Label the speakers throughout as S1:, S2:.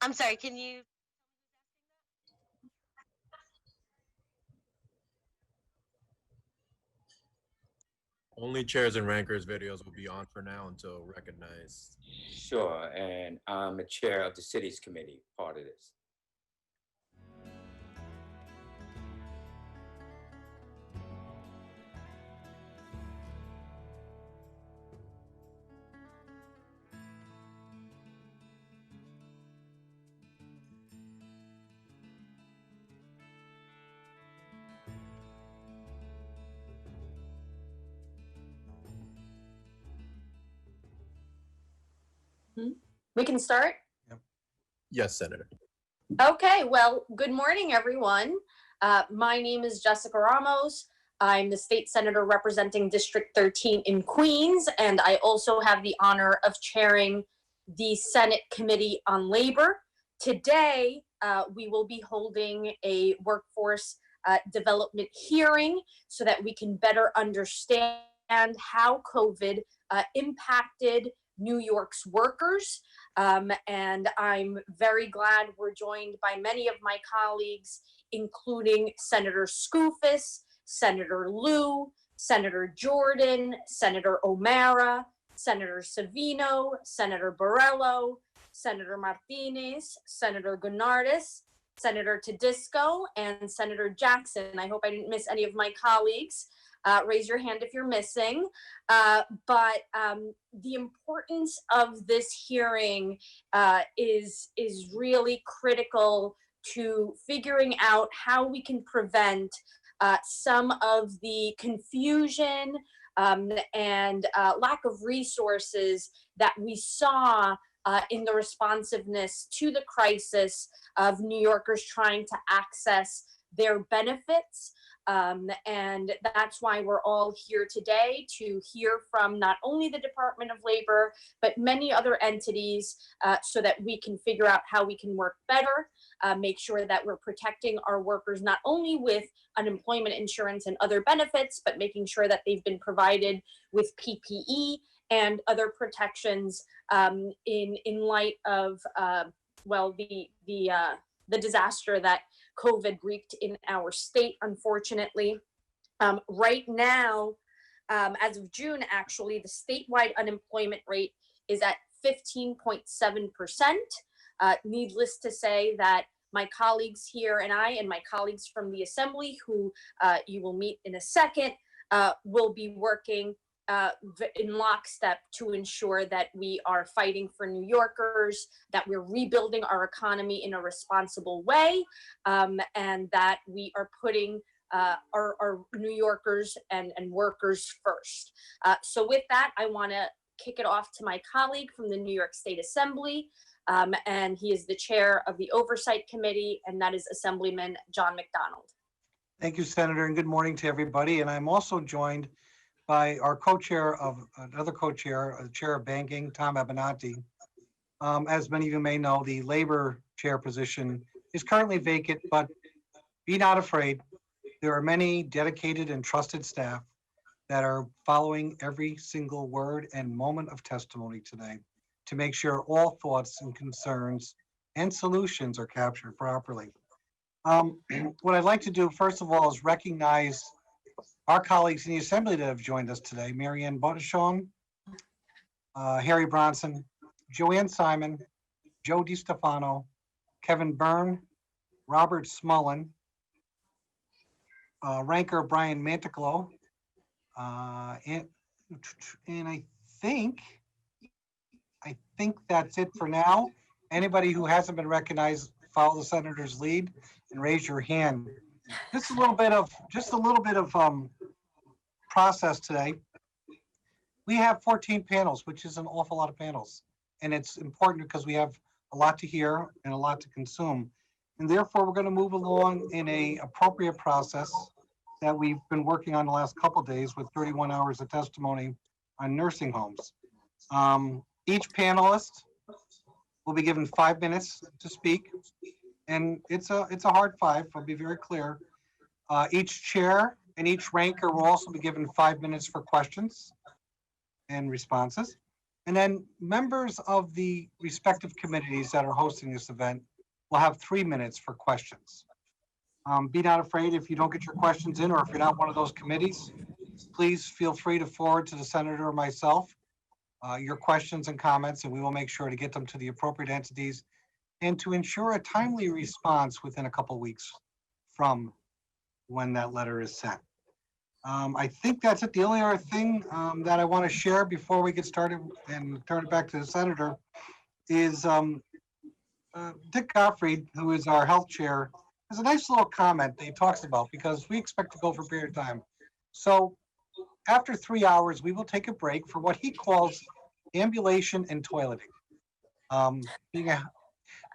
S1: I'm sorry, can you?
S2: Only chairs and rankers videos will be on for now until recognized.
S3: Sure, and I'm the chair of the cities committee, part of this.
S4: We can start?
S2: Yes, Senator.
S4: Okay, well, good morning, everyone. My name is Jessica Ramos. I'm the state senator representing District 13 in Queens, and I also have the honor of chairing the Senate Committee on Labor. Today, we will be holding a workforce development hearing so that we can better understand how COVID impacted New York's workers. And I'm very glad we're joined by many of my colleagues, including Senator Skoufis, Senator Liu, Senator Jordan, Senator O'Mara, Senator Savino, Senator Borrello, Senator Martinez, Senator Gunardis, Senator Tedisco, and Senator Jackson. I hope I didn't miss any of my colleagues. Raise your hand if you're missing. But the importance of this hearing is really critical to figuring out how we can prevent some of the confusion and lack of resources that we saw in the responsiveness to the crisis of New Yorkers trying to access their benefits. And that's why we're all here today, to hear from not only the Department of Labor, but many other entities so that we can figure out how we can work better, make sure that we're protecting our workers not only with unemployment insurance and other benefits, but making sure that they've been provided with PPE and other protections in light of, well, the disaster that COVID wreaked in our state, unfortunately. Right now, as of June, actually, the statewide unemployment rate is at 15.7%. Needless to say that my colleagues here and I and my colleagues from the Assembly, who you will meet in a second, will be working in lockstep to ensure that we are fighting for New Yorkers, that we're rebuilding our economy in a responsible way, and that we are putting our New Yorkers and workers first. So with that, I want to kick it off to my colleague from the New York State Assembly, and he is the chair of the Oversight Committee, and that is Assemblyman John McDonald.
S5: Thank you, Senator, and good morning to everybody. And I'm also joined by our co-chair of another co-chair, Chair of Banking, Tom Abenanti. As many of you may know, the labor chair position is currently vacant, but be not afraid. There are many dedicated and trusted staff that are following every single word and moment of testimony today to make sure all thoughts and concerns and solutions are captured properly. What I'd like to do, first of all, is recognize our colleagues in the Assembly that have joined us today: Marianne Bodeshon, Harry Bronson, Joanne Simon, Joe DiStefano, Kevin Byrne, Robert Smullen, Ranker Brian Manticlo, and I think that's it for now. Anybody who hasn't been recognized, follow the senator's lead and raise your hand. Just a little bit of process today. We have 14 panels, which is an awful lot of panels, and it's important because we have a lot to hear and a lot to consume, and therefore we're going to move along in a appropriate process that we've been working on the last couple of days with 31 hours of testimony on nursing homes. Each panelist will be given 5 minutes to speak, and it's a hard 5. I'll be very clear. Each chair and each ranker will also be given 5 minutes for questions and responses. And then members of the respective committees that are hosting this event will have 3 minutes for questions. Be not afraid if you don't get your questions in, or if you're not one of those committees, please feel free to forward to the senator or myself your questions and comments, and we will make sure to get them to the appropriate entities and to ensure a timely response within a couple weeks from when that letter is sent. I think that's it. The only other thing that I want to share before we get started and turn it back to the senator is Dick Gottfried, who is our health chair, has a nice little comment that he talks about, because we expect to go for a period of time. So after 3 hours, we will take a break for what he calls ambulation and toileting. Being a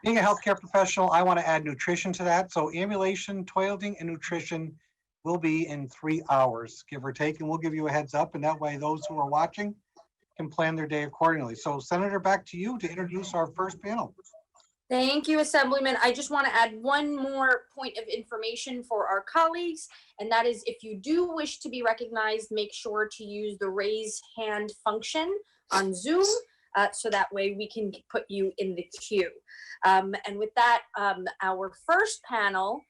S5: healthcare professional, I want to add nutrition to that. So ambulation, toileting, and nutrition will be in 3 hours, give or take, and we'll give you a heads up, and that way those who are watching can plan their day accordingly. So Senator, back to you to introduce our first panel.
S4: Thank you, Assemblyman. I just want to add one more point of information for our colleagues, and that is if you do wish to be recognized, make sure to use the raise hand function on Zoom, so that way we can put you in the queue. And with that, our first panel,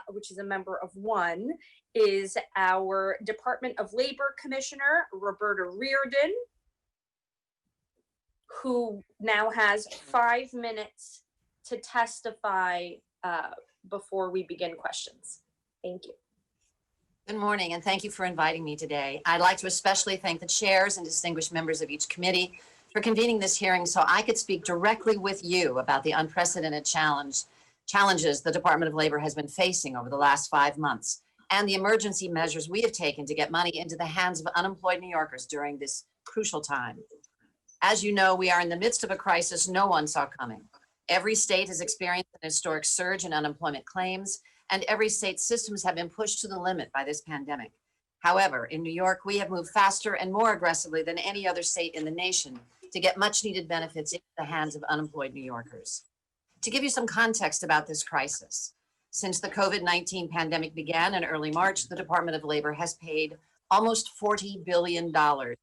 S4: which is a member of one, is our Department of Labor Commissioner, Roberta Reardon, who now has 5 minutes to testify before we begin questions. Thank you.
S1: Good morning, and thank you for inviting me today. I'd like to especially thank the chairs and distinguished members of each committee for convening this hearing so I could speak directly with you about the unprecedented challenges the Department of Labor has been facing over the last 5 months and the emergency measures we have taken to get money into the hands of unemployed New Yorkers during this crucial time. As you know, we are in the midst of a crisis no one saw coming. Every state has experienced an historic surge in unemployment claims, and every state's systems have been pushed to the limit by this pandemic. However, in New York, we have moved faster and more aggressively than any other state in the nation to get much needed benefits into the hands of unemployed New Yorkers. To give you some context about this crisis, since the COVID-19 pandemic began in early March, the Department of Labor has paid almost $40 billion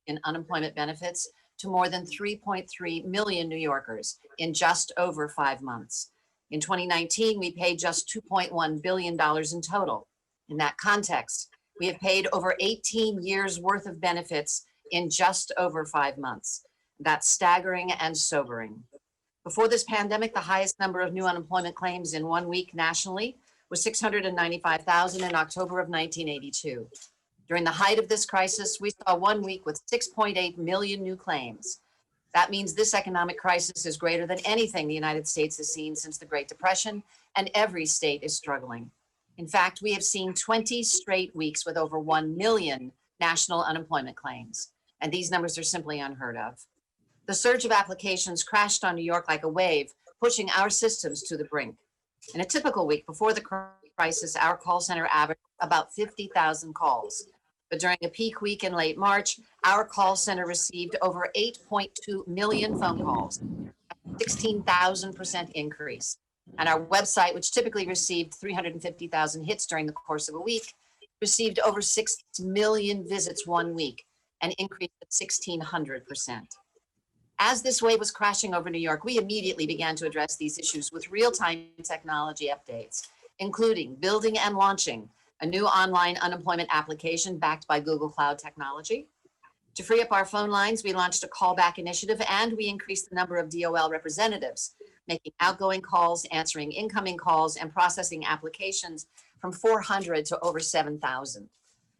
S1: in unemployment benefits to more than 3.3 million New Yorkers in just over 5 months. In 2019, we paid just $2.1 billion in total. In that context, we have paid over 18 years worth of benefits in just over 5 months. That's staggering and sobering. Before this pandemic, the highest number of new unemployment claims in 1 week nationally was 695,000 in October of 1982. During the height of this crisis, we saw 1 week with 6.8 million new claims. That means this economic crisis is greater than anything the United States has seen since the Great Depression, and every state is struggling. In fact, we have seen 20 straight weeks with over 1 million national unemployment claims, and these numbers are simply unheard of. The surge of applications crashed on New York like a wave, pushing our systems to the brink. In a typical week before the crisis, our call center averaged about 50,000 calls. But during a peak week in late March, our call center received over 8.2 million phone calls, a 16,000% increase. And our website, which typically received 350,000 hits during the course of a week, received over 6 million visits 1 week, an increase of 1,600%. As this wave was crashing over New York, we immediately began to address these issues with real-time technology updates, including building and launching a new online unemployment application backed by Google Cloud technology. To free up our phone lines, we launched a callback initiative, and we increased the number of DOL representatives, making outgoing calls, answering incoming calls, and processing applications from 400 to over 7,000.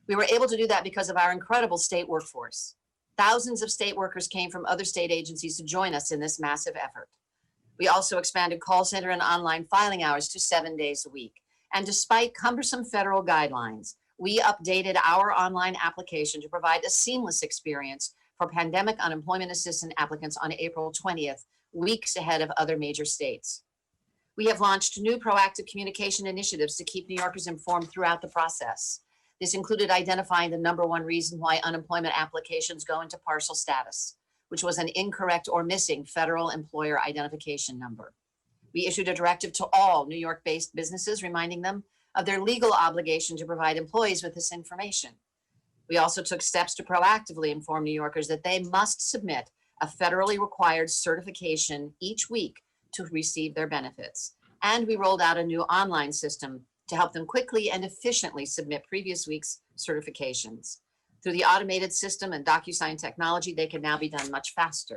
S1: We were able to do that because of our incredible state workforce. Thousands of state workers came from other state agencies to join us in this massive effort. We also expanded call center and online filing hours to 7 days a week. And despite cumbersome federal guidelines, we updated our online application to provide a seamless experience for pandemic unemployment assistance applicants on April 20th, weeks ahead of other major states. We have launched new proactive communication initiatives to keep New Yorkers informed throughout the process. This included identifying the #1 reason why unemployment applications go into partial status, which was an incorrect or missing federal employer identification number. We issued a directive to all New York-based businesses, reminding them of their legal obligation to provide employees with this information. We also took steps to proactively inform New Yorkers that they must submit a federally required certification each week to receive their benefits. And we rolled out a new online system to help them quickly and efficiently submit previous week's certifications. Through the automated system and DocuSign technology, they can now be done much faster.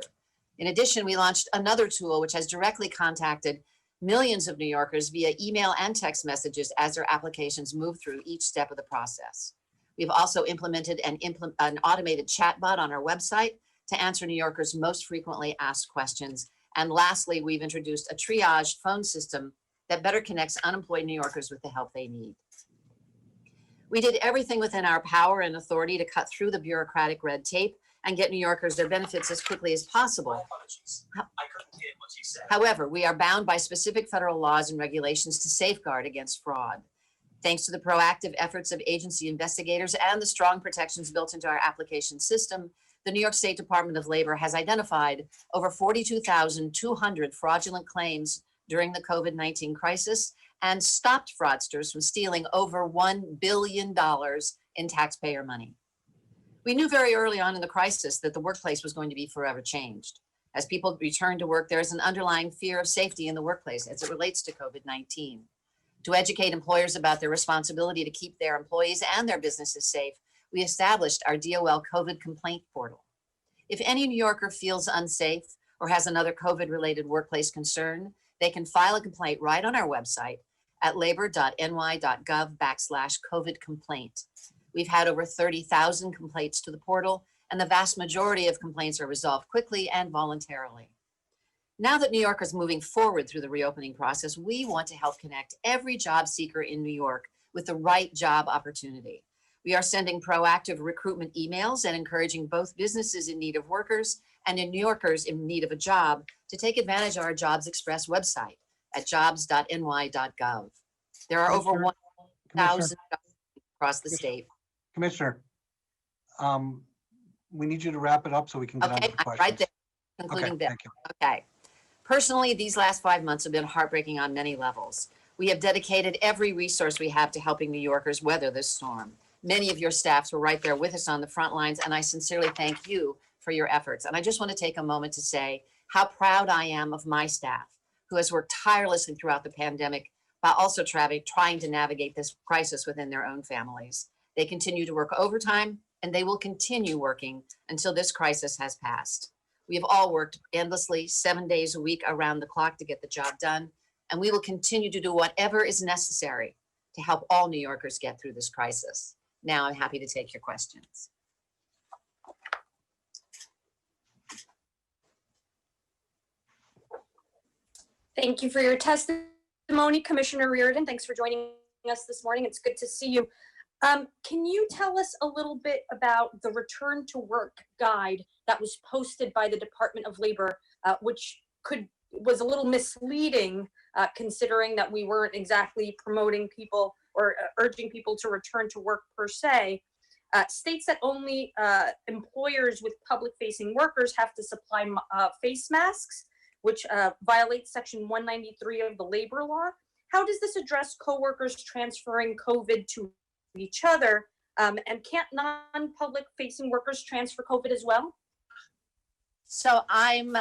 S1: In addition, we launched another tool which has directly contacted millions of New Yorkers via email and text messages as their applications move through each step of the process. We've also implemented an automated chatbot on our website to answer New Yorkers' most frequently asked questions. And lastly, we've introduced a triage phone system that better connects unemployed New Yorkers with the help they need. We did everything within our power and authority to cut through the bureaucratic red tape and get New Yorkers their benefits as quickly as possible.
S6: I couldn't hear what you said.
S1: However, we are bound by specific federal laws and regulations to safeguard against fraud. Thanks to the proactive efforts of agency investigators and the strong protections built into our application system, the New York State Department of Labor has identified over 42,200 fraudulent claims during the COVID-19 crisis and stopped fraudsters from stealing over $1 billion in taxpayer money. We knew very early on in the crisis that the workplace was going to be forever changed. As people return to work, there is an underlying fear of safety in the workplace as it relates to COVID-19. To educate employers about their responsibility to keep their employees and their businesses safe, we established our DOL COVID complaint portal. If any New Yorker feels unsafe or has another COVID-related workplace concern, they can file a complaint right on our website at labor.ny.gov/COVID complaint. We've had over 30,000 complaints to the portal, and the vast majority of complaints are resolved quickly and voluntarily. Now that New York is moving forward through the reopening process, we want to help connect every job seeker in New York with the right job opportunity. We are sending proactive recruitment emails and encouraging both businesses in need of workers and New Yorkers in need of a job to take advantage of our Jobs Express website at jobs.ny.gov. There are over
S5: Commissioner-
S1: 1,000 across the state.
S5: Commissioner, we need you to wrap it up so we can get on to
S1: Okay,
S5: the
S1: I'm right
S5: questions.
S1: there, concluding
S5: Okay,
S1: this.
S5: thank you.
S1: Okay. Personally, these last 5 months have been heartbreaking on many levels. We have dedicated every resource we have to helping New Yorkers weather this storm. Many of your staffs were right there with us on the front lines, and I sincerely thank you for your efforts. And I just want to take a moment to say how proud I am of my staff, who has worked tirelessly throughout the pandemic while also trying to navigate this crisis within their own families. They continue to work overtime, and they will continue working until this crisis has passed. We have all worked endlessly, 7 days a week around the clock to get the job done, and we will continue to do whatever is necessary to help all New Yorkers get through this crisis. Now I'm happy to take your questions.
S4: Thank you for your testimony, Commissioner Reardon. Thanks for joining us this morning. It's good to see you. Can you tell us a little bit about the return to work guide that was posted by the Department of Labor, which was a little misleading, considering that we weren't exactly promoting people or urging people to return to work per se. States that only employers with public-facing workers have to supply face masks, which violates Section 193 of the labor law. How does this address coworkers transferring COVID to each other? And can't non-public facing workers transfer COVID as well?
S1: So I'm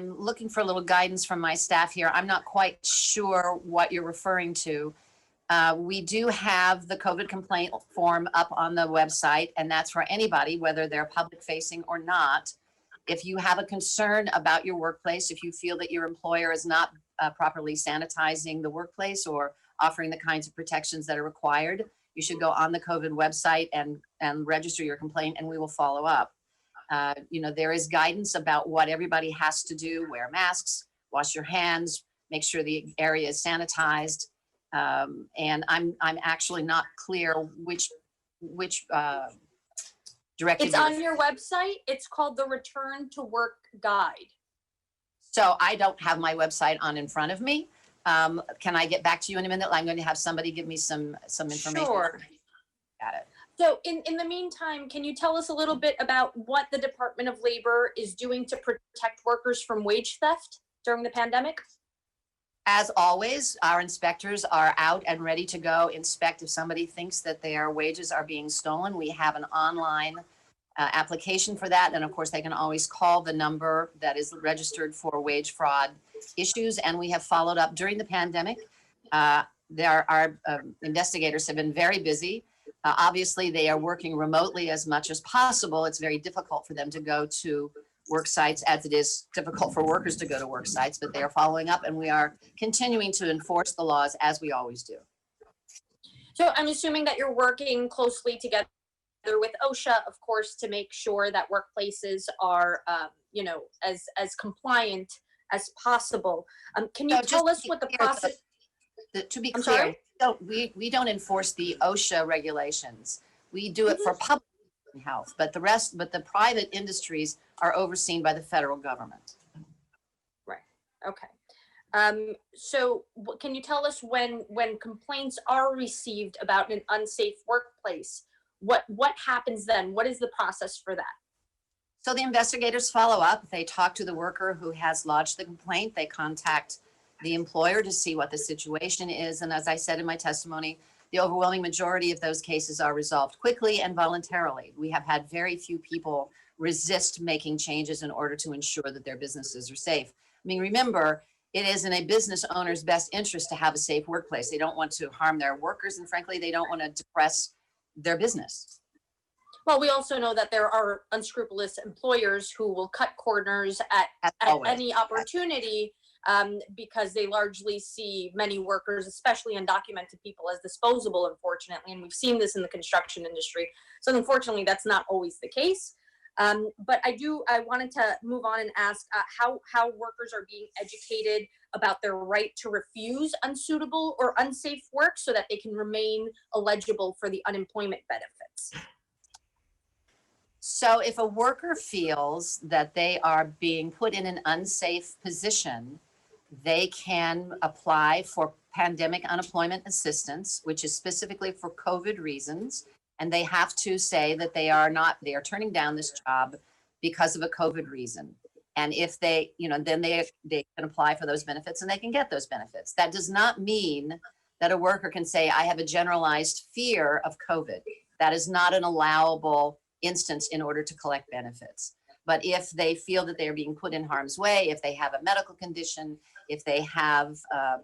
S1: looking for a little guidance from my staff here. I'm not quite sure what you're referring to. We do have the COVID complaint form up on the website, and that's for anybody, whether they're public facing or not. If you have a concern about your workplace, if you feel that your employer is not properly sanitizing the workplace or offering the kinds of protections that are required, you should go on the COVID website and register your complaint, and we will follow up. There is guidance about what everybody has to do: wear masks, wash your hands, make sure the area is sanitized. And I'm actually not clear which directive.
S4: It's on your website. It's called the Return to Work Guide.
S1: So I don't have my website on in front of me. Can I get back to you in a minute? I'm going to have somebody give me some information.
S4: Sure.
S1: Got it.
S4: So in the meantime, can you tell us a little bit about what the Department of Labor is doing to protect workers from wage theft during the pandemic?
S1: As always, our inspectors are out and ready to go inspect if somebody thinks that their wages are being stolen. We have an online application for that. And of course, they can always call the number that is registered for wage fraud issues. And we have followed up during the pandemic. Our investigators have been very busy. Obviously, they are working remotely as much as possible. It's very difficult for them to go to work sites as it is difficult for workers to go to work sites, but they are following up and we are continuing to enforce the laws as we always do.
S4: So I'm assuming that you're working closely together with OSHA, of course, to make sure that workplaces are, as compliant as possible. Can you
S1: So
S4: tell
S1: just
S4: us
S1: to
S4: what the
S1: be clear,
S4: process?
S1: To be
S4: I'm
S1: clear,
S4: sorry?
S1: we don't enforce the OSHA regulations. We do it for public health, but the private industries are overseen by the federal government.
S4: Okay. So can you tell us when complaints are received about an unsafe workplace, what happens then? What is the process for that?
S1: So the investigators follow up. They talk to the worker who has lodged the complaint. They contact the employer to see what the situation is. And as I said in my testimony, the overwhelming majority of those cases are resolved quickly and voluntarily. We have had very few people resist making changes in order to ensure that their businesses are safe. I mean, remember, it is in a business owner's best interest to have a safe workplace. They don't want to harm their workers, and frankly, they don't want to depress their business.
S4: Well, we also know that there are unscrupulous employers who will cut corners
S1: As
S4: at
S1: always.
S4: any opportunity because they largely see many workers, especially undocumented people, as disposable, unfortunately. And we've seen this in the construction industry. So unfortunately, that's not always the case. But I wanted to move on and ask how workers are being educated about their right to refuse unsuitable or unsafe work so that they can remain eligible for the unemployment benefits.
S1: So if a worker feels that they are being put in an unsafe position, they can apply for pandemic unemployment assistance, which is specifically for COVID reasons. And they have to say that they are turning down this job because of a COVID reason. And if they, then they can apply for those benefits and they can get those benefits. That does not mean that a worker can say, I have a generalized fear of COVID. That is not an allowable instance in order to collect benefits. But if they feel that they're being put in harm's way, if they have a medical condition, if they have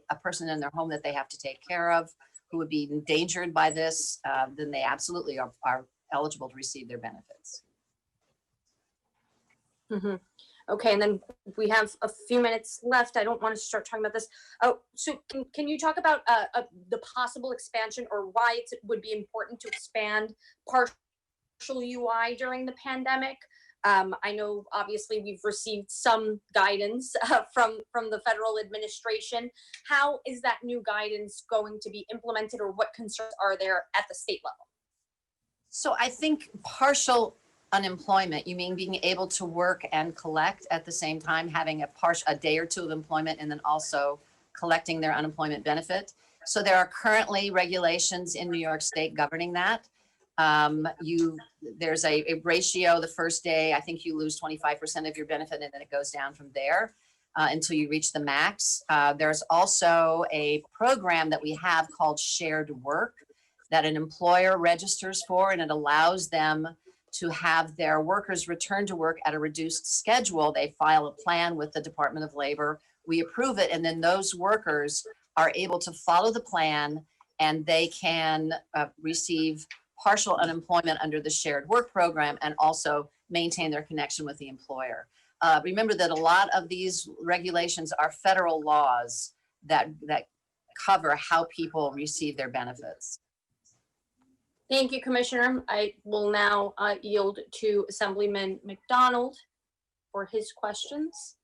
S1: a person in their home that they have to take care of who would be endangered by this, then they absolutely are eligible to receive their benefits.
S4: Mm-hmm. Okay, and then we have a few minutes left. I don't want to start talking about this. Oh, so can you talk about the possible expansion or why it would be important to expand partial UI during the pandemic? I know obviously we've received some guidance from the federal administration. How is that new guidance going to be implemented, or what concerns are there at the state level?
S1: So I think partial unemployment, you mean being able to work and collect at the same time, having a day or two of employment and then also collecting their unemployment benefit. So there are currently regulations in New York State governing that. There's a ratio the first day, I think you lose 25% of your benefit and then it goes down from there until you reach the max. There's also a program that we have called Shared Work that an employer registers for, and it allows them to have their workers return to work at a reduced schedule. They file a plan with the Department of Labor, we approve it, and then those workers are able to follow the plan and they can receive partial unemployment under the Shared Work program and also maintain their connection with the employer. Remember that a lot of these regulations are federal laws that cover how people receive their benefits.
S4: Thank you, Commissioner. I will now yield to Assemblyman McDonald for his questions.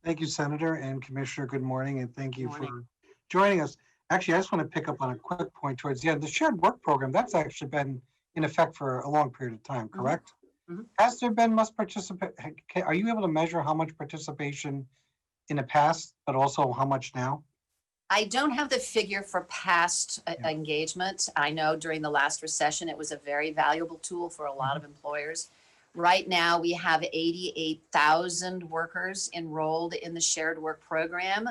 S5: Thank you, Senator and Commissioner. Good morning, and thank you
S1: Good morning.
S5: for joining us. Actually, I just want to pick up on a quick point towards the end. The Shared Work program, that's actually been in effect for a long period of time, correct?
S1: Mhm.
S5: Has there been much participation? Are you able to measure how much participation in the past, but also how much now?
S1: I don't have the figure for past engagement. I know during the last recession, it was a very valuable tool for a lot of employers. Right now, we have 88,000 workers enrolled in the Shared Work program.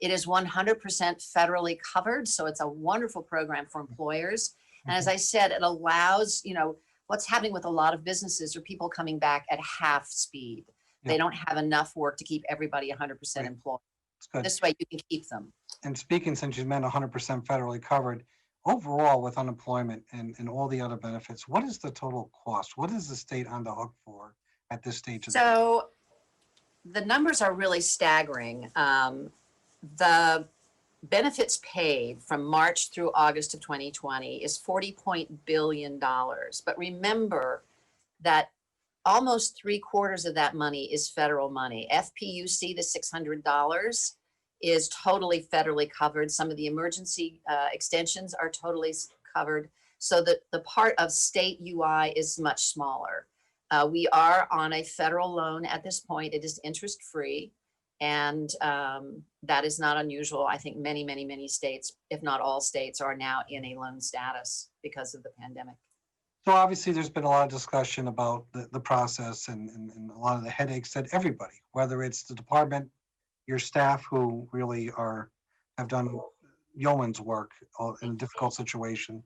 S1: It is 100% federally covered, so it's a wonderful program for employers. And as I said, it allows, what's happening with a lot of businesses are people coming back at half speed. They
S5: Yeah.
S1: don't have enough work to keep everybody 100%
S5: Right.
S1: employed.
S5: It's good.
S1: This way you can keep them.
S5: And speaking, since you meant 100% federally covered, overall with unemployment and all the other benefits, what is the total cost? What is the state on the hook for at this stage of the?
S1: So the numbers are really staggering. The benefits paid from March through August of 2020 is $40 billion. But remember that almost 3/4 of that money is federal money. FPUC, the $600, is totally federally covered. Some of the emergency extensions are totally covered. So that the part of state UI is much smaller. We are on a federal loan at this point. It is interest free. And that is not unusual. I think many states, if not all states, are now in a loan status because of the pandemic.
S5: So obviously, there's been a lot of discussion about the process and a lot of the headaches that everybody, whether it's the department, your staff who really have done yeoman's work in a difficult situation.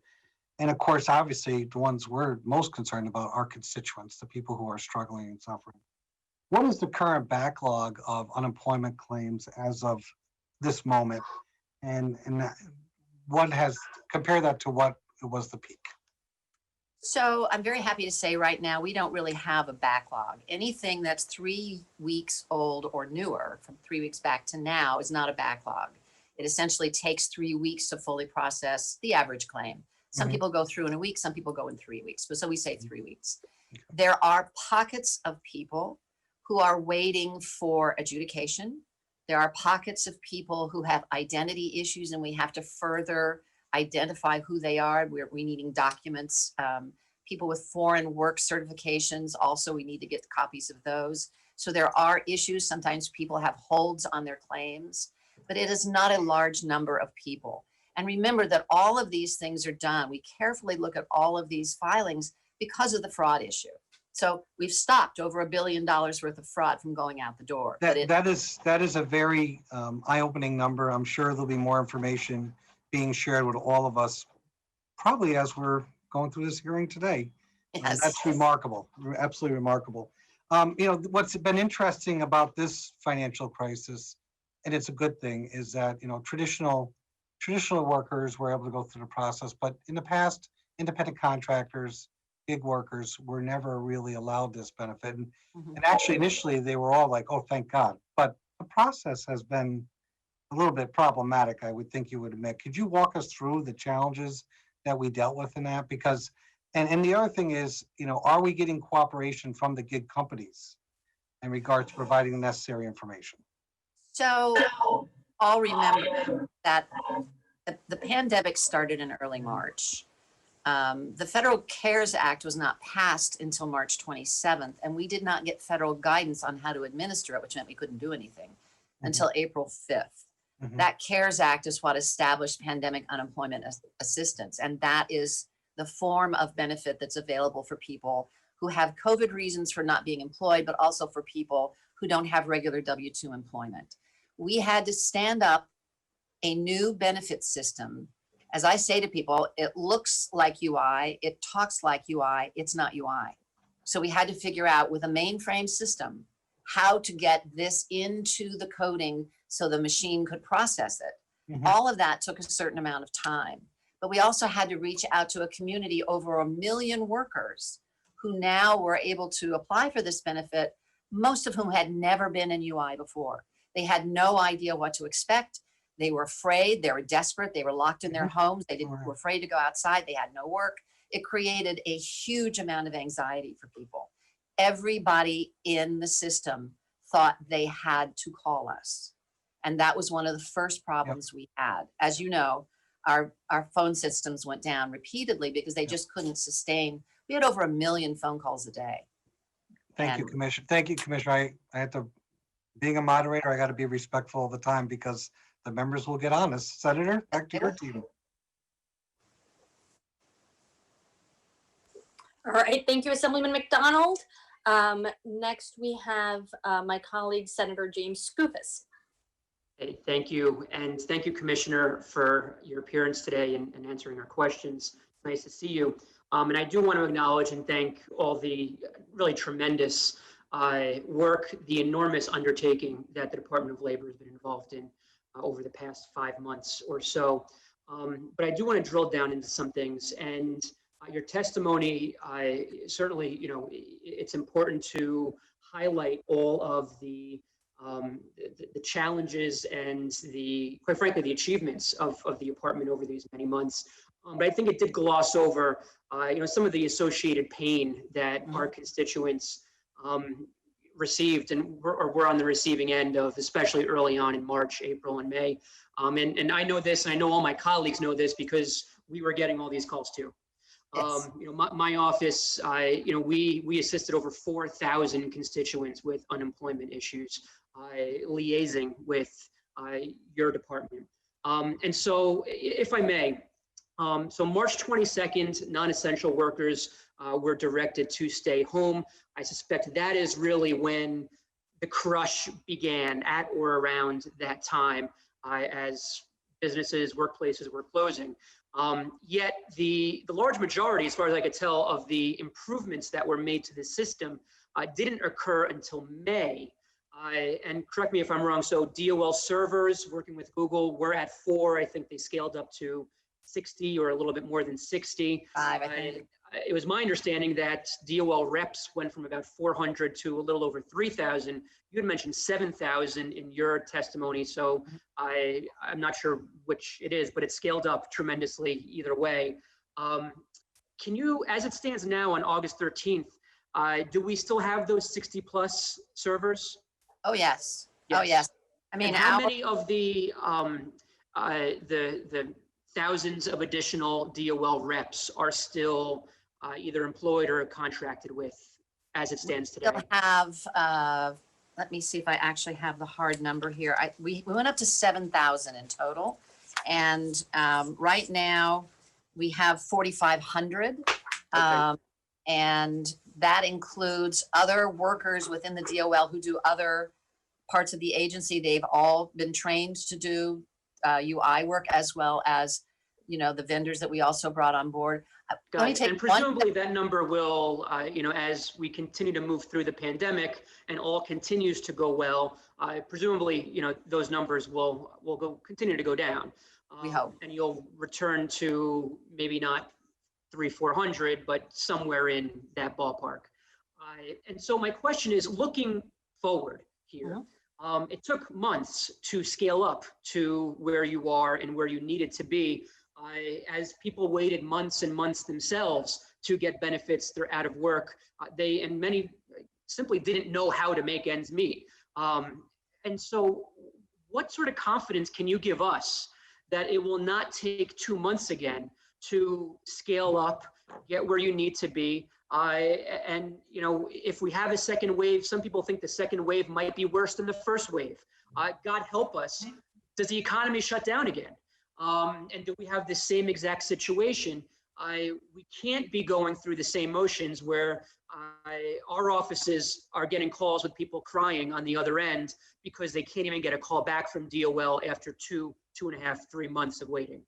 S5: And of course, obviously, the ones we're most concerned about are constituents, the people who are struggling and suffering. What is the current backlog of unemployment claims as of this moment? And what has, compare that to what it was the peak?
S1: So I'm very happy to say right now, we don't really have a backlog. Anything that's 3 weeks old or newer, from 3 weeks back to now, is not a backlog. It essentially takes 3 weeks to fully process the average claim. Some
S5: Mhm.
S1: people go through in a week, some people go in 3 weeks, but so we say 3 weeks. There are pockets of people who are waiting for adjudication. There are pockets of people who have identity issues and we have to further identify who they are. We're needing documents. People with foreign work certifications, also we need to get copies of those. So there are issues. Sometimes people have holds on their claims, but it is not a large number of people. And remember that all of these things are done. We carefully look at all of these filings because of the fraud issue. So we've stopped over $1 billion worth of fraud from going out the door.
S5: That is a very eye-opening number. I'm sure there'll be more information being shared with all of us, probably as we're going through this hearing today.
S1: Yes.
S5: That's remarkable, absolutely remarkable. What's been interesting about this financial crisis, and it's a good thing, is that, traditional workers were able to go through the process, but in the past, independent contractors, gig workers were never really allowed this benefit. And actually, initially, they were all like, oh, thank God. But the process has been a little bit problematic, I would think you would admit. Could you walk us through the challenges that we dealt with in that? Because, and the other thing is, are we getting cooperation from the gig companies in regards to providing the necessary information?
S1: So I'll remember that the pandemic started in early March. The Federal CARES Act was not passed until March 27th, and we did not get federal guidance on how to administer it, which meant we couldn't do anything until April 5th.
S5: Mhm.
S1: That CARES Act is what established pandemic unemployment assistance, and that is the form of benefit that's available for people who have COVID reasons for not being employed, but also for people who don't have regular W-2 employment. We had to stand up a new benefit system. As I say to people, it looks like UI, it talks like UI, it's not UI. So we had to figure out with a mainframe system how to get this into the coding so the machine could process it.
S5: Mhm.
S1: All of that took a certain amount of time. But we also had to reach out to a community over 1 million workers who now were able to apply for this benefit, most of whom had never been in UI before. They had no idea what to expect. They were afraid, they were desperate, they were locked in their homes, they were afraid to go outside, they had no work. It created a huge amount of anxiety for people. Everybody in the system thought they had to call us. And that was one of the first problems we had. As you know, our phone systems went down repeatedly because they just couldn't sustain. We had over 1 million phone calls a day.
S5: Thank you,
S1: And-
S5: Commissioner. Thank you, Commissioner. I have to, being a moderator, I got to be respectful of the time because the members will get on us. Senator, back to your team.
S4: All right, thank you, Assemblyman McDonald. Next, we have my colleague, Senator James Skoufis.
S7: Hey, thank you. And thank you, Commissioner, for your appearance today and answering our questions. Nice to see you. And I do want to acknowledge and thank all the really tremendous work, the enormous undertaking that the Department of Labor has been involved in over the past 5 months or so. But I do want to drill down into some things, and your testimony, certainly, it's important to highlight all of the challenges and quite frankly, the achievements of the department over these many months. But I think it did gloss over, some of the associated pain that our constituents received and were on the receiving end of, especially early on in March, April, and May. And I know this, and I know all my colleagues know this because we were getting all these calls too.
S1: Yes.
S7: My office, we assisted over 4,000 constituents with unemployment issues, liaising with your department. And so, if I may, so March 22nd, non-essential workers were directed to stay home. I suspect that is really when the crush began, at or around that time, as businesses, workplaces were closing. Yet the large majority, as far as I could tell, of the improvements that were made to the system didn't occur until May. And correct me if I'm wrong, so DOL servers working with Google were at 4. I think they scaled up to 60 or a little bit more than 60.
S1: 5, I think.
S7: It was my understanding that DOL reps went from about 400 to a little over 3,000. You had mentioned 7,000 in your testimony, so I'm not sure which it is, but it scaled up tremendously either way. Can you, as it stands now on August 13th, do we still have those 60 plus servers?
S1: Oh, yes. Oh, yes. I mean,
S7: and how many of the thousands of additional DOL reps are still either employed or contracted with as it stands today?
S1: Still have, let me see if I actually have the hard number here. We went up to 7,000 in total. And right now we have 4,500. And that includes other workers within the DOL who do other parts of the agency. They've all been trained to do UI work, as well as, the vendors that we also brought on board.
S7: Got it. And presumably that number will, as we continue to move through the pandemic and all continues to go well, presumably, those numbers will continue to go down.
S1: We hope.
S7: And you'll return to maybe not 300-400, but somewhere in that ballpark. And so my question is, looking forward here, it took months to scale up to where you are and where you needed to be. As people waited months and months themselves to get benefits, they're out of work. And many simply didn't know how to make ends meet. And so what sort of confidence can you give us that it will not take 2 months again to scale up, get where you need to be? And if we have a second wave, some people think the second wave might be worse than the first wave. God help us. Does the economy shut down again? And do we have the same exact situation? We can't be going through the same motions where our offices are getting calls with people crying on the other end because they can't even get a call back from DOL after 2.5, 3 months of waiting.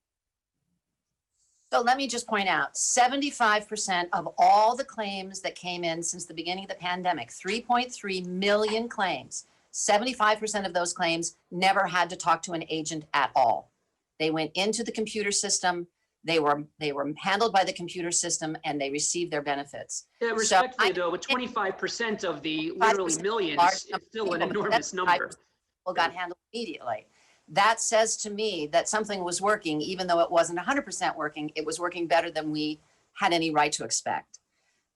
S1: So let me just point out, 75% of all the claims that came in since the beginning of the pandemic, 3.3 million claims, 75% of those claims never had to talk to an agent at all. They went into the computer system, they were handled by the computer system, and they received their benefits.
S7: Yeah, respectfully though, with 25% of the literally millions, it's still an enormous number.
S1: People got handled immediately. That says to me that something was working, even though it wasn't 100% working, it was working better than we had any right to expect.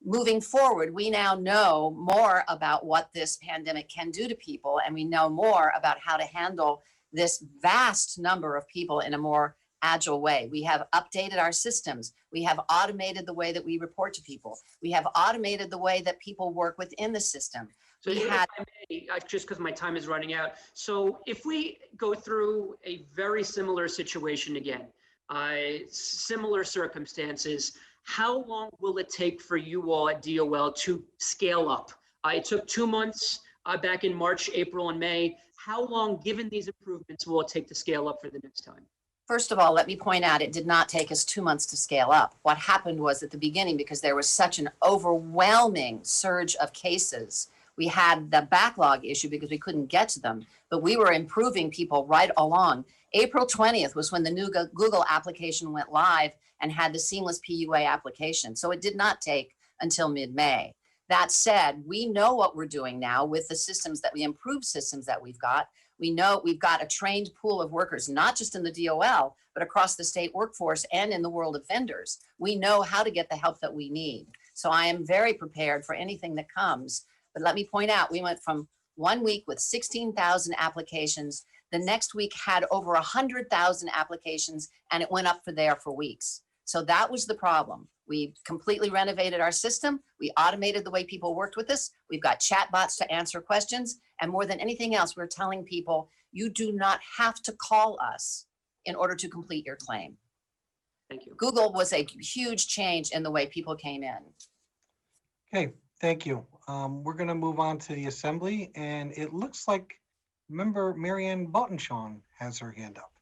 S1: Moving forward, we now know more about what this pandemic can do to people, and we know more about how to handle this vast number of people in a more agile way. We have updated our systems. We have automated the way that we report to people. We have automated the way that people work within the system.
S7: So if I may, just because my time is running out. So if we go through a very similar situation again, similar circumstances, how long will it take for you all at DOL to scale up? It took 2 months back in March, April, and May. How long, given these improvements, will it take to scale up for the next time?
S1: First of all, let me point out, it did not take us 2 months to scale up. What happened was at the beginning, because there was such an overwhelming surge of cases, we had the backlog issue because we couldn't get to them, but we were improving people right along. April 20th was when the new Google application went live and had the seamless PUA application. So it did not take until mid-May. That said, we know what we're doing now with the systems that we improved systems that we've got. We know we've got a trained pool of workers, not just in the DOL, but across the state workforce and in the world of vendors. We know how to get the help that we need. So I am very prepared for anything that comes. But let me point out, we went from 1 week with 16,000 applications. The next week had over 100,000 applications, and it went up for weeks. So that was the problem. We completely renovated our system. We automated the way people worked with us. We've got chat bots to answer questions. And more than anything else, we're telling people, you do not have to call us in order to complete your claim.
S7: Thank you.
S1: Google was a huge change in the way people came in.
S5: Okay, thank you. We're going to move on to the assembly, and it looks like member Marianne Bottenshaw has her hand up.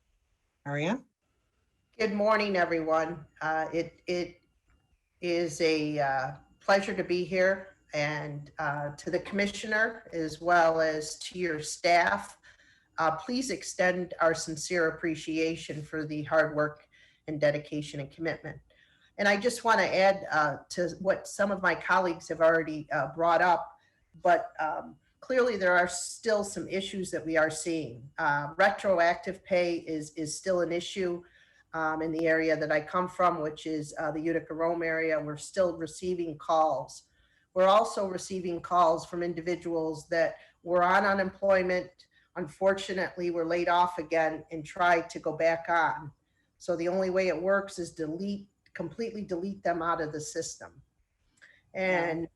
S5: Marianne?
S8: Good morning, everyone. It is a pleasure to be here, and to the commissioner as well as to your staff, please extend our sincere appreciation for the hard work and dedication and commitment. And I just want to add to what some of my colleagues have already brought up, but clearly there are still some issues that we are seeing. Retroactive pay is still an issue. In the area that I come from, which is the Utica-Rome area. We're still receiving calls. We're also receiving calls from individuals that were on unemployment, unfortunately were laid off again and tried to go back on. So the only way it works is completely delete them out of the system. And,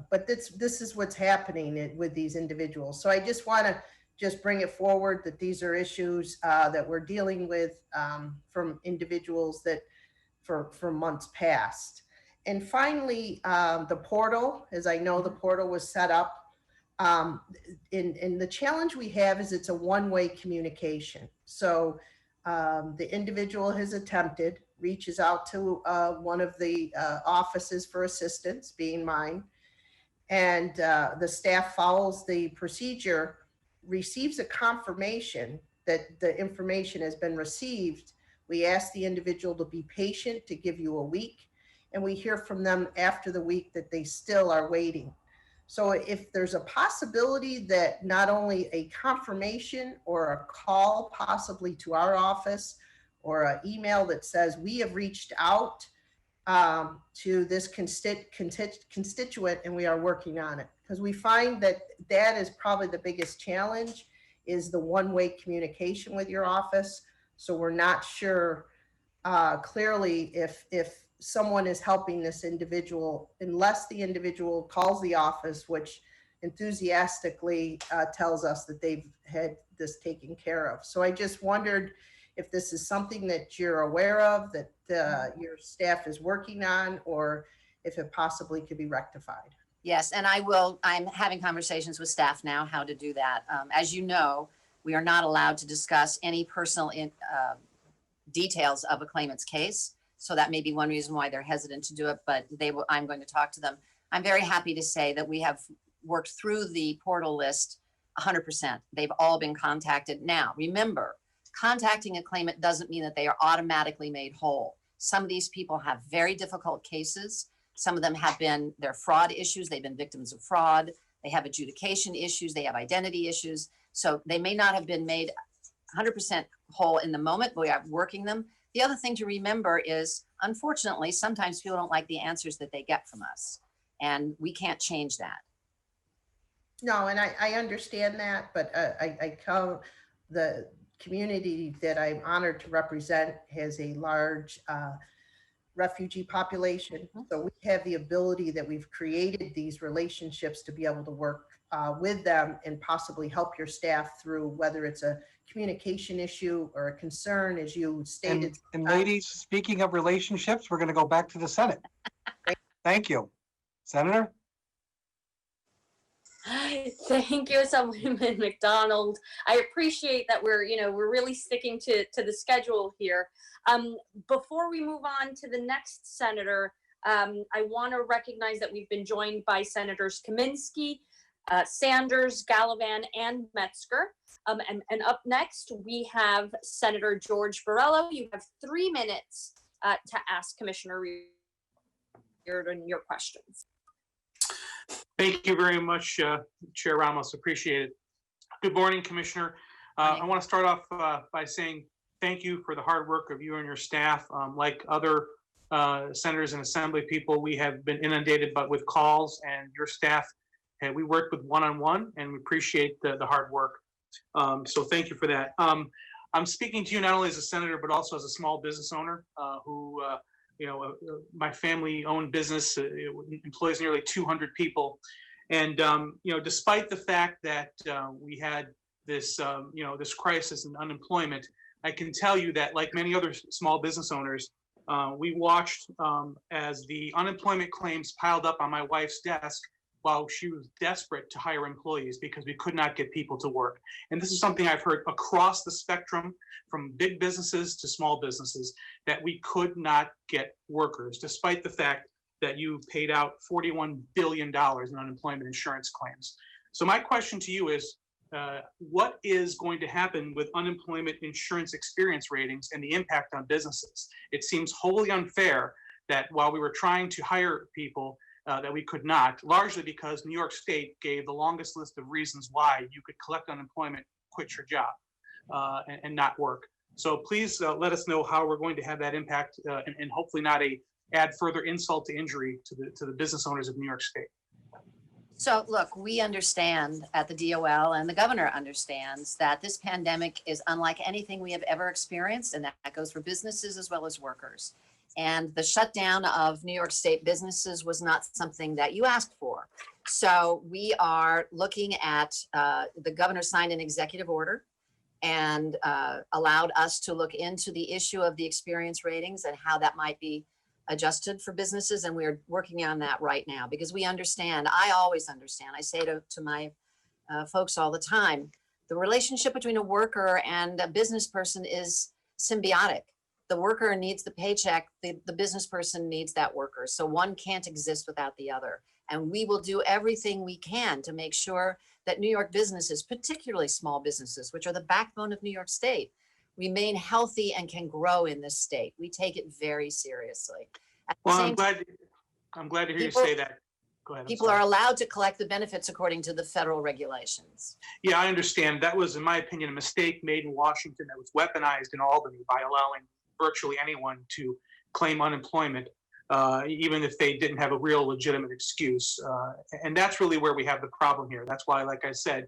S8: but this is what's happening with these individuals. So I just want to bring it forward that these are issues that we're dealing with from individuals that for months past. And finally, the portal, as I know the portal was set up. And the challenge we have is it's a one-way communication. So the individual has attempted, reaches out to one of the offices for assistance, being mine, and the staff follows the procedure, receives a confirmation that the information has been received. We ask the individual to be patient, to give you a week, and we hear from them after the week that they still are waiting. So if there's a possibility that not only a confirmation or a call possibly to our office or an email that says we have reached out to this constituent and we are working on it. Because we find that that is probably the biggest challenge, is the one-way communication with your office. So we're not sure clearly if someone is helping this individual unless the individual calls the office, which enthusiastically tells us that they've had this taken care of. So I just wondered if this is something that you're aware of, that your staff is working on, or if it possibly could be rectified.
S1: Yes, and I'm having conversations with staff now how to do that. As you know, we are not allowed to discuss any personal details of a claimant's case. So that may be one reason why they're hesitant to do it, but I'm going to talk to them. I'm very happy to say that we have worked through the portal list 100%. They've all been contacted. Now, remember, contacting a claimant doesn't mean that they are automatically made whole. Some of these people have very difficult cases. Some of them have been their fraud issues. They've been victims of fraud. They have adjudication issues. They have identity issues. So they may not have been made 100% whole in the moment, but we are working them. The other thing to remember is, unfortunately, sometimes people don't like the answers that they get from us, and we can't change that.
S8: No, and I understand that, but the community that I'm honored to represent has a large refugee population. So we have the ability that we've created these relationships to be able to work with them and possibly help your staff through whether it's a communication issue or a concern, as you stated.
S5: And ladies, speaking of relationships, we're going to go back to the Senate. Thank you. Senator?
S4: Thank you, Assemblyman McDonald. I appreciate that we're really sticking to the schedule here. Before we move on to the next senator, I want to recognize that we've been joined by Senators Kaminsky, Sanders, Gallivan, and Metzger. And up next, we have Senator George Borrello. You have 3 minutes to ask Commissioner Reardon your questions.
S9: Thank you very much, Chair Ramos. Appreciate it. Good morning, Commissioner. I want to start off by saying thank you for the hard work of you and your staff. Like other senators and assembly people, we have been inundated with calls, and your staff, and we worked with one-on-one, and we appreciate the hard work. So thank you for that. I'm speaking to you not only as a senator, but also as a small business owner who my family-owned business employs nearly 200 people, and despite the fact that we had this this crisis in unemployment, I can tell you that, like many other small business owners, we watched as the unemployment claims piled up on my wife's desk while she was desperate to hire employees because we could not get people to work. And this is something I've heard across the spectrum, from big businesses to small businesses, that we could not get workers, despite the fact that you paid out $41 billion in unemployment insurance claims. So my question to you is, what is going to happen with unemployment insurance experience ratings and the impact on businesses? It seems wholly unfair that while we were trying to hire people, that we could not, largely because New York State gave the longest list of reasons why you could collect unemployment, quit your job, and not work. So please let us know how we're going to have that impact, and hopefully not add further insult to injury to the business owners of New York State.
S1: So look, we understand at the DOL, and the governor understands, that this pandemic is unlike anything we have ever experienced, and that goes for businesses as well as workers. And the shutdown of New York State businesses was not something that you asked for. So we are looking at, the governor signed an executive order and allowed us to look into the issue of the experience ratings and how that might be adjusted for businesses. And we're working on that right now, because we understand, I always understand, I say to my folks all the time, the relationship between a worker and a business person is symbiotic. The worker needs the paycheck, the business person needs that worker. So one can't exist without the other. And we will do everything we can to make sure that New York businesses, particularly small businesses, which are the backbone of New York State, remain healthy and can grow in this state. We take it very seriously.
S9: Well, I'm glad to hear you say that. Go ahead.
S1: People are allowed to collect the benefits according to the federal regulations.
S9: Yeah, I understand. That was, in my opinion, a mistake made in Washington that was weaponized in Albany by allowing virtually anyone to claim unemployment, even if they didn't have a real legitimate excuse. And that's really where we have the problem here. That's why, like I said,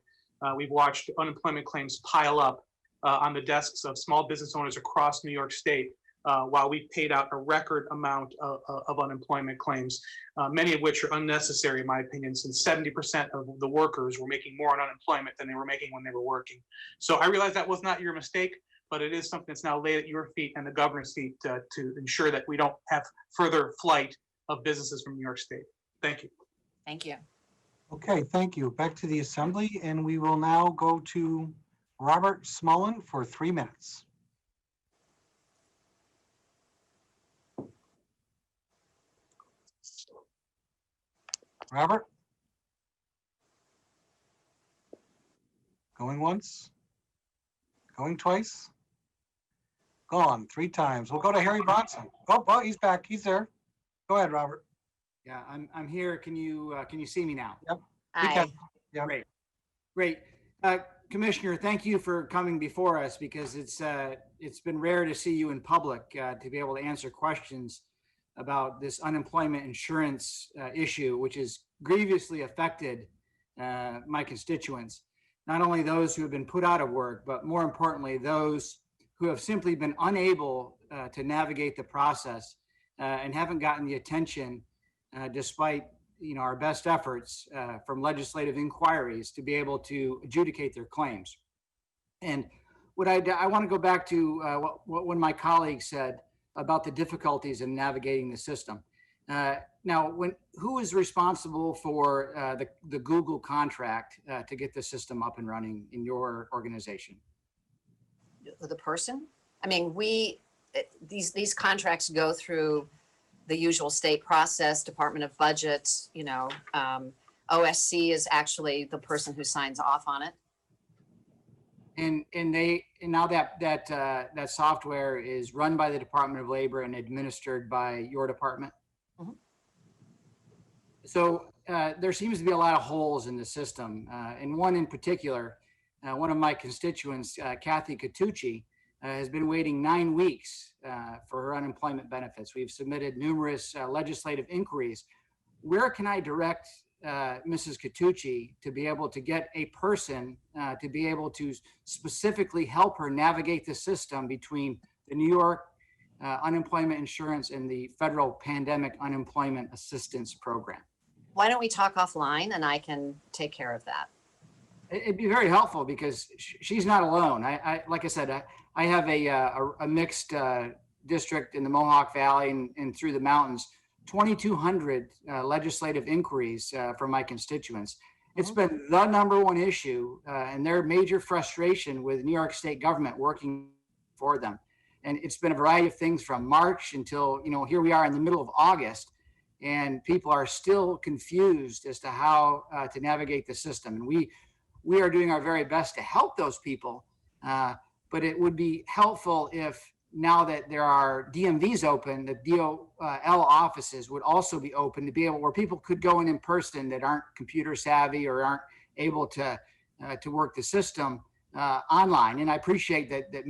S9: we've watched unemployment claims pile up on the desks of small business owners across New York State, while we paid out a record amount of unemployment claims, many of which are unnecessary, in my opinion, since 70% of the workers were making more on unemployment than they were making when they were working. So I realize that was not your mistake, but it is something that's now laid at your feet and the governor's feet to ensure that we don't have further flight of businesses from New York State. Thank you.
S1: Thank you.
S5: Okay, thank you. Back to the assembly, and we will now go to Robert Smullen for 3 minutes. Robert? Going once? Going twice? Gone 3 times. We'll go to Harry Bronson. Oh, he's back. He's there. Go ahead, Robert.
S10: Yeah, I'm here. Can you see me now?
S5: Yep.
S1: Aye.
S5: Yeah.
S10: Great. Commissioner, thank you for coming before us, because it's been rare to see you in public to be able to answer questions about this unemployment insurance issue, which has grievously affected my constituents. Not only those who have been put out of work, but more importantly, those who have simply been unable to navigate the process and haven't gotten the attention, despite our best efforts from legislative inquiries to be able to adjudicate their claims. And what I want to go back to what one of my colleagues said about the difficulties in navigating the system. Now, who is responsible for the Google contract to get the system up and running in your organization?
S1: The person? I mean, these contracts go through the usual state process, Department of Budget, OSC is actually the person who signs off on it.
S10: And now that software is run by the Department of Labor and administered by your department.
S1: Mhm.
S10: So there seems to be a lot of holes in the system, and one in particular, one of my constituents, Kathy Catucci, has been waiting 9 weeks for her unemployment benefits. We've submitted numerous legislative inquiries. Where can I direct Mrs. Catucci to be able to get a person to be able to specifically help her navigate the system between the New York unemployment insurance and the federal pandemic unemployment assistance program?
S1: Why don't we talk offline and I can take care of that?
S10: It'd be very helpful because she's not alone. I like I said, I have a mixed district in the Mohawk Valley and through the mountains. 2,200 legislative inquiries from my constituents. It's been the #1 issue and their major frustration with New York State government working for them. And it's been a variety of things from March until, here we are in the middle of August, and people are still confused as to how to navigate the system. And we are doing our very best to help those people, but it would be helpful if now that there are DMVs open, the DOL offices would also be open to be able, where people could go in person that aren't computer savvy or aren't able to work the system online. And I appreciate that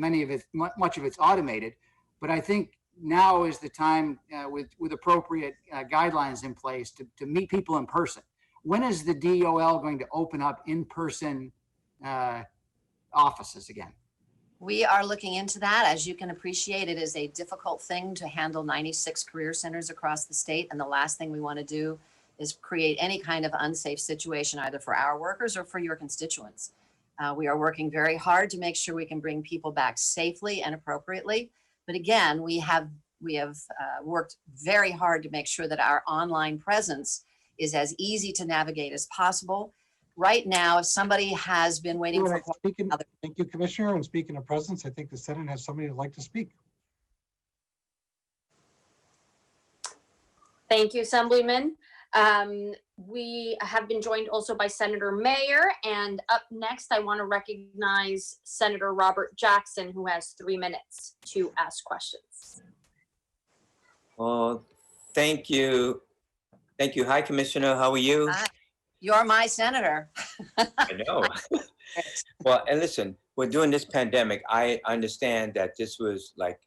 S10: much of it's automated, but I think now is the time with appropriate guidelines in place to meet people in person. When is the DOL going to open up in-person offices again?
S1: We are looking into that. As you can appreciate, it is a difficult thing to handle 96 career centers across the state. And the last thing we want to do is create any kind of unsafe situation, either for our workers or for your constituents. We are working very hard to make sure we can bring people back safely and appropriately. But again, we have worked very hard to make sure that our online presence is as easy to navigate as possible. Right now, if somebody has been waiting for
S5: Thank you, Commissioner. And speaking of presence, I think the Senate has somebody who'd like to speak.
S4: Thank you, Assemblyman. We have been joined also by Senator Mayer, and up next, I want to recognize Senator Robert Jackson, who has 3 minutes to ask questions.
S3: Well, thank you. Thank you. Hi, Commissioner. How are you?
S1: Hi. You're my senator.
S3: I know. Well, and listen, we're doing this pandemic. I understand that this was like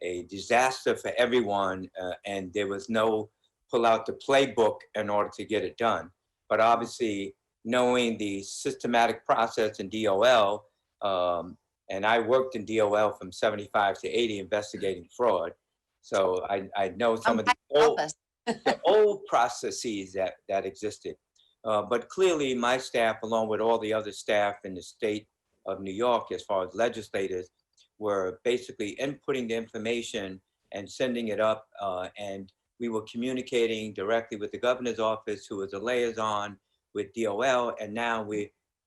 S3: a disaster for everyone, and there was no pull out the playbook in order to get it done. But obviously, knowing the systematic process in DOL, and I worked in DOL from 75 to 80 investigating fraud. So I know some of the old processes that existed. But clearly my staff, along with all the other staff in the state of New York, as far as legislators, were basically inputting the information and sending it up. And we were communicating directly with the governor's office, who was a liaison with DOL. And now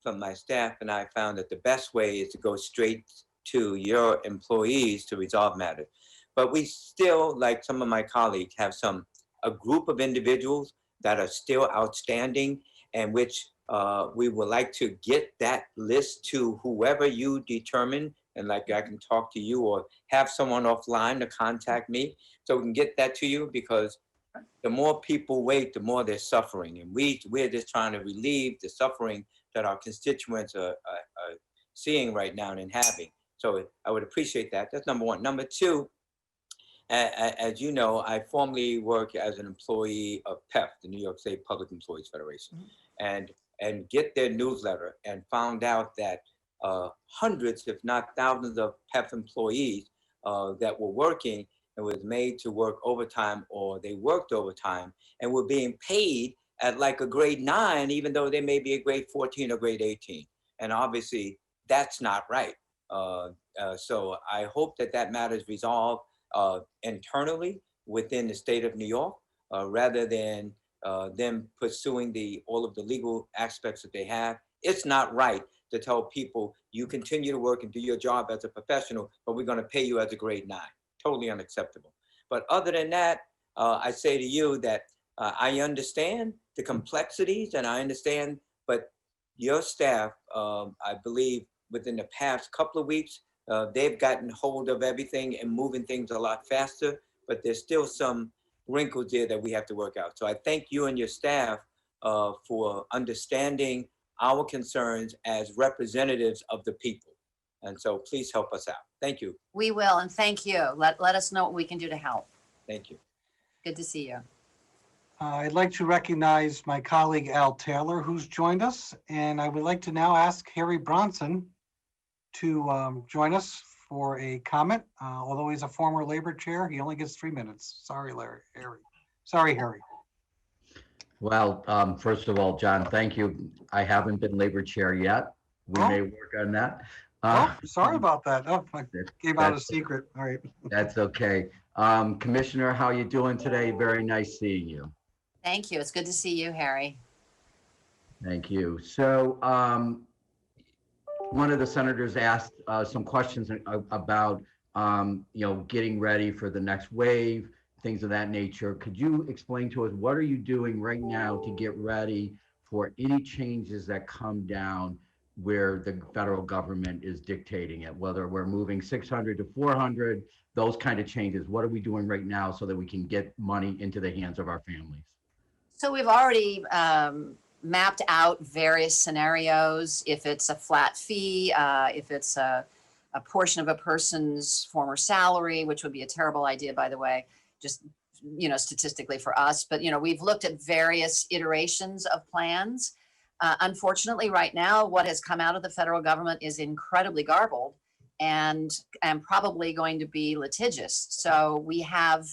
S3: from my staff and I found that the best way is to go straight to your employees to resolve matters. But we still, like some of my colleagues, have a group of individuals that are still outstanding, and which we would like to get that list to whoever you determine, and like I can talk to you or have someone offline to contact me so we can get that to you, because the more people wait, the more they're suffering. And we're just trying to relieve the suffering that our constituents are seeing right now and having. So I would appreciate that. That's number one. Number two, as you know, I formerly work as an employee of PEF, the New York State Public Employees Federation, and get their newsletter, and found out that hundreds, if not thousands, of PEF employees that were working and was made to work overtime, or they worked overtime and were being paid at like a grade 9, even though they may be a grade 14 or grade 18. And obviously that's not right. So I hope that matter is resolved internally within the state of New York, rather than them pursuing all of the legal aspects that they have. It's not right to tell people you continue to work and do your job as a professional, but we're going to pay you as a grade 9. Totally unacceptable. But other than that, I say to you that I understand the complexities and I understand, but your staff, I believe within the past couple of weeks, they've gotten hold of everything and moving things a lot faster, but there's still some wrinkles there that we have to work out. So I thank you and your staff for understanding our concerns as representatives of the people. And so please help us out. Thank you.
S1: We will, and thank you. Let us know what we can do to help.
S3: Thank you.
S1: Good to see you.
S5: I'd like to recognize my colleague Al Taylor, who's joined us, and I would like to now ask Harry Bronson to join us for a comment. Although he's a former labor chair, he only gets 3 minutes. Sorry, Harry. Sorry, Harry.
S11: Well, first of all, John, thank you. I haven't been labor chair yet. We may work on that.
S5: Sorry about that. Oh, I gave out a secret. All right.
S11: That's okay. Commissioner, how you doing today? Very nice seeing you.
S1: Thank you. It's good to see you, Harry.
S11: Thank you. So one of the senators asked some questions about, getting ready for the next wave, things of that nature. Could you explain to us, what are you doing right now to get ready for any changes that come down where the federal government is dictating it, whether we're moving 600 to 400, those kind of changes? What are we doing right now so that we can get money into the hands of our families?
S1: So we've already mapped out various scenarios. If it's a flat fee, if it's a portion of a person's former salary, which would be a terrible idea, by the way, just, statistically for us. But, we've looked at various iterations of plans. Unfortunately, right now, what has come out of the federal government is incredibly garbled and probably going to be litigious. So we have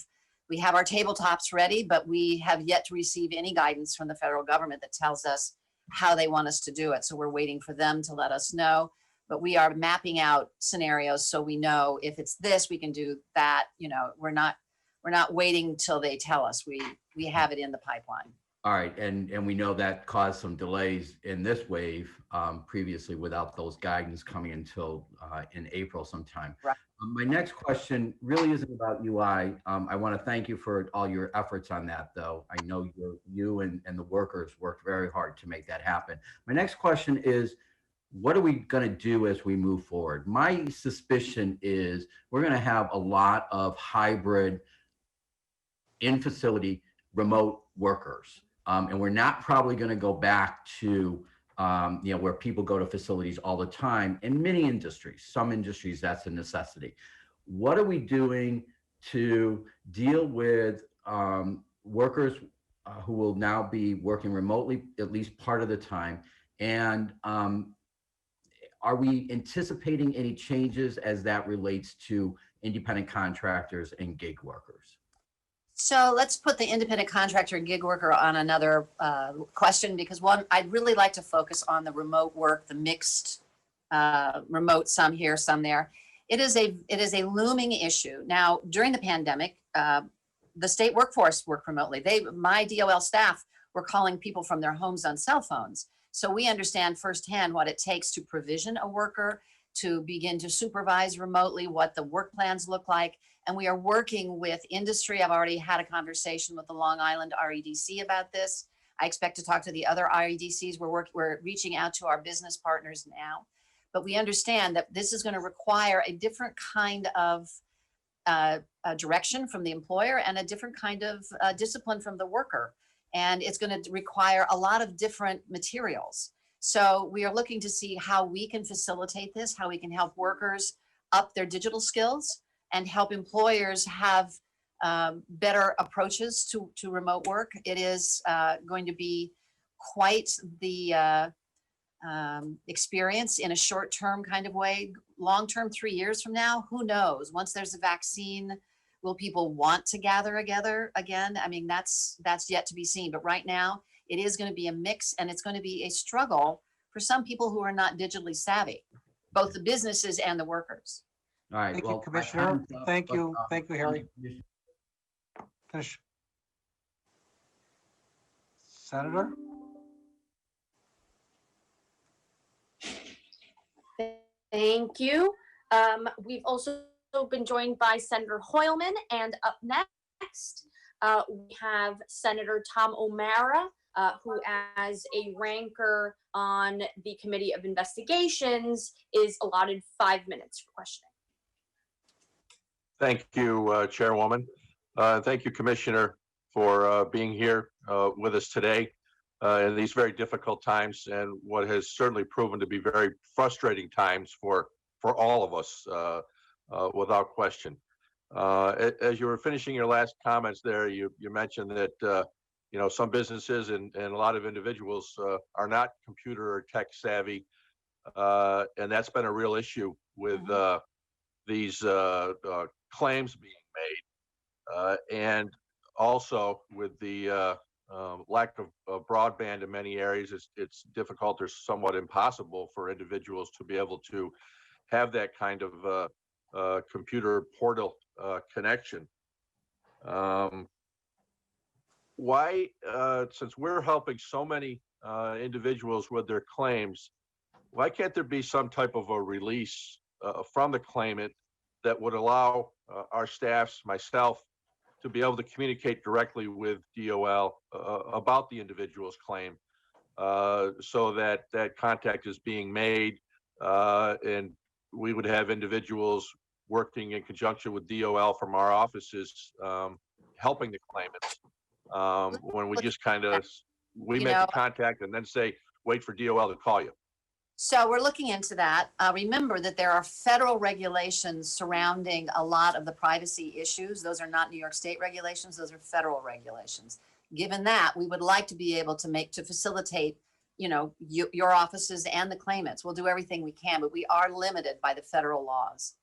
S1: our tabletops ready, but we have yet to receive any guidance from the federal government that tells us how they want us to do it. So we're waiting for them to let us know. But we are mapping out scenarios so we know if it's this, we can do that. We're not waiting till they tell us. We have it in the pipeline.
S11: All right, and we know that caused some delays in this wave previously without those guidance coming until in April sometime.
S1: Right.
S11: My next question really isn't about UI. I want to thank you for all your efforts on that, though. I know you and the workers worked very hard to make that happen. My next question is, what are we going to do as we move forward? My suspicion is we're going to have a lot of hybrid in-facility remote workers. And we're not probably going to go back to, where people go to facilities all the time in many industries. Some industries, that's a necessity. What are we doing to deal with workers who will now be working remotely at least part of the time? And are we anticipating any changes as that relates to independent contractors and gig workers?
S1: So let's put the independent contractor and gig worker on another question, because one, I'd really like to focus on the remote work, the mixed remote, some here, some there. It is a looming issue. Now, during the pandemic, the state workforce worked remotely. My DOL staff were calling people from their homes on cell phones. So we understand firsthand what it takes to provision a worker, to begin to supervise remotely, what the work plans look like. And we are working with industry. I've already had a conversation with the Long Island REDC about this. I expect to talk to the other REDCs. We're reaching out to our business partners now. But we understand that this is going to require a different kind of direction from the employer and a different kind of discipline from the worker. And it's going to require a lot of different materials. So we are looking to see how we can facilitate this, how we can help workers up their digital skills and help employers have better approaches to remote work. It is going to be quite the experience in a short-term kind of way. Long-term, 3 years from now, who knows? Once there's a vaccine, will people want to gather together again? I mean, that's yet to be seen. But right now, it is going to be a mix, and it's going to be a struggle for some people who are not digitally savvy, both the businesses and the workers.
S11: All right.
S5: Thank you, Commissioner. Thank you, Harry. Finish. Senator?
S4: Thank you. We've also been joined by Senator Hoylman, and up next, we have Senator Tom O'Mara, who as a ranker on the Committee of Investigations is allotted 5 minutes for questioning.
S12: Thank you, Chairwoman. Thank you, Commissioner, for being here with us today in these very difficult times and what has certainly proven to be very frustrating times for all of us, without question. As you were finishing your last comments there, you mentioned that some businesses and a lot of individuals are not computer or tech savvy, and that's been a real issue with these claims being made, and also with the lack of broadband in many areas. It's difficult or somewhat impossible for individuals to be able to have that kind of computer portal connection. Why, since we're helping so many individuals with their claims, why can't there be some type of a release from the claimant that would allow our staffs, myself, to be able to communicate directly with DOL about the individual's claim, so that that contact is being made, and we would have individuals working in conjunction with DOL from our offices, helping the claimants, when we just kind of, we make a contact and then say, wait for DOL to call you.
S1: So we're looking into that. Remember that there are federal regulations surrounding a lot of the privacy issues. Those are not New York State regulations, those are federal regulations. Given that, we would like to be able to facilitate, your offices and the claimants. We'll do everything we can, but we are limited by the federal laws.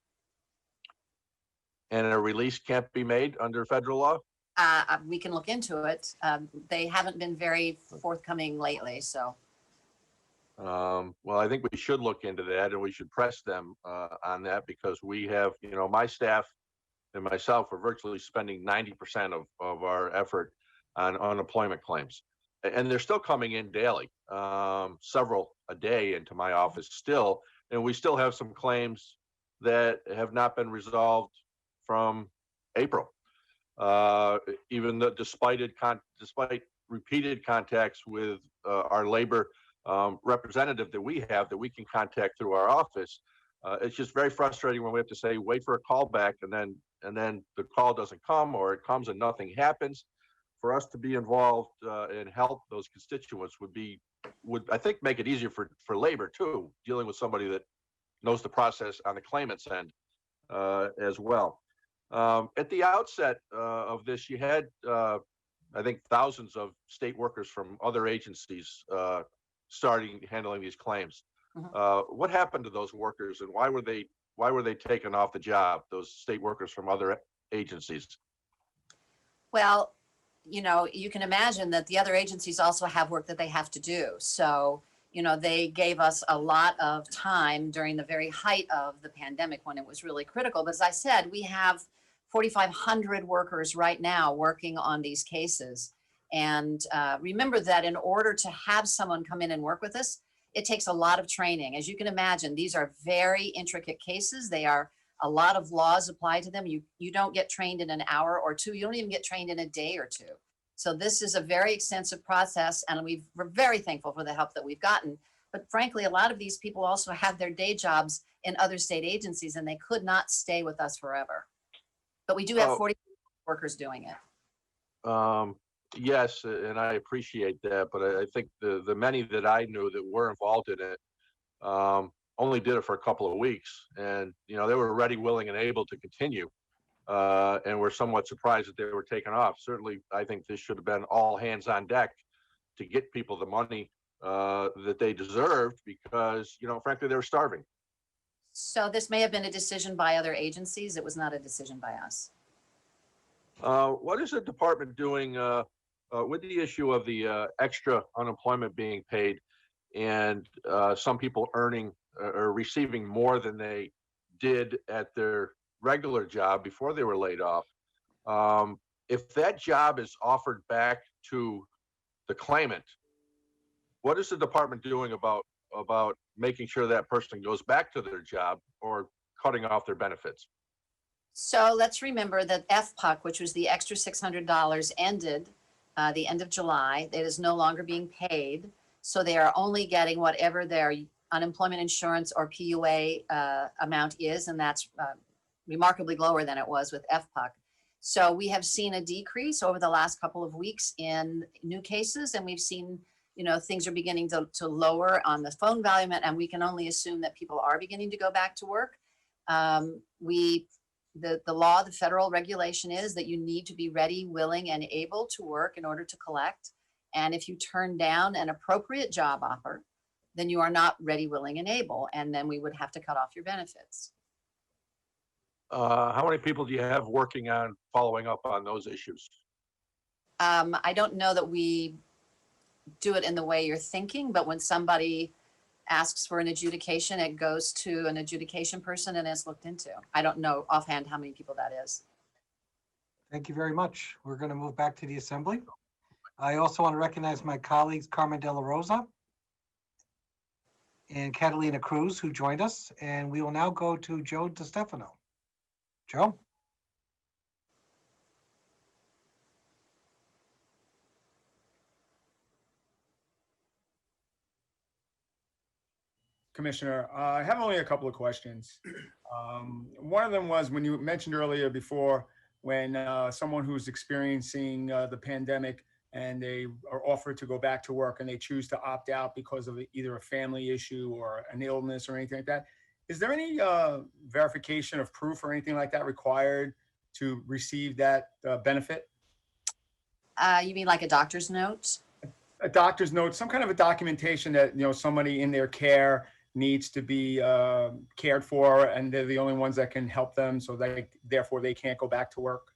S12: And a release can't be made under federal law?
S1: We can look into it. They haven't been very forthcoming lately, so.
S12: Well, I think we should look into that, and we should press them on that, because we have, my staff and myself are virtually spending 90% of our effort on unemployment claims. And they're still coming in daily, several a day into my office still. And we still have some claims that have not been resolved from April. Even though despite repeated contacts with our labor representative that we have that we can contact through our office, it's just very frustrating when we have to say wait for a call back, and then the call doesn't come, or it comes and nothing happens. For us to be involved and help those constituents would I think make it easier for labor too, dealing with somebody that knows the process on the claimant's end as well. At the outset of this, you had I think thousands of state workers from other agencies starting handling these claims. What happened to those workers, and why were they taken off the job, those state workers from other agencies?
S1: Well, you can imagine that the other agencies also have work that they have to do. So, they gave us a lot of time during the very height of the pandemic when it was really critical. But as I said, we have 4,500 workers right now working on these cases. And remember that in order to have someone come in and work with us, it takes a lot of training. As you can imagine, these are very intricate cases. They are a lot of laws apply to them. You don't get trained in an hour or two. You don't even get trained in a day or two. So this is a very extensive process, and we're very thankful for the help that we've gotten. But frankly, a lot of these people also have their day jobs in other state agencies, and they could not stay with us forever. But we do have 40 workers doing it.
S12: Yes, and I appreciate that, but I think the many that I knew that were involved in it only did it for a couple of weeks, and they were ready, willing, and able to continue, and were somewhat surprised that they were taken off. Certainly, I think this should have been all hands on deck to get people the money that they deserved, because frankly, they were starving.
S1: So this may have been a decision by other agencies. It was not a decision by us.
S12: What is the department doing with the issue of the extra unemployment being paid, and some people earning or receiving more than they did at their regular job before they were laid off? If that job is offered back to the claimant, what is the department doing about making sure that person goes back to their job or cutting off their benefits?
S1: So let's remember that FPUC, which was the extra $600, ended the end of July. It is no longer being paid. So they are only getting whatever their unemployment insurance or PUA amount is, and that's remarkably lower than it was with FPUC. So we have seen a decrease over the last couple of weeks in new cases, and we've seen, things are beginning to lower on the phone volume, and we can only assume that people are beginning to go back to work. The law, the federal regulation is that you need to be ready, willing, and able to work in order to collect. And if you turn down an appropriate job offer, then you are not ready, willing, and able, and then we would have to cut off your benefits.
S12: How many people do you have working on following up on those issues?
S1: I don't know that we do it in the way you're thinking, but when somebody asks for an adjudication, it goes to an adjudication person and is looked into. I don't know offhand how many people that is.
S5: Thank you very much. We're going to move back to the assembly. I also want to recognize my colleagues Carmen De La Rosa and Catalina Cruz, who joined us, and we will now go to Joe DeStefano. Joe?
S13: Commissioner, I have only a couple of questions. One of them was when you mentioned earlier before, when someone who's experiencing the pandemic and they are offered to go back to work and they choose to opt out because of either a family issue or an illness or anything like that. Is there any verification of proof or anything like that required to receive that benefit?
S1: You mean like a doctor's note?
S13: A doctor's note, some kind of a documentation that, somebody in their care needs to be cared for and they're the only ones that can help them. So therefore they can't go back to work.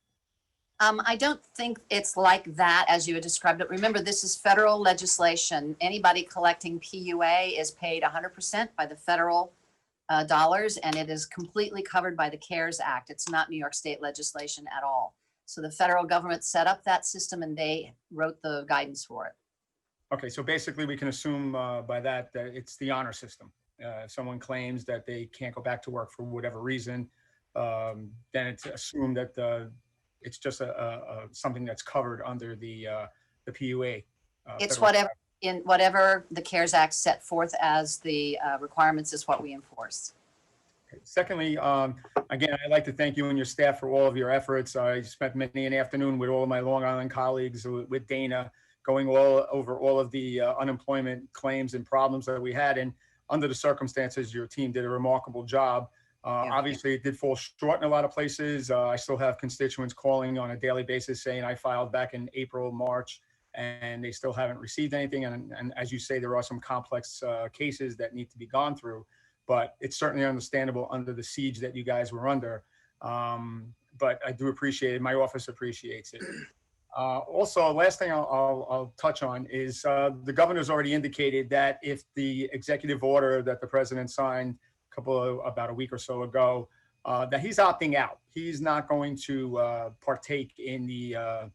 S1: I don't think it's like that as you had described it. Remember, this is federal legislation. Anybody collecting PUA is paid 100% by the federal dollars, and it is completely covered by the CARES Act. It's not New York State legislation at all. So the federal government set up that system and they wrote the guidance for it.
S13: Okay, so basically we can assume by that it's the honor system. If someone claims that they can't go back to work for whatever reason, then it's assumed that it's just something that's covered under the PUA.
S1: It's
S13: federal
S1: whatever the CARES Act set forth as the requirements is what we enforce.
S13: Okay. Secondly, again, I'd like to thank you and your staff for all of your efforts. I spent many an afternoon with all of my Long Island colleagues, with Dana, going over all of the unemployment claims and problems that we had. And under the circumstances, your team did a remarkable job. Obviously, it did fall short in a lot of places. I still have constituents calling on a daily basis saying I filed back in April, March, and they still haven't received anything. And as you say, there are some complex cases that need to be gone through, but it's certainly understandable under the siege that you guys were under. But I do appreciate it. My office appreciates it. Also, last thing I'll touch on is the governor's already indicated that if the executive order that the president signed about a week or so ago, that he's opting out. He's not going to partake in the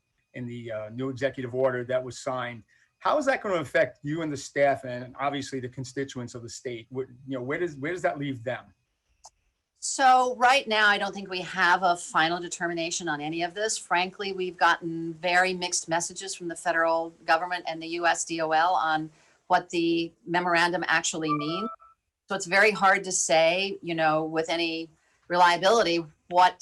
S13: new executive order that was signed. How is that going to affect you and the staff and obviously the constituents of the state? Where does that leave them?
S1: So right now, I don't think we have a final determination on any of this. Frankly, we've gotten very mixed messages from the federal government and the US DOL on what the memorandum actually means. So it's very hard to say, with any reliability, what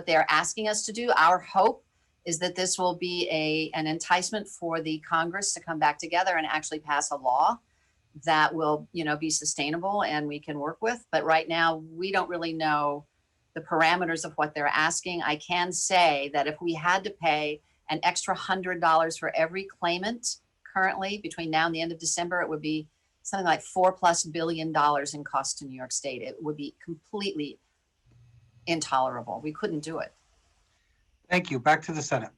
S1: they're asking us to do. Our hope is that this will be an enticement for the Congress to come back together and actually pass a law that will, be sustainable and we can work with. But right now, we don't really know the parameters of what they're asking. I can say that if we had to pay an extra $100 for every claimant currently between now and the end of December, it would be something like $4+ billion in cost to New York State. It would be completely intolerable. We couldn't do it.
S5: Thank you. Back to the Senate.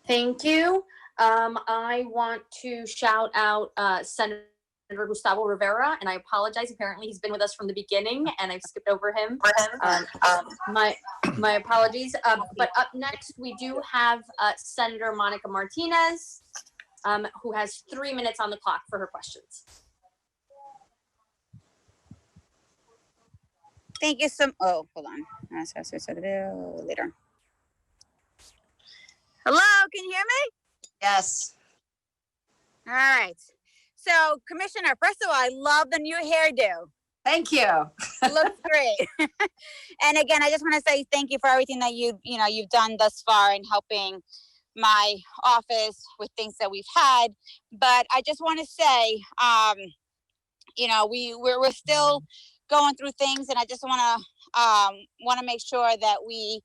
S4: Thank you. I want to shout out Senator Senator Gustavo Rivera, and I apologize. Apparently, he's been with us from the beginning, and I've skipped over him. My apologies. But up next, we do have Senator Monica Martinez, who has 3 minutes on the clock for her questions.
S14: Thank you so. Oh, hold on. Later. Hello, can you hear me?
S1: Yes.
S14: All right. So, Commissioner, first of all, I love the new hairdo.
S1: Thank you.
S14: It looks great. And again, I just want to say thank you for everything that you've done thus far in helping my office with things that we've had. But I just want to say, we're still going through things, and I just want to make sure that we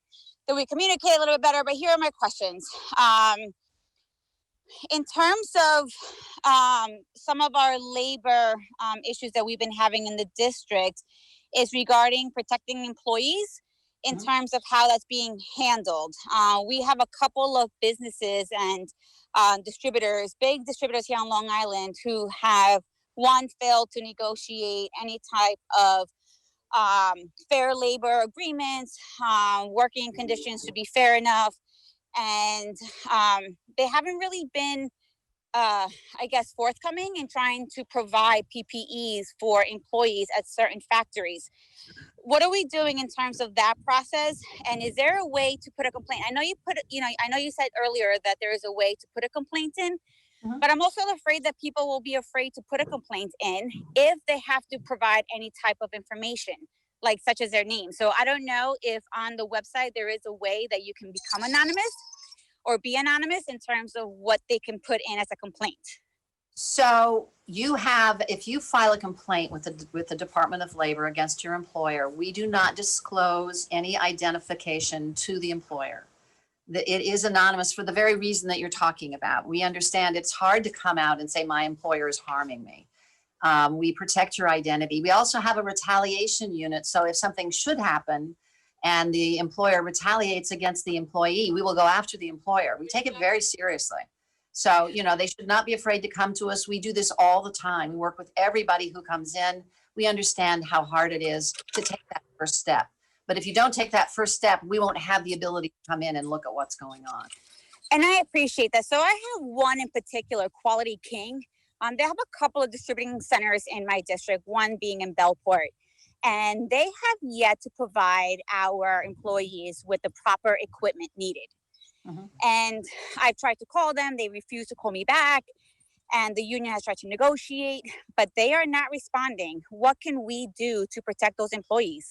S14: communicate a little bit better. But here are my questions. In terms of some of our labor issues that we've been having in the district is regarding protecting employees in terms of how that's being handled. We have a couple of businesses and distributors, big distributors here on Long Island, who have failed to negotiate any type of fair labor agreements, working conditions to be fair enough. And they haven't really been, forthcoming in trying to provide PPEs for employees at certain factories. What are we doing in terms of that process? And is there a way to put a complaint? I know you said earlier that there is a way to put a complaint in, but I'm also afraid that people will be afraid to put a complaint in if they have to provide any type of information, like such as their name. So I don't know if on the website there is a way that you can become anonymous or be anonymous in terms of what they can put in as a complaint.
S1: So if you file a complaint with the Department of Labor against your employer, we do not disclose any identification to the employer. It is anonymous for the very reason that you're talking about. We understand it's hard to come out and say my employer is harming me. We protect your identity. We also have a retaliation unit. So if something should happen and the employer retaliates against the employee, we will go after the employer. We take it very seriously. So, they should not be afraid to come to us. We do this all the time. We work with everybody who comes in. We understand how hard it is to take that first step. But if you don't take that first step, we won't have the ability to come in and look at what's going on.
S14: And I appreciate that. So I have one in particular, Quality King. They have a couple of distributing centers in my district, one being in Bellport. And they have yet to provide our employees with the proper equipment needed. And I've tried to call them. They refuse to call me back. And the union has tried to negotiate, but they are not responding. What can we do to protect those employees?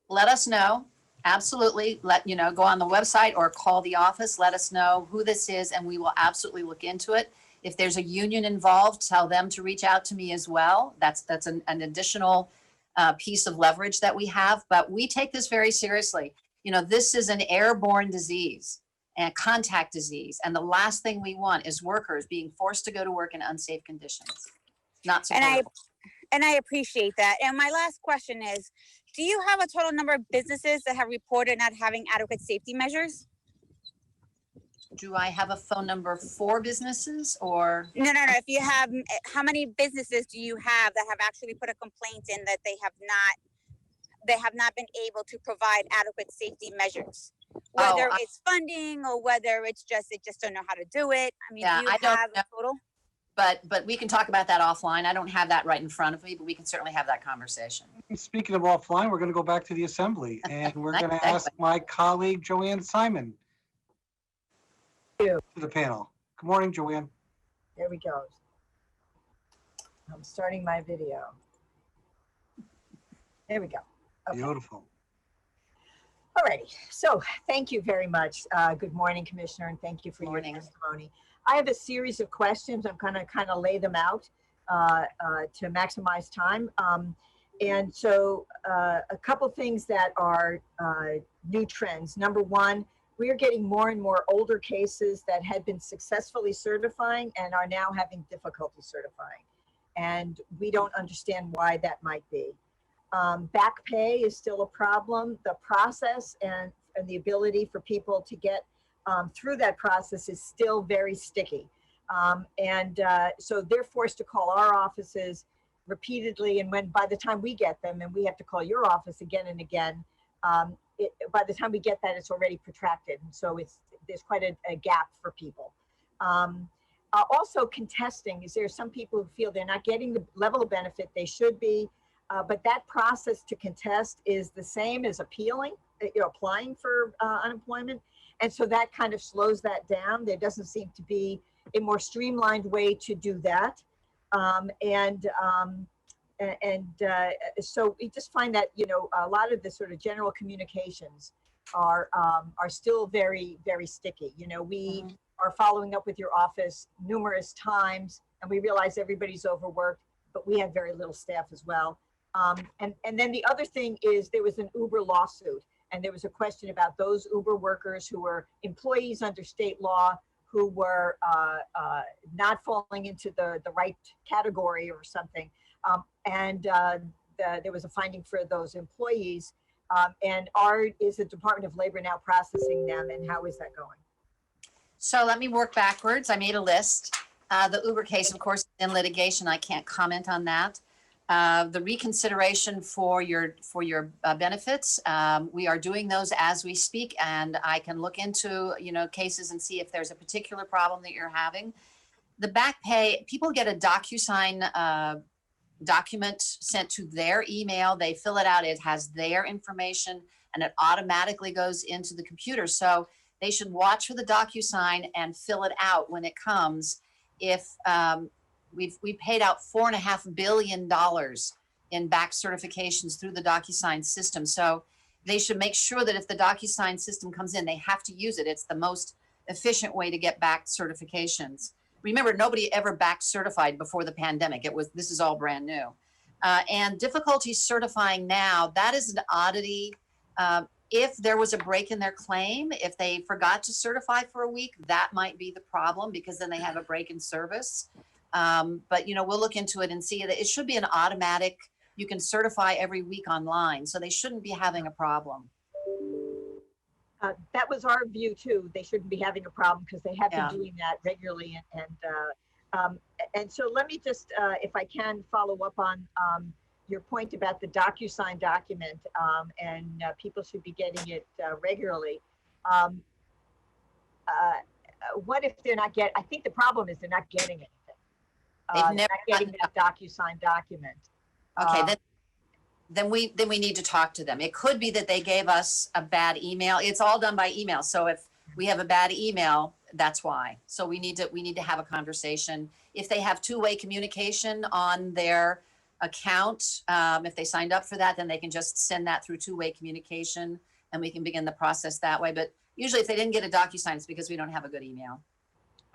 S1: Let us know. Absolutely. Go on the website or call the office. Let us know who this is, and we will absolutely look into it. If there's a union involved, tell them to reach out to me as well. That's an additional piece of leverage that we have, but we take this very seriously. This is an airborne disease and contact disease. And the last thing we want is workers being forced to go to work in unsafe conditions. Not supportable.
S14: And I appreciate that. And my last question is, do you have a total number of businesses that have reported not having adequate safety measures?
S1: Do I have a phone number for businesses or?
S14: No. If you have, how many businesses do you have that have actually put a complaint in that they have not been able to provide adequate safety measures? Whether it's funding or whether it's they just don't know how to do it. I mean, do you have a total?
S1: But we can talk about that offline. I don't have that right in front of me, but we can certainly have that conversation.
S5: Speaking of offline, we're going to go back to the assembly and we're going to ask my colleague Joanne Simon to the panel. Good morning, Joanne.
S15: There we go. I'm starting my video. There we go. Okay.
S5: Beautiful.
S15: All righty. So thank you very much. Good morning, Commissioner, and thank you for your testimony. I have a series of questions. I'm going to kind of lay them out to maximize time. And so a couple things that are new trends. Number one, we are getting more and more older cases that had been successfully certifying and are now having difficulty certifying. And we don't understand why that might be. Back pay is still a problem. The process and the ability for people to get through that process is still very sticky. So they're forced to call our offices repeatedly, and when by the time we get them, and we have to call your office again and again, by the time we get that, it's already protracted, and so there's quite a gap for people. Also, contesting is there some people who feel they're not getting the level of benefit they should be, but that process to contest is the same as appealing, applying for unemployment, and so that kind of slows that down. There doesn't seem to be a more streamlined way to do that. So we just find that, a lot of the sort of general communications are still very, very sticky. We are following up with your office numerous times, and we realize everybody's overworked, but we have very little staff as well. And then the other thing is there was an Uber lawsuit, and there was a question about those Uber workers who were employees under state law who were not falling into the right category or something. There was a finding for those employees. And is the Department of Labor now processing them, and how is that going?
S1: So let me work backwards. I made a list. The Uber case, of course, is in litigation. I can't comment on that. The reconsideration for your benefits, we are doing those as we speak, and I can look into cases and see if there's a particular problem that you're having. The back pay, people get a DocuSign document sent to their email. They fill it out. It has their information, and it automatically goes into the computer. So they should watch for the DocuSign and fill it out when it comes. If we paid out $4.5 billion in back certifications through the DocuSign system. So they should make sure that if the DocuSign system comes in, they have to use it. It's the most efficient way to get back certifications. Remember, nobody ever back certified before the pandemic. This is all brand new. And difficulty certifying now, that is an oddity. If there was a break in their claim, if they forgot to certify for a week, that might be the problem, because then they have a break in service. But we'll look into it and see that it should be an automatic, you can certify every week online, so they shouldn't be having a problem.
S15: That was our view too. They shouldn't be having a problem because they have been doing that regularly. And so let me just, if I can, follow up on your point about the DocuSign document, and people should be getting it regularly. What if they're not I think the problem is they're not getting anything.
S1: They've never
S15: not getting that DocuSign document.
S1: Okay, then we need to talk to them. It could be that they gave us a bad email. It's all done by email. So if we have a bad email, that's why. So we need to have a conversation. If they have two-way communication on their account, if they signed up for that, then they can just send that through two-way communication, and we can begin the process that way. But usually if they didn't get a DocuSign, it's because we don't have a good email.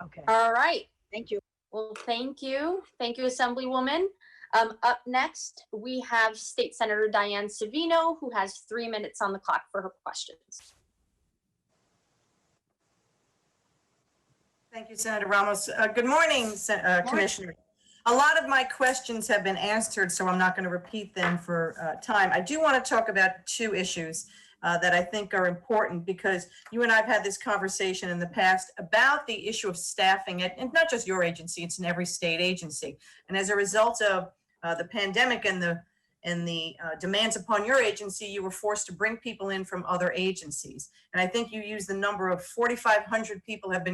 S15: Okay.
S4: All right.
S15: Thank you.
S4: Well, thank you. Thank you, Assemblywoman. Up next, we have State Senator Diane Savino, who has 3 minutes on the clock for her questions.
S16: Thank you, Senator Ramos. Good morning, Commissioner. A lot of my questions have been answered, so I'm not going to repeat them for time. I do want to talk about two issues that I think are important, because you and I have had this conversation in the past about the issue of staffing, and not just your agency, it's in every state agency. And as a result of the pandemic and the demands upon your agency, you were forced to bring people in from other agencies. And I think you used the number of 4,500 people have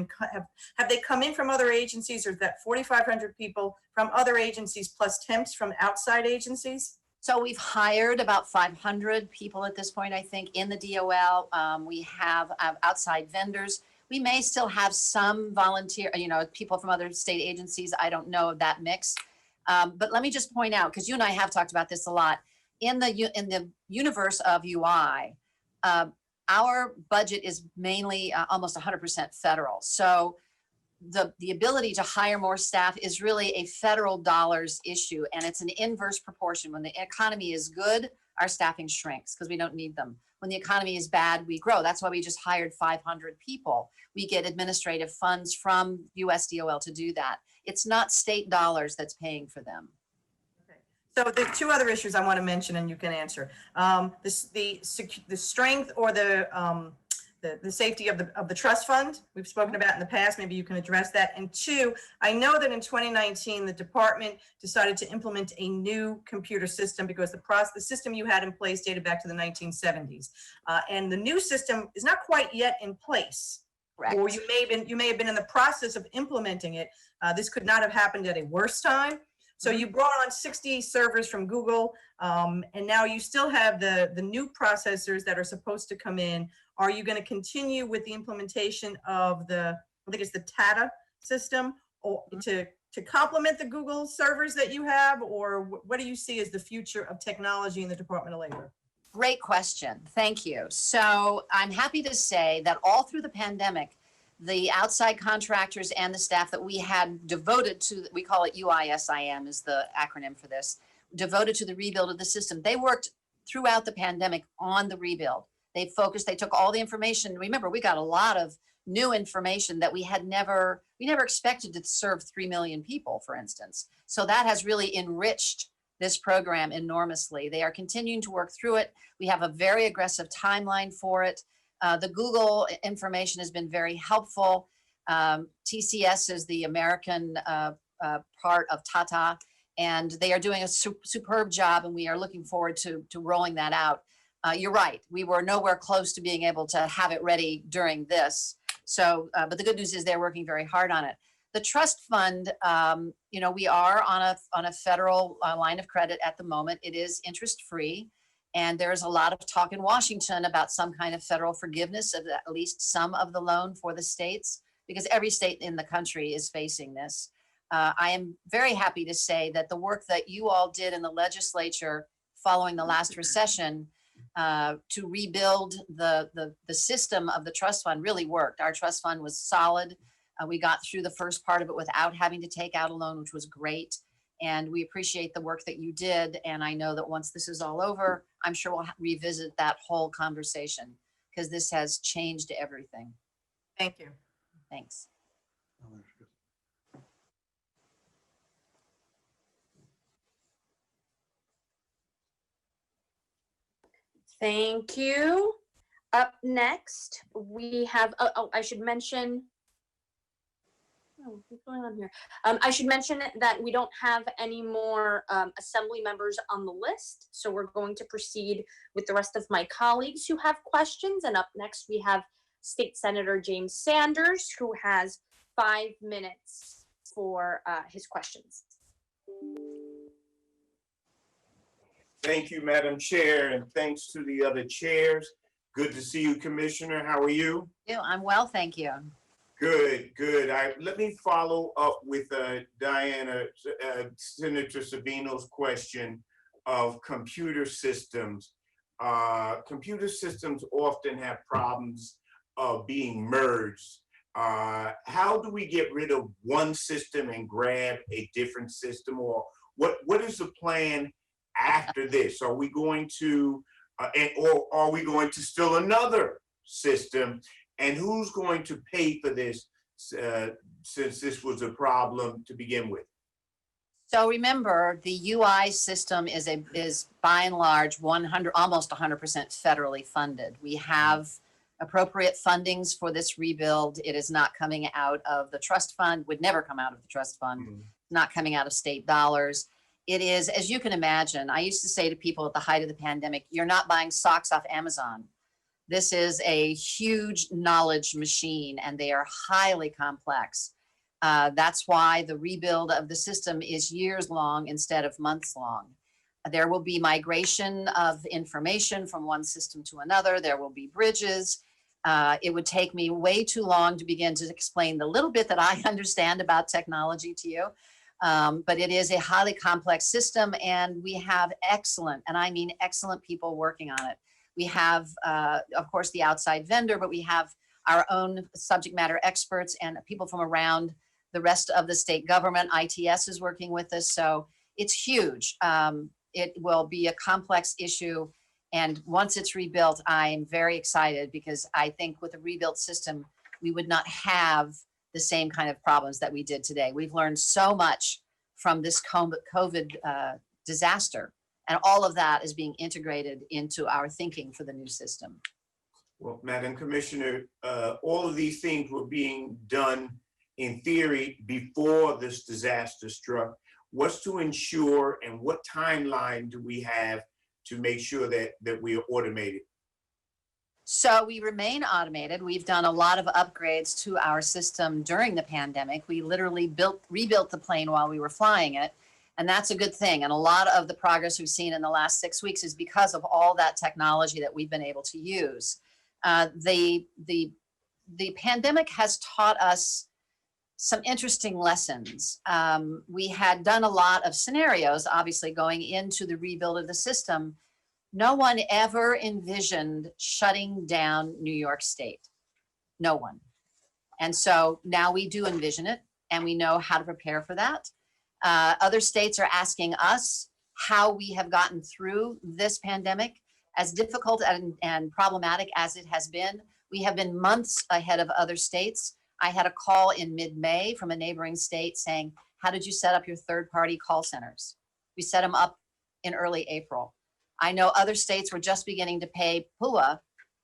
S16: they come in from other agencies, or is that 4,500 people from other agencies plus temps from outside agencies?
S1: So we've hired about 500 people at this point, I think, in the DOL. We have outside vendors. We may still have some volunteer, people from other state agencies. I don't know of that mix. But let me just point out, because you and I have talked about this a lot, in the universe of UI, our budget is mainly almost 100% federal. So the ability to hire more staff is really a federal dollars issue, and it's an inverse proportion. When the economy is good, our staffing shrinks because we don't need them. When the economy is bad, we grow. That's why we just hired 500 people. We get administrative funds from USDOL to do that. It's not state dollars that's paying for them.
S16: Okay. So the two other issues I want to mention, and you can answer. The strength or the the safety of the trust fund we've spoken about in the past. Maybe you can address that. And two, I know that in 2019, the department decided to implement a new computer system because the system you had in place dated back to the 1970s. And the new system is not quite yet in place.
S1: Correct.
S16: Or you may have been in the process of implementing it. This could not have happened at a worse time. So you brought on 60 servers from Google, and now you still have the new processors that are supposed to come in. Are you going to continue with the implementation of I think it's the TATA system, or to complement the Google servers that you have, or what do you see as the future of technology in the Department of Labor?
S1: Great question. Thank you. So I'm happy to say that all through the pandemic, the outside contractors and the staff that we had devoted to, we call it UISIM is the acronym for this, devoted to the rebuild of the system. They worked throughout the pandemic on the rebuild. They focused, they took all the information. Remember, we got a lot of new information that we never expected to serve 3 million people, for instance. So that has really enriched this program enormously. They are continuing to work through it. We have a very aggressive timeline for it. The Google information has been very helpful. TCS is the American part of Tata, and they are doing a superb job, and we are looking forward to rolling that out. You're right, we were nowhere close to being able to have it ready during this. So, but the good news is they're working very hard on it. The trust fund, we are on a federal line of credit at the moment. It is interest-free. And there's a lot of talk in Washington about some kind of federal forgiveness of at least some of the loan for the states, because every state in the country is facing this. I am very happy to say that the work that you all did in the legislature following the last recession to rebuild the system of the trust fund really worked. Our trust fund was solid. We got through the first part of it without having to take out a loan, which was great. And we appreciate the work that you did. And I know that once this is all over, I'm sure we'll revisit that whole conversation because this has changed everything.
S16: Thank you.
S1: Thanks.
S4: Thank you. Up next, we have, I should mention, what's going on here? I should mention that we don't have any more assembly members on the list. So we're going to proceed with the rest of my colleagues who have questions. And up next, we have State Senator James Sanders, who has 5 minutes for his questions.
S17: Thank you, Madam Chair, and thanks to the other chairs. Good to see you, Commissioner. How are you?
S1: I'm well, thank you.
S17: Good, good. Let me follow up with Diana, Senator Savino's question of computer systems. Computer systems often have problems of being merged. How do we get rid of one system and grab a different system, or what is the plan after this? Are we going to, or are we going to still another system? And who's going to pay for this since this was a problem to begin with?
S1: So remember, the UI system is by and large almost 100% federally funded. We have appropriate fundings for this rebuild. It is not coming out of the trust fund, would never come out of the trust fund, not coming out of state dollars. It is, as you can imagine, I used to say to people at the height of the pandemic, you're not buying socks off Amazon. This is a huge knowledge machine, and they are highly complex. That's why the rebuild of the system is years long instead of months long. There will be migration of information from one system to another. There will be bridges. It would take me way too long to begin to explain the little bit that I understand about technology to you. But it is a highly complex system, and we have excellent, and I mean excellent people working on it. We have, of course, the outside vendor, but we have our own subject matter experts and people from around the rest of the state government. ITS is working with us, so it's huge. It will be a complex issue, and once it's rebuilt, I'm very excited because I think with a rebuilt system, we would not have the same kind of problems that we did today. We've learned so much from this COVID disaster. And all of that is being integrated into our thinking for the new system.
S17: Well, Madam Commissioner, all of these things were being done in theory before this disaster struck. What's to ensure and what timeline do we have to make sure that we are automated?
S1: So we remain automated. We've done a lot of upgrades to our system during the pandemic. We literally rebuilt the plane while we were flying it. And that's a good thing. And a lot of the progress we've seen in the last 6 weeks is because of all that technology that we've been able to use. The pandemic has taught us some interesting lessons. We had done a lot of scenarios, obviously, going into the rebuild of the system. No one ever envisioned shutting down New York State. No one. And so now we do envision it, and we know how to prepare for that. Other states are asking us how we have gotten through this pandemic. As difficult and problematic as it has been, we have been months ahead of other states. I had a call in mid-May from a neighboring state saying, how did you set up your third-party call centers? We set them up in early April. I know other states were just beginning to pay PUA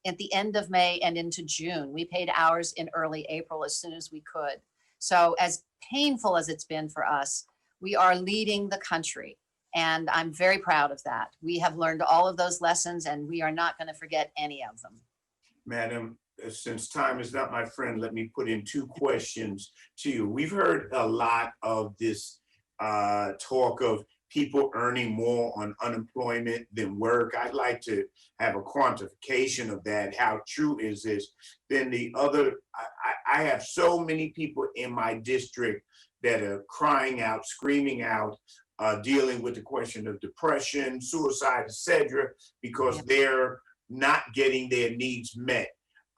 S1: at the end of May and into June. We paid ours in early April as soon as we could. So as painful as it's been for us, we are leading the country. And I'm very proud of that. We have learned all of those lessons, and we are not going to forget any of them.
S17: Madam, since time is not my friend, let me put in 2 questions to you. We've heard a lot of this talk of people earning more on unemployment than work. I'd like to have a quantification of that. How true is this? Then the other, I have so many people in my district that are crying out, screaming out, dealing with the question of depression, suicide, etc., because they're not getting their needs met.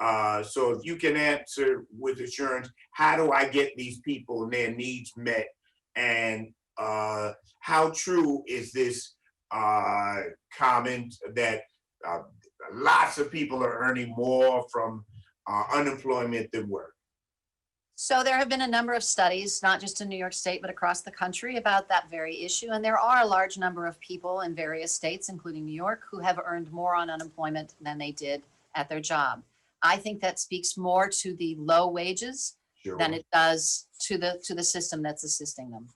S17: So if you can answer with assurance, how do I get these people and their needs met? And how true is this comment that lots of people are earning more from unemployment than work?
S1: So there have been a number of studies, not just in New York State, but across the country about that very issue. And there are a large number of people in various states, including New York, who have earned more on unemployment than they did at their job. I think that speaks more to the low wages than it does to the system that's assisting them.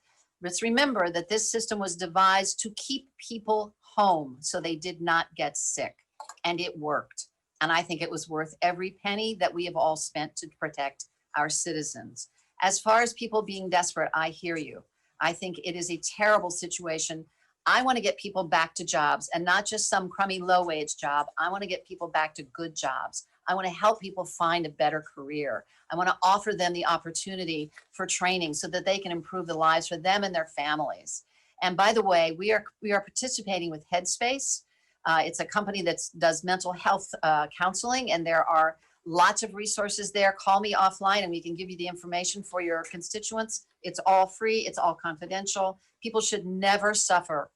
S1: Let's remember that this system was devised to keep people home so they did not get sick, and it worked. And I think it was worth every penny that we have all spent to protect our citizens. As far as people being desperate, I hear you. I think it is a terrible situation. I want to get people back to jobs, and not just some crummy low-wage job. I want to get people back to good jobs. I want to help people find a better career. I want to offer them the opportunity for training so that they can improve the lives for them and their families. And by the way, we are participating with Headspace. It's a company that does mental health counseling, and there are lots of resources there. Call me offline and we can give you the information for your constituents. It's all free. It's all confidential. People should never suffer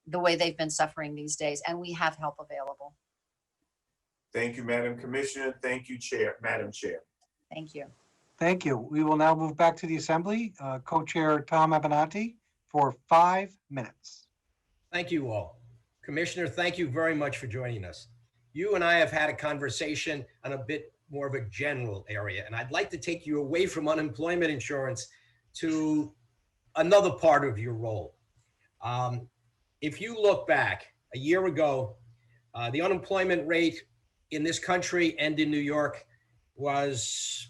S1: the way they've been suffering these days, and we have help available.
S17: Thank you, Madam Commissioner. Thank you, Madam Chair.
S1: Thank you.
S5: Thank you. We will now move back to the Assembly. Co-Chair Tom Abenante for 5 minutes.
S18: Thank you all. Commissioner, thank you very much for joining us. You and I have had a conversation on a bit more of a general area, and I'd like to take you away from unemployment insurance to another part of your role. If you look back a year ago, the unemployment rate in this country and in New York was,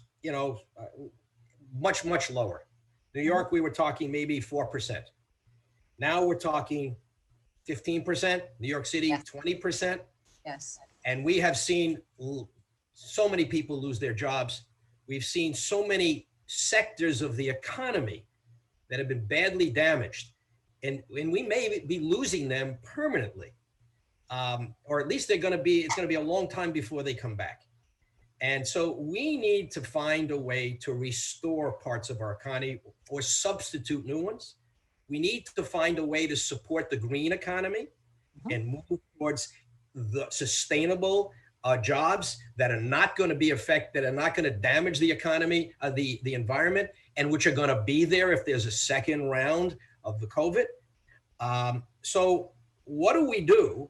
S18: much, much lower. New York, we were talking maybe 4%. Now we're talking 15%, New York City, 20%.
S1: Yes.
S18: And we have seen so many people lose their jobs. We've seen so many sectors of the economy that have been badly damaged. And we may be losing them permanently. Or at least it's going to be a long time before they come back. And so we need to find a way to restore parts of our economy or substitute new ones. We need to find a way to support the green economy and move towards the sustainable jobs that are not going to be that are not going to damage the economy, the environment, and which are going to be there if there's a second round of the COVID. So what do we do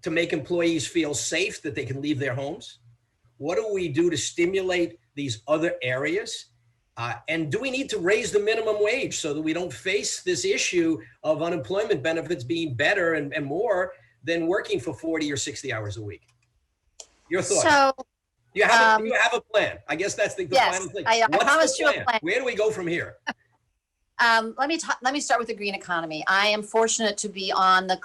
S18: to make employees feel safe that they can leave their homes? What do we do to stimulate these other areas? And do we need to raise the minimum wage so that we don't face this issue of unemployment benefits being better and more than working for 40 or 60 hours a week? Your thoughts?
S1: So,
S18: do you have a plan? I guess that's the
S1: yes,
S18: final thing.
S1: I
S18: What's
S1: promised
S18: the
S1: you a plan.
S18: Where do we go from here?
S1: Let me start with the green economy. I am fortunate to be on the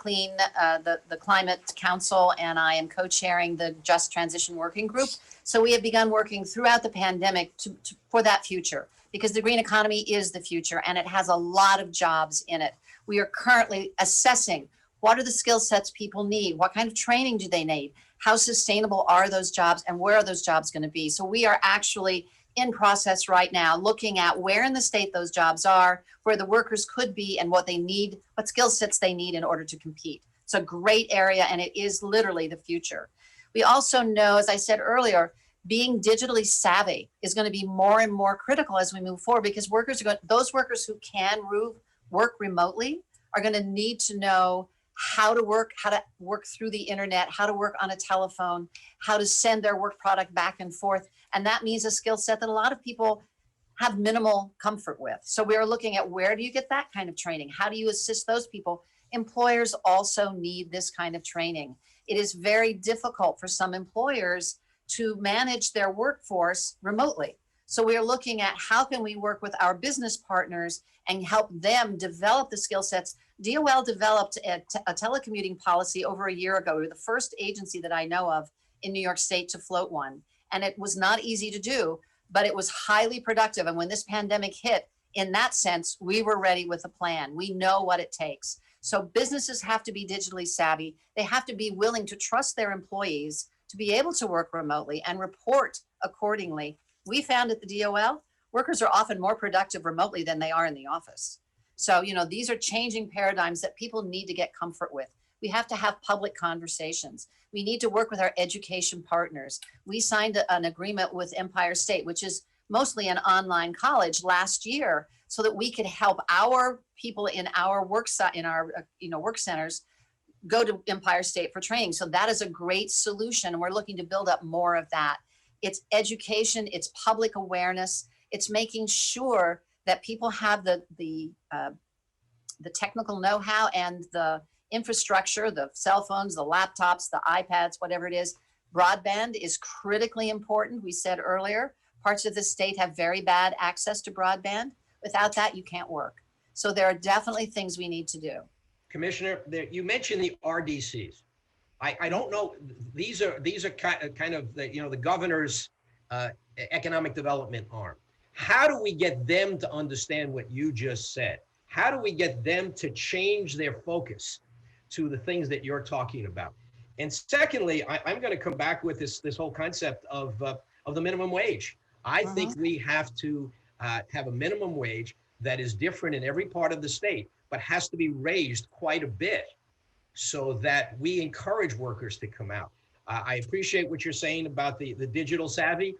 S1: the Climate Council, and I am co-chairing the Just Transition Working Group. So we have begun working throughout the pandemic for that future, because the green economy is the future and it has a lot of jobs in it. We are currently assessing what are the skill sets people need, what kind of training do they need, how sustainable are those jobs, and where are those jobs going to be. So we are actually in process right now, looking at where in the state those jobs are, where the workers could be, and what they need, what skill sets they need in order to compete. It's a great area, and it is literally the future. We also know, as I said earlier, being digitally savvy is going to be more and more critical as we move forward, because those workers who can work remotely are going to need to know how to work through the internet, how to work on a telephone, how to send their work product back and forth. And that means a skill set that a lot of people have minimal comfort with. So we're looking at, where do you get that kind of training? How do you assist those people? Employers also need this kind of training. It is very difficult for some employers to manage their workforce remotely. So we are looking at, how can we work with our business partners and help them develop the skill sets. DOL developed a telecommuting policy over a year ago. We were the first agency that I know of in New York State to float one. And it was not easy to do, but it was highly productive. And when this pandemic hit, in that sense, we were ready with a plan. We know what it takes. So businesses have to be digitally savvy. They have to be willing to trust their employees to be able to work remotely and report accordingly. We found at the DOL, workers are often more productive remotely than they are in the office. So, these are changing paradigms that people need to get comfort with. We have to have public conversations. We need to work with our education partners. We signed an agreement with Empire State, which is mostly an online college, last year, so that we could help our people in our work centers go to Empire State for training. So that is a great solution, and we're looking to build up more of that. It's education, it's public awareness, it's making sure that people have the technical know-how and the infrastructure, the cell phones, the laptops, the iPads, whatever it is. Broadband is critically important. We said earlier, parts of the state have very bad access to broadband. Without that, you can't work. So there are definitely things we need to do.
S18: Commissioner, you mentioned the RDCs. I don't know. These are kind of the governor's economic development arm. How do we get them to understand what you just said? How do we get them to change their focus to the things that you're talking about? And secondly, I'm going to come back with this whole concept of the minimum wage. I think we have to have a minimum wage that is different in every part of the state, but has to be raised quite a bit so that we encourage workers to come out. I appreciate what you're saying about the digital savvy.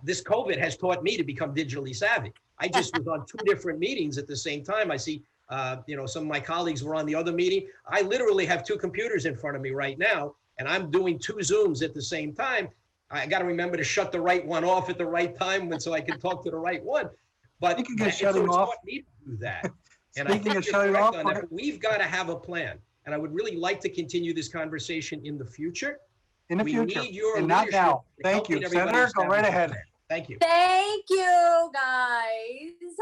S18: This COVID has taught me to become digitally savvy. I just was on 2 different meetings at the same time. I see, some of my colleagues were on the other meeting. I literally have 2 computers in front of me right now, and I'm doing 2 Zooms at the same time. I got to remember to shut the right one off at the right time so I can talk to the right one. But it's taught me to do that. And I think you're correct on that. But we've got to have a plan. And I would really like to continue this conversation in the future.
S5: In the
S18: We
S5: future,
S18: need your
S5: and not
S18: leadership
S5: now.
S18: to
S5: Thank
S18: helping
S5: you.
S18: everybody
S5: Senator, go right
S18: establish a
S5: ahead.
S18: plan. Thank you.
S4: Thank you, guys.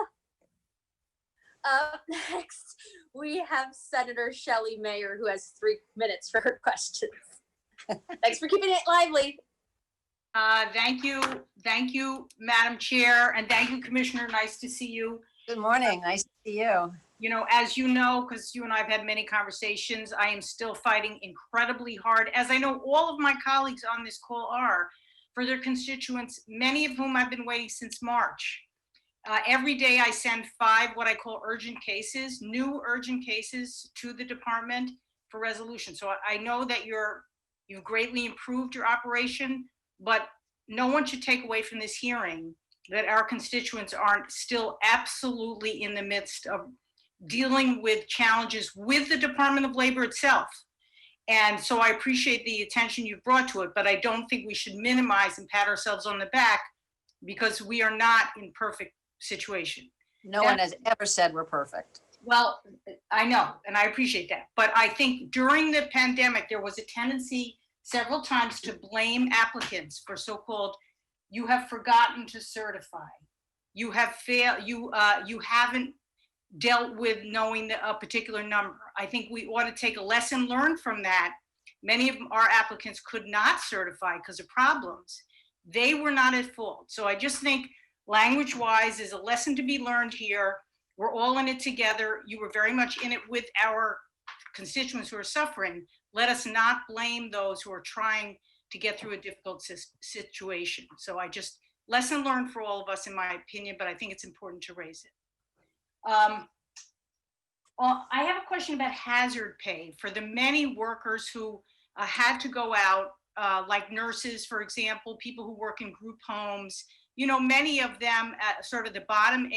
S4: Up next, we have Senator Shelley Mayer, who has 3 minutes for her questions. Thanks for keeping it lively.
S19: Thank you, Madam Chair, and thank you, Commissioner. Nice to see you.
S1: Good morning. Nice to see you.
S19: As you know, because you and I have had many conversations, I am still fighting incredibly hard, as I know all of my colleagues on this call are, for their constituents, many of whom I've been waiting since March. Every day I send 5 what I call urgent cases, new urgent cases to the department for resolution. So I know that you've greatly improved your operation, but no one should take away from this hearing that our constituents aren't still absolutely in the midst of dealing with challenges with the Department of Labor itself. And so I appreciate the attention you've brought to it, but I don't think we should minimize and pat ourselves on the back because we are not in perfect situation.
S1: No one has ever said we're perfect.
S19: Well, I know, and I appreciate that. But I think during the pandemic, there was a tendency several times to blame applicants for so-called, you have forgotten to certify. You have failed, you haven't dealt with knowing a particular number. I think we ought to take a lesson learned from that. Many of our applicants could not certify because of problems. They were not at fault. So I just think language-wise is a lesson to be learned here. We're all in it together. You were very much in it with our constituents who are suffering. Let us not blame those who are trying to get through a difficult situation. So I just, lesson learned for all of us, in my opinion, but I think it's important to raise it. I have a question about hazard pay for the many workers who had to go out, like nurses, for example, people who work in group homes. You know, many of them at sort of the bottom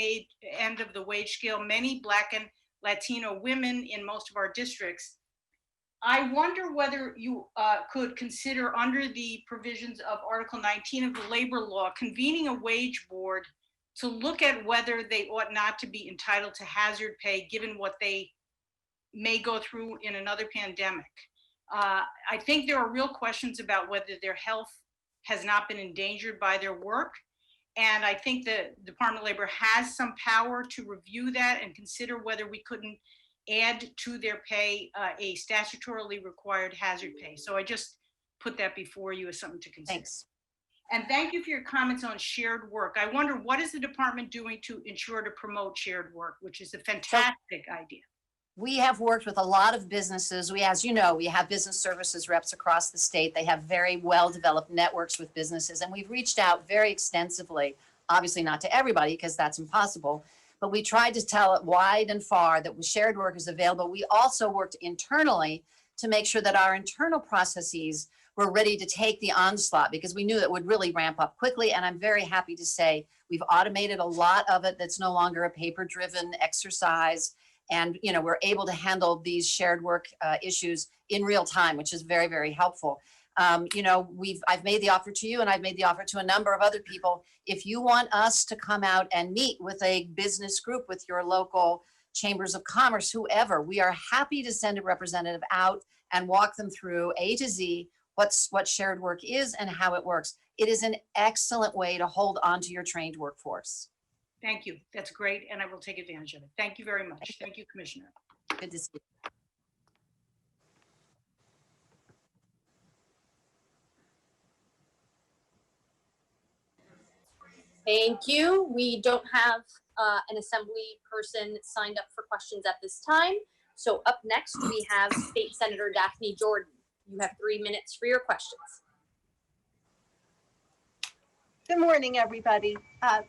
S19: end of the wage scale, many Black and Latino women in most of our districts. I wonder whether you could consider, under the provisions of Article 19 of the labor law, convening a wage board to look at whether they ought not to be entitled to hazard pay given what they may go through in another pandemic. I think there are real questions about whether their health has not been endangered by their work. And I think the Department of Labor has some power to review that and consider whether we couldn't add to their pay a statutorily required hazard pay. So I just put that before you as something to consider.
S1: Thanks.
S19: And thank you for your comments on shared work. I wonder, what is the department doing to ensure to promote shared work, which is a fantastic idea.
S1: We have worked with a lot of businesses. As you know, we have business services reps across the state. They have very well-developed networks with businesses, and we've reached out very extensively, obviously not to everybody because that's impossible, but we tried to tell it wide and far that shared work is available. We also worked internally to make sure that our internal processes were ready to take the onslaught because we knew it would really ramp up quickly. And I'm very happy to say we've automated a lot of it. That's no longer a paper-driven exercise. And, you know, we're able to handle these shared work issues in real time, which is very, very helpful. You know, I've made the offer to you and I've made the offer to a number of other people. If you want us to come out and meet with a business group, with your local chambers of commerce, whoever, we are happy to send a representative out and walk them through A to Z what shared work is and how it works. It is an excellent way to hold on to your trained workforce.
S19: Thank you. That's great. And I will take advantage of it. Thank you very much. Thank you, Commissioner.
S1: Good to see you.
S4: Thank you. We don't have an assembly person signed up for questions at this time. So up next, we have State Senator Daphne Jordan. You have 3 minutes for your questions.
S20: Good morning, everybody.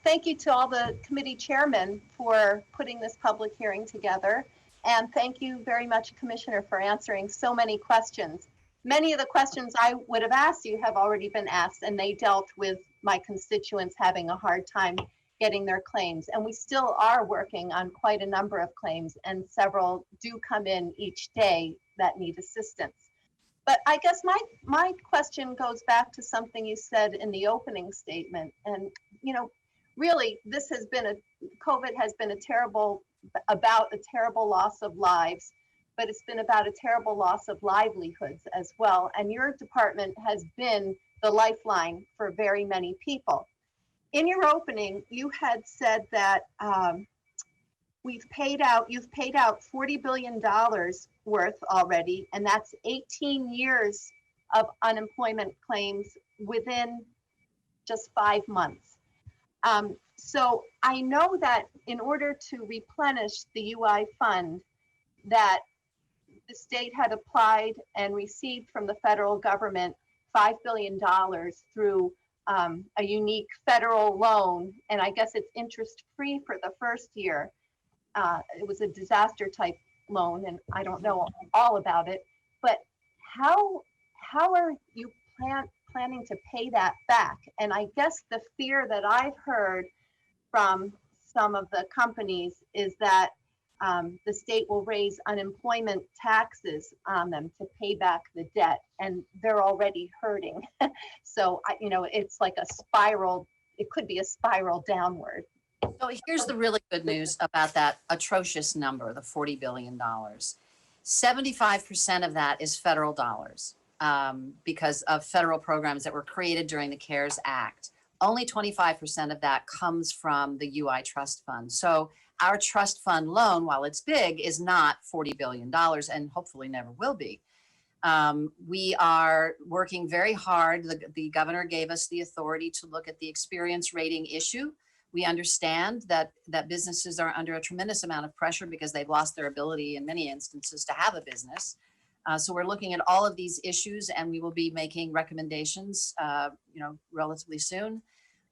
S20: Thank you to all the committee chairmen for putting this public hearing together. And thank you very much, Commissioner, for answering so many questions. Many of the questions I would have asked you have already been asked, and they dealt with my constituents having a hard time getting their claims. And we still are working on quite a number of claims, and several do come in each day that need assistance. But I guess my question goes back to something you said in the opening statement. And, you know, really, COVID has been about a terrible loss of lives, but it's been about a terrible loss of livelihoods as well. And your department has been the lifeline for very many people. In your opening, you had said that you've paid out $40 billion worth already, and that's 18 years of unemployment claims within just 5 months. So I know that in order to replenish the UI fund, that the state had applied and received from the federal government $5 billion through a unique federal loan, and I guess it's interest-free for the first year. It was a disaster type loan, and I don't know all about it, but how are you planning to pay that back? And I guess the fear that I've heard from some of the companies is that the state will raise unemployment taxes on them to pay back the debt, and they're already hurting. So, it's like a spiral. It could be a spiral downward.
S1: So here's the really good news about that atrocious number, the $40 billion. 75% of that is federal dollars because of federal programs that were created during the CARES Act. Only 25% of that comes from the UI Trust Fund. So our trust fund loan, while it's big, is not $40 billion and hopefully never will be. We are working very hard. The governor gave us the authority to look at the experience rating issue. We understand that businesses are under a tremendous amount of pressure because they've lost their ability in many instances to have a business. So we're looking at all of these issues, and we will be making recommendations, relatively soon.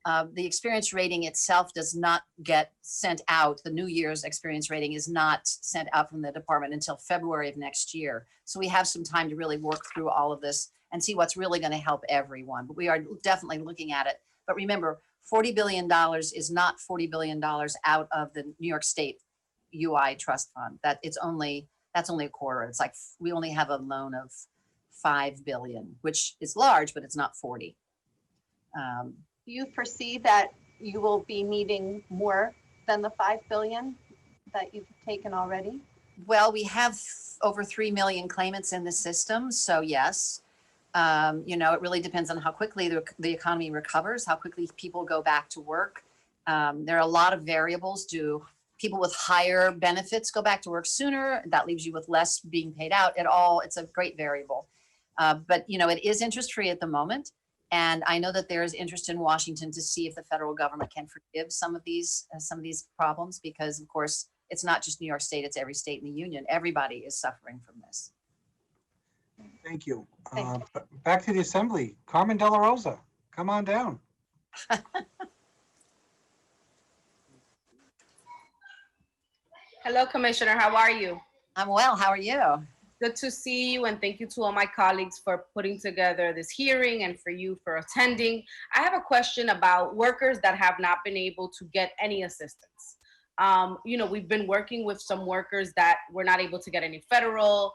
S1: The experience rating itself does not get sent out. The New Year's experience rating is not sent out from the department until February of next year. So we have some time to really work through all of this and see what's really going to help everyone. But we are definitely looking at it. But remember, $40 billion is not $40 billion out of the New York State UI Trust Fund. That's only a quarter. It's like we only have a loan of $5 billion, which is large, but it's not 40.
S20: Do you foresee that you will be needing more than the $5 billion that you've taken already?
S1: Well, we have over 3 million claimants in the system, so yes. It really depends on how quickly the economy recovers, how quickly people go back to work. There are a lot of variables. Do people with higher benefits go back to work sooner? That leaves you with less being paid out at all. It's a great variable. But it is interest-free at the moment. And I know that there is interest in Washington to see if the federal government can forgive some of these problems, because of course, it's not just New York State, it's every state in the union. Everybody is suffering from this.
S5: Thank you. Back to the Assembly. Carmen De La Rosa, come on down.
S21: Hello, Commissioner. How are you?
S1: I'm well. How are you?
S21: Good to see you, and thank you to all my colleagues for putting together this hearing and for you for attending. I have a question about workers that have not been able to get any assistance. We've been working with some workers that were not able to get any federal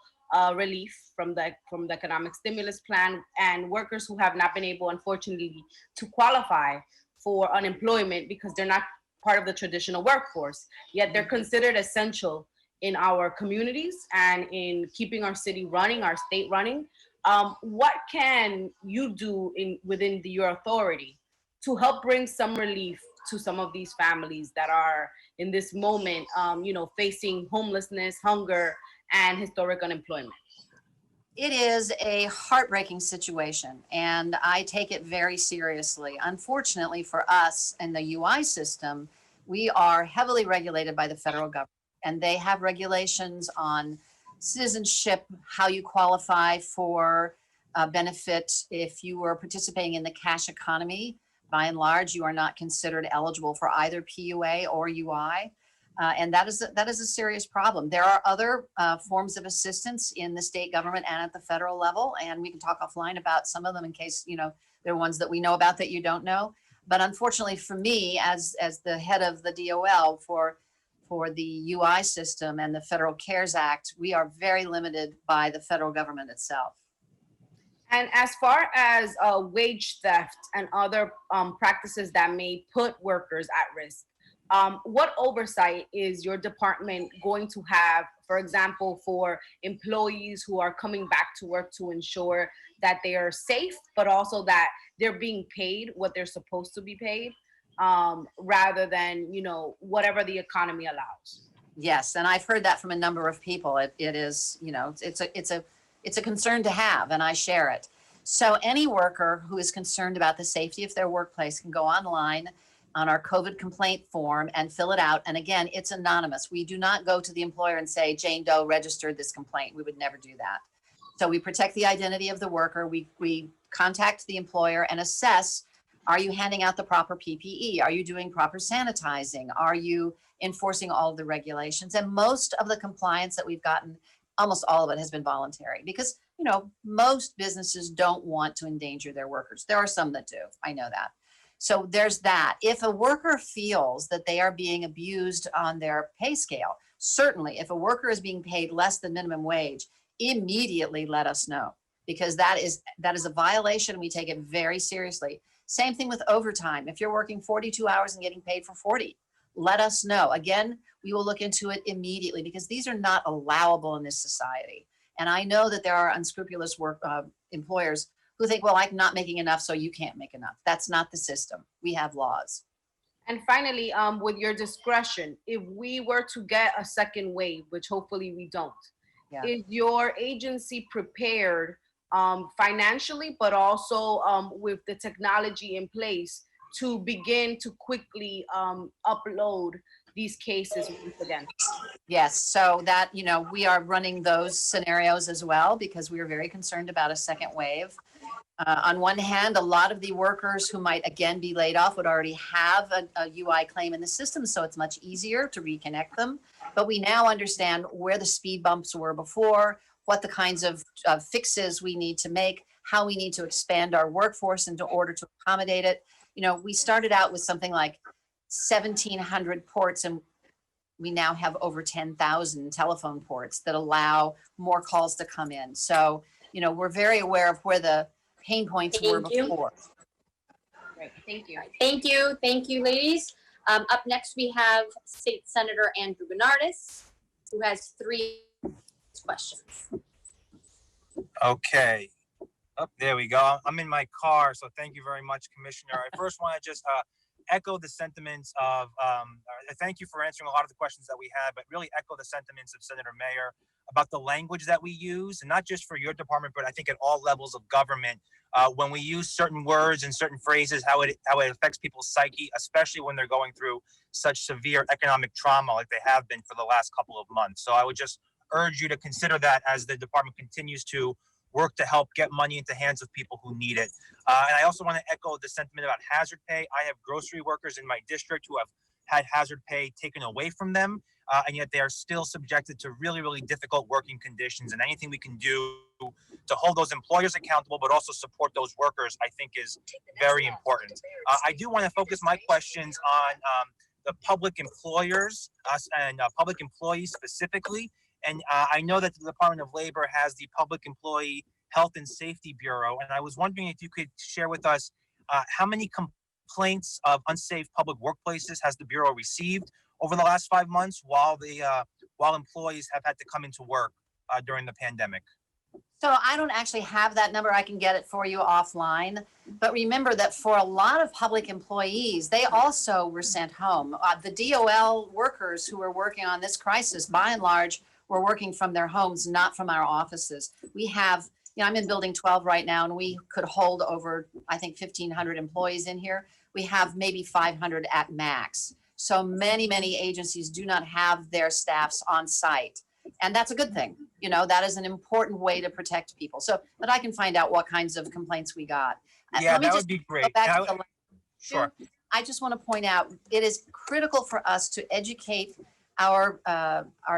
S21: relief from the economic stimulus plan, and workers who have not been able, unfortunately, to qualify for unemployment because they're not part of the traditional workforce, yet they're considered essential in our communities and in keeping our city running, our state running. What can you do within your authority to help bring some relief to some of these families that are in this moment, facing homelessness, hunger, and historic unemployment?
S1: It is a heartbreaking situation, and I take it very seriously. Unfortunately for us in the UI system, we are heavily regulated by the federal government, and they have regulations on citizenship, how you qualify for benefit. If you are participating in the cash economy, by and large, you are not considered eligible for either PUA or UI. And that is a serious problem. There are other forms of assistance in the state government and at the federal level, and we can talk offline about some of them in case there are ones that we know about that you don't know. But unfortunately for me, as the head of the DOL for the UI system and the Federal CARES Act, we are very limited by the federal government itself.
S21: And as far as wage theft and other practices that may put workers at risk, what oversight is your department going to have, for example, for employees who are coming back to work to ensure that they are safe, but also that they're being paid what they're supposed to be paid, rather than, whatever the economy allows?
S1: Yes, and I've heard that from a number of people. It is, it's a concern to have, and I share it. So any worker who is concerned about the safety of their workplace can go online on our COVID complaint form and fill it out. And again, it's anonymous. We do not go to the employer and say, Jane Doe registered this complaint. We would never do that. So we protect the identity of the worker. We contact the employer and assess, are you handing out the proper PPE? Are you doing proper sanitizing? Are you enforcing all of the regulations? And most of the compliance that we've gotten, almost all of it has been voluntary, because most businesses don't want to endanger their workers. There are some that do, I know that. So there's that. If a worker feels that they are being abused on their pay scale, certainly, if a worker is being paid less than minimum wage, immediately let us know, because that is a violation. We take it very seriously. Same thing with overtime. If you're working 42 hours and getting paid for 40, let us know. Again, we will look into it immediately, because these are not allowable in this society. And I know that there are unscrupulous employers who think, well, I'm not making enough, so you can't make enough. That's not the system. We have laws.
S21: And finally, with your discretion, if we were to get a second wave, which hopefully we don't, is your agency prepared financially, but also with the technology in place to begin to quickly upload these cases once again?
S1: Yes, so that, we are running those scenarios as well, because we are very concerned about a second wave. On one hand, a lot of the workers who might again be laid off would already have a UI claim in the system, so it's much easier to reconnect them. But we now understand where the speed bumps were before, what the kinds of fixes we need to make, how we need to expand our workforce in order to accommodate it. We started out with something like 1,700 ports, and we now have over 10,000 telephone ports that allow more calls to come in. So, we're very aware of where the pain points were before.
S21: Great, thank you.
S4: Thank you. Thank you, ladies. Up next, we have State Senator Andrew Bernardis, who has 3 questions.
S2: Okay. Oh, there we go. I'm in my car, so thank you very much, Commissioner. I first want to just echo the sentiments of, thank you for answering a lot of the questions that we had, but really echo the sentiments of Senator Mayer about the language that we use, and not just for your department, but I think at all levels of government. When we use certain words and certain phrases, how it affects people's psyche, especially when they're going through such severe economic trauma like they have been for the last couple of months. So I would just urge you to consider that as the department continues to work to help get money into hands of people who need it. And I also want to echo the sentiment about hazard pay. I have grocery workers in my district who have had hazard pay taken away from them, and yet they are still subjected to really, really difficult working conditions. And anything we can do to hold those employers accountable, but also support those workers, I think is very important. I do want to focus my questions on the public employers and public employees specifically. And I know that the Department of Labor has the Public Employee Health and Safety Bureau. And I was wondering if you could share with us how many complaints of unsafe public workplaces has the Bureau received over the last 5 months while employees have had to come into work during the pandemic?
S1: So I don't actually have that number. I can get it for you offline. But remember that for a lot of public employees, they also were sent home. The DOL workers who were working on this crisis, by and large, were working from their homes, not from our offices. We have, I'm in building 12 right now, and we could hold over, I think, 1,500 employees in here. We have maybe 500 at max. So many, many agencies do not have their staffs on site. And that's a good thing. That is an important way to protect people. So, but I can find out what kinds of complaints we got.
S2: Yeah, that would be great.
S1: Sure. I just want to point out, it is critical for us to educate our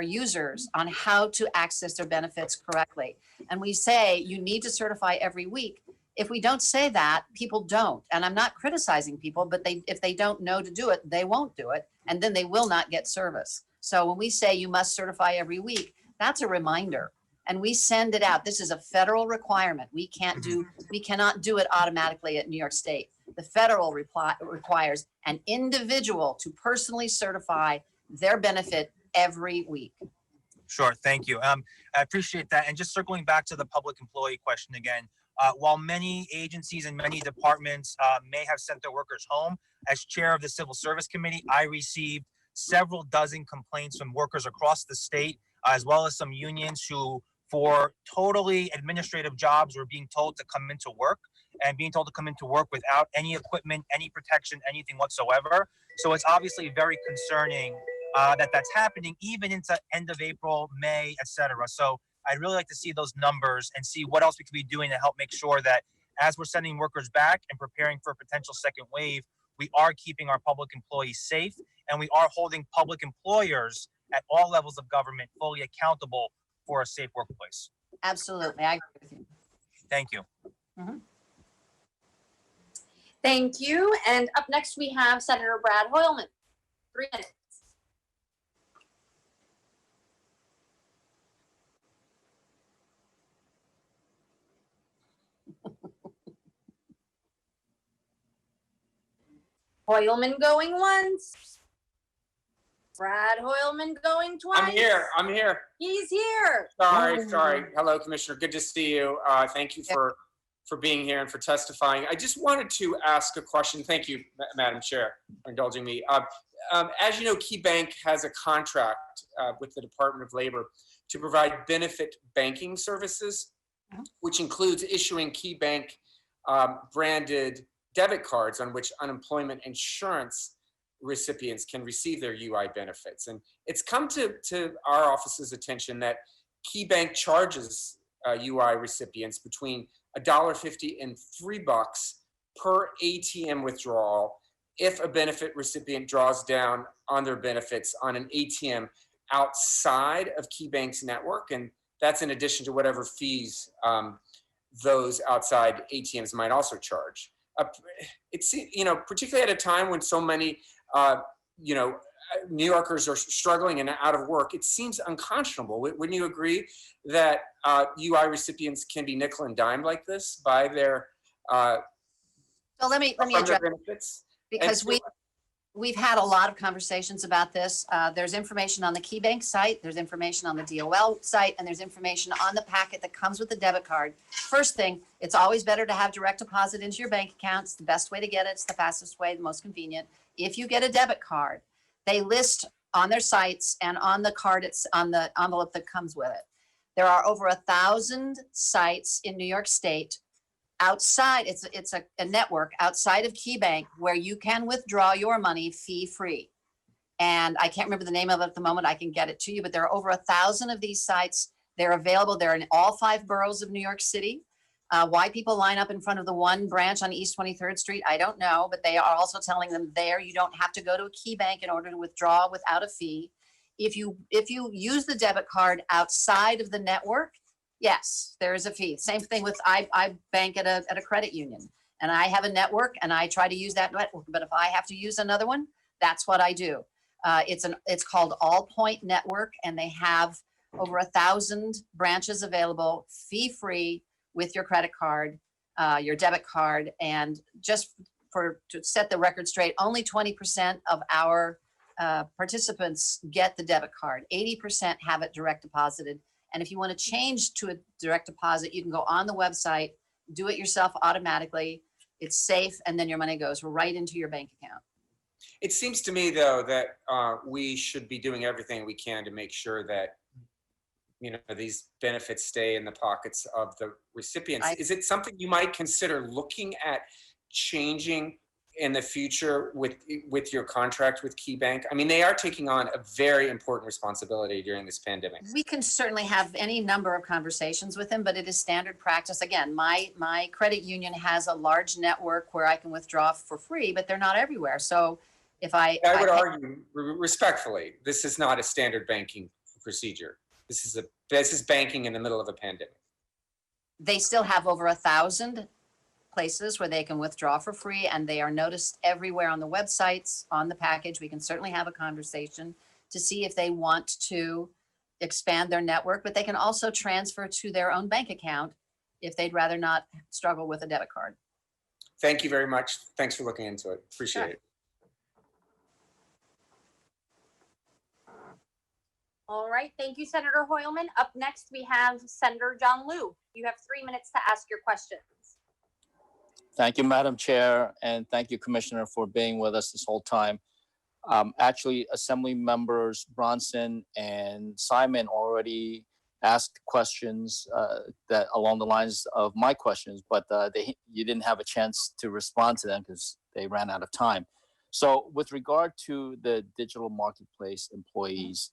S1: users on how to access their benefits correctly. And we say you need to certify every week. If we don't say that, people don't. And I'm not criticizing people, but if they don't know to do it, they won't do it. And then they will not get service. So when we say you must certify every week, that's a reminder. And we send it out. This is a federal requirement. We cannot do it automatically at New York State. The federal requires an individual to personally certify their benefit every week.
S2: Sure, thank you. I appreciate that. And just circling back to the public employee question again, while many agencies and many departments may have sent their workers home, as chair of the Civil Service Committee, I received several dozen complaints from workers across the state, as well as some unions who, for totally administrative jobs, were being told to come into work without any equipment, any protection, anything whatsoever. So it's obviously very concerning that that's happening even into end of April, May, et cetera. So I'd really like to see those numbers and see what else we could be doing to help make sure that as we're sending workers back and preparing for a potential second wave, we are keeping our public employees safe, and we are holding public employers at all levels of government fully accountable for a safe workplace.
S1: Absolutely, I agree with you.
S2: Thank you.
S1: Mm-hmm.
S4: Thank you. And up next, we have Senator Brad Hoylman. 3 minutes. Hoyleman going once. Brad Hoyleman going twice.
S6: I'm here.
S4: He's here.
S6: Sorry. Hello, Commissioner. Good to see you. Thank you for being here and for testifying. I just wanted to ask a question. Thank you, Madam Chair, for indulging me. As you know, Key Bank has a contract with the Department of Labor to provide benefit banking services, which includes issuing Key Bank branded debit cards on which unemployment insurance recipients can receive their UI benefits. And it's come to our office's attention that Key Bank charges UI recipients between $1.50 and $3 per ATM withdrawal if a benefit recipient draws down on their benefits on an ATM outside of Key Bank's network. And that's in addition to whatever fees those outside ATMs might also charge. It's, particularly at a time when so many, New Yorkers are struggling and out of work, it seems unconscionable. Wouldn't you agree that UI recipients can be nickel and dime like this by their
S1: So let me address,
S6: benefits?
S1: because we've had a lot of conversations about this. There's information on the Key Bank site, there's information on the DOL site, and there's information on the packet that comes with the debit card. First thing, it's always better to have direct deposit into your bank account. It's the best way to get it. It's the fastest way, the most convenient. If you get a debit card, they list on their sites and on the card, it's on the envelope that comes with it. There are over 1,000 sites in New York State outside, it's a network outside of Key Bank where you can withdraw your money fee-free. And I can't remember the name of it at the moment. I can get it to you, but there are over 1,000 of these sites. They're available. They're in all 5 boroughs of New York City. Why people line up in front of the one branch on East 23rd Street, I don't know, but they are also telling them there you don't have to go to a Key Bank in order to withdraw without a fee. If you use the debit card outside of the network, yes, there is a fee. Same thing with I bank at a credit union, and I have a network, and I try to use that network. But if I have to use another one, that's what I do. It's called All Point Network, and they have over 1,000 branches available, fee-free, with your credit card, your debit card, and just to set the record straight, only 20% of our participants get the debit card. 80% have it direct deposited. And if you want to change to a direct deposit, you can go on the website, do it yourself automatically. It's safe, and then your money goes right into your bank account.
S6: It seems to me, though, that we should be doing everything we can to make sure that these benefits stay in the pockets of the recipients. Is it something you might consider looking at changing in the future with your contract with Key Bank? I mean, they are taking on a very important responsibility during this pandemic.
S1: We can certainly have any number of conversations with them, but it is standard practice. Again, my credit union has a large network where I can withdraw for free, but they're not everywhere. So if I
S6: would argue respectfully, this is not a standard banking procedure. This is banking in the middle of a pandemic.
S1: They still have over 1,000 places where they can withdraw for free, and they are noticed everywhere on the websites, on the package. We can certainly have a conversation to see if they want to expand their network, but they can also transfer to their own bank account if they'd rather not struggle with a debit card.
S6: Thank you very much. Thanks for looking into it. Appreciate it.
S4: All right, thank you, Senator Hoyleman. Up next, we have Senator John Liu. You have 3 minutes to ask your questions.
S22: Thank you, Madam Chair, and thank you, Commissioner, for being with us this whole time. Actually, Assembly members Bronson and Simon already asked questions that along the lines of my questions, but you didn't have a chance to respond to them because they ran out of time. So with regard to the digital marketplace employees,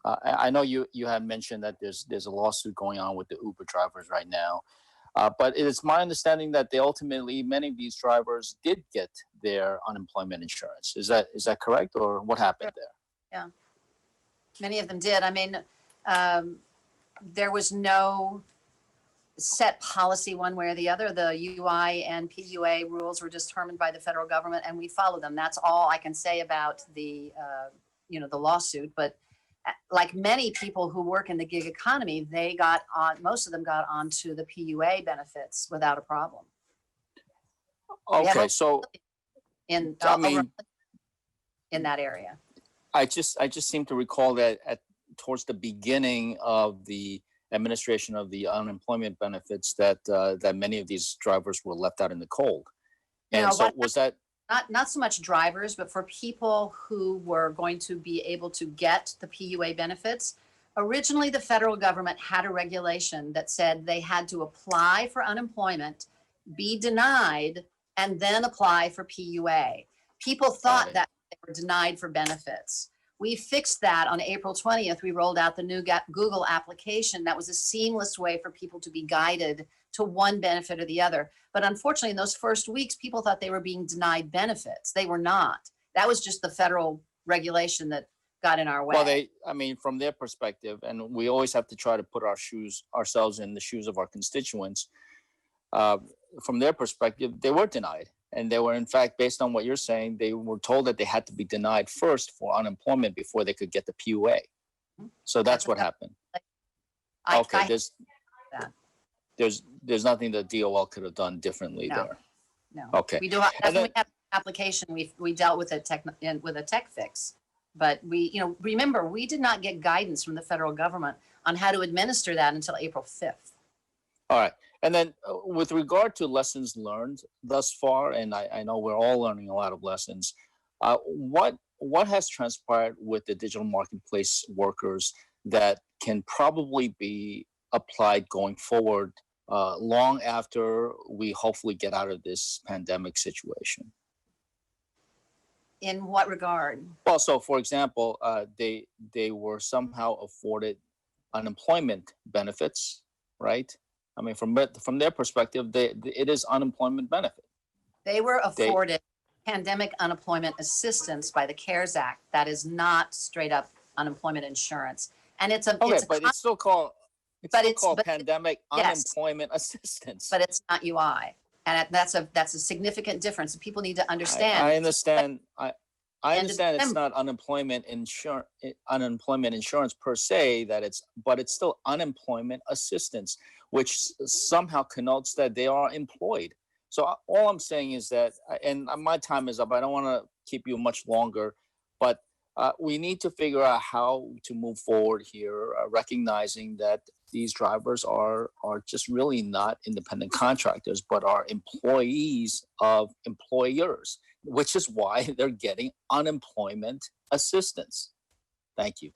S22: I know you had mentioned that there's a lawsuit going on with the Uber drivers right now. But it is my understanding that many of these drivers did get their unemployment insurance. Is that correct, or what happened there?
S1: Yeah, many of them did. I mean, there was no set policy one way or the other. The UI and PUA rules were determined by the federal government, and we follow them. That's all I can say about the lawsuit. But like many people who work in the gig economy, most of them got onto the PUA benefits without a problem.
S22: Okay, so
S1: in,
S22: I
S1: over
S22: mean,
S1: in that area.
S22: I just seem to recall that towards the beginning of the administration of the unemployment benefits that that many of these drivers were left out in the cold. And
S1: No,
S22: so
S1: what-
S22: was that
S1: Not so much drivers, but for people who were going to be able to get the PUA benefits. Originally, the federal government had a regulation that said they had to apply for unemployment, be denied, and then apply for PUA. People thought that they were denied for benefits. We fixed that on April 20th. We rolled out the new Google application. That was a seamless way for people to be guided to one benefit or the other. But unfortunately, in those first weeks, people thought they were being denied benefits. They were not. That was just the federal regulation that got in our way.
S22: well, I mean, from their perspective, and we always have to try to put ourselves in the shoes of our constituents. From their perspective, they were denied. And they were, in fact, based on what you're saying, they were told that they had to be denied first for unemployment before they could get the PUA. So that's what happened. Okay, there's nothing the DOL could have done differently
S1: No.
S22: there.
S1: No.
S22: Okay.
S1: We do, that's when we have the application, we dealt with a tech fix. But remember, we did not get guidance from the federal government on how to administer that until April 5th.
S22: All right. And then with regard to lessons learned thus far, and I know we're all learning a lot of lessons, what has transpired with the digital marketplace workers that can probably be applied going forward long after we hopefully get out of this pandemic situation?
S1: In what regard?
S22: Well, so for example, they were somehow afforded unemployment benefits, right? I mean, from their perspective, it is unemployment benefit.
S1: They were afforded pandemic unemployment assistance by the CARES Act. That is not straight up unemployment insurance. And it's
S22: still called pandemic unemployment assistance.
S1: But it's not UI. And that's a significant difference. People need to understand.
S22: I understand. I understand it's not unemployment insurance per se, but it's still unemployment assistance, which somehow connotes that they are employed. So all I'm saying is that, and my time is up, I don't want to keep you much longer, but we need to figure out how to move forward here, recognizing that these drivers are just really not independent contractors, but are employees of employers, which is why they're getting unemployment assistance. Thank you.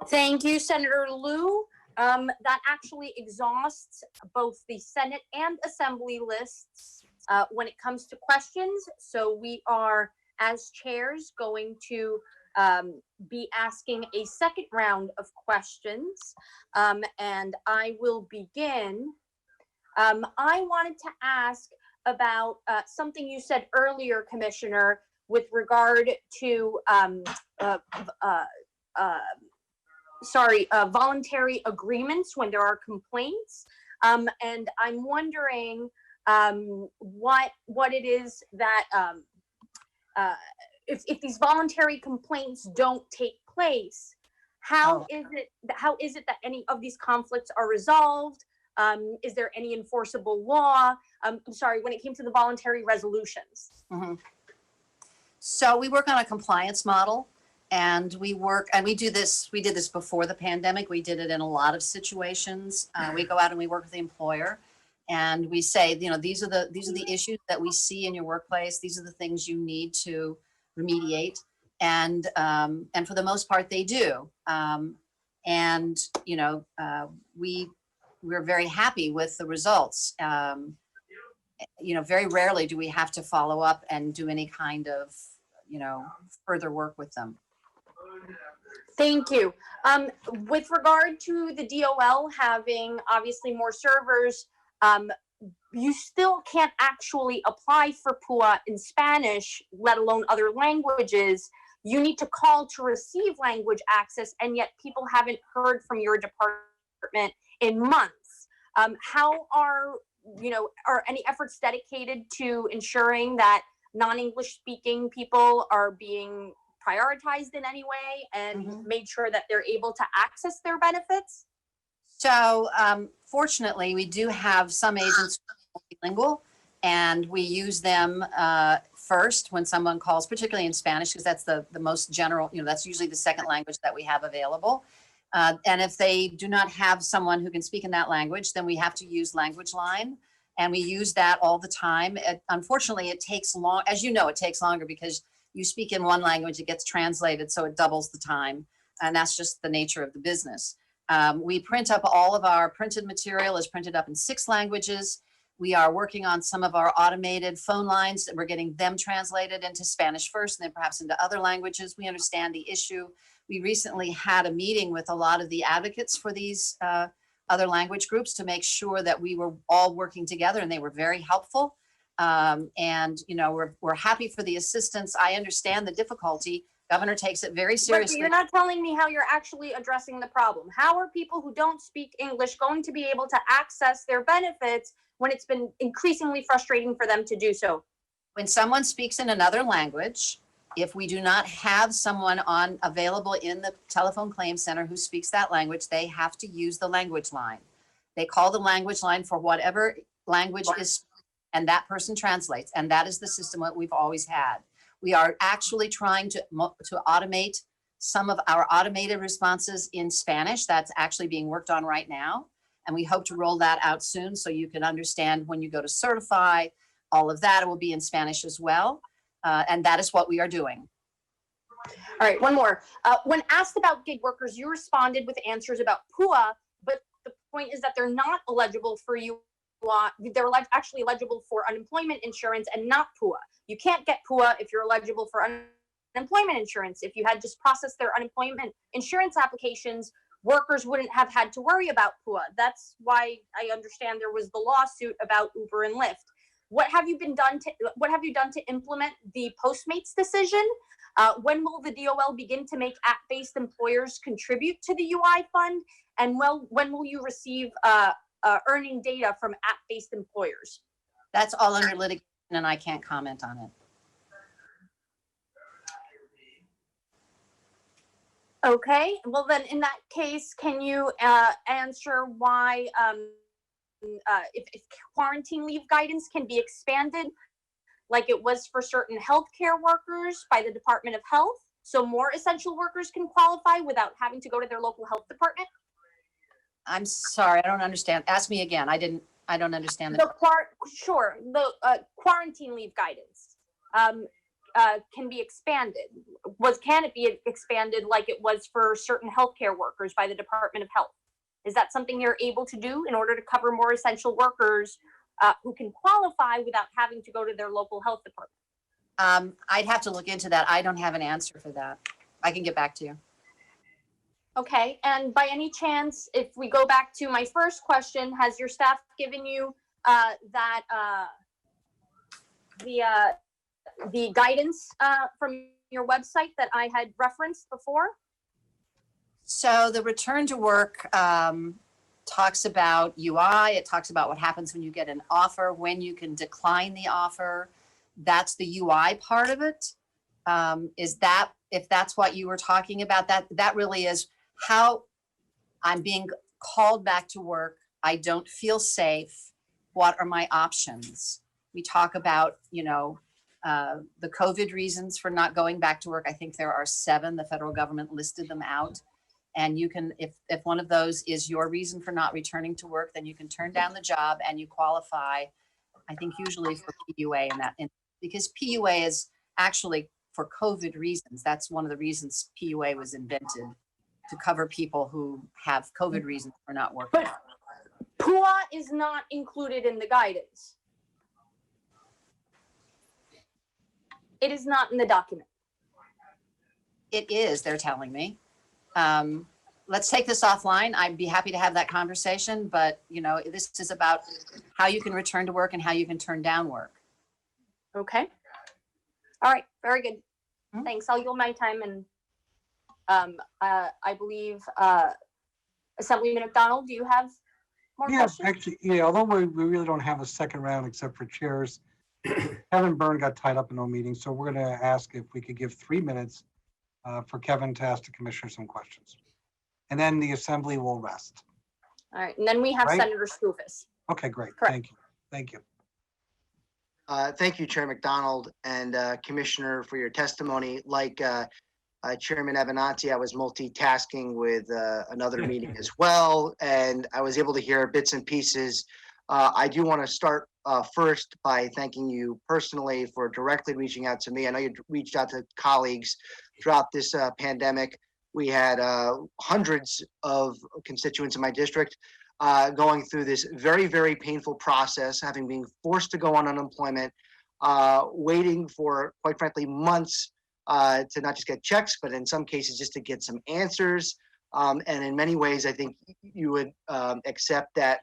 S4: Thank you, Senator Liu. That actually exhausts both the Senate and Assembly lists when it comes to questions. So we are, as chairs, going to be asking a second round of questions. And I will begin. I wanted to ask about something you said earlier, Commissioner, with regard to voluntary agreements when there are complaints. And I'm wondering what it is that if these voluntary complaints don't take place, how is it that any of these conflicts are resolved? Is there any enforceable law? I'm sorry, when it came to the voluntary resolutions.
S1: Mm-hmm. So we work on a compliance model. And we did this before the pandemic. We did it in a lot of situations. We go out and we work with the employer and we say, these are the issues that we see in your workplace. These are the things you need to remediate. And for the most part, they do. We're very happy with the results. Very rarely do we have to follow up and do any kind of, further work with them.
S4: Thank you. With regard to the DOL having obviously more servers, you still can't actually apply for PUA in Spanish, let alone other languages. You need to call to receive language access, and yet people haven't heard from your department in months. How are any efforts dedicated to ensuring that non-English speaking people are being prioritized in any way and made sure that they're able to access their benefits?
S1: So fortunately, we do have some agents who are multilingual, and we use them first when someone calls, particularly in Spanish, because that's the most general, that's usually the second language that we have available. And if they do not have someone who can speak in that language, then we have to use Language Line. And we use that all the time. Unfortunately, it takes long, as you know, it takes longer because you speak in one language, it gets translated, so it doubles the time. And that's just the nature of the business. We print up all of our printed material is printed up in 6 languages. We are working on some of our automated phone lines that we're getting them translated into Spanish first and then perhaps into other languages. We understand the issue. We recently had a meeting with a lot of the advocates for these other language groups to make sure that we were all working together, and they were very helpful. And we're happy for the assistance. I understand the difficulty. Governor takes it very
S4: But
S1: seriously.
S4: you're not telling me how you're actually addressing the problem. How are people who don't speak English going to be able to access their benefits when it's been increasingly frustrating for them to do so?
S1: When someone speaks in another language, if we do not have someone available in the telephone claim center who speaks that language, they have to use the Language Line. They call the Language Line for whatever language is, and that person translates. And that is the system that we've always had. We are actually trying to automate some of our automated responses in Spanish. That's actually being worked on right now. And we hope to roll that out soon so you can understand when you go to certify, all of that will be in Spanish as well. And that is what we are doing.
S4: All right, one more. When asked about gig workers, you responded with answers about PUA, but the point is that they're not eligible for you. They're actually eligible for unemployment insurance and not PUA. You can't get PUA if you're eligible for unemployment insurance. If you had just processed their unemployment insurance applications, workers wouldn't have had to worry about PUA. That's why I understand there was the lawsuit about Uber and Lyft. What have you done to implement the Postmates decision? When will the DOL begin to make app-based employers contribute to the UI fund? And when will you receive earning data from app-based employers?
S1: That's all under litigation and I can't comment on it.
S4: Okay, well then in that case, can you answer why if quarantine leave guidance can be expanded like it was for certain healthcare workers by the Department of Health, so more essential workers can qualify without having to go to their local health department?
S1: I'm sorry, I don't understand. Ask me again. I don't understand.
S4: The quarantine leave guidance can be expanded. Can it be expanded like it was for certain healthcare workers by the Department of Health? Is that something you're able to do in order to cover more essential workers who can qualify without having to go to their local health department?
S1: I'd have to look into that. I don't have an answer for that. I can get back to you.
S4: Okay, and by any chance, if we go back to my first question, has your staff given you the guidance from your website that I had referenced before?
S1: So the return to work talks about UI. It talks about what happens when you get an offer, when you can decline the offer. That's the UI part of it. If that's what you were talking about, that really is how I'm being called back to work. I don't feel safe. What are my options? We talk about, the COVID reasons for not going back to work. I think there are 7. The federal government listed them out. And you can, if one of those is your reason for not returning to work, then you can turn down the job and you qualify, I think usually for PUA because PUA is actually for COVID reasons. That's one of the reasons PUA was invented, to cover people who have COVID reasons for not working.
S4: But PUA is not included in the guidance. It is not in the document.
S1: It is, they're telling me. Let's take this offline. I'd be happy to have that conversation, but this is about how you can return to work and how you can turn down work.
S4: Okay. All right, very good. Thanks. I'll yield my time, and I believe Assemblyman McDonald, do you have more questions?
S5: Actually, although we really don't have a second round except for chairs, Kevin Byrne got tied up in no meeting, so we're going to ask if we could give 3 minutes for Kevin to ask the commissioner some questions. And then the assembly will rest.
S4: All right, and then we have
S5: Right.
S4: Senator Skoufis.
S5: Okay, great.
S4: Correct.
S5: Thank you. Thank you.
S7: Thank you, Chair McDonald and Commissioner, for your testimony. Like Chairman Avenatti, I was multitasking with another meeting as well, and I was able to hear bits and pieces. I do want to start first by thanking you personally for directly reaching out to me. I know you reached out to colleagues throughout this pandemic. We had hundreds of constituents in my district going through this very, very painful process, having been forced to go on unemployment, waiting for, quite frankly, months to not just get checks, but in some cases just to get some answers. And in many ways, I think you would accept that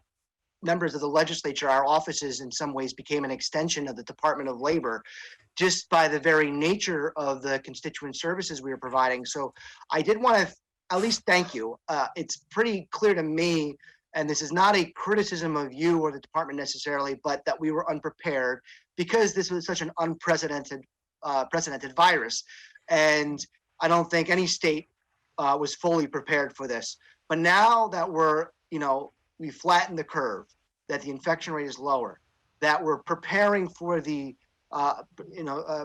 S7: members of the legislature, our offices in some ways became an extension of the Department of Labor, just by the very nature of the constituent services we were providing. So I did want to at least thank you. It's pretty clear to me, and this is not a criticism of you or the department necessarily, but that we were unprepared because this was such an unprecedented virus. And I don't think any state was fully prepared for this. But now that we're, we flattened the curve, that the infection rate is lower, that we're preparing for the,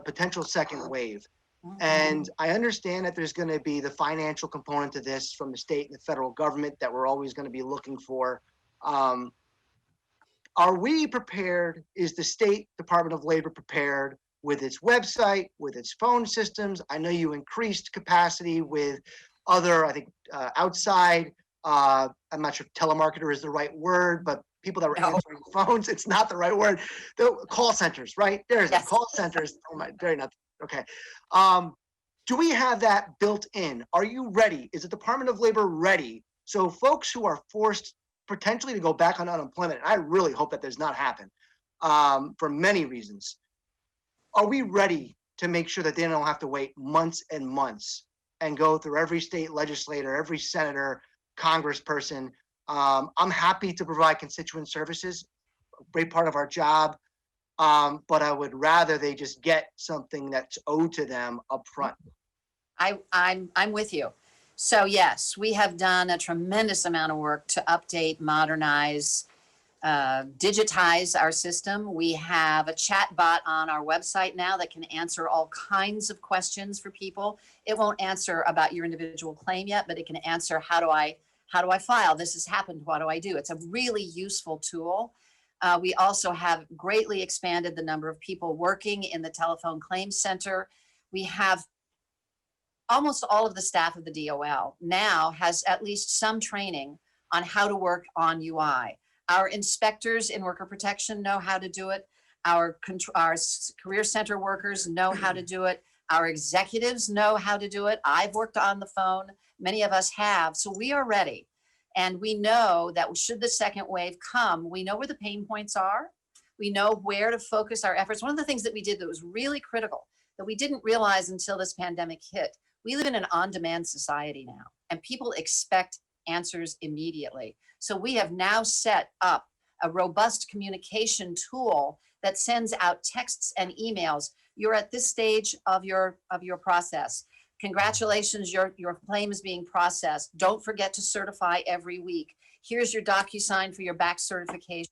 S7: potential second wave. And I understand that there's going to be the financial component to this from the state and the federal government that we're always going to be looking for. Are we prepared? Is the State Department of Labor prepared with its website, with its phone systems? I know you increased capacity with other, I think, outside, I'm not sure if telemarketer is the right word, but people that were answering phones, it's not the right word. The call centers, right? There's the call centers. Oh my, very not. Okay. Do we have that built in? Are you ready? Is the Department of Labor ready? So folks who are forced potentially to go back on unemployment, and I really hope that does not happen for many reasons. Are we ready to make sure that they don't have to wait months and months and go through every state legislator, every senator, congressperson? I'm happy to provide constituent services, a great part of our job. But I would rather they just get something that's owed to them up front.
S1: I'm with you. So yes, we have done a tremendous amount of work to update, modernize, digitize our system. We have a chat bot on our website now that can answer all kinds of questions for people. It won't answer about your individual claim yet, but it can answer, how do I file? This has happened. What do I do? It's a really useful tool. We also have greatly expanded the number of people working in the telephone claims center. We have almost all of the staff of the DOL now has at least some training on how to work on UI. Our inspectors in worker protection know how to do it. Our career center workers know how to do it. Our executives know how to do it. I've worked on the phone. Many of us have. So we are ready. And we know that should the second wave come, we know where the pain points are. We know where to focus our efforts. One of the things that we did that was really critical that we didn't realize until this pandemic hit, we live in an on-demand society now, and people expect answers immediately. So we have now set up a robust communication tool that sends out texts and emails. You're at this stage of your process. Congratulations, your claim is being processed. Don't forget to certify every week. Here's your DocuSign for your back certifications.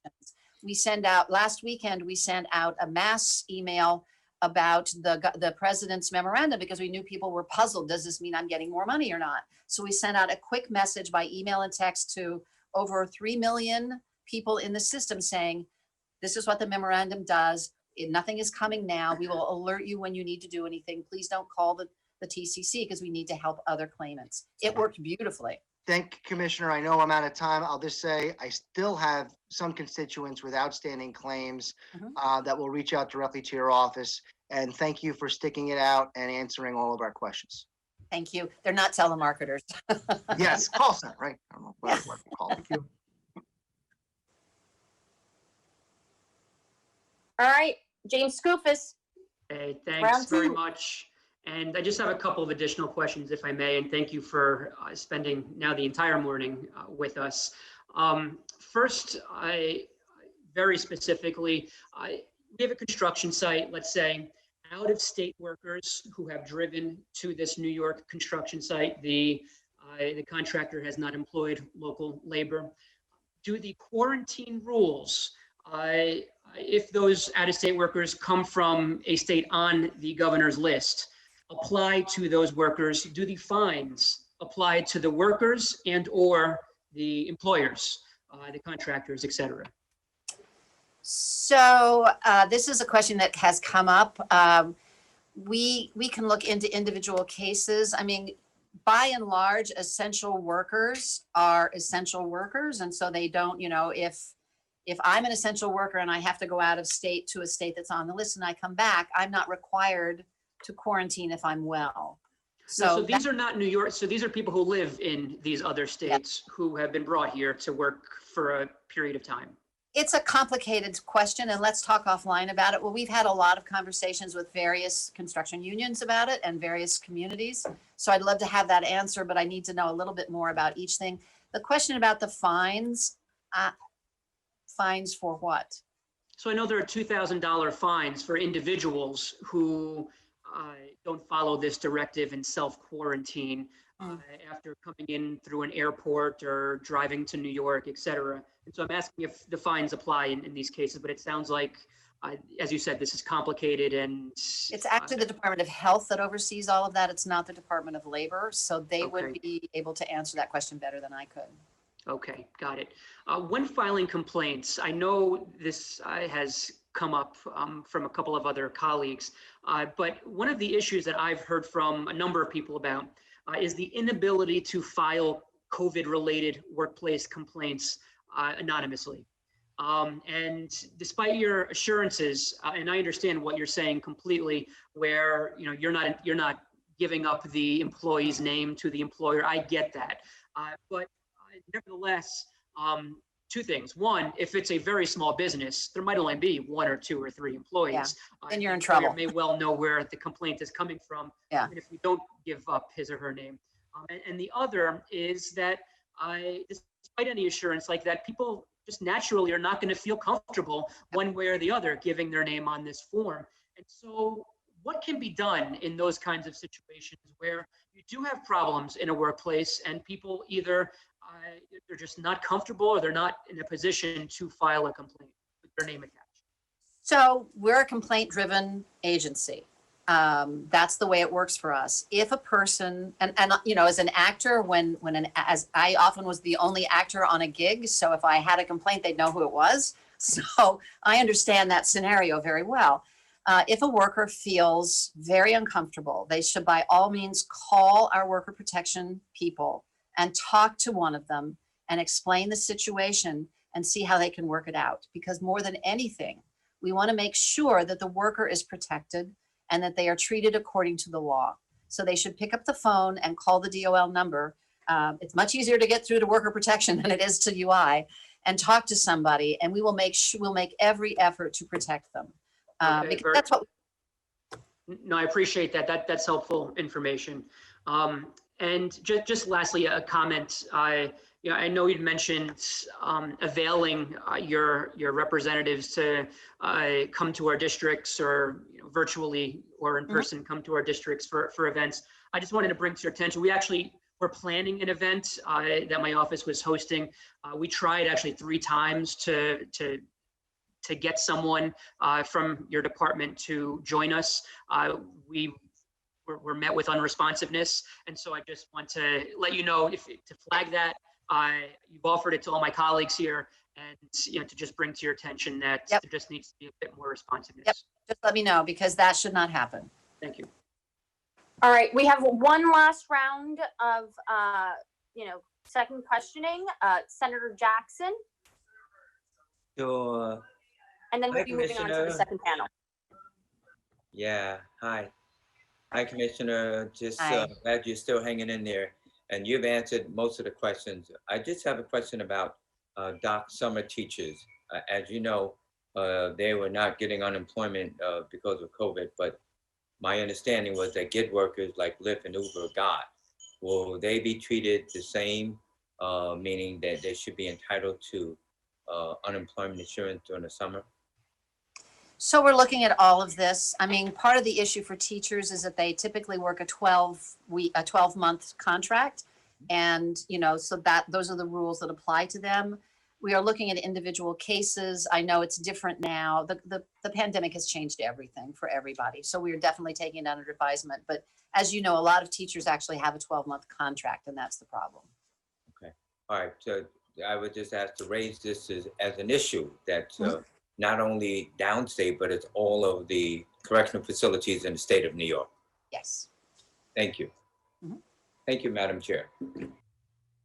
S1: We send out, last weekend, we sent out a mass email about the president's memorandum because we knew people were puzzled. Does this mean I'm getting more money or not? So we sent out a quick message by email and text to over 3 million people in the system saying, this is what the memorandum does. Nothing is coming now. We will alert you when you need to do anything. Please don't call the TCC because we need to help other claimants. It worked beautifully.
S7: Thank you, Commissioner. I know I'm out of time. I'll just say I still have some constituents with outstanding claims that will reach out directly to your office. And thank you for sticking it out and answering all of our questions.
S1: Thank you. They're not telemarketers.
S7: Yes, call center, right? I don't know what to call it. Thank you.
S4: All right, James Skoufis.
S8: Hey,
S4: Round
S8: thanks very
S4: two.
S8: much. And I just have a couple of additional questions, if I may, and thank you for spending now the entire morning with us. First, very specifically, we have a construction site, let's say, out-of-state workers who have driven to this New York construction site. The contractor has not employed local labor. do the quarantine rules, if those out-of-state workers come from a state on the governor's list, apply to those workers? Do the fines apply to the workers and or the employers, the contractors, et cetera?
S1: So this is a question that has come up. We can look into individual cases. I mean, by and large, essential workers are essential workers. And so they don't, you know, if I'm an essential worker and I have to go out of state to a state that's on the list and I come back, I'm not required to quarantine if I'm well.
S8: So these are not New York. So these are people who live in these other states who have been brought here to work for a period of time.
S1: It's a complicated question, and let's talk offline about it. Well, we've had a lot of conversations with various construction unions about it and various communities. So I'd love to have that answer, but I need to know a little bit more about each thing. The question about the fines, fines for what?
S8: So I know there are $2,000 fines for individuals who don't follow this directive and self-quarantine after coming in through an airport or driving to New York, et cetera. And so I'm asking if the fines apply in these cases, but it sounds like, as you said, this is complicated and—
S1: It's actually the Department of Health that oversees all of that. It's not the Department of Labor. So they would be able to answer that question better than I could.
S8: Okay, got it. When filing complaints, I know this has come up from a couple of other colleagues, but one of the issues that I've heard from a number of people about is the inability to file COVID-related workplace complaints anonymously. And despite your assurances, and I understand what you're saying completely, where you're not giving up the employee's name to the employer. I get that, but nevertheless, two things. One, if it's a very small business, there might only be 1 or 2 or 3 employees.
S1: Then you're in
S8: The employer
S1: trouble.
S8: may well know where the complaint is coming from,
S1: Yeah.
S8: even if we don't give up his or her name. And the other is that despite any assurance like that, people just naturally are not going to feel comfortable one way or the other giving their name on this form. And so what can be done in those kinds of situations where you do have problems in a workplace and people either they're just not comfortable or they're not in a position to file a complaint with their name attached?
S1: So we're a complaint-driven agency. That's the way it works for us. If a person, and as an actor, as I often was the only actor on a gig, so if I had a complaint, they'd know who it was. So I understand that scenario very well. If a worker feels very uncomfortable, they should by all means call our worker protection people and talk to one of them and explain the situation and see how they can work it out. Because more than anything, we want to make sure that the worker is protected and that they are treated according to the law. So they should pick up the phone and call the DOL number. It's much easier to get through to worker protection than it is to UI, and talk to somebody, and we'll make every effort to protect them. Because that's what.
S8: No, I appreciate that. That's helpful information. And just lastly, a comment. I know you'd mentioned availing your representatives to come to our districts or virtually or in person come to our districts for events. I just wanted to bring to your attention, we're planning an event that my office was hosting. We tried actually 3 times to get someone from your department to join us. We're met with unresponsiveness. And so I just want to let you know, to flag that, you've offered it to all my colleagues here, and to just bring to your attention that there just needs to be a bit more responsiveness.
S1: Yep. Just let me know, because that should not happen.
S8: Thank you.
S4: All right, we have one last round of, second questioning. Senator Jackson,
S3: Sure.
S4: and then we'll
S3: Hi,
S4: be moving on to the
S3: Commissioner.
S4: second panel.
S3: Yeah, hi. Hi, Commissioner. Just
S1: Hi.
S3: glad you're still hanging in there. And you've answered most of the questions. I just have a question about doc summer teachers. As you know, they were not getting unemployment because of COVID, but my understanding was that gig workers like Lyft and Uber got. Will they be treated the same, meaning that they should be entitled to unemployment insurance during the summer?
S1: So we're looking at all of this. I mean, part of the issue for teachers is that they typically work a 12-month contract. And, so those are the rules that apply to them. We are looking at individual cases. I know it's different now. The pandemic has changed everything for everybody. So we are definitely taking it under advisement. But as you know, a lot of teachers actually have a 12-month contract, and that's the problem.
S3: Okay. All right. So I would just ask to raise this as an issue that's not only downstate, but it's all of the correctional facilities in the state of New York.
S1: Yes.
S3: Thank you. Thank you, Madam Chair.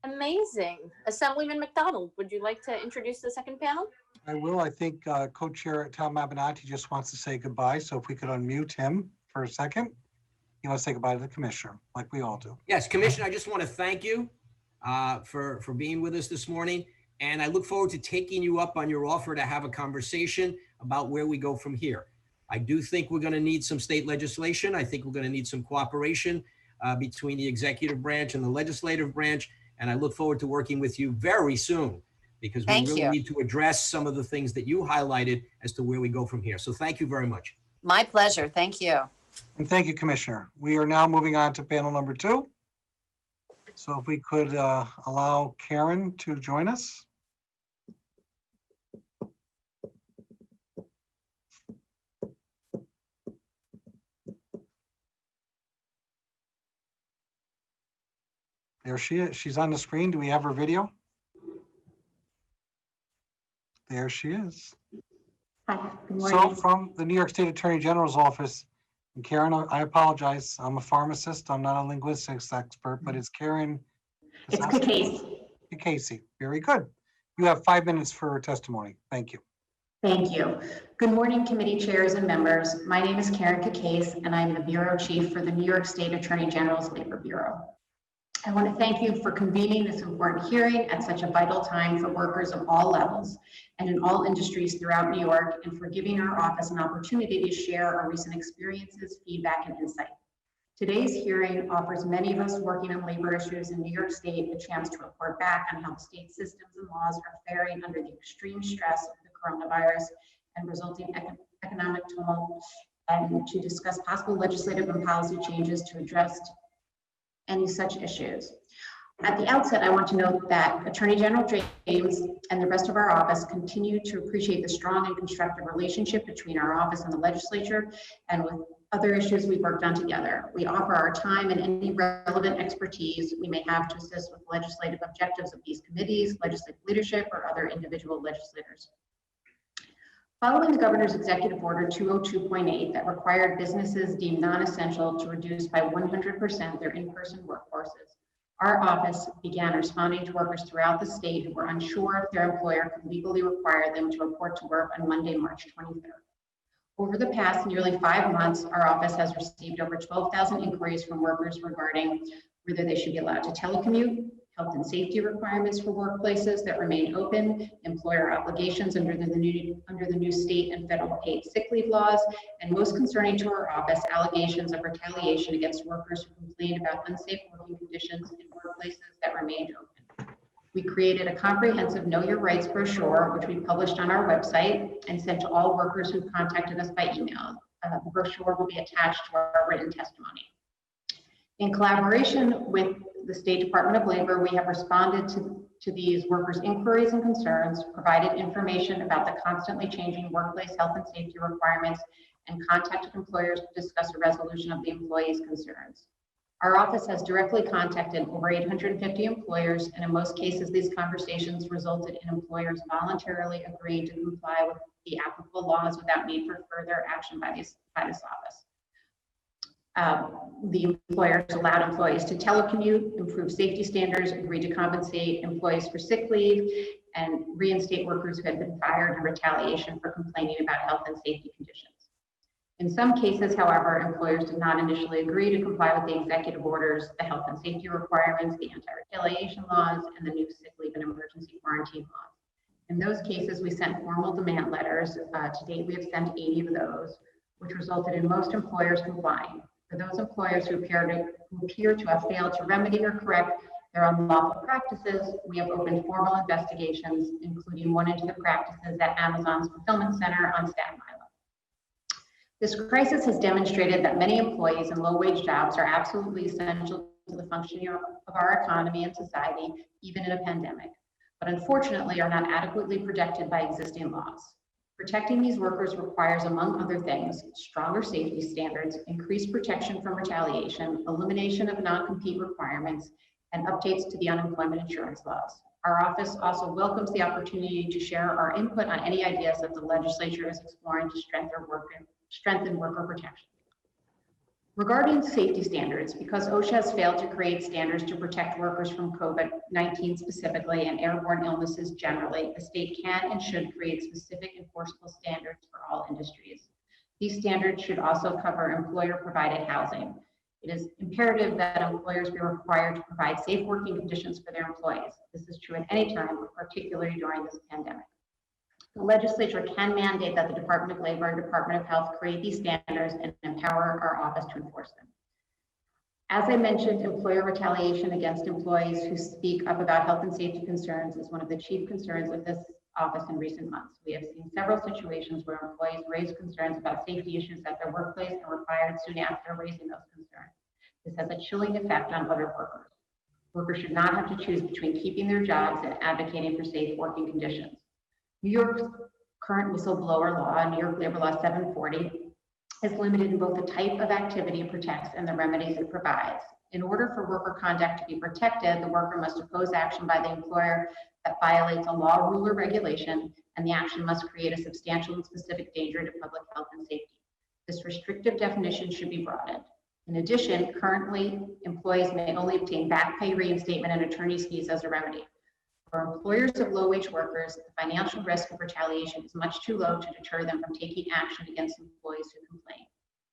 S4: Amazing. Assemblyman McDonald, would you like to introduce the second panel?
S5: I will. I think Co-Chair Tom Abenante just wants to say goodbye. So if we could unmute him for a second. He wants to say goodbye to the commissioner, like we all do.
S18: Yes, Commissioner, I just want to thank you for being with us this morning. And I look forward to taking you up on your offer to have a conversation about where we go from here. I do think we're going to need some state legislation. I think we're going to need some cooperation between the executive branch and the legislative branch. And I look forward to working with you very soon because we really need to address some of the things that you highlighted as to where we go from here. So thank you very much.
S1: My pleasure. Thank you.
S5: And thank you, Commissioner. We are now moving on to panel number 2. So if we could allow Karen to join us. There she is. She's on the screen. Do we have her video? There she is.
S9: Hi, good
S5: So
S9: morning.
S5: from the New York State Attorney General's office, and Karen, I apologize. I'm a pharmacist. I'm not a linguistics expert, but it's Karen.
S9: It's Kakase.
S5: Kakase. Very good. You have 5 minutes for testimony. Thank you.
S9: Thank you. Good morning, committee chairs and members. My name is Karen Kakase, and I'm the Bureau Chief for the New York State Attorney General's Labor Bureau. I want to thank you for convening this important hearing at such a vital time for workers of all levels and in all industries throughout New York, and for giving our office an opportunity to share our recent experiences, feedback, and insight. Today's hearing offers many of us working on labor issues in New York State a chance to report back on how the state systems and laws are faring under the extreme stress of the coronavirus and resulting economic tumult, and to discuss possible legislative and policy changes to address any such issues. At the outset, I want to note that Attorney General James and the rest of our office continue to appreciate the strong and constructive relationship between our office and the legislature, and with other issues we've worked on together. We offer our time and any relevant expertise we may have to assist with legislative objectives of these committees, legislative leadership, or other individual legislators. Following the governor's executive order 202.8 that required businesses deemed non-essential to reduce by 100% their in-person workforces, our office began responding to workers throughout the state who were unsure if their employer could legally require them to report to work on Monday, March 23rd. Over the past nearly 5 months, our office has received over 12,000 inquiries from workers regarding whether they should be allowed to telecommute, health and safety requirements for workplaces that remain open, employer obligations under the new state and federal paid sick leave laws, and most concerning to our office, allegations of retaliation against workers who complained about unsafe working conditions in workplaces that remained open. We created a comprehensive Know Your Rights brochure, which we published on our website and sent to all workers who contacted us by email. The brochure will be attached to our written testimony. In collaboration with the State Department of Labor, we have responded to these workers' inquiries and concerns, provided information about the constantly changing workplace health and safety requirements, and contacted employers to discuss a resolution of the employees' concerns. Our office has directly contacted over 850 employers, and in most cases, these conversations resulted in employers voluntarily agreeing to comply with the applicable laws without need for further action by this office. The employers allowed employees to telecommute, improve safety standards, agree to compensate employees for sick leave, and reinstate workers who had been fired in retaliation for complaining about health and safety conditions. In some cases, however, employers did not initially agree to comply with the executive orders, the health and safety requirements, the anti-retaliation laws, and the new sick leave and emergency quarantine laws. In those cases, we sent formal demand letters. To date, we have sent 80 of those, which resulted in most employers complying. For those employers who appear to have failed to remedy or correct their unlawful practices, we have opened formal investigations, including one into the practices at Amazon's fulfillment center on Staten Island. This crisis has demonstrated that many employees in low-wage jobs are absolutely essential to the functioning of our economy and society, even in a pandemic. but unfortunately are not adequately protected by existing laws. Protecting these workers requires, among other things, stronger safety standards, increased protection from retaliation, elimination of non-compete requirements, and updates to the unemployment insurance laws. Our office also welcomes the opportunity to share our input on any ideas that the legislature is exploring to strengthen worker protection. Regarding safety standards, because OSHA has failed to create standards to protect workers from COVID-19 specifically and airborne illnesses generally, the state can and should create specific enforceable standards for all industries. These standards should also cover employer-provided housing. It is imperative that employers be required to provide safe working conditions for their employees. This is true at any time, but particularly during this pandemic. The legislature can mandate that the Department of Labor and Department of Health create these standards and empower our office to enforce them. As I mentioned, employer retaliation against employees who speak up about health and safety concerns is one of the chief concerns of this office in recent months. We have seen several situations where employees raise concerns about safety issues at their workplace and were fired soon after raising those concerns. This has a chilling effect on other workers. Workers should not have to choose between keeping their jobs and advocating for safe working conditions. New York's current whistleblower law, New York Labor Law 740, is limited in both the type of activity it protects and the remedies it provides. In order for worker conduct to be protected, the worker must oppose action by the employer that violates a law, rule, or regulation, and the action must create a substantial and specific danger to public health and safety. This restrictive definition should be broadened. In addition, currently, employees may only obtain back pay reinstatement and attorney's fees as a remedy. For employers of low-wage workers, the financial risk of retaliation is much too low to deter them from taking action against employees who complain.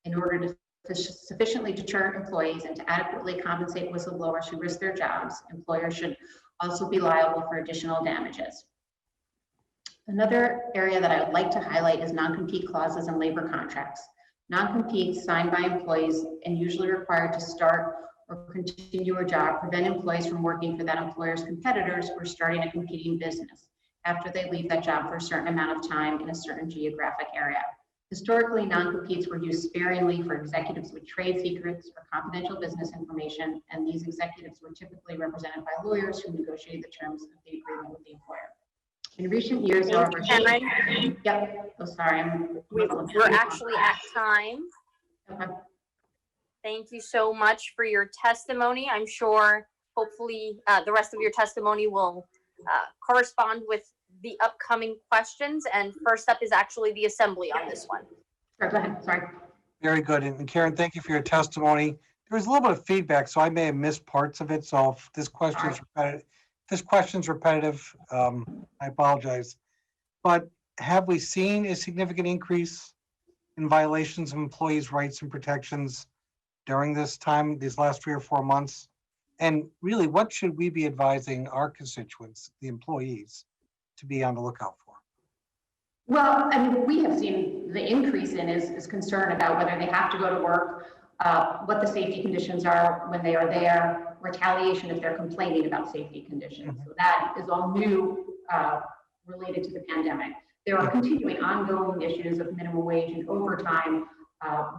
S9: In order to sufficiently deter employees and to adequately compensate whistleblowers who risk their jobs, employers should also be liable for additional damages. Another area that I would like to highlight is non-compete clauses in labor contracts. Non-competes signed by employees and usually required to start or continue a job prevent employees from working for that employer's competitors or starting a competing business after they leave that job for a certain amount of time in a certain geographic area. Historically, non-competes were used sparingly for executives with trade secrets or confidential business information, and these executives were typically represented by lawyers who negotiated the terms of the agreement with the employer. In recent years, however, yep. Oh, sorry.
S4: We're actually at time.
S9: Okay.
S4: Thank you so much for your testimony. I'm sure hopefully the rest of your testimony will correspond with the upcoming questions. And first up is actually the assembly on this one.
S9: Go ahead, sorry.
S5: Very good. And Karen, thank you for your testimony. There was a little bit of feedback, so I may have missed parts of it. So if this question is repetitive, I apologize. But have we seen a significant increase in violations of employees' rights and protections during this time, these last 3 or 4 months? And really, what should we be advising our constituents, the employees, to be on the lookout for?
S9: Well, I mean, we have seen the increase in is concern about whether they have to go to work, what the safety conditions are when they are there, retaliation if they're complaining about safety conditions. So that is all new related to the pandemic. There are continuing ongoing issues of minimum wage and overtime,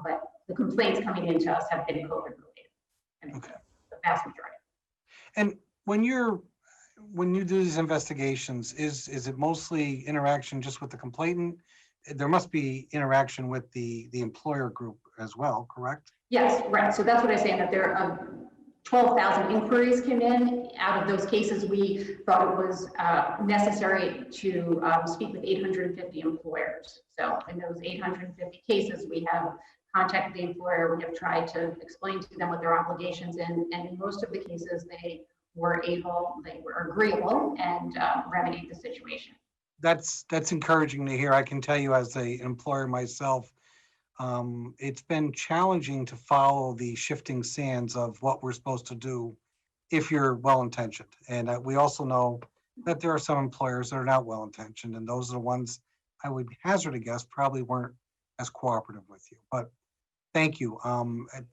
S9: but the complaints coming into us have been COVID related. I mean, the vast majority.
S5: And when you do these investigations, is it mostly interaction just with the complainant? There must be interaction with the employer group as well, correct?
S9: Yes, right. So that's what I'm saying, that there are 12,000 inquiries came in. Out of those cases, we thought it was necessary to speak with 850 employers. So in those 850 cases, we have contacted the employer. We have tried to explain to them what their obligations and in most of the cases, they were agreeable and remedied the situation.
S5: That's encouraging to hear. I can tell you as an employer myself, it's been challenging to follow the shifting sands of what we're supposed to do if you're well-intentioned. And we also know that there are some employers that are not well-intentioned, and those are the ones I would hazard a guess probably weren't as cooperative with you. But thank you.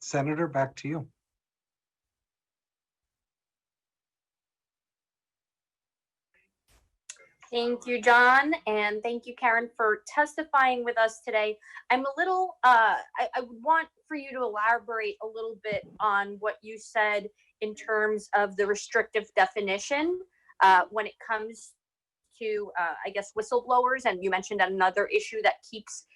S5: Senator, back to you.
S4: Thank you, John, and thank you, Karen, for testifying with us today. I'm a little, I would want for you to elaborate a little bit on what you said in terms of the restrictive definition. when it comes to, I guess, whistleblowers, and you mentioned another issue that keeps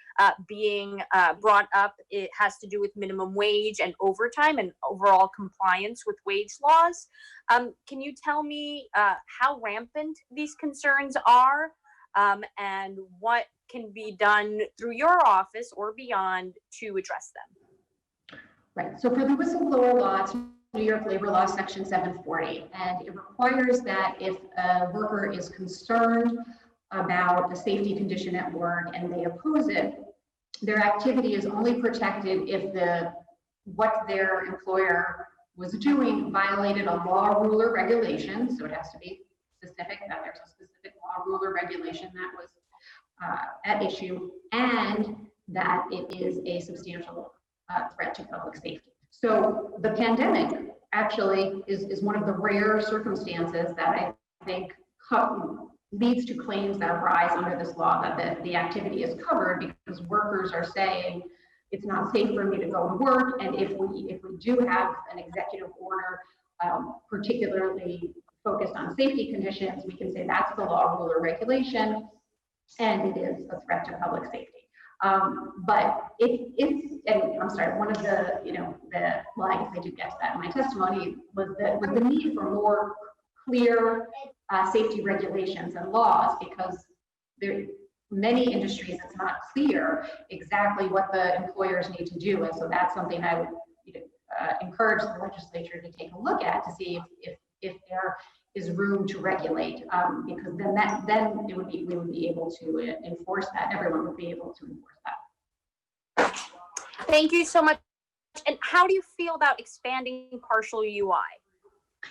S4: being brought up. It has to do with minimum wage and overtime and overall compliance with wage laws. Can you tell me how rampant these concerns are, and what can be done through your office or beyond to address them?
S9: Right. So for the whistleblower law, it's New York Labor Law, Section 740, and it requires that if a worker is concerned about a safety condition at work and they oppose it, their activity is only protected if what their employer was doing violated a law, rule, or regulation. So it has to be specific, that there's a specific law, rule, or regulation that was at issue, and that it is a substantial threat to public safety. So the pandemic actually is one of the rare circumstances that I think leads to claims that arise under this law that the activity is covered, because workers are saying it's not safe for me to go to work. And if we do have an executive order particularly focused on safety conditions, we can say that's the law, rule, or regulation, and it is a threat to public safety. But and I'm sorry, one of the, well, I guess I did get to that in my testimony, was the need for more clear safety regulations and laws, because many industries, it's not clear exactly what the employers need to do. And so that's something I would encourage the legislature to take a look at, to see if there is room to regulate, because then we would be able to enforce that. Everyone would be able to enforce that.
S4: Thank you so much. And how do you feel about expanding partial UI?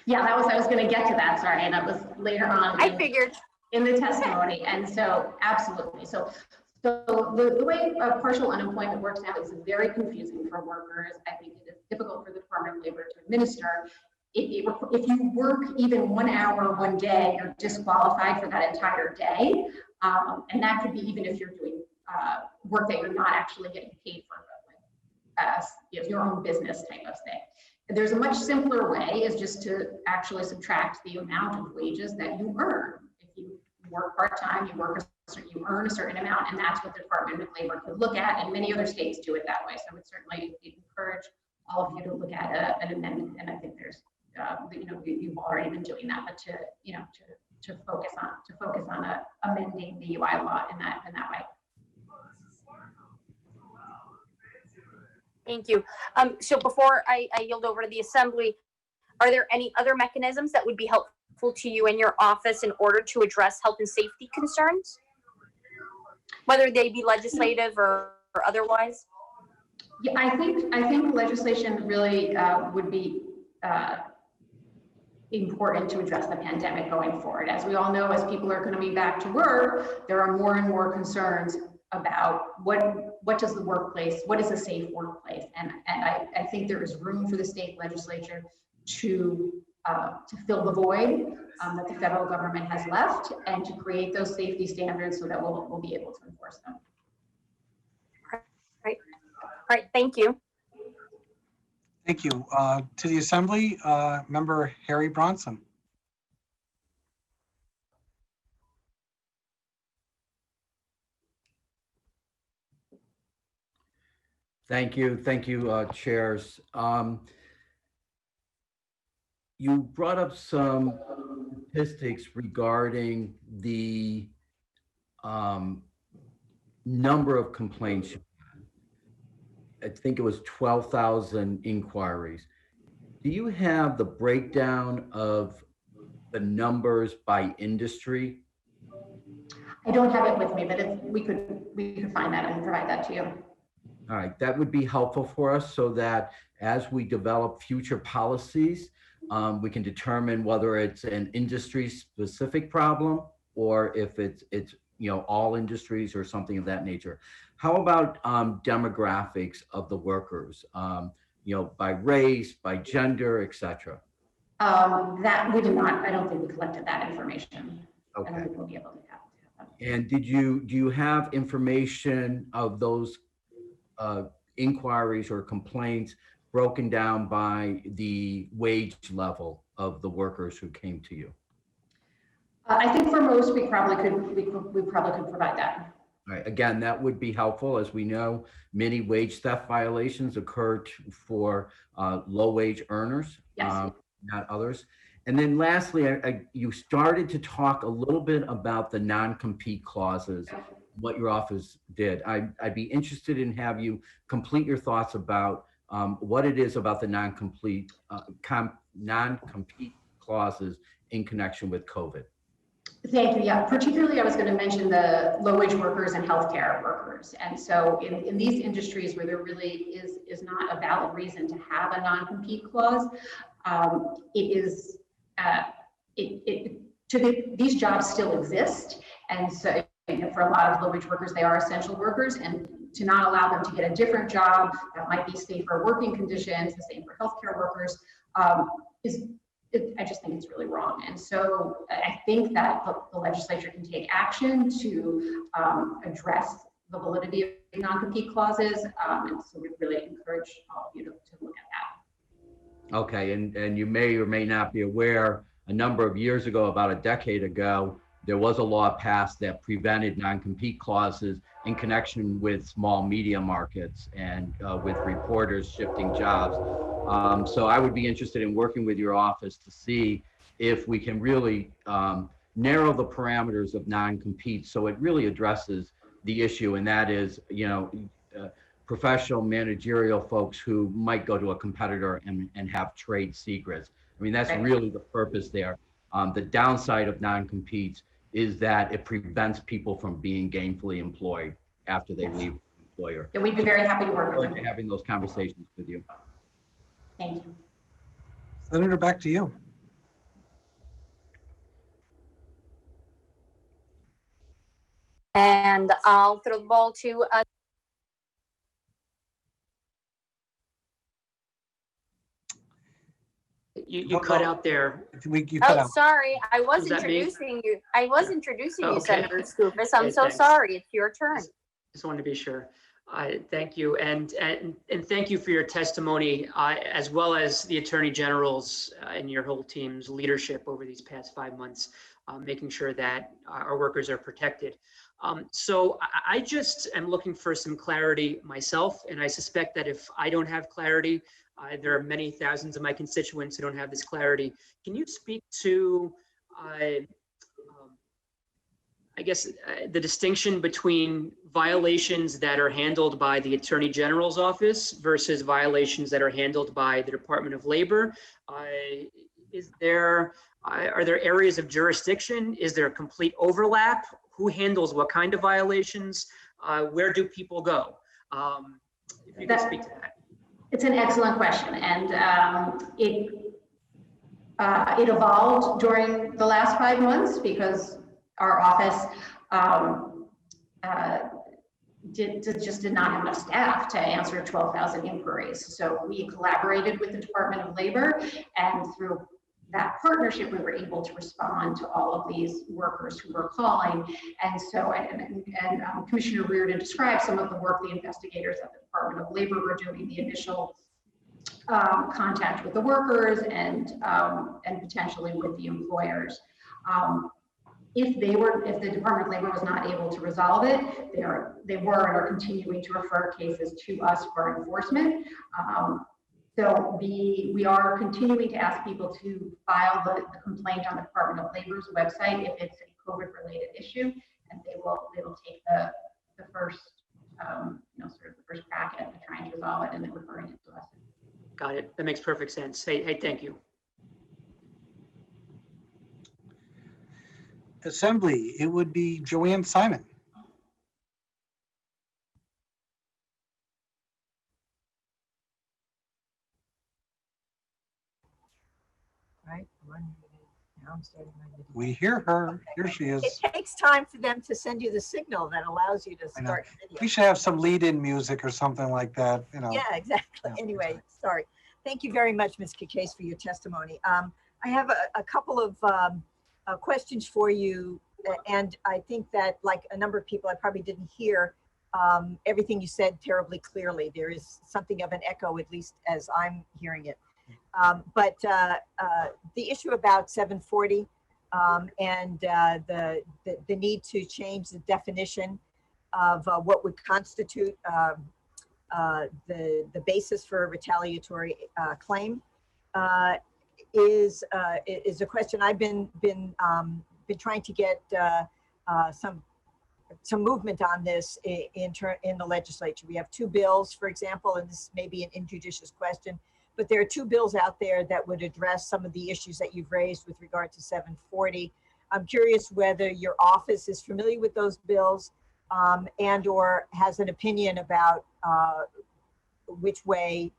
S9: Yeah, I was going to get to that. Sorry, and that was later on.
S4: I figured
S9: in the testimony, and so absolutely. So the way partial unemployment works now is very confusing for workers. I think it is difficult for the Department of Labor to administer. If you work even 1 hour one day, you're disqualified for that entire day, and that could be even if you're doing work that you're not actually getting paid for, your own business type of thing. There's a much simpler way, is just to actually subtract the amount of wages that you earn. If you work part-time, you earn a certain amount, and that's what the Department of Labor could look at, and many other states do it that way. So I would certainly encourage all of you to look at an amendment, and I think there's, you've already been doing that, but to focus on amending the UI law in that way.
S4: Thank you. So before I yield over to the Assembly, are there any other mechanisms that would be helpful to you in your office in order to address health and safety concerns, whether they be legislative or otherwise?
S9: Yeah, I think legislation really would be important to address the pandemic going forward. As we all know, as people are going to be back to work, there are more and more concerns about what does the workplace, what is a safe workplace, and I think there is room for the state legislature to fill the void that the federal government has left, and to create those safety standards so that we'll be able to enforce them.
S4: Right. All right. Thank you.
S5: Thank you. To the Assembly, Member Harry Bronson.
S10: Thank you, chairs. You brought up some statistics regarding the number of complaints. I think it was 12,000 inquiries. Do you have the breakdown of the numbers by industry?
S9: I don't have it with me, but we could find that and provide that to you.
S10: All right, that would be helpful for us, so that as we develop future policies, we can determine whether it's an industry-specific problem or if it's all industries or something of that nature. How about demographics of the workers? By race, by gender, etc.
S9: That we did not. I don't think we collected that information.
S10: Okay.
S9: I don't think we'll be able to have that.
S10: And do you have information of those inquiries or complaints broken down by the wage level of the workers who came to you?
S9: I think for most, we probably could provide that.
S10: All right, again, that would be helpful. As we know, many wage theft violations occurred for low wage earners,
S9: Yes.
S10: not others. And then lastly, you started to talk a little bit about the non-compete clauses, what your office did. I'd be interested in have you complete your thoughts about what it is about the non-compete clauses in connection with COVID.
S9: Thank you. Yeah, particularly I was going to mention the low-wage workers and healthcare workers. And so in these industries where there really is not a valid reason to have a non-compete clause, these jobs still exist. And so for a lot of low-wage workers, they are essential workers, and to not allow them to get a different job that might be safer working conditions, the same for healthcare workers, I just think it's really wrong. And so I think that the legislature can take action to address the validity of non-compete clauses. And so we really encourage all of you to look at that.
S10: Okay, and you may or may not be aware, a number of years ago, about a decade ago, there was a law passed that prevented non-compete clauses in connection with small media markets and with reporters shifting jobs. So I would be interested in working with your office to see if we can really narrow the parameters of non-compete so it really addresses the issue, and that is, professional managerial folks who might go to a competitor and have trade secrets. I mean, that's really the purpose there. The downside of non-competes is that it prevents people from being gainfully employed after they leave the employer.
S9: And we'd be very happy to work with you.
S10: Having those conversations with you.
S9: Thank you.
S5: Senator, back to you.
S4: And I'll throw the ball to
S8: You cut out there.
S5: You cut out.
S4: sorry. I was
S8: Was that me?
S4: introducing you. I was introducing you,
S8: Okay.
S4: Senator Skoufis. I'm
S8: Okay,
S4: so
S8: thanks.
S4: sorry. It's your turn.
S8: Just wanted to be sure. Thank you. And thank you for your testimony, as well as the Attorney General's and your whole team's leadership over these past 5 months, making sure that our workers are protected. So I just am looking for some clarity myself, and I suspect that if I don't have clarity, there are many thousands of my constituents who don't have this clarity. Can you speak to, I guess, the distinction between violations that are handled by the Attorney General's office versus violations that are handled by the Department of Labor? Are there areas of jurisdiction? Is there a complete overlap? Who handles what kind of violations? Where do people go? If you could speak to that.
S9: It's an excellent question, and it evolved during the last 5 months because our office just did not have enough staff to answer 12,000 inquiries. So we collaborated with the Department of Labor, and through that partnership, we were able to respond to all of these workers who were calling. And so, Commissioner Reardon described some of the work the investigators at the Department of Labor were doing, the initial contact with the workers and potentially with the employers. If the Department of Labor was not able to resolve it, they were and are continuing to refer cases to us for enforcement. So we are continuing to ask people to file the complaint on the Department of Labor's website if it's a COVID-related issue, and they will take the first sort of the first crack at trying to resolve it and then referring it to us.
S8: Got it. That makes perfect sense. Hey, thank you.
S5: Assembly, it would be Joanne Simon.
S15: Right. Now I'm starting my video.
S5: We hear her. Here she is.
S15: It takes time for them to send you the signal that allows you to
S5: I know.
S15: start video.
S5: We should have some lead-in music or something like that,
S15: Yeah, exactly.
S5: Yeah.
S15: Anyway, sorry. Thank you very much, Ms. Case, for your testimony. I have a couple of questions for you, and I think that, like a number of people, I probably didn't hear everything you said terribly clearly. There is something of an echo, at least as I'm hearing it. But the issue about 740, and the need to change the definition of what would constitute the basis for a retaliatory claim is a question I've been trying to get some movement on this in the legislature. We have two bills, for example, and this may be an injudicious question, but there are two bills out there that would address some of the issues that you've raised with regard to 740. I'm curious whether your office is familiar with those bills and or has an opinion about which way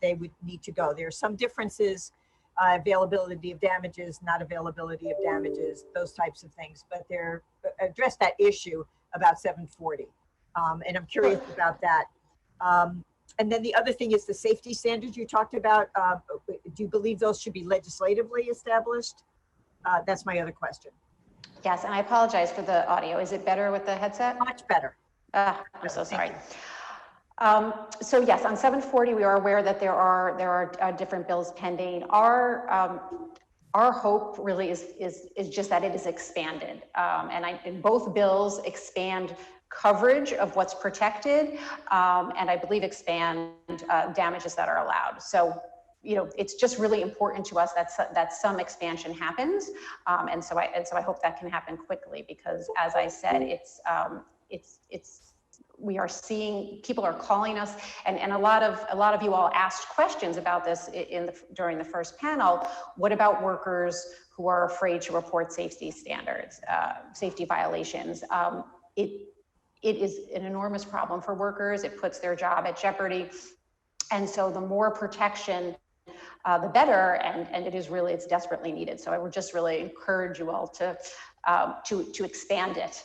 S15: they would need to go. There are some differences, availability of damages, not availability of damages, those types of things, but they're address that issue about 740. And I'm curious about that. And then the other thing is the safety standards you talked about. Do you believe those should be legislatively established? That's my other question.
S11: Yes, and I apologize for the audio. Is it better with the headset?
S15: Much better.
S11: I'm so sorry. So yes, on 740, we are aware that there are different bills pending. Our hope really is just that it is expanded, and both bills expand coverage of what's protected, and I believe expand damages that are allowed. So, you know, it's just really important to us that some expansion happens, and so I hope that can happen quickly, because as I said, we are seeing people are calling us, and a lot of you all asked questions about this during the first panel. What about workers who are afraid to report safety standards, safety violations? It is an enormous problem for workers. It puts their job at jeopardy, and so the more protection, the better. And it's desperately needed. So I would just really encourage you all to expand it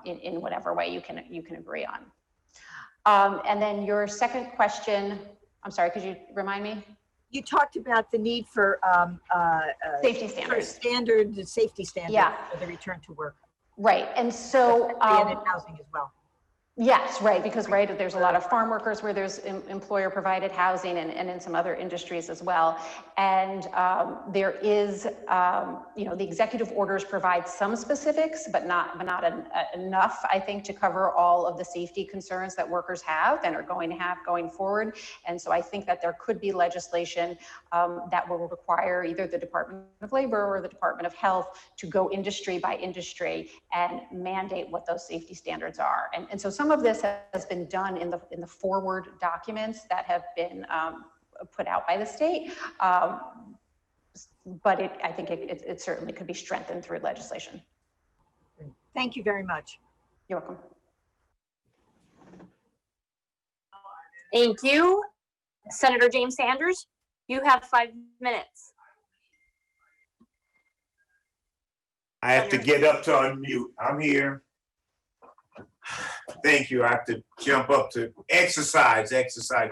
S11: in whatever way you can agree on. And then your second question, I'm sorry, could you remind me?
S15: You talked about the need for
S11: safety standards.
S15: Safety standards for the return to work.
S11: Right, and so
S15: and in housing as well.
S11: Yes, right, because there's a lot of farm workers where there's employer provided housing, and in some other industries as well. And there is, the executive orders provide some specifics, but not enough, I think, to cover all of the safety concerns that workers have and are going to have going forward. And so I think that there could be legislation that will require either the Department of Labor or the Department of Health to go industry by industry and mandate what those safety standards are. And so some of this has been done in the forward documents that have been put out by the state, but I think it certainly could be strengthened through legislation.
S15: Thank you very much.
S11: You're welcome.
S4: Thank you. Senator James Sanders, you have 5 minutes.
S17: I have to get up to unmute. I'm here. Thank you. I have to jump up to exercise.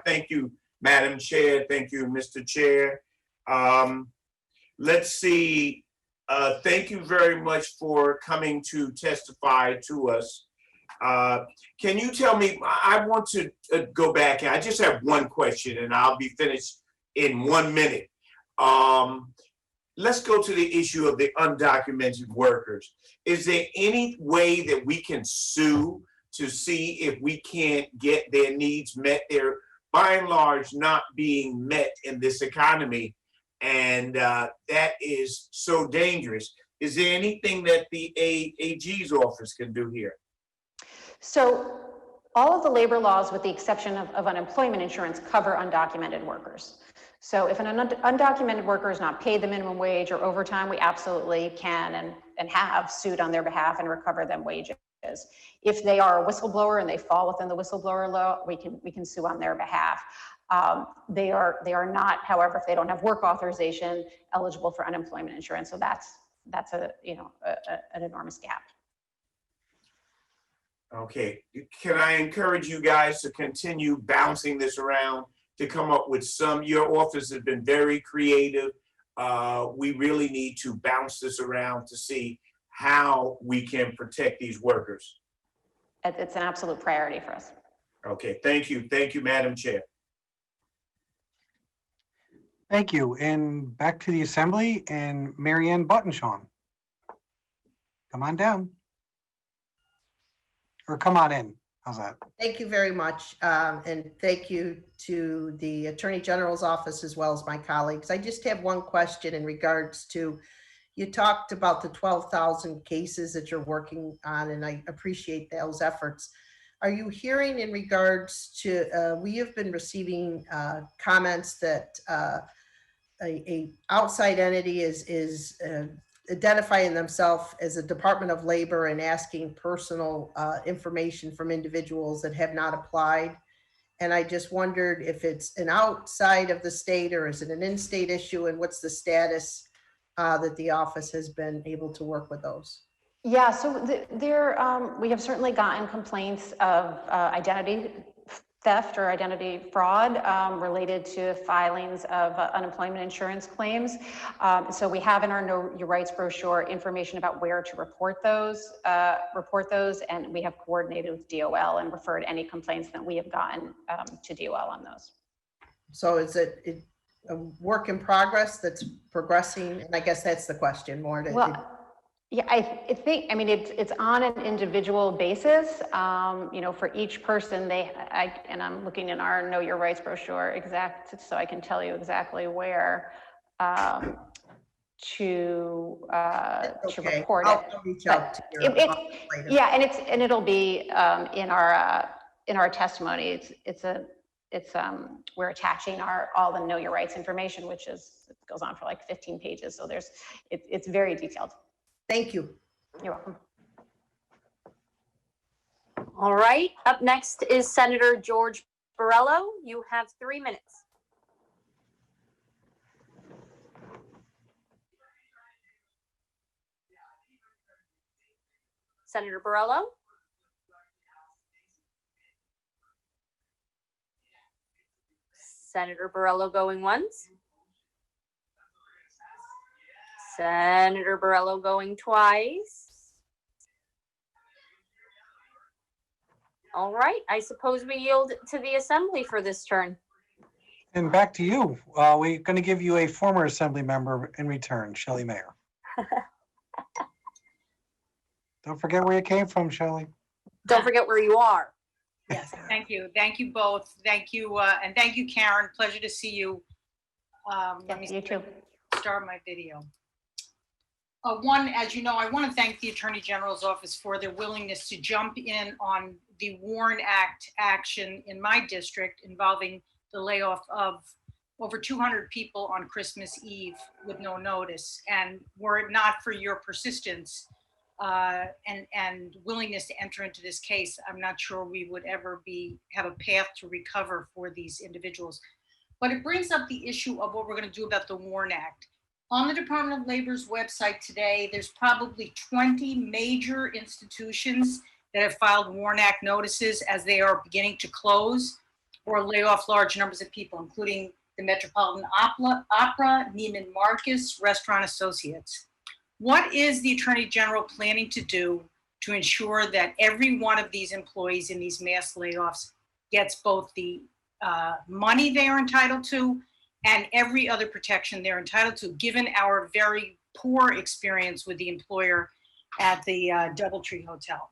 S17: Thank you, Madam Chair. Thank you, Mr. Chair. Let's see. Thank you very much for coming to testify to us. Can you tell me, I want to go back, and I just have one question, and I'll be finished in 1 minute. Let's go to the issue of the undocumented workers. Is there any way that we can sue to see if we can't get their needs met? They're by and large not being met in this economy, and that is so dangerous. Is there anything that the AG's office can do here?
S11: So all of the labor laws, with the exception of unemployment insurance, cover undocumented workers. So if an undocumented worker is not paid the minimum wage or overtime, we absolutely can and have sued on their behalf and recover them wages. If they are a whistleblower and they fall within the whistleblower law, we can sue on their behalf. They are not, however, if they don't have work authorization, eligible for unemployment insurance. So that's an enormous gap.
S17: Okay, can I encourage you guys to continue bouncing this around to come up with some? Your office has been very creative. We really need to bounce this around to see how we can protect these workers.
S11: It's an absolute priority for us.
S17: Okay, thank you. Thank you, Madam Chair.
S5: Thank you. And back to the Assembly, and Marianne Buttonshaw. Come on down. Or come on in. How's that?
S12: Thank you very much. And thank you to the Attorney General's office as well as my colleagues. I just have one question in regards to, you talked about the 12,000 cases that you're working on, and I appreciate those efforts. Are you hearing in regards to, we have been receiving comments that a outside entity is identifying themselves as a Department of Labor and asking personal information from individuals that have not applied. And I just wondered if it's an outside of the state or is it an in-state issue, and what's the status that the office has been able to work with those?
S11: Yeah, so we have certainly gotten complaints of identity theft or identity fraud related to filings of unemployment insurance claims. So we have in our Know Your Rights brochure information about where to report those, and we have coordinated with DOL and referred any complaints that we have gotten to DOL on those.
S12: So is it a work in progress that's progressing? And I guess that's the question more.
S11: Yeah, I think, I mean, it's on an individual basis. You know, for each person, and I'm looking in our Know Your Rights brochure so I can tell you exactly where to report it.
S12: I'll reach out to your office later.
S11: Yeah, and it'll be in our testimony. We're attaching all the Know Your Rights information, which goes on for like 15 pages. So it's very detailed.
S12: Thank you.
S11: You're welcome.
S4: All right, up next is Senator George Borrello. You have 3 minutes. Senator Borrello? Senator Borrello going once. Senator Borrello going twice. All right, I suppose we yield to the Assembly for this turn.
S5: And back to you. We're going to give you a former Assembly member in return, Shelley Mayer. Don't forget where you came from, Shelley.
S4: Don't forget where you are.
S19: Yes, thank you. Thank you both. Thank you, and thank you, Karen. Pleasure to see you. Let me
S11: you too.
S19: Start my video. One, as you know, I want to thank the Attorney General's office for their willingness to jump in on the WARN Act action in my district involving the layoff of over 200 people on Christmas Eve with no notice. And were it not for your persistence and willingness to enter into this case, I'm not sure we would ever have a path to recover for these individuals. But it brings up the issue of what we're going to do about the WARN Act. On the Department of Labor's website today, there's probably 20 major institutions that have filed WARN Act notices as they are beginning to close or lay off large numbers of people, including the Metropolitan Opera, Neiman Marcus, Restaurant Associates. What is the Attorney General planning to do to ensure that every one of these employees in these mass layoffs gets both the money they are entitled to and every other protection they're entitled to, given our very poor experience with the employer at the DoubleTree Hotel?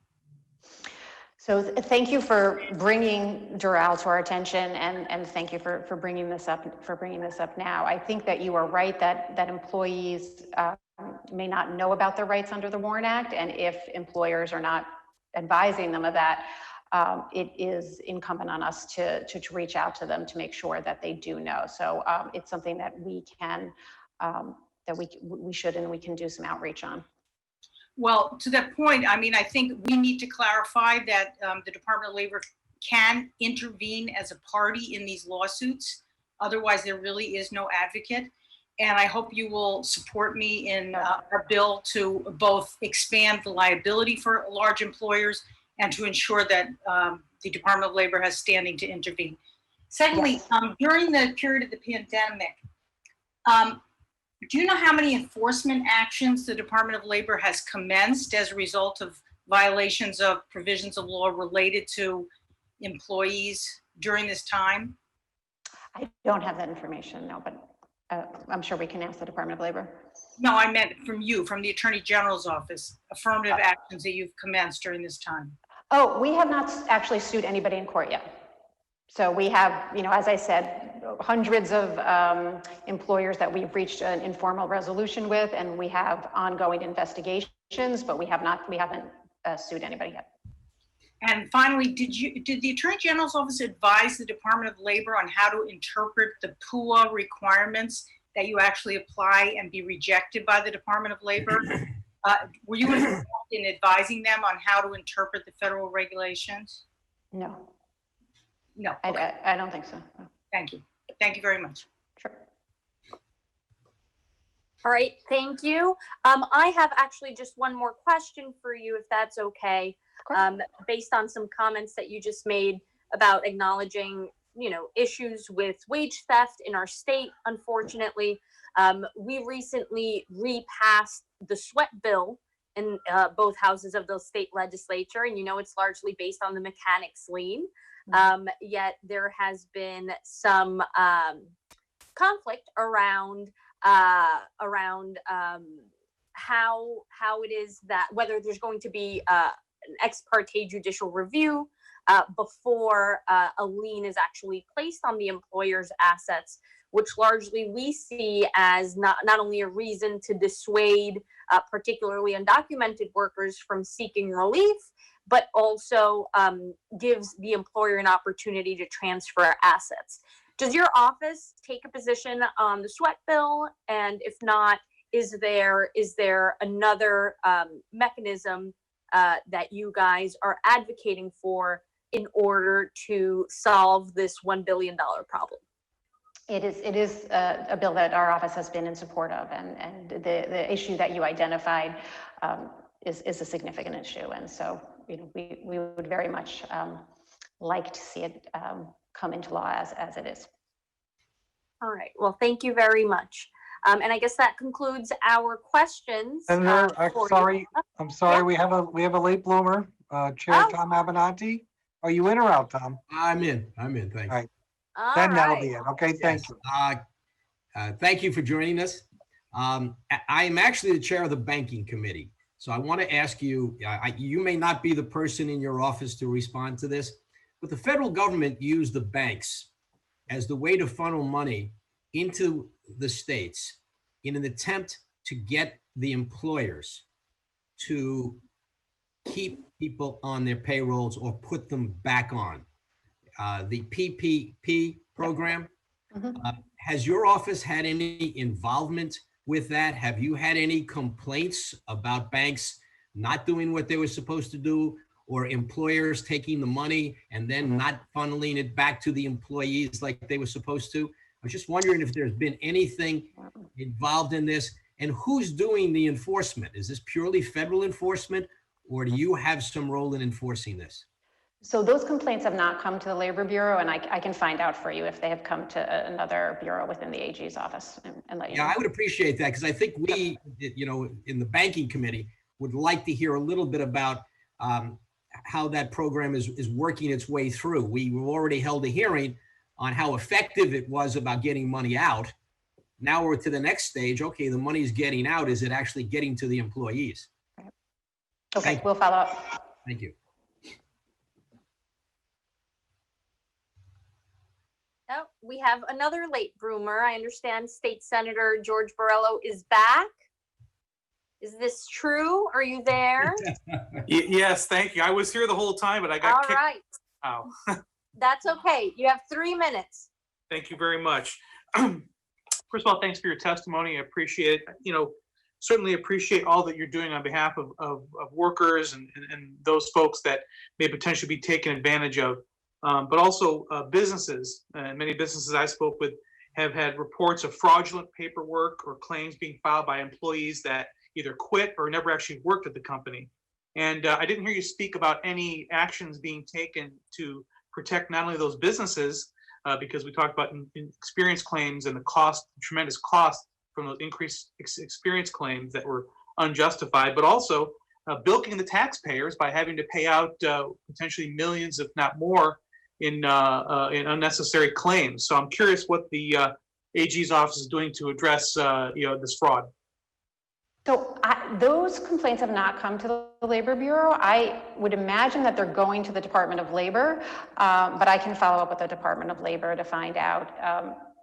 S11: So thank you for bringing Doral to our attention, and thank you for bringing this up now. I think that you are right that employees may not know about their rights under the WARN Act, and if employers are not advising them of that, it is incumbent on us to reach out to them to make sure that they do know. So it's something that we can, that we should and we can do some outreach on.
S19: Well, to that point, I mean, I think we need to clarify that the Department of Labor can intervene as a party in these lawsuits. Otherwise, there really is no advocate. And I hope you will support me in our bill to both expand the liability for large employers and to ensure that the Department of Labor has standing to intervene. Secondly, during the period of the pandemic, do you know how many enforcement actions the Department of Labor has commenced as a result of violations of provisions of law related to employees during this time?
S11: I don't have that information, no, but I'm sure we can ask the Department of Labor.
S19: No, I meant from you, from the Attorney General's office, affirmative actions that you've commenced during this time.
S11: Oh, we have not actually sued anybody in court yet. So we have, as I said, hundreds of employers that we've reached an informal resolution with, and we have ongoing investigations, but we haven't sued anybody yet.
S19: And finally, did the Attorney General's office advise the Department of Labor on how to interpret the PUA requirements that you actually apply and be rejected by the Department of Labor? Were you involved in advising them on how to interpret the federal regulations?
S11: No.
S19: No.
S11: Okay. I don't think so. No.
S19: Thank you. Thank you very much.
S11: Sure.
S4: All right, thank you. I have actually just one more question for you, if that's okay. Based on some comments that you just made about acknowledging, issues with wage theft in our state. Unfortunately, we recently repassed the sweat bill in both houses of the state legislature, and it's largely based on the mechanics lien. Yet there has been some conflict around how it is that whether there's going to be an ex parte judicial review before a lien is actually placed on the employer's assets, which largely we see as not only a reason to dissuade particularly undocumented workers from seeking relief, but also gives the employer an opportunity to transfer assets. Does your office take a position on the sweat bill? And if not, is there another mechanism that you guys are advocating for in order to solve this $1 billion problem?
S11: It is a bill that our office has been in support of, and the issue that you identified is a significant issue. And so, we would very much like to see it come into law as it is.
S4: All right. Well, thank you very much. And I guess that concludes our questions.
S5: Senator, I'm sorry.
S4: Yeah.
S5: We have a late bloomer, Chair Tom Abenante. Are you in or out, Tom?
S18: I'm in. Thank you.
S5: All right.
S4: All
S5: Then that'll
S4: right.
S5: be it. Okay, thank you.
S18: Thank you for joining us. I am actually the chair of the banking committee. So I want to ask you, you may not be the person in your office to respond to this, but the federal government used the banks as the way to funnel money into the states in an attempt to get the employers to keep people on their payrolls or put them back on. The PPP program, has your office had any involvement with that? Have you had any complaints about banks not doing what they were supposed to do, or employers taking the money and then not funneling it back to the employees like they were supposed to? I was just wondering if there's been anything involved in this, and who's doing the enforcement? Is this purely federal enforcement, or do you have some role in enforcing this?
S11: So those complaints have not come to the Labor Bureau, and I can find out for you if they have come to another bureau within the AG's office and let you know.
S18: Yeah, I would appreciate that, because I think we, in the banking committee, would like to hear a little bit about how that program is working its way through. We already held a hearing on how effective it was about getting money out. Now we're to the next stage. Okay, the money's getting out. Is it actually getting to the employees?
S11: Okay, we'll follow up.
S18: Thank you.
S4: Oh, we have another late bloomer. I understand State Senator George Borrello is back. Is this true? Are you there?
S13: Yes, thank you. I was here the whole time, but I got
S4: All
S13: kicked
S4: right.
S13: out.
S4: That's okay. You have 3 minutes.
S13: Thank you very much. First of all, thanks for your testimony. I appreciate it. Certainly appreciate all that you're doing on behalf of workers and those folks that may potentially be taken advantage of. But also businesses, and many businesses I spoke with have had reports of fraudulent paperwork or claims being filed by employees that either quit or never actually worked at the company. And I didn't hear you speak about any actions being taken to protect not only those businesses, because we talked about experience claims and the tremendous cost from those increased experience claims that were unjustified, but also bilking the taxpayers by having to pay out potentially millions, if not more, in unnecessary claims. So I'm curious what the AG's office is doing to address, this fraud?
S11: So those complaints have not come to the Labor Bureau. I would imagine that they're going to the Department of Labor, but I can follow up with the Department of Labor to find out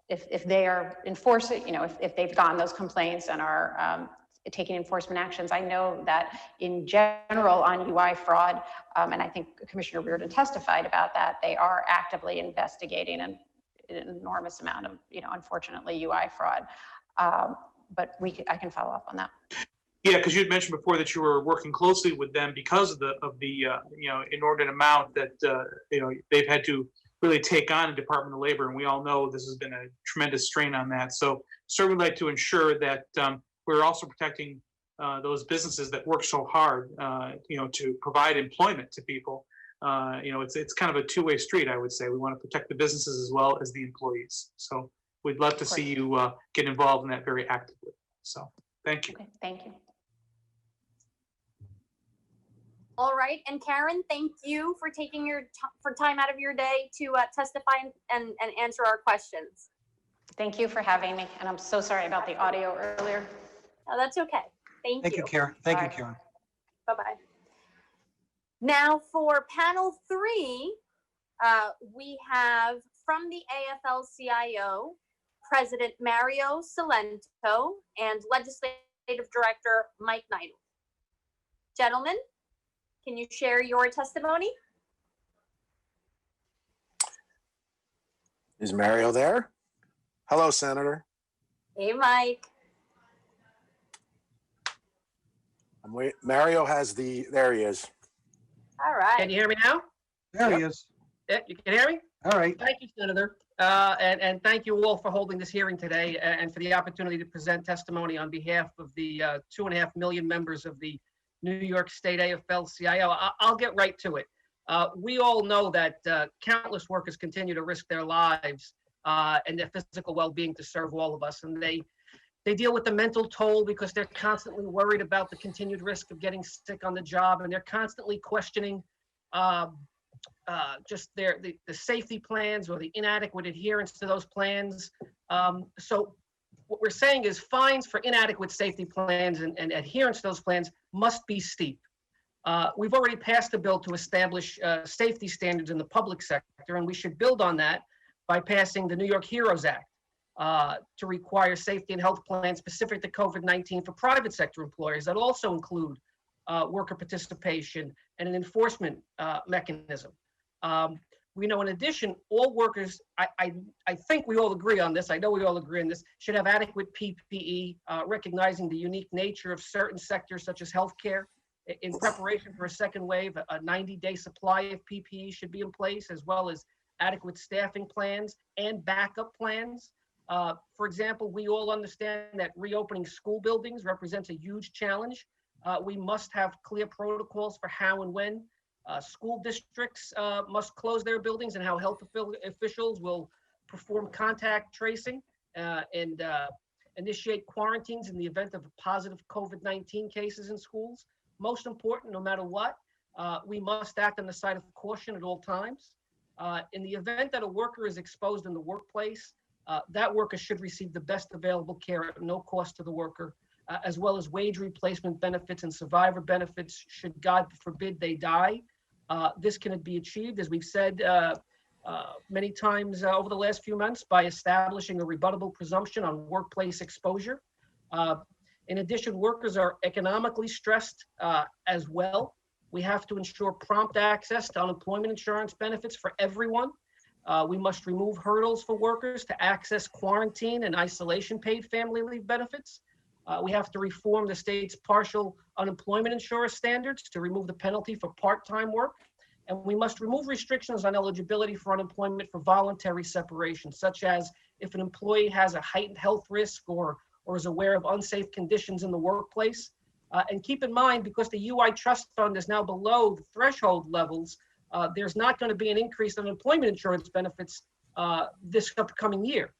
S11: if they are enforcing, if they've gotten those complaints and are taking enforcement actions. I know that in general on UI fraud, and I think Commissioner Reardon testified about that, they are actively investigating an enormous amount of, unfortunately, UI fraud. But I can follow up on that.
S13: Yeah, because you had mentioned before that you were working closely with them because of the inordinate amount that they've had to really take on the Department of Labor, and we all know this has been a tremendous strain on that. So certainly like to ensure that we're also protecting those businesses that work so hard, to provide employment to people. It's kind of a two-way street, I would say. We want to protect the businesses as well as the employees. So we'd love to see you get involved in that very actively. So thank you.
S11: Okay, thank you.
S4: All right, and Karen, thank you for taking for time out of your day to testify and answer our questions.
S11: Thank you for having me, and I'm so sorry about the audio earlier.
S4: Oh, that's okay. Thank you.
S5: Thank you, Karen. Thank you, Karen.
S4: Bye-bye. Now for panel 3, we have from the AFL-CIO, President Mario Salento and Legislative Director Mike Neidl. Gentlemen, can you share your testimony?
S14: Is Mario there? Hello, Senator.
S4: Hey, Mike.
S14: Mario has there he is.
S4: All right.
S16: Can you hear me now?
S5: There he is.
S16: Yeah, you can hear me?
S5: All right.
S16: Thank you, Senator. And thank you all for holding this hearing today and for the opportunity to present testimony on behalf of the 2.5 million members of the New York State AFL-CIO. I'll get right to it. We all know that countless workers continue to risk their lives and their physical well-being to serve all of us. And they deal with the mental toll because they're constantly worried about the continued risk of getting sick on the job, and they're constantly questioning just the safety plans or the inadequate adherence to those plans. So what we're saying is fines for inadequate safety plans and adherence to those plans must be steep. We've already passed a bill to establish safety standards in the public sector, and we should build on that by passing the New York HEROES Act to require safety and health plans specific to COVID-19 for private sector employers that also include worker participation and an enforcement mechanism. We know in addition, all workers, I think we all agree on this, I know we all agree on this, should have adequate PPE, recognizing the unique nature of certain sectors such as healthcare. In preparation for a second wave, a 90-day supply of PPE should be in place, as well as adequate staffing plans and backup plans. For example, we all understand that reopening school buildings represents a huge challenge. We must have clear protocols for how and when school districts must close their buildings and how health officials will perform contact tracing and initiate quarantines in the event of positive COVID-19 cases in schools. Most important, no matter what, we must act on the side of caution at all times. In the event that a worker is exposed in the workplace, that worker should receive the best available care at no cost to the worker, as well as wage replacement benefits and survivor benefits should, God forbid, they die. This can be achieved, as we've said many times over the last few months, by establishing a rebuttable presumption on workplace exposure. In addition, workers are economically stressed as well. We have to ensure prompt access to unemployment insurance benefits for everyone. We must remove hurdles for workers to access quarantine and isolation paid family leave benefits. We have to reform the state's partial unemployment insurance standards to remove the penalty for part-time work. And we must remove restrictions on eligibility for unemployment for voluntary separation, such as if an employee has a heightened health risk or is aware of unsafe conditions in the workplace. And keep in mind, because the UI Trust Fund is now below the threshold levels, there's not going to be an increase in unemployment insurance benefits this upcoming year.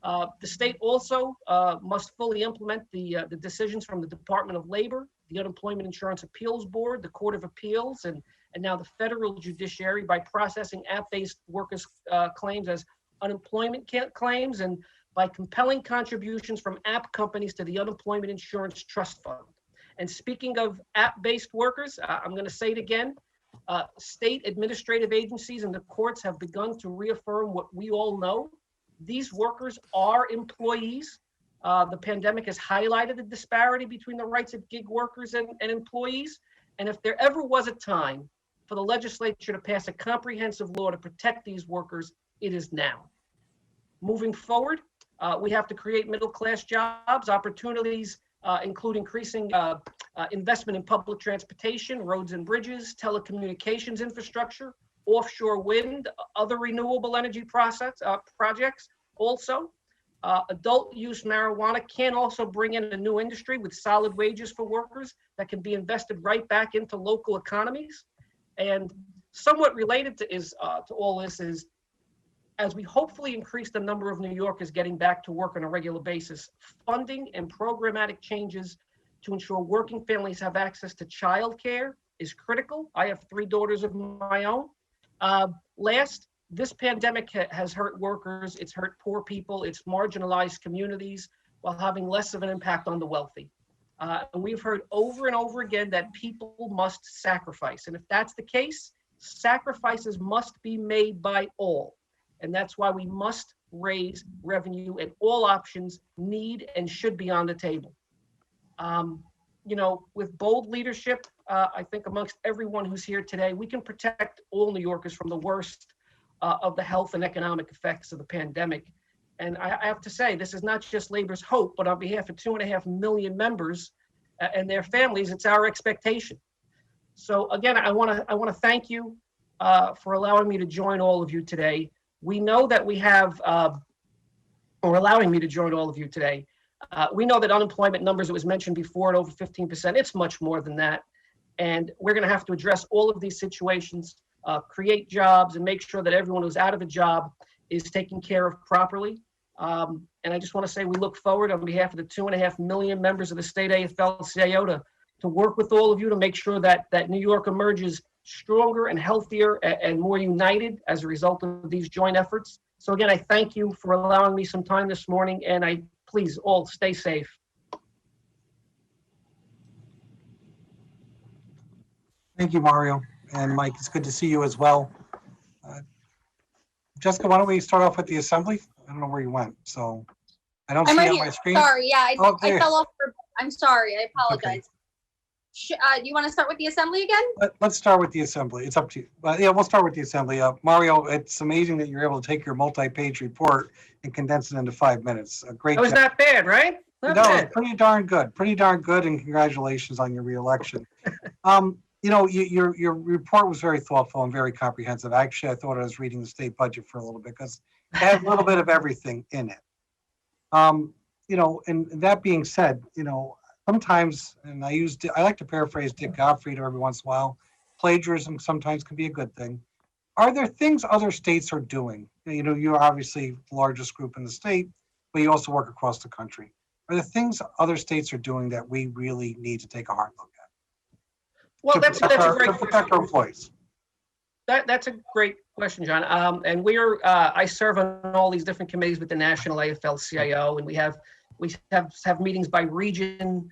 S16: The state also must fully implement the decisions from the Department of Labor, the Unemployment Insurance Appeals Board, the Court of Appeals, and now the federal judiciary by processing app-based workers' claims as unemployment claims and by compelling contributions from app companies to the Unemployment Insurance Trust Fund. And speaking of app-based workers, I'm going to say it again. State administrative agencies and the courts have begun to reaffirm what we all know. These workers are employees. The pandemic has highlighted the disparity between the rights of gig workers and employees. And if there ever was a time for the legislature to pass a comprehensive law to protect these workers, it is now. Moving forward, we have to create middle-class jobs, opportunities, include increasing investment in public transportation, roads and bridges, telecommunications infrastructure, offshore wind, other renewable energy projects. Also, adult use marijuana can also bring in a new industry with solid wages for workers that can be invested right back into local economies. And somewhat related to all this is, as we hopefully increase the number of New Yorkers getting back to work on a regular basis, funding and programmatic changes to ensure working families have access to childcare is critical. I have 3 daughters of my own. Last, this pandemic has hurt workers, it's hurt poor people, it's marginalized communities while having less of an impact on the wealthy. And we've heard over and over again that people must sacrifice. And if that's the case, sacrifices must be made by all. And that's why we must raise revenue, and all options need and should be on the table. With bold leadership, I think amongst everyone who's here today, we can protect all New Yorkers from the worst of the health and economic effects of the pandemic. And I have to say, this is not just Labor's hope, but on behalf of 2.5 million members and their families, it's our expectation. So again, I want to thank you for allowing me to join all of you today. We know that we have, or allowing me to join all of you today. We know that unemployment numbers, it was mentioned before, at over 15%, it's much more than that. And we're going to have to address all of these situations, create jobs, and make sure that everyone who's out of a job is taken care of properly. And I just want to say we look forward on behalf of the 2.5 million members of the state AFL-CIO to work with all of you to make sure that New York emerges stronger and healthier and more united as a result of these joint efforts. So again, I thank you for allowing me some time this morning, and I please all stay safe.
S5: Thank you, Mario. And Mike, it's good to see you as well. Jessica, why don't we start off with the assembly? I don't know where you went, so I don't
S4: I'm
S5: see
S4: right
S5: on
S4: here.
S5: my screen.
S4: Sorry, yeah,
S5: Oh,
S4: I
S5: there.
S4: fell off. I'm sorry, I apologize. Do you want to start with the assembly again?
S5: Let's start with the assembly. It's up to you. Yeah, we'll start with the assembly. Mario, it's amazing that you're able to take your multi-page report and condense it into 5 minutes. A great
S16: That was
S5: job.
S16: not bad, right? Not
S5: No,
S16: bad.
S5: it's pretty darn good, and congratulations on your reelection. Your report was very thoughtful and very comprehensive. Actually, I thought I was reading the state budget for a little bit because it had a little bit of everything in it. And that being said, sometimes, and I like to paraphrase Dick Gottfried every once in a while, plagiarism sometimes can be a good thing. Are there things other states are doing? You're obviously the largest group in the state, but you also work across the country. Are there things other states are doing that we really need to take a hard look at?
S16: Well, that's a great
S5: to protect our employees.
S16: That's a great question, John. And I serve on all these different committees with the National AFL-CIO, and we have meetings by region.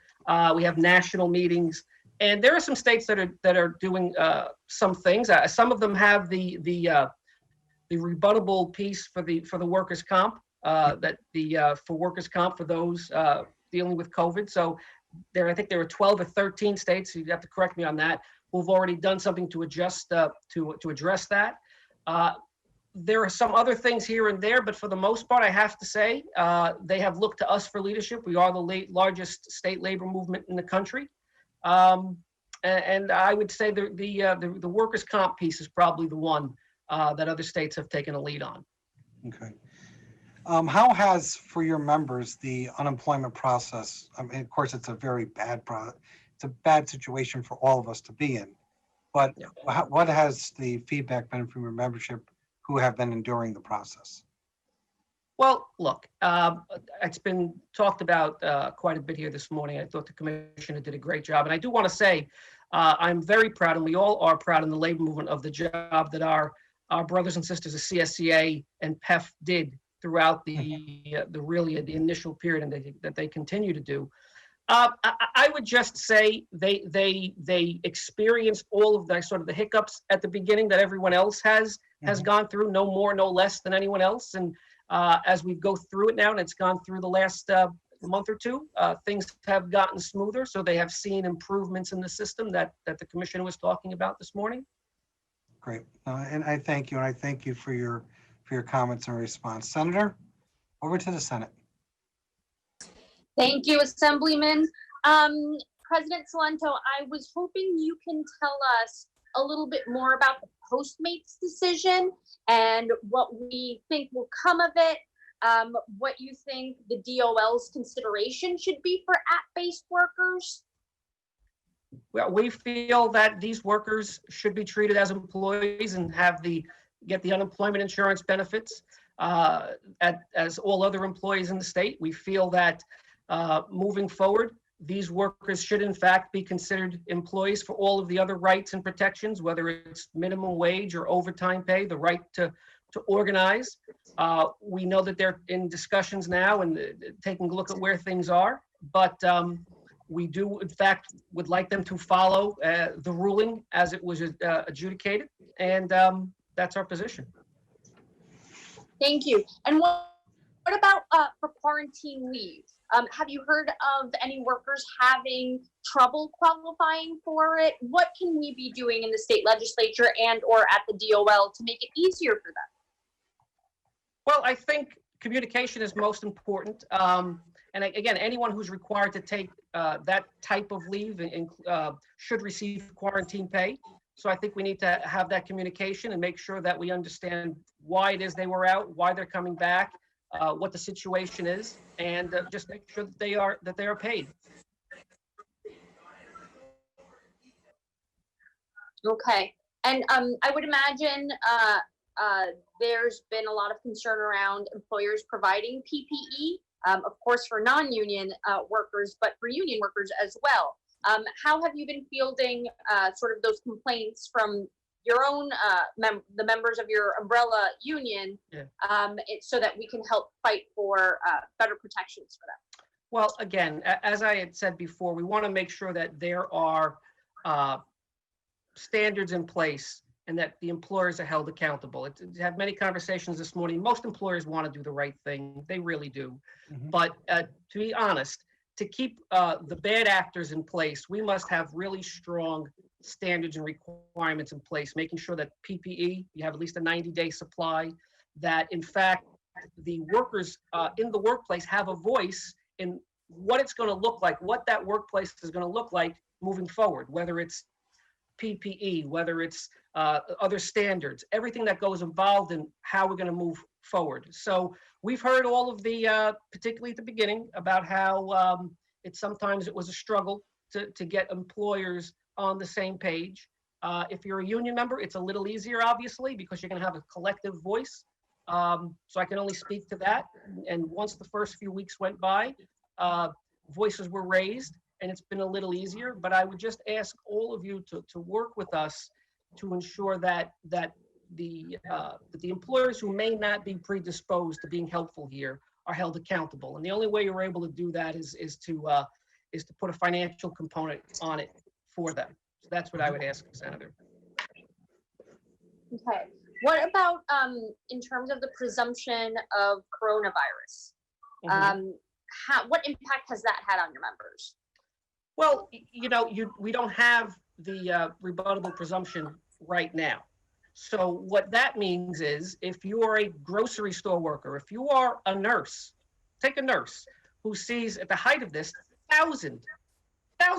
S16: We have national meetings, and there are some states that are doing some things. Some of them have the rebuttable piece for the workers' comp for workers' comp for those dealing with COVID. So I think there are 12 or 13 states. You have to correct me on that. Who've already done something to address that. There are some other things here and there, but for the most part, I have to say, they have looked to us for leadership. We are the largest state labor movement in the country. And I would say the workers' comp piece is probably the one that other states have taken a lead on.
S5: Okay. How has, for your members, the unemployment process, I mean, of course, it's a very bad it's a bad situation for all of us to be in, but what has the feedback been from your membership who have been enduring the process?
S16: Well, look, it's been talked about quite a bit here this morning. I thought the commissioner did a great job. And I do want to say, I'm very proud, and we all are proud in the labor movement, of the job that our brothers and sisters of CSCA and PEF did throughout the initial period, and that they continue to do. I would just say they experienced all of the sort of the hiccups at the beginning that everyone else has gone through, no more, no less than anyone else. And as we go through it now, and it's gone through the last month or two, things have gotten smoother. So they have seen improvements in the system that the commissioner was talking about this morning.
S5: Great. And I thank you. And I thank you for your comments and response. Senator, over to the Senate.
S4: Thank you, Assemblyman. President Salento, I was hoping you can tell us a little bit more about the Postmates decision and what we think will come of it, what you think the DOL's consideration should be for app-based workers.
S16: Well, we feel that these workers should be treated as employees and get the unemployment insurance benefits as all other employees in the state. We feel that moving forward, these workers should in fact be considered employees for all of the other rights and protections, whether it's minimum wage or overtime pay, the right to organize. We know that they're in discussions now and taking a look at where things are, but we do in fact would like them to follow the ruling as it was adjudicated, and that's our position.
S4: Thank you. And what about for quarantine leave? Have you heard of any workers having trouble qualifying for it? What can we be doing in the state legislature and or at the DOL to make it easier for them?
S16: Well, I think communication is most important. And again, anyone who's required to take that type of leave should receive quarantine pay. So I think we need to have that communication and make sure that we understand why it is they were out, why they're coming back, what the situation is, and just make sure that they are paid.
S4: Okay, and I would imagine there's been a lot of concern around employers providing PPE, of course for non-union workers, but for union workers as well. How have you been fielding sort of those complaints from your own the members of your umbrella union, so that we can help fight for better protections for them?
S16: Well, again, as I had said before, we want to make sure that there are standards in place and that the employers are held accountable. Had many conversations this morning. Most employers want to do the right thing. They really do. But to be honest, to keep the bad actors in place, we must have really strong standards and requirements in place, making sure that PPE, you have at least a 90-day supply, that in fact, the workers in the workplace have a voice in what it's going to look like, what that workplace is going to look like moving forward, whether it's PPE, whether it's other standards, everything that goes involved in how we're going to move forward. So we've heard all of the, particularly at the beginning, about how sometimes it was a struggle to get employers on the same page. If you're a union member, it's a little easier, obviously, because you're going to have a collective voice. So I can only speak to that. And once the first few weeks went by, voices were raised, and it's been a little easier. But I would just ask all of you to work with us to ensure that the employers who may not be predisposed to being helpful here are held accountable. And the only way you're able to do that is to put a financial component on it for them. So that's what I would ask, Senator.
S4: Okay. What about in terms of the presumption of coronavirus? What impact has that had on your members?
S16: Well, we don't have the rebuttable presumption right now. So what that means is if you are a grocery store worker, if you are a nurse, take a nurse who sees at the height of this, 1,000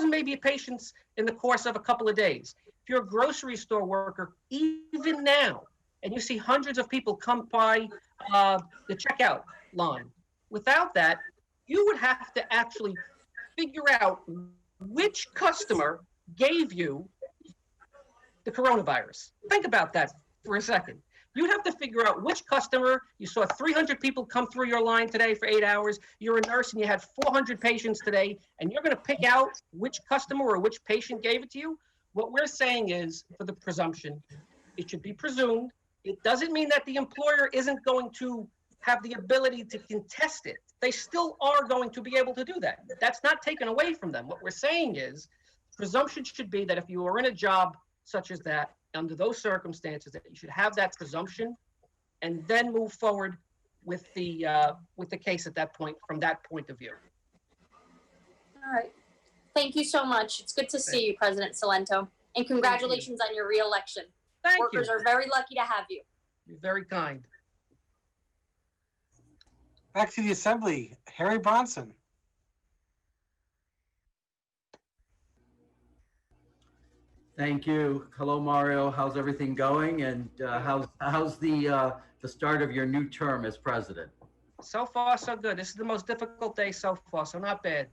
S16: maybe patients in the course of a couple of days. If you're a grocery store worker, even now, and you see hundreds of people come by the checkout line, without that, you would have to actually figure out which customer gave you the coronavirus. Think about that for a second. You'd have to figure out which customer, you saw 300 people come through your line today for 8 hours, you're a nurse and you had 400 patients today, and you're gonna pick out which customer or which patient gave it to you. What we're saying is, for the presumption, it should be presumed. It doesn't mean that the employer isn't going to have the ability to contest it. They still are going to be able to do that. That's not taken away from them. What we're saying is presumption should be that if you are in a job such as that, under those circumstances, that you should have that presumption and then move forward with the case at that point, from that point of view.
S4: All right. Thank you so much. It's good to see you, President Salento. And congratulations on your reelection.
S16: Thank you.
S4: Workers are very lucky to have you.
S16: You're very kind.
S5: Back to the Assembly, Harry Bronson.
S10: Thank you. Hello, Mario. How's everything going? And how's the start of your new term as president?
S16: So far, so good. This is the most difficult day so far, so not bad.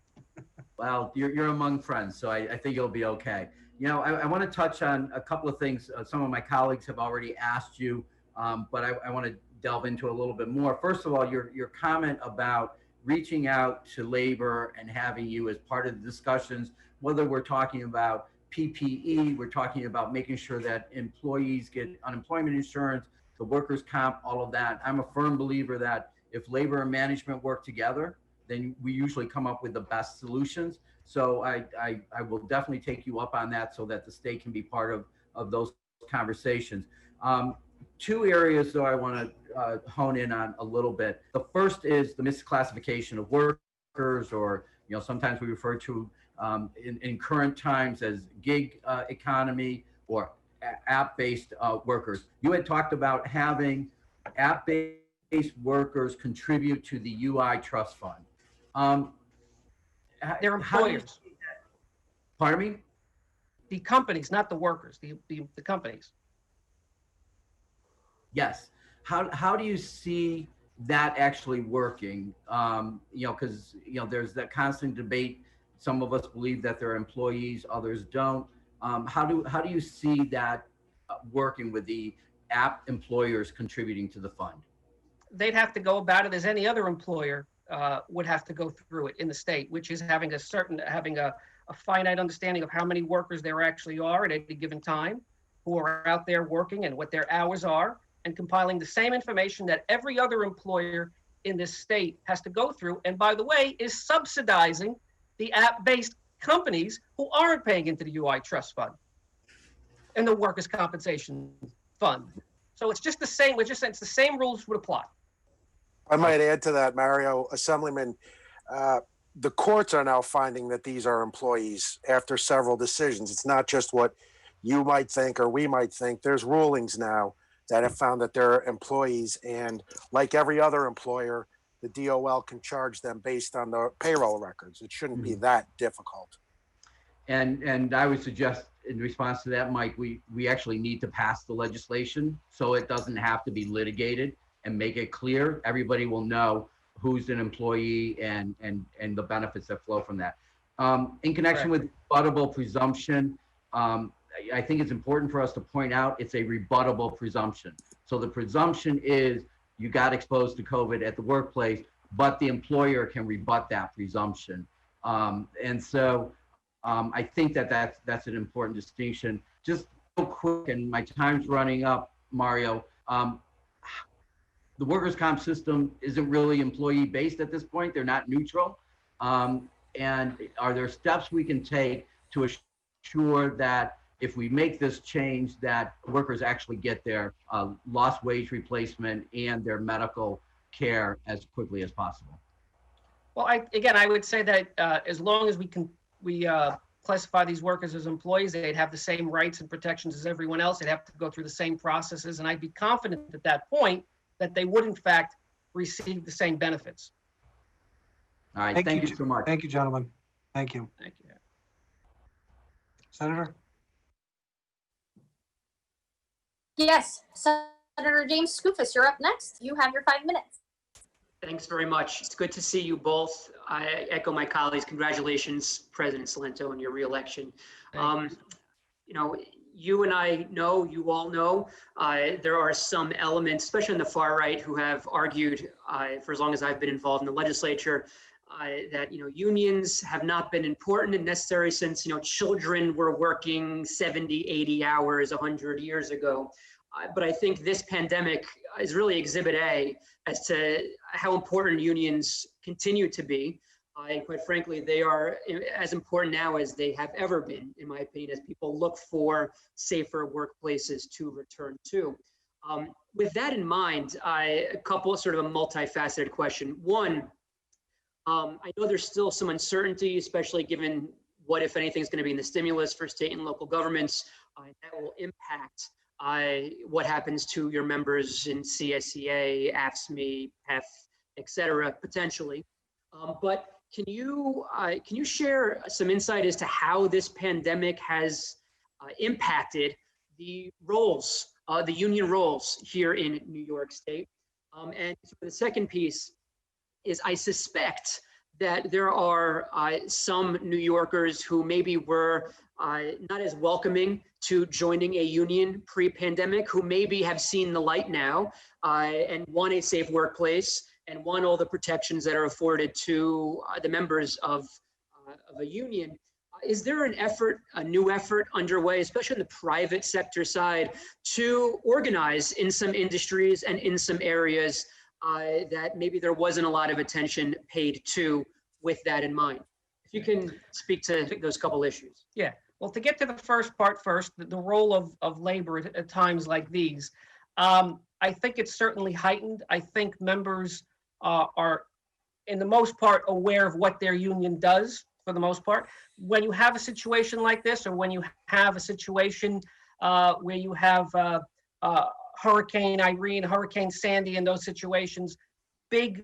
S10: Well, you're among friends, so I think you'll be okay. You know, I want to touch on a couple of things. Some of my colleagues have already asked you, but I want to delve into a little bit more. First of all, your comment about reaching out to labor and having you as part of the discussions, whether we're talking about PPE, we're talking about making sure that employees get unemployment insurance, the workers' comp, all of that. I'm a firm believer that if labor and management work together, then we usually come up with the best solutions. So I will definitely take you up on that so that the state can be part of those conversations. Two areas though I want to hone in on a little bit. The first is the misclassification of workers, or sometimes we refer to in current times as gig economy or app-based workers. You had talked about having app-based workers contribute to the UI Trust Fund.
S16: They're employers.
S10: Pardon me?
S16: The companies, not the workers, the companies.
S10: Yes. How do you see that actually working? Because there's that constant debate. Some of us believe that they're employees, others don't. How do you see that working with the app employers contributing to the fund?
S16: They'd have to go about it as any other employer would have to go through it in the state, which is having a finite understanding of how many workers there actually are at any given time who are out there working and what their hours are, and compiling the same information that every other employer in this state has to go through. And by the way, is subsidizing the app-based companies who aren't paying into the UI Trust Fund and the Workers' Compensation Fund. So it's just the same. It's the same rules would apply.
S14: I might add to that, Mario, Assemblyman, the courts are now finding that these are employees after several decisions. It's not just what you might think or we might think. There's rulings now that have found that they're employees, and like every other employer, the DOL can charge them based on the payroll records. It shouldn't be that difficult.
S10: And I would suggest in response to that, Mike, we actually need to pass the legislation so it doesn't have to be litigated, and make it clear. Everybody will know who's an employee and the benefits that flow from that. In connection with rebuttable presumption, I think it's important for us to point out it's a rebuttable presumption. So the presumption is you got exposed to COVID at the workplace, but the employer can rebut that presumption. And so I think that's an important distinction. Just real quick, and my time's running up, Mario. The workers' comp system isn't really employee-based at this point. They're not neutral. And are there steps we can take to assure that if we make this change, that workers actually get their lost wage replacement and their medical care as quickly as possible?
S16: Well, I would say that as long as we classify these workers as employees, they'd have the same rights and protections as everyone else. They'd have to go through the same processes, and I'd be confident at that point that they would in fact receive the same benefits.
S10: All right, thank you so much.
S5: Thank you, gentlemen. Thank you.
S16: Thank you.
S5: Senator?
S4: Yes, Senator James Skoufis, you're up next. You have your 5 minutes.
S8: Thanks very much. It's good to see you both. I echo my colleagues. Congratulations, President Salento, on your reelection. You and I know, you all know, there are some elements, especially on the far right, who have argued for as long as I've been involved in the legislature, that unions have not been important and necessary since children were working 70, 80 hours 100 years ago. But I think this pandemic is really exhibit A as to how important unions continue to be. And quite frankly, they are as important now as they have ever been, in my opinion, as people look for safer workplaces to return to. With that in mind, a couple of sort of a multifaceted question. One, I know there's still some uncertainty, especially given what, if anything, is going to be in the stimulus for state and local governments. That will impact what happens to your members in CSEA, AFSCME, PEF, et cetera, potentially. But can you share some insight as to how this pandemic has impacted the roles, the union roles here in New York State? And the second piece is I suspect that there are some New Yorkers who maybe were not as welcoming to joining a union pre-pandemic, who maybe have seen the light now and want a safe workplace and want all the protections that are afforded to the members of a union. Is there an effort, a new effort underway, especially in the private sector side, to organize in some industries and in some areas that maybe there wasn't a lot of attention paid to with that in mind? If you can speak to those couple issues.
S16: Yeah, well, to get to the first part first, the role of labor at times like these, I think it's certainly heightened. I think members are, in the most part, aware of what their union does, for the most part. When you have a situation like this, or when you have a situation where you have Hurricane Irene, Hurricane Sandy, and those situations, big,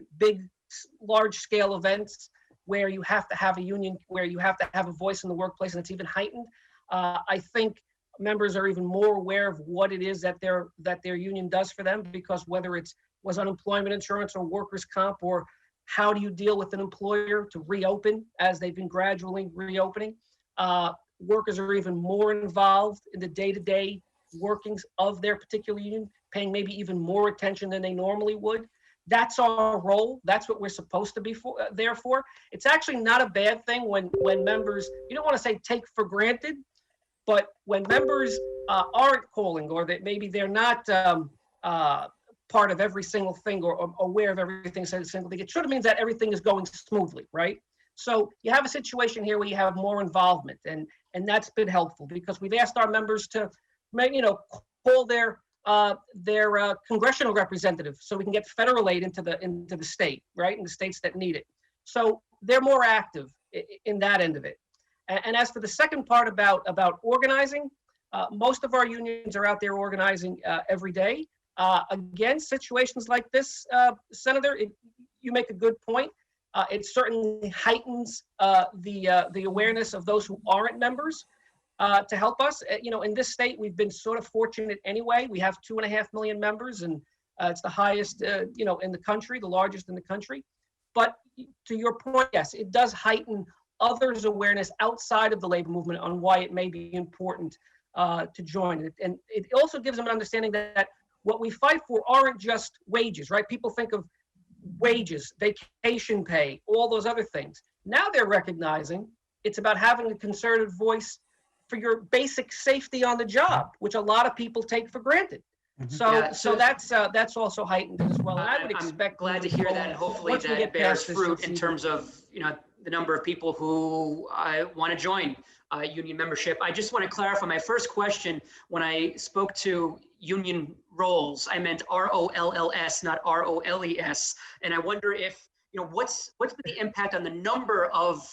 S16: large-scale events where you have to have a union, where you have to have a voice in the workplace, and it's even heightened. I think members are even more aware of what it is that their union does for them, because whether it was unemployment insurance or workers' comp, or how do you deal with an employer to reopen as they've been gradually reopening, workers are even more involved in the day-to-day workings of their particular union, paying maybe even more attention than they normally would. That's our role. That's what we're supposed to be there for. It's actually not a bad thing when members, you don't want to say take for granted, but when members aren't calling, or that maybe they're not part of every single thing, or aware of everything single thing, it sort of means that everything is going smoothly, right? So you have a situation here where you have more involvement, and that's been helpful, because we've asked our members to, call their congressional representatives so we can get federal aid into the state, right, in the states that need it. So they're more active in that end of it. And as for the second part about organizing, most of our unions are out there organizing every day. Again, situations like this, Senator, you make a good point. It certainly heightens the awareness of those who aren't members to help us. In this state, we've been sort of fortunate anyway. We have 2.5 million members, and it's the highest, in the country, the largest in the country. But to your point, yes, it does heighten others' awareness outside of the labor movement on why it may be important to join it. And it also gives them an understanding that what we fight for aren't just wages, right? People think of wages, vacation pay, all those other things. Now they're recognizing it's about having a concerted voice for your basic safety on the job, which a lot of people take for granted. So that's also heightened as well. And I would expect.
S8: I'm glad to hear that, and hopefully that bears fruit in terms of the number of people who want to join union membership. I just want to clarify my first question. When I spoke to union roles, I meant ROLLS, not ROLES. And I wonder if what's been the impact on the number of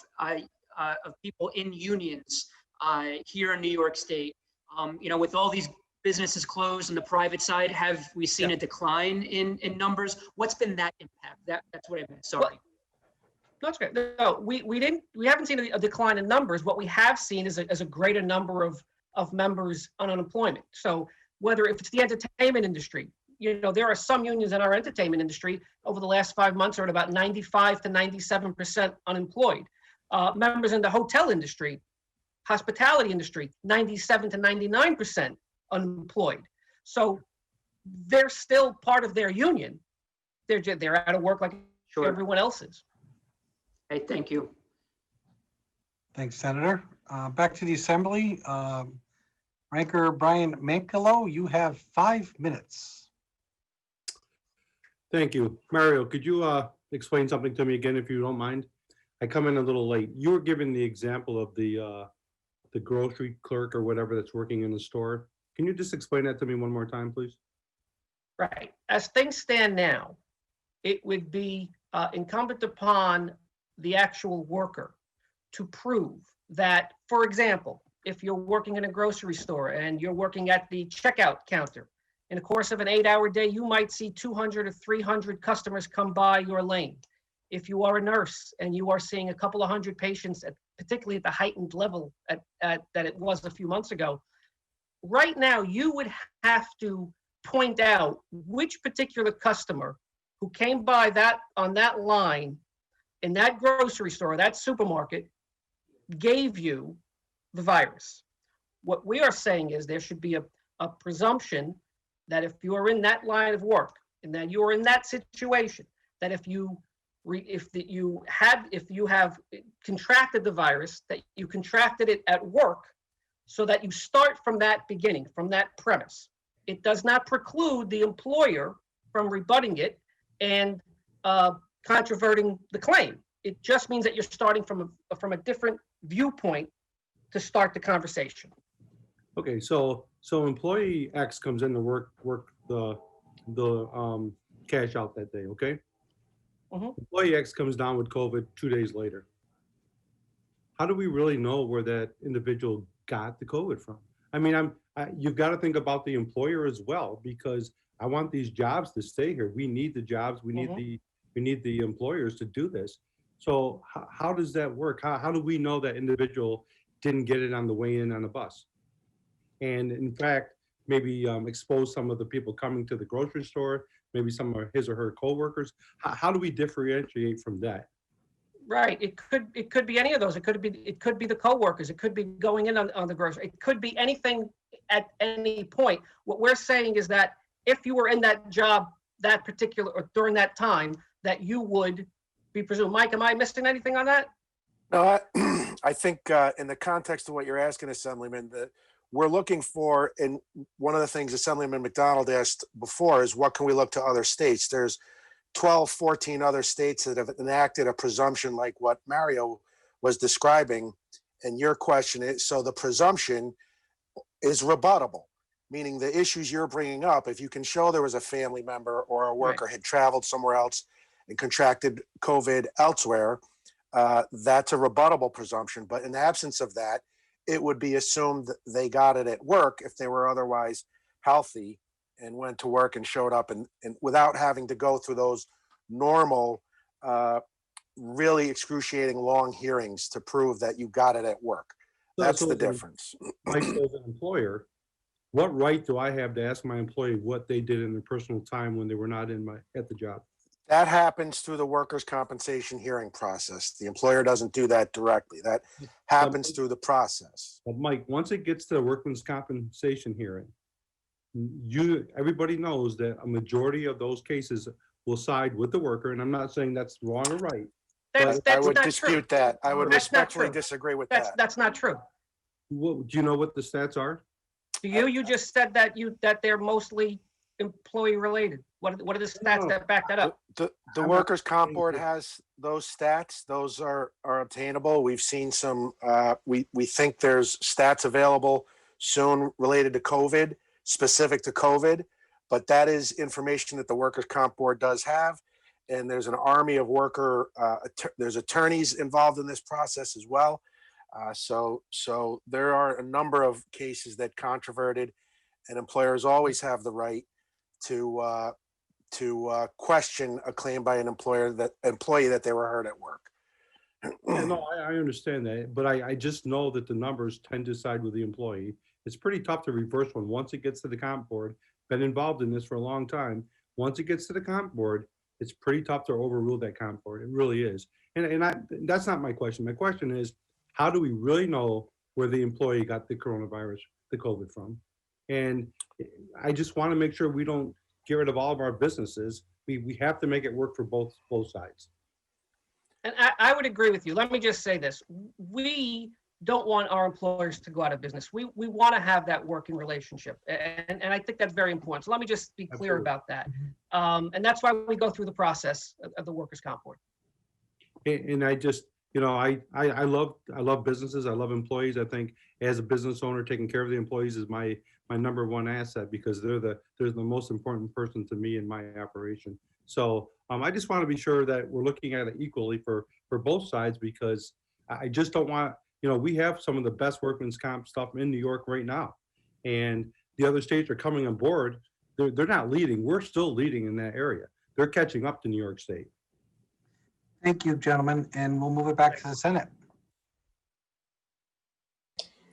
S8: people in unions here in New York State? With all these businesses closed on the private side, have we seen a decline in numbers? What's been that impact? That's what I meant. Sorry.
S16: Well, that's great. No, we haven't seen a decline in numbers. What we have seen is a greater number of members on unemployment. So whether if it's the entertainment industry, there are some unions in our entertainment industry over the last 5 months are at about 95 to 97% unemployed. Members in the hotel industry, hospitality industry, 97 to 99% unemployed. So they're still part of their union. They're out of work like everyone else is.
S8: Hey, thank you.
S5: Thanks, Senator. Back to the Assembly. Ranker Brian Mankilo, you have 5 minutes.
S20: Thank you. Mario, could you explain something to me again, if you don't mind? I come in a little late. You were given the example of the grocery clerk or whatever that's working in the store. Can you just explain that to me one more time, please?
S16: Right. As things stand now, it would be incumbent upon the actual worker to prove that, for example, if you're working in a grocery store and you're working at the checkout counter, in the course of an 8-hour day, you might see 200 or 300 customers come by your lane. If you are a nurse and you are seeing a couple of hundred patients, particularly at the heightened level that it was a few months ago, right now you would have to point out which particular customer who came by on that line in that grocery store, that supermarket, gave you the virus. What we are saying is there should be a presumption that if you are in that line of work and that you are in that situation, that if you have contracted the virus, that you contracted it at work, so that you start from that beginning, from that premise. It does not preclude the employer from rebutting it and controverting the claim. It just means that you're starting from a different viewpoint to start the conversation.
S20: Okay, so employee X comes in to work the cash out that day, okay? Employee X comes down with COVID 2 days later. How do we really know where that individual got the COVID from? I mean, you've got to think about the employer as well, because I want these jobs to stay here. We need the jobs. We need the employers to do this. So how does that work? How do we know that individual didn't get it on the way in on the bus? And in fact, maybe expose some of the people coming to the grocery store, maybe some of his or her coworkers. How do we differentiate from that?
S16: Right. It could be any of those. It could be the coworkers. It could be going in on the grocery. It could be anything at any point. What we're saying is that if you were in that job that particular or during that time, that you would be presumed. Mike, am I missing anything on that?
S14: No, I think in the context of what you're asking, Assemblyman, that we're looking for, and one of the things Assemblyman McDonald asked before is what can we look to other states? There's 12, 14 other states that have enacted a presumption like what Mario was describing. And your question is, so the presumption is rebuttable, meaning the issues you're bringing up, if you can show there was a family member or a worker had traveled somewhere else and contracted COVID elsewhere, that's a rebuttable presumption. But in the absence of that, it would be assumed that they got it at work if they were otherwise healthy and went to work and showed up and without having to go through those normal, really excruciating long hearings to prove that you got it at work. That's the difference.
S20: Mike, as an employer, what right do I have to ask my employee what they did in their personal time when they were not at the job?
S14: That happens through the workers' compensation hearing process. The employer doesn't do that directly. That happens through the process.
S20: But Mike, once it gets to the workman's compensation hearing, everybody knows that a majority of those cases will side with the worker, and I'm not saying that's wrong or right.
S14: I would dispute that. I would respectfully disagree with that.
S16: That's not true.
S20: Do you know what the stats are?
S16: You just said that they're mostly employee related. What are the stats that back that up?
S14: The workers' comp board has those stats. Those are obtainable. We've seen some, we think there's stats available soon related to COVID, specific to COVID, but that is information that the workers' comp board does have. And there's an army of there's attorneys involved in this process as well. So there are a number of cases that controverted, and employers always have the right to question a claim by an employee that they were hurt at work.
S20: Yeah, no, I understand that, but I just know that the numbers tend to side with the employee. It's pretty tough to reverse one once it gets to the comp board. Been involved in this for a long time. Once it gets to the comp board, it's pretty tough to overrule that comp board. It really is. And that's not my question. My question is, how do we really know where the employee got the coronavirus, the COVID from? And I just want to make sure we don't get rid of all of our businesses. We have to make it work for both sides.
S16: And I would agree with you. Let me just say this. We don't want our employers to go out of business. We want to have that working relationship. And I think that's very important. So let me just be clear about that. And that's why we go through the process of the workers' comp board.
S20: And I just, you know, I love businesses. I love employees. I think as a business owner, taking care of the employees is my number one asset, because they're the most important person to me in my operation. So I just want to be sure that we're looking at it equally for both sides, because I just don't want, you know, we have some of the best workman's comp stuff in New York right now, and the other states are coming on board. They're not leading. We're still leading in that area. They're catching up to New York State.
S5: Thank you, gentlemen, and we'll move it back to the Senate.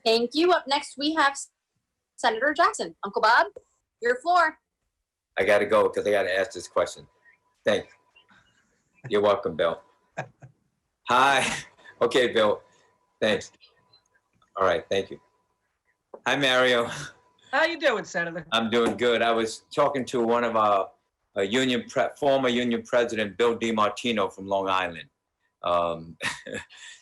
S4: Thank you. Up next, we have Senator Jackson. Uncle Bob, your floor.
S3: I got to go because I got to ask this question. Thanks. You're welcome, Bill. Hi. Okay, Bill. Thanks. All right. Thank you. Hi, Mario.
S16: How you doing, Senator?
S3: I'm doing good. I was talking to one of our former union president, Bill DiMartino from Long Island.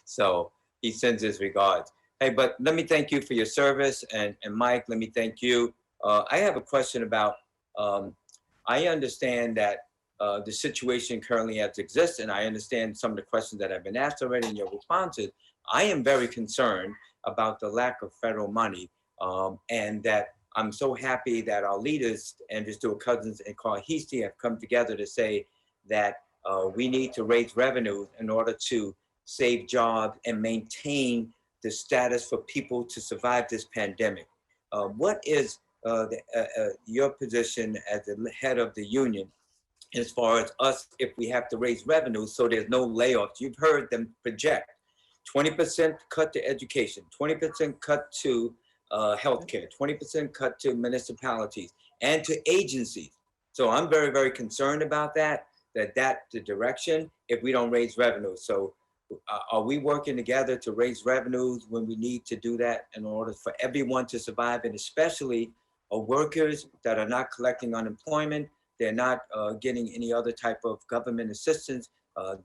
S3: So he sends his regards. Hey, but let me thank you for your service. And Mike, let me thank you. I have a question about, I understand that the situation currently as exists, and I understand some of the questions that have been asked already in your responses. I am very concerned about the lack of federal money, and that I'm so happy that our leaders, Andrew Stewart Cousins and Carl Heastie, have come together to say that we need to raise revenue in order to save jobs and maintain the status for people to survive this pandemic. What is your position as the head of the union as far as us, if we have to raise revenue so there's no layoffs? You've heard them project 20% cut to education, 20% cut to healthcare, 20% cut to municipalities and to agencies. So I'm very, very concerned about that's the direction if we don't raise revenue. So are we working together to raise revenues when we need to do that in order for everyone to survive, and especially workers that are not collecting unemployment, they're not getting any other type of government assistance.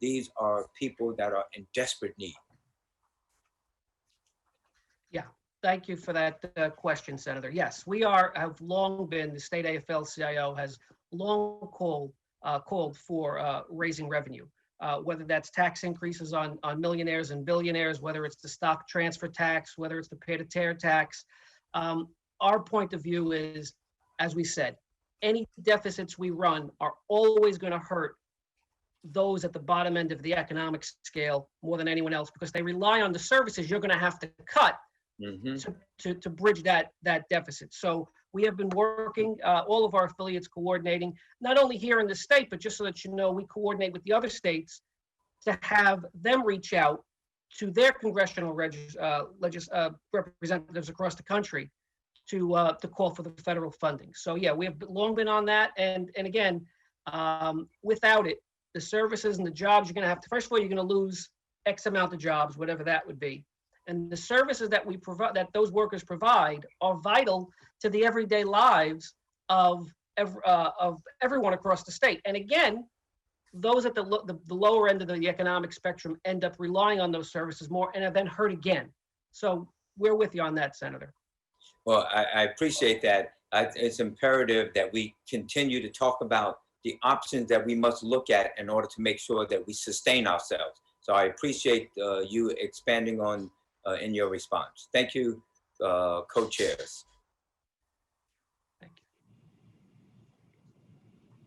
S3: These are people that are in desperate need.
S16: Yeah, thank you for that question, Senator. Yes, we have long been, the state AFL-CIO has long called for raising revenue, whether that's tax increases on millionaires and billionaires, whether it's the stock transfer tax, whether it's the pay-to-tear tax. Our point of view is, as we said, any deficits we run are always going to hurt those at the bottom end of the economic scale more than anyone else, because they rely on the services you're going to have to cut to bridge that deficit. So we have been working, all of our affiliates coordinating, not only here in the state, but just so that you know, we coordinate with the other states to have them reach out to their congressional representatives across the country to call for the federal funding. So yeah, we have long been on that. And again, without it, the services and the jobs you're going to have to, first of all, you're going to lose X amount of jobs, whatever that would be. And the services that we provide, that those workers provide, are vital to the everyday lives of everyone across the state. And again, those at the lower end of the economic spectrum end up relying on those services more and are then hurt again. So we're with you on that, Senator.
S3: Well, I appreciate that. It's imperative that we continue to talk about the options that we must look at in order to make sure that we sustain ourselves. So I appreciate you expanding on in your response. Thank you, co-chairs.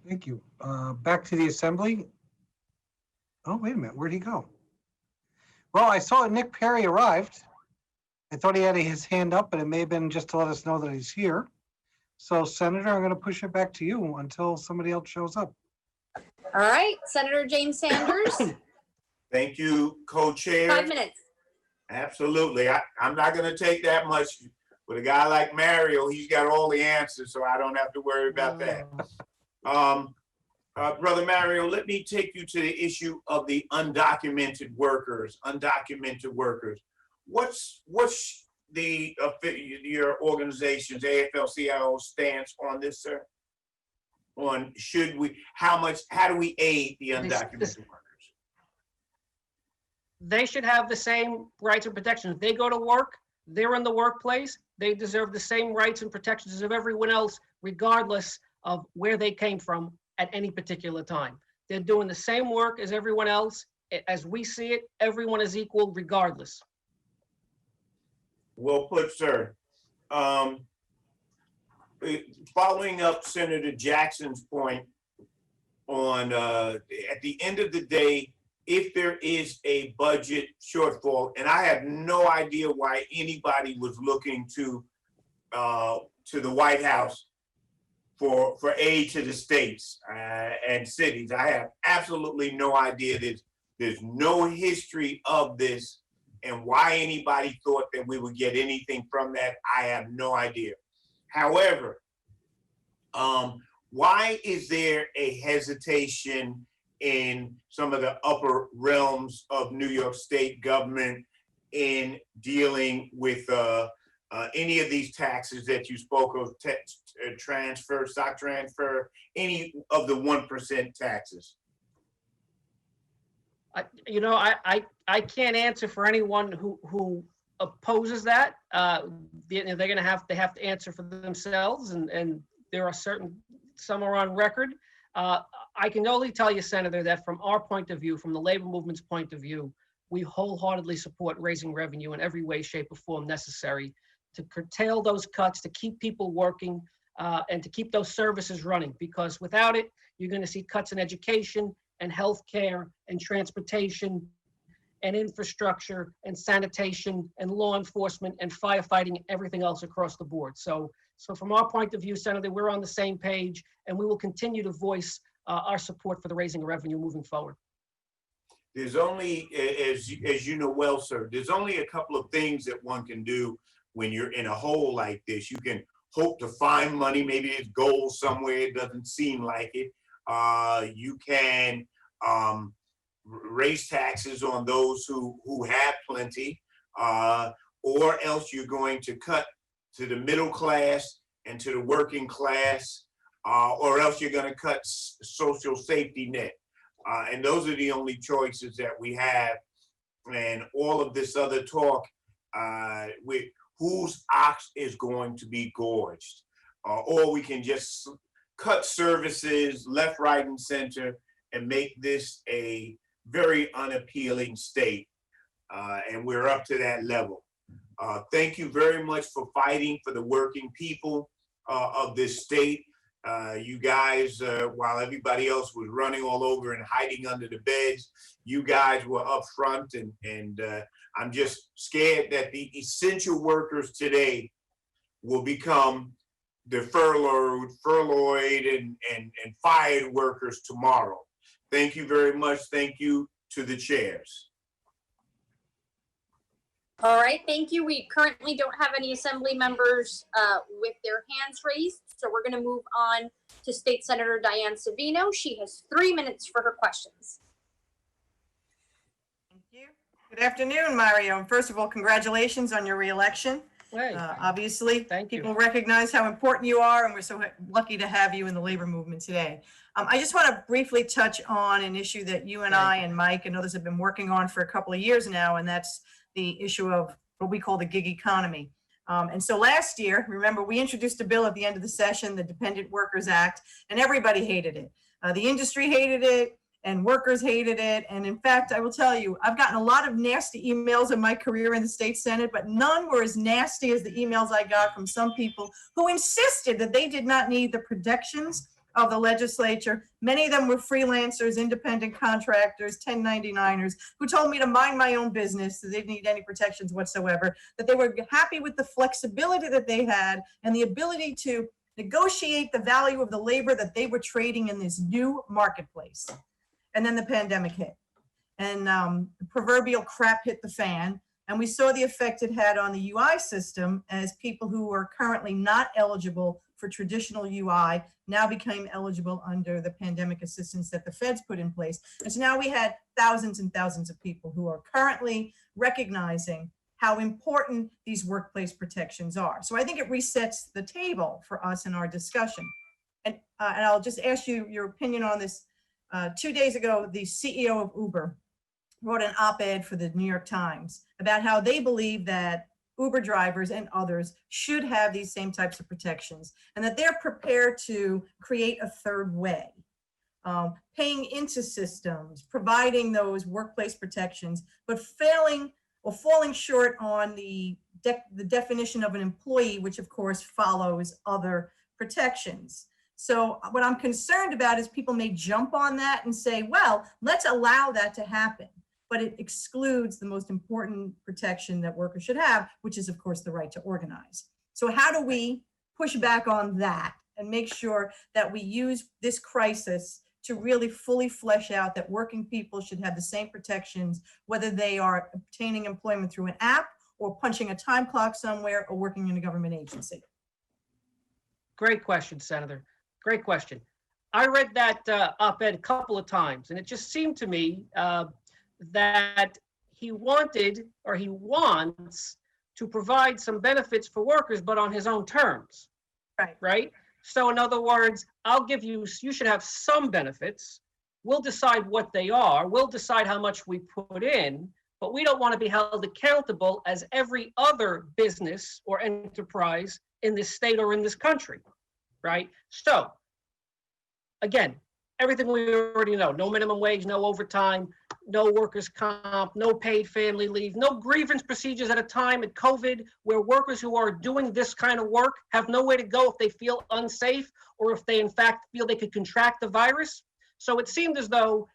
S5: Thank you. Back to the Assembly. Oh, wait a minute, where'd he go? Well, I saw Nick Perry arrived. I thought he had his hand up, but it may have been just to let us know that he's here. So Senator, I'm going to push it back to you until somebody else shows up.
S4: All right, Senator James Sanders.
S17: Thank you, co-chair.
S4: 5 minutes.
S17: Absolutely. I'm not going to take that much. With a guy like Mario, he's got all the answers, so I don't have to worry about that. Brother Mario, let me take you to the issue of the undocumented workers. What's your organization's AFL-CIO stance on this, sir? On how do we aid the undocumented workers?
S16: they should have the same rights and protections. If they go to work, they're in the workplace, they deserve the same rights and protections as everyone else, regardless of where they came from at any particular time. They're doing the same work as everyone else. As we see it, everyone is equal regardless.
S17: Well put, sir. Following up Senator Jackson's point on, at the end of the day, if there is a budget shortfall, and I have no idea why anybody was looking to the White House for aid to the states and cities. I have absolutely no idea. There's no history of this, and why anybody thought that we would get anything from that, I have no idea. However, why is there a hesitation in some of the upper realms of New York State government in dealing with any of these taxes that you spoke of, transfer, stock transfer, any of the 1% taxes?
S16: I can't answer for anyone who opposes that. They're going to have to answer for themselves, and there are some are on record. I can only tell you, Senator, that from our point of view, from the labor movement's point of view, we wholeheartedly support raising revenue in every way, shape, or form necessary to curtail those cuts, to keep people working, and to keep those services running. Because without it, you're going to see cuts in education and healthcare and transportation and infrastructure and sanitation and law enforcement and firefighting and everything else across the board. So from our point of view, Senator, we're on the same page, and we will continue to voice our support for the raising of revenue moving forward.
S17: There's only, as you know well, sir, there's only a couple of things that one can do when you're in a hole like this. You can hope to find money, maybe there's gold somewhere, it doesn't seem like it. You can raise taxes on those who have plenty, or else you're going to cut to the middle class and to the working class, or else you're going to cut social safety net. And those are the only choices that we have. And all of this other talk, with whose ox is going to be gorged, or we can just cut services left, right, and center and make this a very unappealing state. And we're up to that level. Thank you very much for fighting for the working people of this state. You guys, while everybody else was running all over and hiding under the beds, you guys were up front, and I'm just scared that the essential workers today will become the furloughed and fired workers tomorrow. Thank you very much. Thank you to the chairs.
S4: All right, thank you. We currently don't have any assembly members with their hands raised, so we're going to move on to State Senator Diane Savino. She has 3 minutes for her questions.
S2: Thank you. Good afternoon, Mario. And first of all, congratulations on your reelection. Obviously, people recognize how important you are, and we're so lucky to have you in the labor movement today. I just want to briefly touch on an issue that you and I and Mike and others have been working on for a couple of years now, and that's the issue of what we call the gig economy. And so last year, remember, we introduced a bill at the end of the session, the Dependent Workers Act, and everybody hated it. The industry hated it, and workers hated it. And in fact, I will tell you, I've gotten a lot of nasty emails in my career in the state Senate, but none were as nasty as the emails I got from some people who insisted that they did not need the protections of the legislature. Many of them were freelancers, independent contractors, 1099ers, who told me to mind my own business, that they didn't need any protections whatsoever, that they were happy with the flexibility that they had and the ability to negotiate the value of the labor that they were trading in this new marketplace. And then the pandemic hit, and the proverbial crap hit the fan. And we saw the effect it had on the UI system, as people who were currently not eligible for traditional UI now became eligible under the pandemic assistance that the feds put in place. And so now we had thousands and thousands of people who are currently recognizing how important these workplace protections are. So I think it resets the table for us in our discussion. And I'll just ask you your opinion on this. 2 days ago, the CEO of Uber wrote an op-ed for the New York Times about how they believe that Uber drivers and others should have these same types of protections, and that they're prepared to create a third way, paying into systems, providing those workplace protections, but failing or falling short on the definition of an employee, which of course follows other protections. So what I'm concerned about is people may jump on that and say, well, let's allow that to happen. But it excludes the most important protection that workers should have, which is of course the right to organize. So how do we push back on that and make sure that we use this crisis to really fully flesh out that working people should have the same protections, whether they are obtaining employment through an app or punching a time clock somewhere or working in a government agency?
S16: Great question, Senator. Great question. I read that op-ed a couple of times, and it just seemed to me that he wanted, or he wants, to provide some benefits for workers, but on his own terms. Right? So in other words, I'll give you, you should have some benefits. We'll decide what they are. We'll decide how much we put in, but we don't want to be held accountable as every other business or enterprise in this state or in this country, right? So again, everything we already know, no minimum wage, no overtime, no workers' comp, no paid family leave, no grievance procedures at a time at COVID where workers who are doing this kind of work have nowhere to go if they feel unsafe or if they in fact feel they could contract the virus. So it seemed as though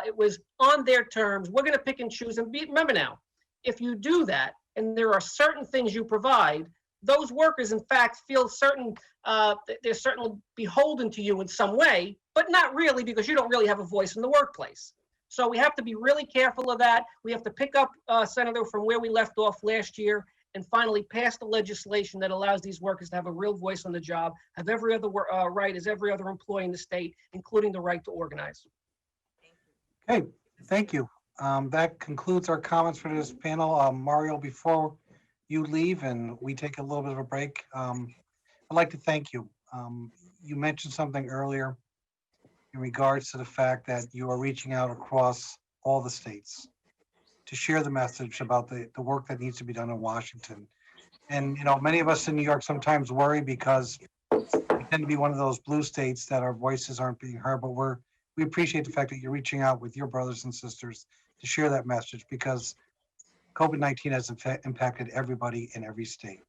S16: it was on their terms. We're going to pick and choose. And remember now, if you do that and there are certain things you provide, those workers in fact feel certain, they're certainly beholden to you in some way, but not really, because you don't really have a voice in the workplace. So we have to be really careful of that. We have to pick up, Senator, from where we left off last year and finally pass the legislation that allows these workers to have a real voice on the job, have every other right as every other employee in the state, including the right to organize.
S5: Okay, thank you. That concludes our comments for this panel. Mario, before you leave and we take a little bit of a break, I'd like to thank you. You mentioned something earlier in regards to the fact that you are reaching out across all the states to share the message about the work that needs to be done in Washington. And, you know, many of us in New York sometimes worry because we tend to be one of those blue states that our voices aren't being heard, but we appreciate the fact that you're reaching out with your brothers and sisters to share that message, because COVID-19 has impacted everybody in every state.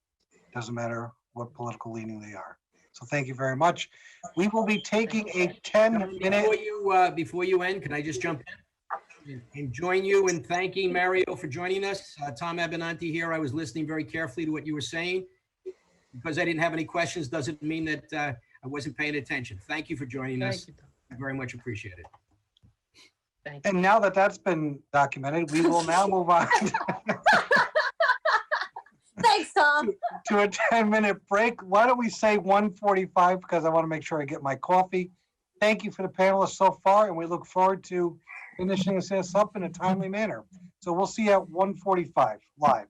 S5: Doesn't matter what political leaning they are. So thank you very much. We will be taking a 10-minute.
S18: Before you end, can I just jump in and join you in thanking Mario for joining us? Tom Abenanti here. I was listening very carefully to what you were saying. Because I didn't have any questions doesn't mean that I wasn't paying attention. Thank you for joining us. I very much appreciate it.
S16: Thank you.
S5: And now that that's been documented, we will now move on
S4: Thanks, Tom.
S5: to a 10-minute break. Why don't we say 1:45, because I want to make sure I get my coffee. Thank you for the panelists so far, and we look forward to finishing this up in a timely manner. So we'll see you at 1:45 live.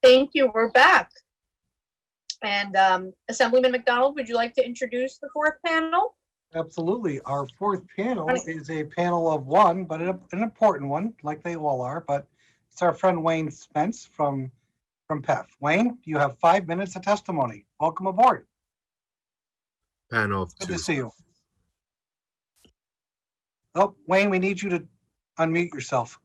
S4: Thank you. We're back. And Assemblyman McDonald, would you like to introduce the fourth panel?
S5: Absolutely. Our fourth panel is a panel of one, but an important one, like they all are. But it's our friend Wayne Spence from PEF. Wayne, you have 5 minutes of testimony. Welcome aboard.
S6: Panel of
S5: Good
S6: two.
S5: to see you. Oh, Wayne, we need you to unmute yourself.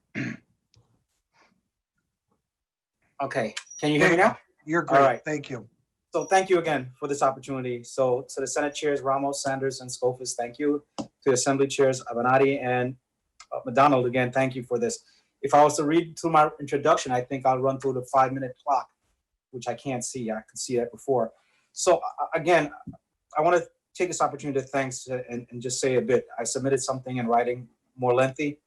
S21: Okay, can you hear me now?
S5: You're
S21: All
S5: great.
S21: right.
S5: Thank you.
S21: So thank you again for this opportunity. So to the Senate chairs, Ramos, Sanders, and Scofis, thank you. To the Assembly chairs, Avenatti and McDonald, again, thank you for this. If I was to read through my introduction, I think I'll run through the 5-minute clock, which I can't see. I could see that before. So again, I want to take this opportunity to thanks and just say a bit. I submitted something in writing, more lengthy.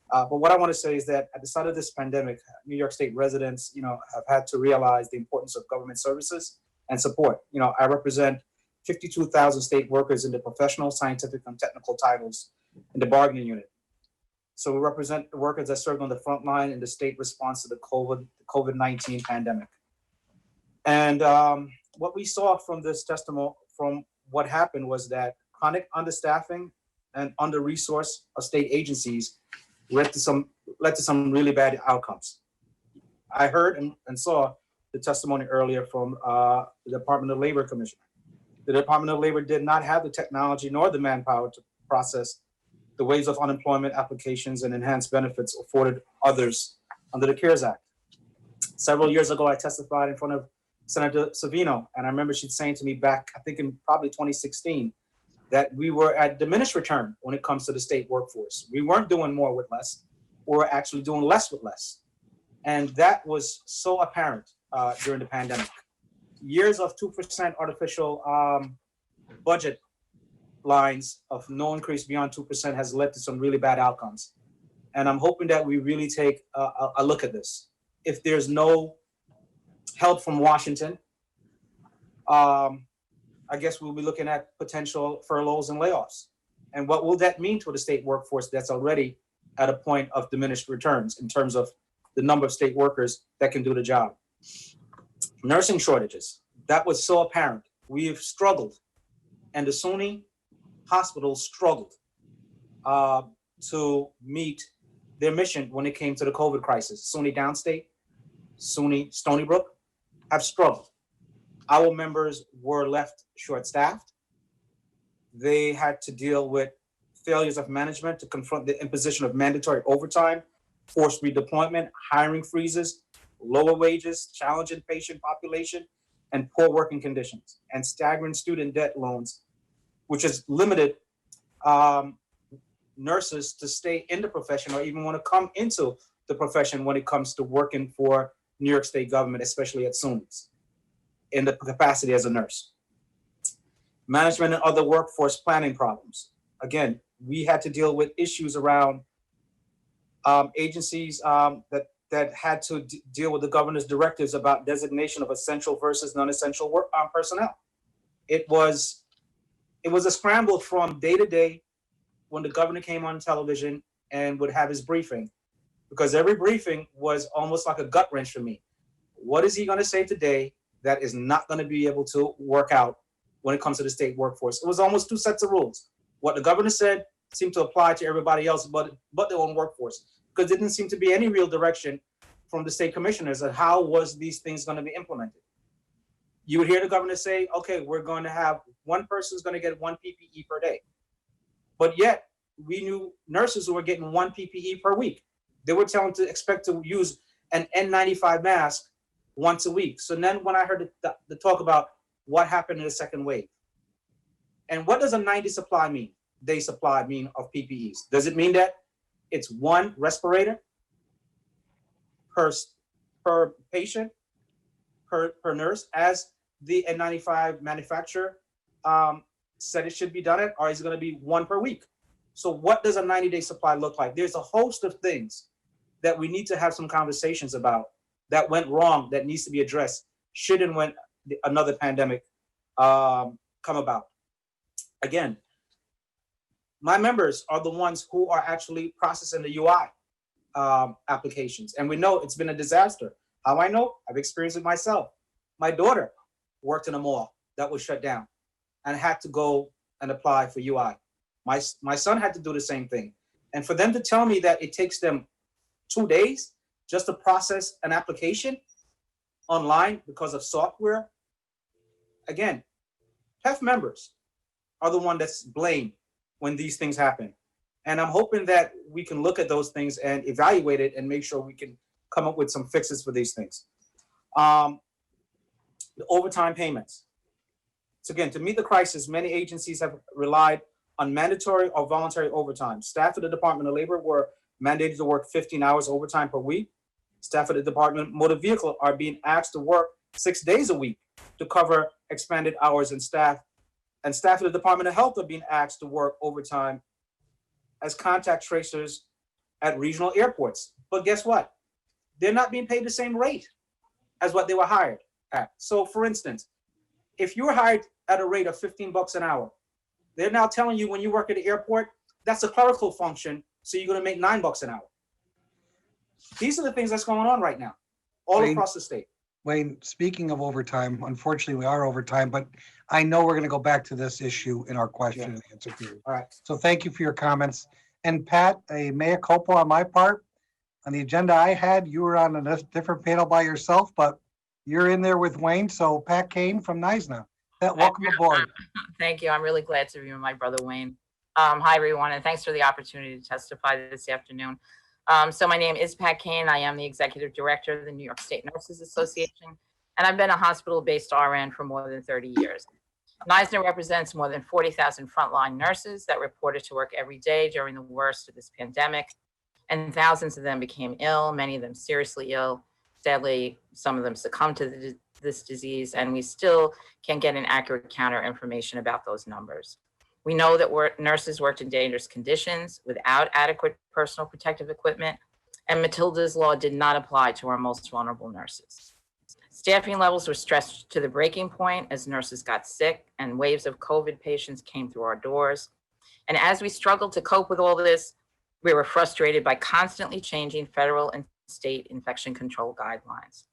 S21: But what I want to say is that at the start of this pandemic, New York State residents, have had to realize the importance of government services and support. I represent 52,000 state workers in the professional, scientific, and technical titles in the bargaining unit. So we represent the workers that served on the front line in the state response to the COVID-19 pandemic. And what we saw from this testimony, from what happened, was that chronic understaffing and under-resource of state agencies led to some really bad outcomes. I heard and saw the testimony earlier from the Department of Labor Commissioner. The Department of Labor did not have the technology nor the manpower to process the waves of unemployment applications and enhanced benefits afforded others under the CARES Act. Several years ago, I testified in front of Senator Savino, and I remember she saying to me back, I think in probably 2016, that we were at diminished return when it comes to the state workforce. We weren't doing more with less, we were actually doing less with less. And that was so apparent during the pandemic. Years of 2% artificial budget lines of no increase beyond 2% has led to some really bad outcomes. And I'm hoping that we really take a look at this. If there's no help from Washington, I guess we'll be looking at potential furloughs and layoffs. And what will that mean to the state workforce that's already at a point of diminished returns in terms of the number of state workers that can do the job? Nursing shortages, that was so apparent. We've struggled, and the SUNY hospitals struggled to meet their mission when it came to the COVID crisis. SUNY Downstate, SUNY Stony Brook have struggled. Our members were left short-staffed. They had to deal with failures of management to confront the imposition of mandatory overtime, forced redeployment, hiring freezes, lower wages, challenging patient population, and poor working conditions, and staggering student debt loans, which has limited nurses to stay in the profession or even want to come into the profession when it comes to working for New York State government, especially at SUNYs, in the capacity as a nurse. Management and other workforce planning problems. Again, we had to deal with issues around agencies that had to deal with the governor's directives about designation of essential versus non-essential work personnel. It was a scramble from day to day when the governor came on television and would have his briefing, because every briefing was almost like a gut wrench for me. What is he going to say today that is not going to be able to work out when it comes to the state workforce? It was almost two sets of rules. What the governor said seemed to apply to everybody else but their own workforce, because there didn't seem to be any real direction from the state commissioners on how was these things going to be implemented. You would hear the governor say, okay, we're going to have one person's going to get one PPE per day. But yet we knew nurses who were getting one PPE per week. They were telling to expect to use an N95 mask once a week. So then when I heard the talk about what happened in the second wave, and what does a 90 supply mean? Day supply mean of PPEs? Does it mean that it's one respirator per patient, per nurse, as the N95 manufacturer said it should be done at, or is it going to be one per week? So what does a 90-day supply look like? There's a host of things that we need to have some conversations about that went wrong, that needs to be addressed should and when another pandemic come about. Again, my members are the ones who are actually processing the UI applications. And we know it's been a disaster. How I know? I've experienced it myself. My daughter worked in a mall that was shut down and had to go and apply for UI. My son had to do the same thing. And for them to tell me that it takes them 2 days just to process an application online because of software, again, PEF members are the one that's blamed when these things happen. And I'm hoping that we can look at those things and evaluate it and make sure we can come up with some fixes for these things. The overtime payments. So again, to meet the crisis, many agencies have relied on mandatory or voluntary overtime. Staff at the Department of Labor were mandated to work 15 hours overtime per week. Staff at the Department of Motor Vehicle are being asked to work 6 days a week to cover expanded hours, and staff at the Department of Health are being asked to work overtime as contact tracers at regional airports. But guess what? They're not being paid the same rate as what they were hired at. So for instance, if you were hired at a rate of $15 an hour, they're now telling you when you work at the airport, that's a clerical function, so you're going to make $9 an hour. These are the things that's going on right now, all across the state.
S5: Wayne, speaking of overtime, unfortunately, we are overtime, but I know we're going to go back to this issue in our question and answer period.
S21: All right.
S5: So thank you for your comments. And Pat, a mea culpa on my part. On the agenda I had, you were on a different panel by yourself, but you're in there with Wayne. So Pat Kane from NISNA, welcome aboard.
S7: Thank you. I'm really glad to be with my brother Wayne. Hi, everyone, and thanks for the opportunity to testify this afternoon. So my name is Pat Kane. I am the Executive Director of the New York State Nurses Association, and I've been a hospital-based RN for more than 30 years. NISNA represents more than 40,000 frontline nurses that reported to work every day during the worst of this pandemic, and thousands of them became ill, many of them seriously ill. Sadly, some of them succumbed to this disease, and we still can't get an accurate counter information about those numbers. We know that nurses worked in dangerous conditions without adequate personal protective equipment, and Matilda's Law did not apply to our most vulnerable nurses. Staffing levels were stretched to the breaking point as nurses got sick and waves of COVID patients came through our doors. And as we struggled to cope with all this, we were frustrated by constantly changing federal and state infection control guidelines.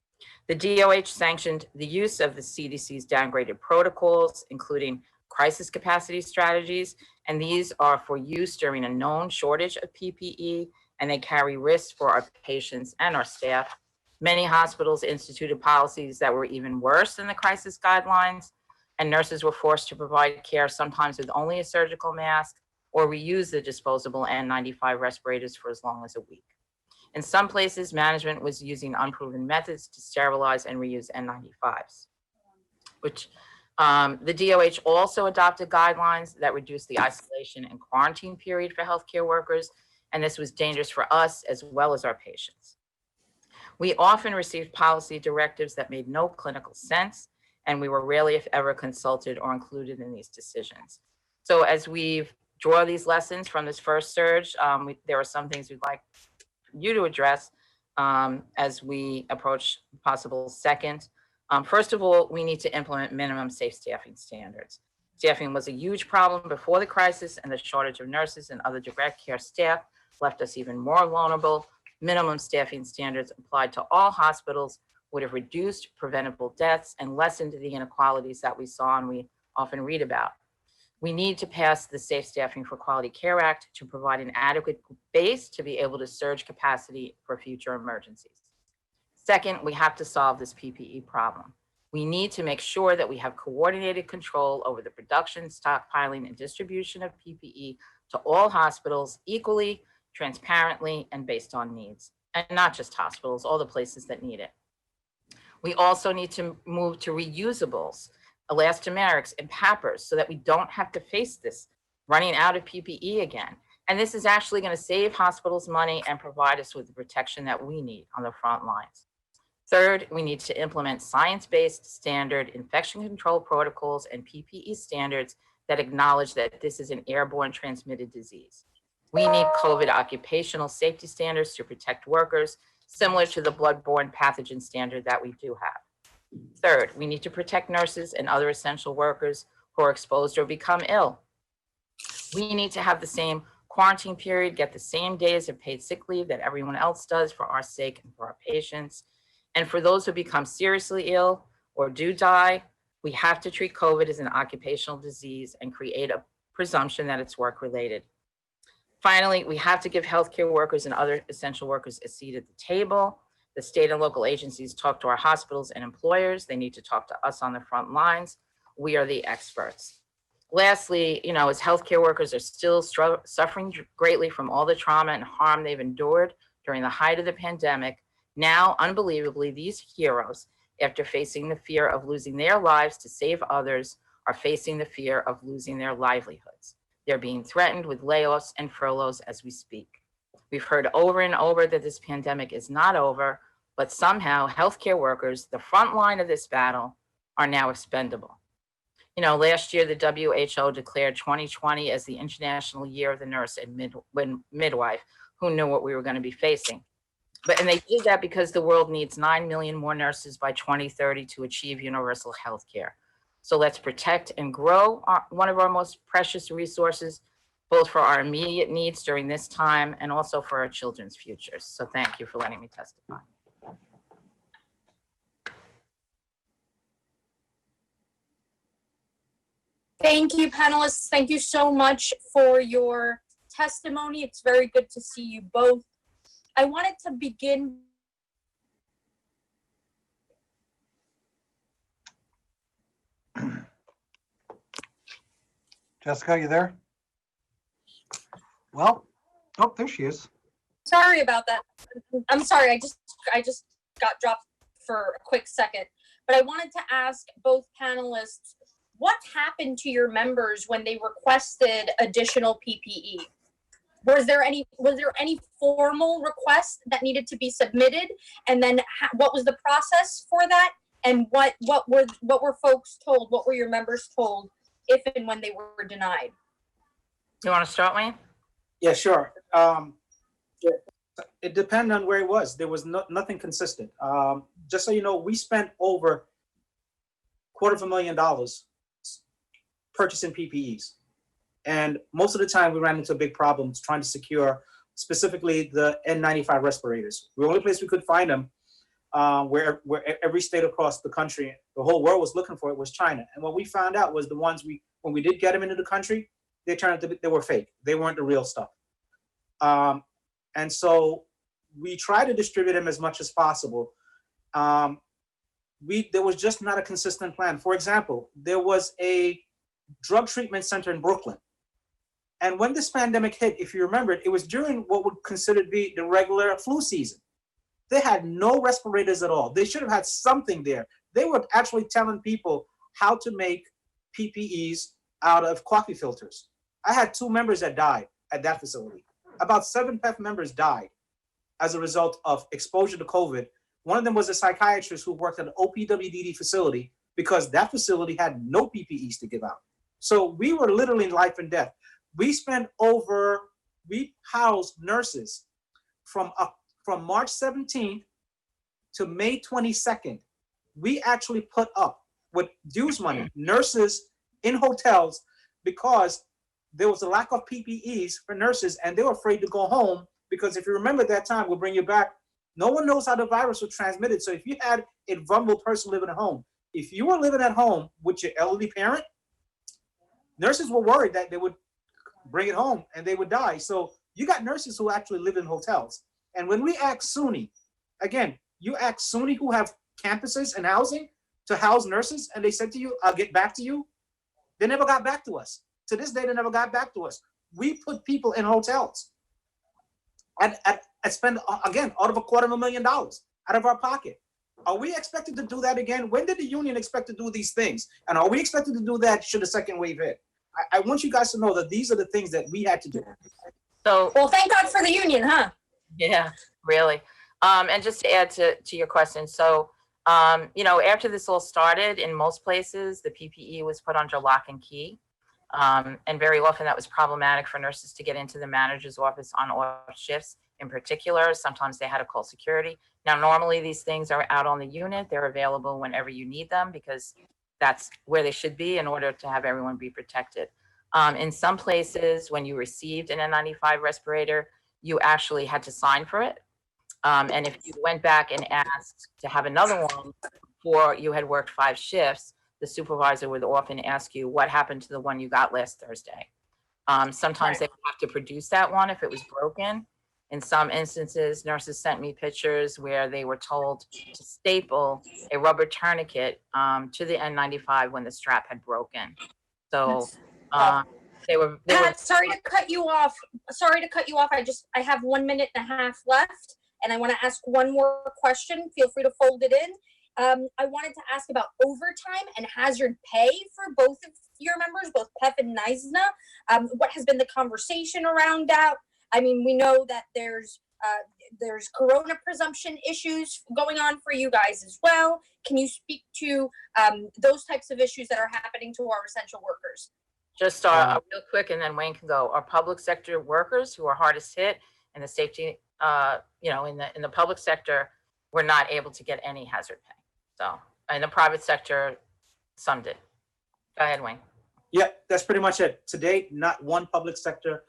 S7: The DOH sanctioned the use of the CDC's downgraded protocols, including crisis capacity strategies, and these are for use during a known shortage of PPE, and they carry risks for our patients and our staff. Many hospitals instituted policies that were even worse than the crisis guidelines, and nurses were forced to provide care sometimes with only a surgical mask or reuse the disposable N95 respirators for as long as a week. In some places, management was using unproven methods to sterilize and reuse N95s, which the DOH also adopted guidelines that reduced the isolation and quarantine period for healthcare workers, and this was dangerous for us as well as our patients. We often received policy directives that made no clinical sense, and we were rarely, if ever, consulted or included in these decisions. So as we draw these lessons from this first surge, there are some things we'd like you to address as we approach possible second. First of all, we need to implement minimum safe staffing standards. Staffing was a huge problem before the crisis, and the shortage of nurses and other direct care staff left us even more vulnerable. Minimum staffing standards applied to all hospitals would have reduced preventable deaths and lessened the inequalities that we saw and we often read about. We need to pass the Safe Staffing for Quality Care Act to provide an adequate base to be able to surge capacity for future emergencies. Second, we have to solve this PPE problem. We need to make sure that we have coordinated control over the production, stockpiling, and distribution of PPE to all hospitals equally, transparently, and based on needs. And not just hospitals, all the places that need it. We also need to move to reusables, elastomerics, and PAPRs so that we don't have to face this running out of PPE again. And this is actually going to save hospitals money and provide us with the protection that we need on the front lines. Third, we need to implement science-based standard infection control protocols and PPE standards that acknowledge that this is an airborne transmitted disease. We need COVID occupational safety standards to protect workers, similar to the bloodborne pathogen standard that we do have. Third, we need to protect nurses and other essential workers who are exposed or become ill. We need to have the same quarantine period, get the same days of paid sick leave that everyone else does for our sake and for our patients. And for those who become seriously ill or do die, we have to treat COVID as an occupational disease and create a presumption that it's work-related. Finally, we have to give healthcare workers and other essential workers a seat at the table. The state and local agencies talk to our hospitals and employers. They need to talk to us on the front lines. We are the experts. Lastly, as healthcare workers are still suffering greatly from all the trauma and harm they've endured during the height of the pandemic, now, unbelievably, these heroes, after facing the fear of losing their lives to save others, are facing the fear of losing their livelihoods. They're being threatened with layoffs and furloughs as we speak. We've heard over and over that this pandemic is not over, but somehow healthcare workers, the front line of this battle, are now expendable. Last year, the WHO declared 2020 as the International Year of the Nurse and Midwife, who knew what we were going to be facing. And they did that because the world needs 9 million more nurses by 2030 to achieve universal health care. So let's protect and grow one of our most precious resources, both for our immediate needs during this time and also for our children's futures. So thank you for letting me testify.
S4: Thank you, panelists. Thank you so much for your testimony. It's very good to see you both. I wanted to begin.
S5: Jessica, you there? Well, oh, there she is.
S4: Sorry about that. I'm sorry. I just got dropped for a quick second. But I wanted to ask both panelists, what happened to your members when they requested additional PPE? Was there any formal request that needed to be submitted? And then what was the process for that? And what were folks told? What were your members told if and when they were denied?
S7: You want to start, Wayne?
S21: Yeah, sure. It depended on where it was. There was nothing consistent. Just so you know, we spent over $250,000 purchasing PPEs. And most of the time we ran into big problems trying to secure specifically the N95 respirators. The only place we could find them where every state across the country, the whole world was looking for it, was China. And what we found out was the ones when we did get them into the country, they turned out to be, they were fake. They weren't the real stuff. And so we tried to distribute them as much as possible. There was just not a consistent plan. For example, there was a drug treatment center in Brooklyn. And when this pandemic hit, if you remember, it was during what would consider to be the regular flu season. They had no respirators at all. They should have had something there. They were actually telling people how to make PPEs out of coffee filters. I had 2 members that died at that facility. About 7 PEF members died as a result of exposure to COVID. One of them was a psychiatrist who worked at an OPWDD facility because that facility had no PPEs to give out. So we were literally in life and death. We housed nurses from March 17th to May 22nd. We actually put up with dues money, nurses in hotels, because there was a lack of PPEs for nurses and they were afraid to go home because if you remember at that time, we'll bring you back, no one knows how the virus was transmitted. So if you had a vulnerable person living at home, if you were living at home with your elderly parent, nurses were worried that they would bring it home and they would die. So you got nurses who actually live in hotels. And when we ask SUNY, again, you ask SUNY who have campuses and housing to house nurses, and they said to you, I'll get back to you. They never got back to us. To this day, they never got back to us. We put people in hotels and spend, again, out of $250,000 out of our pocket. Are we expected to do that again? When did the union expect to do these things? And are we expected to do that should a second wave hit? I want you guys to know that these are the things that we had to do.
S7: So,
S4: well, thank God for the union, huh?
S7: Yeah, really. And just to add to your question, so, after this all started, in most places, the PPE was put under lock and key. And very often that was problematic for nurses to get into the manager's office on off shifts in particular. Sometimes they had to call security. Now, normally these things are out on the unit. They're available whenever you need them because that's where they should be in order to have everyone be protected. In some places, when you received an N95 respirator, you actually had to sign for it. And if you went back and asked to have another one before you had worked 5 shifts, the supervisor would often ask you what happened to the one you got last Thursday. Sometimes they would have to produce that one if it was broken. In some instances, nurses sent me pictures where they were told to staple a rubber tourniquet to the N95 when the strap had broken. So they were.
S4: Pat, sorry to cut you off. I have 1.5 minutes left, and I want to ask one more question. Feel free to fold it in. I wanted to ask about overtime and hazard pay for both of your members, both PEF and NYSNA. What has been the conversation around that? I mean, we know that there's corona presumption issues going on for you guys as well. Can you speak to those types of issues that are happening to our essential workers?
S7: Just real quick, and then Wayne can go. Our public sector workers who are hardest hit in the safety, in the public sector, were not able to get any hazard pay. So in the private sector, some did. Go ahead, Wayne.
S21: Yeah, that's pretty much it. To date, not one public sector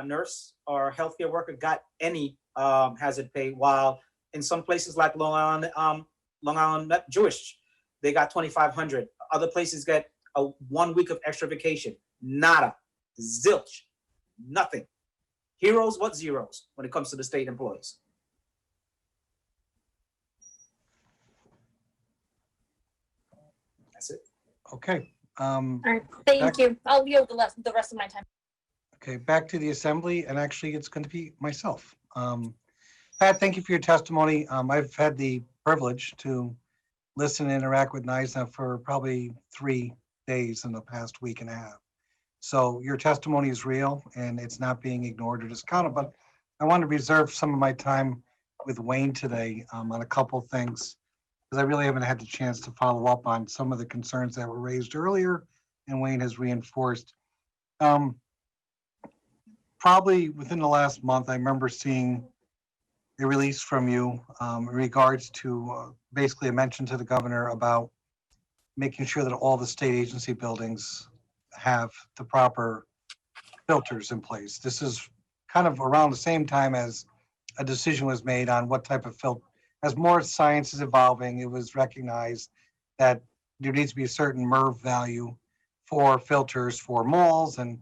S21: nurse or healthcare worker got any hazard pay, while in some places like Long Island Jewish, they got $2,500. Other places get a 1 week of extra vacation. Nada, zilch, nothing. Heroes, what zeros when it comes to the state employees? That's it.
S5: Okay.
S4: All right, thank you. I'll yield the rest of my time.
S5: Okay, back to the assembly, and actually it's going to be myself. Pat, thank you for your testimony. I've had the privilege to listen and interact with NISA for probably 3 days in the past week and a half. So your testimony is real and it's not being ignored or discounted, but I want to reserve some of my time with Wayne today on a couple of things, because I really haven't had the chance to follow up on some of the concerns that were raised earlier and Wayne has reinforced. Probably within the last month, I remember seeing a release from you in regards to basically a mention to the governor about making sure that all the state agency buildings have the proper filters in place. This is kind of around the same time as a decision was made on what type of filter. As more science is evolving, it was recognized that there needs to be a certain MERV value for filters for malls. And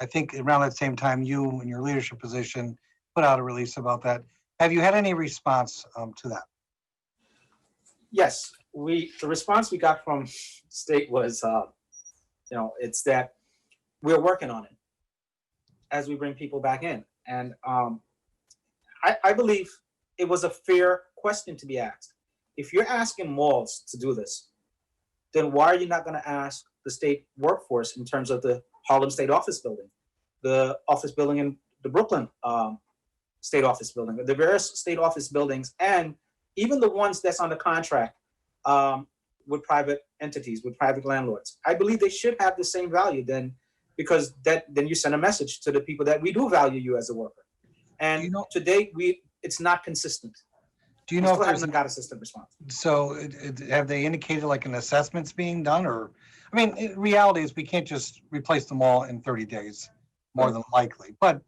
S5: I think around that same time, you in your leadership position put out a release about that. Have you had any response to that?
S21: Yes, the response we got from state was, it's that we're working on it as we bring people back in. And I believe it was a fair question to be asked. If you're asking malls to do this, then why are you not going to ask the state workforce in terms of the Harlem State Office Building, the office building in the Brooklyn State Office Building, the various state office buildings, and even the ones that's on the contract with private entities, with private landlords? I believe they should have the same value then, because then you send a message to the people that we do value you as a worker. And today it's not consistent.
S5: Do you know if there's
S21: hasn't got a system response?
S5: So have they indicated like an assessment's being done, or, I mean, reality is we can't just replace them all in 30 days, more than likely. But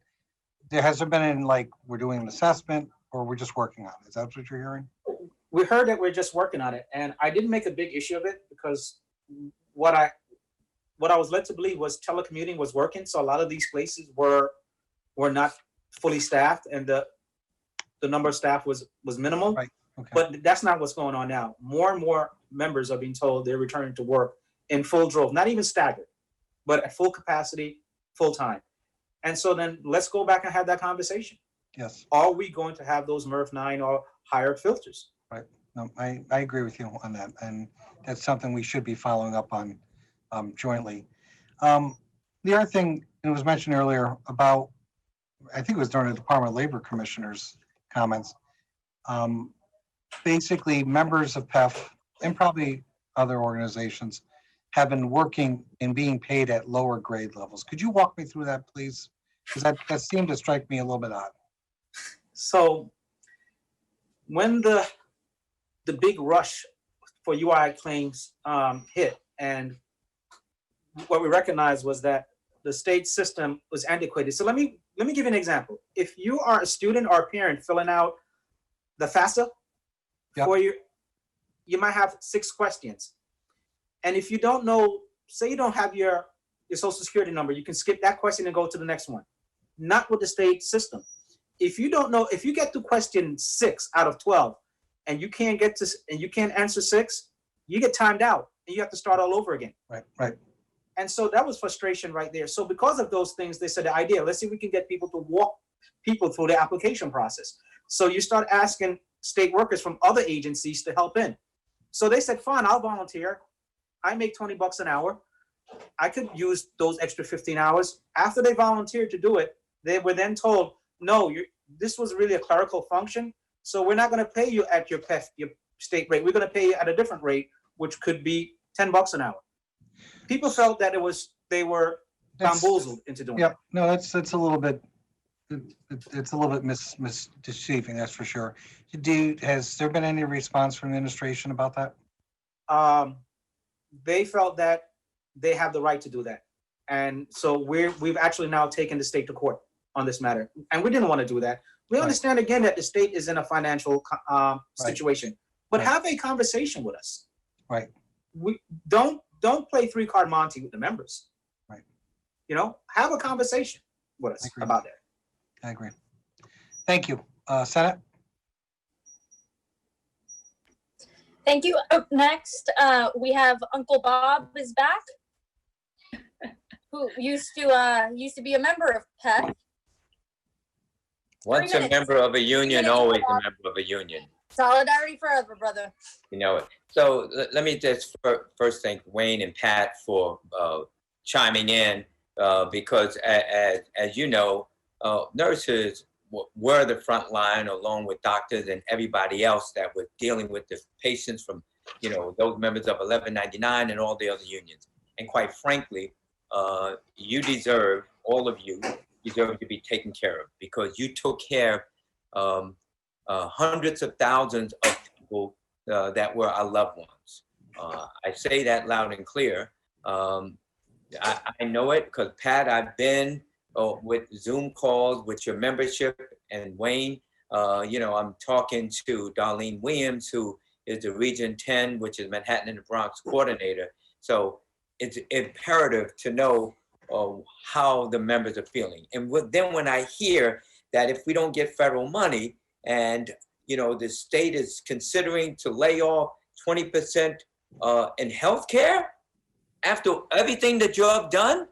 S5: has there been any, like, we're doing an assessment or we're just working on it? Is that what you're hearing?
S21: We heard that we're just working on it, and I didn't make a big issue of it because what I was led to believe was telecommuting was working. So a lot of these places were not fully staffed, and the number of staff was minimal.
S5: Right. Okay.
S21: But that's not what's going on now. More and more members are being told they're returning to work in full drove, not even staggered, but at full capacity, full time. And so then let's go back and have that conversation.
S5: Yes.
S21: Are we going to have those MERV 9 or higher filters?
S5: Right. No, I agree with you on that. And that's something we should be following up on jointly. The other thing, it was mentioned earlier about, I think it was during the Department of Labor Commissioner's comments. Basically, members of PEF and probably other organizations have been working and being paid at lower grade levels. Could you walk me through that, please? Because that seemed to strike me a little bit odd.
S21: So when the big rush for UI claims hit, and what we recognized was that the state system was antiquated. So let me give you an example. If you are a student or a parent filling out the FAFSA, you might have 6 questions. And if you don't know, say you don't have your social security number, you can skip that question and go to the next one. Not with the state system. If you don't know, if you get to question 6 out of 12 and you can't answer 6, you get timed out and you have to start all over again.
S5: Right.
S21: And so that was frustration right there. So because of those things, they said the idea, let's see if we can get people to walk people through the application process. So you start asking state workers from other agencies to help in. So they said, fine, I'll volunteer. I make $20 an hour. I could use those extra 15 hours. After they volunteered to do it, they were then told, no, this was really a clerical function. So we're not going to pay you at your PEF, your state rate. We're going to pay you at a different rate, which could be $10 an hour. People felt that they were bamboozled into doing it.
S5: No, that's a little bit, it's a little bit misdeceiving, that's for sure. Has there been any response from the administration about that?
S21: They felt that they have the right to do that. And so we've actually now taken the state to court on this matter. And we didn't want to do that. We understand again that the state is in a financial situation, but have a conversation with us.
S5: Right.
S21: We don't don't play three-card Monte with the members.
S5: Right.
S21: You know, have a conversation with us about that.
S5: I agree. Thank you. Senate?
S4: Thank you. Up next, we have Uncle Bob is back, who used to be a member of PEC.
S3: Once a member of a union, always a member of a union.
S4: Solidarity forever, brother.
S3: You know it. So let me just first thank Wayne and Pat for chiming in because as you know, nurses were the front line along with doctors and everybody else that was dealing with the patients from, you know, those members of 1199 and all the other unions. And quite frankly, you deserve, all of you deserve to be taken care of because you took care of hundreds of thousands of people that were our loved ones. I say that loud and clear. I know it because Pat, I've been with Zoom calls with your membership and Wayne. You know, I'm talking to Darlene Williams, who is the Region 10, which is Manhattan and the Bronx coordinator. So it's imperative to know how the members are feeling. And then when I hear that if we don't get federal money and, you know, the state is considering to lay off 20% in healthcare after everything that you have done,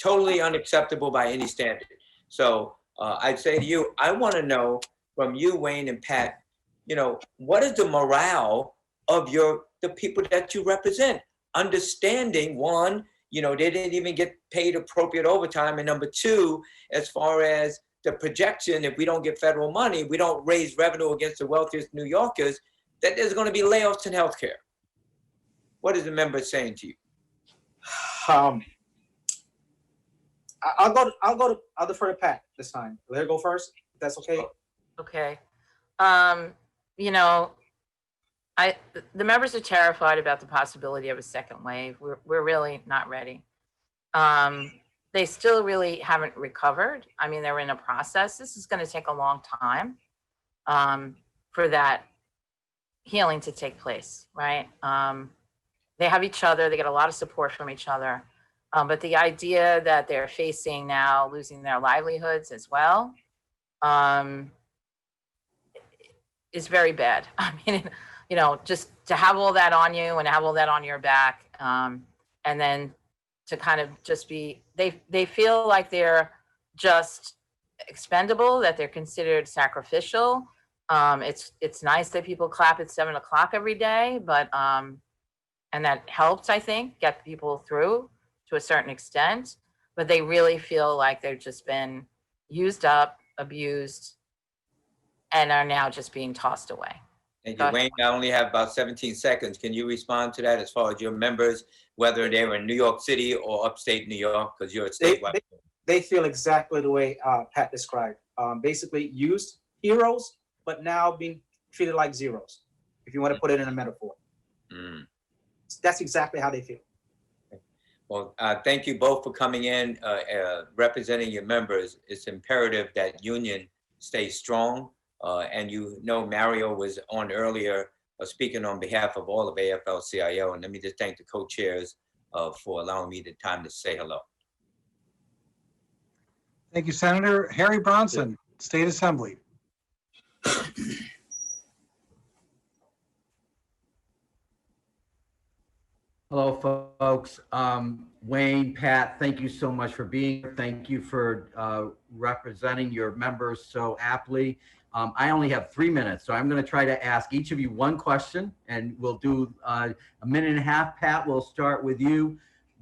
S3: totally unacceptable by any standard. So I'd say to you, I want to know from you, Wayne and Pat, you know, what is the morale of the people that you represent? Understanding, one, you know, they didn't even get paid appropriate overtime. And number two, as far as the projection, if we don't get federal money, we don't raise revenue against the wealthiest New Yorkers, that there's going to be layoffs in healthcare. What is the member saying to you?
S21: I'll defer to Pat this time. Let her go first. If that's okay.
S7: Okay. You know, the members are terrified about the possibility of a second wave. We're really not ready. They still really haven't recovered. I mean, they're in a process. This is going to take a long time for that healing to take place, right? They have each other. They get a lot of support from each other. But the idea that they're facing now losing their livelihoods as well is very bad. I mean, you know, just to have all that on you and have all that on your back, and then to kind of just be, they feel like they're just expendable, that they're considered sacrificial. It's nice that people clap at 7 o'clock every day, but and that helps, I think, get people through to a certain extent, but they really feel like they've just been used up, abused, and are now just being tossed away.
S3: Thank you, Wayne. I only have about 17 seconds. Can you respond to that as far as your members, whether they were in New York City or upstate New York, because you're a statewide?
S21: They feel exactly the way Pat described. Basically used heroes, but now being treated like zeros, if you want to put it in a metaphor. That's exactly how they feel.
S3: Well, thank you both for coming in, representing your members. It's imperative that union stay strong. And you know, Mario was on earlier speaking on behalf of all of AFL-CIO. And let me just thank the co-chairs for allowing me the time to say hello.
S5: Thank you, Senator. Harry Bronson, State Assembly.
S10: Hello, folks. Wayne, Pat, thank you so much for being here. Thank you for representing your members so aptly. I only have 3 minutes, so I'm going to try to ask each of you one question, and we'll do a minute and a half. Pat, we'll start with you.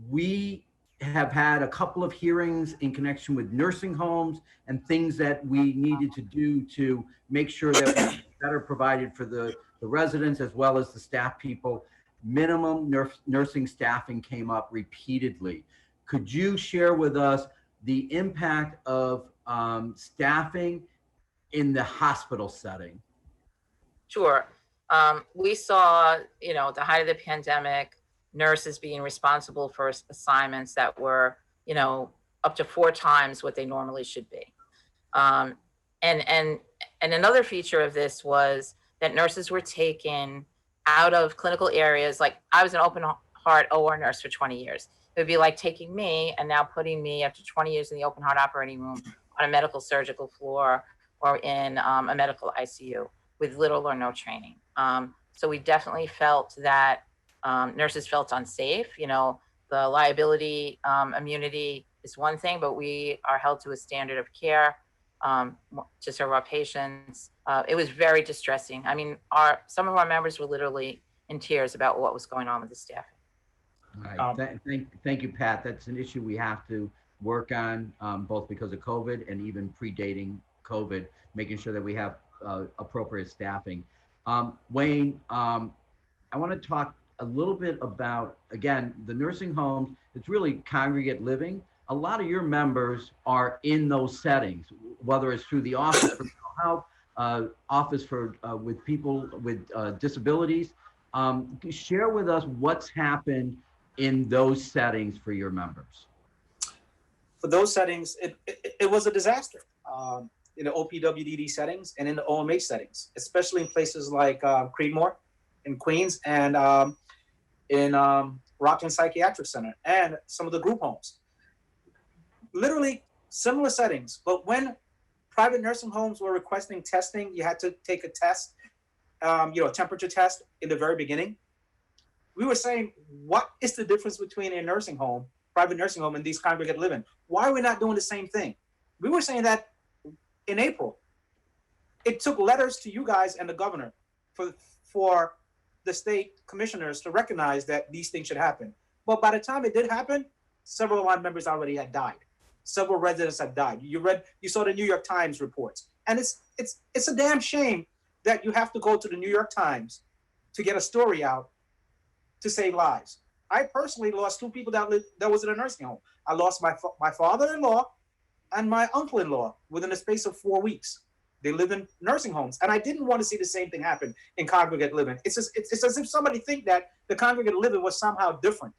S10: We have had a couple of hearings in connection with nursing homes and things that we needed to do to make sure that we're better provided for the residents as well as the staff people. Minimum nursing staffing came up repeatedly. Could you share with us the impact of staffing in the hospital setting?
S7: Sure. We saw, you know, at the height of the pandemic, nurses being responsible for assignments that were, you know, up to 4 times what they normally should be. And another feature of this was that nurses were taken out of clinical areas. Like I was an open heart OR nurse for 20 years. It would be like taking me and now putting me after 20 years in the open heart operating room on a medical surgical floor or in a medical ICU with little or no training. So we definitely felt that nurses felt unsafe. You know, the liability immunity is one thing, but we are held to a standard of care to serve our patients. It was very distressing. I mean, some of our members were literally in tears about what was going on with the staffing.
S10: All right. Thank you, Pat. That's an issue we have to work on, both because of COVID and even predating COVID, making sure that we have appropriate staffing. Wayne, I want to talk a little bit about, again, the nursing homes. It's really congregate living. A lot of your members are in those settings, whether it's through the Office for Mental Health, Office for with people with disabilities. Share with us what's happened in those settings for your members.
S21: For those settings, it was a disaster. In the OPWDD settings and in the OMH settings, especially in places like Creedmoor in Queens and in Rockland Psychiatric Center and some of the group homes. Literally similar settings, but when private nursing homes were requesting testing, you had to take a test, a temperature test in the very beginning. We were saying, what is the difference between a nursing home, private nursing home, and these congregate living? Why are we not doing the same thing? We were saying that in April. It took letters to you guys and the governor for the state commissioners to recognize that these things should happen. But by the time it did happen, several of our members already had died. Several residents had died. You saw the New York Times reports. And it's a damn shame that you have to go to the New York Times to get a story out to save lives. I personally lost 2 people that was in a nursing home. I lost my father-in-law and my uncle-in-law within a space of 4 weeks. They live in nursing homes. And I didn't want to see the same thing happen in congregate living. It's as if somebody think that the congregate living was somehow different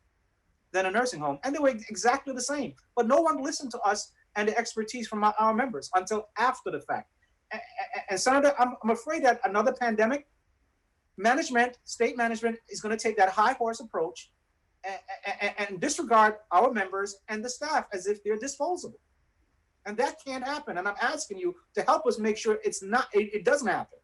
S21: than a nursing home. And they were exactly the same. But no one listened to us and the expertise from our members until after the fact. And Senator, I'm afraid that another pandemic, state management is going to take that high horse approach and disregard our members and the staff as if they're disposable. And that can't happen. And I'm asking you to help us make sure it doesn't happen.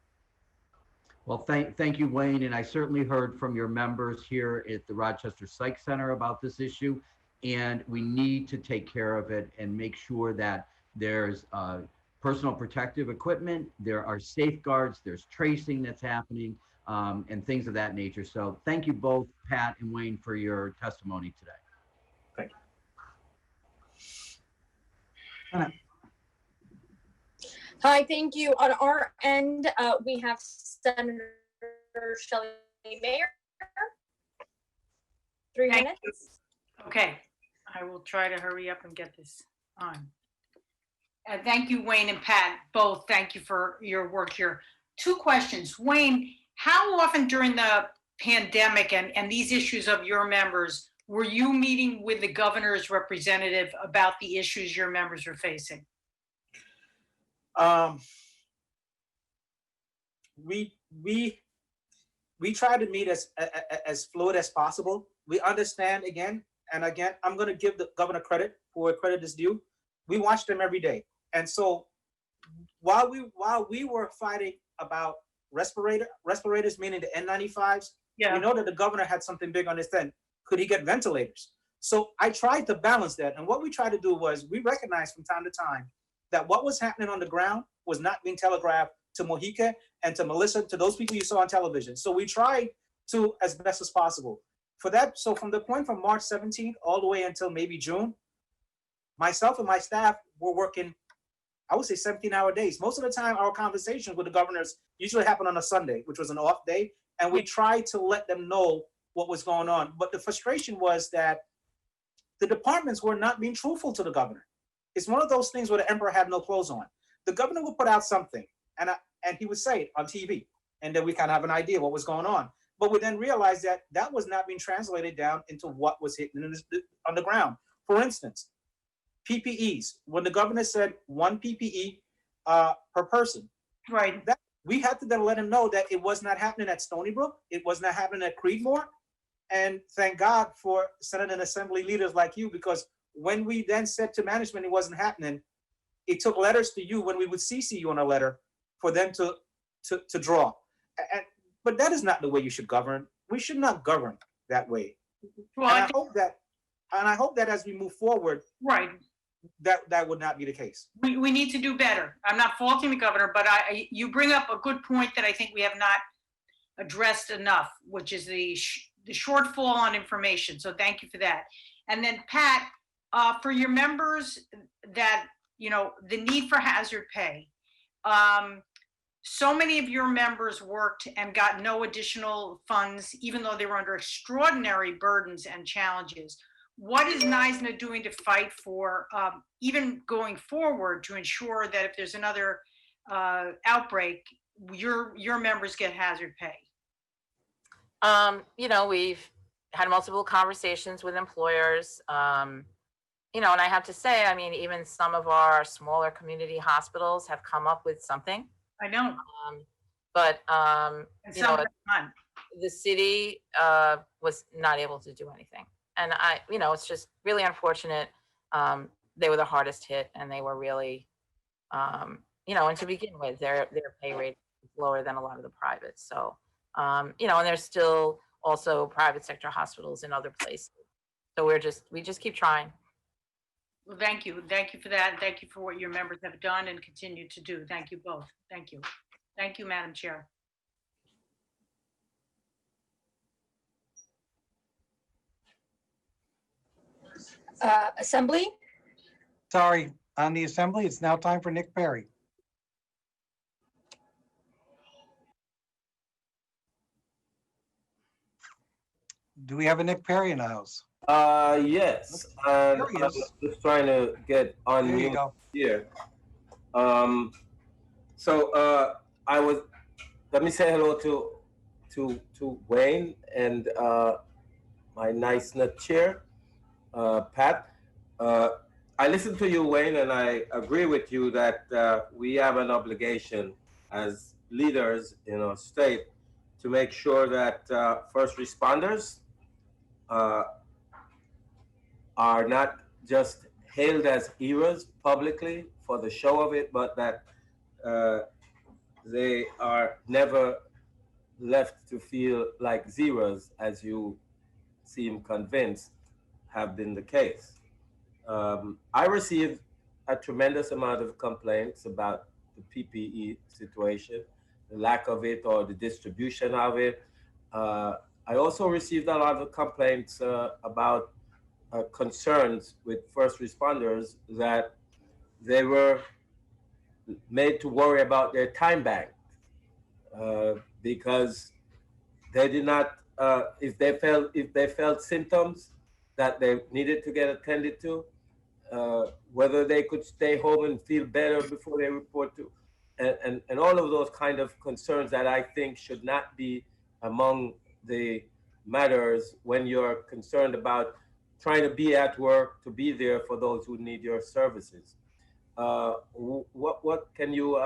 S10: Well, thank you, Wayne. And I certainly heard from your members here at the Rochester Psych Center about this issue. And we need to take care of it and make sure that there's personal protective equipment, there are safeguards, there's tracing that's happening, and things of that nature. So thank you both, Pat and Wayne, for your testimony today.
S21: Thank you.
S4: Hi, thank you. On our end, we have Senator Shelley Mayer. 3 minutes.
S19: Okay, I will try to hurry up and get this on. Thank you, Wayne and Pat, both. Thank you for your work here. 2 questions. Wayne, how often during the pandemic and these issues of your members were you meeting with the governor's representative about the issues your members are facing?
S21: We try to meet as fluid as possible. We understand again, I'm going to give the governor credit for where credit is due. We watch them every day. And so while we were fighting about respirators, meaning the N95s, we know that the governor had something big on his end. Could he get ventilators? So I tried to balance that. And what we tried to do was we recognized from time to time that what was happening on the ground was not being telegraphed to Mojica and to Melissa, to those people you saw on television. So we tried to as best as possible. For that, so from the point from March 17th all the way until maybe June, myself and my staff were working, I would say 17-hour days. Most of the time, our conversations with the governors usually happen on a Sunday, which was an off day. And we tried to let them know what was going on. But the frustration was that the departments were not being truthful to the governor. It's one of those things where the emperor had no clothes on. The governor would put out something and he would say it on TV. And then we kind of have an idea what was going on. But we then realized that that was not being translated down into what was hitting on the ground. For instance, PPEs. When the governor said 1 PPE per person,
S19: right?
S21: That we had to then let him know that it was not happening at Stony Brook. It was not happening at Creedmoor. And thank God for Senate and Assembly leaders like you, because when we then said to management it wasn't happening, it took letters to you when we would CC you on a letter for them to draw. But that is not the way you should govern. We should not govern that way.
S19: Well,
S21: And I hope that as we move forward,
S19: right,
S21: that would not be the case.
S19: we need to do better. I'm not faulting the governor, but you bring up a good point that I think we have not addressed enough, which is the shortfall on information. So thank you for that. And then Pat, for your members that, you know, the need for hazard pay. So many of your members worked and got no additional funds, even though they were under extraordinary burdens and challenges. What is NYSNA doing to fight for, even going forward, to ensure that if there's another outbreak, your members get hazard pay?
S7: You know, we've had multiple conversations with employers. You know, and I have to say, I mean, even some of our smaller community hospitals have come up with something.
S19: I know.
S7: But you know, the city was not able to do anything. And you know, it's just really unfortunate. They were the hardest hit, and they were really, you know, and to begin with, their pay rate is lower than a lot of the privates. So, you know, and there's still also private sector hospitals in other places. So we just keep trying.
S19: Well, thank you. Thank you for that. And thank you for what your members have done and continue to do. Thank you both. Thank you. Thank you, Madam Chair.
S11: Assembly?
S5: Sorry, on the Assembly, it's now time for Nick Perry. Do we have a Nick Perry in the house?
S1: Yes. And
S5: There he
S1: I
S5: is.
S1: was just trying to get on
S5: There you
S1: mute
S5: go.
S1: here. I was, let me say hello to Wayne and my NYSNA chair, Pat. I listened to you, Wayne, and I agree with you that we have an obligation as leaders in our state to make sure that first responders are not just hailed as heroes publicly for the show of it, but that they are never left to feel like zeros, as you seem convinced have been the case. I received a tremendous amount of complaints about the PPE situation, the lack of it or the distribution of it. I also received a lot of complaints about concerns with first responders that they were made to worry about their time bank because they did not, if they felt symptoms that they needed to get attended to, whether they could stay home and feel better before they report to, and all of those kind of concerns that I think should not be among the matters when you're concerned about trying to be at work, to be there for those who need your services. What can you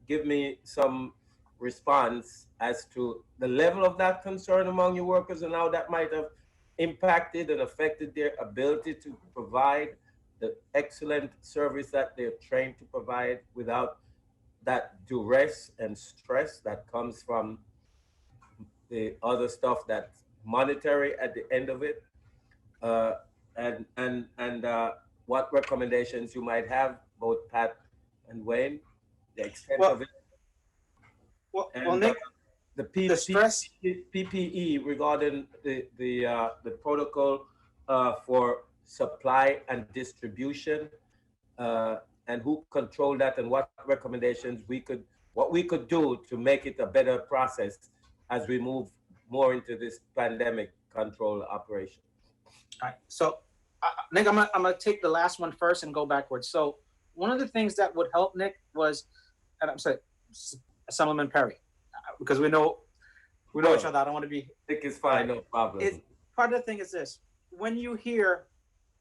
S1: give me some response as to the level of that concern among your workers and how that might have impacted and affected their ability to provide the excellent service that they're trained to provide without that duress and stress that comes from the other stuff that's monetary at the end of it, and what recommendations you might have, both Pat and Wayne, the extent of it.
S21: Well, Nick,
S1: the PPE regarding the protocol for supply and distribution, and who controlled that, and what recommendations what we could do to make it a better process as we move more into this pandemic control operation.
S21: All right, so Nick, I'm gonna take the last one first and go backwards. So one of the things that would help, Nick, was, and I'm sorry, Assemblyman Perry, because we know each other. I don't want to be.
S1: Nick is fine, no problem.
S21: Part of the thing is this: when you hear,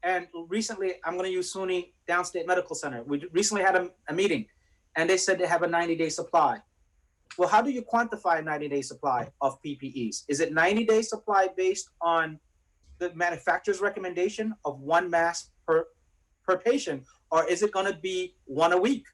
S21: and recently I'm going to use SUNY Downstate Medical Center. We recently had a meeting, and they said they have a 90-day supply. well, how do you quantify a 90-day supply of PPEs? Is it 90-day supply based on the manufacturer's recommendation of 1 mask per patient, or is it going to be 1 a week?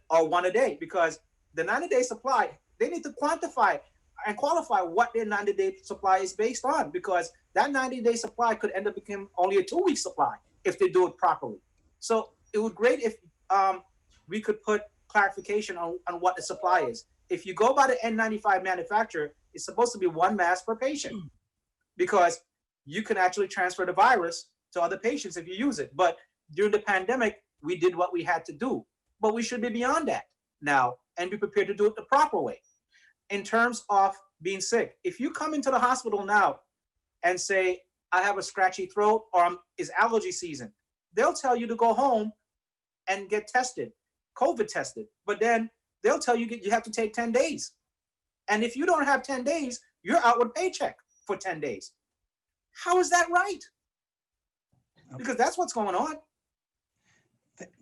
S21: Or 1 a day? Because the 90-day supply, they need to quantify and qualify what their 90-day supply is based on, because that 90-day supply could end up becoming only a 2-week supply if they do it properly. So it would be great if we could put clarification on what the supply is. If you go by the N95 manufacturer, it's supposed to be 1 mask per patient, because you can actually transfer the virus to other patients if you use it. But during the pandemic, we did what we had to do. But we should be beyond that now and be prepared to do it the proper way. In terms of being sick, if you come into the hospital now and say, I have a scratchy throat or it's allergy season, they'll tell you to go home and get tested, COVID tested. But then they'll tell you you have to take 10 days. And if you don't have 10 days, you're out with paycheck for 10 days. How is that right? Because that's what's going on.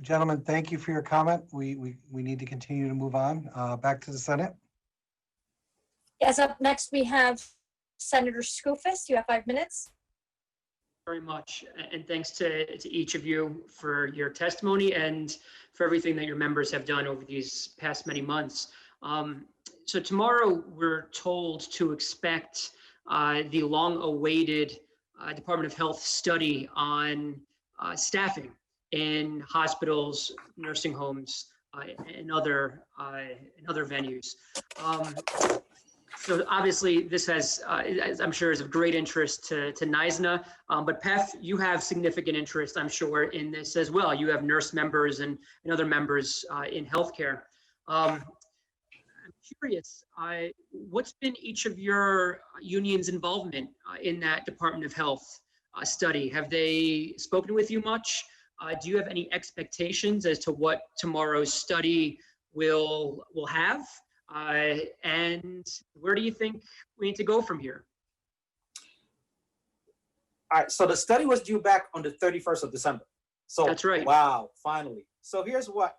S5: Gentlemen, thank you for your comment. We need to continue to move on. Back to the Senate.
S4: Yes, up next we have Senator Skoufis. You have 5 minutes.
S8: Very much, and thanks to each of you for your testimony and for everything that your members have done over these past many months. So tomorrow we're told to expect the long-awaited Department of Health study on staffing in hospitals, nursing homes, and other venues. So obviously this has, I'm sure, is of great interest to NYSNA, but Peth, you have significant interest, I'm sure, in this as well. You have nurse members and other members in healthcare. I'm curious, what's been each of your unions' involvement in that Department of Health study? Have they spoken with you much? Do you have any expectations as to what tomorrow's study will have? And where do you think we need to go from here?
S21: All right, so the study was due back on the 31st of December. So
S8: that's right.
S21: Wow, finally. So here's what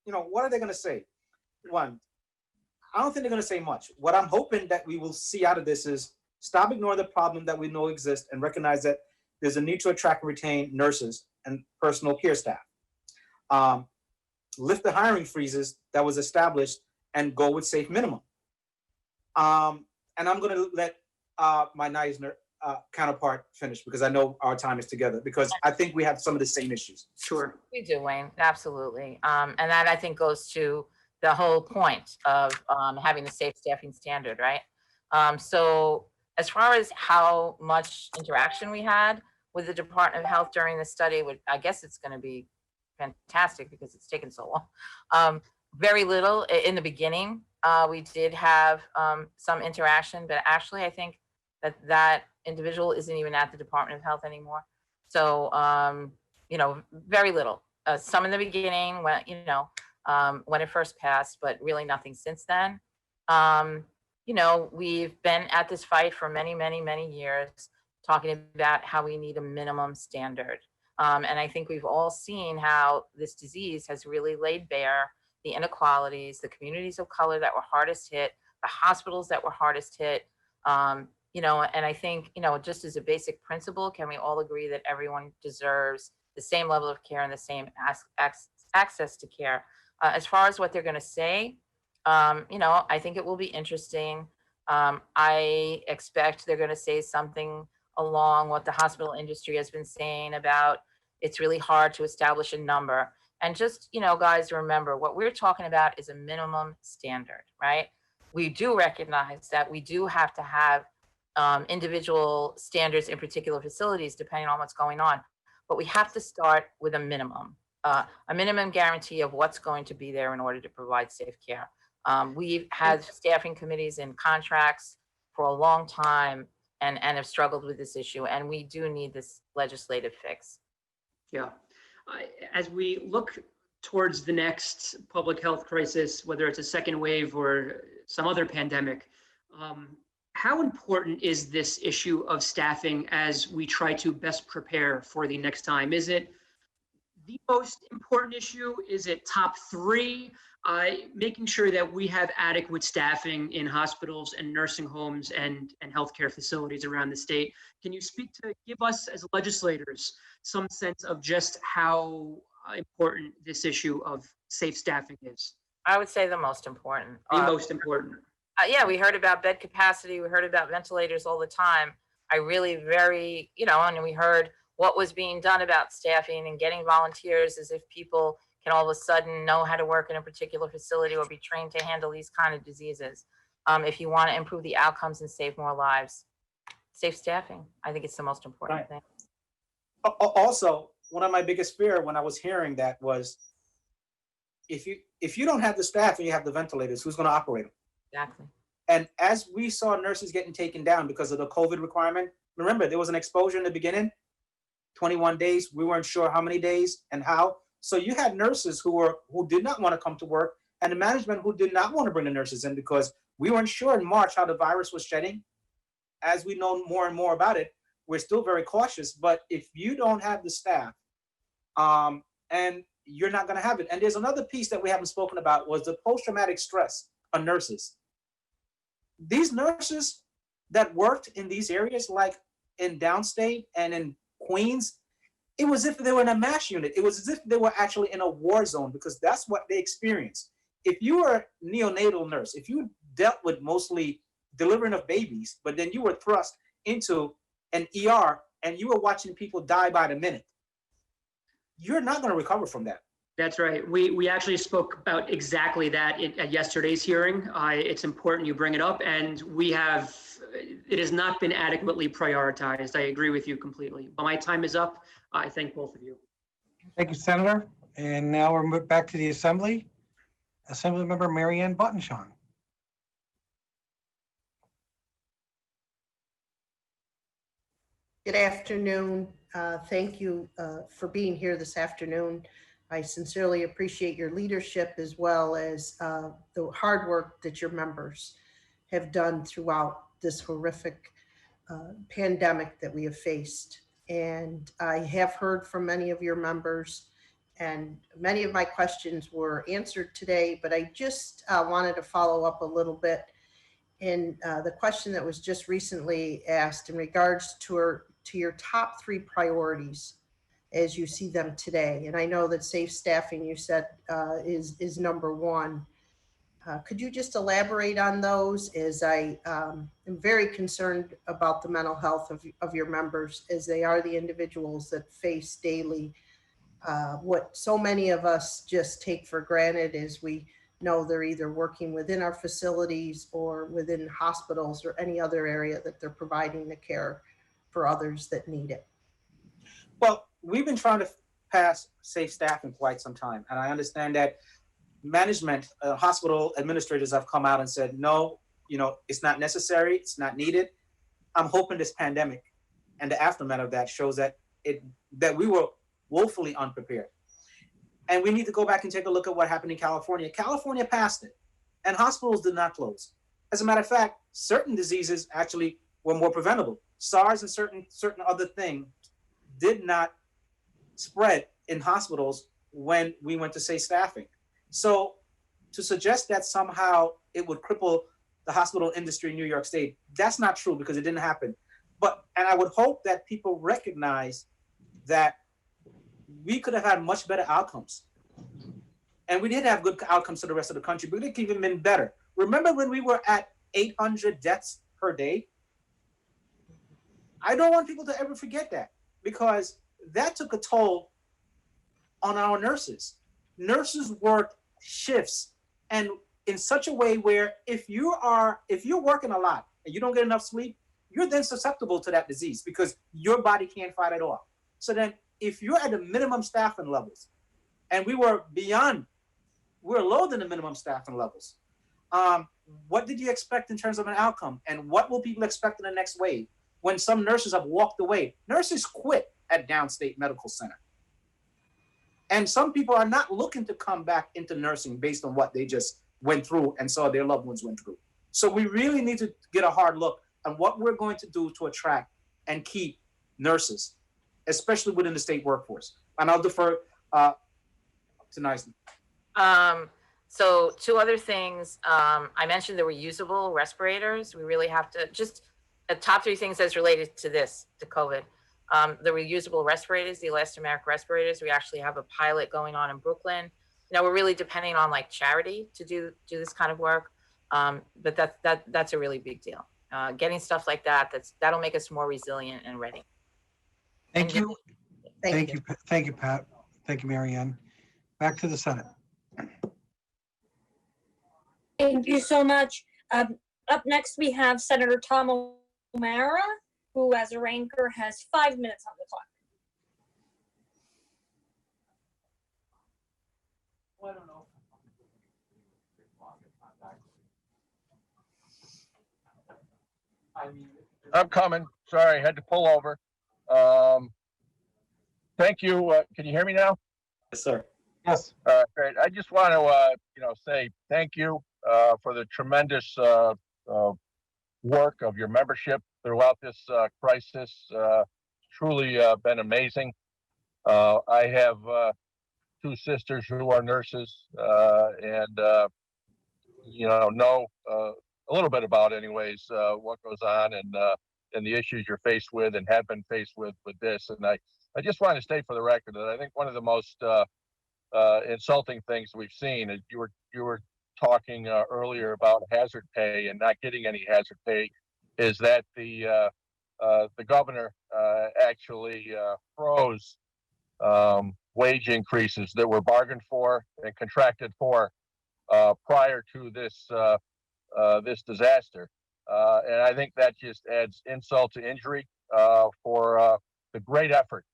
S21: are they going to say? One, I don't think they're going to say much. What I'm hoping that we will see out of this is stop ignoring the problem that we know exists and recognize that there's a need to attract and retain nurses and personal care staff. Lift the hiring freezes that was established and go with safe minimum. And I'm going to let my NYSNA counterpart finish, because I know our time is together, because I think we have some of the same issues.
S8: Sure.
S7: We do, Wayne, absolutely. And that, I think, goes to the whole point of having the safe staffing standard, right? So as far as how much interaction we had with the Department of Health during the study, I guess it's going to be fantastic because it's taken so long. Very little in the beginning. We did have some interaction, but actually I think that individual isn't even at the Department of Health anymore. So, very little. Some in the beginning when it first passed, but really nothing since then. We've been at this fight for many, many, many years, talking about how we need a minimum standard. And I think we've all seen how this disease has really laid bare the inequalities, the communities of color that were hardest hit, the hospitals that were hardest hit. And I think, just as a basic principle, can we all agree that everyone deserves the same level of care and the same access to care? As far as what they're going to say, I think it will be interesting. I expect they're going to say something along what the hospital industry has been saying about it's really hard to establish a number. And just, guys, remember what we're talking about is a minimum standard, right? We do recognize that we do have to have individual standards in particular facilities depending on what's going on. But we have to start with a minimum guarantee of what's going to be there in order to provide safe care. We've had staffing committees and contracts for a long time and have struggled with this issue. And we do need this legislative fix.
S8: Yeah. As we look towards the next public health crisis, whether it's a second wave or some other pandemic, how important is this issue of staffing as we try to best prepare for the next time? Is it the most important issue? Is it top three? Making sure that we have adequate staffing in hospitals and nursing homes and healthcare facilities around the state. Can you give us as legislators some sense of just how important this issue of safe staffing is?
S7: I would say the most important.
S8: The most important.
S7: Yeah, we heard about bed capacity. We heard about ventilators all the time. I really and we heard what was being done about staffing and getting volunteers, as if people can all of a sudden know how to work in a particular facility or be trained to handle these kind of diseases. If you want to improve the outcomes and save more lives, safe staffing, I think it's the most important thing.
S21: Also, one of my biggest fear when I was hearing that was, if you don't have the staff and you have the ventilators, who's going to operate them?
S7: Exactly.
S21: And as we saw nurses getting taken down because of the COVID requirement, remember there was an exposure in the beginning, 21 days. We weren't sure how many days and how. So you had nurses who did not want to come to work, and the management who did not want to bring the nurses in because we weren't sure in March how the virus was shedding. As we know more and more about it, we're still very cautious. But if you don't have the staff, and you're not going to have it. And there's another piece that we haven't spoken about was the post-traumatic stress on nurses. These nurses that worked in these areas, like in downstate and in Queens, it was as if they were in a MASH unit. It was as if they were actually in a war zone because that's what they experienced. If you were a neonatal nurse, if you dealt with mostly delivering of babies, but then you were thrust into an ER and you were watching people die by the minute, you're not going to recover from that.
S8: That's right. We actually spoke about exactly that at yesterday's hearing. It's important you bring it up, and it has not been adequately prioritized. I agree with you completely. But my time is up. I thank both of you.
S5: Thank you, Senator. And now we're back to the Assembly. Assemblymember Mary Ann Buttonshaw.
S12: Good afternoon. Thank you for being here this afternoon. I sincerely appreciate your leadership as well as the hard work that your members have done throughout this horrific pandemic that we have faced. And I have heard from many of your members, and many of my questions were answered today, but I just wanted to follow up a little bit in the question that was just recently asked in regards to your top three priorities as you see them today. And I know that safe staffing, you said, is number one. Could you just elaborate on those, as I am very concerned about the mental health of your members, as they are the individuals that face daily what so many of us just take for granted, as we know they're either working within our facilities or within hospitals or any other area that they're providing the care for others that need it.
S21: Well, we've been trying to pass safe staffing quite some time. And I understand that management, hospital administrators have come out and said, no, it's not necessary. It's not needed. I'm hoping this pandemic and the aftermath of that shows that we were woefully unprepared. And we need to go back and take a look at what happened in California. California passed it, and hospitals did not close. As a matter of fact, certain diseases actually were more preventable. SARS and certain other things did not spread in hospitals when we went to safe staffing. So to suggest that somehow it would cripple the hospital industry in New York State, that's not true because it didn't happen. And I would hope that people recognize that we could have had much better outcomes. And we did have good outcomes to the rest of the country, but it could have even been better. Remember when we were at 800 deaths per day? I don't want people to ever forget that, because that took a toll on our nurses. Nurses work shifts, and in such a way where if you're working a lot and you don't get enough sleep, you're then susceptible to that disease because your body can't fight it off. So then if you're at the minimum staffing levels, and we're lower than the minimum staffing levels, what did you expect in terms of an outcome? And what will people expect in the next wave? When some nurses have walked away, nurses quit at Downstate Medical Center. And some people are not looking to come back into nursing based on what they just went through and saw their loved ones went through. So we really need to get a hard look on what we're going to do to attract and keep nurses, especially within the state workforce. And I'll defer Tonight.
S7: So two other things. I mentioned the reusable respirators. We really have to just the top three things as related to this, to COVID. The reusable respirators, the elastomeric respirators. We actually have a pilot going on in Brooklyn. Now we're really depending on like charity to do this kind of work. But that's a really big deal. Getting stuff like that'll make us more resilient and ready.
S5: Thank you. Thank you, Pat. Thank you, Mary Ann. Back to the Senate.
S9: Thank you so much. Up next, we have Senator Tom O'Mara, who as a ranker has 5 minutes on the clock.
S22: I don't know. I'm coming. Sorry, I had to pull over. Thank you. Can you hear me now?
S21: Yes, sir.
S5: Yes.
S22: Great. I just want to, say thank you for the tremendous work of your membership throughout this crisis. Truly been amazing. I have two sisters who are nurses, and know a little bit about, anyways, what goes on and the issues you're faced with and have been faced with this. And I just want to state for the record that I think one of the most insulting things we've seen is you were talking earlier about hazard pay and not getting any hazard pay, is that the governor actually froze wage increases that were bargained for and contracted for prior to this this disaster. And I think that just adds insult to injury for the great effort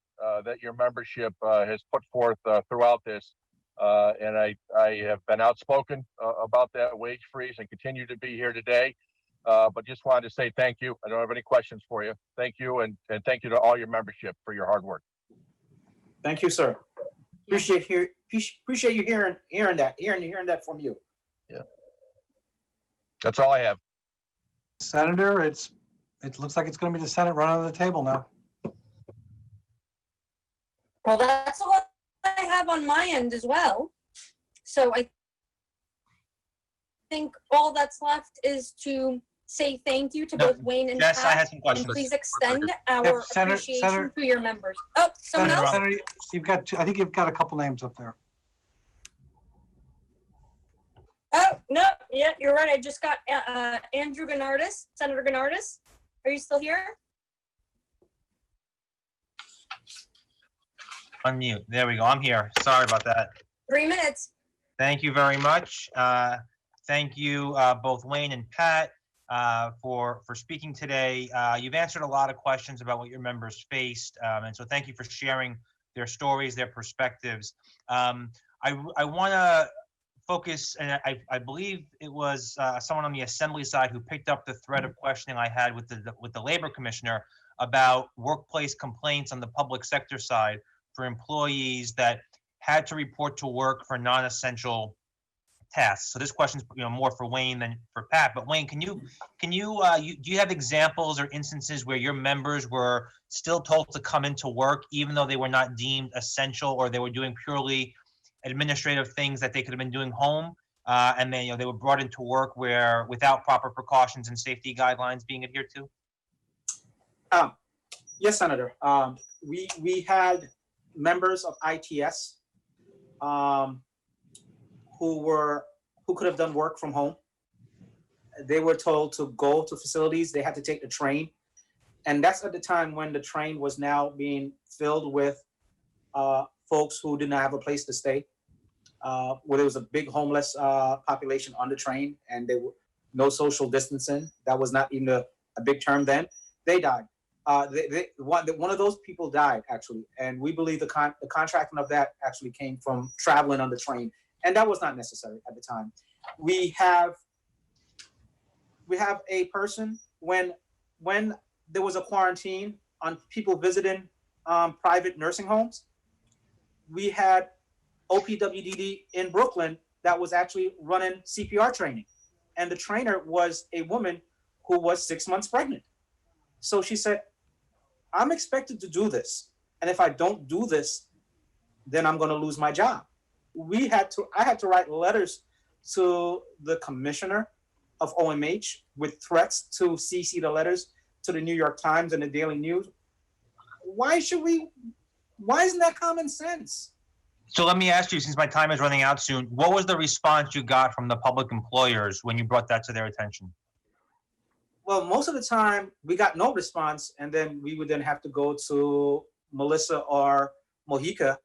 S22: that your membership has put forth throughout this. And I have been outspoken about that wage freeze and continue to be here today. But just wanted to say thank you. I don't have any questions for you. Thank you, and thank you to all your membership for your hard work.
S21: Thank you, sir. Appreciate you hearing that from you.
S22: Yeah. That's all I have.
S5: Senator, it looks like it's going to be the Senate running the table now.
S9: Well, that's all I have on my end as well. So I think all that's left is to say thank you to both Wayne and
S23: Jess, I
S9: Pat,
S23: had some questions.
S9: and please extend our appreciation to your members. Oh, someone else?
S5: Senator, I think you've got a couple names up there.
S9: Oh, no, yeah, you're right. I just got Andrew Gennardis, Senator Gennardis. Are you still here?
S23: Unmute. There we go. I'm here. Sorry about that.
S9: 3 minutes.
S23: Thank you very much. Thank you, both Wayne and Pat, for speaking today. You've answered a lot of questions about what your members faced, and so thank you for sharing their stories, their perspectives. I want to focus, and I believe it was someone on the Assembly side who picked up the thread of questioning I had with the Labor Commissioner about workplace complaints on the public sector side for employees that had to report to work for non-essential tasks. So this question's more for Wayne than for Pat. But Wayne, do you have examples or instances where your members were still told to come into work even though they were not deemed essential, or they were doing purely administrative things that they could have been doing home, and then they were brought into work without proper precautions and safety guidelines being adhered to?
S21: Yes, Senator. We had members of ITS who could have done work from home. They were told to go to facilities. They had to take the train, and that's at the time when the train was now being filled with folks who did not have a place to stay. Where there was a big homeless population on the train, and there were no social distancing. That was not even a big term then. They died. One of those people died, actually, and we believe the contracting of that actually came from traveling on the train, and that was not necessary at the time. We have a person when there was a quarantine on people visiting private nursing homes. We had OPWDD in Brooklyn that was actually running CPR training, and the trainer was a woman who was 6 months pregnant. So she said, I'm expected to do this, and if I don't do this, then I'm going to lose my job. I had to write letters to the commissioner of OMH with threats to CC the letters to the New York Times and the Daily News. Why isn't that common sense?
S23: So let me ask you, since my time is running out soon, what was the response you got from the public employers when you brought that to their attention?
S21: Well, most of the time we got no response, and then we would then have to go to Melissa or Mojica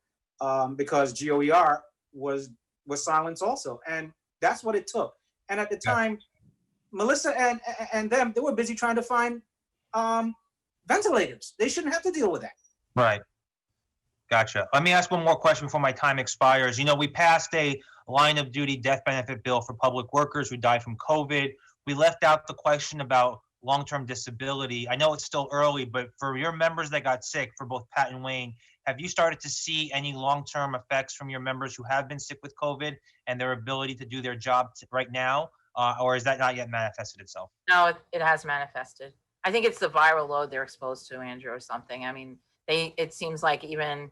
S21: because GOER was silenced also, and that's what it took. And at the time, Melissa and them, they were busy trying to find ventilators. They shouldn't have to deal with that.
S23: Right. Gotcha. Let me ask one more question before my time expires. You know, we passed a line of duty death benefit bill for public workers who died from COVID. We left out the question about long-term disability. I know it's still early, but for your members that got sick, for both Pat and Wayne, have you started to see any long-term effects from your members who have been sick with COVID and their ability to do their job right now? Or is that not yet manifested itself?
S7: No, it has manifested. I think it's the viral load they're exposed to, Andrew, or something. I mean, it seems like even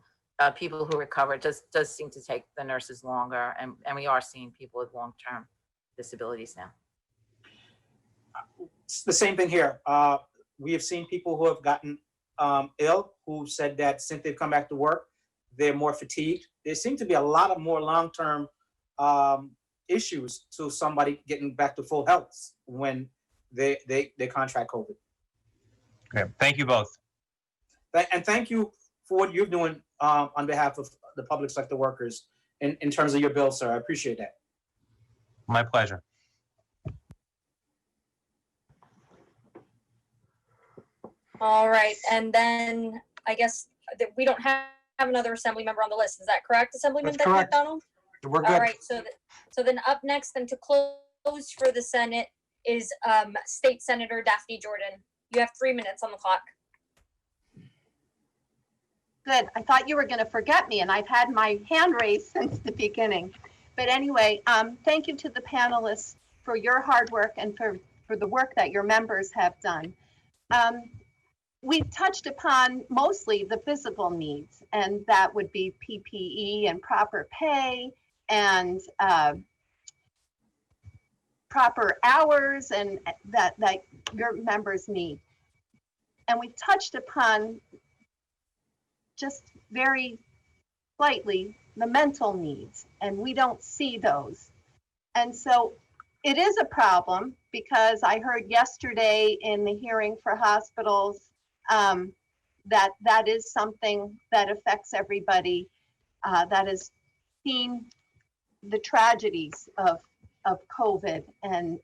S7: people who recover does seem to take the nurses longer, and we are seeing people with long-term disabilities now.
S21: It's the same thing here. We have seen people who have gotten ill who said that since they've come back to work, they're more fatigued. There seem to be a lot of more long-term issues to somebody getting back to full health when they contract COVID.
S23: Okay, thank you both.
S21: And thank you for what you're doing on behalf of the public sector workers in terms of your bill, sir. I appreciate that.
S23: My pleasure.
S9: All right, and then I guess that we don't have another assembly member on the list. Is that correct, Assemblyman
S21: That's correct.
S9: McDonald?
S21: We're good.
S9: All right, so then up next and to close for the Senate is State Senator Daphne Jordan. You have 3 minutes on the clock.
S13: Good. I thought you were going to forget me, and I've had my hand raised since the beginning. But anyway, thank you to the panelists for your hard work and for the work that your members have done. We've touched upon mostly the physical needs, and that would be PPE and proper pay and proper hours and that your members need. And we've touched upon just very slightly the mental needs, and we don't see those. And so it is a problem because I heard yesterday in the hearing for hospitals that is something that affects everybody that has seen the tragedies of COVID. And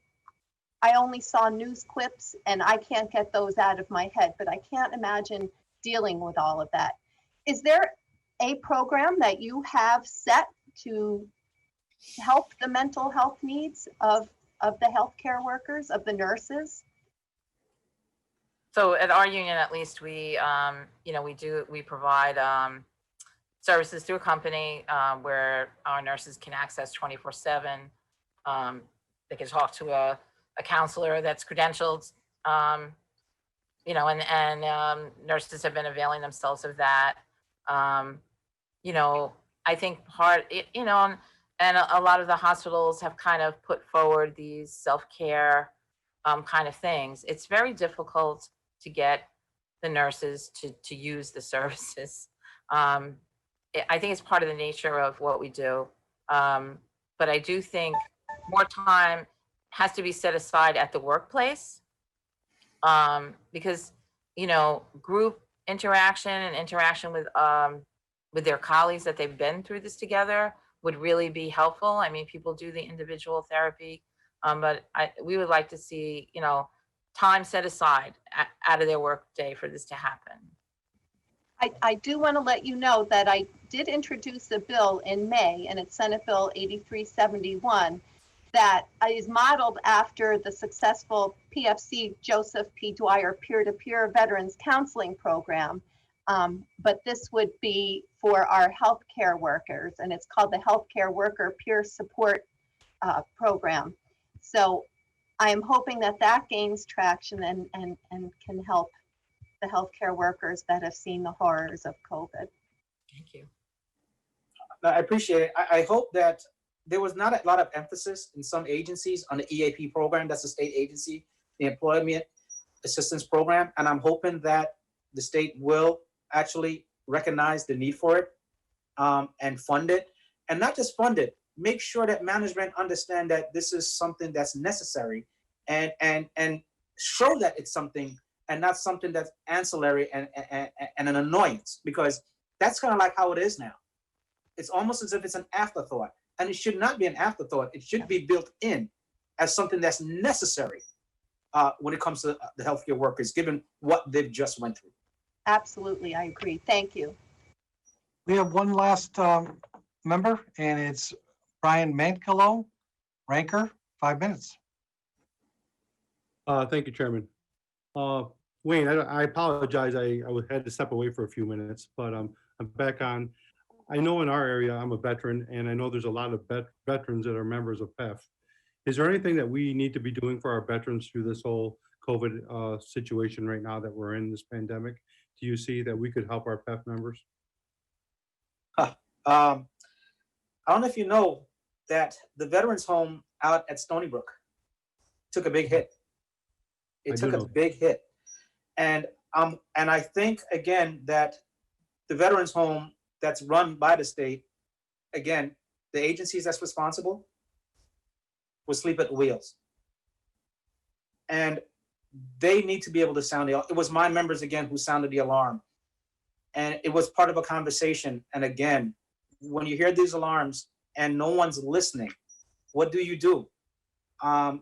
S13: I only saw news clips and I can't get those out of my head, but I can't imagine dealing with all of that. Is there a program that you have set to help the mental health needs of the healthcare workers, of the nurses?
S7: So at our union, at least, we provide services through a company where our nurses can access 24/7. They can talk to a counselor that's credentialed, and nurses have been availing themselves of that. I think and a lot of the hospitals have kind of put forward these self-care kind of things. It's very difficult to get the nurses to use the services. I think it's part of the nature of what we do. But I do think more time has to be set aside at the workplace because, group interaction and interaction with their colleagues that they've been through this together would really be helpful. I mean, people do the individual therapy, but we would like to see, time set aside out of their work day for this to happen.
S13: I do want to let you know that I did introduce a bill in May, and it's Senate Bill 8371, that is modeled after the successful PFC Joseph P. Dwyer peer-to-peer veterans counseling program. But this would be for our healthcare workers, and it's called the Healthcare Worker Peer Support Program. So I am hoping that gains traction and can help the healthcare workers that have seen the horrors of COVID.
S7: Thank you.
S21: I appreciate it. I hope that there was not a lot of emphasis in some agencies on the EAP program. That's a state agency, the Employment Assistance Program. And I'm hoping that the state will actually recognize the need for it and fund it. And not just fund it, make sure that management understand that this is something that's necessary and show that it's something and not something that's ancillary and an annoyance, because that's kind of like how it is now. It's almost as if it's an afterthought, and it should not be an afterthought. It should be built in as something that's necessary when it comes to the healthcare workers, given what they've just went through.
S13: Absolutely, I agree. Thank you.
S5: We have one last member, and it's Brian Mankelo, Ranker, 5 minutes.
S14: Thank you, Chairman. Wayne, I apologize. I had to step away for a few minutes, but I'm back on. I know in our area, I'm a veteran, and I know there's a lot of veterans that are members of PEF. Is there anything that we need to be doing for our veterans through this whole COVID situation right now that we're in, this pandemic? Do you see that we could help our PEF members?
S21: I don't know if you know that the veterans home out at Stony Brook took a big hit. It took a big hit. And I think, again, that the veterans home that's run by the state, again, the agencies that's responsible will sleep at the wheels. And they need to be able to sound it was my members, again, who sounded the alarm. And it was part of a conversation. And again, when you hear these alarms and no one's listening, what do? And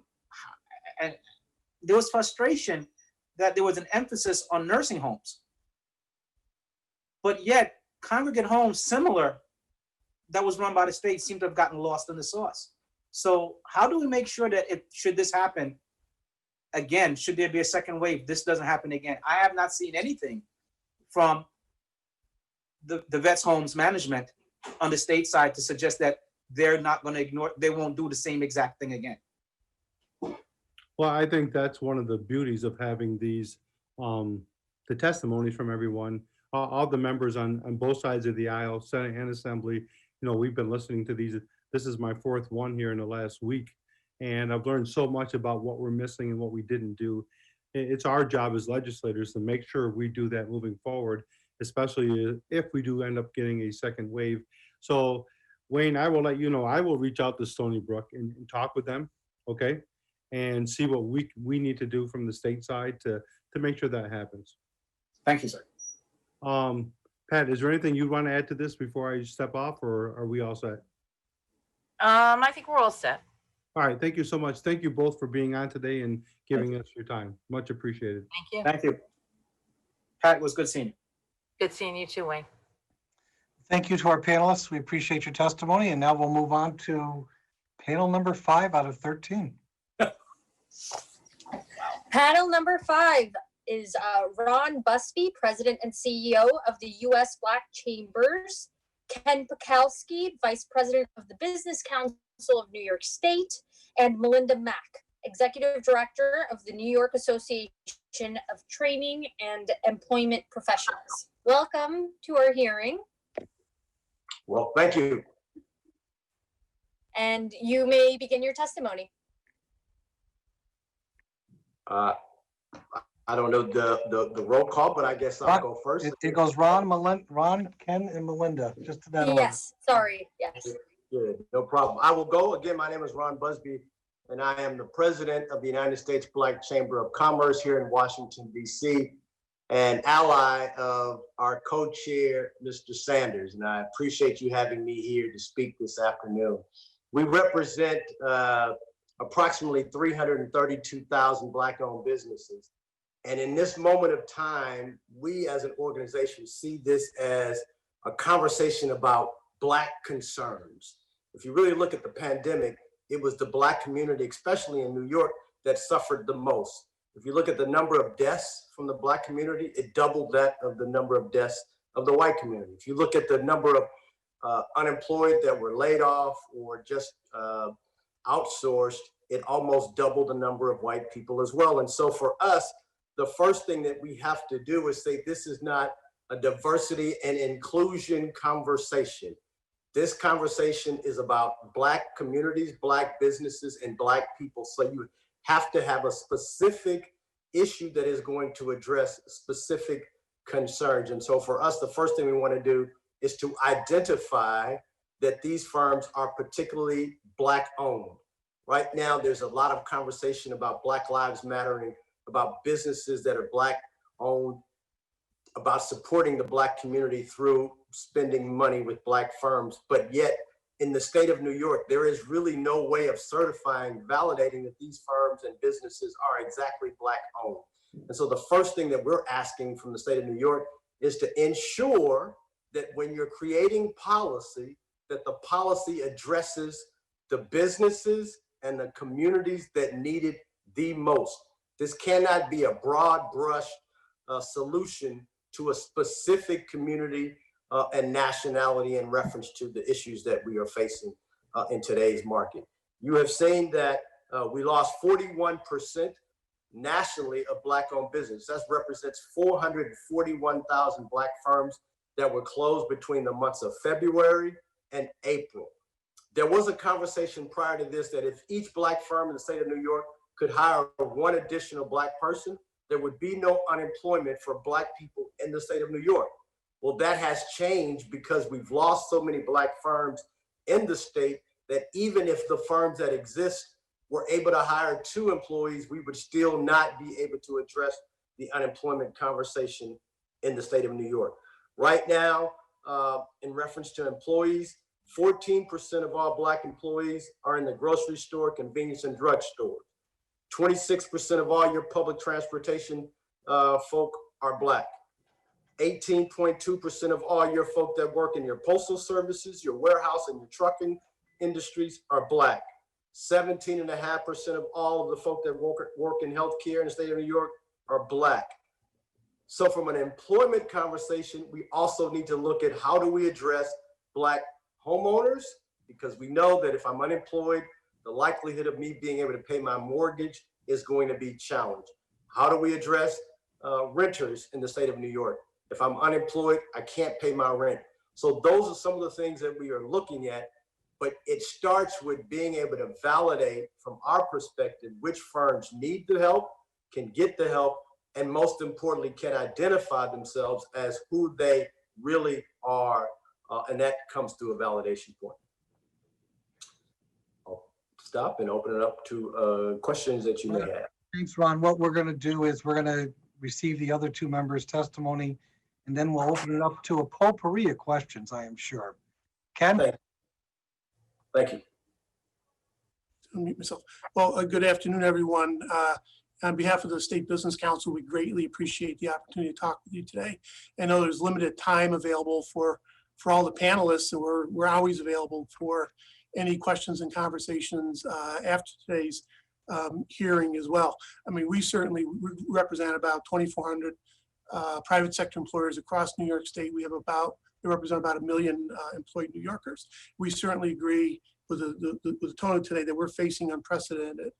S21: there was frustration that there was an emphasis on nursing homes. But yet, congregate homes similar that was run by the state seem to have gotten lost in the sauce. So how do we make sure that should this happen again, should there be a second wave, this doesn't happen again? I have not seen anything from the vets homes management on the state side to suggest that they're not going to ignore, they won't do the same exact thing again.
S14: Well, I think that's one of the beauties of having these, the testimonies from everyone, all the members on both sides of the aisle, Senate and Assembly. You know, we've been listening to these. This is my fourth one here in the last week. And I've learned so much about what we're missing and what we didn't do. It's our job as legislators to make sure we do that moving forward, especially if we do end up getting a second wave. So Wayne, I will let you know, I will reach out to Stony Brook and talk with them, okay? And see what we need to do from the state side to make sure that happens.
S21: Thank you, sir.
S14: Pat, is there anything you want to add to this before I step off, or are we all set?
S7: I think we're all set.
S14: All right, thank you so much. Thank you both for being on today and giving us your time. Much appreciated.
S7: Thank you.
S21: Thank you. Pat, it was good seeing you.
S7: Good seeing you too, Wayne.
S5: Thank you to our panelists. We appreciate your testimony. And now we'll move on to panel number 5 out of 13.
S9: Panel number 5 is Ron Busby, President and CEO of the U.S. Black Chambers, Ken Pekalski, Vice President of the Business Council of New York State, and Melinda Mack, Executive Director of the New York Association of Training and Employment Professionals. Welcome to our hearing.
S15: Well, thank you.
S9: And you may begin your testimony.
S15: I don't know the roll call, but I guess I'll go first.
S5: It goes Ron, Ken, and Melinda, just to that order.
S9: Yes, sorry, yes.
S15: Good, no problem. I will go. Again, my name is Ron Busby, and I am the president of the United States Black Chamber of Commerce here in Washington, D.C., and ally of our co-chair, Mr. Sanders. And I appreciate you having me here to speak this afternoon. We represent approximately 332,000 Black-owned businesses. And in this moment of time, we as an organization see this as a conversation about Black concerns. If you really look at the pandemic, it was the Black community, especially in New York, that suffered the most. If you look at the number of deaths from the Black community, it doubled that of the number of deaths of the white community. If you look at the number of unemployed that were laid off or just outsourced, it almost doubled the number of white people as well. And so for us, the first thing that we have to do is say this is not a diversity and inclusion conversation. This conversation is about Black communities, Black businesses, and Black people. So you have to have a specific issue that is going to address specific concerns. And so for us, the first thing we want to do is to identify that these firms are particularly Black owned. Right now, there's a lot of conversation about Black Lives Mattering, about businesses that are Black owned, about supporting the Black community through spending money with Black firms. But yet in the state of New York, there is really no way of certifying, validating that these firms and businesses are exactly Black owned. And so the first thing that we're asking from the state of New York is to ensure that when you're creating policy, that the policy addresses the businesses and the communities that need it the most. This cannot be a broad brush solution to a specific community and nationality in reference to the issues that we are facing in today's market. You have seen that we lost 41% nationally of Black-owned business. That represents 441,000 Black firms that were closed between the months of February and April. There was a conversation prior to this that if each Black firm in the state of New York could hire one additional Black person, there would be no unemployment for Black people in the state of New York. Well, that has changed because we've lost so many Black firms in the state that even if the firms that exist were able to hire 2 employees, we would still not be able to address the unemployment conversation in the state of New York. Right now, in reference to employees, 14% of all Black employees are in the grocery store, convenience and drug stores. 26% of all your public transportation folk are Black. 18.2% of all your folk that work in your postal services, your warehouse, and your trucking industries are Black. 17.5% of all of the folk that work in healthcare in the state of New York are Black. So from an employment conversation, we also need to look at how do we address Black homeowners, because we know that if I'm unemployed, the likelihood of me being able to pay my mortgage is going to be challenged. How do we address renters in the state of New York? If I'm unemployed, I can't pay my rent. So those are some of the things that we are looking at, but it starts with being able to validate from our perspective which firms need the help, can get the help, and most importantly, can identify themselves as who they really are. And that comes through a validation point. I'll stop and open it up to questions that you may have.
S5: Thanks, Ron. What we're going to do is we're going to receive the other 2 members' testimony, and then we'll open it up to a potpourri of questions, I am sure. Ken?
S15: Thank you.
S2: Unmute myself. Well, good afternoon, everyone. On behalf of the State Business Council, we greatly appreciate the opportunity to talk with you today. I know there's limited time available for all the panelists, and we're always available for any questions and conversations after today's hearing as well. I mean, we certainly represent about 2,400 private sector employers across New York State. They represent about 1 million employed New Yorkers. We certainly agree with the tone of today that we're facing unprecedented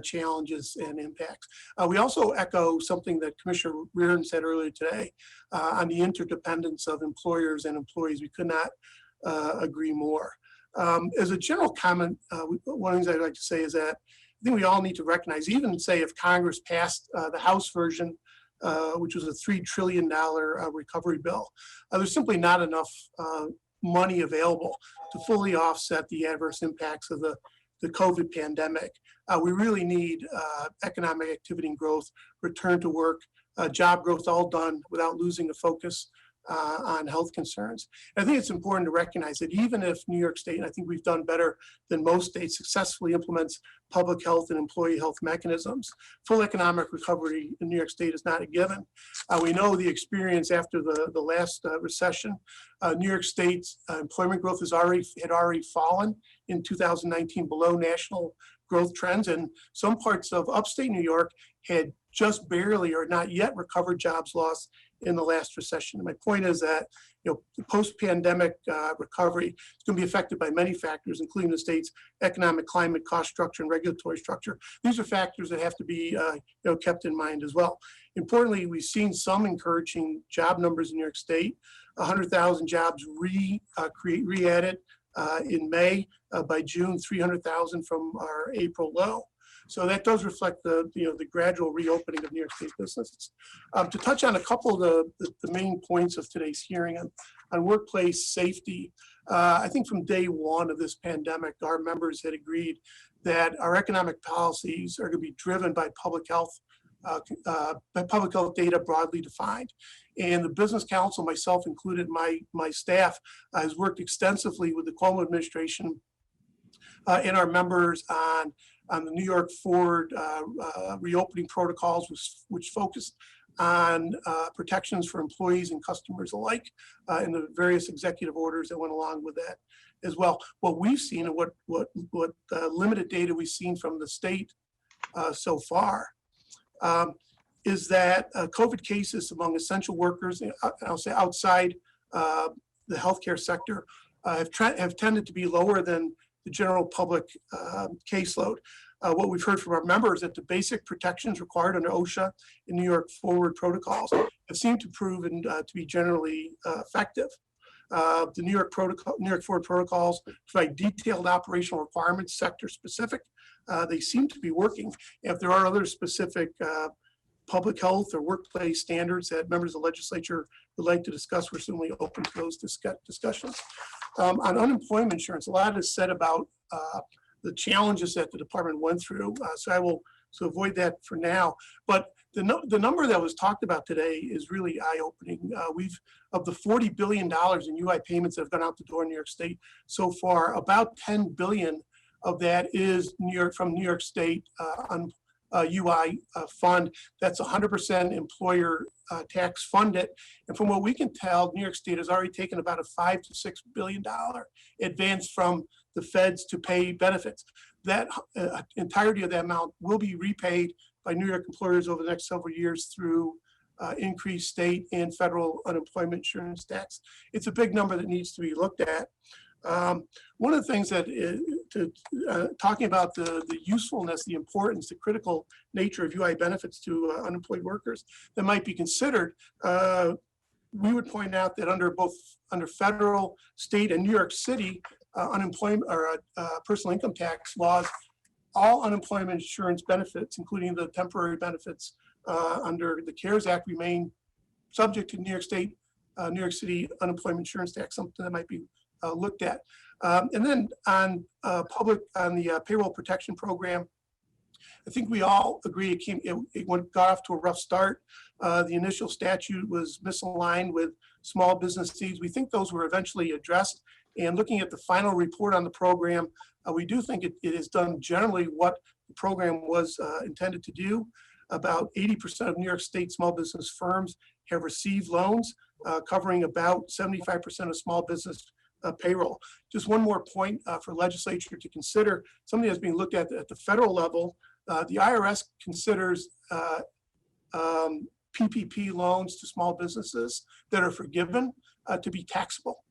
S2: challenges and impacts. We also echo something that Commissioner Reardon said earlier today on the interdependence of employers and employees. We could not agree more. As a general comment, one of the things I'd like to say is that I think we all need to recognize, even say if Congress passed the House version, which was a $3 trillion recovery bill, there's simply not enough money available to fully offset the adverse impacts of the COVID pandemic. We really need economic activity and growth, return to work, job growth, all done without losing the focus on health concerns. And I think it's important to recognize that even if New York State, and I think we've done better than most states, successfully implements public health and employee health mechanisms, full economic recovery in New York State is not a given. We know the experience after the last recession. New York State's employment growth had already fallen in 2019 below national growth trends, and some parts of upstate New York had just barely or not yet recovered jobs lost in the last recession. And my point is that, the post-pandemic recovery is going to be affected by many factors, including the state's economic climate, cost structure, and regulatory structure. These are factors that have to be kept in mind as well. Importantly, we've seen some encouraging job numbers in New York State. 100,000 jobs re-added in May. By June, 300,000 from our April low. So that does reflect the gradual reopening of New York State businesses. To touch on a couple of the main points of today's hearing on workplace safety, I think from day one of this pandemic, our members had agreed that our economic policies are going to be driven by public health data broadly defined. And the Business Council, myself included, my staff, has worked extensively with the Cuomo administration and our members on the New York Forward reopening protocols, which focused on protections for employees and customers alike, and the various executive orders that went along with that as well. What we've seen and what limited data we've seen from the state so far is that COVID cases among essential workers, and I'll say outside the healthcare sector, have tended to be lower than the general public caseload. What we've heard from our members that the basic protections required under OSHA and New York Forward protocols have seemed to prove to be generally effective. The New York Forward protocols provide detailed operational requirements, sector specific. They seem to be working. If there are other specific public health or workplace standards that members of the legislature would like to discuss, we're certainly open to those discussions. On unemployment insurance, a lot is said about the challenges that the department went through. So I will avoid that for now. But the number that was talked about today is really eye-opening. Of the $40 billion in UI payments that have gone out the door in New York State so far, about $10 billion of that is from New York State UI fund. That's 100% employer tax funded. And from what we can tell, New York State has already taken about a $5 to $6 billion advance from the feds to pay benefits. That entirety of that amount will be repaid by New York employers over the next several years through increased state and federal unemployment insurance tax. It's a big number that needs to be looked at. One of the things that talking about the usefulness, the importance, the critical nature of UI benefits to unemployed workers that might be considered, we would point out that under federal, state, and New York City unemployment or personal income tax laws, all unemployment insurance benefits, including the temporary benefits under the CARES Act, remain subject to New York State, New York City unemployment insurance tax, something that might be looked at. And then on the payroll protection program, I think we all agree it got off to a rough start. The initial statute was misaligned with small business needs. We think those were eventually addressed. And looking at the final report on the program, we do think it has done generally what the program was intended to do. About 80% of New York State small business firms have received loans, covering about 75% of small business payroll. Just one more point for legislature to consider, something that's being looked at the federal level. The IRS considers PPP loans to small businesses that are forgiven to be taxable.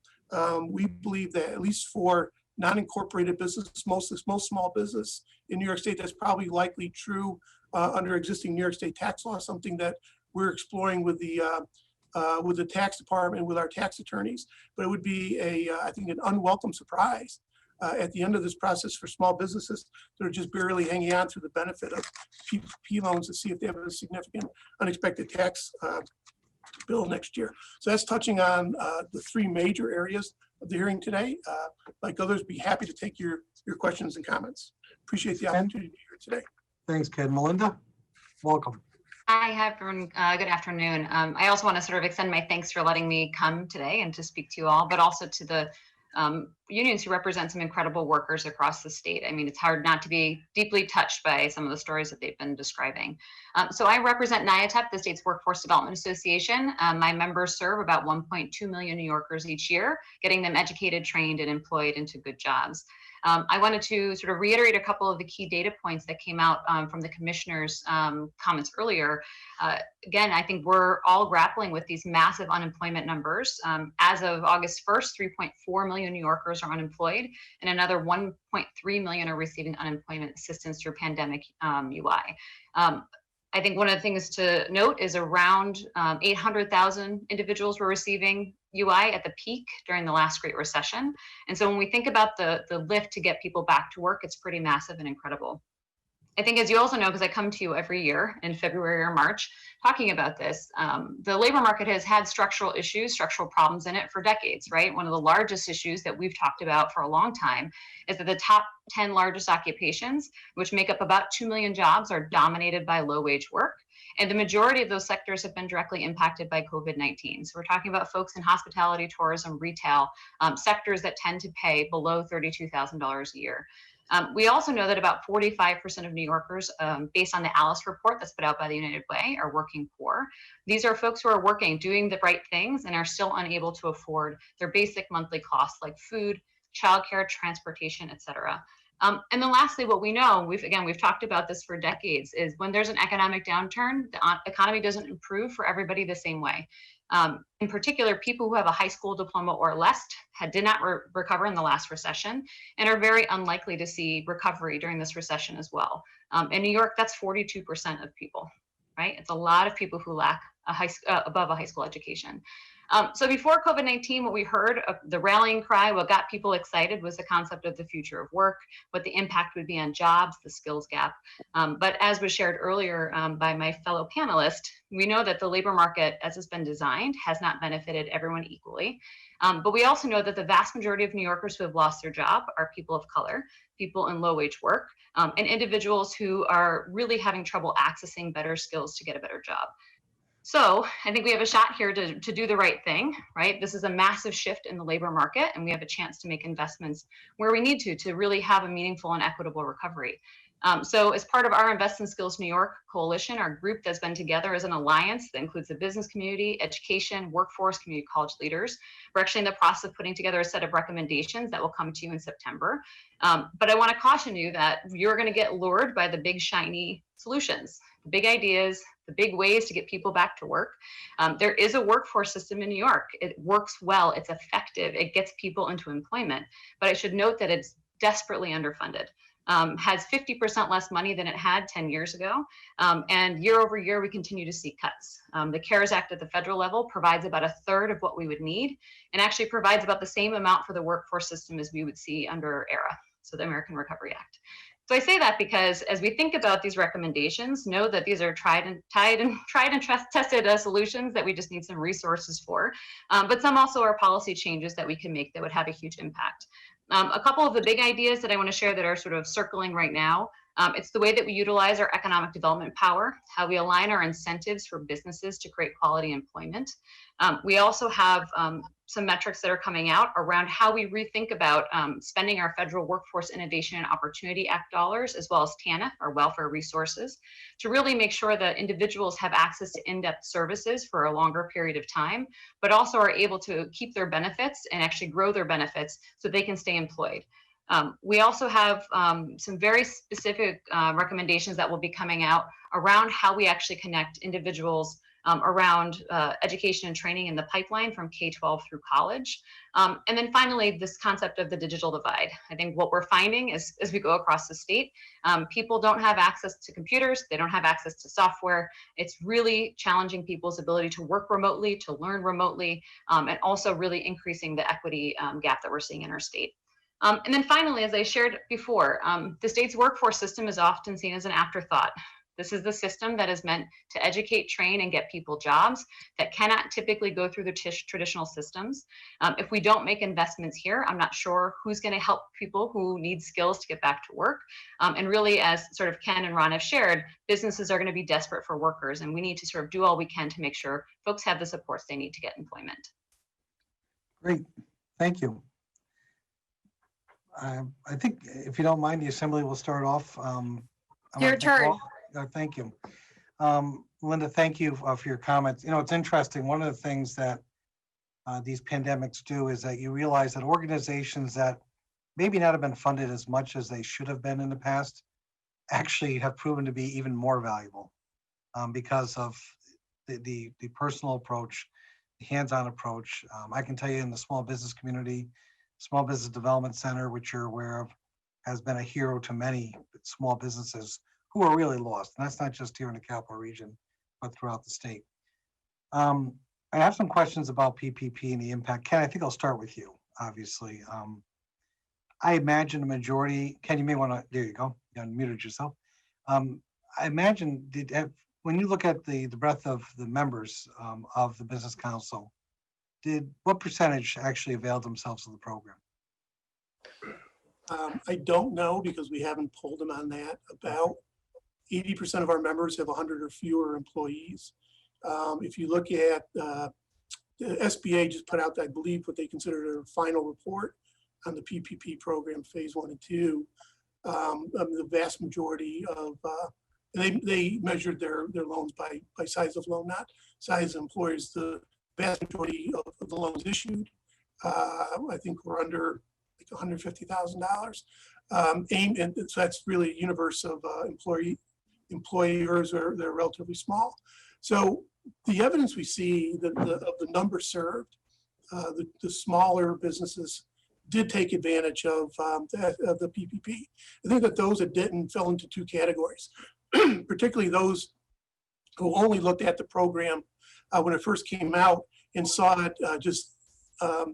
S2: We believe that at least for non-incorporated business, most small business in New York State, that's probably likely true under existing New York State tax law, something that we're exploring with the tax department, with our tax attorneys. But it would be I think an unwelcome surprise at the end of this process for small businesses that are just barely hanging on through the benefit of PPP loans to see if they have a significant unexpected tax bill next year. So that's touching on the three major areas of the hearing today. Like others, be happy to take your questions and comments. Appreciate the opportunity to be here today.
S5: Thanks, Ken. Melinda, welcome.
S17: Hi, everyone. Good afternoon. I also want to sort of extend my thanks for letting me come today and to speak to you all, but also to the unions who represent some incredible workers across the state. I mean, it's hard not to be deeply touched by some of the stories that they've been describing. So I represent NIATEP, the state's Workforce Development Association. My members serve about 1.2 million New Yorkers each year, getting them educated, trained, and employed into good jobs. I wanted to sort of reiterate a couple of the key data points that came out from the commissioner's comments earlier. Again, I think we're all grappling with these massive unemployment numbers. As of August 1st, 3.4 million New Yorkers are unemployed, and another 1.3 million are receiving unemployment assistance through pandemic UI. I think one of the things to note is around 800,000 individuals were receiving UI at the peak during the last Great Recession. And so when we think about the lift to get people back to work, it's pretty massive and incredible. I think, as you also know, because I come to you every year in February or March talking about this, the labor market has had structural issues, structural problems in it for decades, right? One of the largest issues that we've talked about for a long time is that the top 10 largest occupations, which make up about 2 million jobs, are dominated by low-wage work. And the majority of those sectors have been directly impacted by COVID-19. So we're talking about folks in hospitality, tourism, retail, sectors that tend to pay below $32,000 a year. We also know that about 45% of New Yorkers, based on the ALICE report that's put out by the United Way, are working poor. These are folks who are working, doing the right things, and are still unable to afford their basic monthly costs like food, childcare, transportation, et cetera. And then lastly, what we know, we've talked about this for decades, is when there's an economic downturn, the economy doesn't improve for everybody the same way. In particular, people who have a high school diploma or less did not recover in the last recession and are very unlikely to see recovery during this recession as well. In New York, that's 42% of people, right? It's a lot of people who lack above a high school education. So before COVID-19, what we heard, the rallying cry, what got people excited was the concept of the future of work, what the impact would be on jobs, the skills gap. But as was shared earlier by my fellow panelist, we know that the labor market, as it's been designed, has not benefited everyone equally. But we also know that the vast majority of New Yorkers who have lost their job are people of color, people in low-wage work, and individuals who are really having trouble accessing better skills to get a better job. So I think we have a shot here to do the right thing, right? This is a massive shift in the labor market, and we have a chance to make investments where we need to really have a meaningful and equitable recovery. So as part of our Invest in Skills New York coalition, our group that's been together as an alliance that includes the business community, education, workforce, community college leaders, we're actually in the process of putting together a set of recommendations that will come to you in September. But I want to caution you that you're going to get lured by the big shiny solutions, the big ideas, the big ways to get people back to work. There is a workforce system in New York. It works well, it's effective, it gets people into employment, but I should note that it's desperately underfunded. Has 50% less money than it had 10 years ago. And year over year, we continue to see cuts. The CARES Act at the federal level provides about a third of what we would need, and actually provides about the same amount for the workforce system as we would see under ARA, so the American Recovery Act. So I say that because as we think about these recommendations, know that these are tried and tested solutions that we just need some resources for. But some also are policy changes that we can make that would have a huge impact. A couple of the big ideas that I want to share that are sort of circling right now. It's the way that we utilize our economic development power, how we align our incentives for businesses to create quality employment. We also have some metrics that are coming out around how we rethink about spending our Federal Workforce Innovation and Opportunity Act dollars, as well as TANF, our welfare resources, to really make sure that individuals have access to in-depth services for a longer period of time, but also are able to keep their benefits and actually grow their benefits so they can stay employed. We also have some very specific recommendations that will be coming out around how we actually connect individuals around education and training in the pipeline from K-12 through college. And then finally, this concept of the digital divide. I think what we're finding is, as we go across the state, people don't have access to computers, they don't have access to software. It's really challenging people's ability to work remotely, to learn remotely, and also really increasing the equity gap that we're seeing in our state. And then finally, as I shared before, the state's workforce system is often seen as an afterthought. This is the system that is meant to educate, train, and get people jobs that cannot typically go through the traditional systems. If we don't make investments here, I'm not sure who's going to help people who need skills to get back to work. And really, as sort of Ken and Ron have shared, businesses are going to be desperate for workers, and we need to sort of do all we can to make sure folks have the supports they need to get employment.
S5: Great, thank you. I think, if you don't mind, the assembly will start off.
S9: Your turn.
S5: Thank you. Linda, thank you for your comments. You know, it's interesting. One of the things that these pandemics do is that you realize that organizations that maybe not have been funded as much as they should have been in the past, actually have proven to be even more valuable because of the personal approach, the hands-on approach. I can tell you in the small business community, Small Business Development Center, which you're aware of, has been a hero to many small businesses who are really lost. And that's not just here in the capital region, but throughout the state. I have some questions about PPP and the impact. Ken, I think I'll start with you, obviously. I imagine the majority, Ken, you may want to, there you go, you unmuted yourself. I imagine, when you look at the breadth of the members of the Business Council, what percentage actually availed themselves of the program?
S2: I don't know because we haven't polled them on that. About 80% of our members have 100 or fewer employees. If you look at the SBA just put out, I believe, what they consider their final report on the PPP program, phase 1 and 2. The vast majority of, they measured their loans by size of loan, not size of employers. The vast majority of the loans issued, I think we're under like $150,000. And so that's really a universe of employers are they're relatively small. So the evidence we see of the numbers served, the smaller businesses did take advantage of the PPP. I think that those that didn't fell into two categories, particularly those who only looked at the program when it first came out and saw it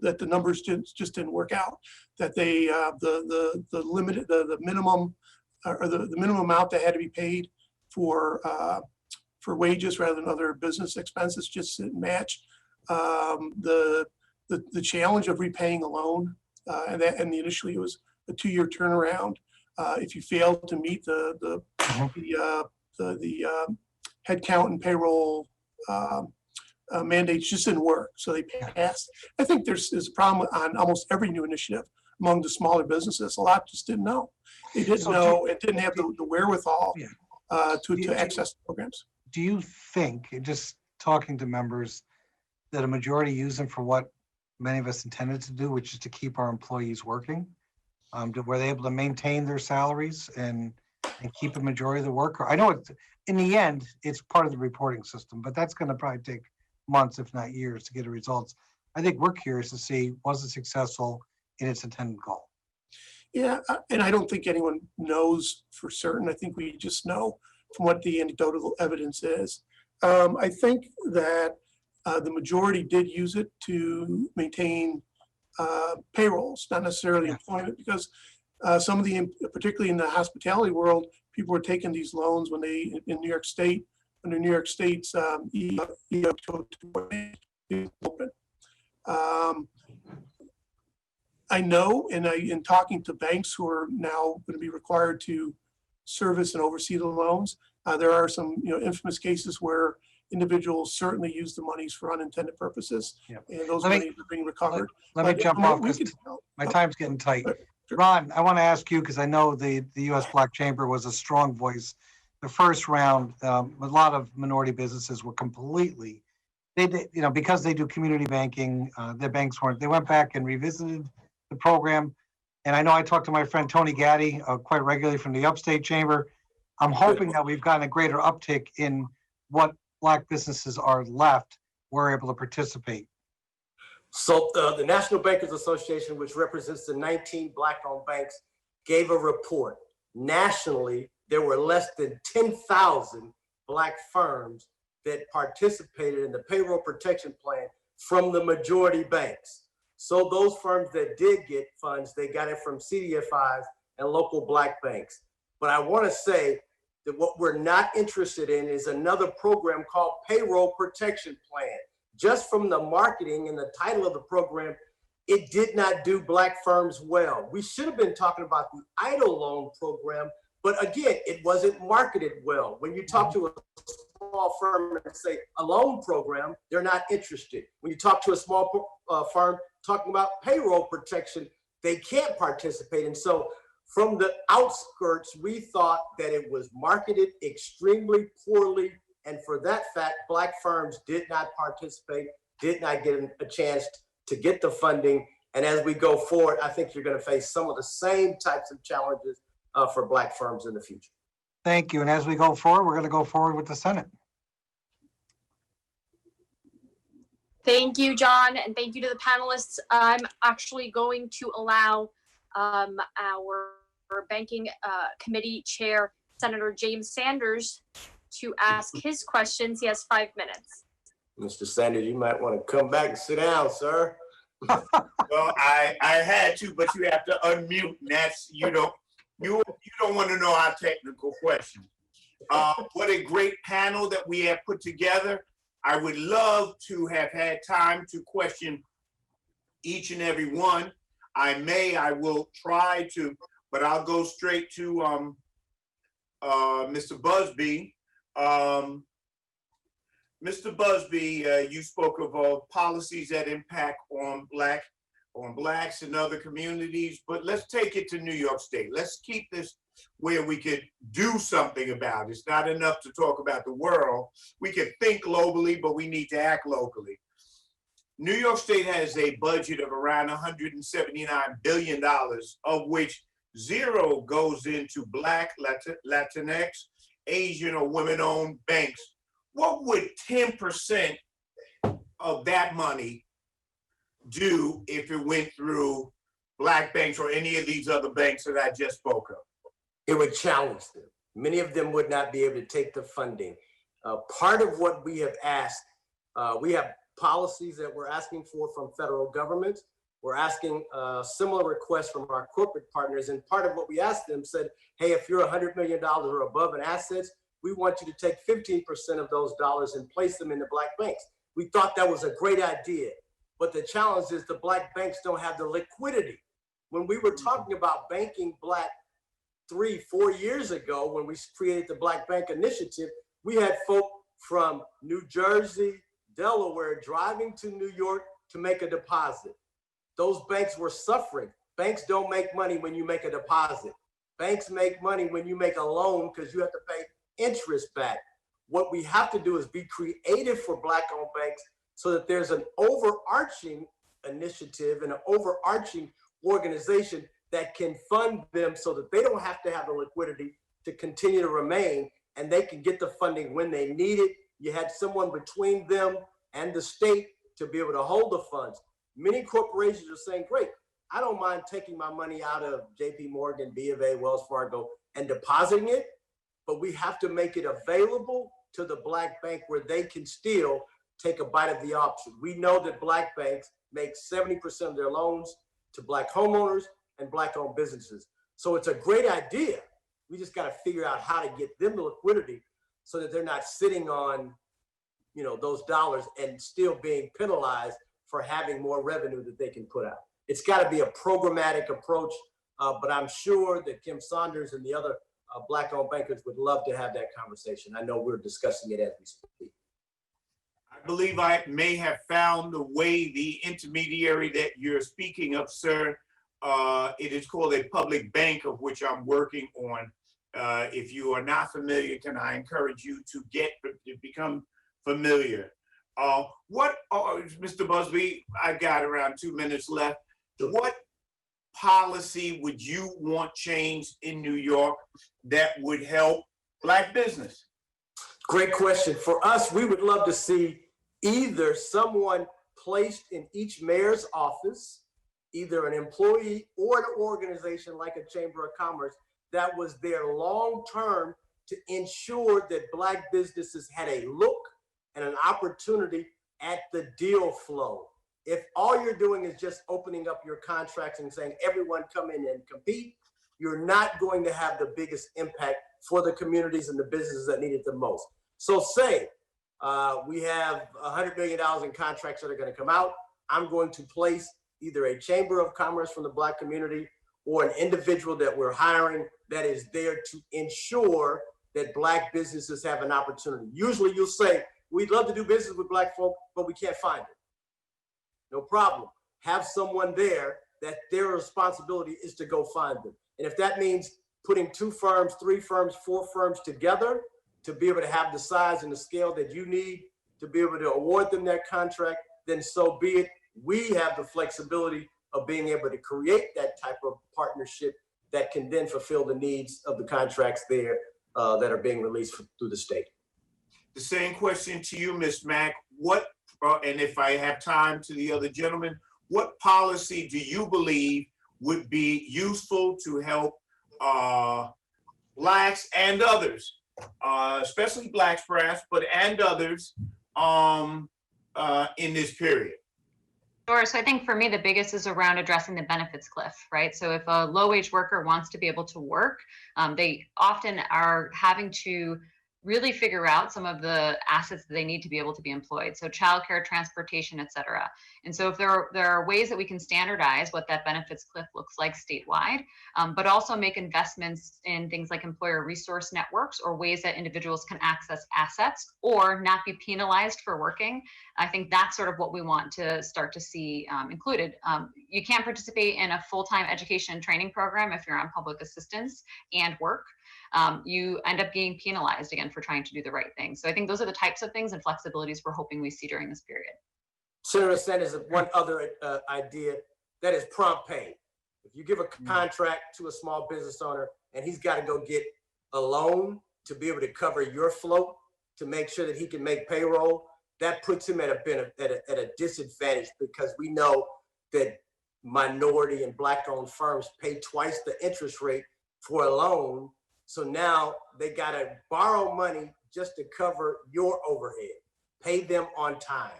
S2: that the numbers just didn't work out, that they the minimum or the minimum amount that had to be paid for wages rather than other business expenses just didn't match the challenge of repaying a loan, and initially it was a 2-year turnaround. If you failed to meet the headcount and payroll mandates, just didn't work, so they passed. I think there's a problem on almost every new initiative among the smaller businesses. A lot just didn't know. They didn't know and didn't have the wherewithal to access the programs.
S5: Do you think, just talking to members, that a majority use them for what many of us intended to do, which is to keep our employees working? Were they able to maintain their salaries and keep a majority of the work? I know in the end, it's part of the reporting system, but that's going to probably take months, if not years, to get the results. I think we're curious to see, was it successful in its intended goal?
S2: Yeah, and I don't think anyone knows for certain. I think we just know from what the anecdotal evidence is. I think that the majority did use it to maintain payrolls, not necessarily employment, because some of particularly in the hospitality world, people were taking these loans when they, in New York State, under New York State's open. I know, and in talking to banks who are now going to be required to service and oversee the loans, there are some infamous cases where individuals certainly use the monies for unintended purposes, and those monies are being recovered.
S5: Let me jump off because my time's getting tight. Ron, I want to ask you, because I know the U.S. Black Chamber was a strong voice. The first round, a lot of minority businesses were completely, because they do community banking, their banks weren't. They went back and revisited the program. And I know I talked to my friend Tony Gaddy quite regularly from the Upstate Chamber. I'm hoping that we've gotten a greater uptick in what Black businesses are left, were able to participate.
S15: So the National Bankers Association, which represents the 19 Black-owned banks, gave a report. Nationally, there were less than 10,000 Black firms that participated in the payroll protection plan from the majority banks. So those firms that did get funds, they got it from CDFIs and local Black banks. But I want to say that what we're not interested in is another program called Payroll Protection Plan. Just from the marketing and the title of the program, it did not do Black firms well. We should have been talking about the EIDL loan program, but again, it wasn't marketed well. When you talk to a small firm and say a loan program, they're not interested. When you talk to a small firm talking about payroll protection, they can't participate. And so from the outskirts, we thought that it was marketed extremely poorly. And for that fact, Black firms did not participate, did not get a chance to get the funding. And as we go forward, I think you're going to face some of the same types of challenges for Black firms in the future.
S5: Thank you. And as we go forward, we're going to go forward with the Senate.
S4: Thank you, John, and thank you to the panelists. I'm actually going to allow our Banking Committee Chair, Senator James Sanders, to ask his questions. He has 5 minutes.
S15: Mr. Sanders, you might want to come back and sit down, sir.
S16: Well, I had to, but you have to unmute. And that's you don't want to know our technical questions. What a great panel that we have put together. I would love to have had time to question each and every one. I will try to, but I'll go straight to Mr. Busby. Mr. Busby, you spoke of policies that impact on Blacks and other communities, but let's take it to New York State. Let's keep this where we could do something about it. It's not enough to talk about the world. We can think globally, but we need to act locally. New York State has a budget of around $179 billion, of which zero goes into Black, Latinx, Asian, or women-owned banks. What would 10% of that money do if it went through Black banks or any of these other banks that I just spoke of?
S15: It would challenge them. Many of them would not be able to take the funding. Part of what we have asked, we have policies that we're asking for from federal government. We're asking similar requests from our corporate partners. And part of what we asked them said, hey, if you're $100 million or above in assets, we want you to take 15% of those dollars and place them in the Black banks. We thought that was a great idea. But the challenge is the Black banks don't have the liquidity. When we were talking about banking Black 3-4 years ago, when we created the Black Bank Initiative, we had folk from New Jersey, Delaware, driving to New York to make a deposit. Those banks were suffering. Banks don't make money when you make a deposit. Banks make money when you make a loan because you have to pay interest back. What we have to do is be creative for Black-owned banks so that there's an overarching initiative and an overarching organization that can fund them so that they don't have to have the liquidity to continue to remain, and they can get the funding when they need it. You had someone between them and the state to be able to hold the funds. Many corporations are saying, great, I don't mind taking my money out of JP Morgan, B of A, Wells Fargo, and depositing it, but we have to make it available to the Black bank where they can still take a bite of the option. We know that Black banks make 70% of their loans to Black homeowners and Black-owned businesses. So it's a great idea. We just got to figure out how to get them the liquidity so that they're not sitting on, those dollars and still being penalized for having more revenue that they can put out. It's got to be a programmatic approach, but I'm sure that Kim Saunders and the other Black-owned bankers would love to have that conversation. I know we're discussing it as we speak.
S16: I believe I may have found the way, the intermediary that you're speaking of, sir. It is called a public bank, of which I'm working on. If you are not familiar, can I encourage you to become familiar? Mr. Busby, I've got around 2 minutes left. What policy would you want changed in New York that would help Black business?
S15: Great question. For us, we would love to see either someone placed in each mayor's office, either an employee or an organization like a Chamber of Commerce that was there long-term to ensure that Black businesses had a look and an opportunity at the deal flow. If all you're doing is just opening up your contracts and saying, everyone come in and compete, you're not going to have the biggest impact for the communities and the businesses that need it the most. So say we have $100 million in contracts that are going to come out. I'm going to place either a Chamber of Commerce from the Black community or an individual that we're hiring that is there to ensure that Black businesses have an opportunity. Usually you'll say, we'd love to do business with Black folk, but we can't find it. No problem. Have someone there that their responsibility is to go find them. And if that means putting 2 firms, 3 firms, 4 firms together to be able to have the size and the scale that you need to be able to award them that contract, then so be it. We have the flexibility of being able to create that type of partnership that can then fulfill the needs of the contracts there that are being released through the state.
S16: The same question to you, Ms. Mack. What, and if I have time to the other gentleman, what policy do you believe would be useful to help Blacks and others, especially Blacks perhaps, but and others in this period?
S17: Sure. So I think for me, the biggest is around addressing the benefits cliff, right? So if a low-wage worker wants to be able to work, they often are having to really figure out some of the assets that they need to be able to be employed. So childcare, transportation, et cetera. And so if there are ways that we can standardize what that benefits cliff looks like statewide, but also make investments in things like employer resource networks or ways that individuals can access assets or not be penalized for working. I think that's sort of what we want to start to see included. You can't participate in a full-time education and training program if you're on public assistance and work. You end up being penalized again for trying to do the right thing. So I think those are the types of things and flexibilities we're hoping we see during this period.
S15: Senator Sanders, one other idea, that is prompt pay. If you give a contract to a small business owner and he's got to go get a loan to be able to cover your float to make sure that he can make payroll, that puts him at a disadvantage, because we know that minority and Black-owned firms pay twice the interest rate for a loan. So now they got to borrow money just to cover your overhead, pay them on time.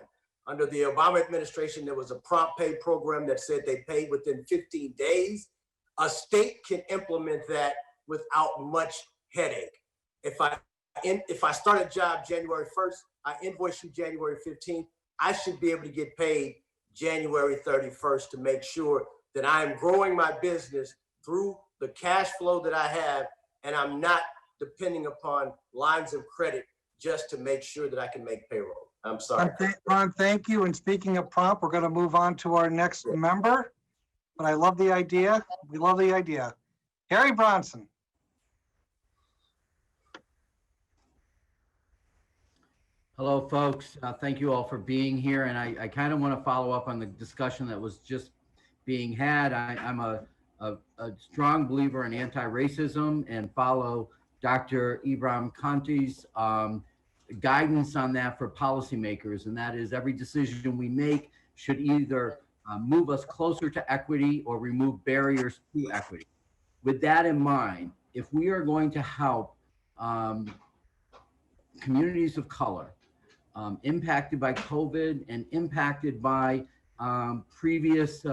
S15: Under the Obama administration, there was a prompt pay program that said they paid within 15 days. A state can implement that without much headache. If I start a job January 1st, I invoice you January 15th, I should be able to get paid January 31st to make sure that I am growing my business through the cash flow that I have, and I'm not depending upon lines of credit just to make sure that I can make payroll. I'm sorry.
S5: Ron, thank you. And speaking of prompt, we're going to move on to our next member. But I love the idea. We love the idea. Harry Bronson.
S10: Hello, folks. Thank you all for being here. And I kind of want to follow up on the discussion that was just being had. I'm a strong believer in anti-racism and follow Dr. Ibram Kanti's guidance on that for policymakers. And that is, every decision we make should either move us closer to equity or remove barriers to equity. With that in mind, if we are going to help communities of color impacted by COVID and impacted by previous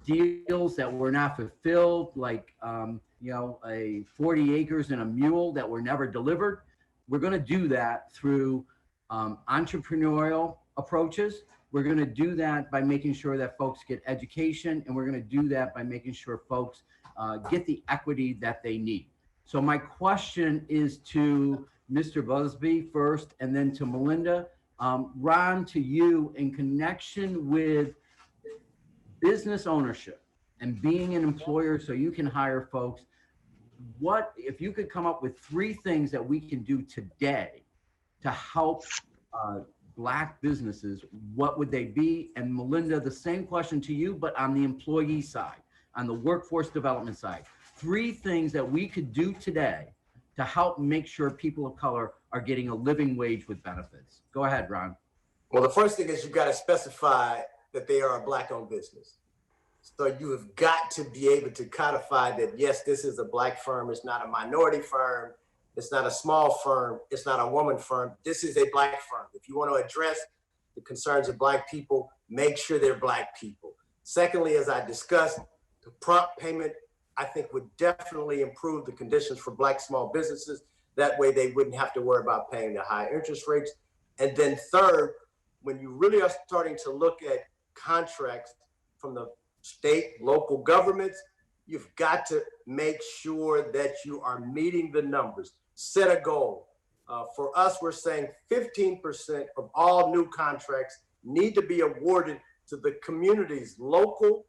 S10: deals that were not fulfilled, like a 40 acres and a mule that were never delivered, we're going to do that through entrepreneurial approaches. We're going to do that by making sure that folks get education, and we're going to do that by making sure folks get the equity that they need. So my question is to Mr. Busby first, and then to Melinda. Ron, to you, in connection with business ownership and being an employer so you can hire folks, what if you could come up with 3 things that we can do today to help Black businesses, what would they be? And Melinda, the same question to you, but on the employee side, on the workforce development side. 3 things that we could do today to help make sure people of color are getting a living wage with benefits. Go ahead, Ron.
S15: Well, the first thing is you've got to specify that they are a Black-owned business. So you have got to be able to codify that, yes, this is a Black firm. It's not a minority firm. It's not a small firm. It's not a woman firm. This is a Black firm. If you want to address the concerns of Black people, make sure they're Black people. Secondly, as I discussed, the prompt payment, I think, would definitely improve the conditions for Black small businesses. That way they wouldn't have to worry about paying the high interest rates. And then third, when you really are starting to look at contracts from the state, local governments, you've got to make sure that you are meeting the numbers. Set a goal. For us, we're saying 15% of all new contracts need to be awarded to the communities, local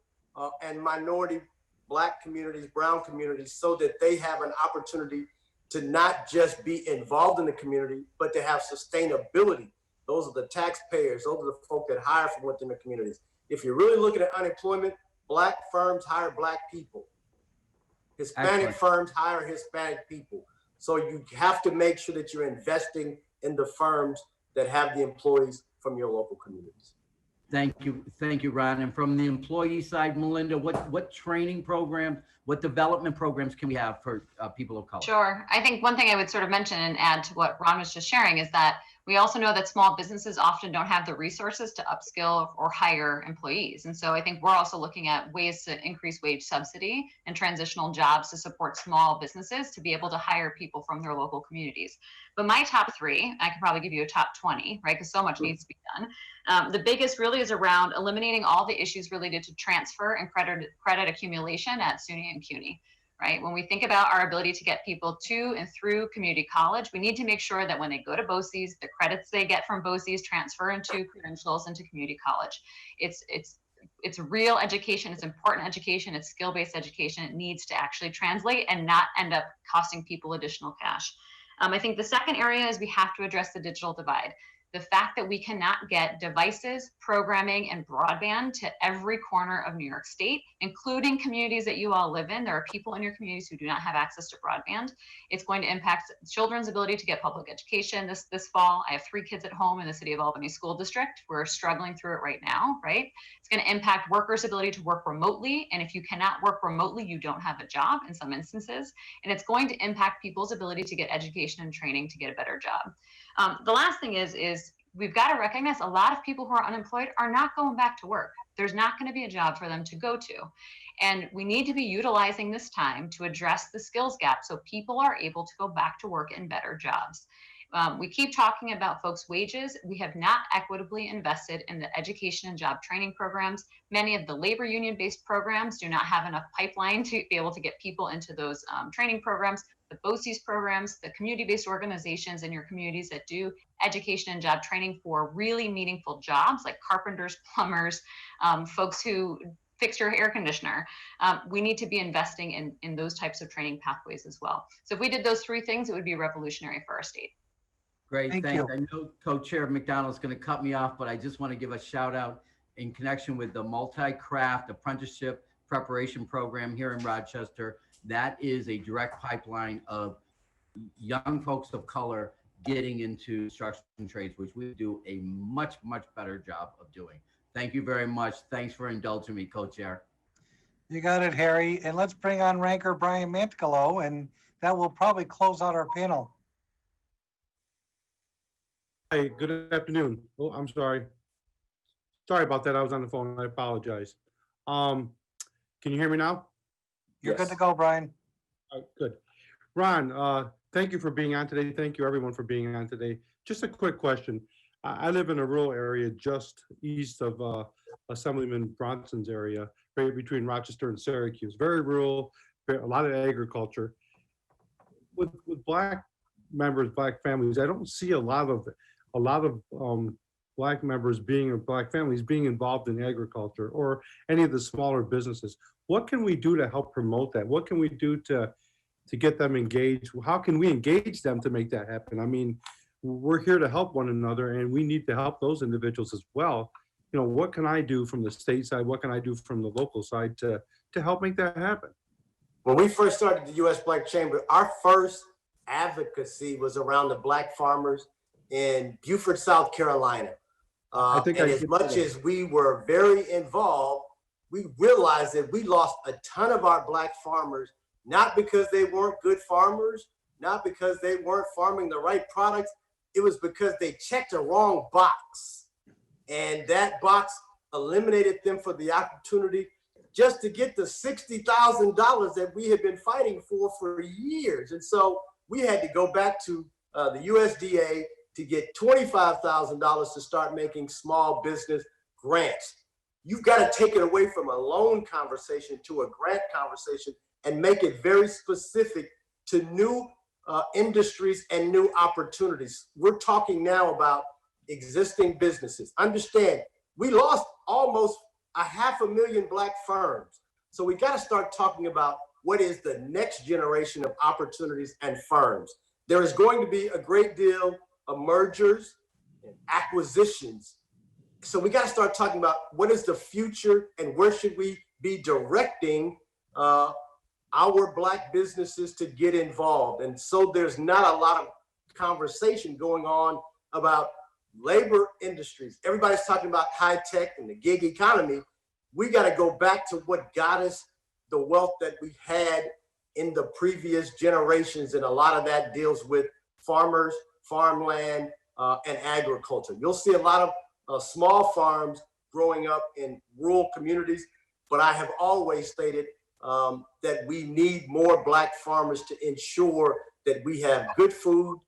S15: and minority Black communities, brown communities, so that they have an opportunity to not just be involved in the community, but to have sustainability. Those are the taxpayers, those are the folk that hire from within the communities. If you're really looking at unemployment, Black firms hire Black people. Hispanic
S10: Excellent.
S15: firms hire Hispanic people. So you have to make sure that you're investing in the firms that have the employees from your local communities.
S10: Thank you, Ron. And from the employee side, Melinda, what training programs, what development programs can we have for people of color?
S17: Sure. I think one thing I would sort of mention and add to what Ron was just sharing is that we also know that small businesses often don't have the resources to upskill or hire employees. And so I think we're also looking at ways to increase wage subsidy and transitional jobs to support small businesses to be able to hire people from their local communities. But my top three, I could probably give you a top 20, right? Because so much needs to be done. The biggest really is around eliminating all the issues related to transfer and credit accumulation at SUNY and CUNY. Right? When we think about our ability to get people to and through community college, we need to make sure that when they go to BOCES, the credits they get from BOCES transfer into credentials into community college. It's real education. It's important education. It's skill-based education. It needs to actually translate and not end up costing people additional cash. I think the second area is we have to address the digital divide. The fact that we cannot get devices, programming, and broadband to every corner of New York State, including communities that you all live in. There are people in your communities who do not have access to broadband. It's going to impact children's ability to get public education this fall. I have 3 kids at home in the City of Albany School District. We're struggling through it right now, right? It's going to impact workers' ability to work remotely. And if you cannot work remotely, you don't have a job in some instances. And it's going to impact people's ability to get education and training to get a better job. The last thing is we've got to recognize a lot of people who are unemployed are not going back to work. There's not going to be a job for them to go to. And we need to be utilizing this time to address the skills gap so people are able to go back to work in better jobs. We keep talking about folks' wages. We have not equitably invested in the education and job training programs. Many of the labor union-based programs do not have enough pipeline to be able to get people into those training programs. The BOCES programs, the community-based organizations in your communities that do education and job training for really meaningful jobs like carpenters, plumbers, folks who fix your air conditioner. We need to be investing in those types of training pathways as well. So if we did those 3 things, it would be revolutionary for our state.
S10: Great,
S5: Thank
S10: thanks.
S5: you.
S10: I know Co-Chair McDonald's going to cut me off, but I just want to give a shout out in connection with the multi-craft apprenticeship preparation program here in Rochester. That is a direct pipeline of young folks of color getting into construction trades, which we do a much, much better job of doing. Thank you very much. Thanks for indulging me, Co-Chair.
S5: You got it, Harry. And let's bring on Ranker Brian Manticalo, and that will probably close out our panel.
S14: Hi, good afternoon. Oh, I'm sorry. Sorry about that. I was on the phone. I apologize. Can you hear me now?
S5: You're good to go, Brian.
S14: Good. Ron, thank you for being on today. Thank you everyone for being on today. Just a quick question. I live in a rural area just east of Assemblyman Bronson's area, right between Rochester and Syracuse. Very rural, a lot of agriculture. With Black members, Black families, I don't see a lot of Black members Black families being involved in agriculture or any of the smaller businesses. What can we do to help promote that? What can we do to get them engaged? How can we engage them to make that happen? I mean, we're here to help one another and we need to help those individuals as well. You know, what can I do from the state side? What can I do from the local side to help make that happen?
S15: When we first started the U.S. Black Chamber, our first advocacy was around the Black farmers in Beaufort, South Carolina. And as much as we were very involved, we realized that we lost a ton of our Black farmers, not because they weren't good farmers, not because they weren't farming the right products. It was because they checked the wrong box. And that box eliminated them for the opportunity just to get the $60,000 that we had been fighting for years. And so we had to go back to the USDA to get $25,000 to start making small business grants. You've got to take it away from a loan conversation to a grant conversation and make it very specific to new industries and new opportunities. We're talking now about existing businesses. Understand, we lost almost 500,000 Black firms. So we got to start talking about what is the next generation of opportunities and firms. There is going to be a great deal of mergers and acquisitions so we got to start talking about what is the future and where should we be directing our Black businesses to get involved. And so there's not a lot of conversation going on about labor industries. Everybody's talking about high tech and the gig economy. We got to go back to what got us the wealth that we had in the previous generations. And a lot of that deals with farmers, farmland, and agriculture. You'll see a lot of small farms growing up in rural communities, but I have always stated that we need more Black farmers to ensure that we have good food,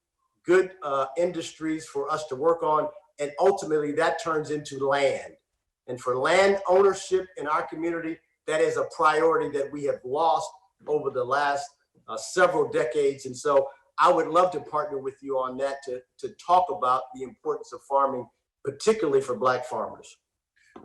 S15: good industries for us to work on, and ultimately that turns into land. And for land ownership in our community, that is a priority that we have lost over the last several decades. And so I would love to partner with you on that to talk about the importance of farming, particularly for Black farmers.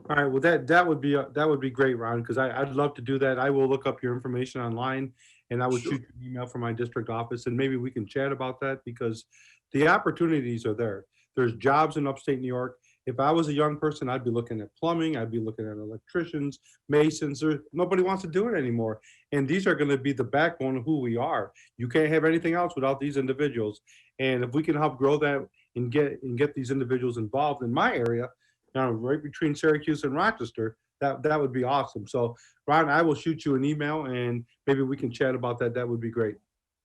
S14: All right, well, that would be great, Ron, because I'd love to do that. I will look up your information online, and I would shoot you an email from my district office, and maybe we can chat about that, because the opportunities are there. There's jobs in upstate New York. If I was a young person, I'd be looking at plumbing, I'd be looking at electricians, masons. Nobody wants to do it anymore. And these are going to be the backbone of who we are. You can't have anything else without these individuals. And if we can help grow that and get these individuals involved in my area, right between Syracuse and Rochester, that would be awesome. So, Ron, I will shoot you an email, and maybe we can chat about that. That would be great.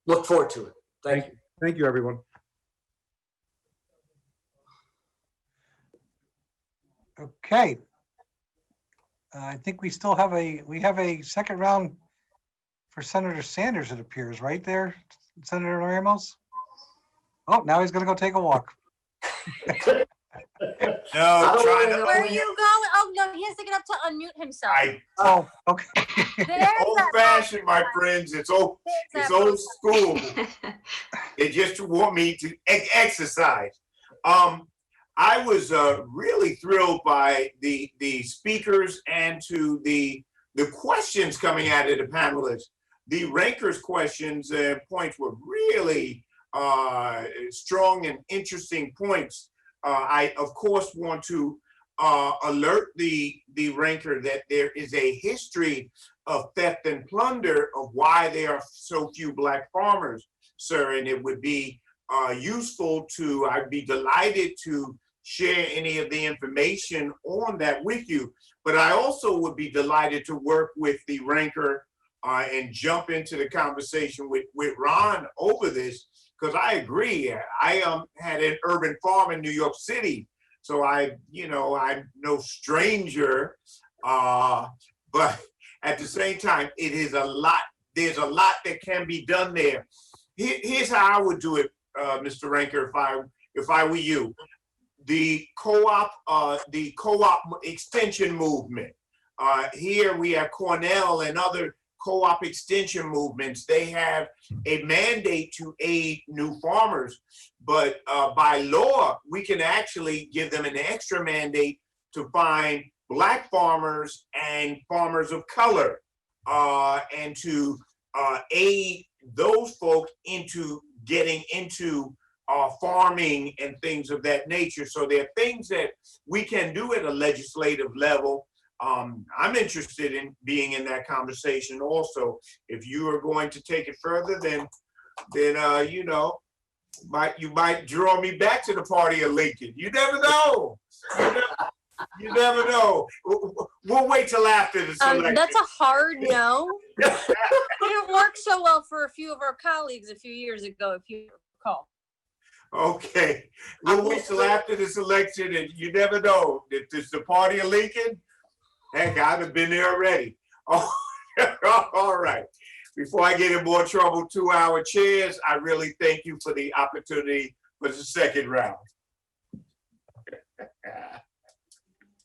S15: Look forward to it. Thank you.
S14: Thank you, everyone.
S5: Okay. I think we still have a second round for Senator Sanders, it appears, right there, Senator Ramos? Oh, now he's gonna go take a walk.
S16: No, trying to.
S4: Where are you going? Oh, no, he has to get up to unmute himself.
S5: Oh, okay.
S4: There's
S16: Old
S4: that
S16: fashioned, my friends. It's old school. They just want me to exercise. I was really thrilled by the speakers and to the questions coming out of the panelists. The rankers' questions and points were really strong and interesting points. I, of course, want to alert the ranker that there is a history of theft and plunder of why there are so few Black farmers, sir, and it would be useful to, I'd be delighted to share any of the information on that with you. But I also would be delighted to work with the ranker and jump into the conversation with Ron over this, because I agree. I had an urban farm in New York City, so I'm no stranger, but at the same time, it is a lot. There's a lot that can be done there. Here's how I would do it, Mr. Ranker, if I were you. The co-op extension movement. Here we have Cornell and other co-op extension movements. They have a mandate to aid new farmers, but by law, we can actually give them an extra mandate to find Black farmers and farmers of color, and to aid those folks into getting into farming and things of that nature. So there are things that we can do at a legislative level. I'm interested in being in that conversation also. If you are going to take it further, then you might draw me back to the party of Lincoln. You never know. You never know. We'll wait till after the selection.
S4: That's a hard no. It didn't work so well for a few of our colleagues a few years ago, if you recall.
S16: Okay, we'll wait till after this election, and you never know. If it's the party of Lincoln, heck, I'd have been there already. Oh, all right. Before I get in more trouble, 2-hour chairs, I really thank you for the opportunity for the second round.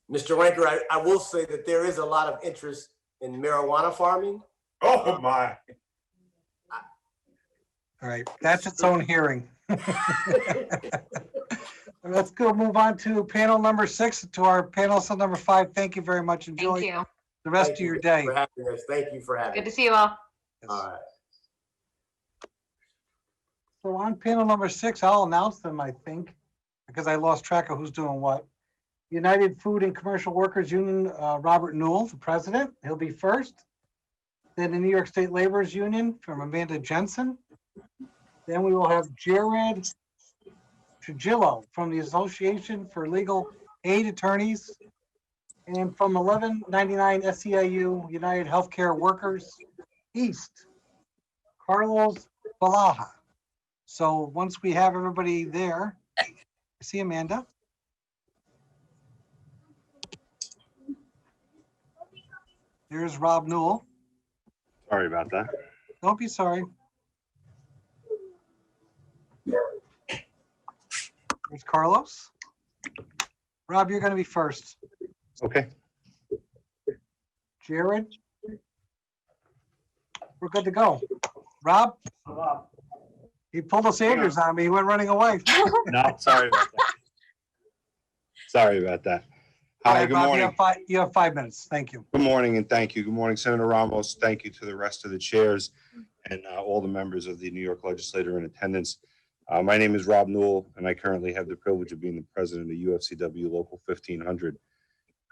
S15: Mr. Ranker, I will say that there is a lot of interest in marijuana farming.
S16: Oh, my.
S5: All right, that's its own hearing. Let's go move on to panel number 6, to our panelist number 5. Thank you very much. Enjoy the rest of your day.
S15: Thank you for having us.
S17: Good to see you all.
S15: All right.
S5: So on panel number 6, I'll announce them, I think, because I lost track of who's doing what. United Food and Commercial Workers Union, Robert Newell, the president. He'll be first. Then the New York State Laborers Union from Amanda Jensen. Then we will have Jared Trujillo from the Association for Legal Aid Attorneys. And from 1199 SEIU United Healthcare Workers East, Carlos Balaja. So once we have everybody there, see Amanda. There's Rob Newell.
S6: Sorry about that.
S5: Don't be sorry. There's Carlos. Rob, you're going to be first.
S6: Okay.
S5: Jared. We're good to go. Rob? He pulled a Sanders on me. He went running away.
S6: No, sorry about that. Sorry about that.
S5: All
S6: Hi,
S5: right,
S6: good
S5: Rob,
S6: morning.
S5: you have 5 minutes. Thank you.
S6: Good morning and thank you. Good morning, Senator Ramos. Thank you to the rest of the chairs and all the members of the New York legislature in attendance. My name is Rob Newell, and I currently have the privilege of being the president of UFCW Local 1500.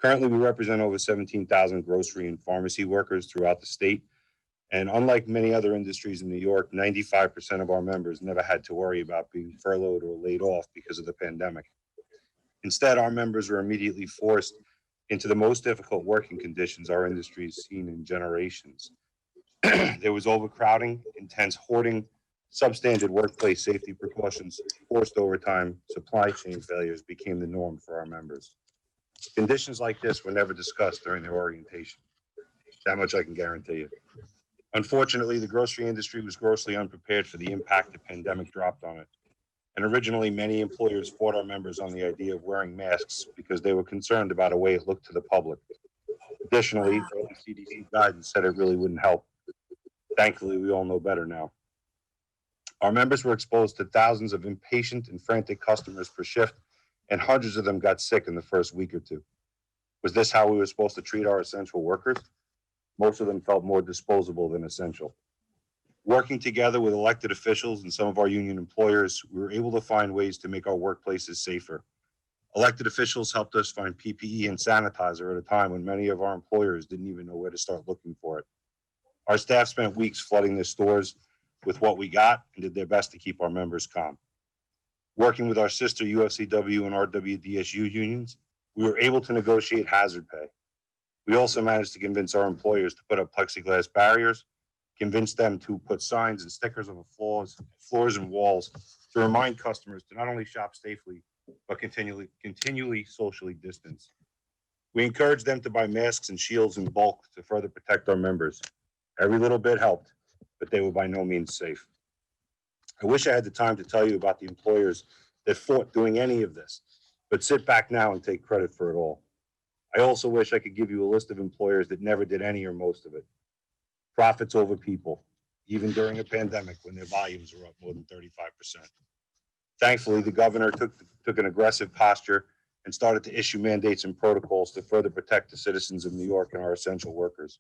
S6: Currently, we represent over 17,000 grocery and pharmacy workers throughout the state. And unlike many other industries in New York, 95% of our members never had to worry about being furloughed or laid off because of the pandemic. Instead, our members were immediately forced into the most difficult working conditions our industry has seen in generations. There was overcrowding, intense hoarding, substandard workplace safety precautions, forced overtime, supply chain failures became the norm for our members. Conditions like this were never discussed during their orientation. That much I can guarantee you. Unfortunately, the grocery industry was grossly unprepared for the impact the pandemic dropped on it. And originally, many employers fought our members on the idea of wearing masks because they were concerned about the way it looked to the public. Additionally, the CDC guidance said it really wouldn't help. Thankfully, we all know better now. Our members were exposed to thousands of impatient and frantic customers per shift, and hundreds of them got sick in the first week or two. Was this how we were supposed to treat our essential workers? Most of them felt more disposable than essential. Working together with elected officials and some of our union employers, we were able to find ways to make our workplaces safer. Elected officials helped us find PPE and sanitizer at a time when many of our employers didn't even know where to start looking for it. Our staff spent weeks flooding the stores with what we got and did their best to keep our members calm. Working with our sister UFCW and RWDSU unions, we were able to negotiate hazard pay. We also managed to convince our employers to put up plexiglass barriers, convince them to put signs and stickers on the floors and walls to remind customers to not only shop safely, but continually socially distance. We encouraged them to buy masks and shields in bulk to further protect our members. Every little bit helped, but they were by no means safe. I wish I had the time to tell you about the employers that fought doing any of this, but sit back now and take credit for it all. I also wish I could give you a list of employers that never did any or most of it. Profits over people, even during a pandemic when their volumes were up more than 35%. Thankfully, the governor took an aggressive posture and started to issue mandates and protocols to further protect the citizens of New York and our essential workers.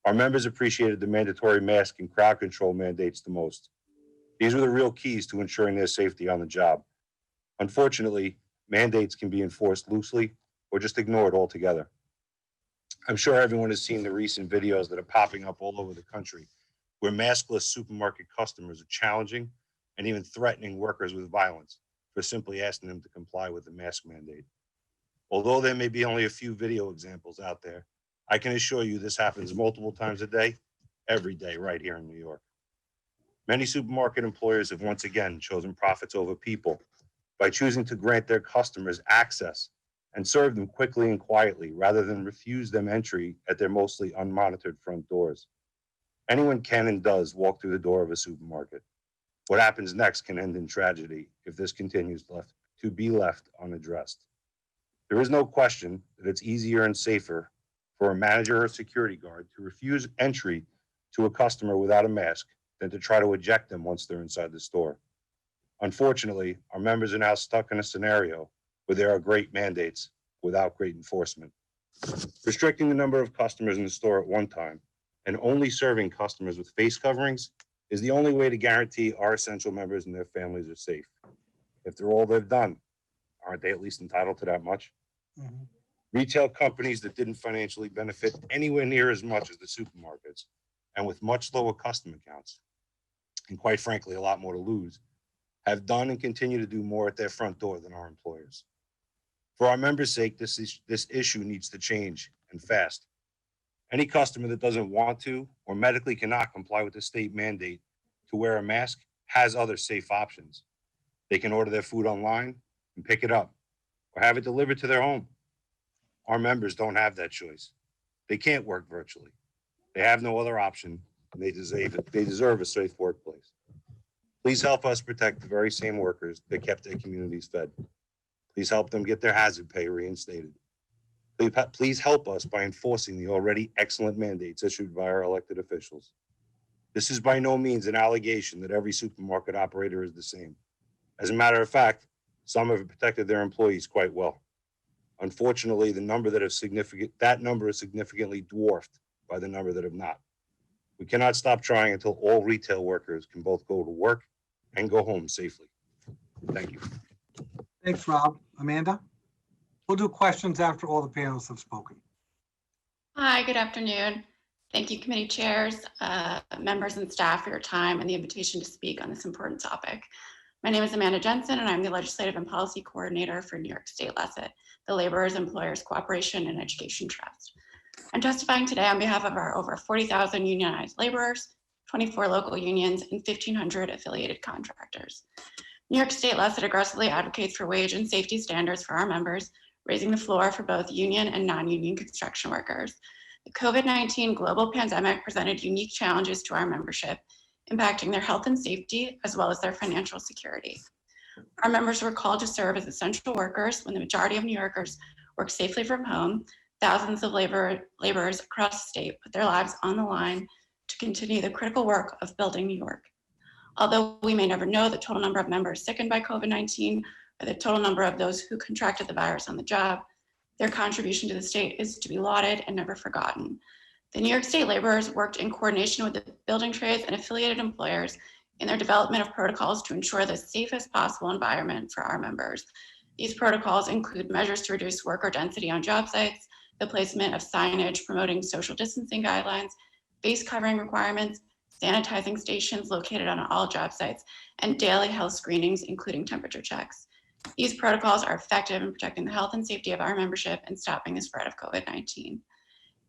S6: Our members appreciated the mandatory mask and crowd control mandates the most. These were the real keys to ensuring their safety on the job. Unfortunately, mandates can be enforced loosely or just ignored altogether. I'm sure everyone has seen the recent videos that are popping up all over the country where maskless supermarket customers are challenging and even threatening workers with violence for simply asking them to comply with the mask mandate. Although there may be only a few video examples out there, I can assure you this happens multiple times a day, every day right here in New York. Many supermarket employers have once again chosen profits over people by choosing to grant their customers access and serve them quickly and quietly rather than refuse them entry at their mostly unmonitored front doors. Anyone can and does walk through the door of a supermarket. What happens next can end in tragedy if this continues to be left unaddressed. There is no question that it's easier and safer for a manager or security guard to refuse entry to a customer without a mask than to try to eject them once they're inside the store. Unfortunately, our members are now stuck in a scenario where there are great mandates without great enforcement. Restricting the number of customers in the store at one time and only serving customers with face coverings is the only way to guarantee our essential members and their families are safe. If they're all they've done, aren't they at least entitled to that much? Retail companies that didn't financially benefit anywhere near as much as the supermarkets, and with much lower customer counts, and quite frankly, a lot more to lose, have done and continue to do more at their front door than our employers. For our members' sake, this issue needs to change, and fast. Any customer that doesn't want to or medically cannot comply with the state mandate to wear a mask has other safe options. They can order their food online and pick it up, or have it delivered to their home. Our members don't have that choice. They can't work virtually. They have no other option, and they deserve a safe workplace. Please help us protect the very same workers that kept their communities fed. Please help them get their hazard pay reinstated. Please help us by enforcing the already excellent mandates issued by our elected officials. This is by no means an allegation that every supermarket operator is the same. As a matter of fact, some have protected their employees quite well. Unfortunately, that number is significantly dwarfed by the number that have not. We cannot stop trying until all retail workers can both go to work and go home safely. Thank you.
S5: Thanks, Rob. Amanda? We'll do questions after all the panelists have spoken.
S3: Hi, good afternoon. Thank you, committee chairs, members and staff for your time and the invitation to speak on this important topic. My name is Amanda Jensen, and I'm the Legislative and Policy Coordinator for New York State LESET, the Laborers, Employers, Cooperation and Education Trust. I'm testifying today on behalf of our over 40,000 unionized laborers, 24 local unions, and 1,500 affiliated contractors. New York State LESET aggressively advocates for wage and safety standards for our members, raising the floor for both union and non-union construction workers. The COVID-19 global pandemic presented unique challenges to our membership, impacting their health and safety, as well as their financial security. Our members were called to serve as essential workers when the majority of New Yorkers work safely from home. Thousands of laborers across the state put their lives on the line to continue the critical work of building New York. Although we may never know the total number of members sickened by COVID-19 or the total number of those who contracted the virus on the job, their contribution to the state is to be lauded and never forgotten. The New York State laborers worked in coordination with the building trades and affiliated employers in their development of protocols to ensure the safest possible environment for our members. These protocols include measures to reduce worker density on job sites, the placement of signage promoting social distancing guidelines, face covering requirements, sanitizing stations located on all job sites, and daily health screenings, including temperature checks. These protocols are effective in protecting the health and safety of our membership and stopping the spread of COVID-19.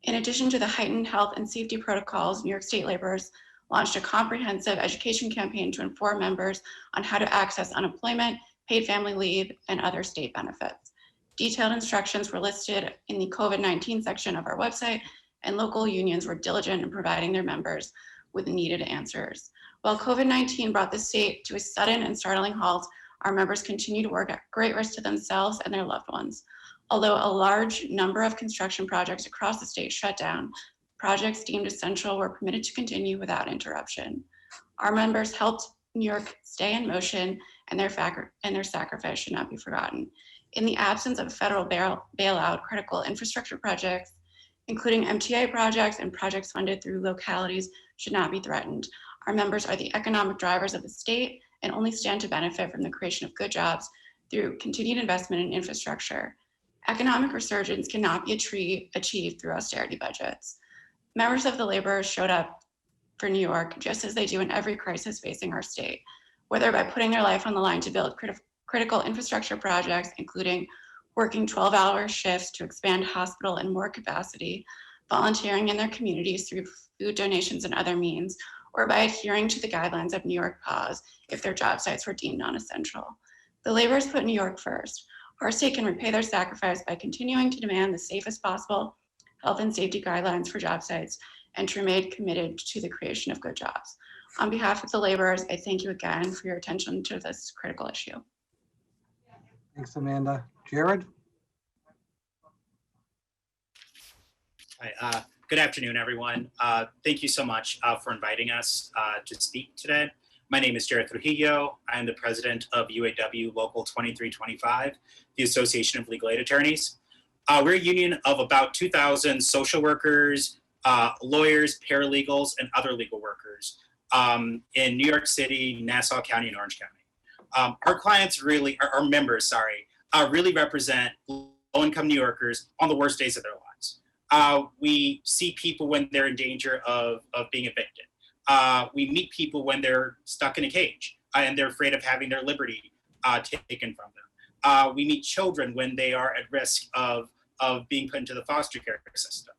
S3: In addition to the heightened health and safety protocols, New York State laborers launched a comprehensive education campaign to inform members on how to access unemployment, paid family leave, and other state benefits. Detailed instructions were listed in the COVID-19 section of our website, and local unions were diligent in providing their members with needed answers. While COVID-19 brought the state to a sudden and startling halt, our members continue to work at great risk to themselves and their loved ones. Although a large number of construction projects across the state shut down, projects deemed essential were permitted to continue without interruption. Our members helped New York stay in motion, and their sacrifice should not be forgotten. In the absence of a federal bailout, critical infrastructure projects, including MTA projects and projects funded through localities, should not be threatened. Our members are the economic drivers of the state and only stand to benefit from the creation of good jobs through continued investment in infrastructure. Economic resurgence cannot be achieved through austerity budgets. Members of the laborers showed up for New York just as they do in every crisis facing our state, whether by putting their life on the line to build critical infrastructure projects, including working 12-hour shifts to expand hospital and morgue capacity, volunteering in their communities through food donations and other means, or by adhering to the guidelines of New York Pause if their job sites were deemed non-essential. The laborers put New York first. Our state can repay their sacrifice by continuing to demand the safest possible health and safety guidelines for job sites and to remain committed to the creation of good jobs. On behalf of the laborers, I thank you again for your attention to this critical issue.
S5: Thanks, Amanda. Jared?
S18: Hi, good afternoon, everyone. Thank you so much for inviting us to speak today. My name is Jared Trujillo. I am the president of UAW Local 2325, the Association of Legal Aid Attorneys. We're a union of about 2,000 social workers, lawyers, paralegals, and other legal workers in New York City, Nassau County, and Orange County. Our clients really, our members, really represent low-income New Yorkers on the worst days of their lives. We see people when they're in danger of being evicted. We meet people when they're stuck in a cage and they're afraid of having their liberty taken from them. We meet children when they are at risk of being put into the foster care system.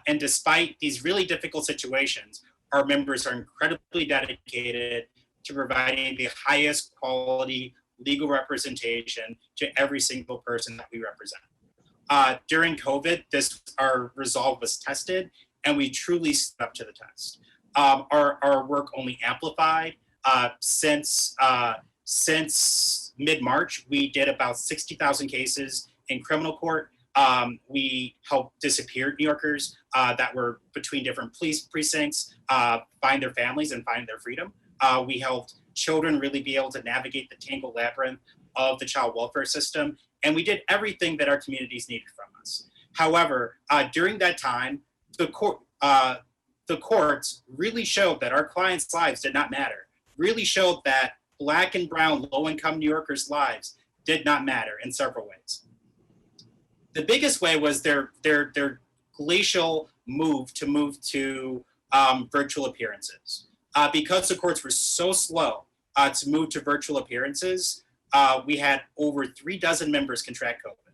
S18: And despite these really difficult situations, our members are incredibly dedicated to providing the highest quality legal representation to every single person that we represent. During COVID, our resolve was tested, and we truly stood up to the test. Our work only amplified. Since mid-March, we did about 60,000 cases in criminal court. We helped disappeared New Yorkers that were between different police precincts find their families and find their freedom. We helped children really be able to navigate the tangled labyrinth of the child welfare system. And we did everything that our communities needed from us. However, during that time, the courts really showed that our clients' lives did not matter, really showed that Black and brown low-income New Yorkers' lives did not matter in several ways. The biggest way was their glacial move to virtual appearances. Because the courts were so slow to move to virtual appearances, we had over 36 members contract COVID.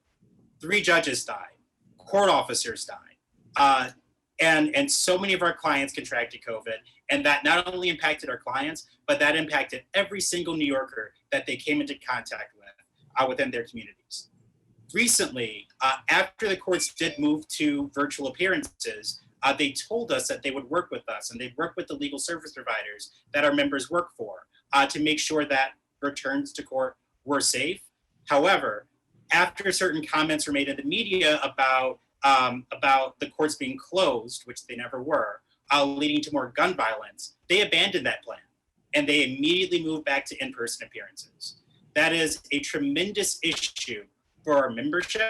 S18: 3 judges died, court officers died, and so many of our clients contracted COVID. And that not only impacted our clients, but that impacted every single New Yorker that they came into contact with within their communities. Recently, after the courts did move to virtual appearances, they told us that they would work with us and they'd work with the legal service providers that our members work for to make sure that returns to court were safe. However, after certain comments were made in the media about the courts being closed, which they never were, leading to more gun violence, they abandoned that plan and they immediately moved back to in-person appearances. That is a tremendous issue for our membership.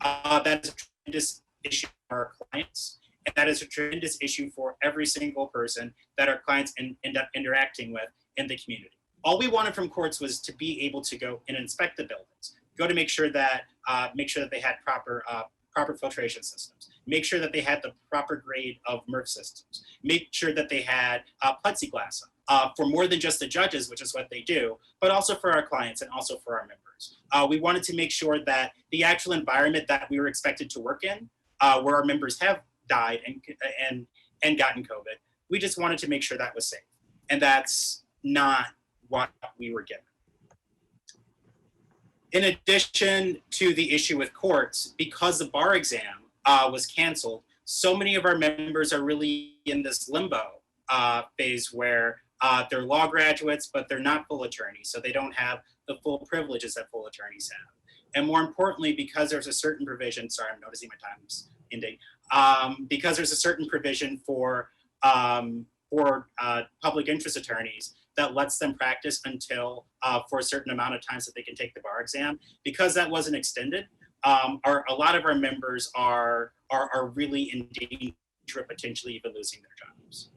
S18: That is a tremendous issue for our clients, and that is a tremendous issue for every single person that our clients end up interacting with in the community. All we wanted from courts was to be able to go and inspect the buildings, go to make sure that they had proper filtration systems, make sure that they had the proper grade of MERV systems, make sure that they had plexiglass for more than just the judges, which is what they do, but also for our clients and also for our members. We wanted to make sure that the actual environment that we were expected to work in, where our members have died and gotten COVID, we just wanted to make sure that was safe. And that's not what we were given. In addition to the issue with courts, because the bar exam was canceled, so many of our members are really in this limbo phase where they're law graduates, but they're not full attorneys, so they don't have the full privileges that full attorneys have. And more importantly, because there's a certain provision, sorry, I'm noticing my time's ending, because there's a certain provision for public interest attorneys that lets them practice until for a certain amount of times that they can take the bar exam. Because that wasn't extended, a lot of our members are really in danger of potentially even losing their jobs.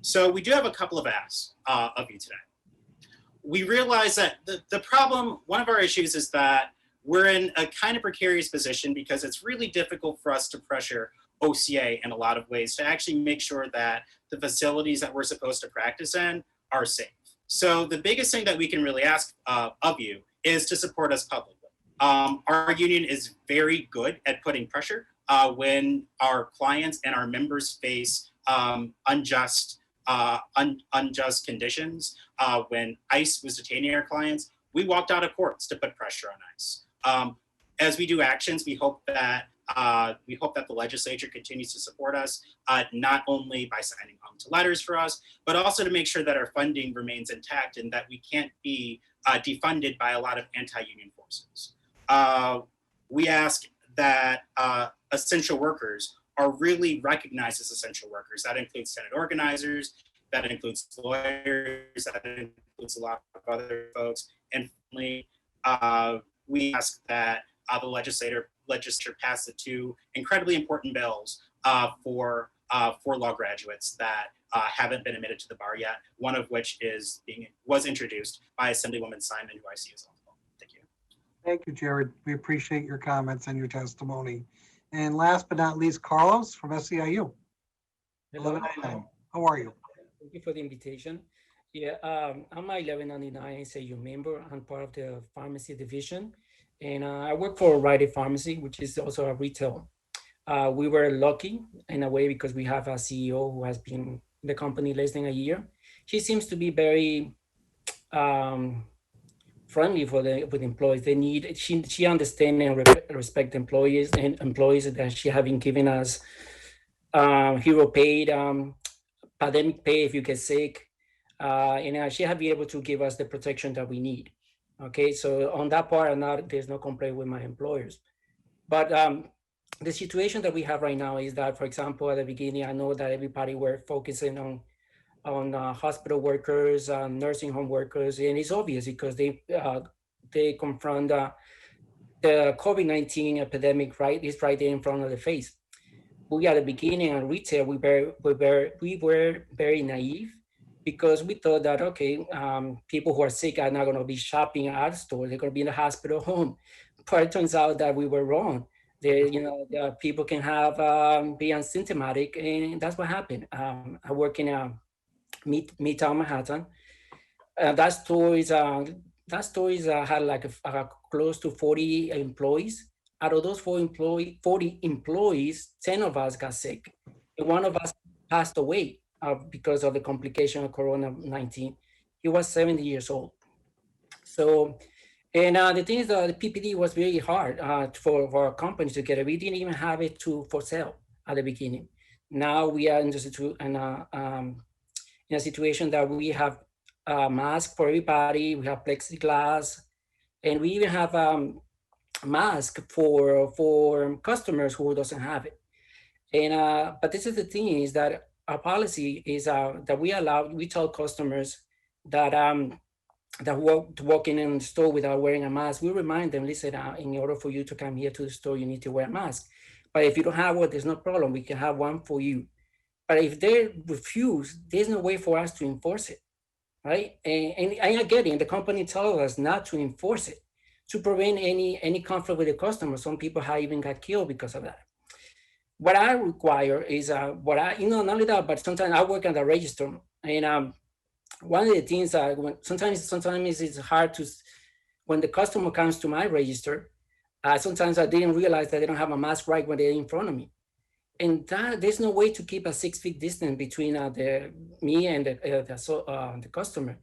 S18: So we do have a couple of asks of you today. We realize that the problem, one of our issues is that we're in a kind of precarious position because it's really difficult for us to pressure OCA in a lot of ways to actually make sure that the facilities that we're supposed to practice in are safe. So the biggest thing that we can really ask of you is to support us publicly. Our union is very good at putting pressure when our clients and our members face unjust conditions. When ICE was detaining our clients, we walked out of courts to put pressure on ICE. As we do actions, we hope that the legislature continues to support us, not only by signing on to letters for us, but also to make sure that our funding remains intact and that we can't be defunded by a lot of anti-union forces. We ask that essential workers are really recognized as essential workers. That includes Senate organizers, that includes lawyers, that includes a lot of other folks. And finally, we ask that the legislature pass the 2 incredibly important bills for law graduates that haven't been admitted to the bar yet, one of which was introduced by Assemblywoman Simon, who I see as well. Thank you.
S5: Thank you, Jared. We appreciate your comments and your testimony. And last but not least, Carlos from SEIU.
S11: Hello.
S5: 1199. How are you?
S11: Thank you for the invitation. Yeah, I'm a 1199 SAU member. I'm part of the pharmacy division, and I work for O'Reilly Pharmacy, which is also a retail. We were lucky in a way because we have a CEO who has been in the company less than a year. She seems to be very friendly with employees. They need, she understands and respect employees and employees that she have been giving us hero paid, pandemic pay if you get sick. And she have been able to give us the protection that we need. Okay, so on that part, there's no complaint with my employers. But the situation that we have right now is that, for example, at the beginning, I know that everybody were focusing on hospital workers, nursing home workers, and it's obvious because they confront the COVID-19 epidemic is right there in front of the face. We at the beginning in retail, we were very naive because we thought that, okay, people who are sick are not going to be shopping at stores, they're going to be in the hospital home. But it turns out that we were wrong. The people can have be asymptomatic, and that's what happened. I work in a Midtown Manhattan. That store had like close to 40 employees. Out of those 40 employees, 10 of us got sick. And one of us passed away because of the complication of Corona-19. He was 70 years old. So, and the thing is that the PPD was very hard for our company to get it. We didn't even have it for sale at the beginning. Now we are in a situation that we have a mask for everybody, we have plexiglass, and we even have mask for customers who doesn't have it. And but this is the thing is that our policy is that we tell customers that walking in the store without wearing a mask, we remind them, listen, in order for you to come here to the store, you need to wear a mask. But if you don't have one, there's no problem. We can have one for you. But if they refuse, there's no way for us to enforce it, right? And I get it. And the company tells us not to enforce it, to prevent any conflict with the customer. Some people have even got killed because of that. What I require is not only that, but sometimes I work at the register, and one of the things sometimes it's hard to, when the customer comes to my register, sometimes I didn't realize that they don't have a mask right when they're in front of me. And that there's no way to keep a 6 feet distance between me and the customer.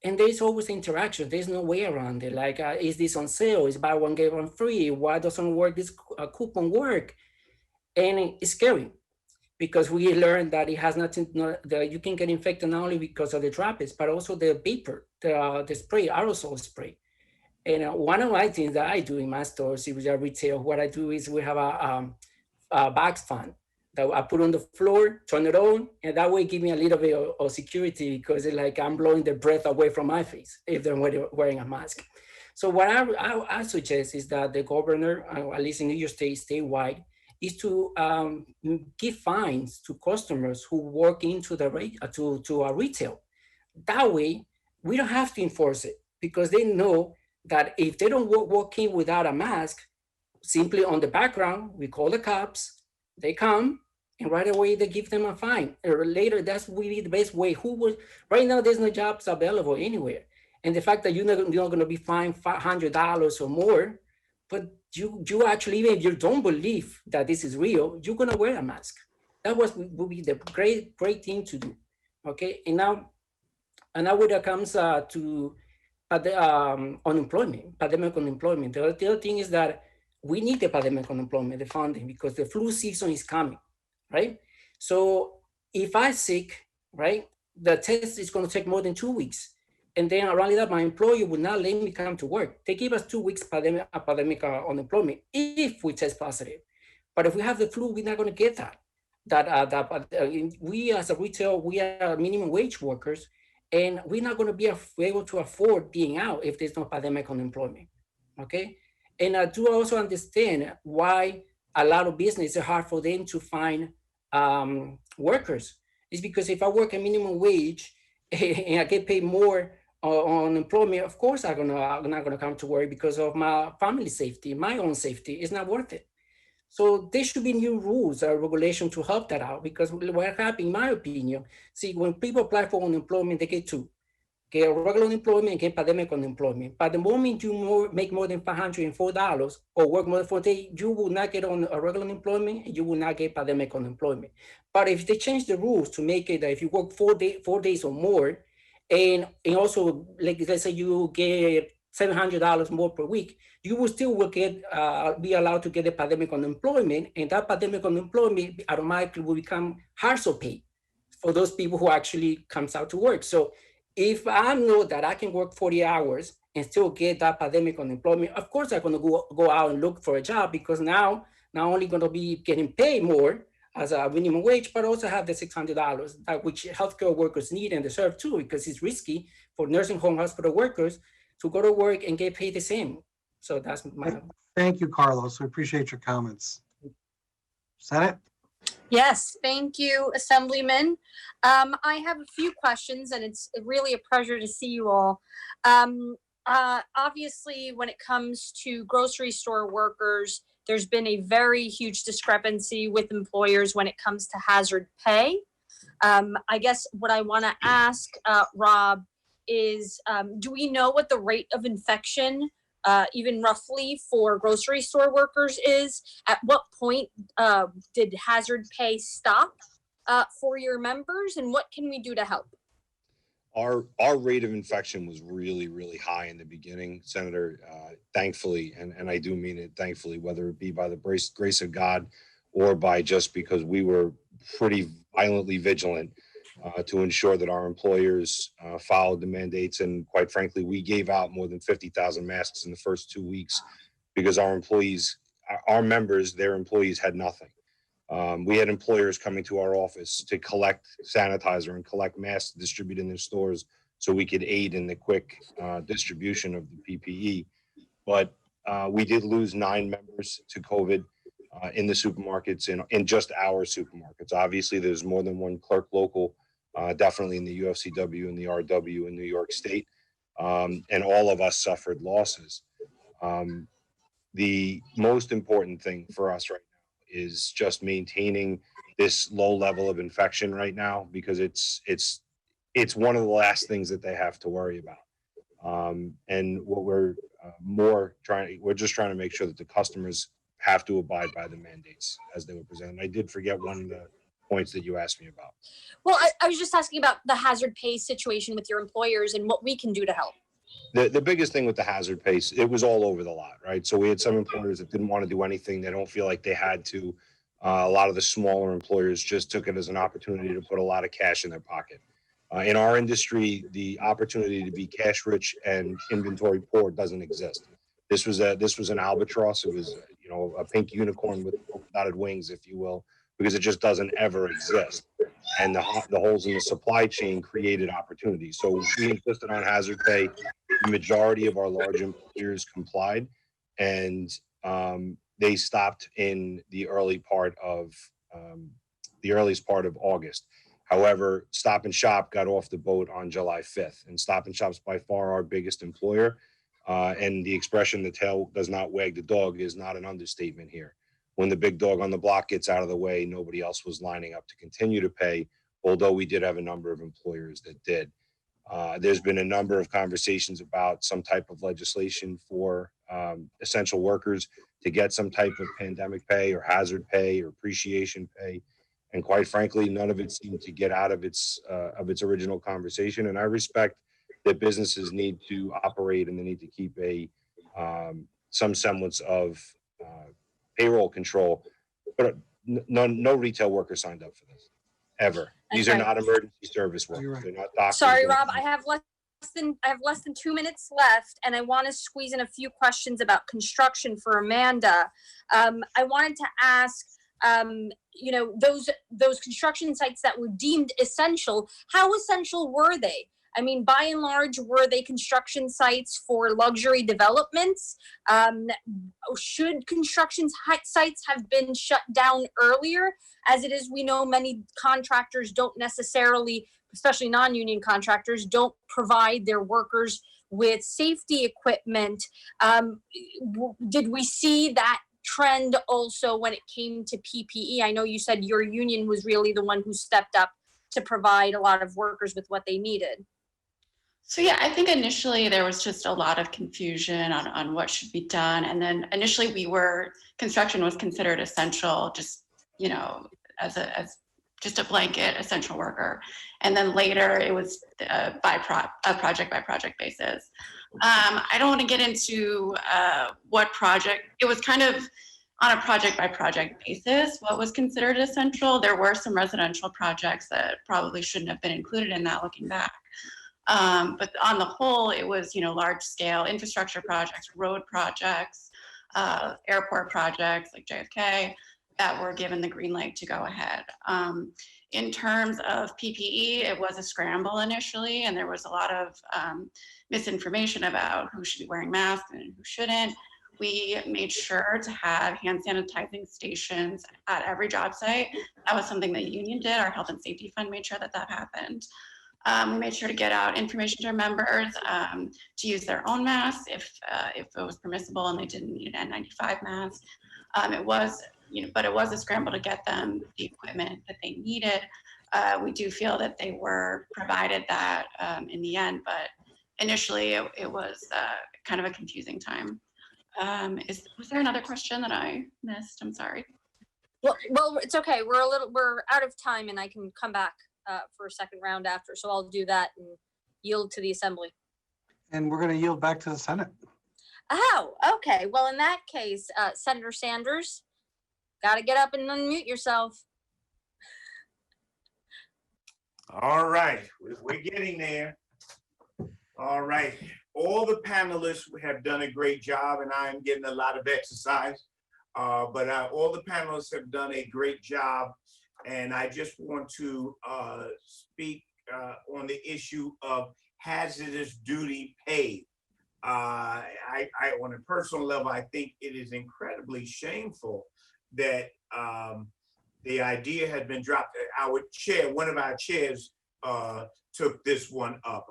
S11: And there's always interaction. There's no way around it. Like, is this on sale? Is buy one, get one free? Why doesn't work? This coupon work? And it's scary because we learned that it has nothing, that you can get infected not only because of the droplets, but also the vapor, the spray, aerosol spray. And one of my things that I do in my stores, if you're retail, what I do is we have a box fan that I put on the floor, turn it on, and that way give me a little bit of security because it's like I'm blowing the breath away from my face if they're wearing a mask. So what I suggest is that the governor, at least in New York State, statewide, is to give fines to customers who walk into to a retail. That way, we don't have to enforce it because they know that if they don't walk in without a mask, simply on the background, we call the cops, they come, and right away they give them a fine. Or later, that's really the best way. Right now, there's no jobs available anywhere. And the fact that you're not going to be fined $500 or more, but you actually, even if you don't believe that this is real, you're going to wear a mask. That would be the great thing to do. Okay, and now when it comes to unemployment, pandemic unemployment, the other thing is that we need the pandemic unemployment, the funding, because the flu season is coming, right? So if I'm sick, right, the test is going to take more than 2 weeks. And then around that, my employer would not let me come to work. They give us 2 weeks pandemic unemployment if we test positive. But if we have the flu, we're not going to get that. We as a retail, we are minimum wage workers, and we're not going to be able to afford being out if there's no pandemic unemployment, okay? And I do also understand why a lot of businesses are hard for them to find workers. It's because if I work a minimum wage and I get paid more on unemployment, of course I'm not gonna come to work because of my family safety, my own safety. It's not worth it. So there should be new rules or regulation to help that out, because what happened, in my opinion, see, when people apply for unemployment, they get two. Get regular unemployment and get pandemic unemployment. But the moment you make more than $504 or work more than 4 days, you will not get on a regular unemployment and you will not get pandemic unemployment. But if they change the rules to make it that if you work 4 days or more, and also, like, let's say you get $700 more per week, you will still be allowed to get a pandemic unemployment, and that pandemic unemployment automatically will become hardship pay for those people who actually comes out to work. So if I know that I can work 40 hours and still get that pandemic unemployment, of course I'm gonna go out and look for a job, because now not only gonna be getting paid more as a minimum wage, but also have the $600 that which healthcare workers need and deserve too, because it's risky for nursing home hospital workers to go to work and get paid the same. So that's my.
S5: Thank you, Carlos. We appreciate your comments. Senate?
S4: Yes, thank you, Assemblyman. I have a few questions, and it's really a pleasure to see you all. Obviously, when it comes to grocery store workers, there's been a very huge discrepancy with employers when it comes to hazard pay. I guess what I want to ask, Rob, is do we know what the rate of infection, even roughly, for grocery store workers is? At what point did hazard pay stop for your members, and what can we do to help?
S6: Our rate of infection was really high in the beginning, Senator. Thankfully, and I do mean it thankfully, whether it be by the grace of God or by just because we were pretty violently vigilant to ensure that our employers followed the mandates. And quite frankly, we gave out more than 50,000 masks in the first 2 weeks because our employees, our members, their employees had nothing. We had employers coming to our office to collect sanitizer and collect masks to distribute in their stores so we could aid in the quick distribution of the PPE. But we did lose 9 members to COVID in the supermarkets, in just our supermarkets. Obviously, there's more than one clerk local, definitely in the UFCW and the RW in New York State, and all of us suffered losses. The most important thing for us right now is just maintaining this low level of infection right now, because it's one of the last things that they have to worry about. And what we're just trying to make sure that the customers have to abide by the mandates as they were presented. I did forget one of the points that you asked me about.
S4: Well, I was just asking about the hazard pay situation with your employers and what we can do to help.
S6: The biggest thing with the hazard pay, it was all over the lot, right? So we had some employers that didn't want to do anything. They don't feel like they had to. A lot of the smaller employers just took it as an opportunity to put a lot of cash in their pocket. In our industry, the opportunity to be cash rich and inventory poor doesn't exist. This was an albatross. It was, a pink unicorn with dotted wings, if you will, because it just doesn't ever exist. And the holes in the supply chain created opportunities. So we insisted on hazard pay. The majority of our large employers complied, and they stopped in the earliest part of August. However, Stop and Shop got off the boat on July 5th, and Stop and Shop's by far our biggest employer. And the expression, the tail does not wag the dog, is not an understatement here. When the big dog on the block gets out of the way, nobody else was lining up to continue to pay, although we did have a number of employers that did. There's been a number of conversations about some type of legislation for essential workers to get some type of pandemic pay or hazard pay or appreciation pay. And quite frankly, none of it seemed to get out of its original conversation. And I respect that businesses need to operate and they need to keep some semblance of payroll control, but no retail worker signed up for this, ever. These are not emergency service workers. They're not doctors.
S4: Sorry, Rob, I have less than 2 minutes left, and I want to squeeze in a few questions about construction for Amanda. I wanted to ask, those construction sites that were deemed essential, how essential were they? I mean, by and large, were they construction sites for luxury developments? Should construction sites have been shut down earlier? As it is, we know many contractors don't necessarily, especially non-union contractors, don't provide their workers with safety equipment. Did we see that trend also when it came to PPE? I know you said your union was really the one who stepped up to provide a lot of workers with what they needed.
S3: So yeah, I think initially there was just a lot of confusion on what should be done. And then initially construction was considered essential, just, you know, as just a blanket essential worker. And then later it was a project by project basis. I don't want to get into what project, it was kind of on a project by project basis, what was considered essential. There were some residential projects that probably shouldn't have been included in that looking back. But on the whole, it was, you know, large scale infrastructure projects, road projects, airport projects like JFK that were given the green light to go ahead. In terms of PPE, it was a scramble initially, and there was a lot of misinformation about who should be wearing masks and who shouldn't. We made sure to have hand sanitizing stations at every job site. That was something that the union did. Our health and safety fund made sure that that happened. We made sure to get out information to our members to use their own masks if it was permissible and they didn't need an N95 mask. It was, you know, but it was a scramble to get them the equipment that they needed. We do feel that they were provided that in the end, but initially it was kind of a confusing time. Was there another question that I missed? I'm sorry.
S4: Well, it's okay. We're out of time, and I can come back for a second round after. So I'll do that and yield to the assembly.
S5: And we're going to yield back to the Senate.
S4: Oh, okay. Well, in that case, Senator Sanders, got to get up and unmute yourself.
S16: All right, we're getting there. All right, all the panelists have done a great job, and I'm getting a lot of exercise. But all the panelists have done a great job, and I just want to speak on the issue of hazardous duty pay. On a personal level, I think it is incredibly shameful that the idea had been dropped. Our chair, one of our chairs, took this one up.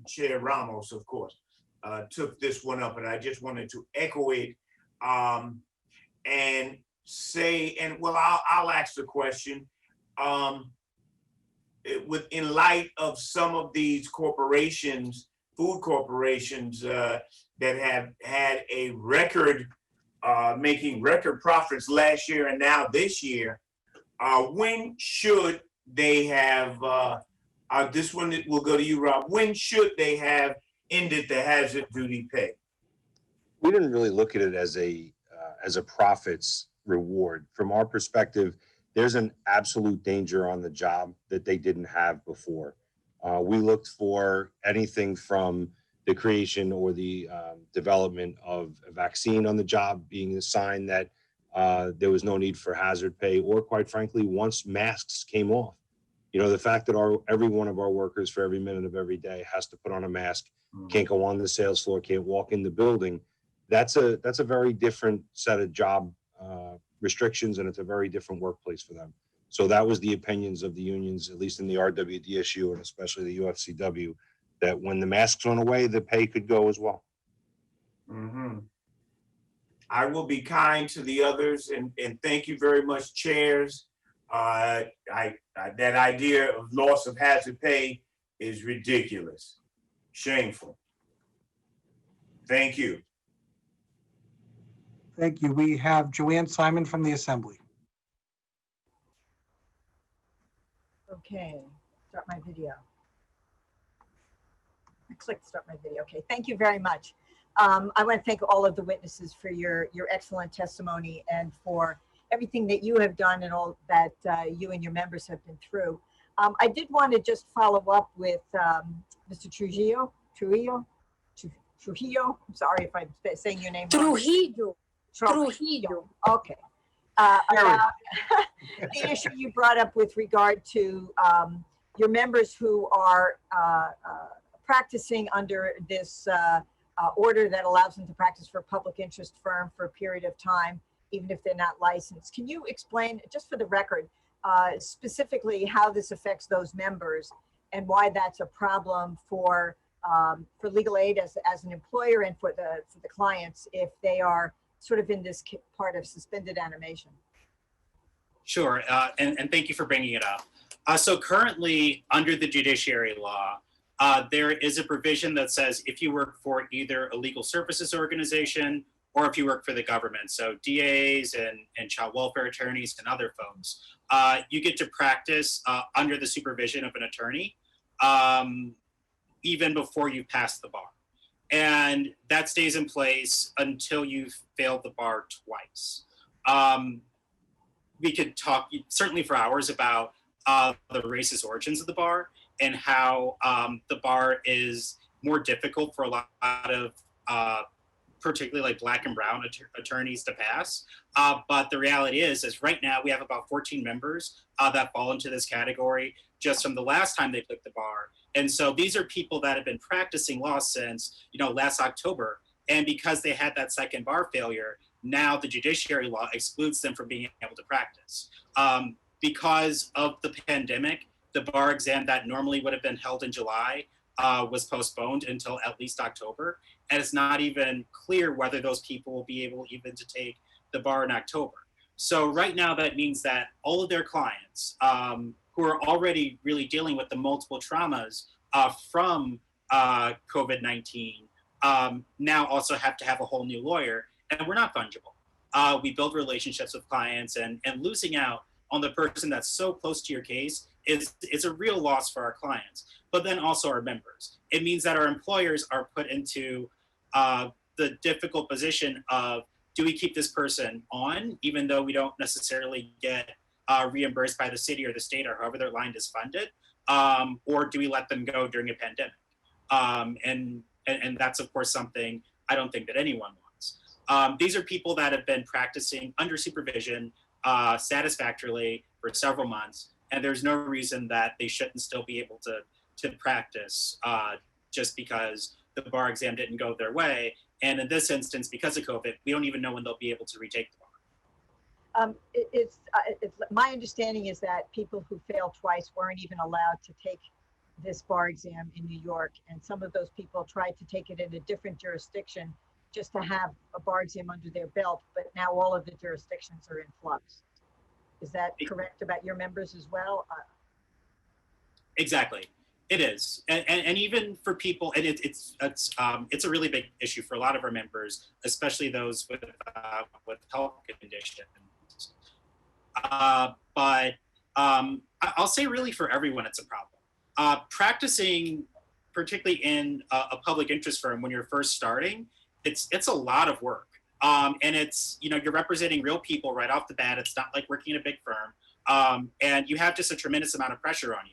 S16: Chair Ramos, of course, took this one up, and I just wanted to echo it and say, and well, I'll ask the question. In light of some of these corporations, food corporations that have had a record, making record profits last year and now this year, when should they have, this one will go to you, Rob, when should they have ended the hazard duty pay?
S6: We didn't really look at it as a profits reward. From our perspective, there's an absolute danger on the job that they didn't have before. We looked for anything from the creation or the development of a vaccine on the job being a sign that there was no need for hazard pay, or quite frankly, once masks came off. You know, the fact that every one of our workers for every minute of every day has to put on a mask, can't go on the sales floor, can't walk in the building. That's a very different set of job restrictions, and it's a very different workplace for them. So that was the opinions of the unions, at least in the RWDSU and especially the UFCW, that when the masks went away, the pay could go as well.
S16: Mm-hmm. I will be kind to the others, and thank you very much, chairs. That idea of loss of hazard pay is ridiculous, shameful. Thank you.
S5: Thank you. We have Joanne Simon from the Assembly.
S1: Okay, start my video. I clicked start my video. Okay, thank you very much. I want to thank all of the witnesses for your excellent testimony and for everything that you have done and all that you and your members have been through. I did want to just follow up with Mr. Trujillo. I'm sorry if I'm saying your name wrong. Trujillo. Okay. About the issue you brought up with regard to your members who are practicing under this order that allows them to practice for a public interest firm for a period of time, even if they're not licensed. Can you explain, just for the record, specifically how this affects those members and why that's a problem for legal aid as an employer and for the clients if they are sort of in this part of suspended animation?
S18: Sure, and thank you for bringing it up. So currently, under the judiciary law, there is a provision that says if you work for either a legal services organization or if you work for the government, so DAs and child welfare attorneys and other folks, you get to practice under the supervision of an attorney even before you pass the bar. And that stays in place until you've failed the bar twice. We could talk certainly for hours about the racist origins of the bar and how the bar is more difficult for a lot of particularly like Black and brown attorneys to pass. But the reality is right now we have about 14 members that fall into this category just from the last time they took the bar. And so these are people that have been practicing law since, last October. And because they had that second bar failure, now the judiciary law excludes them from being able to practice. Because of the pandemic, the bar exam that normally would have been held in July was postponed until at least October. And it's not even clear whether those people will be able even to take the bar in October. So right now that means that all of their clients who are already really dealing with the multiple traumas from COVID-19 now also have to have a whole new lawyer, and we're not fungible. We build relationships with clients, and losing out on the person that's so close to your case is a real loss for our clients, but then also our members. It means that our employers are put into the difficult position of, do we keep this person on, even though we don't necessarily get reimbursed by the city or the state or however their line is funded, or do we let them go during a pandemic? And that's of course something I don't think that anyone wants. These are people that have been practicing under supervision satisfactorily for several months, and there's no reason that they shouldn't still be able to practice just because the bar exam didn't go their way. And in this instance, because of COVID, we don't even know when they'll be able to retake the bar.
S1: It's my understanding is that people who failed twice weren't even allowed to take this bar exam in New York, and some of those people tried to take it in a different jurisdiction just to have a bar exam under their belt, but now all of the jurisdictions are in flux. Is that correct about your members as well?
S18: Exactly, it is, and even for people, and it's a really big issue for a lot of our members, especially those with health conditions. But I'll say really for everyone, it's a problem. Practicing, particularly in a public interest firm when you're first starting, it's a lot of work. And it's, you're representing real people right off the bat. It's not like working in a big firm. And you have just a tremendous amount of pressure on you.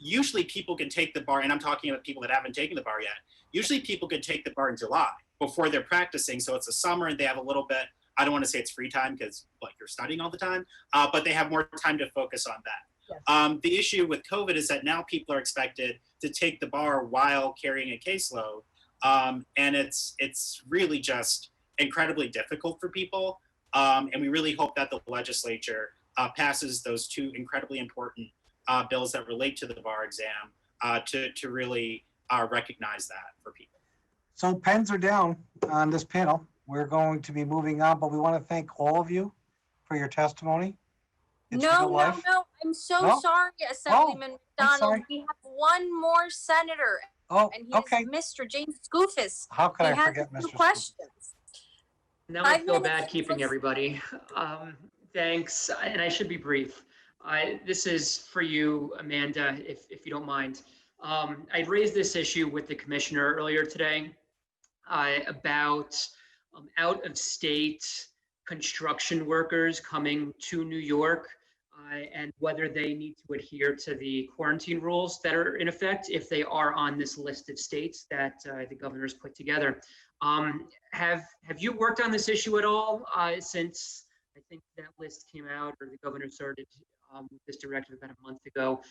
S18: Usually people can take the bar, and I'm talking about people that haven't taken the bar yet. Usually people can take the bar in July before they're practicing. So it's a summer and they have a little bit, I don't want to say it's free time because you're studying all the time, but they have more time to focus on that. Yes. The issue with COVID is that now people are expected to take the bar while carrying a caseload. And it's really just incredibly difficult for people. And we really hope that the legislature passes those two incredibly important bills that relate to the bar exam to really recognize that for people.
S5: So pens are down on this panel. We're going to be moving on, but we want to thank all of you for your testimony. It's real
S4: No,
S5: life.
S4: I'm so
S5: No?
S4: sorry, Assemblyman
S5: I'm
S4: McDonald.
S5: sorry.
S4: We have one more senator,
S5: Oh,
S4: and he's
S5: okay.
S4: Mr. James Skoufis.
S5: How could
S4: He
S5: I
S4: has
S5: forget
S4: a few
S5: Mr. Skoufis?
S4: questions.
S8: Now
S4: 5
S8: I feel
S4: minutes,
S8: bad keeping
S4: please.
S8: everybody. Thanks, and I should be brief. This is for you, Amanda, if you don't mind. I'd raised this issue with the commissioner earlier today about out-of-state construction workers coming to New York and whether they need to adhere to the quarantine rules that are in effect if they are on this list of states that the governor's put together. Have you worked on this issue at all since I think that list came out or the governor started with this directive about a month ago.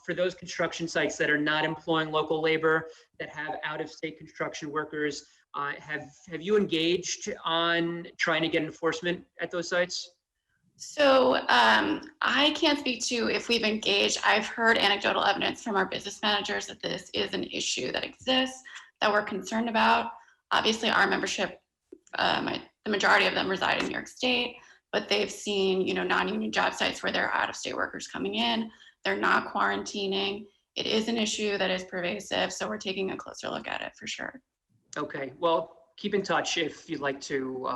S8: For those construction sites that are not employing local labor, that have out-of-state construction workers, have you engaged on trying to get enforcement at those sites?
S3: So I can't speak to if we've engaged. I've heard anecdotal evidence from our business managers that this is an issue that exists, that we're concerned about. Obviously, our membership, the majority of them reside in New York State, but they've seen, non-union job sites where there are out-of-state workers coming in. They're not quarantining. It is an issue that is pervasive, so we're taking a closer look at it for sure.
S8: Okay, well, keep in touch if you'd like to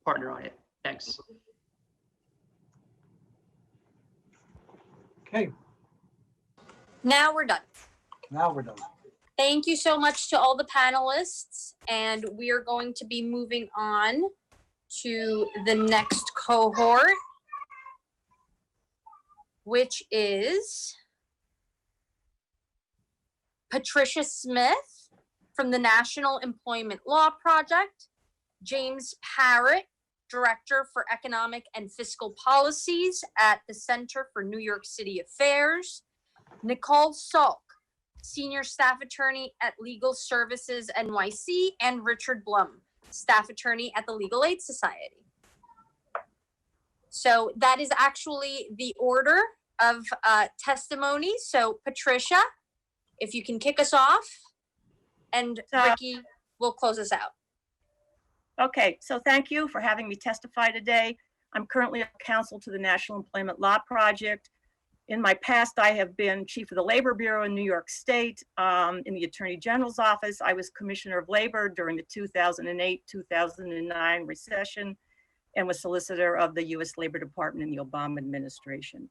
S8: partner on it. Thanks.
S5: Okay,
S4: Now we're done.
S5: now we're done.
S4: Thank you so much to all the panelists, and we are going to be moving on to the next cohort, which is Patricia Smith from the National Employment Law Project, James Parrott, Director for Economic and Fiscal Policies at the Center for New York City Affairs, Nicole Salk, Senior Staff Attorney at Legal Services NYC, and Richard Blum, Staff Attorney at the Legal Aid Society. So that is actually the order of testimony. So Patricia, if you can kick us off, and Ricky will close us out.
S12: Okay, so thank you for having me testify today. I'm currently a counsel to the National Employment Law Project. In my past, I have been chief of the Labor Bureau in New York State. In the Attorney General's office, I was Commissioner of Labor during the 2008-2009 recession and was solicitor of the US Labor Department in the Obama administration.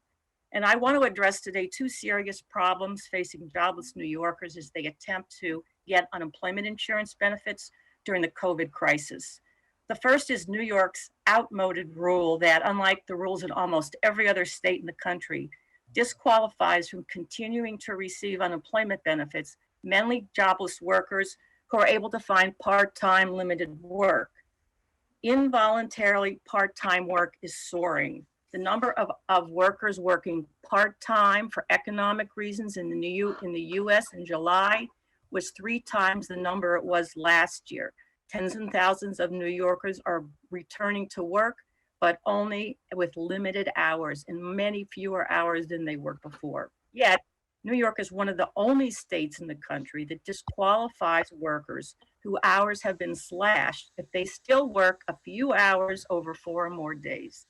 S12: And I want to address today two serious problems facing jobless New Yorkers as they attempt to get unemployment insurance benefits during the COVID crisis. The first is New York's outmoded rule that, unlike the rules in almost every other state in the country, disqualifies from continuing to receive unemployment benefits mainly jobless workers who are able to find part-time limited work. Involuntarily part-time work is soaring. The number of workers working part-time for economic reasons in the US in July was 3 times the number it was last year. Tens and thousands of New Yorkers are returning to work, but only with limited hours and many fewer hours than they worked before. Yet, New York is one of the only states in the country that disqualifies workers whose hours have been slashed if they still work a few hours over 4 or more days.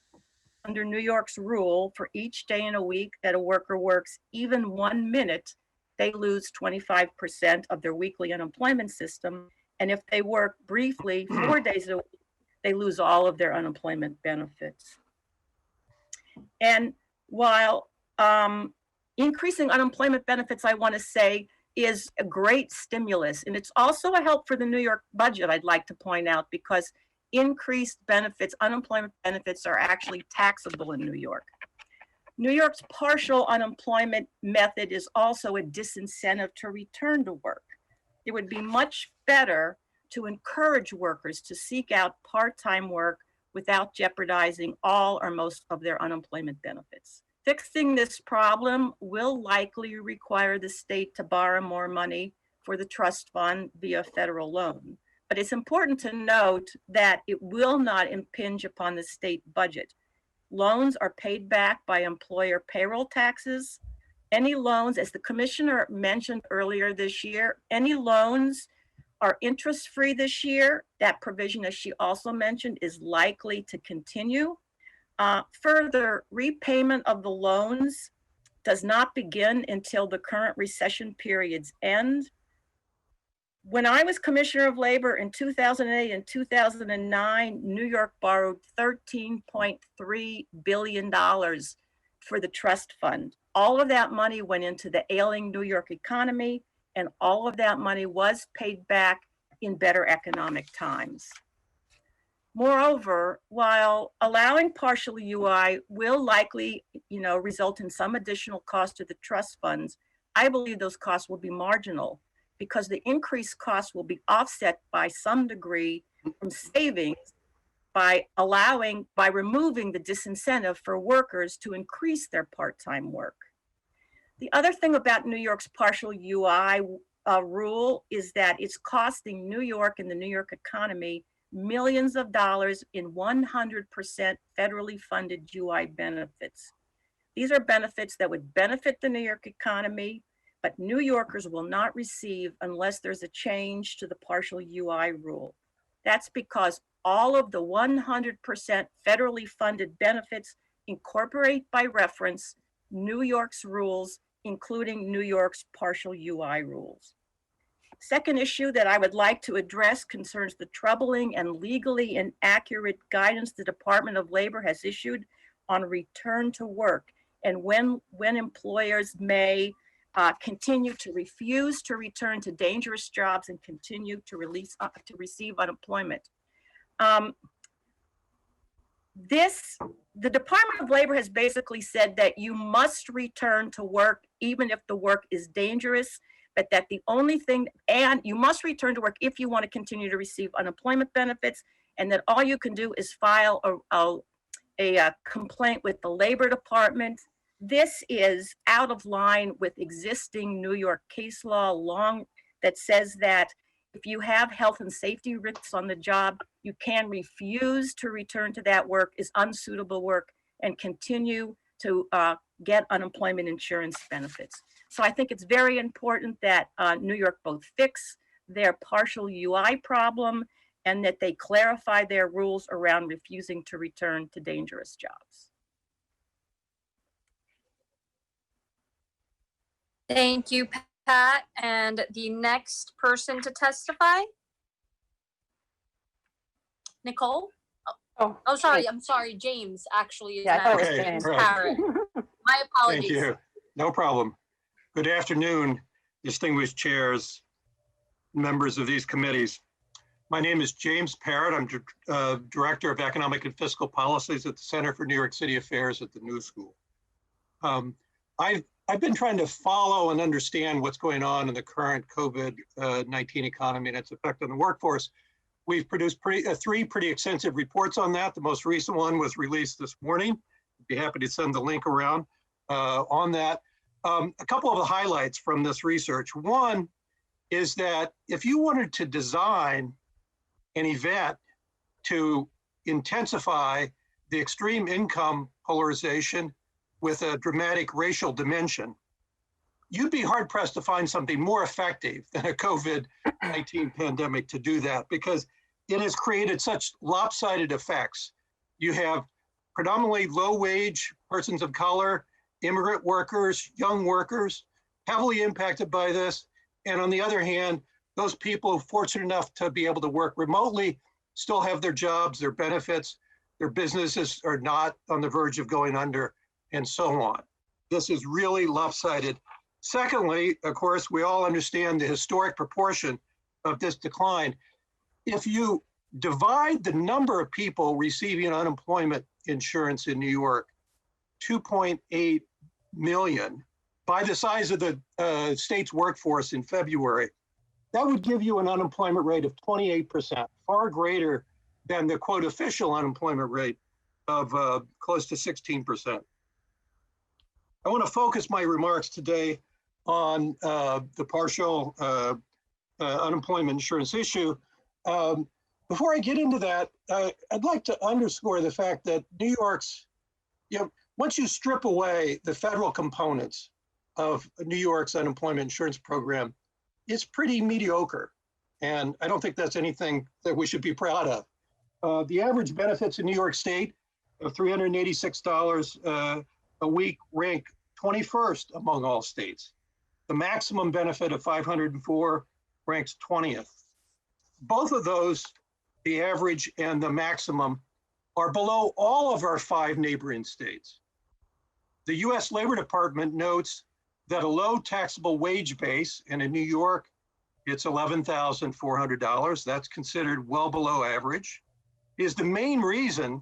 S12: Under New York's rule, for each day in a week that a worker works even 1 minute, they lose 25% of their weekly unemployment system. And if they work briefly 4 days a week, they lose all of their unemployment benefits. And while increasing unemployment benefits, I want to say, is a great stimulus, and it's also a help for the New York budget, I'd like to point out, because increased benefits, unemployment benefits, are actually taxable in New York. New York's partial unemployment method is also a disincentive to return to work. It would be much better to encourage workers to seek out part-time work without jeopardizing all or most of their unemployment benefits. Fixing this problem will likely require the state to borrow more money for the trust fund via federal loan. But it's important to note that it will not impinge upon the state budget. Loans are paid back by employer payroll taxes. Any loans, as the commissioner mentioned earlier this year, any loans are interest-free this year. That provision, as she also mentioned, is likely to continue. Further, repayment of the loans does not begin until the current recession periods end. When I was Commissioner of Labor in 2008 and 2009, New York borrowed $13.3 billion for the trust fund. All of that money went into the ailing New York economy, and all of that money was paid back in better economic times. Moreover, while allowing partial UI will likely, result in some additional cost to the trust funds, I believe those costs will be marginal because the increased costs will be offset by some degree from savings by removing the disincentive for workers to increase their part-time work. The other thing about New York's partial UI rule is that it's costing New York and the New York economy millions of dollars in 100% federally funded UI benefits. These are benefits that would benefit the New York economy, but New Yorkers will not receive unless there's a change to the partial UI rule. That's because all of the 100% federally funded benefits incorporate by reference New York's rules, including New York's partial UI rules. Second issue that I would like to address concerns the troubling and legally inaccurate guidance the Department of Labor has issued on return to work and when employers may continue to refuse to return to dangerous jobs and continue to receive unemployment. The Department of Labor has basically said that you must return to work even if the work is dangerous, but that the only thing, and you must return to work if you want to continue to receive unemployment benefits, and that all you can do is file a complaint with the Labor Department. This is out of line with existing New York case law that says that if you have health and safety risks on the job, you can refuse to return to that work as unsuitable work and continue to get unemployment insurance benefits. So I think it's very important that New York both fix their partial UI problem and that they clarify their rules around refusing to return to dangerous jobs.
S9: Thank you, Pat. And the next person to testify? Nicole? Oh, sorry. I'm sorry. James actually is next.
S19: Okay,
S9: James
S19: right.
S9: Parrott. My apologies.
S19: Thank you. No problem. Good afternoon, distinguished chairs, members of these committees. My name is James Parrott. I'm Director of Economic and Fiscal Policies at the Center for New York City Affairs at the New School. I've been trying to follow and understand what's going on in the current COVID-19 economy and its effect on the workforce. We've produced three pretty extensive reports on that. The most recent one was released this morning. I'd be happy to send the link around on that. A couple of the highlights from this research. One is that if you wanted to design an event to intensify the extreme income polarization with a dramatic racial dimension, you'd be hard pressed to find something more effective than a COVID-19 pandemic to do that, because it has created such lopsided effects. You have predominantly low wage persons of color, immigrant workers, young workers, heavily impacted by this. And on the other hand, those people fortunate enough to be able to work remotely still have their jobs, their benefits, their businesses are not on the verge of going under, and so on. This is really lopsided. Secondly, of course, we all understand the historic proportion of this decline. If you divide the number of people receiving unemployment insurance in New York, 2.8 million, by the size of the state's workforce in February, that would give you an unemployment rate of 28%, far greater than the quote official unemployment rate of close to 16%. I want to focus my remarks today on the partial unemployment insurance issue. Before I get into that, I'd like to underscore the fact that New York's, once you strip away the federal components of New York's unemployment insurance program, it's pretty mediocre. And I don't think that's anything that we should be proud of. The average benefits in New York State of $386 a week rank 21st among all states. The maximum benefit of $504 ranks 20th. Both of those, the average and the maximum, are below all of our 5 neighboring states. The US Labor Department notes that a low taxable wage base, and in New York, it's $11,400, that's considered well below average, is the main reason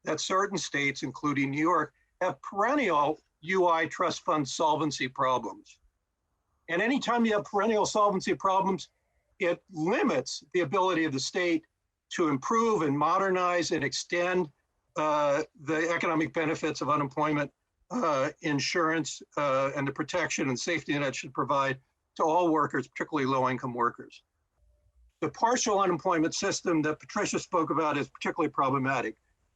S19: that certain states, including New York, have perennial UI trust fund solvency problems. And anytime you have perennial solvency problems, it limits the ability of the state to improve and modernize and extend the economic benefits of unemployment insurance and the protection and safety net should provide to all workers, particularly low-income workers. The partial unemployment system that Patricia spoke about is particularly problematic.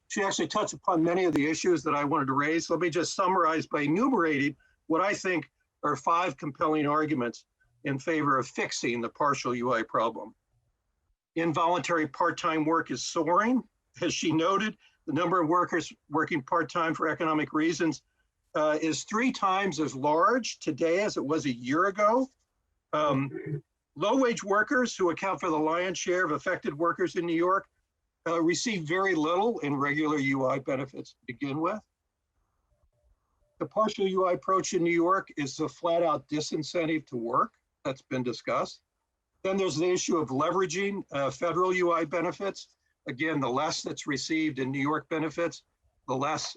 S19: She actually touched upon many of the issues that I wanted to raise. Let me just summarize by enumerating what I think are 5 compelling arguments in favor of fixing the partial UI problem. Involuntary part-time work is soaring. As she noted, the number of workers working part-time for economic reasons is 3 times as large today as it was a year ago. Low-wage workers, who account for the lion's share of affected workers in New York, receive very little in regular UI benefits to begin with. The partial UI approach in New York is a flat-out disincentive to work. That's been discussed. Then there's the issue of leveraging federal UI benefits. Again, the less that's received in New York benefits, the less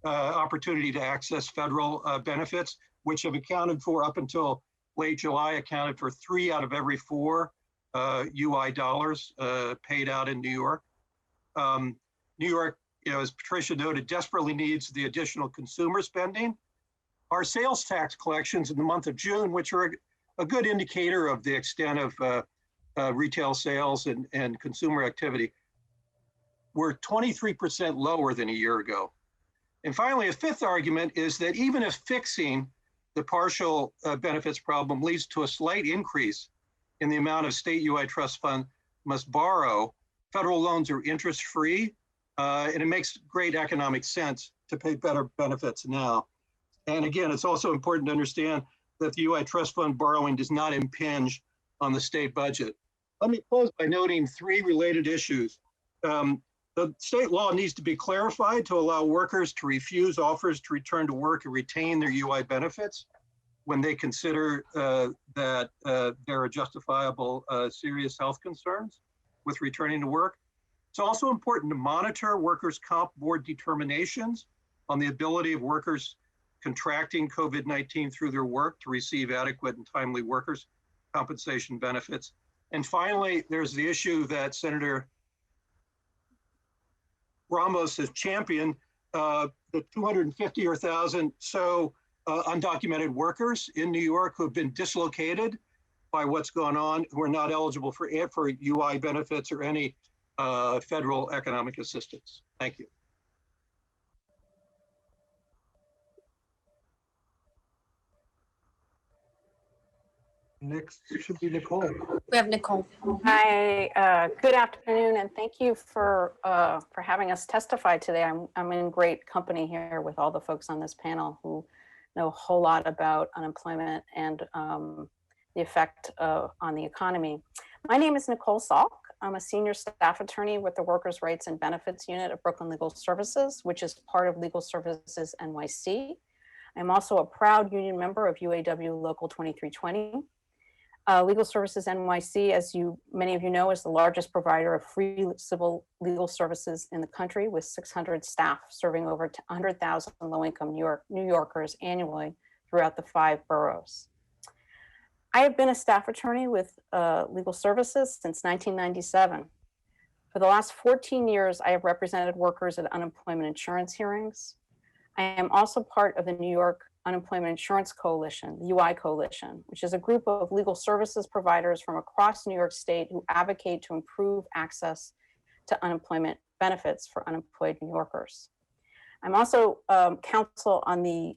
S19: opportunity to access federal benefits, which have accounted for, up until late July, accounted for 3 out of every 4 UI dollars paid out in New York. New York, as Patricia noted, desperately needs the additional consumer spending. Our sales tax collections in the month of June, which are a good indicator of the extent of retail sales and consumer activity, were 23% lower than a year ago. And finally, a 5th argument is that even if fixing the partial benefits problem leads to a slight increase in the amount of state UI trust fund must borrow, federal loans are interest-free, and it makes great economic sense to pay better benefits now. And again, it's also important to understand that the UI trust fund borrowing does not impinge on the state budget. Let me close by noting 3 related issues. The state law needs to be clarified to allow workers to refuse offers to return to work and retain their UI benefits when they consider that there are justifiable serious health concerns with returning to work. It's also important to monitor workers' comp board determinations on the ability of workers contracting COVID-19 through their work to receive adequate and timely workers' compensation benefits. And finally, there's the issue that Senator Ramos has championed, the 250 or 1,000 so undocumented workers in New York who have been dislocated by what's going on, who are not eligible for UI benefits or any federal economic assistance. Thank you.
S5: Next should be Nicole.
S4: We have Nicole.
S20: Hi, good afternoon, and thank you for having us testify today. I'm in great company here with all the folks on this panel who know a whole lot about unemployment and the effect on the economy. My name is Nicole Salk. I'm a senior staff attorney with the Workers' Rights and Benefits Unit of Brooklyn Legal Services, which is part of Legal Services NYC. I'm also a proud union member of UAW Local 2320. Legal Services NYC, as many of you know, is the largest provider of free civil legal services in the country, with 600 staff serving over 100,000 low-income New Yorkers annually throughout the 5 boroughs. I have been a staff attorney with Legal Services since 1997. For the last 14 years, I have represented workers at unemployment insurance hearings. I am also part of the New York Unemployment Insurance Coalition, the UI Coalition, which is a group of legal services providers from across New York State who advocate to improve access to unemployment benefits for unemployed New Yorkers. I'm also counsel on the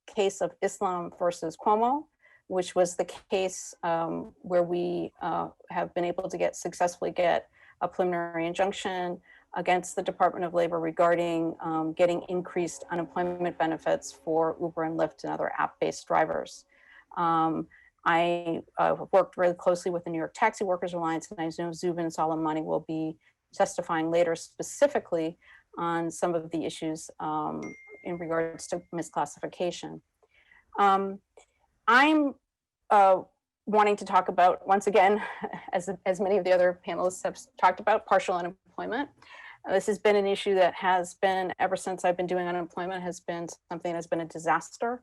S20: case of Islam versus Cuomo, which was the case where we have been able to successfully get a preliminary injunction against the Department of Labor regarding getting increased unemployment benefits for Uber and Lyft and other app-based drivers. I worked really closely with the New York Taxi Workers Alliance, and I know Zubin Soleimani will be testifying later specifically on some of the issues in regards to misclassification. I'm wanting to talk about, once again, as many of the other panelists have talked about, partial unemployment. This has been an issue that has been, ever since I've been doing unemployment, has been something that's been a disaster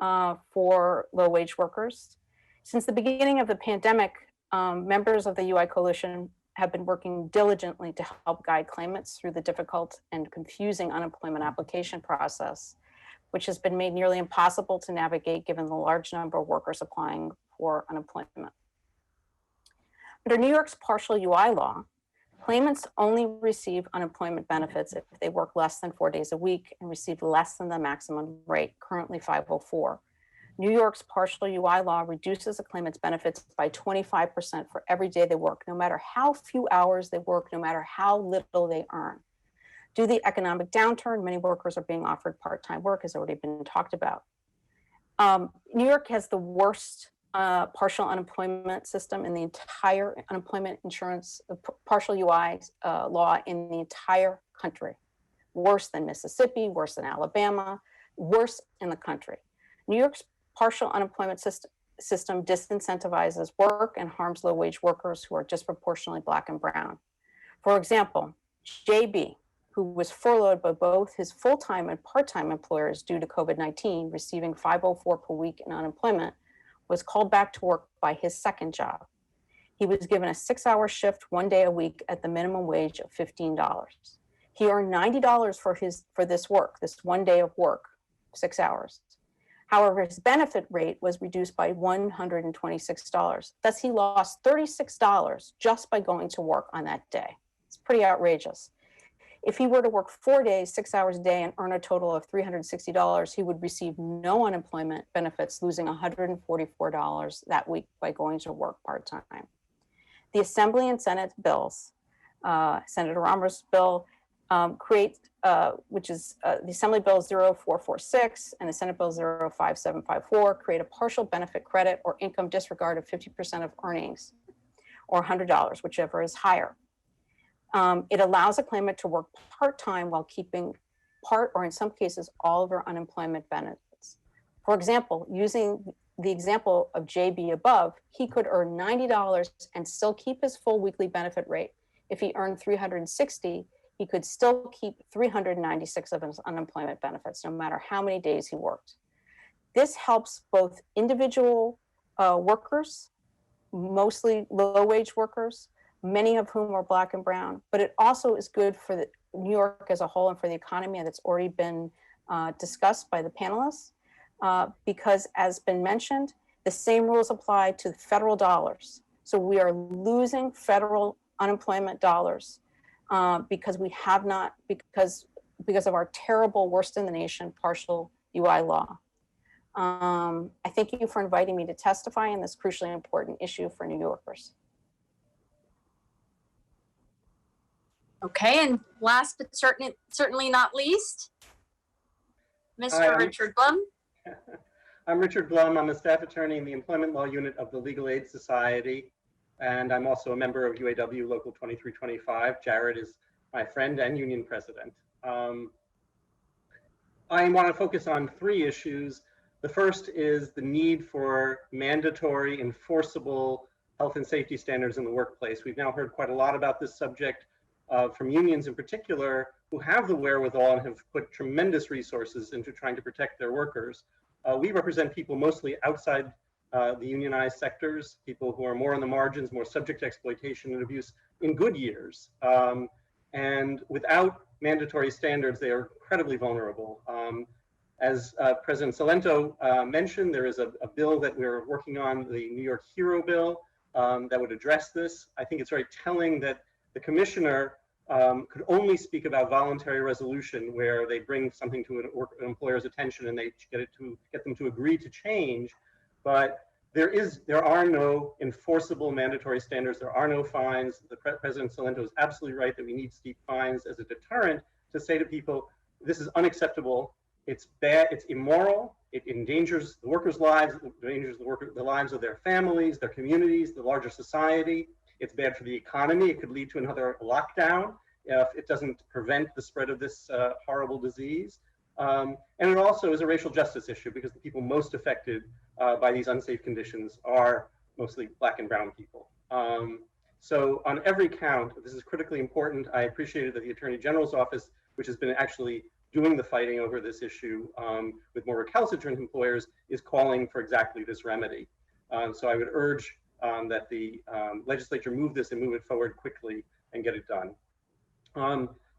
S20: for low-wage workers. Since the beginning of the pandemic, members of the UI Coalition have been working diligently to help guide claimants through the difficult and confusing unemployment application process, which has been made nearly impossible to navigate given the large number of workers applying for unemployment. Under New York's partial UI law, claimants only receive unemployment benefits if they work less than 4 days a week and receive less than the maximum rate, currently 504. New York's partial UI law reduces a claimant's benefits by 25% for every day they work, no matter how few hours they work, no matter how little they earn. Due to the economic downturn, many workers are being offered part-time work, has already been talked about. New York has the worst partial unemployment system in the entire unemployment insurance, partial UI law in the entire country. Worse than Mississippi, worse than Alabama, worse in the country. New York's partial unemployment system disincentivizes work and harms low-wage workers who are disproportionately Black and brown. For example, JB, who was furloughed by both his full-time and part-time employers due to COVID-19, receiving $504 per week in unemployment, was called back to work by his second job. He was given a 6-hour shift 1 day a week at the minimum wage of $15. He earned $90 for this work, this 1 day of work, 6 hours. However, his benefit rate was reduced by $126. Thus, he lost $36 just by going to work on that day. It's pretty outrageous. If he were to work 4 days, 6 hours a day, and earn a total of $360, he would receive no unemployment benefits, losing $144 that week by going to work part-time. The Assembly and Senate bills, Senator Ramos' bill, which is the Assembly Bill 0446 and the Senate Bill 05754, create a partial benefit credit or income disregard of 50% of earnings, or $100, whichever is higher. It allows a claimant to work part-time while keeping part, or in some cases, all of their unemployment benefits. For example, using the example of JB above, he could earn $90 and still keep his full weekly benefit rate. If he earned $360, he could still keep $396 of his unemployment benefits, no matter how many days he worked. This helps both individual workers, mostly low-wage workers, many of whom are Black and brown, but it also is good for New York as a whole and for the economy, and it's already been discussed by the panelists, because as been mentioned, the same rules apply to federal dollars. So we are losing federal unemployment dollars because we have not, because of our terrible, worst in the nation partial UI law. I thank you for inviting me to testify in this crucially important issue for New Yorkers.
S4: Okay, and last but certainly not least, Mr.
S13: Hi,
S4: Richard Blum.
S13: I'm Richard Blum. I'm a staff attorney in the Employment Law Unit of the Legal Aid Society, and I'm also a member of UAW Local 2325. Jared is my friend and union president. I want to focus on 3 issues. The first is the need for mandatory, enforceable health and safety standards in the workplace. We've now heard quite a lot about this subject from unions in particular, who have the wherewithal and have put tremendous resources into trying to protect their workers. We represent people mostly outside the unionized sectors, people who are more on the margins, more subject to exploitation and abuse in good years. And without mandatory standards, they are incredibly vulnerable. As President Salento mentioned, there is a bill that we're working on, the New York HERO bill, that would address this. I think it's very telling that the commissioner could only speak about voluntary resolution, where they bring something to an employer's attention and they get them to agree to change. But there are no enforceable mandatory standards. There are no fines. President Salento is absolutely right that we need steep fines as a deterrent to say to people, this is unacceptable. It's bad. It's immoral. It endangers the workers' lives. It endangers the lives of their families, their communities, the larger society. It's bad for the economy. It could lead to another lockdown if it doesn't prevent the spread of this horrible disease. And it also is a racial justice issue, because the people most affected by these unsafe conditions are mostly Black and brown people. So on every count, this is critically important. I appreciated that the Attorney General's office, which has been actually doing the fighting over this issue with more recalcitrant employers, is calling for exactly this remedy. So I would urge that the legislature move this and move it forward quickly and get it done.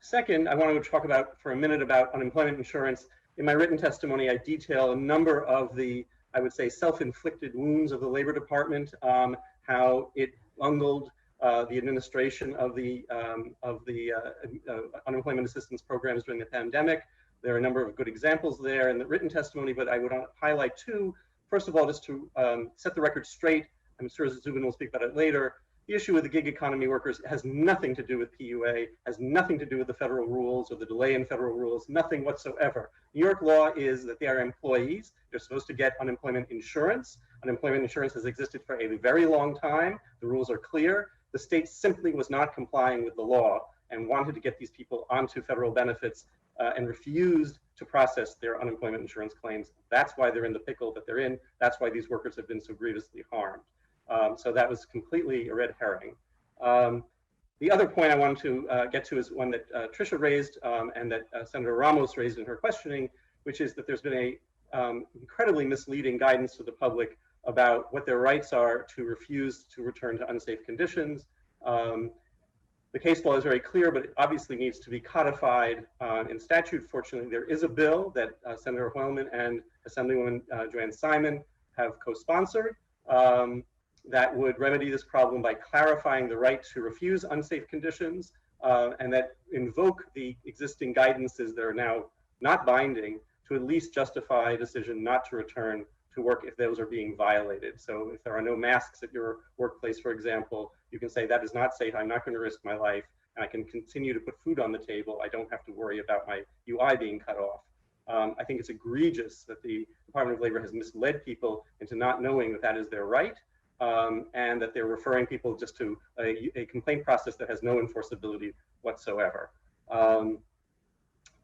S13: Second, I want to talk about for a minute about unemployment insurance. In my written testimony, I detail a number of the, I would say, self-inflicted wounds of the Labor Department, how it bungled the administration of the unemployment assistance programs during the pandemic. There are a number of good examples there in the written testimony, but I would highlight two. First of all, just to set the record straight, I'm sure Zubin will speak about it later. The issue with the gig economy workers has nothing to do with PUA, has nothing to do with the federal rules or the delay in federal rules, nothing whatsoever. New York law is that they are employees. They're supposed to get unemployment insurance. Unemployment insurance has existed for a very long time. The rules are clear. The state simply was not complying with the law and wanted to get these people onto federal benefits and refused to process their unemployment insurance claims. That's why they're in the pickle that they're in. That's why these workers have been so grievously harmed. So that was completely a red herring. The other point I wanted to get to is one that Tricia raised and that Senator Ramos raised in her questioning, which is that there's been a incredibly misleading guidance to the public about what their rights are to refuse to return to unsafe conditions. The case law is very clear, but it obviously needs to be codified in statute. Fortunately, there is a bill that Senator Hoylman and Assemblywoman Joanne Simon have co-sponsored that would remedy this problem by clarifying the right to refuse unsafe conditions and that invoke the existing guidances that are now not binding to at least justify a decision not to return to work if those are being violated. So if there are no masks at your workplace, for example, you can say that is not safe, I'm not going to risk my life, and I can continue to put food on the table. I don't have to worry about my UI being cut off. I think it's egregious that the Department of Labor has misled people into not knowing that that is their right, and that they're referring people just to a complaint process that has no enforceability whatsoever.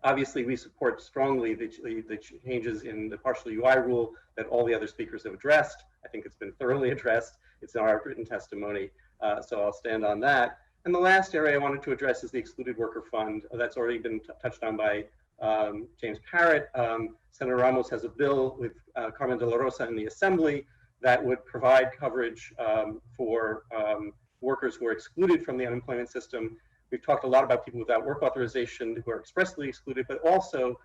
S13: Obviously, we support strongly the changes in the partial UI rule that all the other speakers have addressed. I think it's been thoroughly addressed. It's in our written testimony, so I'll stand on that. And the last area I wanted to address is the Excluded Worker Fund. That's already been touched on by James Parrott. Senator Ramos has a bill with Carmen de la Rosa in the Assembly that would provide coverage for workers who are excluded from the unemployment system. We've talked a lot about people without work authorization who are expressly excluded, but also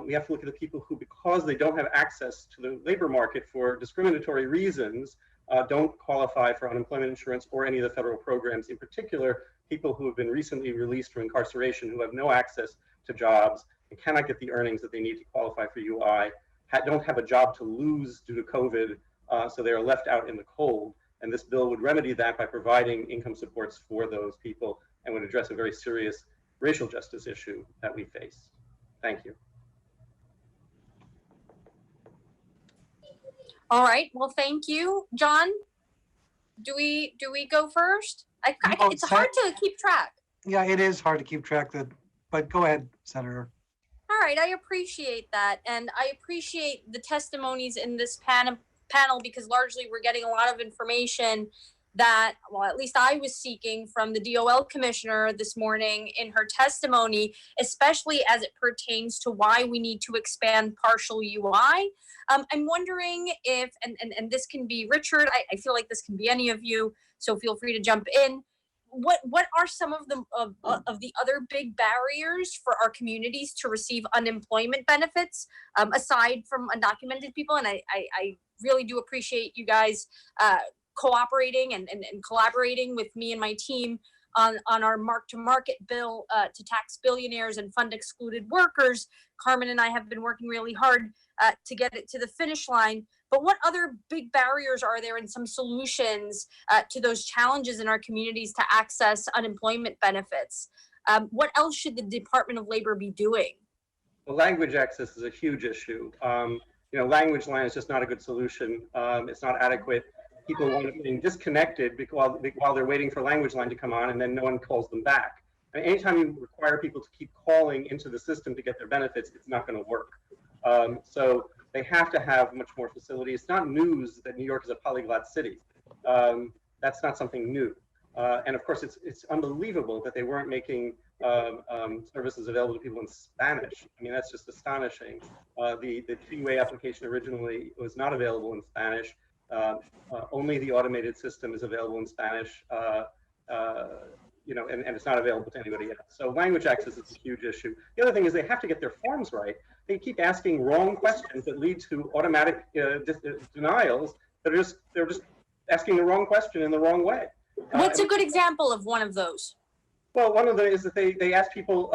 S13: we have to look at the people who, because they don't have access to the labor market for discriminatory reasons, don't qualify for unemployment insurance or any of the federal programs, in particular, people who have been recently released from incarceration who have no access to jobs and cannot get the earnings that they need to qualify for UI, don't have a job to lose due to COVID, so they are left out in the cold. And this bill would remedy that by providing income supports for those people and would address a very serious racial justice issue that we face. Thank you.
S4: All right, well, thank you. John, do we go first? It's hard to keep track.
S5: Yeah, it is hard to keep track of, but go ahead, Senator.
S4: All right, I appreciate that. And I appreciate the testimonies in this panel because largely we're getting a lot of information that, well, at least I was seeking from the DOL commissioner this morning in her testimony, especially as it pertains to why we need to expand partial UI. I'm wondering if, and this can be Richard, I feel like this can be any of you, so feel free to jump in. What are some of the other big barriers for our communities to receive unemployment benefits, aside from undocumented people? And I really do appreciate you guys cooperating and collaborating with me and my team on our mark-to-market bill to tax billionaires and fund excluded workers. Carmen and I have been working really hard to get it to the finish line. But what other big barriers are there and some solutions to those challenges in our communities to access unemployment benefits? What else should the Department of Labor be doing?
S13: Well, language access is a huge issue. Language line is just not a good solution. It's not adequate. People wind up being disconnected while they're waiting for language line to come on, and then no one calls them back. And anytime you require people to keep calling into the system to get their benefits, it's not going to work. So they have to have much more facilities. It's not news that New York is a polyglot city. That's not something new. And of course, it's unbelievable that they weren't making services available to people in Spanish. I mean, that's just astonishing. The two-way application originally was not available in Spanish. Only the automated system is available in Spanish, and it's not available to anybody else. So language access is a huge issue. The other thing is they have to get their forms right. They keep asking wrong questions that lead to automatic denials that are they're just asking the wrong question in the wrong way.
S4: What's a good example of one of those?
S13: Well, one of them is that they asked people,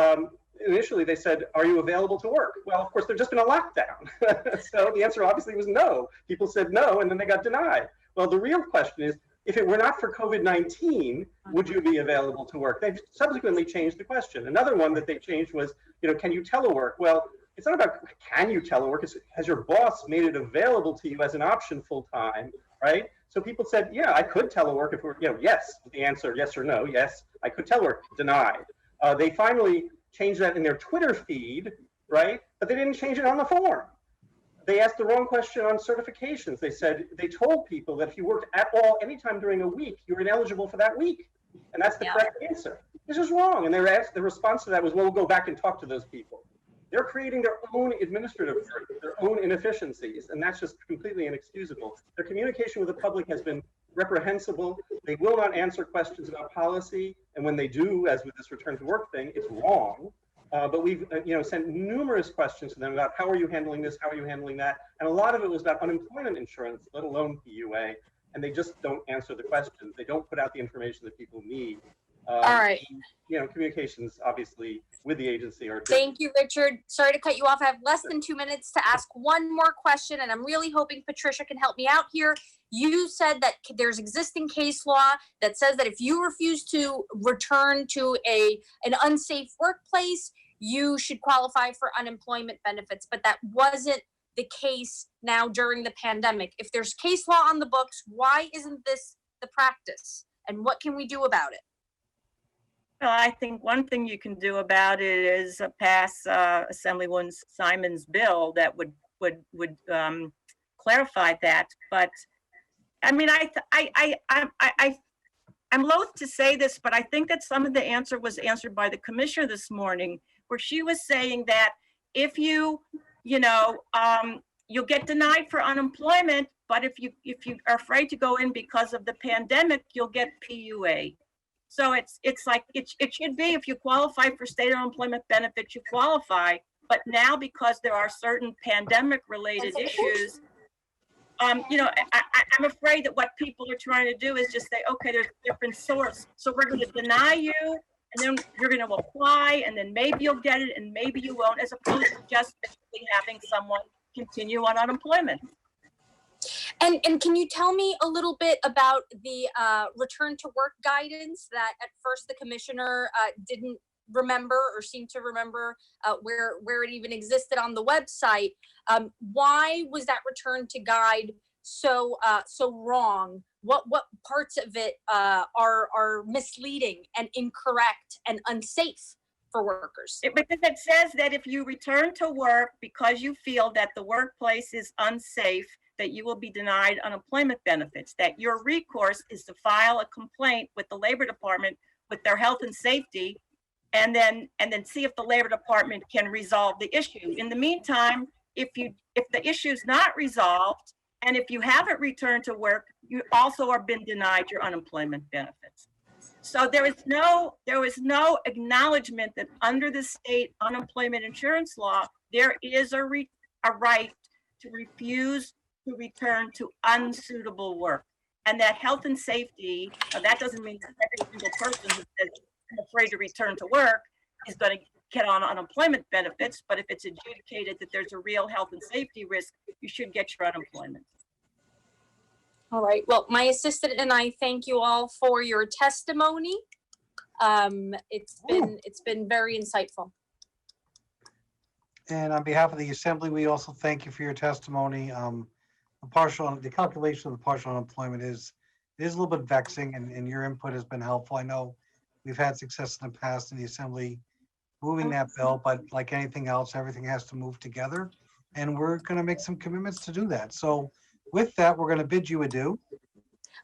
S13: initially they said, are you available to work? Well, of course, they're just in a lockdown. So the answer obviously was no. People said no, and then they got denied. Well, the real question is, if it were not for COVID-19, would you be available to work? They've subsequently changed the question. Another one that they changed was, can you telework? Well, it's not about can you telework, it's has your boss made it available to you as an option full-time, right? So people said, yeah, I could telework if we're, yes, the answer, yes or no, yes, I could telework, denied. They finally changed that in their Twitter feed, right? But they didn't change it on the form. They asked the wrong question on certifications. They told people that if you worked at all, anytime during a week, you're ineligible for that week. And that's the correct answer. This is wrong. And the response to that was, well, we'll go back and talk to those people. They're creating their own administrative burden, their own inefficiencies, and that's just completely inexcusable. Their communication with the public has been reprehensible. They will not answer questions about policy, and when they do, as with this return to work thing, it's wrong. But we've sent numerous questions to them about how are you handling this, how are you handling that, and a lot of it was about unemployment insurance, let alone PUA, and they just don't answer the questions. They don't put out the information that people need.
S4: All right.
S13: Communications obviously with the agency are.
S4: Thank you, Richard. Sorry to cut you off. I have less than 2 minutes to ask one more question, and I'm really hoping Patricia can help me out here. You said that there's existing case law that says that if you refuse to return to an unsafe workplace, you should qualify for unemployment benefits, but that wasn't the case now during the pandemic. If there's case law on the books, why isn't this the practice? And what can we do about it?
S12: Well, I think one thing you can do about it is pass Assemblywoman Simon's bill that would clarify that. But I mean, I'm loath to say this, but I think that some of the answer was answered by the commissioner this morning, where she was saying that if you'll get denied for unemployment, but if you are afraid to go in because of the pandemic, you'll get PUA. So it's like it should be, if you qualify for state unemployment benefits, you qualify. But now, because there are certain pandemic related issues, I'm afraid that what people are trying to do is just say, okay, there's a different source. So we're going to deny you, and then you're going to apply, and then maybe you'll get it, and maybe you won't, as opposed to just having someone continue on unemployment.
S4: And can you tell me a little bit about the return to work guidance that at first the commissioner didn't remember or seemed to remember where it even existed on the website? Why was that return to guide so wrong? What parts of it are misleading and incorrect and unsafe for workers?
S12: Because it says that if you return to work because you feel that the workplace is unsafe, that you will be denied unemployment benefits, that your recourse is to file a complaint with the Labor Department with their health and safety, and then see if the Labor Department can resolve the issue. In the meantime, if the issue is not resolved, and if you haven't returned to work, you also are been denied your unemployment benefits. So there was no acknowledgement that under the state unemployment insurance law, there is a right to refuse to return to unsuitable work. And that health and safety, that doesn't mean that every single person who says, I'm afraid to return to work, is going to get on unemployment benefits. But if it's adjudicated that there's a real health and safety risk, you should get your unemployment.
S4: All right. Well, my assistant and I thank you all for your testimony. It's been very insightful.
S5: And on behalf of the Assembly, we also thank you for your testimony. The calculation of the partial unemployment is a little bit vexing, and your input has been helpful. I know we've had success in the past in the Assembly moving that bill, but like anything else, everything has to move together, and we're going to make some commitments to do that. So with that, we're going to bid you adieu.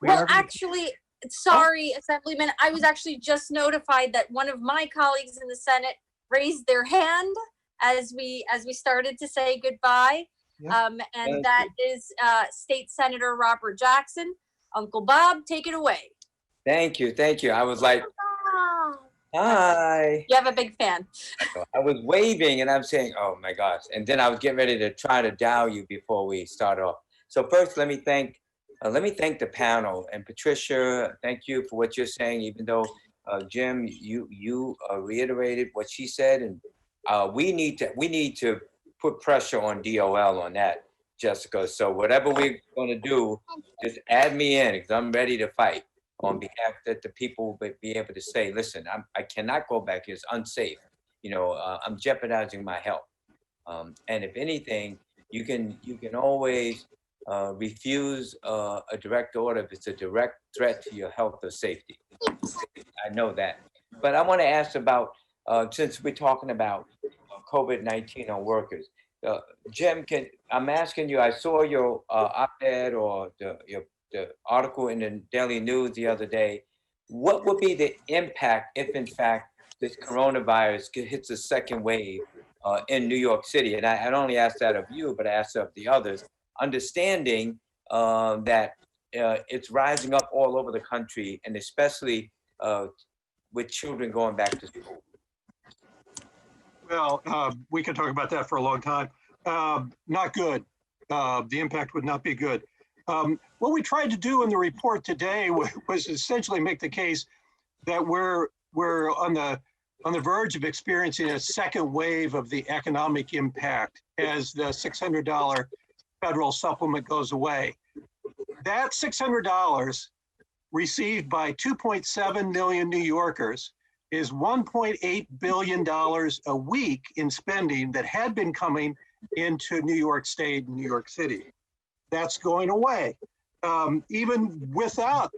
S4: Actually, sorry, Assemblyman, I was actually just notified that one of my colleagues in the Senate raised their hand as we started to say goodbye. And that is State Senator Robert Jackson. Uncle Bob, take it away.
S21: Thank you. Thank you. I was like, hi.
S4: You have a big fan.
S21: I was waving and I'm saying, oh my gosh. And then I was getting ready to try to dial you before we start off. So first, let me thank the panel and Patricia. Thank you for what you're saying, even though Jim, you reiterated what she said, and we need to put pressure on DOL on that, Jessica. So whatever we're going to do, just add me in because I'm ready to fight on behalf that the people will be able to say, listen, I cannot go back here. It's unsafe. You know, I'm jeopardizing my health. And if anything, you can always refuse a direct order if it's a direct threat to your health or safety. I know that. But I want to ask about, since we're talking about COVID-19 on workers, Jim, I'm asking you, I saw your op-ed or the article in the Daily News the other day. What would be the impact if, in fact, this coronavirus hits a second wave in New York City? And I don't only ask that of you, but I ask of the others, understanding that it's rising up all over the country, and especially with children going back to school.
S19: Well, we can talk about that for a long time. Not good. The impact would not be good. What we tried to do in the report today was essentially make the case that we're on the verge of experiencing a second wave of the economic impact as the $600 federal supplement goes away. That $600 received by 2.7 million New Yorkers is $1.8 billion a week in spending that had been coming into New York State and New York City. That's going away. Even with that,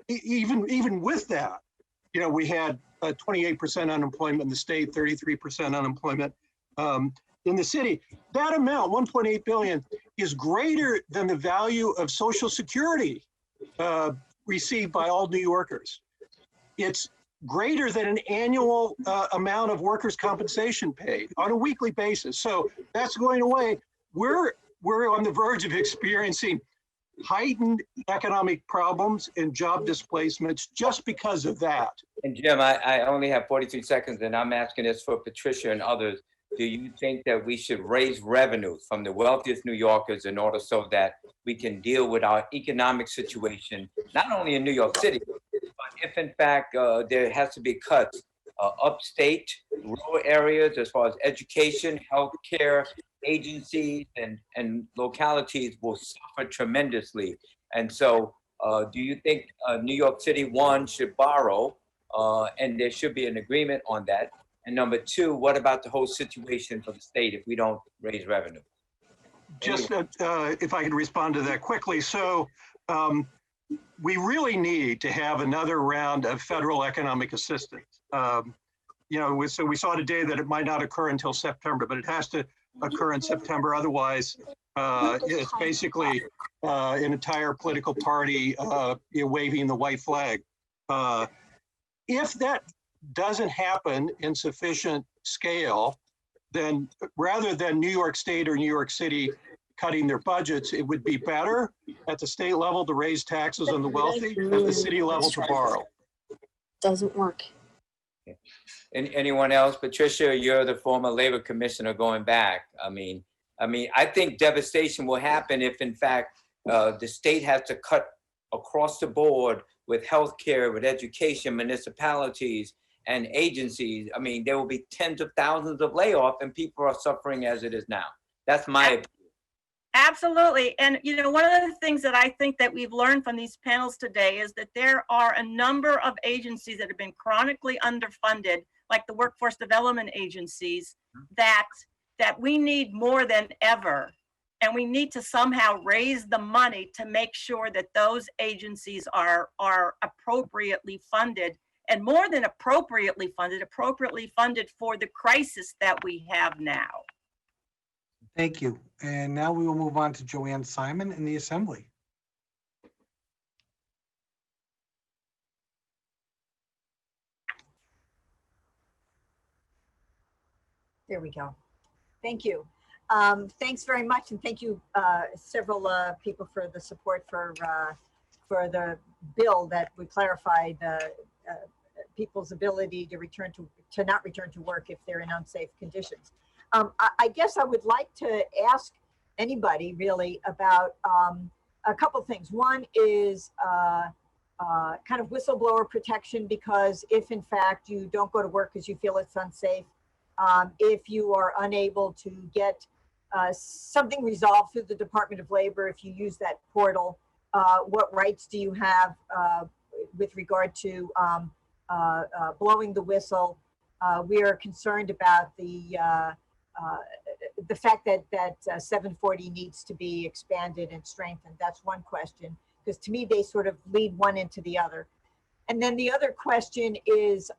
S19: you know, we had 28% unemployment in the state, 33% unemployment in the city. That amount, 1.8 billion, is greater than the value of Social Security received by all New Yorkers. It's greater than an annual amount of workers' compensation paid on a weekly basis. So that's going away. We're on the verge of experiencing heightened economic problems and job displacements just because of that.
S21: And Jim, I only have 43 seconds, and I'm asking this for Patricia and others. Do you think that we should raise revenues from the wealthiest New Yorkers in order so that we can deal with our economic situation, not only in New York City, but if in fact there has to be cuts upstate, rural areas, as far as education, healthcare, agencies, and localities will suffer tremendously. And so do you think New York City, one, should borrow, and there should be an agreement on that? And number two, what about the whole situation for the state if we don't raise revenue?
S19: Just if I could respond to that quickly. So we really need to have another round of federal economic assistance. You know, so we saw today that it might not occur until September, but it has to occur in September. Otherwise, it's basically an entire political party waving the white flag. If that doesn't happen in sufficient scale, then rather than New York State or New York City cutting their budgets, it would be better at the state level to raise taxes on the wealthy, at the city level to borrow.
S4: Doesn't work.
S21: Anyone else? Patricia, you're the former labor commissioner going back. I mean, I think devastation will happen if, in fact, the state has to cut across the board with healthcare, with education, municipalities, and agencies. I mean, there will be tens of thousands of layoffs, and people are suffering as it is now. That's my opinion.
S12: Absolutely. And, you know, one of the things that I think that we've learned from these panels today is that there are a number of agencies that have been chronically underfunded, like the workforce development agencies, that we need more than ever. And we need to somehow raise the money to make sure that those agencies are appropriately funded, and more than appropriately funded for the crisis that we have now.
S5: Thank you. And now we will move on to Joanne Simon in the Assembly.
S1: There we go. Thank you. Thanks very much, and thank you, several people for the support for the bill that would clarify the people's ability to not return to work if they're in unsafe conditions. I guess I would like to ask anybody really about a couple things. One is kind of whistleblower protection, because if in fact you don't go to work because you feel it's unsafe, if you are unable to get something resolved through the Department of Labor, if you use that portal, what rights do you have with regard to blowing the whistle? We are concerned about the fact that 740 needs to be expanded and strengthened. That's one question, because to me, they sort of lead one into the other. And then the other question is,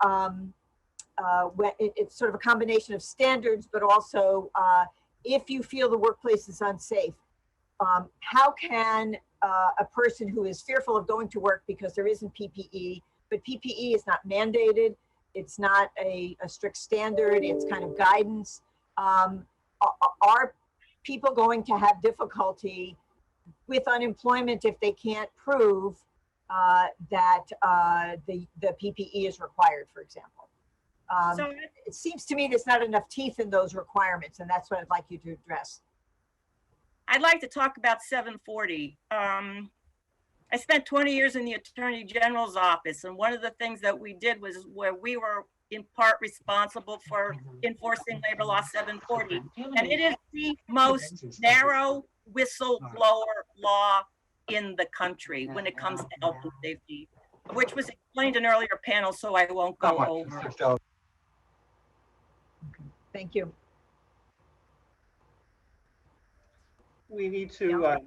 S1: it's sort of a combination of standards, but also if you feel the workplace is unsafe, how can a person who is fearful of going to work because there isn't PPE, but PPE is not mandated, it's not a strict standard, it's kind of guidance, are people going to have difficulty with unemployment if they can't prove that the PPE is required, for example? It seems to me there's not enough teeth in those requirements, and that's what I'd like you to address.
S12: I'd like to talk about 740. I spent 20 years in the Attorney General's office, and one of the things that we did was where we were in part responsible for enforcing Labor Law 740. And it is the most narrow whistleblower law in the country when it comes to health and safety, which was explained in earlier panels, so I won't go over.
S1: Thank you.
S13: We need to,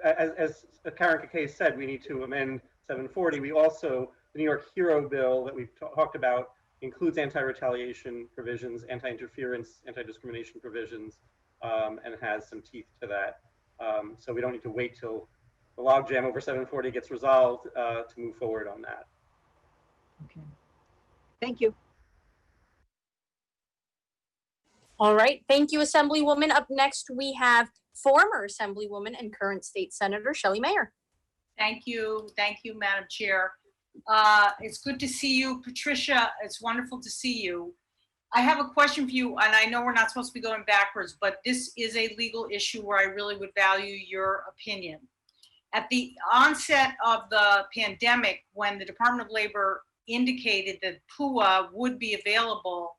S13: as Karen Kakay said, we need to amend 740. We also, the New York HERO bill that we've talked about includes anti-retaliation provisions, anti-interference, anti-discrimination provisions, and has some teeth to that. So we don't need to wait till the logjam over 740 gets resolved to move forward on that.
S1: Okay. Thank you.
S4: All right, thank you, Assemblywoman. Up next, we have former Assemblywoman and current State Senator Shelley Mayer.
S7: Thank you, Madam Chair. It's good to see you, Patricia. It's wonderful to see you. I have a question for you, and I know we're not supposed to be going backwards, but this is a legal issue where I really would value your opinion. At the onset of the pandemic, when the Department of Labor indicated that PUA would be available,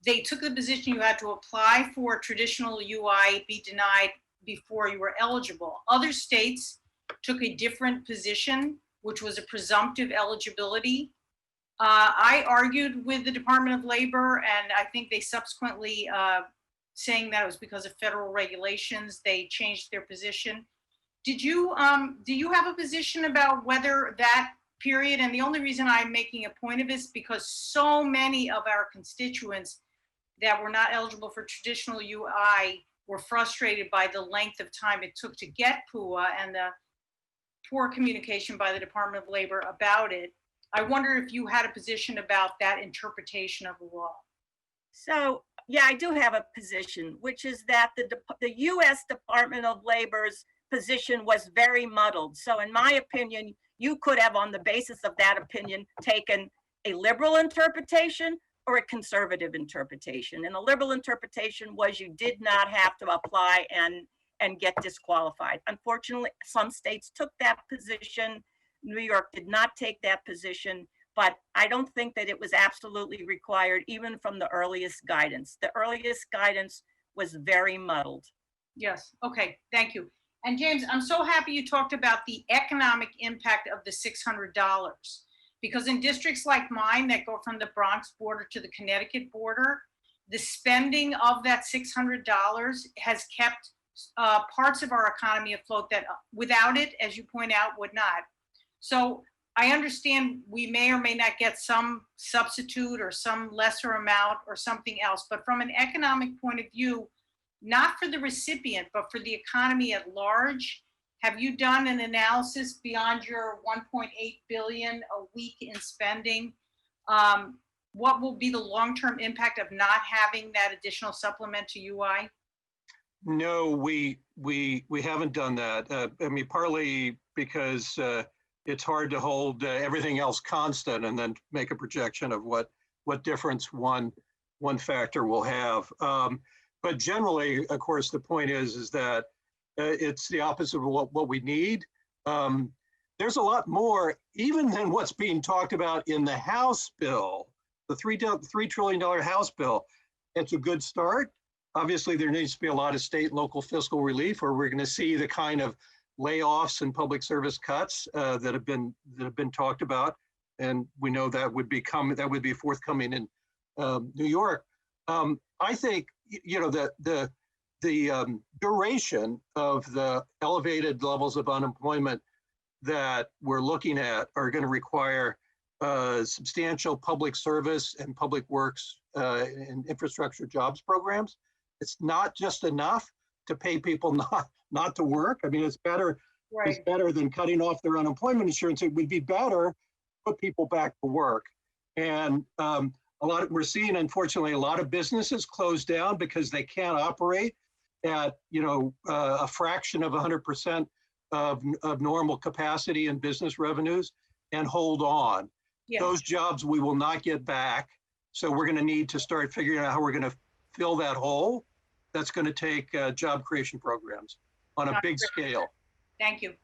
S7: they took the position you had to apply for traditional UI, be denied before you were eligible. Other states took a different position, which was a presumptive eligibility. I argued with the Department of Labor, and I think they subsequently, saying that it was because of federal regulations, they changed their position. Do you have a position about whether that period, and the only reason I'm making a point of it is because so many of our constituents that were not eligible for traditional UI were frustrated by the length of time it took to get PUA and the poor communication by the Department of Labor about it. I wonder if you had a position about that interpretation of the law.
S12: So, yeah, I do have a position, which is that the U.S. Department of Labor's position was very muddled. So in my opinion, you could have, on the basis of that opinion, taken a liberal interpretation or a conservative interpretation. And the liberal interpretation was you did not have to apply and get disqualified. Unfortunately, some states took that position. New York did not take that position, but I don't think that it was absolutely required, even from the earliest guidance. The earliest guidance was very muddled.
S7: Yes, okay, thank you. And James, I'm so happy you talked about the economic impact of the $600. Because in districts like mine that go from the Bronx border to the Connecticut border, the spending of that $600 has kept parts of our economy afloat that without it, as you point out, would not. So I understand we may or may not get some substitute or some lesser amount or something else, but from an economic point of view, not for the recipient, but for the economy at large, have you done an analysis beyond your 1.8 billion a week in spending? what will be the long-term impact of not having that additional supplement to UI?
S19: No, we haven't done that. I mean, partly because it's hard to hold everything else constant and then make a projection of what difference one factor will have. But generally, of course, the point is that it's the opposite of what we need. There's a lot more, even than what's being talked about in the House bill, the $3 trillion House bill. It's a good start. Obviously, there needs to be a lot of state and local fiscal relief, or we're going to see the kind of layoffs and public service cuts that have been talked about, and we know that would be forthcoming in New York. I think the duration of the elevated levels of unemployment that we're looking at are going to require substantial public service and public works and infrastructure jobs programs. It's not just enough to pay people not to work. I mean, it's better.
S7: Right.
S19: It's better than cutting off their unemployment insurance. It would be better to put people back to work. And we're seeing, unfortunately, a lot of businesses close down because they can't operate at a fraction of 100% of normal capacity and business revenues and hold on.
S7: Yeah.
S19: Those jobs we will not get back. So we're going to need to start figuring out how we're going to fill that hole. That's going to take job creation programs on a big scale.
S7: Thank you.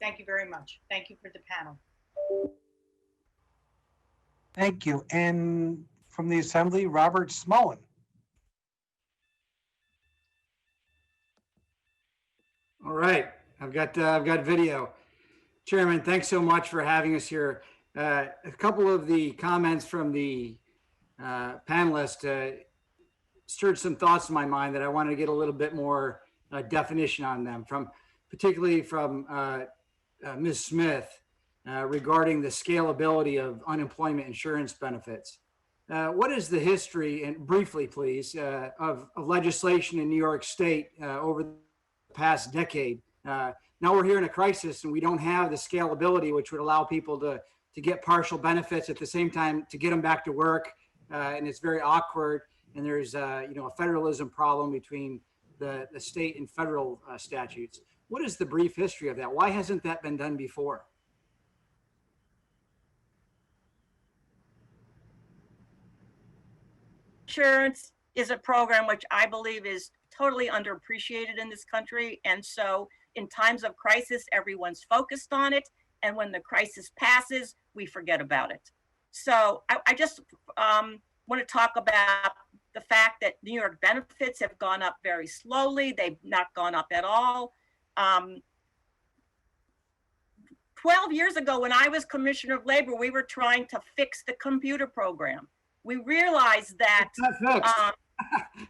S7: Thank you very much. Thank you for the panel.
S5: Thank you. And from the Assembly, Robert Smullen.
S2: All right, I've got video. Chairman, thanks so much for having us here. A couple of the comments from the panelists stirred some thoughts in my mind that I wanted to get a little bit more definition on them, particularly from Ms. Smith regarding the scalability of unemployment insurance benefits. What is the history, and briefly please, of legislation in New York State over the past decade? Now we're here in a crisis and we don't have the scalability which would allow people to get partial benefits at the same time to get them back to work, and it's very awkward. And there's a federalism problem between the state and federal statutes. What is the brief history of that? Why hasn't that been done before?
S12: Insurance is a program which I believe is totally underappreciated in this country. And so in times of crisis, everyone's focused on it. And when the crisis passes, we forget about it. So I just want to talk about the fact that New York benefits have gone up very slowly. They've not gone up at all. 12 years ago, when I was Commissioner of Labor, we were trying to fix the computer program. We realized that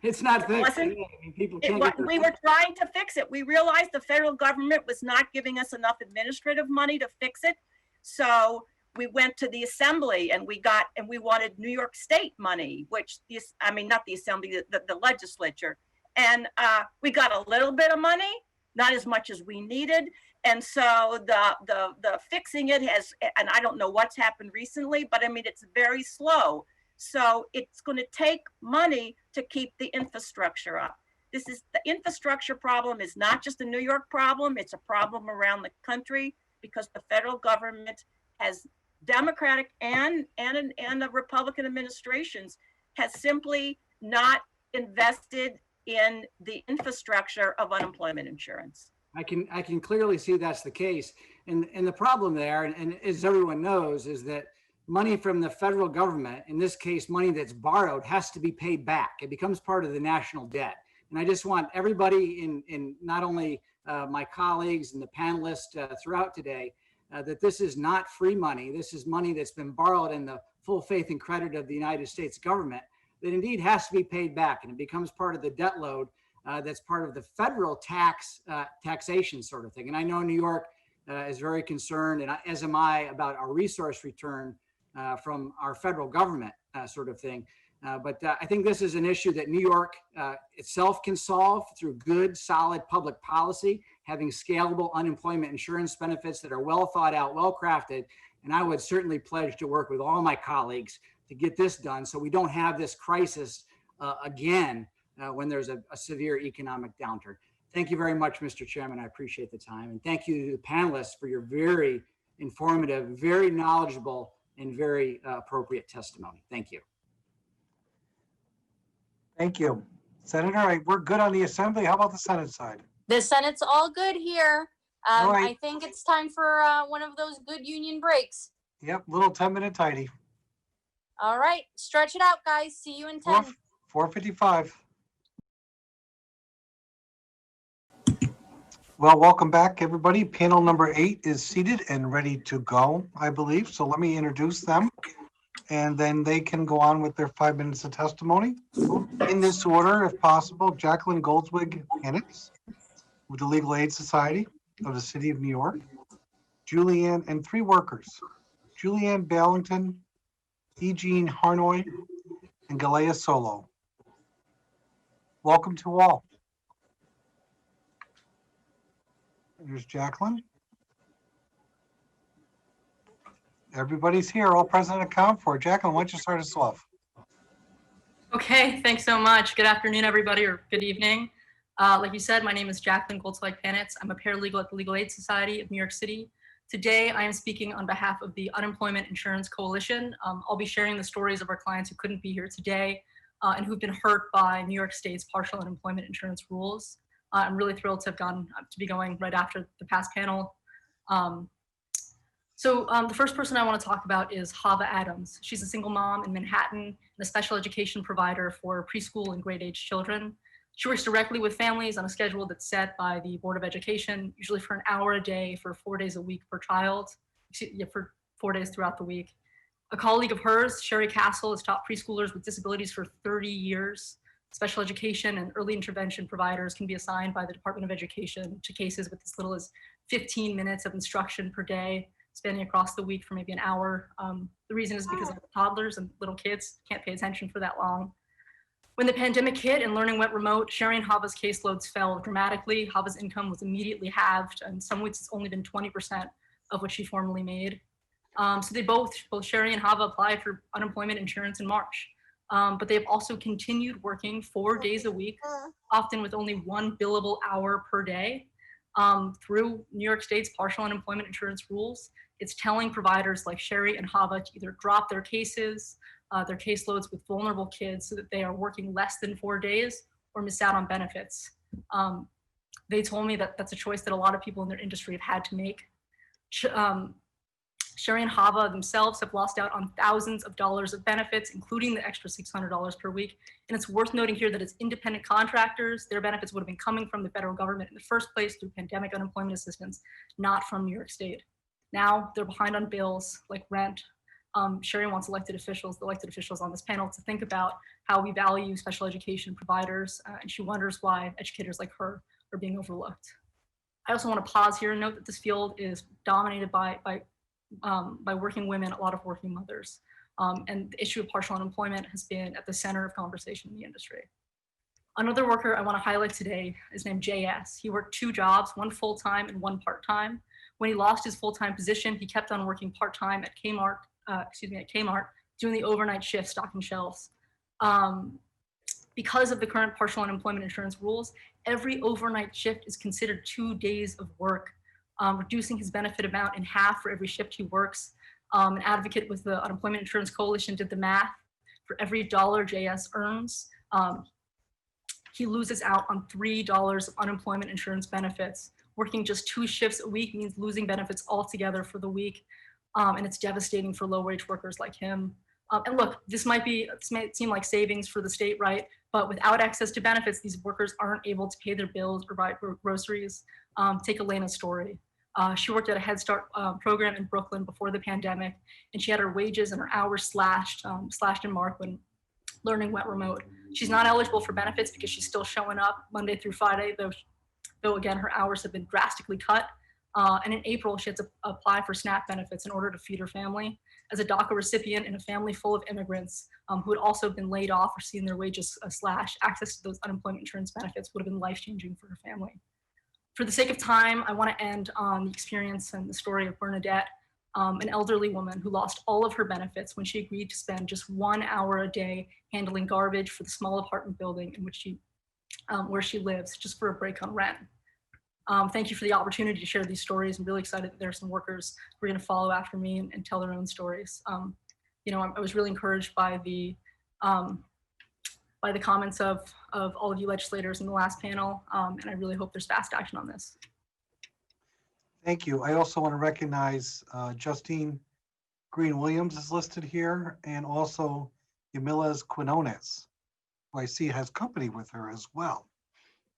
S2: it's not fixed.
S12: We were trying to fix it. We realized the federal government was not giving us enough administrative money to fix it. So we went to the Assembly and we wanted New York State money, not the Assembly, the legislature. And we got a little bit of money, not as much as we needed. And so the fixing it has, and I don't know what's happened recently, but it's very slow. So it's going to take money to keep the infrastructure up. The infrastructure problem is not just a New York problem, it's a problem around the country because the federal government has Democratic and the Republican administrations has simply not invested in the infrastructure of unemployment insurance.
S2: I can clearly see that's the case. And the problem there, and as everyone knows, is that money from the federal government, in this case, money that's borrowed, has to be paid back. It becomes part of the national debt. And I just want everybody in not only my colleagues and the panelists throughout today, that this is not free money. This is money that's been borrowed in the full faith and credit of the United States government that indeed has to be paid back. And it becomes part of the debt load that's part of the federal taxation sort of thing. And I know New York is very concerned, and as am I, about our resource return from our federal government sort of thing. But I think this is an issue that New York itself can solve through good, solid public policy, having scalable unemployment insurance benefits that are well thought out, well crafted. And I would certainly pledge to work with all my colleagues to get this done so we don't have this crisis again when there's a severe economic downturn. Thank you very much, Mr. Chairman. I appreciate the time. And thank you to the panelists for your very informative, very knowledgeable, and very appropriate testimony. Thank you.
S5: Thank you. Senator, we're good on the Assembly. How about the Senate side?
S4: The Senate's all good here.
S5: All right.
S4: I think it's time for one of those good union breaks.
S5: Yep, little 10-minute tidy.
S4: All right, stretch it out, guys. See you in 10.
S5: 4:55. Well, welcome back, everybody. Panel number 8 is seated and ready to go, I believe. So let me introduce them, and then they can go on with their 5 minutes of testimony. In this order, if possible, Jacqueline Goldswig Pennitz with the Legal Aid Society of the City of New York. Julianne, and 3 workers, Julianne Ballington, E. Jean Harnoy, and Galea Solo. Welcome to all. There's Jacqueline. Everybody's here, all present and accounted for. Jacqueline, why don't you start us off?
S10: Okay, thanks so much. Good afternoon, everybody, or good evening. Like you said, my name is Jacqueline Goldswig Pennitz. I'm a paralegal at the Legal Aid Society of New York City. Today, I am speaking on behalf of the Unemployment Insurance Coalition. I'll be sharing the stories of our clients who couldn't be here today and who've been hurt by New York State's partial unemployment insurance rules. I'm really thrilled to be going right after the past panel. The first person I want to talk about is Hava Adams. She's a single mom in Manhattan and a special education provider for preschool and grade age children. She works directly with families on a schedule that's set by the Board of Education, usually for an hour a day for 4 days a week per child, for 4 days throughout the week. A colleague of hers, Sherry Castle, has taught preschoolers with disabilities for 30 years. Special education and early intervention providers can be assigned by the Department of Education to cases with as little as 15 minutes of instruction per day, spanning across the week for maybe an hour. The reason is because toddlers and little kids can't pay attention for that long. When the pandemic hit and learning went remote, Sherry and Hava's caseloads fell dramatically. Hava's income was immediately halved, and some weeks it's only been 20% of what she formerly made. So they both Sherry and Hava applied for unemployment insurance in March. But they've also continued working 4 days a week, often with only 1 billable hour per day, through New York State's partial unemployment insurance rules. It's telling providers like Sherry and Hava to either drop their cases, their caseloads with vulnerable kids so that they are working less than 4 days or miss out on benefits. They told me that that's a choice that a lot of people in their industry have had to make. Sherry and Hava themselves have lost out on thousands of dollars of benefits, including the extra $600 per week. And it's worth noting here that as independent contractors, their benefits would have been coming from the federal government in the first place through pandemic unemployment assistance, not from New York State. Now they're behind on bills like rent. Sherry wants the elected officials on this panel to think about how we value special education providers, and she wonders why educators like her are being overlooked. I also want to pause here and note that this field is dominated by working women, a lot of working mothers. And the issue of partial unemployment has been at the center of conversation in the industry. Another worker I want to highlight today is named JS. He worked 2 jobs, one full-time and one part-time. When he lost his full-time position, he kept on working part-time at Kmart, doing the overnight shift stocking shelves. Because of the current partial unemployment insurance rules, every overnight shift is considered 2 days of work, reducing his benefit amount in half for every shift he works. An advocate with the Unemployment Insurance Coalition did the math. For every $1 JS earns, he loses out on $3 of unemployment insurance benefits. Working just 2 shifts a week means losing benefits altogether for the week. And it's devastating for low-wage workers like him. And look, this might seem like savings for the state, right? But without access to benefits, these workers aren't able to pay their bills or buy groceries. Take Elena's story. She worked at a Head Start program in Brooklyn before the pandemic, and she had her wages and her hours slashed in March when learning went remote. She's not eligible for benefits because she's still showing up Monday through Friday, though again, her hours have been drastically cut. And in April, she had to apply for SNAP benefits in order to feed her family. As a DACA recipient in a family full of immigrants who had also been laid off or seen their wages slashed, access to those unemployment insurance benefits would have been life-changing for her family. For the sake of time, I want to end on the experience and the story of Bernadette. an elderly woman who lost all of her benefits when she agreed to spend just 1 hour a day handling garbage for the small apartment building in which where she lives, just for a break on rent. Thank you for the opportunity to share these stories. I'm really excited that there are some workers who are going to follow after me and tell their own stories. I was really encouraged by the comments of all of you legislators in the last panel, and I really hope there's fast action on this.
S5: Thank you. I also want to recognize Justine Green-Williams is listed here, and also Yamiles Quinones, who I see has company with her as well.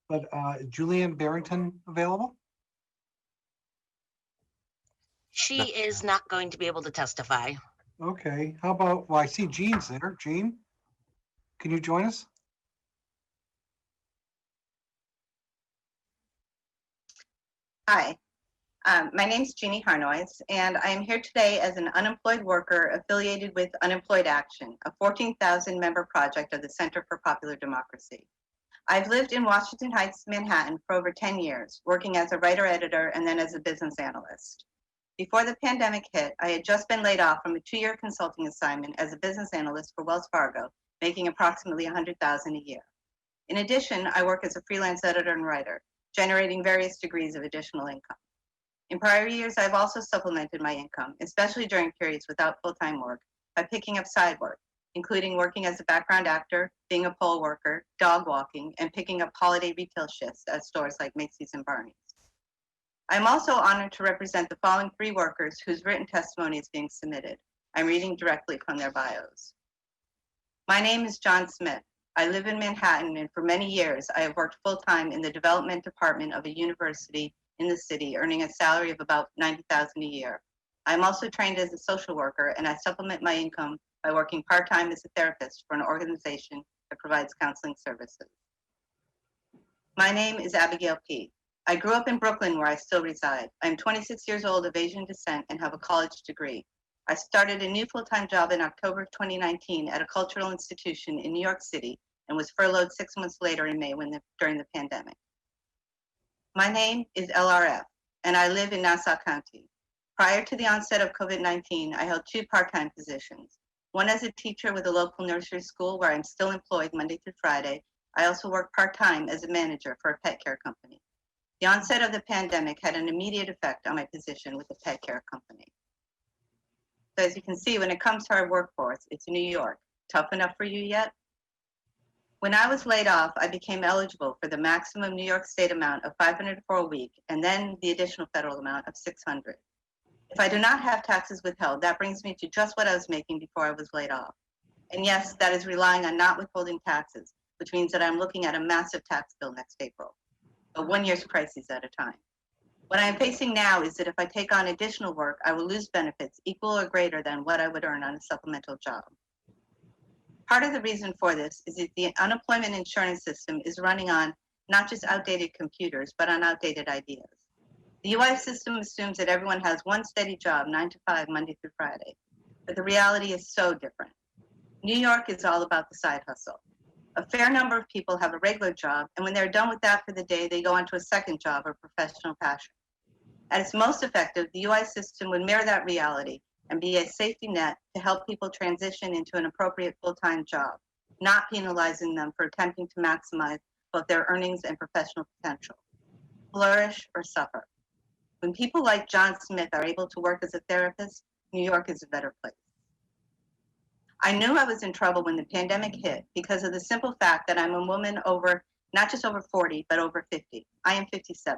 S5: But Julianne Barrington available?
S14: She is not going to be able to testify.
S5: Okay, how about, well, I see Jean's there. Jean, can you join us?
S22: Hi, my name is Jeannie Harnois, and I am here today as an unemployed worker affiliated with Unemployed Action, a 14,000 member project of the Center for Popular Democracy. I've lived in Washington Heights, Manhattan for over 10 years, working as a writer-editor and then as a business analyst. Before the pandemic hit, I had just been laid off from a 2-year consulting assignment as a business analyst for Wells Fargo, making approximately $100,000 a year. In addition, I work as a freelance editor and writer, generating various degrees of additional income. In prior years, I've also supplemented my income, especially during periods without full-time work, by picking up side work, including working as a background actor, being a poll worker, dog walking, and picking up holiday retail shifts at stores like Macy's and Barney's. I'm also honored to represent the following 3 workers whose written testimony is being submitted. I'm reading directly from their bios. My name is John Smith. I live in Manhattan, and for many years, I have worked full-time in the development department of a university in the city, earning a salary of about $90,000 a year. I'm also trained as a social worker, and I supplement my income by working part-time as a therapist for an organization that provides counseling services. My name is Abigail P. I grew up in Brooklyn, where I still reside. I'm 26 years old, of Asian descent, and have a college degree. I started a new full-time job in October of 2019 at a cultural institution in New York City and was furloughed 6 months later in May during the pandemic. My name is LRF, and I live in Nassau County. Prior to the onset of COVID-19, I held 2 part-time positions. One as a teacher with a local nursery school where I'm still employed Monday through Friday. I also work part-time as a manager for a pet care company. The onset of the pandemic had an immediate effect on my position with the pet care company. So as you can see, when it comes to our workforce, it's New York. Tough enough for you yet? When I was laid off, I became eligible for the maximum New York State amount of $500 for a week, and then the additional federal amount of $600. If I do not have taxes withheld, that brings me to just what I was making before I was laid off. And yes, that is relying on not withholding taxes, which means that I'm looking at a massive tax bill next April, but 1 year's crises at a time. What I am facing now is that if I take on additional work, I will lose benefits equal or greater than what I would earn on a supplemental job. Part of the reason for this is that the unemployment insurance system is running on not just outdated computers, but on outdated ideas. The UI system assumes that everyone has one steady job, 9 to 5, Monday through Friday. But the reality is so different. New York is all about the side hustle. A fair number of people have a regular job, and when they're done with that for the day, they go on to a second job or professional passion. At its most effective, the UI system would mirror that reality and be a safety net to help people transition into an appropriate full-time job, not penalizing them for attempting to maximize both their earnings and professional potential. Flourish or suffer. When people like John Smith are able to work as a therapist, New York is a better place. I knew I was in trouble when the pandemic hit because of the simple fact that I'm a woman over, not just over 40, but over 50. I am 57.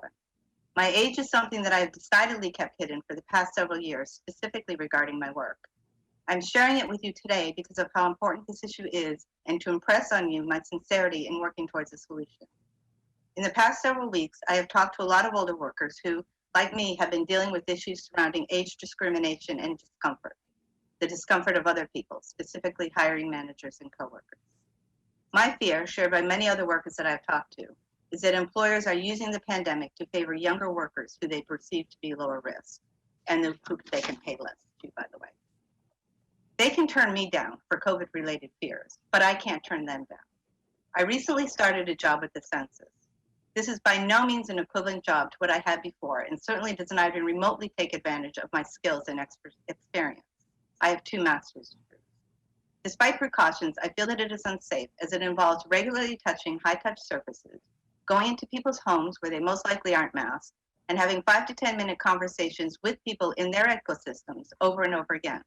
S22: My age is something that I've decidedly kept hidden for the past several years, specifically regarding my work. I'm sharing it with you today because of how important this issue is and to impress on you my sincerity in working towards a solution. In the past several weeks, I have talked to a lot of older workers who, like me, have been dealing with issues surrounding age discrimination and discomfort, the discomfort of other people, specifically hiring managers and coworkers. My fear, shared by many other workers that I've talked to, is that employers are using the pandemic to favor younger workers who they perceive to be lower risk, and who they can pay less to, by the way. They can turn me down for COVID-related fears, but I can't turn them down. I recently started a job with the census. This is by no means an equivalent job to what I had before, and certainly does not even remotely take advantage of my skills and experience. I have 2 master's degrees. Despite precautions, I feel that it is unsafe as it involves regularly touching high-touch surfaces, going into people's homes where they most likely aren't masked, and having 5 to 10-minute conversations with people in their ecosystems over and over again.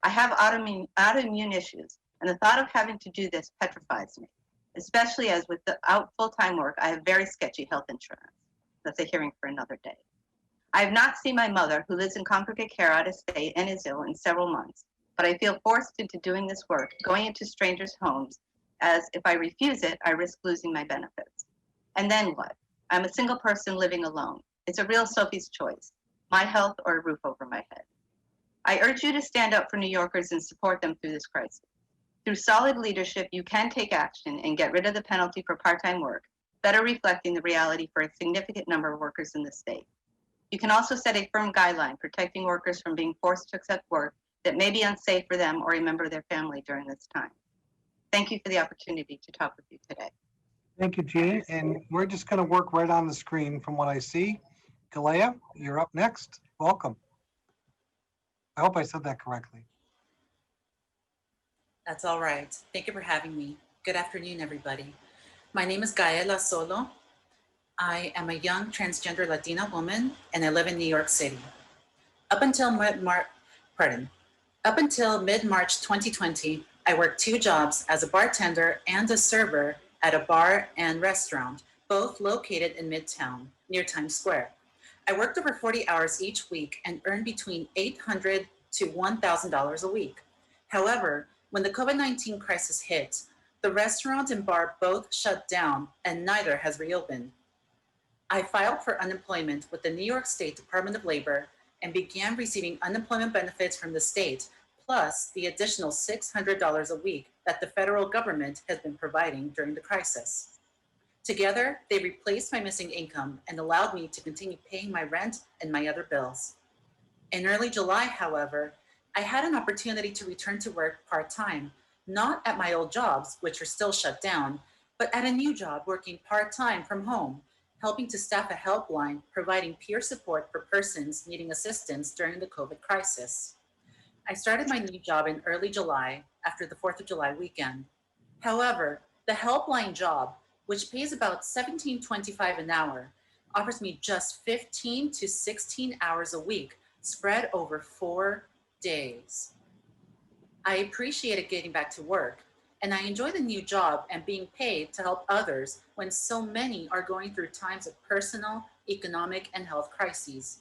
S22: I have autoimmune issues, and the thought of having to do this petrifies me, especially as without full-time work, I have very sketchy health insurance. That's a hearing for another day. I have not seen my mother, who lives in congregate care out of state and is ill, in several months, but I feel forced into doing this work, going into strangers' homes, as if I refuse it, I risk losing my benefits. And then what? I'm a single person living alone. It's a real Sophie's choice, my health or a roof over my head. I urge you to stand up for New Yorkers and support them through this crisis. Through solid leadership, you can take action and get rid of the penalty for part-time work, better reflecting the reality for a significant number of workers in the state. You can also set a firm guideline protecting workers from being forced to accept work that may be unsafe for them or a member of their family during this time. Thank you for the opportunity to talk with you today.
S5: Thank you, Jeannie. And we're just going to work right on the screen from what I see. Galea, you're up next. Welcome. I hope I said that correctly.
S15: That's all right. Thank you for having me. Good afternoon, everybody. My name is Gaela Solo. I am a young transgender Latina woman, and I live in New York City. Up until mid-March 2020, I worked 2 jobs as a bartender and a server at a bar and restaurant, both located in Midtown, near Times Square. I worked over 40 hours each week and earned between $800 to $1,000 a week. However, when the COVID-19 crisis hit, the restaurant and bar both shut down and neither has reopened. I filed for unemployment with the New York State Department of Labor and began receiving unemployment benefits from the state, plus the additional $600 a week that the federal government has been providing during the crisis. Together, they replaced my missing income and allowed me to continue paying my rent and my other bills. In early July, however, I had an opportunity to return to work part-time, not at my old jobs, which are still shut down, but at a new job working part-time from home, helping to staff a helpline, providing peer support for persons needing assistance during the COVID crisis. I started my new job in early July after the 4th of July weekend. However, the helpline job, which pays about $17.25 an hour, offers me just 15 to 16 hours a week, spread over 4 days. I appreciated getting back to work, and I enjoy the new job and being paid to help others when so many are going through times of personal, economic, and health crises.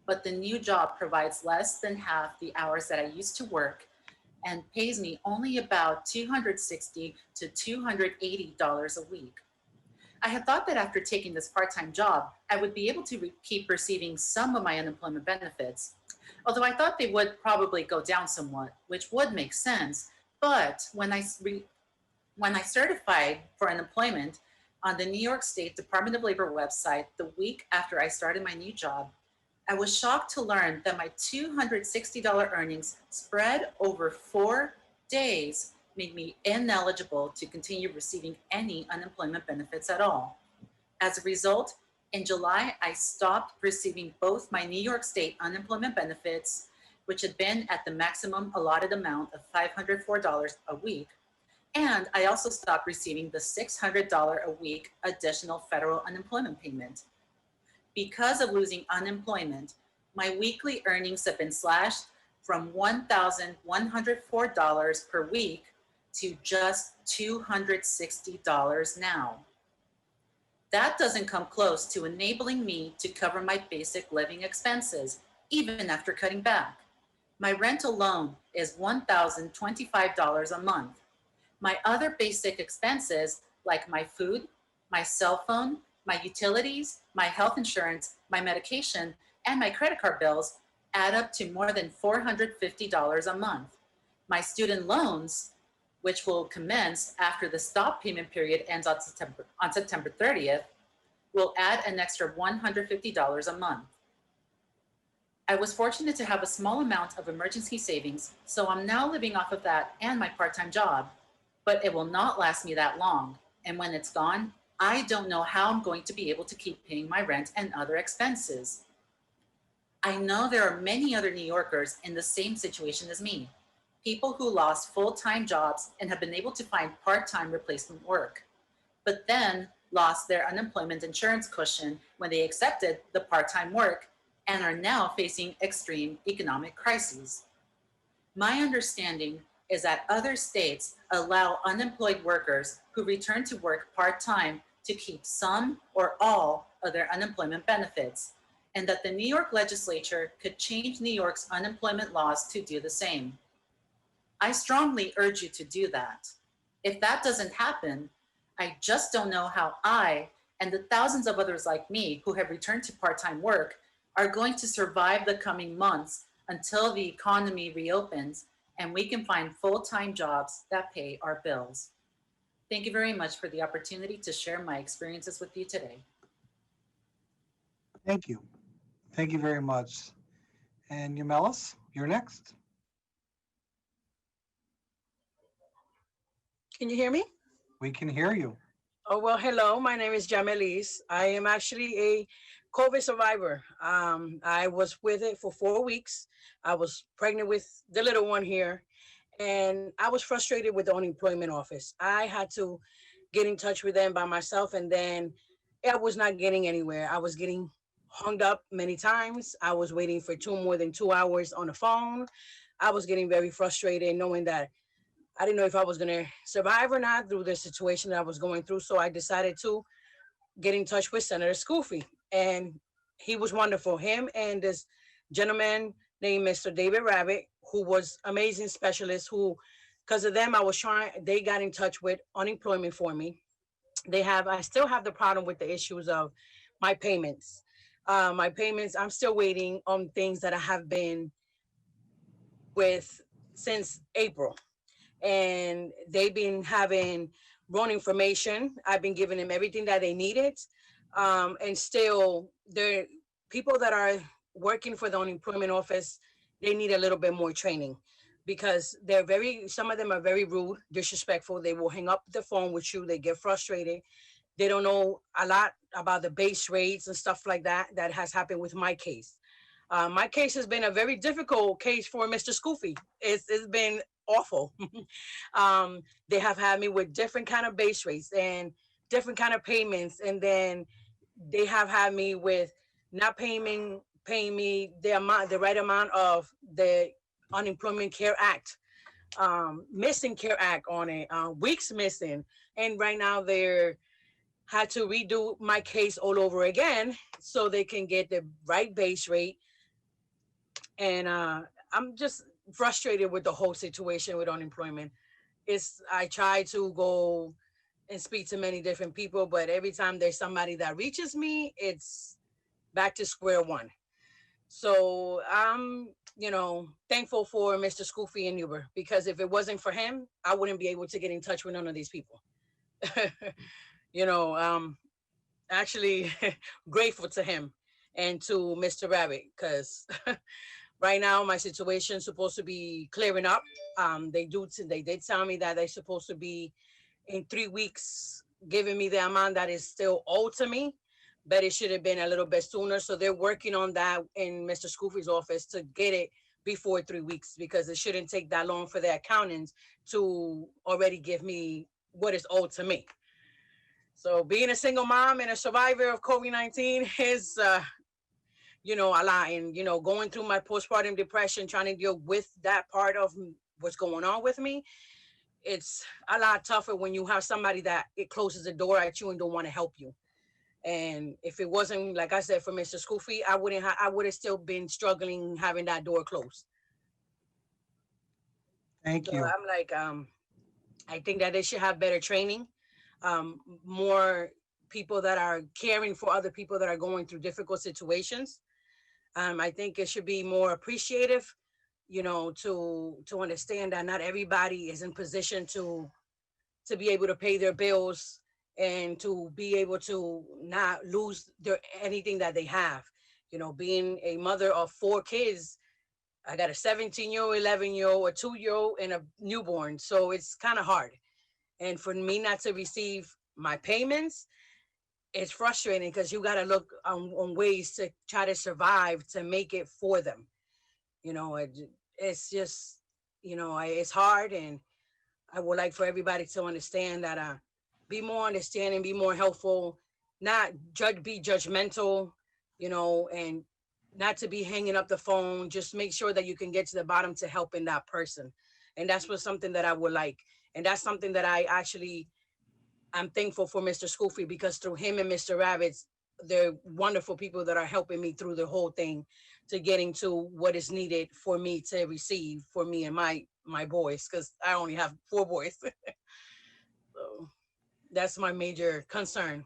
S15: But the new job provides less than half the hours that I used to work and pays me only about $260 to $280 a week. I had thought that after taking this part-time job, I would be able to keep receiving some of my unemployment benefits, although I thought they would probably go down somewhat, which would make sense. But when I certified for unemployment on the New York State Department of Labor website the week after I started my new job, I was shocked to learn that my $260 earnings spread over 4 days made me ineligible to continue receiving any unemployment benefits at all. As a result, in July, I stopped receiving both my New York State unemployment benefits, which had been at the maximum allotted amount of $504 a week, and I also stopped receiving the $600 a week additional federal unemployment payment. Because of losing unemployment, my weekly earnings have been slashed from $1,104 per week to just $260 now. That doesn't come close to enabling me to cover my basic living expenses, even after cutting back. My rent alone is $1,025 a month. My other basic expenses, like my food, my cell phone, my utilities, my health insurance, my medication, and my credit card bills add up to more than $450 a month. My student loans, which will commence after the stop payment period ends on September 30th, will add an extra $150 a month. I was fortunate to have a small amount of emergency savings, so I'm now living off of that and my part-time job, but it will not last me that long. And when it's gone, I don't know how I'm going to be able to keep paying my rent and other expenses. I know there are many other New Yorkers in the same situation as me, people who lost full-time jobs and have been able to find part-time replacement work, but then lost their unemployment insurance cushion when they accepted the part-time work and are now facing extreme economic crises. My understanding is that other states allow unemployed workers who return to work part-time to keep some or all of their unemployment benefits, and that the New York legislature could change New York's unemployment laws to do the same. I strongly urge you to do that. If that doesn't happen, I just don't know how I and the thousands of others like me who have returned to part-time work are going to survive the coming months until the economy reopens and we can find full-time jobs that pay our bills. Thank you very much for the opportunity to share my experiences with you today.
S5: Thank you. Thank you very much. And Yamelis, you're next.
S11: Can you hear me?
S5: We can hear you.
S11: Oh, well, hello. My name is Jamelis. I am actually a COVID survivor. I was with it for 4 weeks. I was pregnant with the little one here, and I was frustrated with the unemployment office. I had to get in touch with them by myself, and then I was not getting anywhere. I was getting hung up many times. I was waiting for more than 2 hours on the phone. I was getting very frustrated knowing that I didn't know if I was going to survive or not through the situation that I was going through. So I decided to get in touch with Senator Scoofy, and he was wonderful. Him and this gentleman named Mr. David Rabbit, who was amazing specialist, who, because of them, they got in touch with unemployment for me. I still have the problem with the issues of my payments. I'm still waiting on things that I have been with since April. And they've been having wrong information. I've been giving them everything that they needed. And still, they're people that are working for the unemployment office, they need a little bit more training because some of them are very rude, disrespectful. They will hang up the phone with you. They get frustrated. They don't know a lot about the base rates and stuff like that. That has happened with my case. My case has been a very difficult case for Mr. Scoofy. It's been awful. They have had me with different kind of base rates and different kind of payments, and then they have had me with not paying me the right amount of the Unemployment Care Act, missing Care Act on it, weeks missing, and right now they're had to redo my case all over again so they can get the right base rate. And I'm just frustrated with the whole situation with unemployment. I try to go and speak to many different people, but every time there's somebody that reaches me, it's back to square one. So I'm, thankful for Mr. Scoofy and Uber, because if it wasn't for him, I wouldn't be able to get in touch with none of these people. Actually grateful to him and to Mr. Rabbit, because right now my situation is supposed to be clearing up. They did tell me that they're supposed to be in 3 weeks giving me the amount that is still owed to me, but it should have been a little bit sooner. So they're working on that in Mr. Scoofy's office to get it before 3 weeks, because it shouldn't take that long for the accountants to already give me what is owed to me. So being a single mom and a survivor of COVID-19 is, a lot. And, going through my postpartum depression, trying to deal with that part of what's going on with me, it's a lot tougher when you have somebody that it closes the door at you and don't want to help you. And if it wasn't, like I said, for Mr. Scoofy, I would have still been struggling having that door closed.
S5: Thank you.
S11: I'm like, I think that they should have better training, more people that are caring for other people that are going through difficult situations. I think it should be more appreciative, to understand that not everybody is in position to be able to pay their bills and to be able to not lose anything that they have. Being a mother of 4 kids, I got a 17-year-old, 11-year-old, a 2-year-old, and a newborn. So it's kind of hard. And for me not to receive my payments it's frustrating because you got to look on ways to try to survive to make it for them. You know, it's just, you know, it's hard, and I would like for everybody to understand that be more understanding, be more helpful, not be judgmental, you know, and not to be hanging up the phone. Just make sure that you can get to the bottom to helping that person. And that's what something that I would like. And that's something that I'm thankful for Mr. Scoofy, because through him and Mr. Rabbits, they're wonderful people that are helping me through the whole thing to getting to what is needed for me to receive for me and my boys, because I only have 4 boys. So that's my major concern.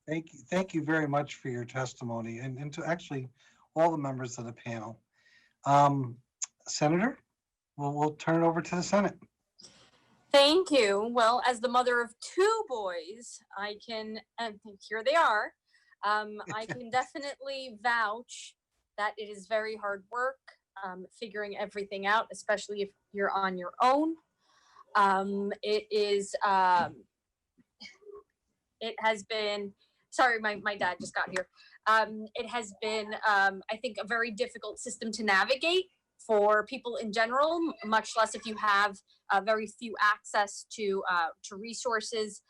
S5: Thank you very much for your testimony, and to actually all the members of the panel. Senator, we'll turn it over to the Senate.
S4: Thank you. Well, as the mother of 2 boys, I can, and here they are, I can definitely vouch that it is very hard work figuring everything out, especially if you're on your own. It has been, sorry, my dad just got here. It has been, I think, a very difficult system to navigate for people in general, much less if you have very few access to resources.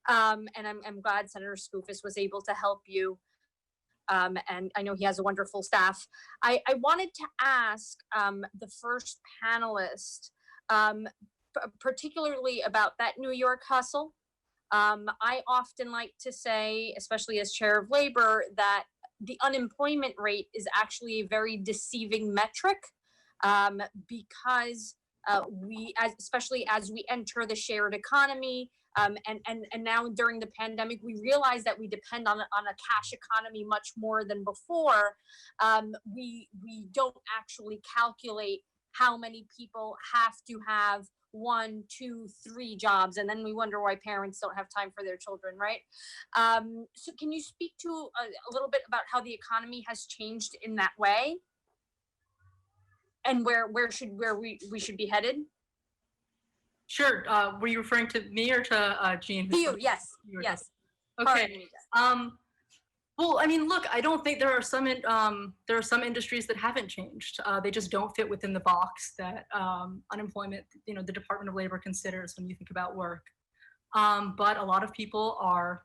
S4: And I'm glad Senator Skoufis was able to help you. And I know he has a wonderful staff. I wanted to ask the first panelist, particularly about that New York hustle. I often like to say, especially as chair of labor, that the unemployment rate is actually a very deceiving metric, because especially as we enter the shared economy, and now during the pandemic, we realize that we depend on a cash economy much more than before. We don't actually calculate how many people have to have 1, 2, 3 jobs, and then we wonder why parents don't have time for their children, right? So can you speak to a little bit about how the economy has changed in that way, and where we should be headed?
S10: Sure. Were you referring to me or to Jean?
S4: To you, yes, yes.
S10: Okay. Well, I mean, look, I don't think there are some industries that haven't changed. They just don't fit within the box that unemployment, you know, the Department of Labor considers when you think about work. But a lot of people are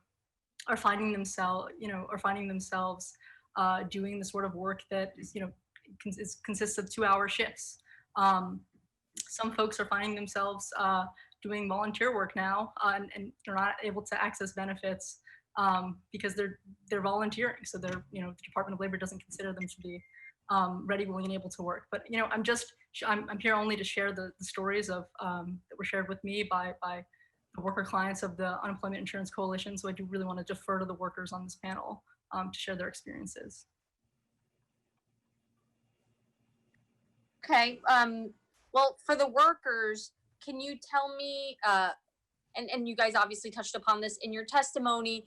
S10: finding themselves, doing the sort of work that is, you know, consists of 2-hour shifts. Some folks are finding themselves doing volunteer work now, and they're not able to access benefits because they're volunteering. So the Department of Labor doesn't consider them to be ready, willing, and able to work. But you know, I'm here only to share the stories of that were shared with me by the worker clients of the Unemployment Insurance Coalition. So I do really want to defer to the workers on this panel to share their experiences.
S4: Okay. Well, for the workers, can you tell me, and you guys obviously touched upon this in your testimony,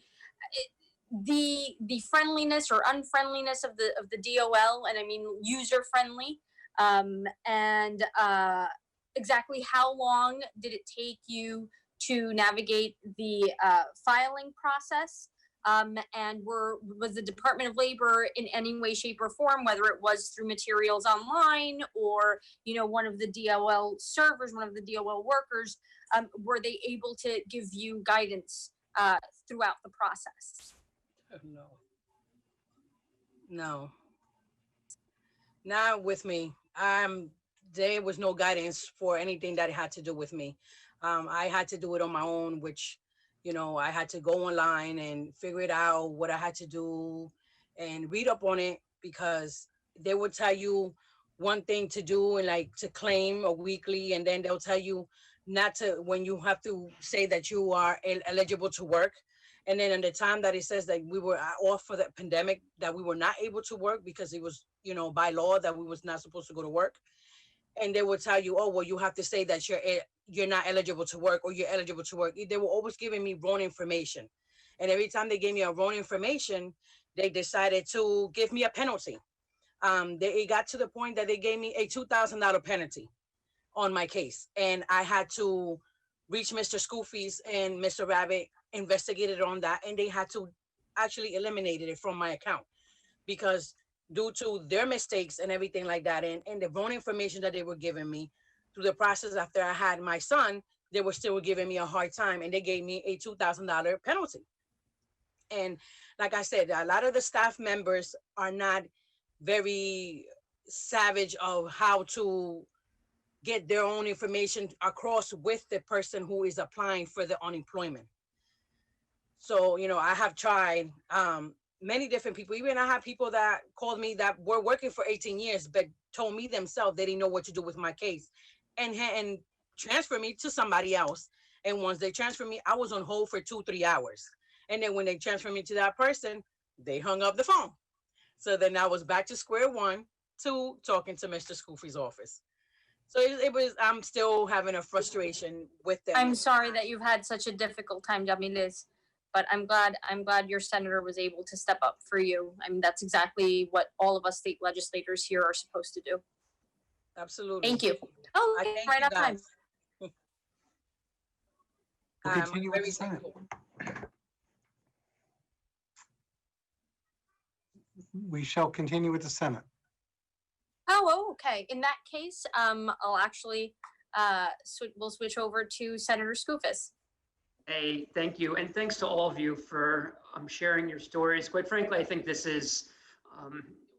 S4: the friendliness or unfriendliness of the DOL, and I mean user friendly, and exactly how long did it take you to navigate the filing process? And was the Department of Labor in any way, shape, or form, whether it was through materials online or, you know, one of the DOL servers, one of the DOL workers, were they able to give you guidance throughout the process?
S11: No, not with me. There was no guidance for anything that had to do with me. I had to do it on my own, which, you know, I had to go online and figure it out, what I had to do and read up on it, because they would tell you one thing to do and like to claim a weekly, and then they'll tell you not to, when you have to say that you are eligible to work. And then in the time that it says that we were off for the pandemic, that we were not able to work because it was, you know, by law that we was not supposed to go to work. And they would tell you, oh, well, you have to say that you're not eligible to work, or you're eligible to work. They were always giving me wrong information. And every time they gave me a wrong information, they decided to give me a penalty. It got to the point that they gave me a $2,000 penalty on my case. And I had to reach Mr. Skoufis and Mr. Rabbit investigated on that, and they had to actually eliminate it from my account because due to their mistakes and everything like that, and the wrong information that they were giving me through the process after I had my son, they were still giving me a hard time, and they gave me a $2,000 penalty. And like I said, a lot of the staff members are not very savage of how to get their own information across with the person who is applying for the unemployment. So, you know, I have tried many different people. Even I have people that called me that were working for 18 years, but told me themselves they didn't know what to do with my case and transfer me to somebody else. And once they transferred me, I was on hold for 2-3 hours. And then when they transferred me to that person, they hung up the phone. So then I was back to square one to talking to Mr. Scoofy's office. So it was, I'm still having a frustration with them.
S4: I'm sorry that you've had such a difficult time, Jamilis, but I'm glad your senator was able to step up for you. I mean, that's exactly what all of us state legislators here are supposed to do.
S11: Absolutely.
S4: Thank you. Oh,
S11: I thank
S4: right
S11: you
S4: on time.
S11: guys.
S5: We'll
S11: I'm
S5: continue with
S11: very
S5: the Senate.
S11: thankful.
S5: We shall continue with the Senate.
S4: Oh, okay. In that case, I'll actually we'll switch over to Senator Skoufis.
S8: Hey, thank you. And thanks to all of you for sharing your stories. Quite frankly, I think this is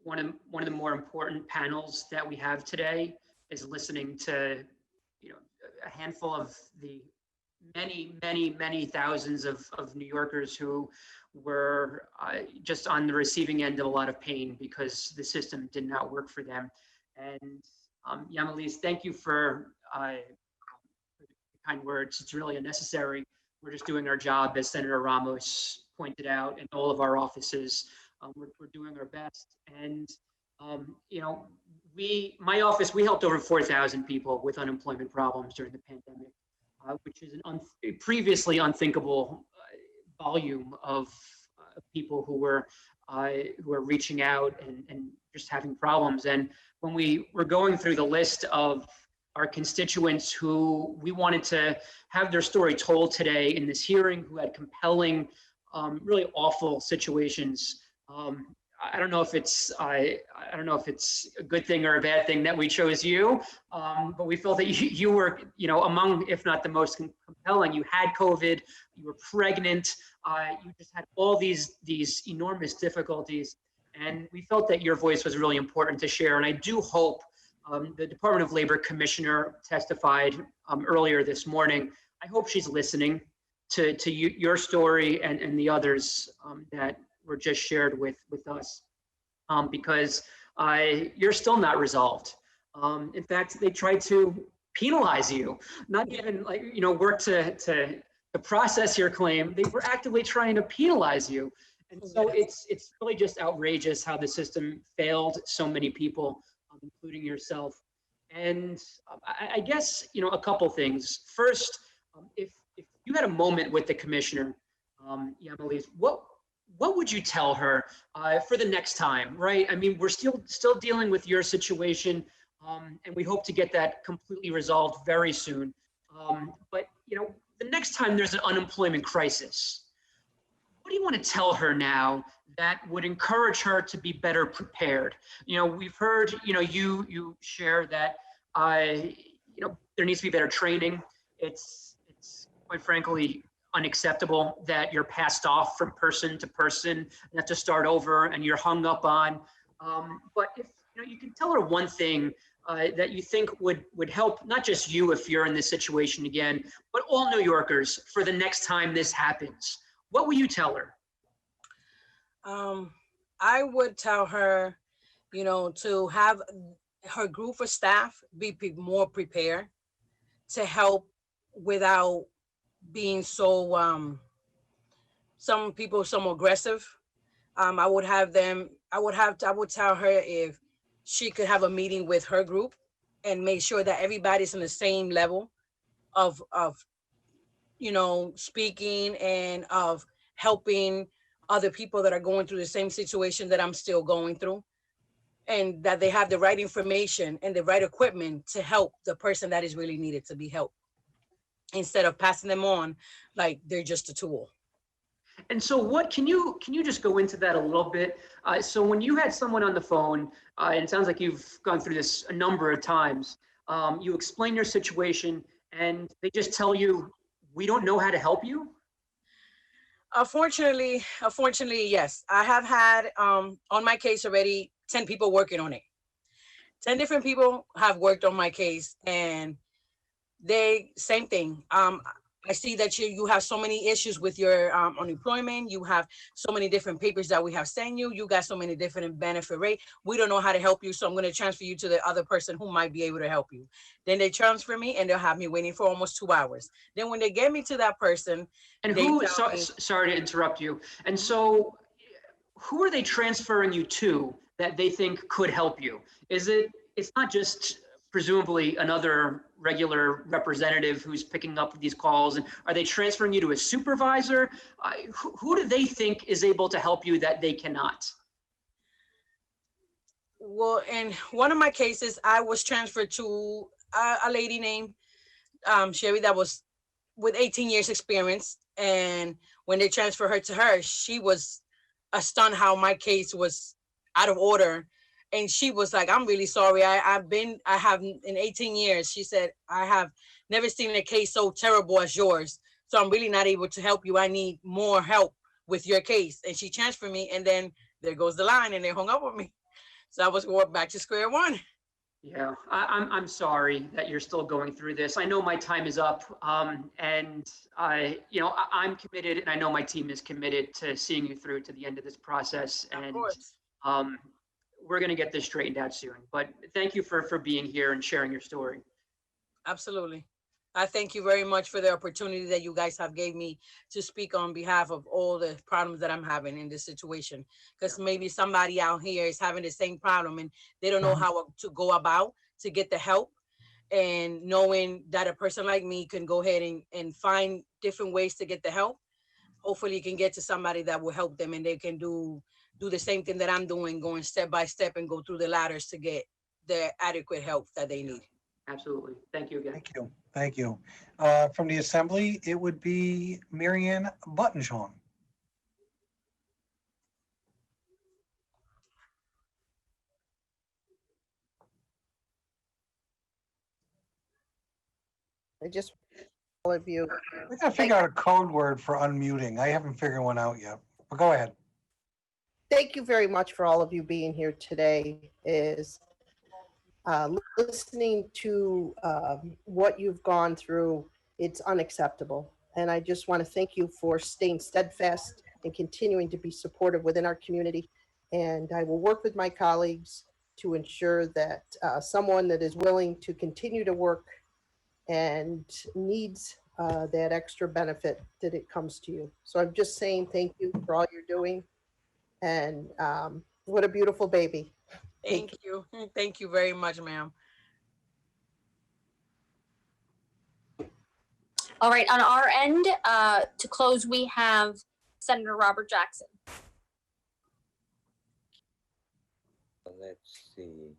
S8: one of the more important panels that we have today, is listening to, you know, a handful of the many thousands of New Yorkers who were just on the receiving end of a lot of pain because the system did not work for them. And Yamilis, thank you for the kind words. It's really unnecessary. We're just doing our job, as Senator Ramos pointed out, in all of our offices. We're doing our best. And, you know, my office, we helped over 4,000 people with unemployment problems during the pandemic, which is a previously unthinkable volume of people who were reaching out and just having problems. And when we were going through the list of our constituents who we wanted to have their story told today in this hearing, who had compelling, really awful situations, I don't know if it's I don't know if it's a good thing or a bad thing that we chose you, but we felt that you were, you know, among, if not the most compelling. You had COVID, you were pregnant, you just had all these enormous difficulties, and we felt that your voice was really important to share. And I do hope the Department of Labor Commissioner testified earlier this morning. I hope she's listening to your story and the others that were just shared with us, because you're still not resolved. In fact, they tried to penalize you, not even like, you know, work to process your claim. They were actively trying to penalize you. And so it's really just outrageous how the system failed so many people, including yourself. And I guess, you know, a couple things. First, if you had a moment with the commissioner, Yamilis, what would you tell her for the next time, right? I mean, we're still dealing with your situation, and we hope to get that completely resolved very soon. But, you know, the next time there's an unemployment crisis, what do you want to tell her now that would encourage her to be better prepared? You know, we've heard, you know, you share that, you know, there needs to be better training. It's quite frankly unacceptable that you're passed off from person to person and have to start over and you're hung up on. But if, you know, you can tell her one thing that you think would help, not just you if you're in this situation again, but all New Yorkers for the next time this happens, what will you tell her?
S11: I would tell her, you know, to have her group of staff be more prepared to help without being so, some people so aggressive. I would tell her if she could have a meeting with her group and make sure that everybody's on the same level of you know, speaking and of helping other people that are going through the same situation that I'm still going through, and that they have the right information and the right equipment to help the person that is really needed to be helped, instead of passing them on like they're just a tool.
S8: And so what, can you just go into that a little bit? So when you had someone on the phone, and it sounds like you've gone through this a number of times, you explain your situation and they just tell you, we don't know how to help you?
S11: Unfortunately, yes. I have had on my case already 10 people working on it. 10 different people have worked on my case, and they, same thing. I see that you have so many issues with your unemployment. You have so many different papers that we have sent you. You got so many different benefit rate. We don't know how to help you, so I'm going to transfer you to the other person who might be able to help you. Then they transfer me, and they'll have me waiting for almost 2 hours. Then when they get me to that person,
S8: And
S11: they
S8: who,
S11: tell me-
S8: sorry to interrupt you. And so who are they transferring you to that they think could help you? It's not just presumably another regular representative who's picking up these calls, and are they transferring you to a supervisor? Who do they think is able to help you that they cannot?
S11: Well, in one of my cases, I was transferred to a lady named Sherry that was with 18 years experience. And when they transferred her to her, she was astounded how my case was out of order. And she was like, I'm really sorry. I have in 18 years, she said, I have never seen a case so terrible as yours. So I'm really not able to help you. I need more help with your case. And she transferred me, and then there goes the line, and they hung up with me. So I was going back to square one.
S8: Yeah, I'm sorry that you're still going through this. I know my time is up, and I'm committed, and I know my team is committed to seeing you through to the end of this process. And we're going to get this straightened out soon. But thank you for being here and sharing your story.
S11: Absolutely. I thank you very much for the opportunity that you guys have gave me to speak on behalf of all the problems that I'm having in this situation. Because maybe somebody out here is having the same problem and they don't know how to go about to get the help. And knowing that a person like me can go ahead and find different ways to get the help, hopefully you can get to somebody that will help them, and they can do the same thing that I'm doing, going step by step and go through the ladders to get the adequate help that they need.
S8: Absolutely. Thank you again.
S5: Thank you. Thank you. From the Assembly, it would be Marianne Buttonshaw.
S6: I just, all of you.
S5: I gotta figure out a code word for unmuting. I haven't figured one out yet, but go ahead.
S6: Thank you very much for all of you being here today. Is listening to what you've gone through, it's unacceptable. And I just want to thank you for staying steadfast and continuing to be supportive within our community. And I will work with my colleagues to ensure that someone that is willing to continue to work and needs that extra benefit, that it comes to you. So I'm just saying thank you for all you're doing. And what a beautiful baby.
S11: Thank you. Thank you very much, ma'am.
S4: All right, on our end, to close, we have Senator Robert Jackson.
S21: Let's see.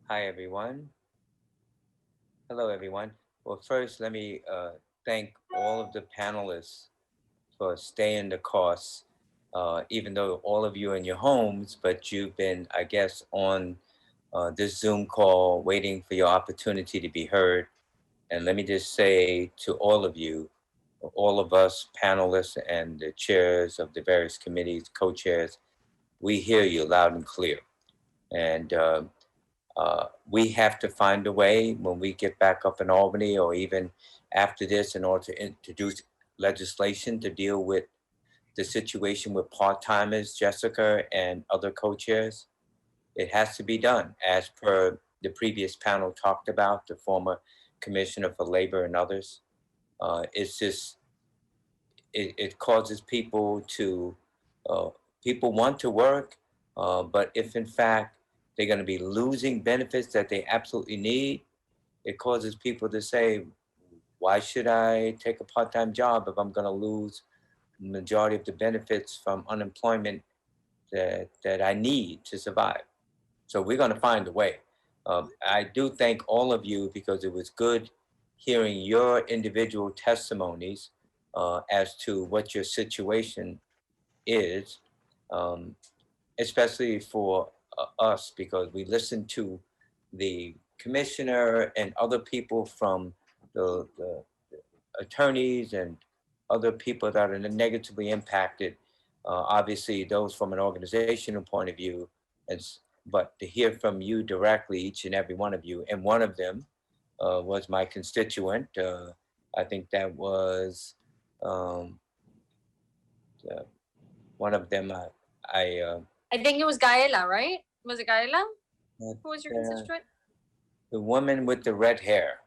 S21: Hi, everyone. Hello, everyone. Well, first, let me thank all of the panelists for staying the course, even though all of you are in your homes, but you've been, I guess, on this Zoom call waiting for your opportunity to be heard. And let me just say to all of you, all of us panelists and the chairs of the various committees, co-chairs, we hear you loud and clear. And we have to find a way when we get back up in Albany, or even after this, in order to introduce legislation to deal with the situation with part-timers, Jessica and other co-chairs. It has to be done as per the previous panel talked about, the former Commissioner for Labor and others. It's just, it causes people to, people want to work, but if in fact they're gonna be losing benefits that they absolutely need, it causes people to say, why should I take a part-time job if I'm gonna lose the majority of the benefits from unemployment that I need to survive? So we're gonna find a way. I do thank all of you because it was good hearing your individual testimonies as to what your situation is, especially for us, because we listen to the commissioner and other people from the attorneys and other people that are negatively impacted. Obviously, those from an organizational point of view, but to hear from you directly, each and every one of you, and one of them was my constituent. I think that was one of them.
S4: I think it was Gaela, right? Was it Gaela? Who was your constituent?
S21: The woman with the red hair.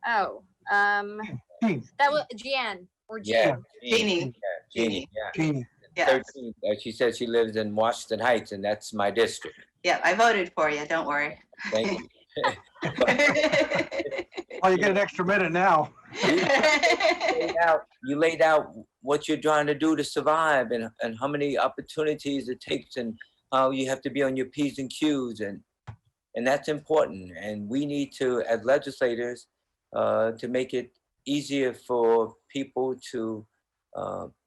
S4: Oh, that was Jeanne or Jean.
S21: Yeah, Jeannie. Jeannie. Yeah. 13th. She says she lives in Washington Heights, and that's my district.
S22: Yeah, I voted for you. Don't worry.
S21: Thank you.
S5: Oh, you get an extra minute now.
S21: You laid out what you're trying to do to survive, and how many opportunities it takes, and how you have to be on your P's and Q's, and that's important. And we need to, as legislators, to make it easier for people to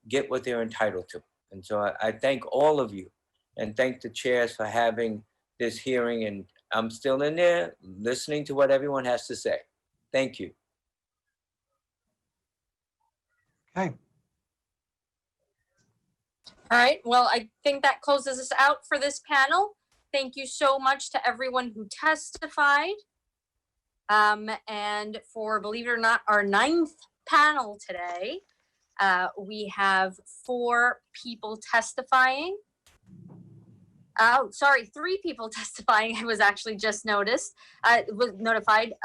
S21: get what they're entitled to. And so I thank all of you, and thank the chairs for having this hearing. And I'm still in there listening to what everyone has to say. Thank you.
S5: Okay.
S4: All right, well, I think that closes us out for this panel. Thank you so much to everyone who testified. And for, believe it or not, our 9th panel today, we have 4 people testifying. Oh, sorry, 3 people testifying. I was actually just was notified.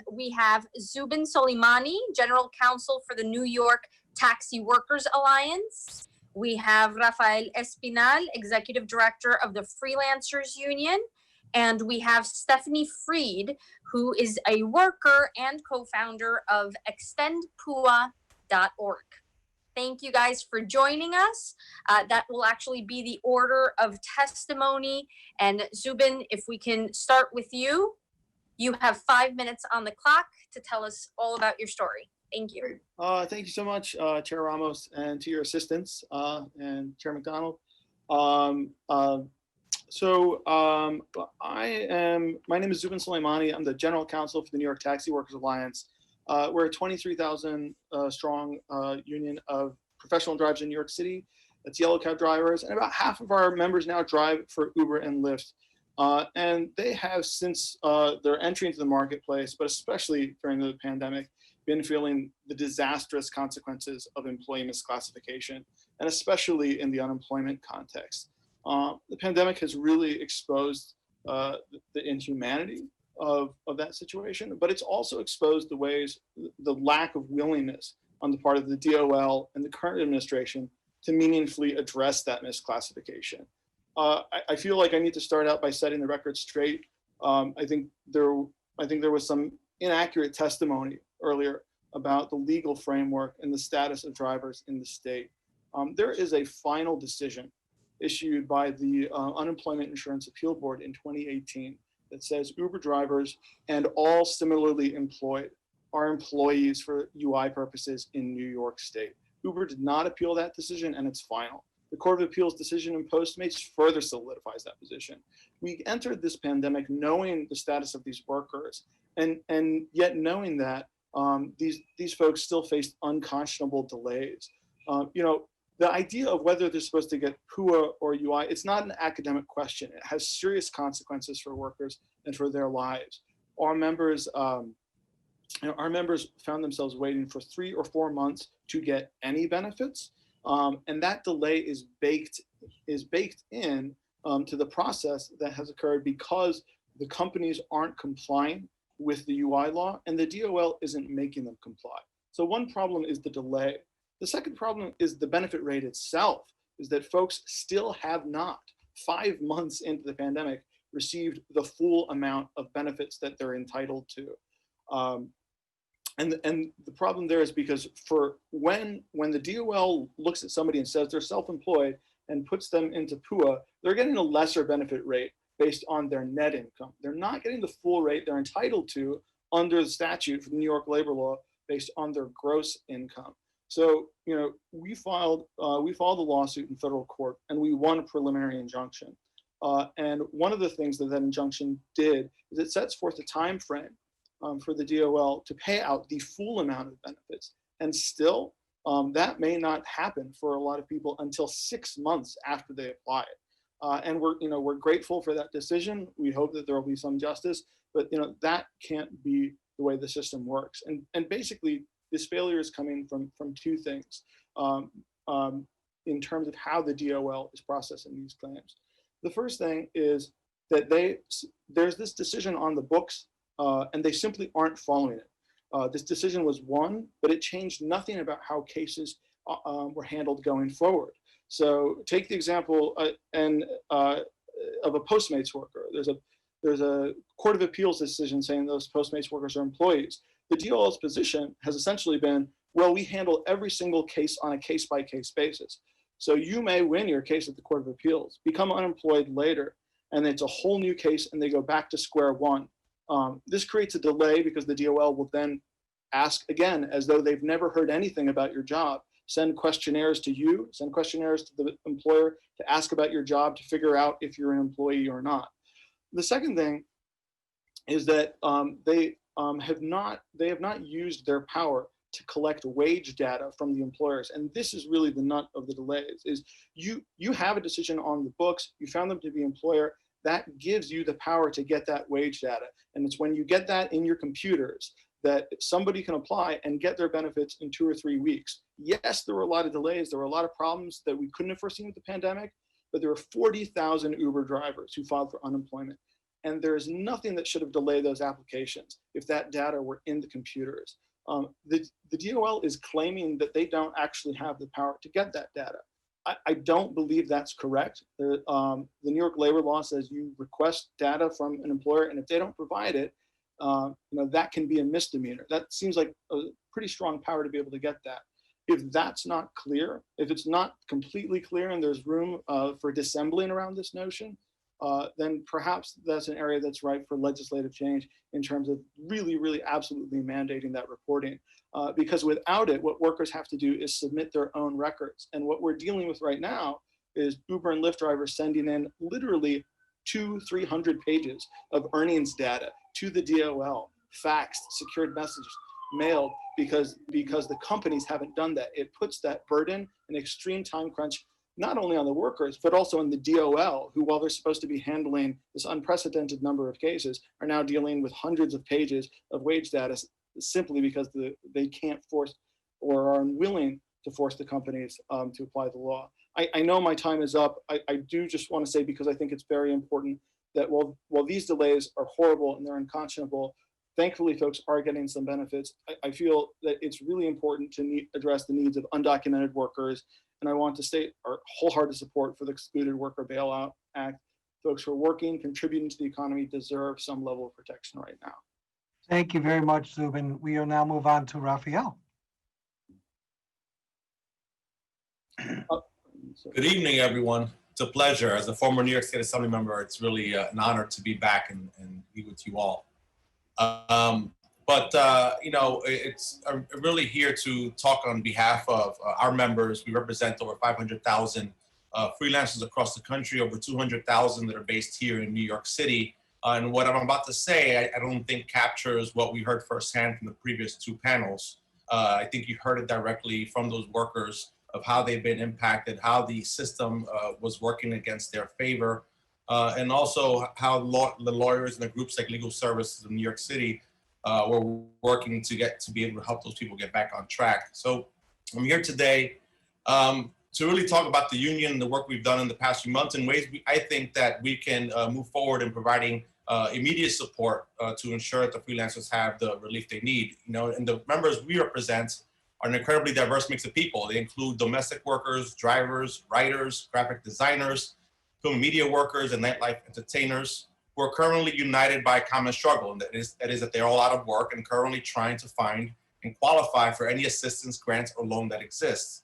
S4: We have Zubin Soleimani, General Counsel for the New York Taxi Workers Alliance. We have Rafael Espinal, Executive Director of the Freelancers Union. And we have Stephanie Freed, who is a worker and co-founder of extendpua.org. Thank you guys for joining us. That will actually be the order of testimony. And Zubin, if we can start with you. You have 5 minutes on the clock to tell us all about your story. Thank you.
S16: Thank you so much, Chair Ramos, and to your assistants and Chair McDonald. My name is Zubin Soleimani. I'm the General Counsel for the New York Taxi Workers Alliance. We're a 23,000 strong union of professional drivers in New York City. That's yellow cab drivers, and about half of our members now drive for Uber and Lyft. And they have, since their entry into the marketplace, but especially during the pandemic, been feeling the disastrous consequences of employee misclassification, and especially in the unemployment context. The pandemic has really exposed the inhumanity of that situation, but it's also exposed the lack of willingness on the part of the DOL and the current administration to meaningfully address that misclassification. I feel like I need to start out by setting the record straight. I think there was some inaccurate testimony earlier about the legal framework and the status of drivers in the state. There is a final decision issued by the Unemployment Insurance Appeal Board in 2018 that says Uber drivers and all similarly employed are employees for UI purposes in New York State. Uber did not appeal that decision, and it's final. The Court of Appeals decision in Postmates further solidifies that position. We entered this pandemic knowing the status of these workers, and yet knowing that these folks still faced unconscionable delays. The idea of whether they're supposed to get PUA or UI, it's not an academic question. It has serious consequences for workers and for their lives. Our members found themselves waiting for 3 or 4 months to get any benefits. And that delay is baked in to the process that has occurred because the companies aren't complying with the UI law and the DOL isn't making them comply. So one problem is the delay. The second problem is the benefit rate itself, is that folks still have not, 5 months into the pandemic, received the full amount of benefits that they're entitled to. And the problem there is because when the DOL looks at somebody and says they're self-employed and puts them into PUA, they're getting a lesser benefit rate based on their net income. They're not getting the full rate they're entitled to under the statute for the New York labor law based on their gross income. So, you know, we filed a lawsuit in federal court and we won a preliminary injunction. And one of the things that injunction did is it sets forth a time frame for the DOL to pay out the full amount of benefits. And still, that may not happen for a lot of people until 6 months after they apply it. And we're grateful for that decision. We hope that there will be some justice, but that can't be the way the system works. And basically, this failure is coming from two things in terms of how the DOL is processing these claims. The first thing is that there's this decision on the books, and they simply aren't following it. This decision was won, but it changed nothing about how cases were handled going forward. So take the example of a Postmates worker. There's a Court of Appeals decision saying those Postmates workers are employees. The DOL's position has essentially been, well, we handle every single case on a case-by-case basis. So you may win your case at the Court of Appeals, become unemployed later, and it's a whole new case and they go back to square one. This creates a delay because the DOL will then ask again, as though they've never heard anything about your job, send questionnaires to you, send questionnaires to the employer to ask about your job to figure out if you're an employee or not. The second thing is that they have not used their power to collect wage data from the employers. And this is really the nut of the delays, is you have a decision on the books, you found them to be employer, that gives you the power to get that wage data. And it's when you get that in your computers that somebody can apply and get their benefits in 2 or 3 weeks. Yes, there were a lot of delays, there were a lot of problems that we couldn't have foreseen with the pandemic, but there were 40,000 Uber drivers who filed for unemployment. And there is nothing that should have delayed those applications if that data were in the computers. The DOL is claiming that they don't actually have the power to get that data. I don't believe that's correct. The New York labor law says you request data from an employer, and if they don't provide it, that can be a misdemeanor. That seems like a pretty strong power to be able to get that. If that's not clear, if it's not completely clear and there's room for dissembling around this notion, then perhaps that's an area that's ripe for legislative change in terms of really, really absolutely mandating that reporting. Because without it, what workers have to do is submit their own records. And what we're dealing with right now is Uber and Lyft drivers sending in literally 200-300 pages of earnings data to the DOL, faxed, secured messages, mailed, because the companies haven't done that. It puts that burden and extreme time crunch not only on the workers, but also on the DOL, who, while they're supposed to be handling this unprecedented number of cases, are now dealing with hundreds of pages of wage data simply because they can't force or are unwilling to force the companies to apply the law. I know my time is up. I do just want to say, because I think it's very important, that while these delays are horrible and they're unconscionable, thankfully folks are getting some benefits. I feel that it's really important to address the needs of undocumented workers. And I want to state our wholehearted support for the Excluded Worker Bailout Act. Folks who are working, contributing to the economy deserve some level of protection right now.
S5: Thank you very much, Zubin. We will now move on to Raphael.
S17: Good evening, everyone. It's a pleasure. As a former New York State Assembly member, it's really an honor to be back and be with you all. It's I'm really here to talk on behalf of our members. We represent over 500,000 freelancers across the country, over 200,000 that are based here in New York City. And what I'm about to say, I don't think captures what we heard firsthand from the previous two panels. I think you heard it directly from those workers of how they've been impacted, how the system was working against their favor, and also how the lawyers and the groups like Legal Services in New York City were working to be able to help those people get back on track. So I'm here today to really talk about the union and the work we've done in the past few months in ways I think that we can move forward in providing immediate support to ensure that the freelancers have the relief they need. And the members we represent are an incredibly diverse mix of people. They include domestic workers, drivers, writers, graphic designers, film media workers, and nightlife entertainers who are currently united by a common struggle, and that is that they're all out of work and currently trying to find and qualify for any assistance, grants, or loan that exists.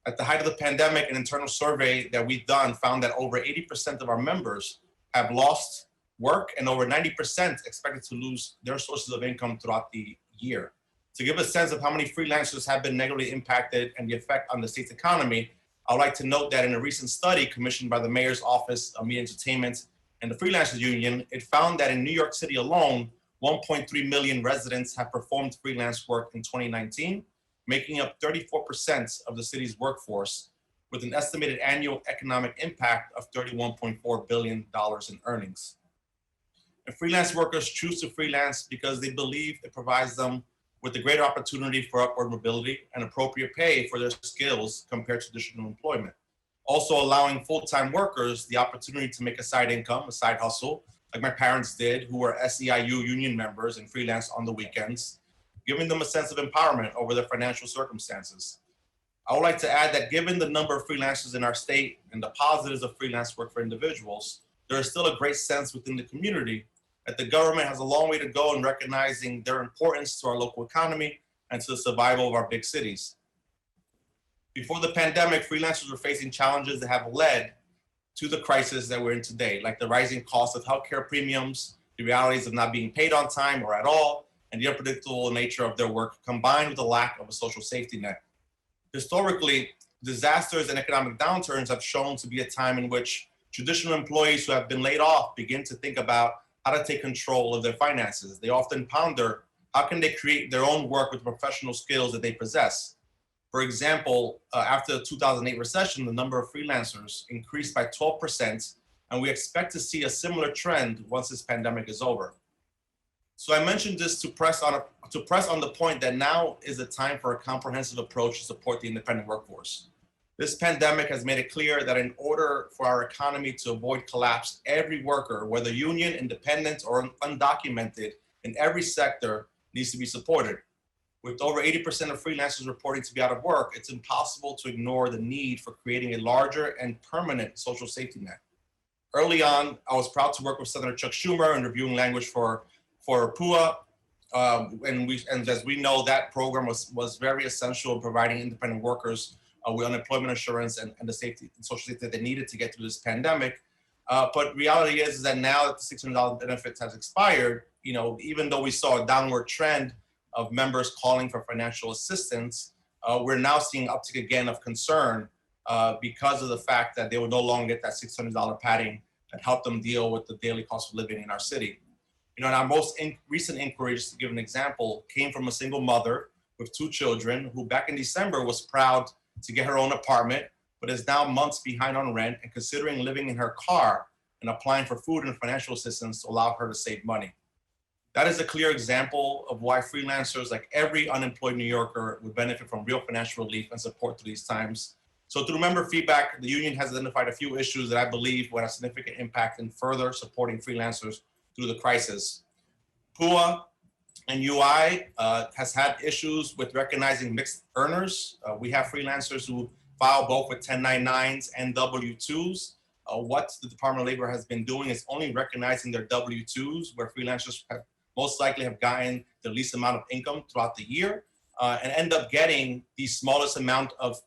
S17: At the height of the pandemic, an internal survey that we've done found that over 80% of our members have lost work and over 90% expected to lose their sources of income throughout the year. To give a sense of how many freelancers have been negatively impacted and the effect on the state's economy, I would like to note that in a recent study commissioned by the Mayor's Office of Media Entertainment and the Freelancers Union, it found that in New York City alone, 1.3 million residents have performed freelance work in 2019, making up 34% of the city's workforce, with an estimated annual economic impact of $31.4 billion in earnings. And freelance workers choose to freelance because they believe it provides them with a greater opportunity for upward mobility and appropriate pay for their skills compared to traditional employment. Also allowing full-time workers the opportunity to make a side income, a side hustle, like my parents did, who were SEIU union members and freelance on the weekends, giving them a sense of empowerment over their financial circumstances. I would like to add that given the number of freelancers in our state and the positives of freelance work for individuals, there is still a great sense within the community that the government has a long way to go in recognizing their importance to our local economy and to the survival of our big cities. Before the pandemic, freelancers were facing challenges that have led to the crisis that we're in today, like the rising cost of healthcare premiums, the realities of not being paid on time or at all, and the unpredictable nature of their work, combined with the lack of a social safety net. Historically, disasters and economic downturns have shown to be a time in which traditional employees who have been laid off begin to think about how to take control of their finances. They often ponder how can they create their own work with professional skills that they possess. For example, after the 2008 recession, the number of freelancers increased by 12%, and we expect to see a similar trend once this pandemic is over. So I mentioned this to press on the point that now is the time for a comprehensive approach to support the independent workforce. This pandemic has made it clear that in order for our economy to avoid collapse, every worker, whether union, independent, or undocumented, in every sector needs to be supported. With over 80% of freelancers reporting to be out of work, it's impossible to ignore the need for creating a larger and permanent social safety net. Early on, I was proud to work with Senator Chuck Schumer in reviewing language for PUA. And as we know, that program was very essential in providing independent workers with unemployment insurance and the safety and social safety that they needed to get through this pandemic. But reality is that now that the $600 benefits has expired, even though we saw a downward trend of members calling for financial assistance, we're now seeing an uptick again of concern because of the fact that they will no longer get that $600 padding that helped them deal with the daily cost of living in our city. And our most recent inquiry, just to give an example, came from a single mother with 2 children who back in December was proud to get her own apartment, but is now months behind on rent and considering living in her car and applying for food and financial assistance to allow her to save money. That is a clear example of why freelancers, like every unemployed New Yorker, would benefit from real financial relief and support through these times. So through member feedback, the union has identified a few issues that I believe will have significant impact in further supporting freelancers through the crisis. PUA and UI has had issues with recognizing mixed earners. We have freelancers who file both with 1099s and W-2s. What the Department of Labor has been doing is only recognizing their W-2s, where freelancers have most likely have gotten the least amount of income throughout the year and end up getting the smallest amount of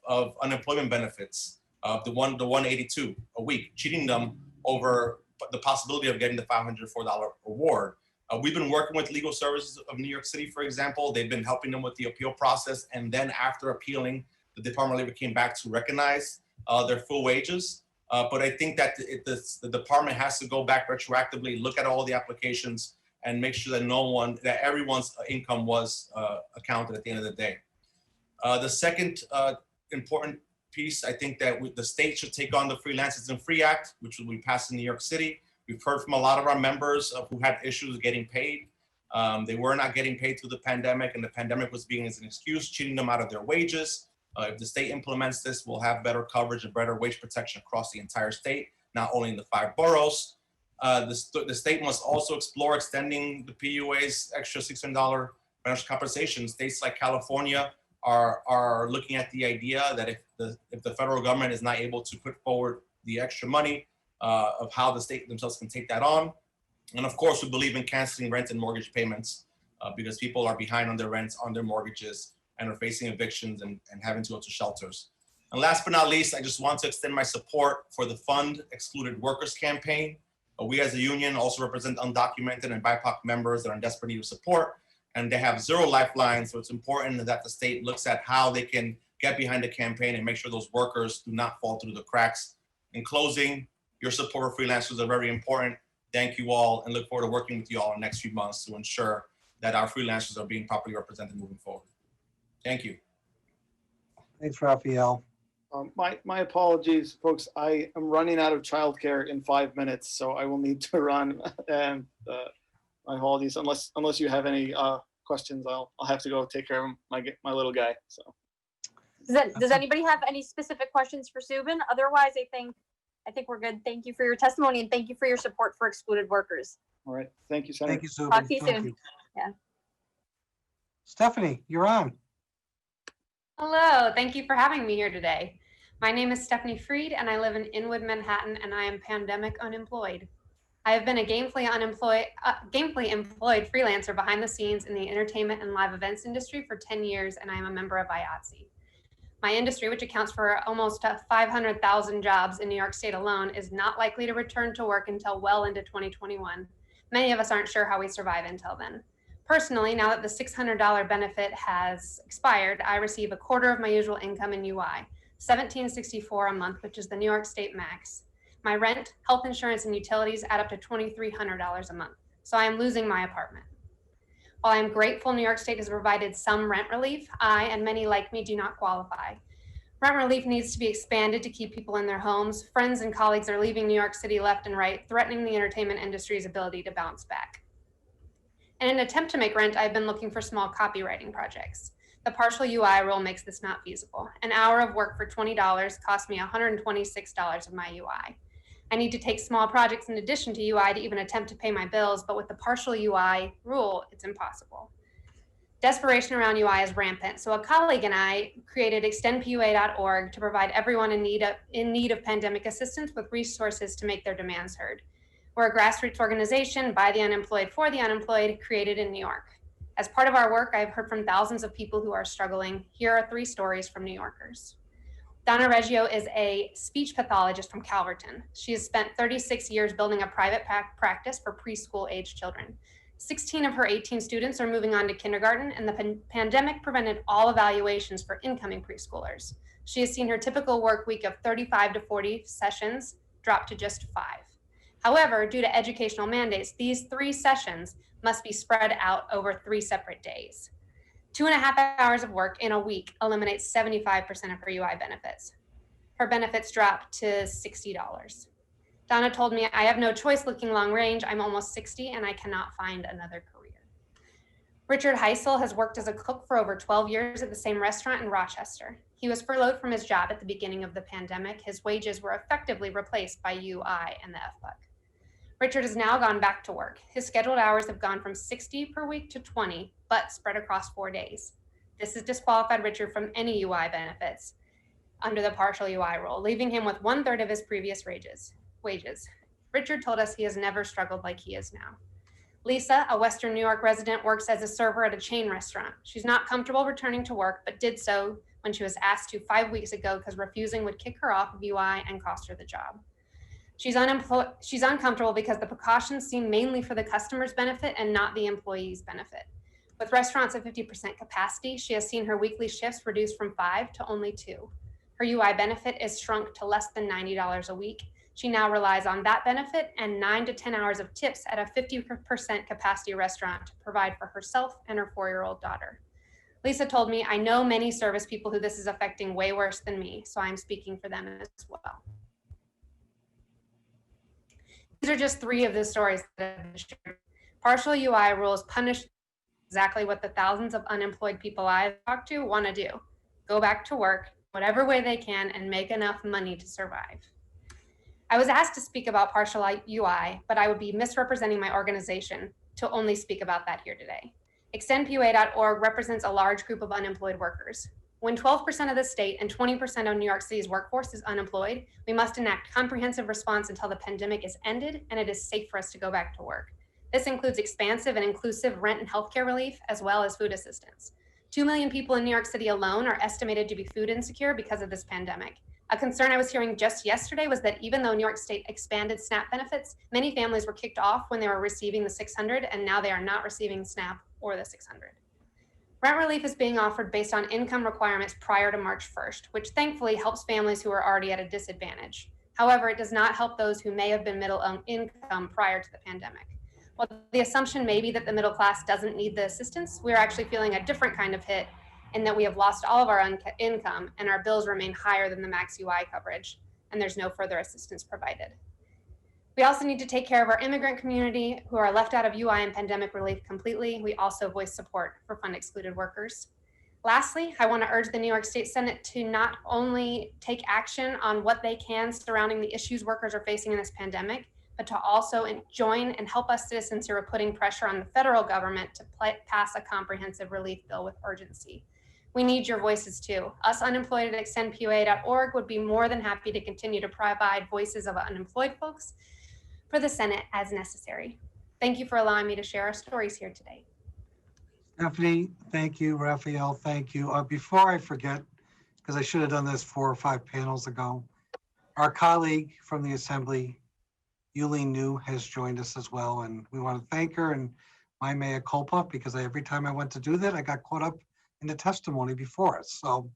S17: unemployment benefits, the 182 a week, cheating them over the possibility of getting the $504 award. We've been working with Legal Services of New York City, for example. They've been helping them with the appeal process. And then after appealing, the Department of Labor came back to recognize their full wages. But I think that the department has to go back retroactively, look at all the applications, and make sure that everyone's income was accounted at the end of the day. The second important piece, I think that the state should take on the Free Lance Citizen Free Act, which will be passed in New York City. We've heard from a lot of our members who had issues getting paid. They were not getting paid through the pandemic, and the pandemic was being as an excuse, cheating them out of their wages. If the state implements this, we'll have better coverage and better wage protection across the entire state, not only in the 5 boroughs. The state must also explore extending the PUA's extra $600 financial compensation. States like California are looking at the idea that if the federal government is not able to put forward the extra money, of how the state themselves can take that on. And of course, we believe in canceling rent and mortgage payments because people are behind on their rents, on their mortgages, and are facing evictions and having to go to shelters. And last but not least, I just want to extend my support for the Fund Excluded Workers campaign. We as a union also represent undocumented and BIPOC members that are in desperate need of support. and they have zero lifelines. So it's important that the state looks at how they can get behind the campaign and make sure those workers do not fall through the cracks. In closing, your support for freelancers are very important. Thank you all, and look forward to working with you all in the next few months to ensure that our freelancers are being properly represented moving forward. Thank you.
S5: Thanks, Raphael.
S16: My apologies, folks. I am running out of childcare in 5 minutes, so I will need to run. And my apologies. Unless you have any questions, I'll have to go take care of my little guy. So.
S9: Does anybody have any specific questions for Subin? Otherwise, I think we're good. Thank you for your testimony and thank you for your support for excluded workers.
S16: All right. Thank you, Senator.
S5: Thank you, Subin.
S9: Talk to you
S5: Thank
S9: soon.
S5: you.
S9: Yeah.
S5: Stephanie, you're on.
S3: Hello, thank you for having me here today. My name is Stephanie Freed and I live in Inwood, Manhattan, and I am pandemic unemployed. I have been a gainfully employed freelancer behind the scenes in the entertainment and live events industry for 10 years, and I am a member of IATSE. My industry, which accounts for almost 500,000 jobs in New York State alone, is not likely to return to work until well into 2021. Many of us aren't sure how we survive until then. Personally, now that the $600 benefit has expired, I receive a quarter of my usual income in UI, $1,764 a month, which is the New York State max. My rent, health insurance, and utilities add up to $2,300 a month, so I am losing my apartment. While I am grateful New York State has provided some rent relief, I and many like me do not qualify. Rent relief needs to be expanded to keep people in their homes. Friends and colleagues are leaving New York City left and right, threatening the entertainment industry's ability to bounce back. In an attempt to make rent, I've been looking for small copywriting projects. The partial UI rule makes this not feasible. An hour of work for $20 cost me $126 of my UI. I need to take small projects in addition to UI to even attempt to pay my bills, but with the partial UI rule, it's impossible. Desperation around UI is rampant, so a colleague and I created extendpua.org to provide everyone in need of pandemic assistance with resources to make their demands heard. We're a grassroots organization by the unemployed for the unemployed, created in New York. As part of our work, I've heard from thousands of people who are struggling. Here are 3 stories from New Yorkers. Donna Reggio is a speech pathologist from Calverton. She has spent 36 years building a private practice for preschool age children. 16 of her 18 students are moving on to kindergarten, and the pandemic prevented all evaluations for incoming preschoolers. She has seen her typical work week of 35 to 40 sessions drop to just 5. However, due to educational mandates, these 3 sessions must be spread out over 3 separate days. 2.5 hours of work in a week eliminates 75% of her UI benefits. Her benefits drop to $60. Donna told me, I have no choice looking long range. I'm almost 60 and I cannot find another career. Richard Heisel has worked as a cook for over 12 years at the same restaurant in Rochester. He was furloughed from his job at the beginning of the pandemic. His wages were effectively replaced by UI and the FBUC. Richard has now gone back to work. His scheduled hours have gone from 60 per week to 20, but spread across 4 days. This has disqualified Richard from any UI benefits under the partial UI rule, leaving him with 1/3 of his previous wages. Richard told us he has never struggled like he is now. Lisa, a Western New York resident, works as a server at a chain restaurant. She's not comfortable returning to work, but did so when she was asked to 5 weeks ago because refusing would kick her off of UI and cost her the job. She's uncomfortable because the precautions seem mainly for the customer's benefit and not the employee's benefit. With restaurants at 50% capacity, she has seen her weekly shifts reduced from 5 to only 2. Her UI benefit is shrunk to less than $90 a week. She now relies on that benefit and 9 to 10 hours of tips at a 50% capacity restaurant to provide for herself and her 4-year-old daughter. Lisa told me, I know many service people who this is affecting way worse than me, so I'm speaking for them as well. These are just 3 of the stories that I've shared. Partial UI rules punish exactly what the thousands of unemployed people I've talked to want to do. Go back to work, whatever way they can, and make enough money to survive. I was asked to speak about partial UI, but I would be misrepresenting my organization to only speak about that here today. ExtendPUA.org represents a large group of unemployed workers. When 12% of the state and 20% of New York City's workforce is unemployed, we must enact comprehensive response until the pandemic is ended and it is safe for us to go back to work. This includes expansive and inclusive rent and healthcare relief, as well as food assistance. 2 million people in New York City alone are estimated to be food insecure because of this pandemic. A concern I was hearing just yesterday was that even though New York State expanded SNAP benefits, many families were kicked off when they were receiving the 600, and now they are not receiving SNAP or the 600. Rent relief is being offered based on income requirements prior to March 1st, which thankfully helps families who are already at a disadvantage. However, it does not help those who may have been middle income prior to the pandemic. While the assumption may be that the middle class doesn't need the assistance, we are actually feeling a different kind of hit in that we have lost all of our income and our bills remain higher than the max UI coverage, and there's no further assistance provided. We also need to take care of our immigrant community who are left out of UI and pandemic relief completely. We also voice support for fund excluded workers. Lastly, I want to urge the New York State Senate to not only take action on what they can surrounding the issues workers are facing in this pandemic, but to also join and help us citizens who are putting pressure on the federal government to pass a comprehensive relief bill with urgency. We need your voices too. Us unemployed at extendpua.org would be more than happy to continue to provide voices of unemployed folks for the Senate as necessary. Thank you for allowing me to share our stories here today.
S5: Stephanie, thank you. Raphael, thank you. Before I forget, because I should have done this 4 or 5 panels ago, our colleague from the Assembly, Yulene New, has joined us as well, and we want to thank her, and my mea culpa, because every time I went to do that, I got caught up in the testimony before us. So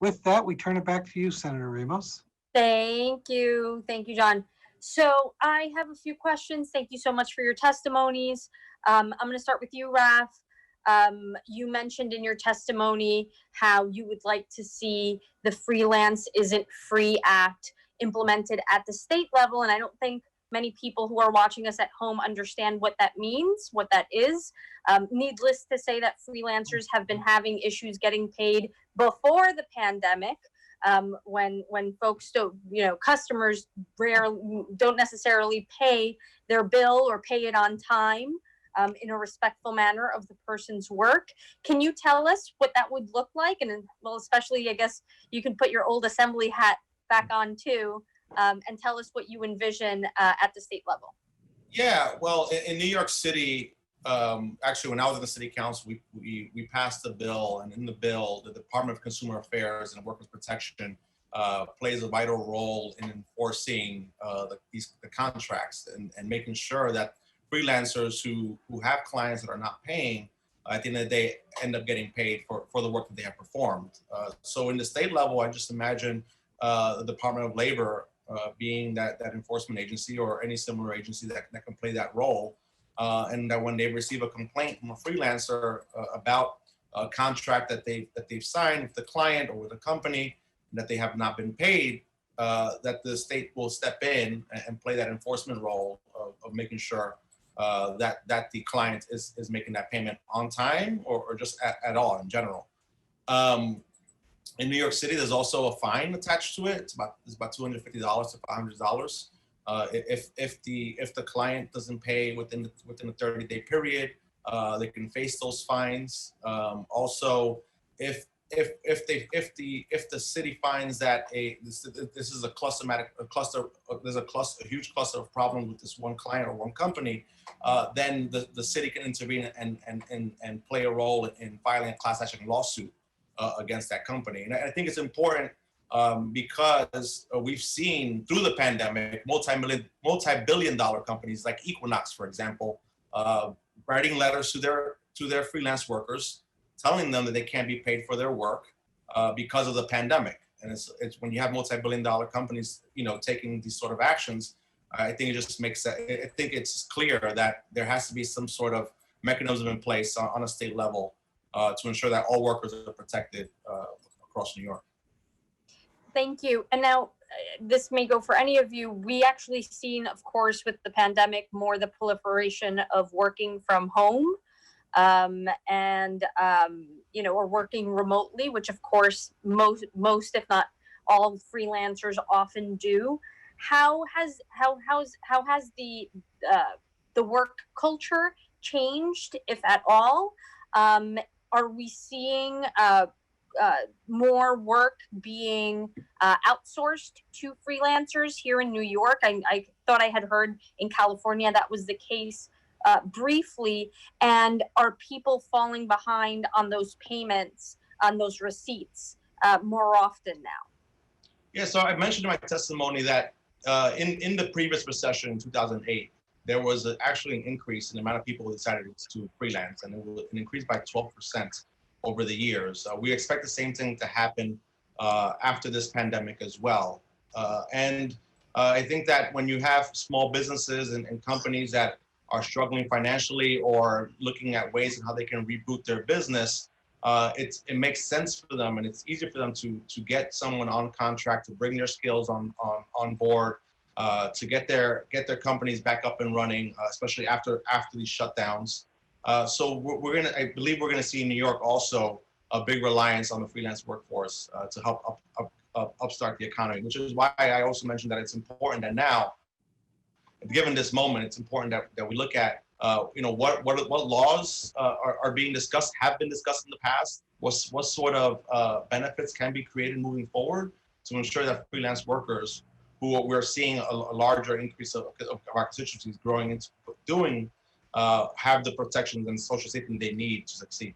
S5: with that, we turn it back to you, Senator Ramos.
S4: Thank you. Thank you, John. So I have a few questions. Thank you so much for your testimonies. I'm going to start with you, Raph. You mentioned in your testimony how you would like to see the Freelance Isn't Free Act implemented at the state level, and I don't think many people who are watching us at home understand what that means, what that is. Needless to say that freelancers have been having issues getting paid before the pandemic, when folks don't, customers don't necessarily pay their bill or pay it on time in a respectful manner of the person's work. Can you tell us what that would look like? And well, especially, I guess you can put your old Assembly hat back on too, and tell us what you envision at the state level.
S17: Yeah, well, in New York City, actually, when I was in the city council, we passed a bill, and in the bill, the Department of Consumer Affairs and Workers' Protection plays a vital role in enforcing the contracts and making sure that freelancers who have clients that are not paying, at the end of the day, end up getting paid for the work that they have performed. So in the state level, I just imagine the Department of Labor being that enforcement agency or any similar agency that can play that role. And that when they receive a complaint from a freelancer about a contract that they've signed with the client or with a company that they have not been paid, that the state will step in and play that enforcement role of making sure that the client is making that payment on time or just at all in general. In New York City, there's also a fine attached to it. It's about $250 to $500. If the client doesn't pay within a 30-day period, they can face those fines. Also, if the city finds that this is a huge cluster of problems with this one client or one company, then the city can intervene and play a role in filing a class action lawsuit against that company. And I think it's important because we've seen through the pandemic, multi-billion-dollar companies like Equinox, for example, writing letters to their freelance workers, telling them that they can't be paid for their work because of the pandemic. And it's when you have multi-billion-dollar companies, taking these sort of actions, I think it just makes that. I think it's clear that there has to be some sort of mechanism in place on a state level to ensure that all workers are protected across New York.
S4: Thank you. And now this may go for any of you. We actually seen, of course, with the pandemic, more the proliferation of working from home or working remotely, which of course most, if not all freelancers often do. How has the work culture changed, if at all? Are we seeing more work being outsourced to freelancers here in New York? I thought I had heard in California that was the case briefly. And are people falling behind on those payments, on those receipts more often now?
S17: Yeah, so I mentioned in my testimony that in the previous recession in 2008, there was actually an increase in the amount of people who decided to freelance, and it was an increase by 12% over the years. We expect the same thing to happen after this pandemic as well. I think that when you have small businesses and companies that are struggling financially or looking at ways in how they can reboot their business, it makes sense for them, and it's easier for them to get someone on contract, to bring their skills on board, to get their companies back up and running, especially after these shutdowns. So I believe we're gonna see in New York also a big reliance on the freelance workforce to help upstart the economy, which is why I also mentioned that it's important that now, given this moment, it's important that we look at what laws are being discussed, have been discussed in the past, what sort of benefits can be created moving forward to ensure that freelance workers, who we're seeing a larger increase of our constituencies growing into doing, have the protections and social safety they need to succeed.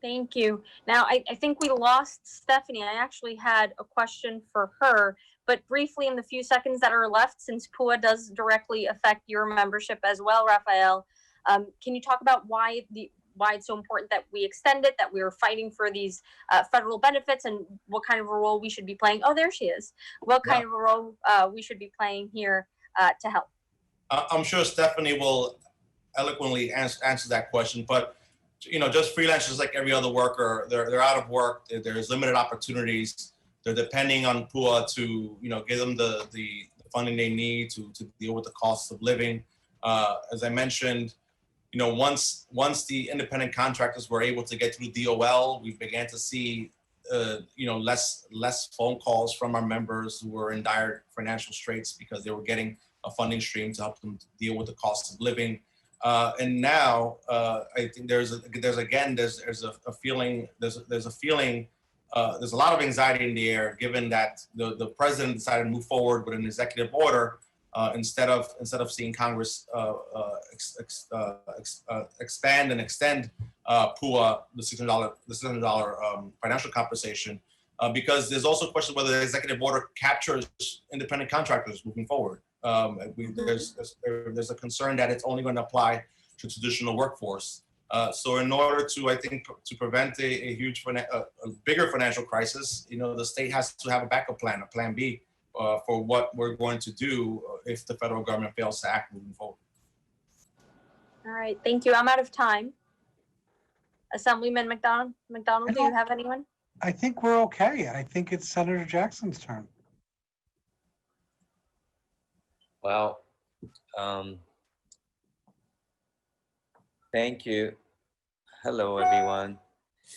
S4: Thank you. Now, I think we lost Stephanie. I actually had a question for her, but briefly in the few seconds that are left, since PUA does directly affect your membership as well, Raphael, can you talk about why it's so important that we extend it, that we're fighting for these federal benefits, and what kind of a role we should be playing? Oh, there she is. What kind of a role we should be playing here to help?
S17: I'm sure Stephanie will eloquently answer that question, but just freelancers like every other worker, they're out of work. There's limited opportunities. They're depending on PUA to give them the funding they need to deal with the cost of living. As I mentioned, once the independent contractors were able to get through DOL, we began to see less phone calls from our members who were in dire financial straits because they were getting a funding stream to help them deal with the cost of living. And now I think there's a feeling, there's a lot of anxiety in the air, given that the president decided to move forward with an executive order instead of seeing Congress expand and extend PUA, the $600 financial compensation, because there's also a question whether the executive order captures independent contractors moving forward. There's a concern that it's only going to apply to traditional workforce. So in order to, I think, to prevent a bigger financial crisis, the state has to have a backup plan, a plan B, for what we're going to do if the federal government fails to act moving forward.
S4: All right, thank you. I'm out of time. Assemblyman McDonald, do you have anyone?
S5: I think we're okay. I think it's Senator Jackson's turn.
S21: Well, thank you. Hello, everyone.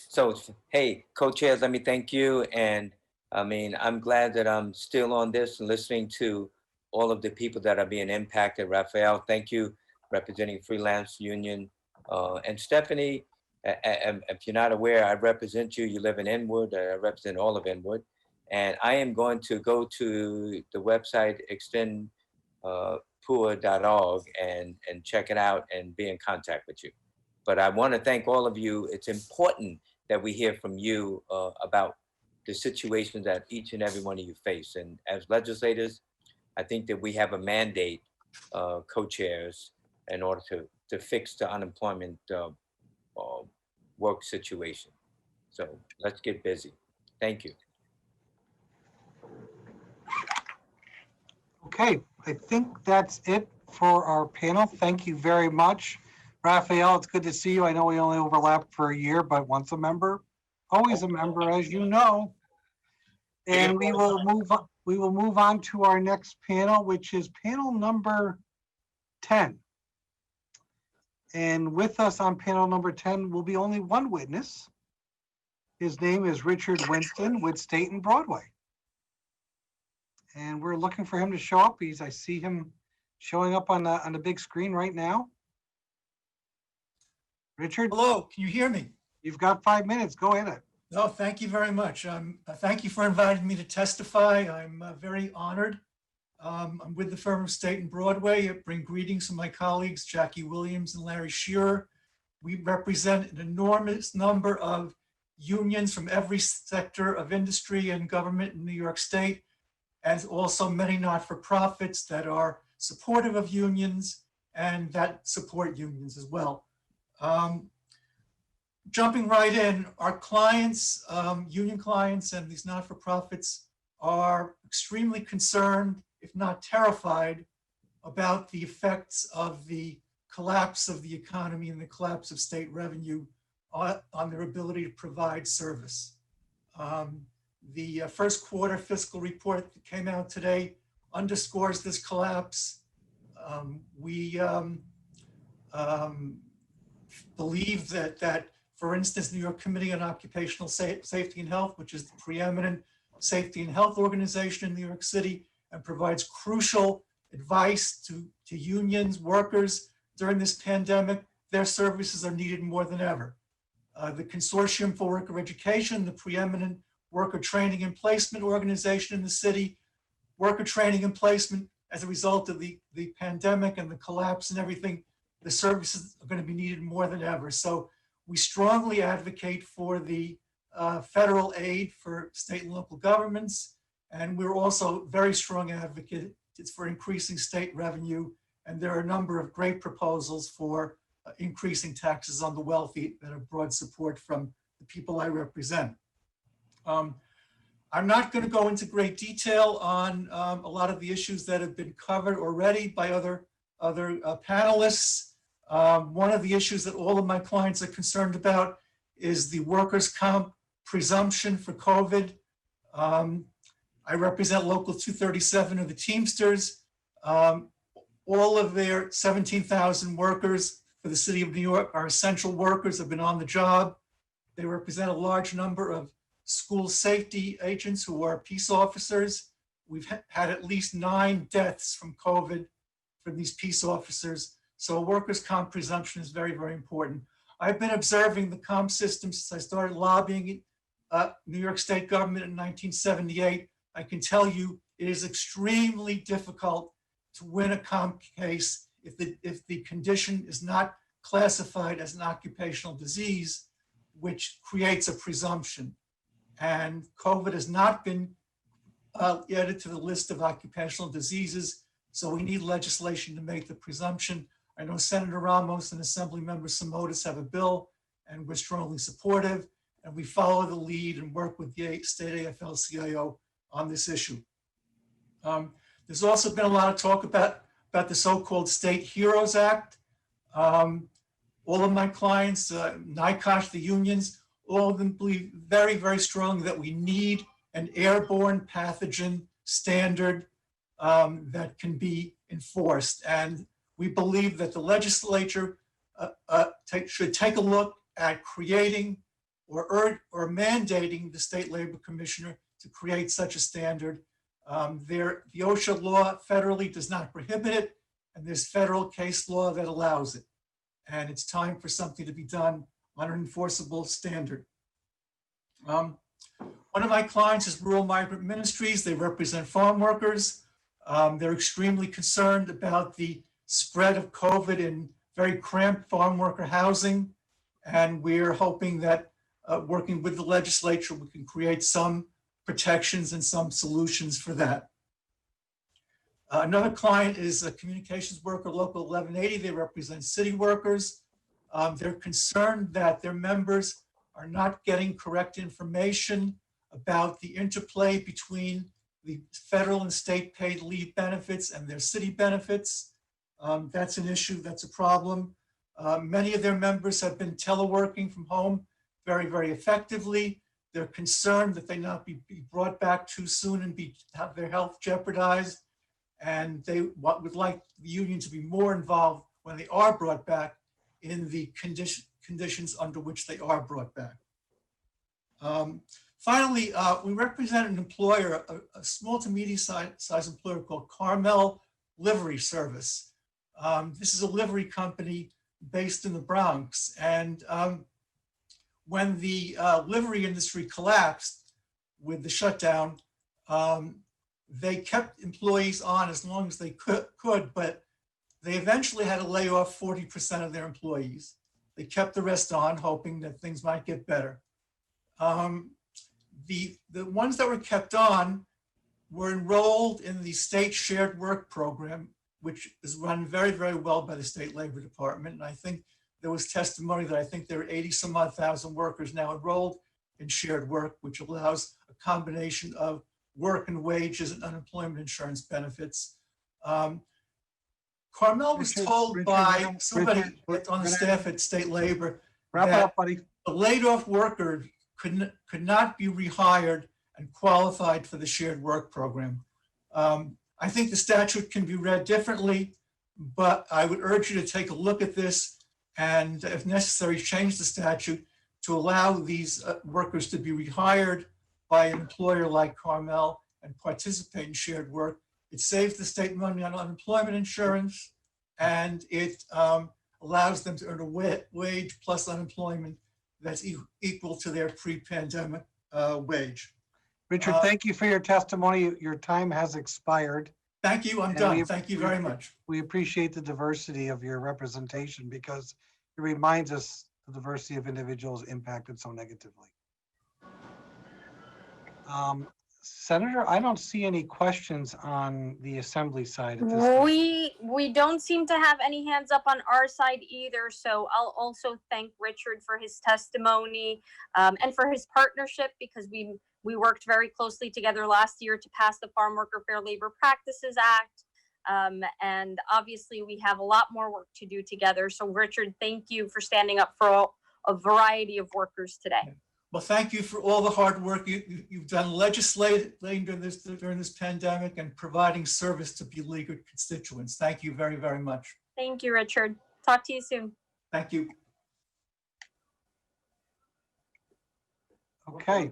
S21: So, hey, co-chairs, let me thank you. And I'm glad that I'm still on this and listening to all of the people that are being impacted. Raphael, thank you, representing Freelance Union. And Stephanie, if you're not aware, I represent you. You live in Inwood. I represent all of Inwood. And I am going to go to the website, extendpua.org, and check it out and be in contact with you. But I want to thank all of you. It's important that we hear from you about the situations that each and every one of you face. And as legislators, I think that we have a mandate, co-chairs, in order to fix the unemployment work situation. So let's get busy. Thank you.
S5: Okay, I think that's it for our panel. Thank you very much. Raphael, it's good to see you. I know we only overlapped for a year, but once a member, always a member, as you know. And we will move on to our next panel, which is panel number 10. And with us on panel number 10 will be only one witness. His name is Richard Winston with State and Broadway. And we're looking for him to show up. I see him showing up on the big screen right now. Richard?
S18: Hello, can you hear me?
S5: You've got 5 minutes. Go ahead.
S18: No, thank you very much. Thank you for inviting me to testify. I'm very honored. I'm with the firm of State and Broadway. I bring greetings from my colleagues, Jackie Williams and Larry Shearer. We represent an enormous number of unions from every sector of industry and government in New York State, and also many not-for-profits that are supportive of unions and that support unions as well. Jumping right in, our clients, union clients and these not-for-profits are extremely concerned, if not terrified, about the effects of the collapse of the economy and the collapse of state revenue on their ability to provide service. The first quarter fiscal report that came out today underscores this collapse. We believe that, for instance, New York Committee on Occupational Safety and Health, which is the preeminent safety and health organization in New York City and provides crucial advice to unions, workers during this pandemic, their services are needed more than ever. The Consortium for Worker Education, the preeminent worker training and placement organization in the city, worker training and placement as a result of the pandemic and the collapse and everything, the services are going to be needed more than ever. So we strongly advocate for the federal aid for state and local governments. And we're also very strong advocates for increasing state revenue. And there are a number of great proposals for increasing taxes on the wealthy that have broad support from the people I represent. I'm not going to go into great detail on a lot of the issues that have been covered already by other panelists. One of the issues that all of my clients are concerned about is the workers' comp presumption for COVID. I represent Local 237 of the Teamsters. All of their 17,000 workers for the city of New York are essential workers, have been on the job. They represent a large number of school safety agents who are peace officers. We've had at least 9 deaths from COVID for these peace officers. So a workers' comp presumption is very, very important. I've been observing the comp system since I started lobbying New York State government in 1978. I can tell you it is extremely difficult to win a comp case if the condition is not classified as an occupational disease, which creates a presumption. And COVID has not been added to the list of occupational diseases, so we need legislation to make the presumption. I know Senator Ramos and Assemblymember Simotas have a bill, and we're strongly supportive, and we follow the lead and work with the state AFL-CIO on this issue. There's also been a lot of talk about the so-called State Heroes Act. All of my clients, NICOSH, the unions, all of them believe very, very strongly that we need an airborne pathogen standard that can be enforced. And we believe that the legislature should take a look at creating or mandating the state labor commissioner to create such a standard. The OSHA law federally does not prohibit it, and there's federal case law that allows it. And it's time for something to be done on an enforceable standard. One of my clients is Rural Migrant Ministries. They represent farm workers. They're extremely concerned about the spread of COVID in very cramped farm worker housing. And we're hoping that working with the legislature, we can create some protections and some solutions for that. Another client is a communications worker, Local 1180. They represent city workers. They're concerned that their members are not getting correct information about the interplay between the federal and state paid leave benefits and their city benefits. That's an issue, that's a problem. Many of their members have been teleworking from home very, very effectively. They're concerned that they not be brought back too soon and have their health jeopardized. And they would like the union to be more involved when they are brought back in the conditions under which they are brought back. Finally, we represent an employer, a small to medium-sized employer called Carmel Livery Service. This is a livery company based in the Bronx. And when the livery industry collapsed with the shutdown, they kept employees on as long as they could, but they eventually had to lay off 40% of their employees. They kept the rest on, hoping that things might get better. The ones that were kept on were enrolled in the state shared work program, which is run very, very well by the state labor department. And I think there was testimony that I think there are 80 some odd thousand workers now enrolled in shared work, which allows a combination of work and wages and unemployment insurance benefits. Carmel was told by somebody on the staff at state labor
S5: Wrap it
S18: that
S5: up, buddy.
S18: the laid off worker could not be rehired and qualified for the shared work program. I think the statute can be read differently, but I would urge you to take a look at this and if necessary, change the statute to allow these workers to be rehired by an employer like Carmel and participate in shared work. It saves the state money on unemployment insurance, and it allows them to earn a wage plus unemployment that's equal to their pre-pandemic wage.
S5: Richard, thank you for your testimony. Your time has expired.
S18: Thank you. I'm done. Thank you very much.
S5: We appreciate the diversity of your representation because it reminds us the diversity of individuals impacted so negatively. Senator, I don't see any questions on the assembly side at this time.
S4: We don't seem to have any hands up on our side either. So I'll also thank Richard for his testimony and for his partnership, because we worked very closely together last year to pass the Farm Worker Fair Labor Practices Act. And obviously we have a lot more work to do together. So Richard, thank you for standing up for a variety of workers today.
S18: Well, thank you for all the hard work you've done legislating during this pandemic and providing service to beleaguered constituents. Thank you very, very much.
S4: Thank you, Richard. Talk to you soon.
S18: Thank you.
S5: Okay.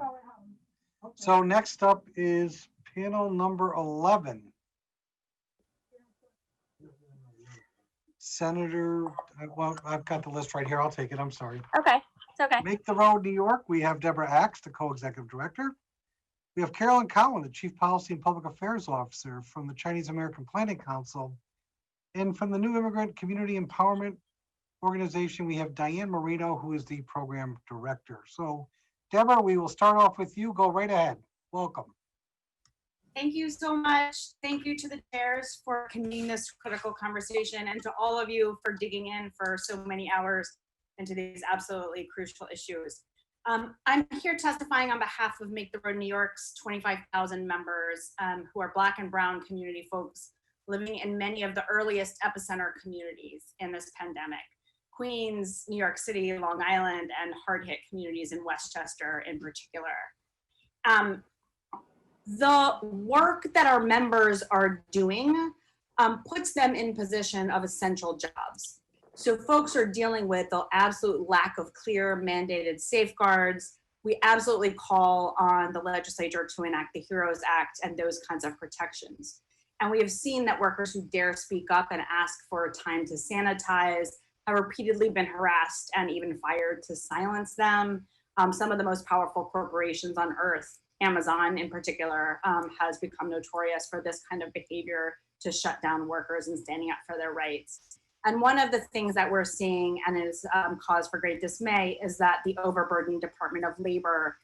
S5: So next up is panel number 11. Senator, well, I've got the list right here. I'll take it. I'm sorry.
S4: Okay, it's okay.
S5: Make the Road New York, we have Deborah Axe, the co-executive director. We have Carolyn Cowan, the Chief Policy and Public Affairs Officer from the Chinese American Planning Council. And from the New Immigrant Community Empowerment Organization, we have Diane Marino, who is the program director. So Deborah, we will start off with you. Go right ahead. Welcome.
S13: Thank you so much. Thank you to the chairs for convening this critical conversation, and to all of you for digging in for so many hours into these absolutely crucial issues. I'm here testifying on behalf of Make the Road New York's 25,000 members who are Black and Brown community folks living in many of the earliest epicenter communities in this pandemic: Queens, New York City, Long Island, and hard-hit communities in Westchester in particular. The work that our members are doing puts them in position of essential jobs. So folks are dealing with the absolute lack of clear mandated safeguards. We absolutely call on the legislature to enact the HEROES Act and those kinds of protections. And we have seen that workers who dare speak up and ask for time to sanitize have repeatedly been harassed and even fired to silence them. Some of the most powerful corporations on earth, Amazon in particular, has become notorious for this kind of behavior to shut down workers and standing up for their rights. And one of the things that we're seeing and is cause for great dismay is that the overburdened Department of Labor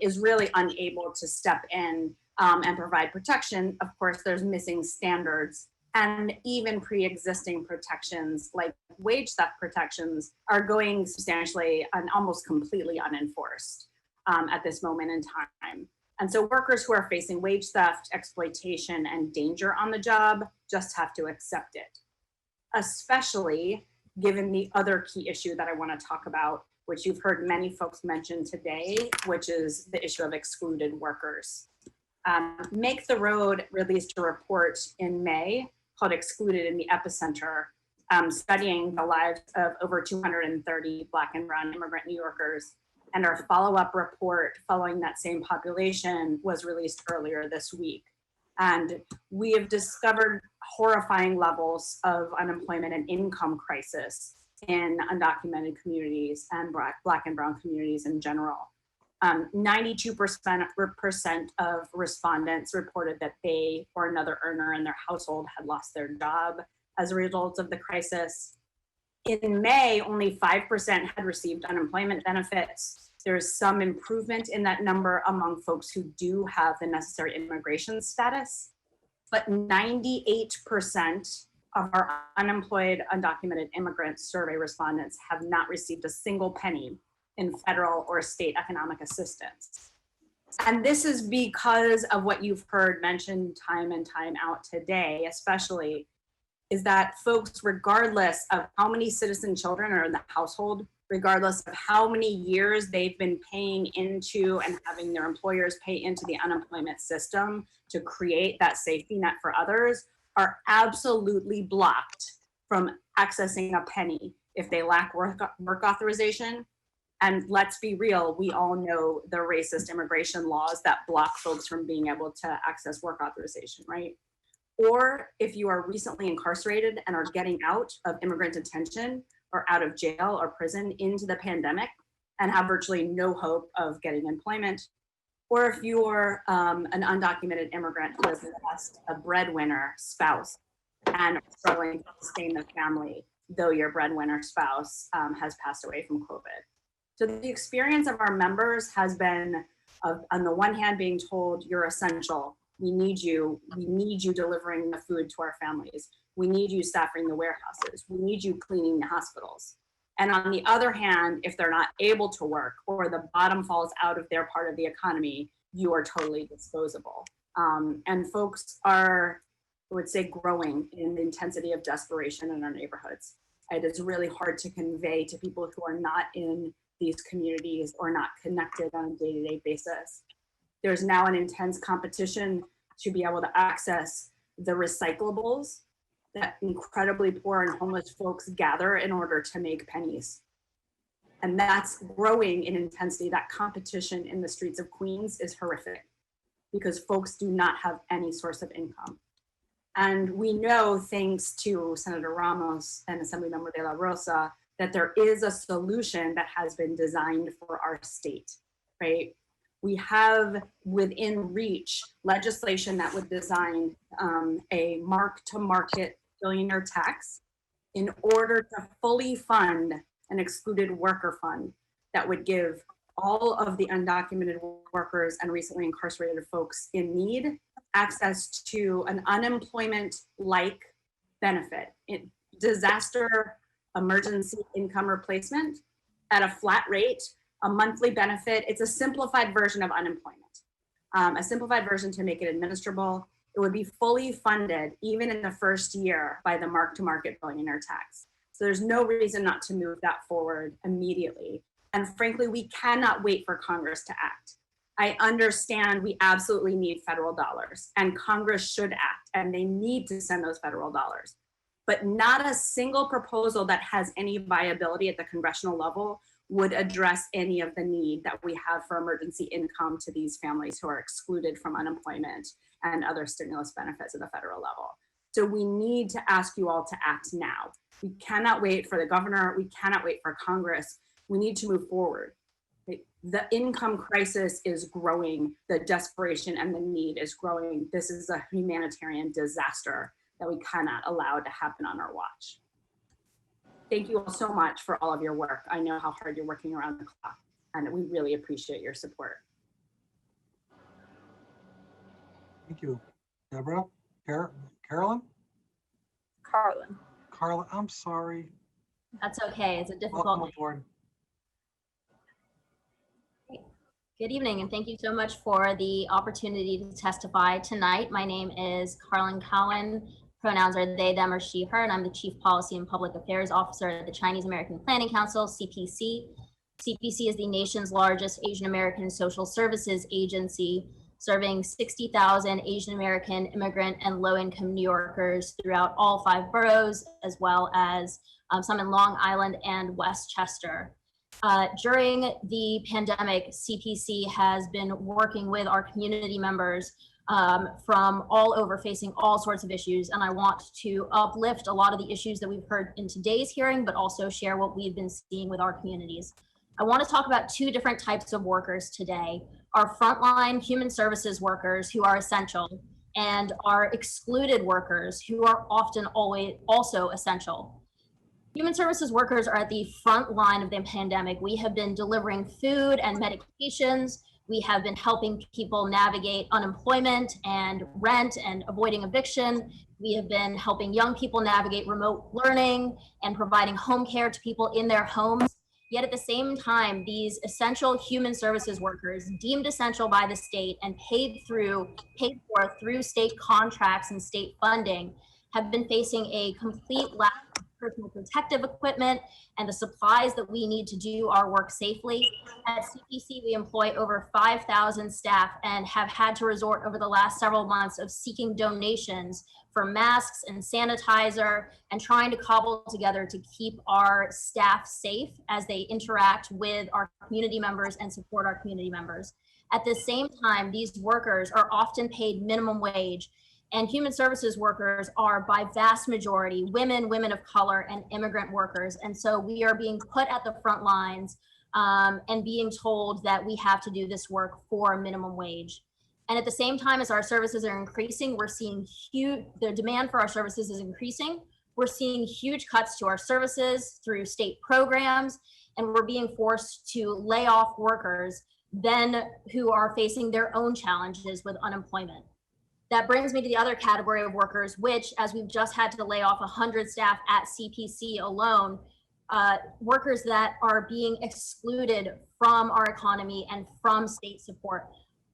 S13: is really unable to step in and provide protection. Of course, there's missing standards, and even pre-existing protections like wage theft protections are going substantially and almost completely unenforced at this moment in time. And so workers who are facing wage theft, exploitation, and danger on the job just have to accept it, especially given the other key issue that I want to talk about, which you've heard many folks mention today, which is the issue of excluded workers. Make the Road released a report in May called Excluded in the Epicenter, studying the lives of over 230 Black and Brown immigrant New Yorkers. And our follow-up report following that same population was released earlier this week. And we have discovered horrifying levels of unemployment and income crisis in undocumented communities and Black and Brown communities in general. 92% of respondents reported that they or another earner in their household had lost their job as a result of the crisis. In May, only 5% had received unemployment benefits. There's some improvement in that number among folks who do have the necessary immigration status, but 98% of our unemployed, undocumented immigrant survey respondents have not received a single penny in federal or state economic assistance. And this is because of what you've heard mentioned time and time out today, especially, is that folks, regardless of how many citizen children are in the household, regardless of how many years they've been paying into and having their employers pay into the unemployment system to create that safety net for others, are absolutely blocked from accessing a penny if they lack work authorization. And let's be real, we all know the racist immigration laws that block folks from being able to access work authorization, right? Or if you are recently incarcerated and are getting out of immigrant detention or out of jail or prison into the pandemic and have virtually no hope of getting employment, or if you're an undocumented immigrant who has lost a breadwinner spouse and are struggling to sustain the family, though your breadwinner spouse has passed away from COVID. So the experience of our members has been, on the one hand, being told you're essential. We need you delivering the food to our families. We need you staffing the warehouses. We need you cleaning the hospitals. And on the other hand, if they're not able to work or the bottom falls out of their part of the economy, you are totally disposable. And folks are, I would say, growing in the intensity of desperation in our neighborhoods. It is really hard to convey to people who are not in these communities or not connected on a day-to-day basis. There's now an intense competition to be able to access the recyclables that incredibly poor and homeless folks gather in order to make pennies. And that's growing in intensity. That competition in the streets of Queens is horrific because folks do not have any source of income. And we know, thanks to Senator Ramos and Assemblymember De La Rosa, that there is a solution that has been designed for our state, right? We have within reach legislation that would design a mark-to-market billionaire tax in order to fully fund an excluded worker fund that would give all of the undocumented workers and recently incarcerated folks in need access to an unemployment-like benefit, disaster emergency income replacement at a flat rate, a monthly benefit. It's a simplified version of unemployment, a simplified version to make it administrable. It would be fully funded even in the first year by the mark-to-market billionaire tax. So there's no reason not to move that forward immediately. And frankly, we cannot wait for Congress to act. I understand we absolutely need federal dollars and Congress should act and they need to send those federal dollars. But not a single proposal that has any viability at the congressional level would address any of the need that we have for emergency income to these families who are excluded from unemployment and other stimulus benefits at the federal level. So we need to ask you all to act now. We cannot wait for the governor. We cannot wait for Congress. We need to move forward. The income crisis is growing. The desperation and the need is growing. This is a humanitarian disaster that we cannot allow to happen on our watch. Thank you all so much for all of your work. I know how hard you're working around the clock, and we really appreciate your support.
S5: Thank you. Deborah? Carolyn? Carlin, I'm sorry.
S1: That's okay. It's a difficult.
S5: Welcome aboard.
S1: Good evening, and thank you so much for the opportunity to testify tonight. My name is Carlin Cowan. Pronouns are they, them, or she, her, and I'm the Chief Policy and Public Affairs Officer at the Chinese American Planning Council, CPC. CPC is the nation's largest Asian American social services agency, serving 60,000 Asian American immigrant and low-income New Yorkers throughout all 5 boroughs, as well as some in Long Island and Westchester. During the pandemic, CPC has been working with our community members from all over, facing all sorts of issues. And I want to uplift a lot of the issues that we've heard in today's hearing, but also share what we've been seeing with our communities. I want to talk about 2 different types of workers today. Our frontline human services workers who are essential, and our excluded workers who are often always also essential. Human services workers are at the front line of the pandemic. We have been delivering food and medications. We have been helping people navigate unemployment and rent and avoiding eviction. We have been helping young people navigate remote learning and providing home care to people in their homes. Yet at the same time, these essential human services workers, deemed essential by the state and paid for through state contracts and state funding, have been facing a complete lack of personal protective equipment and the supplies that we need to do our work safely. At CPC, we employ over 5,000 staff and have had to resort over the last several months of seeking donations for masks and sanitizer and trying to cobble together to keep our staff safe as they interact with our community members and support our community members. At the same time, these workers are often paid minimum wage, and human services workers are by vast majority women, women of color, and immigrant workers. And so we are being put at the front lines and being told that we have to do this work for minimum wage. And at the same time as our services are increasing, we're seeing the demand for our services is increasing. We're seeing huge cuts to our services through state programs, and we're being forced to lay off workers then who are facing their own challenges with unemployment. That brings me to the other category of workers, which, as we've just had to lay off 100 staff at CPC alone, workers that are being excluded from our economy and from state support.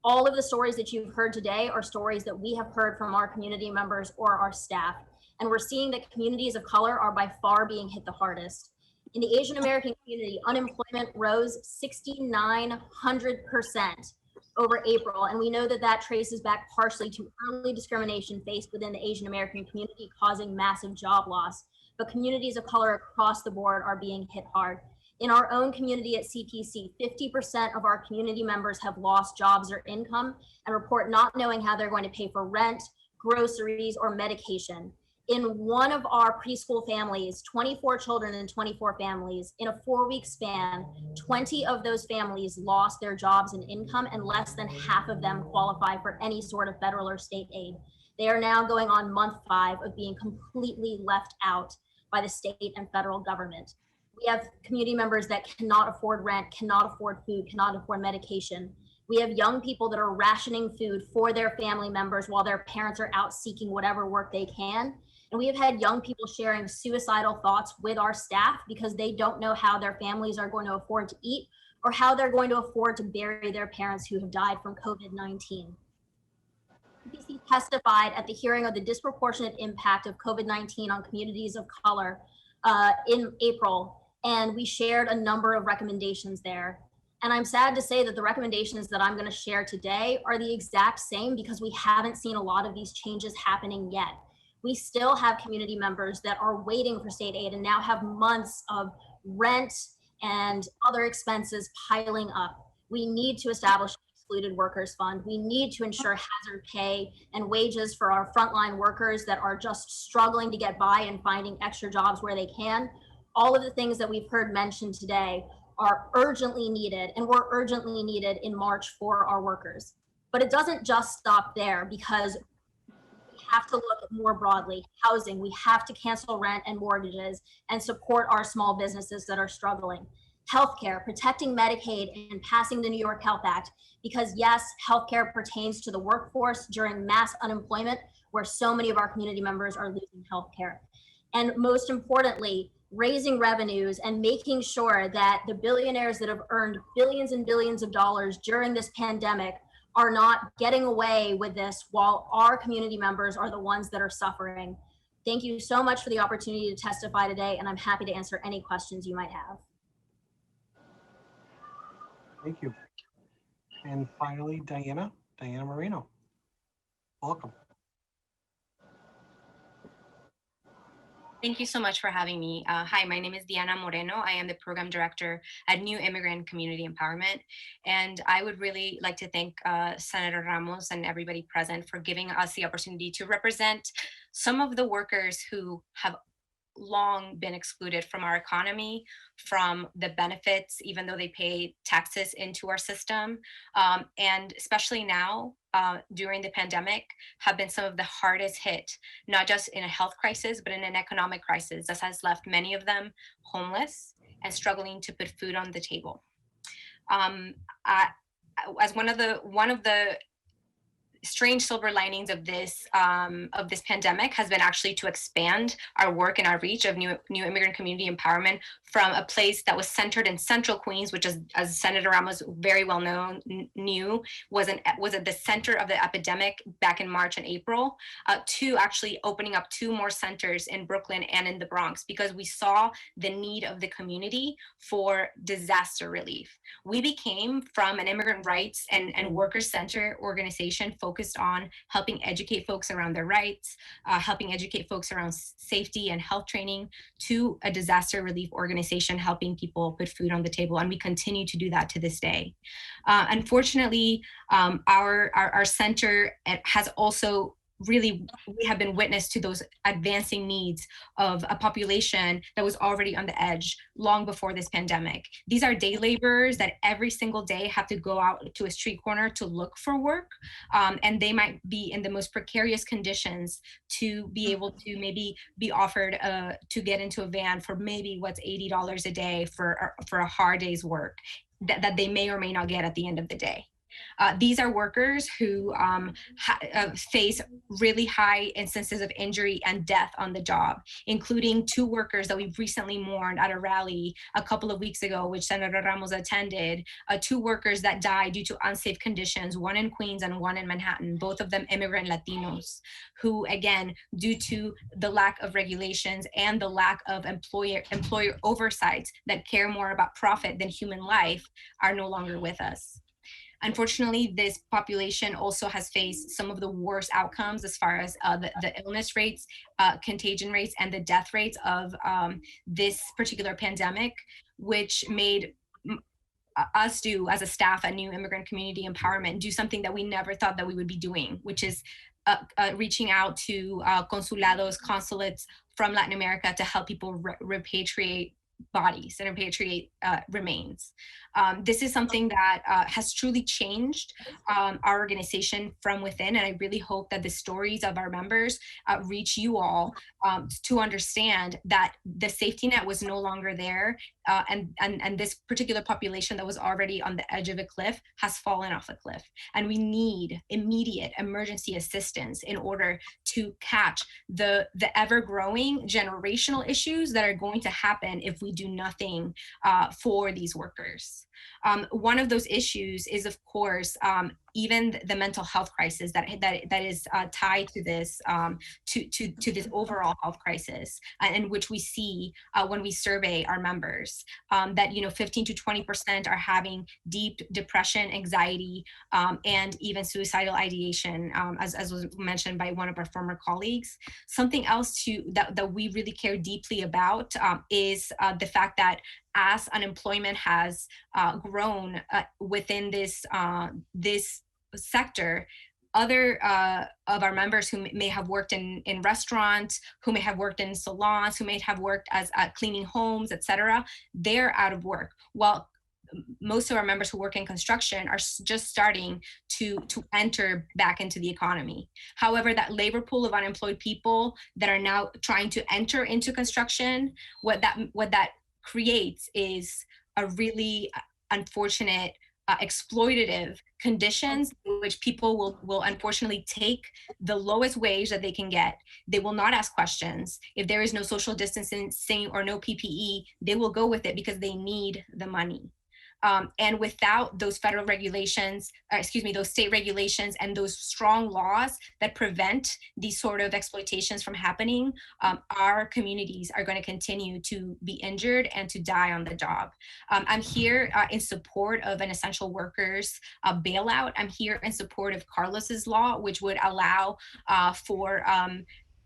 S1: All of the stories that you've heard today are stories that we have heard from our community members or our staff. And we're seeing that communities of color are by far being hit the hardest. In the Asian American community, unemployment rose 6,900% over April. And we know that that traces back partially to early discrimination faced within the Asian American community, causing massive job loss. But communities of color across the board are being hit hard. In our own community at CPC, 50% of our community members have lost jobs or income and report not knowing how they're going to pay for rent, groceries, or medication. In one of our preschool families, 24 children in 24 families, in a 4-week span, 20 of those families lost their jobs and income, and less than half of them qualify for any sort of federal or state aid. They are now going on month 5 of being completely left out by the state and federal government. We have community members that cannot afford rent, cannot afford food, cannot afford medication. We have young people that are rationing food for their family members while their parents are out seeking whatever work they can. And we have had young people sharing suicidal thoughts with our staff because they don't know how their families are going to afford to eat or how they're going to afford to bury their parents who have died from COVID-19. CPC testified at the hearing of the disproportionate impact of COVID-19 on communities of color in April, and we shared a number of recommendations there. And I'm sad to say that the recommendations that I'm going to share today are the exact same because we haven't seen a lot of these changes happening yet. We still have community members that are waiting for state aid and now have months of rent and other expenses piling up. We need to establish an excluded workers fund. We need to ensure hazard pay and wages for our frontline workers that are just struggling to get by and finding extra jobs where they can. All of the things that we've heard mentioned today are urgently needed and were urgently needed in March for our workers. But it doesn't just stop there because we have to look more broadly. Housing, we have to cancel rent and mortgages and support our small businesses that are struggling. Healthcare, protecting Medicaid and passing the New York Health Act, because yes, healthcare pertains to the workforce during mass unemployment where so many of our community members are losing healthcare. And most importantly, raising revenues and making sure that the billionaires that have earned billions and billions of dollars during this pandemic are not getting away with this while our community members are the ones that are suffering. Thank you so much for the opportunity to testify today, and I'm happy to answer any questions you might have.
S5: Thank you. And finally, Diana Marino. Welcome.
S19: Thank you so much for having me. Hi, my name is Diana Moreno. I am the program director at New Immigrant Community Empowerment. And I would really like to thank Senator Ramos and everybody present for giving us the opportunity to represent some of the workers who have long been excluded from our economy, from the benefits, even though they pay taxes into our system. And especially now, during the pandemic, have been some of the hardest hit, not just in a health crisis, but in an economic crisis that has left many of them homeless and struggling to put food on the table. As one of the strange silver linings of this pandemic has been actually to expand our work and our reach of new immigrant community empowerment from a place that was centered in Central Queens, which is, as Senator Ramos very well knew, was at the center of the epidemic back in March and April, to actually opening up 2 more centers in Brooklyn and in the Bronx, because we saw the need of the community for disaster relief. We became from an immigrant rights and workers center organization focused on helping educate folks around their rights, helping educate folks around safety and health training, to a disaster relief organization helping people put food on the table. And we continue to do that to this day. Unfortunately, our center has also we have been witness to those advancing needs of a population that was already on the edge long before this pandemic. These are day laborers that every single day have to go out to a street corner to look for work. And they might be in the most precarious conditions to be able to maybe be offered to get into a van for maybe what's $80 a day for a hard day's work that they may or may not get at the end of the day. These are workers who face really high instances of injury and death on the job, including 2 workers that we recently mourned at a rally a couple of weeks ago, which Senator Ramos attended, 2 workers that died due to unsafe conditions, one in Queens and one in Manhattan, both of them immigrant Latinos, who, again, due to the lack of regulations and the lack of employer oversight that care more about profit than human life, are no longer with us. Unfortunately, this population also has faced some of the worst outcomes as far as the illness rates, contagion rates, and the death rates of this particular pandemic, which made us do, as a staff at New Immigrant Community Empowerment, do something that we never thought that we would be doing, which is reaching out to consulates from Latin America to help people repatriate bodies and repatriate remains. This is something that has truly changed our organization from within, and I really hope that the stories of our members reach you all to understand that the safety net was no longer there, and this particular population that was already on the edge of a cliff has fallen off a cliff, and we need immediate emergency assistance in order to catch the ever-growing generational issues that are going to happen if we do nothing for these workers. One of those issues is, of course, even the mental health crisis that is tied to this to this overall health crisis, in which we see when we survey our members that 15 to 20% are having deep depression, anxiety, and even suicidal ideation, as was mentioned by one of our former colleagues. Something else that we really care deeply about is the fact that as unemployment has grown within this sector, other of our members who may have worked in restaurants, who may have worked in salons, who may have worked as cleaning homes, etc., they're out of work. While most of our members who work in construction are just starting to enter back into the economy. However, that labor pool of unemployed people that are now trying to enter into construction, what that creates is a really unfortunate exploitative conditions in which people will unfortunately take the lowest wage that they can get. They will not ask questions. If there is no social distancing or no PPE, they will go with it because they need the money. And without those federal regulations, those state regulations and those strong laws that prevent these sort of exploitations from happening, our communities are going to continue to be injured and to die on the job. I'm here in support of an essential workers bailout. I'm here in support of Carlos's law, which would allow for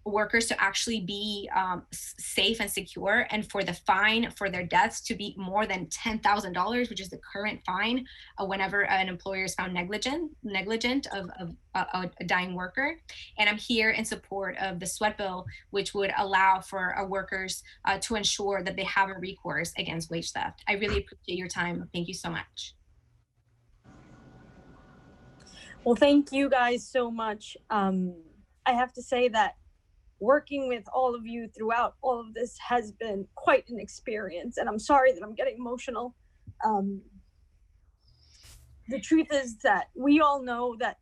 S19: workers to actually be safe and secure, and for the fine for their deaths to be more than $10,000, which is the current fine whenever an employer is found negligent of a dying worker. And I'm here in support of the sweat bill, which would allow for our workers to ensure that they have a recourse against wage theft. I really appreciate your time. Thank you so much.
S7: Well, thank you guys so much. I have to say that working with all of you throughout all of this has been quite an experience, and I'm sorry that I'm getting emotional. The truth is that we all know that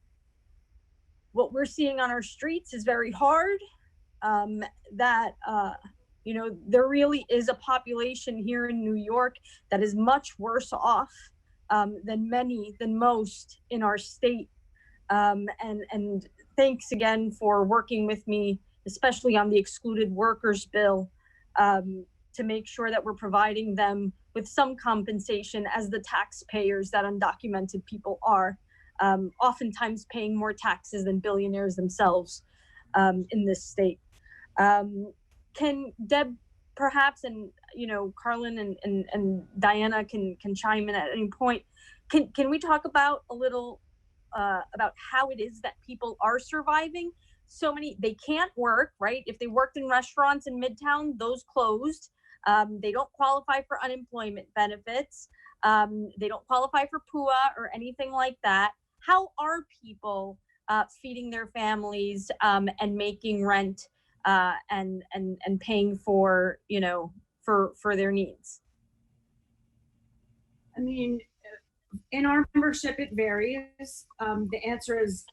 S7: what we're seeing on our streets is very hard, that you know, there really is a population here in New York that is much worse off than most in our state. And thanks again for working with me, especially on the excluded workers bill, to make sure that we're providing them with some compensation as the taxpayers that undocumented people are, oftentimes paying more taxes than billionaires themselves in this state. Can Deb perhaps, and you know, Carlin and Diana can chime in at any point. Can we talk about a little about how it is that people are surviving? So many, they can't work, right? If they worked in restaurants in Midtown, those closed. They don't qualify for unemployment benefits. They don't qualify for PUA or anything like that. How are people feeding their families and making rent and paying for, you know, for their needs?
S13: I mean, in our membership, it varies. The answer is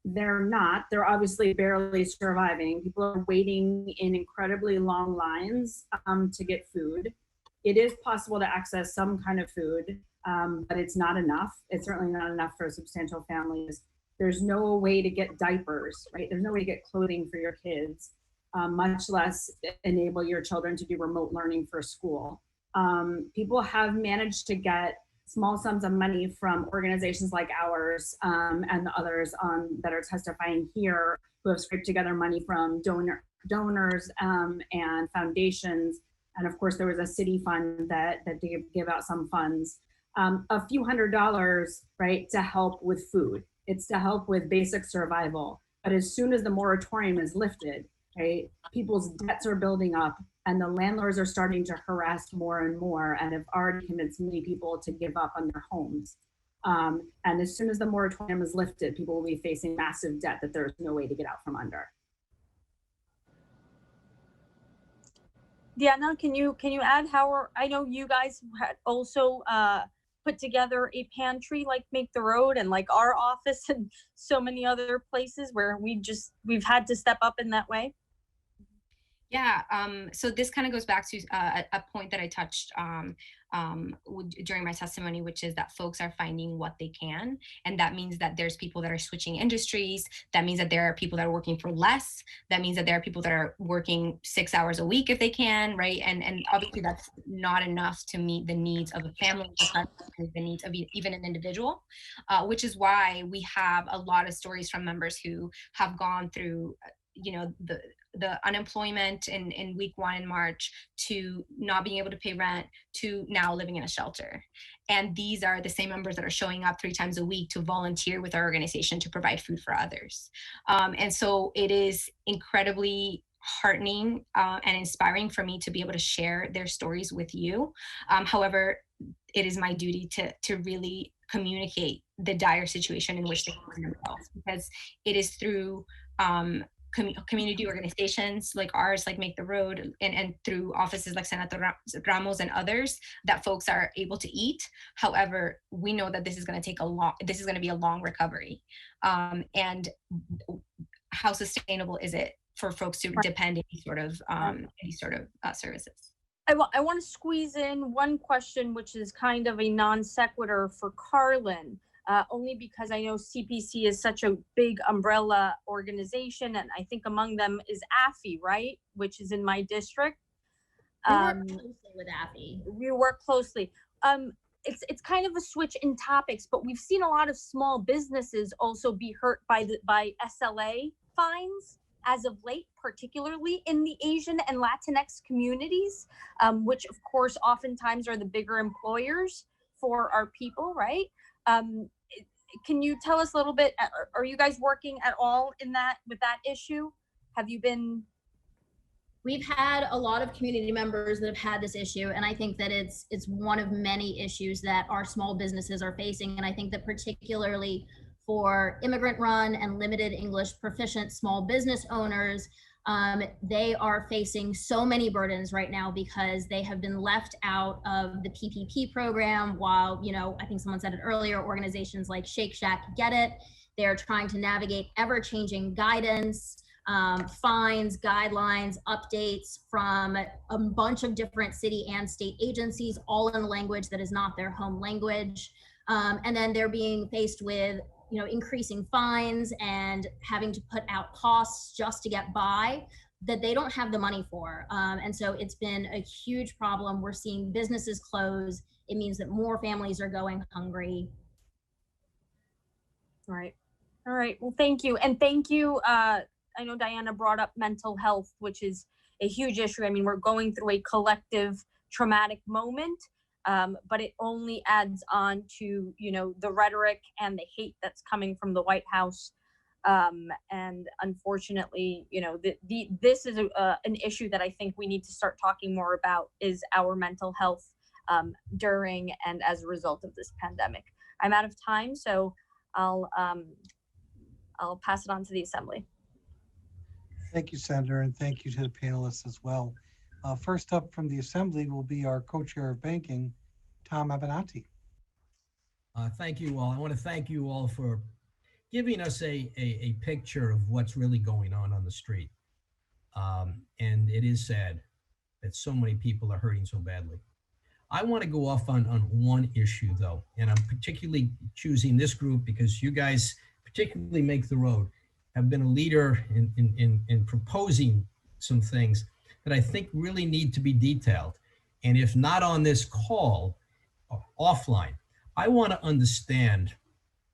S13: they're not. They're obviously barely surviving. People are waiting in incredibly long lines to get food. It is possible to access some kind of food, but it's not enough. It's certainly not enough for substantial families. There's no way to get diapers, right? There's no way to get clothing for your kids, much less enable your children to do remote learning for school. People have managed to get small sums of money from organizations like ours and the others that are testifying here, who have scraped together money from donors and foundations. And of course, there was a city fund that did give out some funds, a few $100s, right, to help with food. It's to help with basic survival. But as soon as the moratorium is lifted, right, people's debts are building up, and the landlords are starting to harass more and more, and have already convinced many people to give up on their homes. And as soon as the moratorium is lifted, people will be facing massive debt that there's no way to get out from under.
S7: Diana, can you add how I know you guys had also put together a pantry like Make the Road, and like our office and so many other places where we've had to step up in that way?
S19: Yeah, so this kind of goes back to a point that I touched during my testimony, which is that folks are finding what they can. And that means that there's people that are switching industries. That means that there are people that are working for less. That means that there are people that are working 6 hours a week if they can, right? And obviously that's not enough to meet the needs of a family, the needs of even an individual, which is why we have a lot of stories from members who have gone through, you know, the unemployment in week 1 in March, to not being able to pay rent, to now living in a shelter. And these are the same members that are showing up 3 times a week to volunteer with our organization to provide food for others. And so it is incredibly heartening and inspiring for me to be able to share their stories with you. However, it is my duty to really communicate the dire situation in which they find themselves, because it is through community organizations like ours, like Make the Road, and through offices like Senator Ramos and others, that folks are able to eat. However, we know that this is going to be a long recovery. And how sustainable is it for folks to depend on any sort of services?
S7: I want to squeeze in one question, which is kind of a non sequitur for Carlin. Only because I know CPC is such a big umbrella organization, and I think among them is AFI, right? Which is in my district.
S1: We work closely with AFI.
S7: We work closely. It's kind of a switch in topics, but we've seen a lot of small businesses also be hurt by SLA fines. as of late, particularly in the Asian and Latinx communities, which of course oftentimes are the bigger employers for our people, right? Can you tell us a little bit, are you guys working at all in that, with that issue? Have you been?
S1: We've had a lot of community members that have had this issue, and I think that it's one of many issues that our small businesses are facing. And I think that particularly for immigrant-run and limited English proficient small business owners, they are facing so many burdens right now because they have been left out of the PPP program. While, you know, I think someone said it earlier, organizations like Shake Shack get it. They're trying to navigate ever-changing guidance, fines, guidelines, updates from a bunch of different city and state agencies, all in a language that is not their home language. And then they're being faced with, you know, increasing fines and having to put out costs just to get by that they don't have the money for. And so it's been a huge problem. We're seeing businesses close. It means that more families are going hungry.
S7: Right. All right. Well, thank you. And thank you. I know Diana brought up mental health, which is a huge issue. I mean, we're going through a collective traumatic moment, but it only adds on to, you know, the rhetoric and the hate that's coming from the White House. And unfortunately, you know, this is an issue that I think we need to start talking more about, is our mental health during and as a result of this pandemic. I'm out of time, so I'll pass it on to the Assembly.
S5: Thank you, Senator, and thank you to the panelists as well. First up from the Assembly will be our co-chair of banking, Tom Abenante.
S12: Thank you all. I want to thank you all for giving us a picture of what's really going on the street. And it is sad that so many people are hurting so badly. I want to go off on one issue though, and I'm particularly choosing this group because you guys particularly make the road, have been a leader in proposing some things that I think really need to be detailed. And if not on this call, offline, I want to understand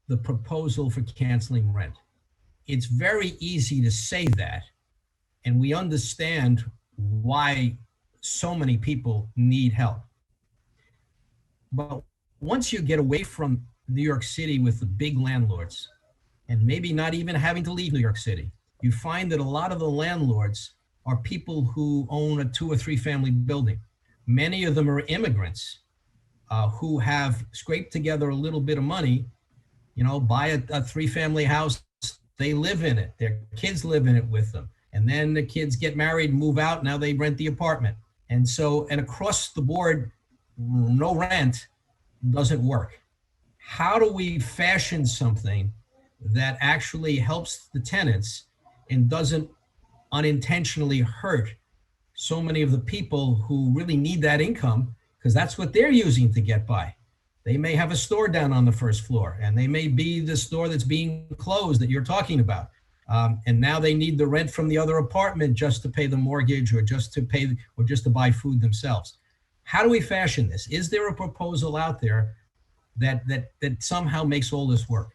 S12: the proposal for canceling rent. It's very easy to say that, and we understand why so many people need help. But once you get away from New York City with the big landlords, and maybe not even having to leave New York City, you find that a lot of the landlords are people who own a 2 or 3 family building. Many of them are immigrants who have scraped together a little bit of money, you know, buy a 3-family house, they live in it, their kids live in it with them. And then the kids get married, move out, now they rent the apartment. And so, and across the board, no rent doesn't work. How do we fashion something that actually helps the tenants and doesn't unintentionally hurt so many of the people who really need that income, because that's what they're using to get by? They may have a store down on the first floor, and they may be the store that's being closed that you're talking about. And now they need the rent from the other apartment just to pay the mortgage or just to pay, or just to buy food themselves. How do we fashion this? Is there a proposal out there that somehow makes all this work?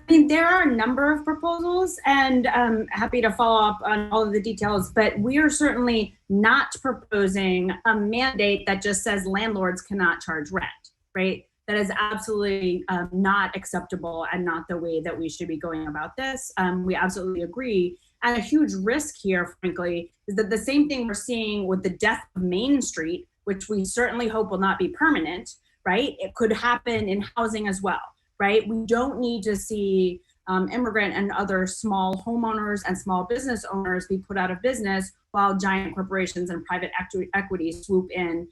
S13: I mean, there are a number of proposals, and I'm happy to follow up on all of the details, but we are certainly not proposing a mandate that just says landlords cannot charge rent, right? That is absolutely not acceptable and not the way that we should be going about this. We absolutely agree. And a huge risk here, frankly, is that the same thing we're seeing with the death of Main Street, which we certainly hope will not be permanent, right? It could happen in housing as well, right? We don't need to see immigrant and other small homeowners and small business owners be put out of business while giant corporations and private equity swoop in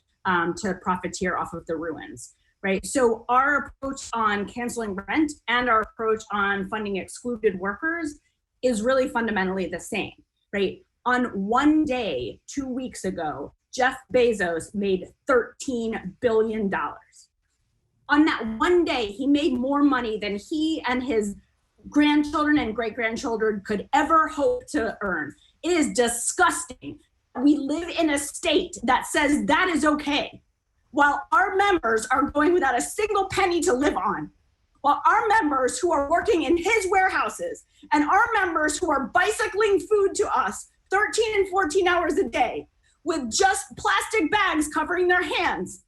S13: to profiteer off of the ruins, right? So our approach on canceling rent and our approach on funding excluded workers is really fundamentally the same, right? On one day, 2 weeks ago, Jeff Bezos made $13 billion. On that one day, he made more money than he and his grandchildren and great-grandchildren could ever hope to earn. It is disgusting. We live in a state that says that is okay, while our members are going without a single penny to live on.
S2: while our members who are working in his warehouses and our members who are bicycling food to us 13 and 14 hours a day with just plastic bags covering their hands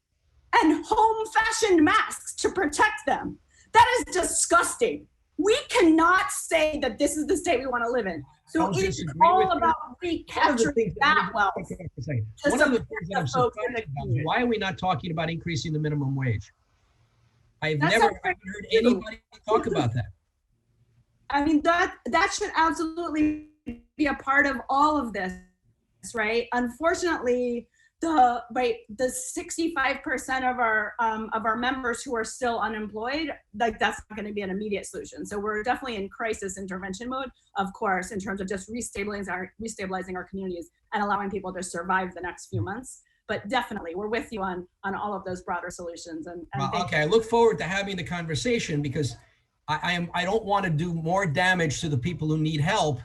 S2: and home fashioned masks to protect them. That is disgusting. We cannot say that this is the state we want to live in. So
S12: I'll
S2: it is
S12: disagree
S2: all
S12: with you.
S2: about
S12: One of the
S2: recapturing
S12: things
S2: that wealth.
S12: One of the
S2: to
S12: things that I'm
S2: support the
S12: surprised
S2: folks in the
S12: about is why are we not talking about increasing the minimum wage? I've
S2: That's
S12: never
S2: not fair
S12: heard
S2: to do.
S12: anybody talk about that.
S2: I mean, that should absolutely be a part of all of this, right? Unfortunately, the 65% of our members who are still unemployed, like that's not going to be an immediate solution. So we're definitely in crisis intervention mode, of course, in terms of just restabilizing our communities and allowing people to survive the next few months. But definitely, we're with you on all of those broader solutions. And
S12: Well, okay, I look forward to having the conversation because I don't want to do more damage to the people who need help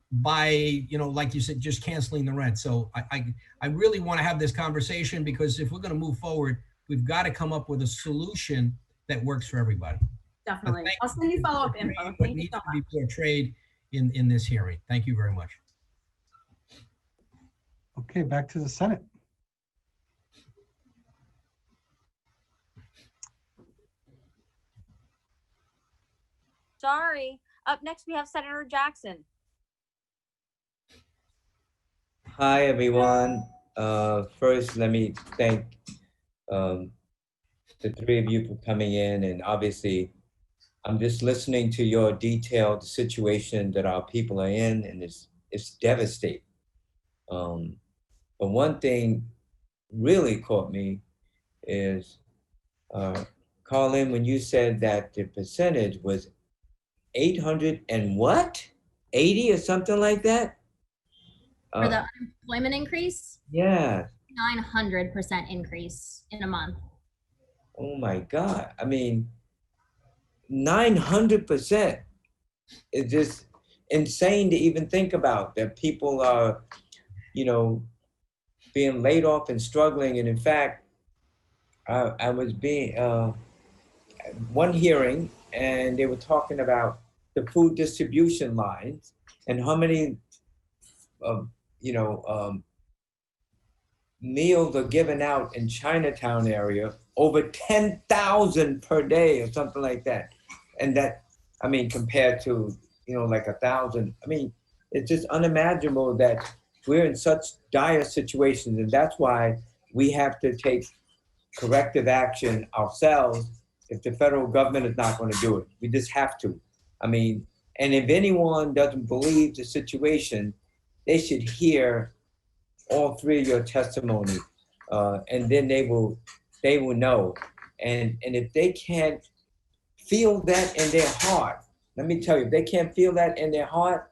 S12: by, you know, like you said, just canceling the rent. So I really want to have this conversation because if we're going to move forward, we've got to come up with a solution that works for everybody.
S2: Definitely. I'll send you follow-up info.
S12: What
S2: Thank you
S12: needs
S2: so
S12: to be
S2: much.
S12: portrayed in this hearing. Thank you very much.
S5: Okay, back to the Senate.
S20: Sorry. Up next, we have Senator Jackson.
S21: Hi, everyone. First, let me thank the three of you for coming in. And obviously, I'm just listening to your detailed situation that our people are in, and it's devastating. But one thing really caught me is, Colin, when you said that the percentage was 800 and what? 80 or something like that?
S1: For the unemployment increase,
S21: Yeah.
S1: 900% increase in a month.
S21: Oh my God. I mean, 900% is just insane to even think about that people are, you know, being laid off and struggling. And in fact, I was being, one hearing and they were talking about the food distribution lines and how many, meals are given out in Chinatown area, over 10,000 per day or something like that. And that, I mean, compared to, like 1,000, I mean, it's just unimaginable that we're in such dire situations. And that's why we have to take corrective action ourselves if the federal government is not going to do it. We just have to. I mean, and if anyone doesn't believe the situation, they should hear all three of your testimony, and then they will know. And if they can't feel that in their heart, let me tell you, if they can't feel that in their heart,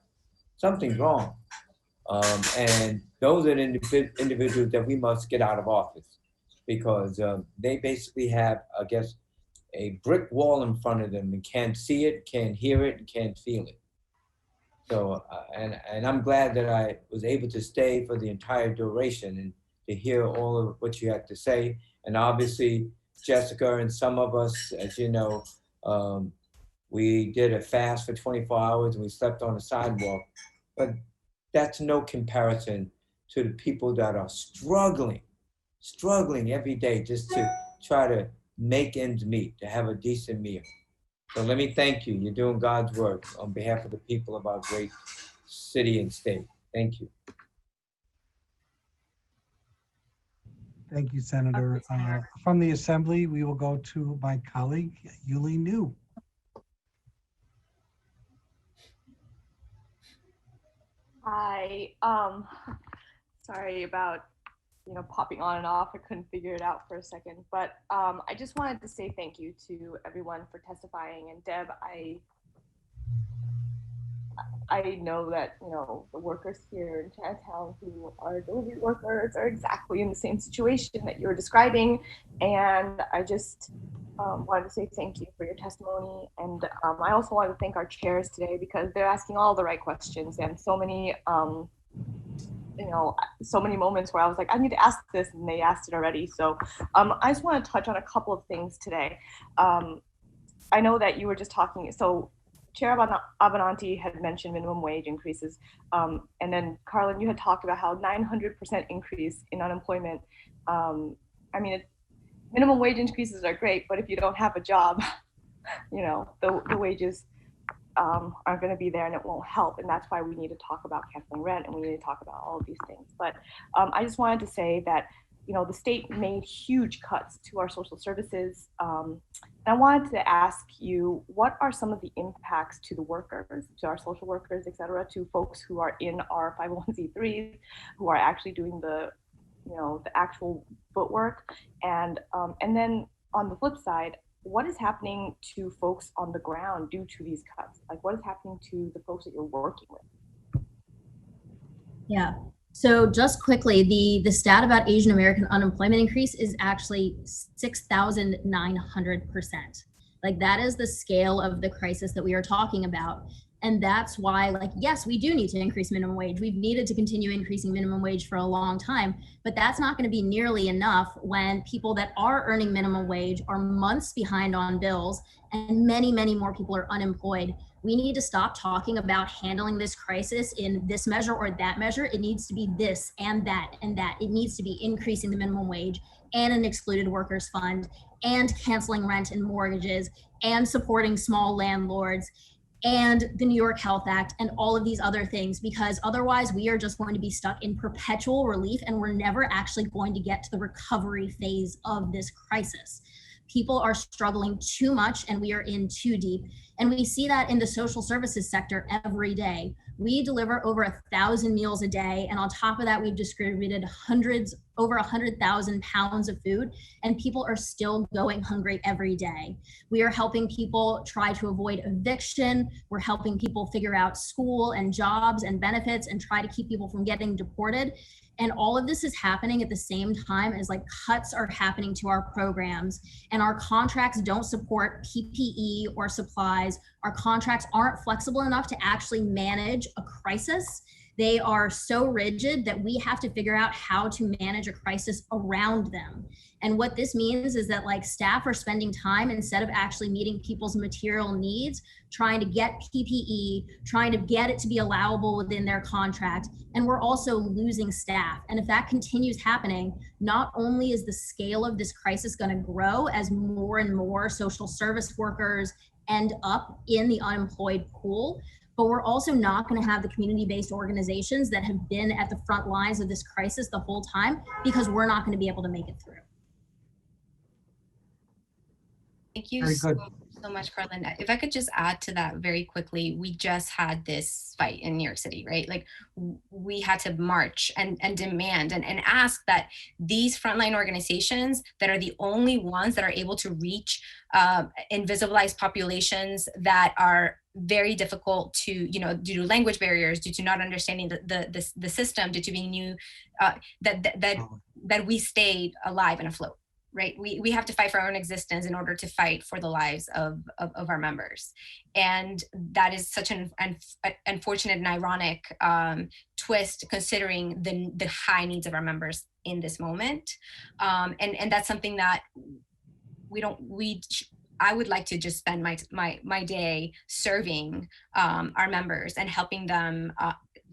S21: something's wrong. And those are the individuals that we must get out of office because they basically have, I guess, a brick wall in front of them and can't see it, can't hear it, and can't feel it. So, and I'm glad that I was able to stay for the entire duration and to hear all of what you had to say. And obviously, Jessica and some of us, as you know, we did a fast for 24 hours and we slept on the sidewalk. But that's no comparison to the people that are struggling every day just to try to make ends meet, to have a decent meal. So let me thank you. You're doing God's work on behalf of the people of our great city and state. Thank you.
S5: Thank you, Senator. From the Assembly, we will go to my colleague, Yuli New.
S23: Hi, sorry about, popping on and off. I couldn't figure it out for a second, but I just wanted to say thank you to everyone for testifying. And Deb, I know that, the workers here in Chinatown who are delivery workers are exactly in the same situation that you're describing. And I just wanted to say thank you for your testimony. And I also want to thank our chairs today because they're asking all the right questions and so many, so many moments where I was like, I need to ask this and they asked it already. So I just want to touch on a couple of things today. I know that you were just talking, so Chair Abenanti had mentioned minimum wage increases. And then Carlin, you had talked about how 900% increase in unemployment. I mean, minimum wage increases are great, but if you don't have a job, you know, the wages aren't going to be there and it won't help. And that's why we need to talk about canceling rent and we need to talk about all of these things. But I just wanted to say that, you know, the state made huge cuts to our social services. And I wanted to ask you, what are some of the impacts to the workers, to our social workers, et cetera, to folks who are in our 501c3s, who are actually doing the, you know, the actual footwork? And then on the flip side, what is happening to folks on the ground due to these cuts? Like, what is happening to the folks that you're working with?
S1: Yeah. So just quickly, the stat about Asian American unemployment increase is actually 6,900%. Like, that is the scale of the crisis that we are talking about. And that's why, like, yes, we do need to increase minimum wage. We've needed to continue increasing minimum wage for a long time, but that's not going to be nearly enough when people that are earning minimum wage are months behind on bills and many, many more people are unemployed. We need to stop talking about handling this crisis in this measure or that measure. It needs to be this and that and that. It needs to be increasing the minimum wage and an excluded workers fund and canceling rent and mortgages and supporting small landlords and the New York Health Act and all of these other things, because otherwise we are just going to be stuck in perpetual relief and we're never actually going to get to the recovery phase of this crisis. People are struggling too much and we are in too deep. And we see that in the social services sector every day. We deliver over 1,000 meals a day. And on top of that, we've distributed over 100,000 pounds of food, and people are still going hungry every day. We are helping people try to avoid eviction. We're helping people figure out school and jobs and benefits and try to keep people from getting deported. And all of this is happening at the same time as, like, cuts are happening to our programs, and our contracts don't support PPE or supplies. Our contracts aren't flexible enough to actually manage a crisis. They are so rigid that we have to figure out how to manage a crisis around them. And what this means is that, like, staff are spending time, instead of actually meeting people's material needs, trying to get PPE, trying to get it to be allowable within their contract. And we're also losing staff. And if that continues happening, not only is the scale of this crisis going to grow as more and more social service workers end up in the unemployed pool, but we're also not going to have the community-based organizations that have been at the front lines of this crisis the whole time, because we're not going to be able to make it through.
S19: Thank you
S5: Very good.
S19: so much, Carlin. If I could just add to that very quickly, we just had this fight in New York City, right? Like, we had to march and demand and ask that these frontline organizations that are the only ones that are able to reach invisibilized populations that are very difficult to, you know, due to language barriers, due to not understanding the system, due to being new, that we stayed alive and afloat. Right, we have to fight for our own existence in order to fight for the lives of our members, and that is such an unfortunate and ironic twist, considering the high needs of our members in this moment, and that's something that I would like to just spend my day serving our members and helping them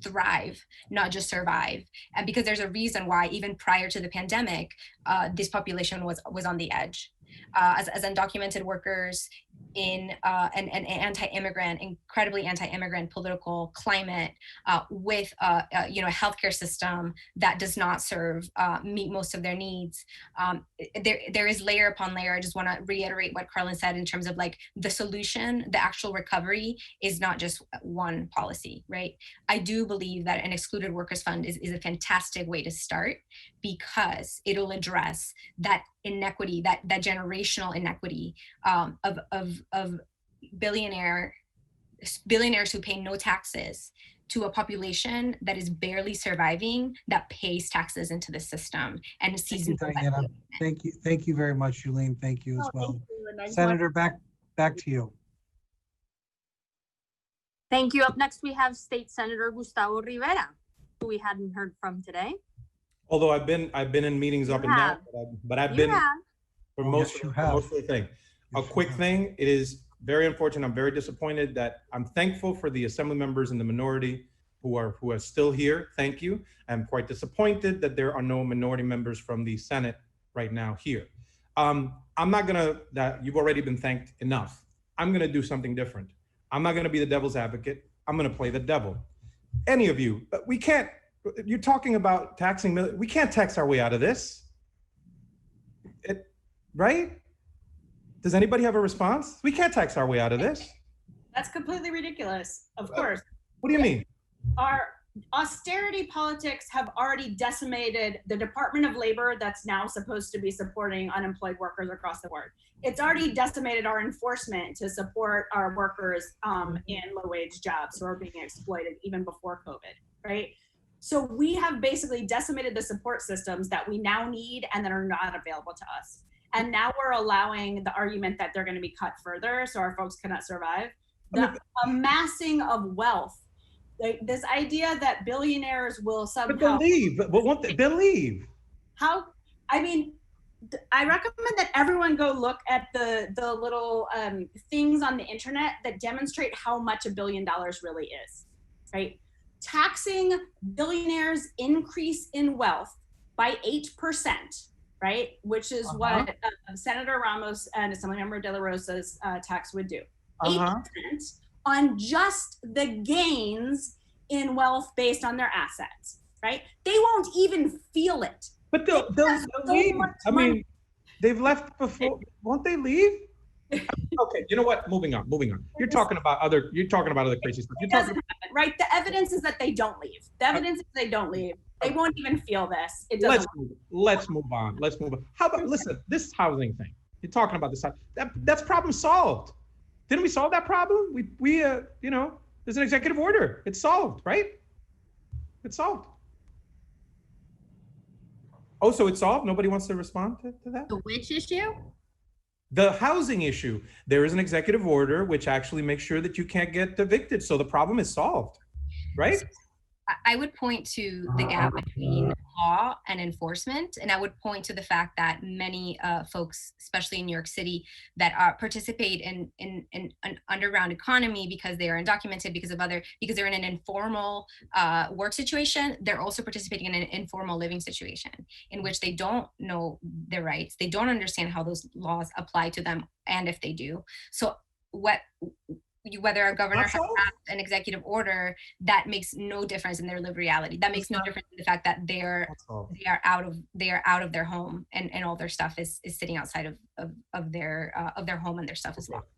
S19: thrive, not just survive. And because there's a reason why even prior to the pandemic, this population was on the edge. As undocumented workers in an anti-immigrant, incredibly anti-immigrant political climate, with a healthcare system that does not meet most of their needs. There is layer upon layer. I just want to reiterate what Carlin said in terms of, like, the solution, the actual recovery is not just one policy, right? I do believe that an excluded workers fund is a fantastic way to start, because it'll address that inequity, that generational inequity of billionaires who pay no taxes to a population that is barely surviving, that pays taxes into the system and sees.
S5: Thank you, Diana. Thank you very much, Julene. Thank you as well. Senator, back to you.
S20: Thank you. Up next, we have State Senator Gustavo Rivera, who we hadn't heard from today.
S10: Although I've been in meetings up and down, but I've been for most of the thing. a quick thing. It is very unfortunate. I'm very disappointed that I'm thankful for the assembly members in the minority who are still here. Thank you. I'm quite disappointed that there are no minority members from the Senate right now here. I'm not gonna, that you've already been thanked enough. I'm gonna do something different. I'm not gonna be the devil's advocate. I'm gonna play the devil. Any of you, we can't, you're talking about taxing, we can't tax our way out of this. Right? Does anybody have a response? We can't tax our way out of this.
S2: That's completely ridiculous, of course.
S10: What do you mean?
S2: Our austerity politics have already decimated the Department of Labor that's now supposed to be supporting unemployed workers across the board. It's already decimated our enforcement to support our workers in low-wage jobs who are being exploited even before COVID, right? So we have basically decimated the support systems that we now need and that are not available to us. And now we're allowing the argument that they're going to be cut further so our folks cannot survive. The amassing of wealth, this idea that billionaires will somehow—
S10: But they'll leave, but won't they? They'll leave.
S2: How, I mean, I recommend that everyone go look at the little things on the internet that demonstrate how much $1 billion really is, right? Taxing billionaires' increase in wealth by 8%, right? Which is what Senator Ramos and Assemblymember De La Rosa's tax would do. 8% on just the gains in wealth based on their assets, right? They won't even feel it.
S10: But they'll leave. I mean, they've left before. Won't they leave? Okay, you know what? Moving on. You're talking about other crazy stuff.
S2: It doesn't happen, right? The evidence is that they don't leave. The evidence is they don't leave. They won't even feel this. It doesn't.
S10: Let's move on. How about, listen, this housing thing. You're talking about this. That's problem solved. Didn't we solve that problem? We you know, there's an executive order. It's solved, right? It's solved. Oh, so it's solved? Nobody wants to respond to that?
S1: The which issue?
S10: The housing issue. There is an executive order which actually makes sure that you can't get evicted. So the problem is solved, right?
S19: I would point to the gap between law and enforcement, and I would point to the fact that many folks, especially in New York City, that participate in an underground economy because they are undocumented, because they're in an informal work situation. They're also participating in an informal living situation in which they don't know their rights. They don't understand how those laws apply to them, and if they do. So whether a governor has passed an executive order, that makes no difference in their lived reality. That makes no difference in the fact that they are out of their home, and all their stuff is sitting outside of their home, and their stuff is locked.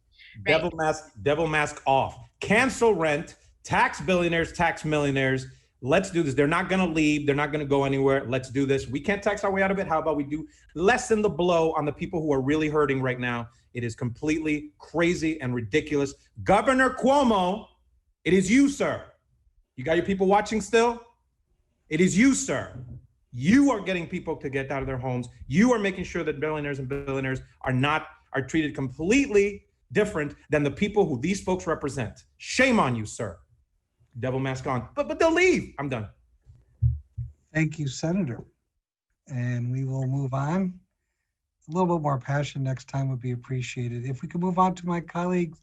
S19: Right?
S10: Devil mask off. Cancel rent, tax billionaires, tax millionaires. Let's do this. They're not gonna leave. They're not gonna go anywhere. Let's do this. We can't tax our way out of it. How about we do lessen the blow on the people who are really hurting right now? It is completely crazy and ridiculous. Governor Cuomo, it is you, sir. You got your people watching still? It is you, sir. You are getting people to get out of their homes. You are making sure that billionaires and billionaires are treated completely different than the people who these folks represent. Shame on you, sir. Devil mask on. But they'll leave. I'm done.
S5: Thank you, Senator. And we will move on. A little bit more passion next time would be appreciated. If we could move on to my colleague,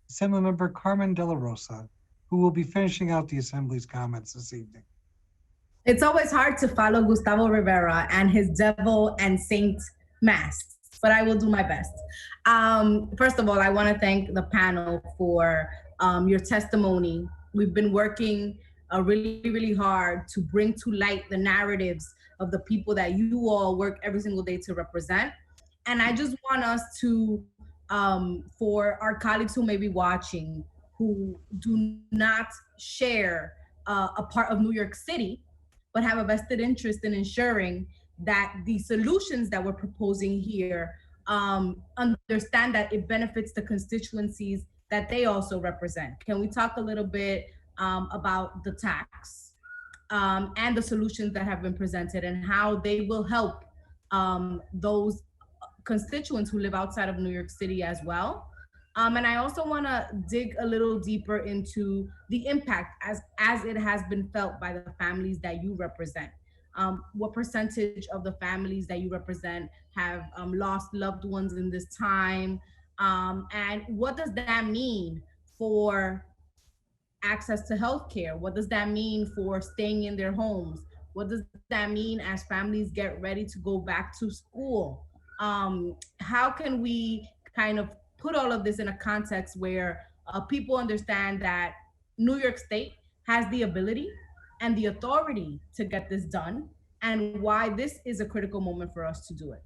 S5: Assemblymember Carmen De La Rosa, who will be finishing out the Assembly's comments this evening.
S14: It's always hard to follow Gustavo Rivera and his devil and saint masks, but I will do my best. First of all, I want to thank the panel for your testimony. We've been working really, really hard to bring to light the narratives of the people that you all work every single day to represent. And I just want us to, for our colleagues who may be watching, who do not share a part of New York City, but have a vested interest in ensuring that the solutions that we're proposing here understand that it benefits the constituencies that they also represent. Can we talk a little bit about the tax and the solutions that have been presented and how they will help those constituents who live outside of New York City as well? And I also want to dig a little deeper into the impact as it has been felt by the families that you represent. What percentage of the families that you represent have lost loved ones in this time? And what does that mean for access to healthcare? What does that mean for staying in their homes? What does that mean as families get ready to go back to school? How can we kind of put all of this in a context where people understand that New York State has the ability and the authority to get this done, and why this is a critical moment for us to do it?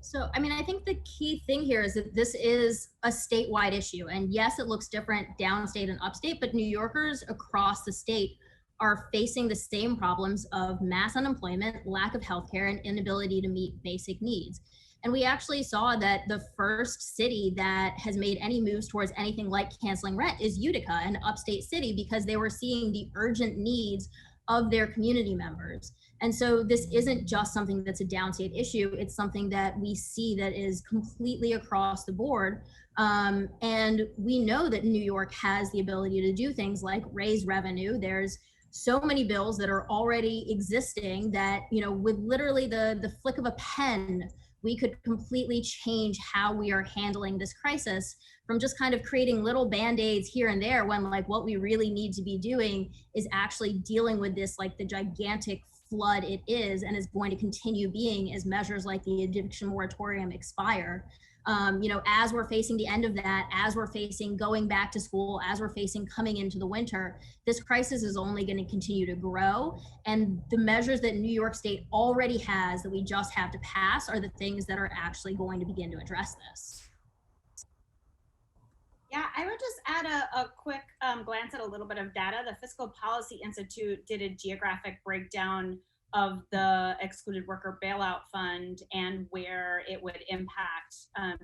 S1: So, I mean, I think the key thing here is that this is a statewide issue. And yes, it looks different downstate and upstate, but New Yorkers across the state are facing the same problems of mass unemployment, lack of healthcare, and inability to meet basic needs. And we actually saw that the first city that has made any moves towards anything like canceling rent is Utica, an upstate city, because they were seeing the urgent needs of their community members. And so this isn't just something that's a downstate issue. It's something that we see that is completely across the board. And we know that New York has the ability to do things like raise revenue. There's so many bills that are already existing that, you know, with literally the flick of a pen, we could completely change how we are handling this crisis, from just kind of creating little band-aids here and there, when like what we really need to be doing is actually dealing with this, like the gigantic flood it is and is going to continue being as measures like the eviction moratorium expire. You know, as we're facing the end of that, as we're facing going back to school, as we're facing coming into the winter, this crisis is only going to continue to grow. And the measures that New York State already has that we just have to pass are the things that are actually going to begin to address this.
S2: Yeah, I would just add a quick glance at a little bit of data. The Fiscal Policy Institute did a geographic breakdown of the excluded worker bailout fund and where it would impact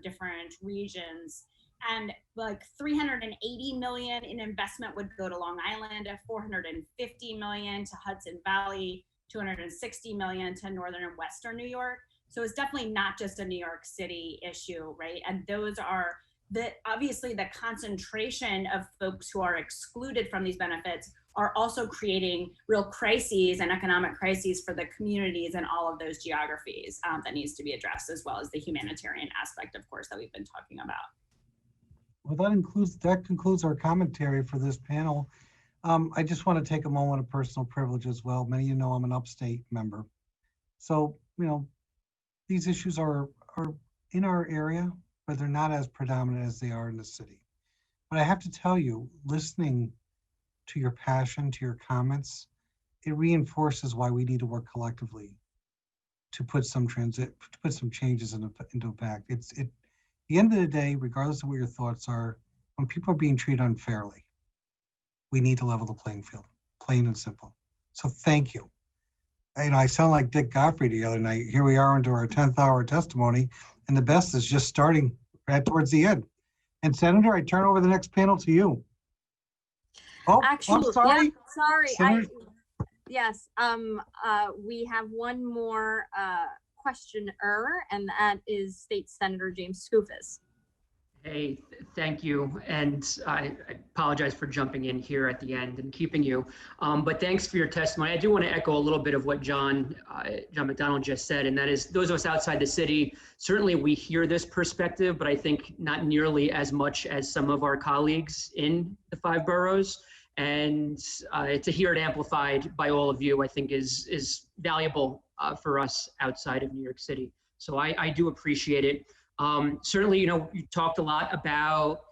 S2: different regions. And like 380 million in investment would go to Long Island, 450 million to Hudson Valley, 260 million to Northern and Western New York. So it's definitely not just a New York City issue, right? And those are obviously the concentration of folks who are excluded from these benefits are also creating real crises and economic crises for the communities in all of those geographies that needs to be addressed, as well as the humanitarian aspect, of course, that we've been talking about.
S5: Well, that concludes our commentary for this panel. I just want to take a moment of personal privilege as well. Many of you know I'm an upstate member. So, you know, these issues are in our area, but they're not as predominant as they are in the city. But I have to tell you, listening to your passion, to your comments, it reinforces why we need to work collectively to put some changes into effect. At the end of the day, regardless of what your thoughts are, when people are being treated unfairly, we need to level the playing field, plain and simple. So thank you. You know, I sound like Dick Godfrey the other night. Here we are into our 10th hour testimony, and the best is just starting right towards the end. And Senator, I turn over the next panel to you. Oh,
S20: Actually,
S5: I'm sorry.
S20: yeah, sorry.
S5: Senator?
S20: Yes. We have one more questioner, and that is State Senator James Skoufis.
S6: Hey, thank you. And I apologize for jumping in here at the end and keeping you. But thanks for your testimony. I do want to echo a little bit of what John McDonald just said, and that is those of us outside the city, certainly we hear this perspective, but I think not nearly as much as some of our colleagues in the 5 boroughs. And to hear it amplified by all of you, I think is valuable for us outside of New York City. So I do appreciate it. Certainly, you know, you talked a lot about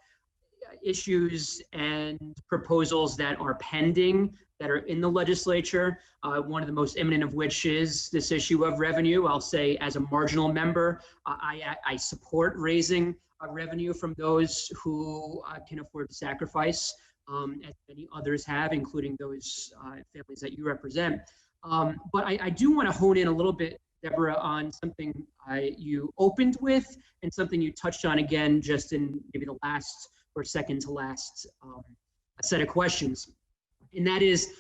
S6: issues and proposals that are pending, that are in the legislature. One of the most imminent of which is this issue of revenue. I'll say as a marginal member, I support raising revenue from those who can afford to sacrifice, as many others have, including those families that you represent. But I do want to hone in a little bit, Deborah, on something you opened with and something you touched on again just in maybe the last or second to last set of questions. And that is,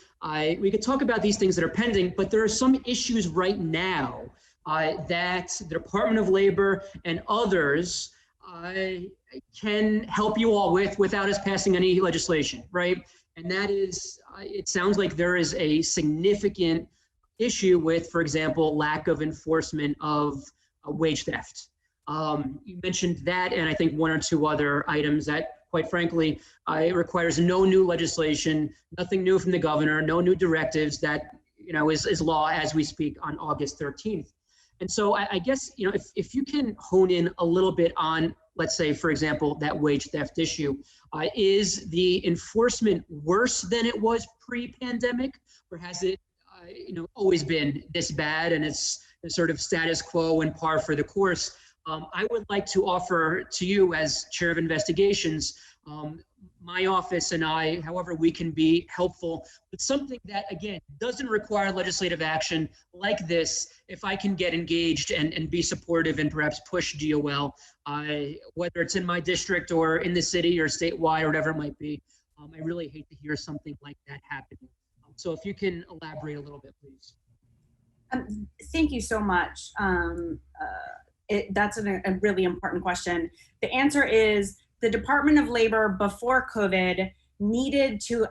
S6: we could talk about these things that are pending, but there are some issues right now that the Department of Labor and others can help you all with without us passing any legislation, right? And that is, it sounds like there is a significant issue with, for example, lack of enforcement of wage theft. You mentioned that, and I think one or two other items that, quite frankly, it requires no new legislation, nothing new from the governor, no new directives. That is law as we speak on August 13th. And so I guess if you can hone in a little bit on, let's say, for example, that wage theft issue, is the enforcement worse than it was pre-pandemic, or has it always been this bad and it's sort of status quo and par for the course? I would like to offer to you, as chair of investigations, my office and I, however we can be helpful, but something that, again, doesn't require legislative action like this. If I can get engaged and be supportive and perhaps push DOL, whether it's in my district or in the city or statewide or whatever it might be, I really hate to hear something like that happening. So if you can elaborate a little bit, please.
S2: Thank you so much. That's a really important question. The answer is the Department of Labor before COVID needed to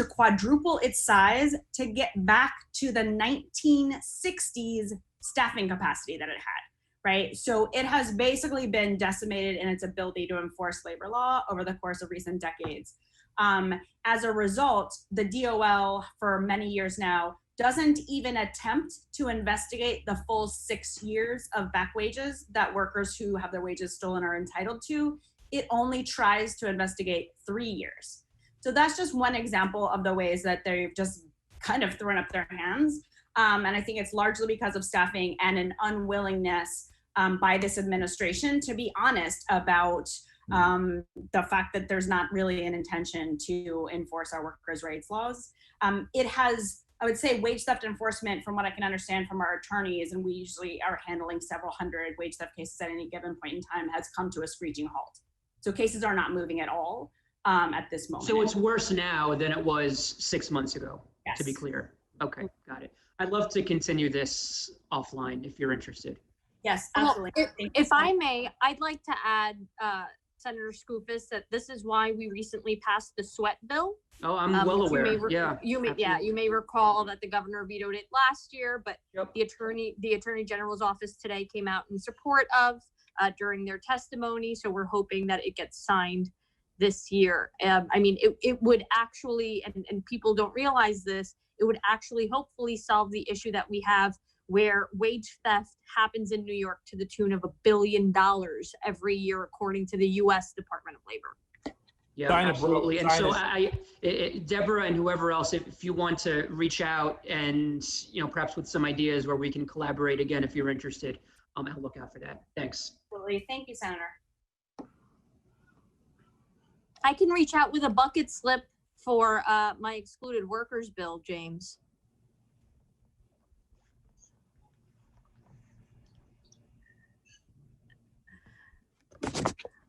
S2: quadruple its size to get back to the 1960s staffing capacity that it had, right? So it has basically been decimated in its ability to enforce labor law over the course of recent decades. As a result, the DOL for many years now doesn't even attempt to investigate the full 6 years of back wages that workers who have their wages stolen are entitled to. It only tries to investigate 3 years. So that's just one example of the ways that they've just kind of thrown up their hands. And I think it's largely because of staffing and an unwillingness by this administration to be honest about the fact that there's not really an intention to enforce our workers' rights laws. It has, I would say, wage theft enforcement, from what I can understand from our attorneys, and we usually are handling several hundred wage theft cases at any given point in time, has come to a screeching halt. So cases are not moving at all at this moment.
S6: So it's worse now than it was 6 months ago,
S2: yes,
S6: to be clear. Okay, got it. I'd love to continue this offline if you're interested.
S2: Yes,
S20: Well,
S2: absolutely.
S20: if I may, I'd like to add, Senator Skoufis, that this is why we recently passed the sweat bill.
S6: Oh, I'm well aware.
S20: You may recall that the governor vetoed it last year, but the attorney general's office today came out in support of during their testimony. So we're hoping that it gets signed this year. I mean, it would actually, and people don't realize this, it would actually hopefully solve the issue that we have where wage theft happens in New York to the tune of $1 billion every year, according to the U.S. Department of Labor.
S6: Yeah, absolutely. And so Deborah and whoever else, if you want to reach out and, perhaps with some ideas where we can collaborate again, if you're interested, I'll look out for that. Thanks.
S2: Absolutely. Thank you, Senator.
S20: I can reach out with a bucket slip for my excluded workers bill, James.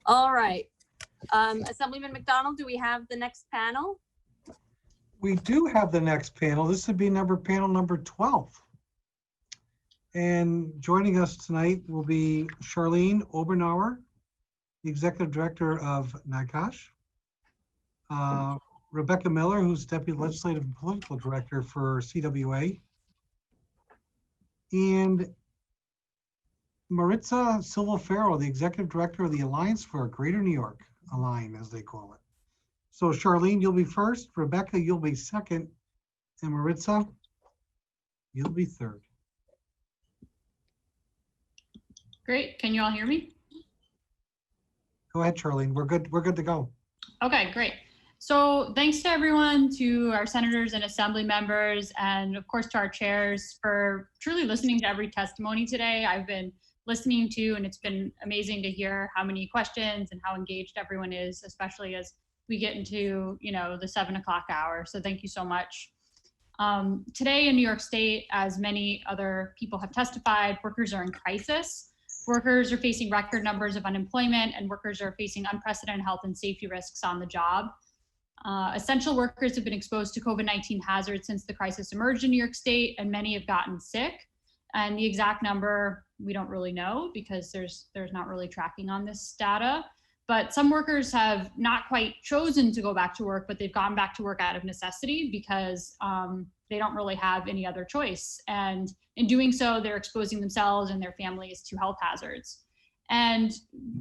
S20: All right. Assemblyman McDonald, do we have the next panel?
S5: We do have the next panel. This would be panel number 12. And joining us tonight will be Charlene Oberauer, the Executive Director of NICOSH, Rebecca Miller, who's Deputy Legislative and Political Director for CWA, and Maritza Silva-Ferro, the Executive Director of the Alliance for Greater New York, ALIGN as they call it. So Charlene, you'll be first, Rebecca, you'll be second, and Maritza, you'll be third.
S8: Great. Can you all hear me?
S5: Go ahead, Charlene. We're good to go.
S8: Okay, great. So thanks to everyone, to our senators and assembly members, and of course to our chairs for truly listening to every testimony today. I've been listening to, and it's been amazing to hear how many questions and how engaged everyone is, especially as we get into, the 7 o'clock hour. So thank you so much. Today in New York State, as many other people have testified, workers are in crisis. Workers are facing record numbers of unemployment, and workers are facing unprecedented health and safety risks on the job. Essential workers have been exposed to COVID-19 hazards since the crisis emerged in New York State, and many have gotten sick. And the exact number, we don't really know because there's not really tracking on this data. But some workers have not quite chosen to go back to work, but they've gone back to work out of necessity because they don't really have any other choice. And in doing so, they're exposing themselves and their families to health hazards. And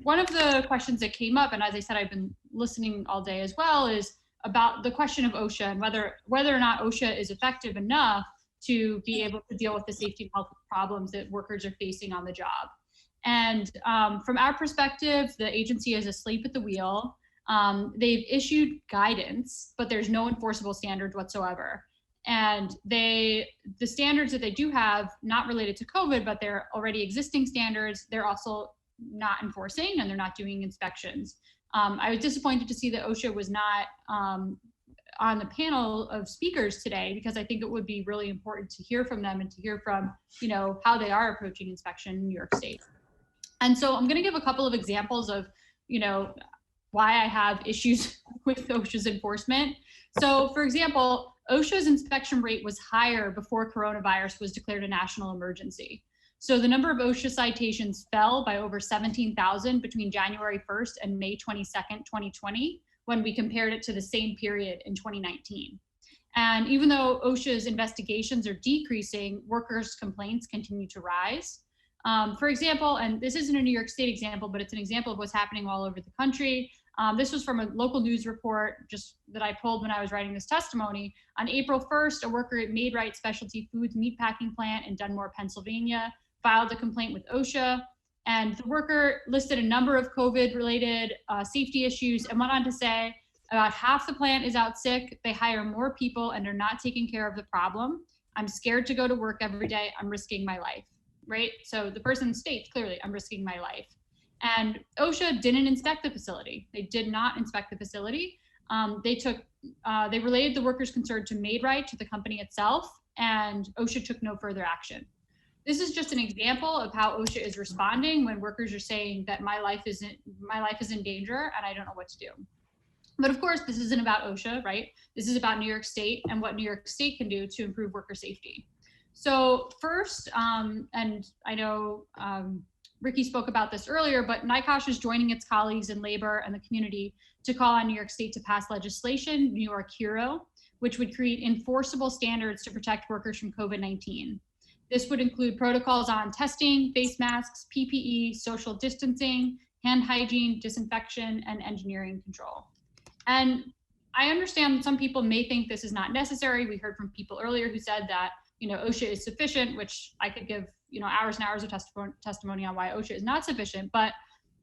S8: one of the questions that came up, and as I said, I've been listening all day as well, is about the question of OSHA and whether or not OSHA is effective enough to be able to deal with the safety and health problems that workers are facing on the job. And from our perspective, the agency is asleep at the wheel. They've issued guidance, but there's no enforceable standards whatsoever. And the standards that they do have, not related to COVID, but they're already existing standards, they're also not enforcing, and they're not doing inspections. I was disappointed to see that OSHA was not on the panel of speakers today, because I think it would be really important to hear from them and to hear from, how they are approaching inspection in New York State. And so I'm going to give a couple of examples of, why I have issues with OSHA's enforcement. So for example, OSHA's inspection rate was higher before coronavirus was declared a national emergency. So the number of OSHA citations fell by over 17,000 between January 1st and May 22nd, 2020, when we compared it to the same period in 2019. And even though OSHA's investigations are decreasing, workers' complaints continue to rise. For example, and this isn't a New York State example, but it's an example of what's happening all over the country. This was from a local news report just that I pulled when I was writing this testimony. On April 1st, a worker at Maid-Rite Specialty Foods meatpacking plant in Dunmore, Pennsylvania, filed a complaint with OSHA. And the worker listed a number of COVID-related safety issues and went on to say about half the plant is out sick, they hire more people and are not taking care of the problem. I'm scared to go to work every day, I'm risking my life, right? So the person states clearly, I'm risking my life. And OSHA didn't inspect the facility. They did not inspect the facility. They relayed the worker's concern to Maid-Rite, to the company itself, and OSHA took no further action. This is just an example of how OSHA is responding when workers are saying that my life is in danger and I don't know what to do. But of course, this isn't about OSHA, right? This is about New York State and what New York State can do to improve worker safety. So first, and I know Ricky spoke about this earlier, but NYCOSH is joining its colleagues in labor and the community to call on New York State to pass legislation, New York HERO, which would create enforceable standards to protect workers from COVID-19. This would include protocols on testing, face masks, PPE, social distancing, hand hygiene, disinfection, and engineering control. And I understand some people may think this is not necessary. We heard from people earlier who said that, OSHA is sufficient, which I could give, hours and hours of testimony on why OSHA is not sufficient. But,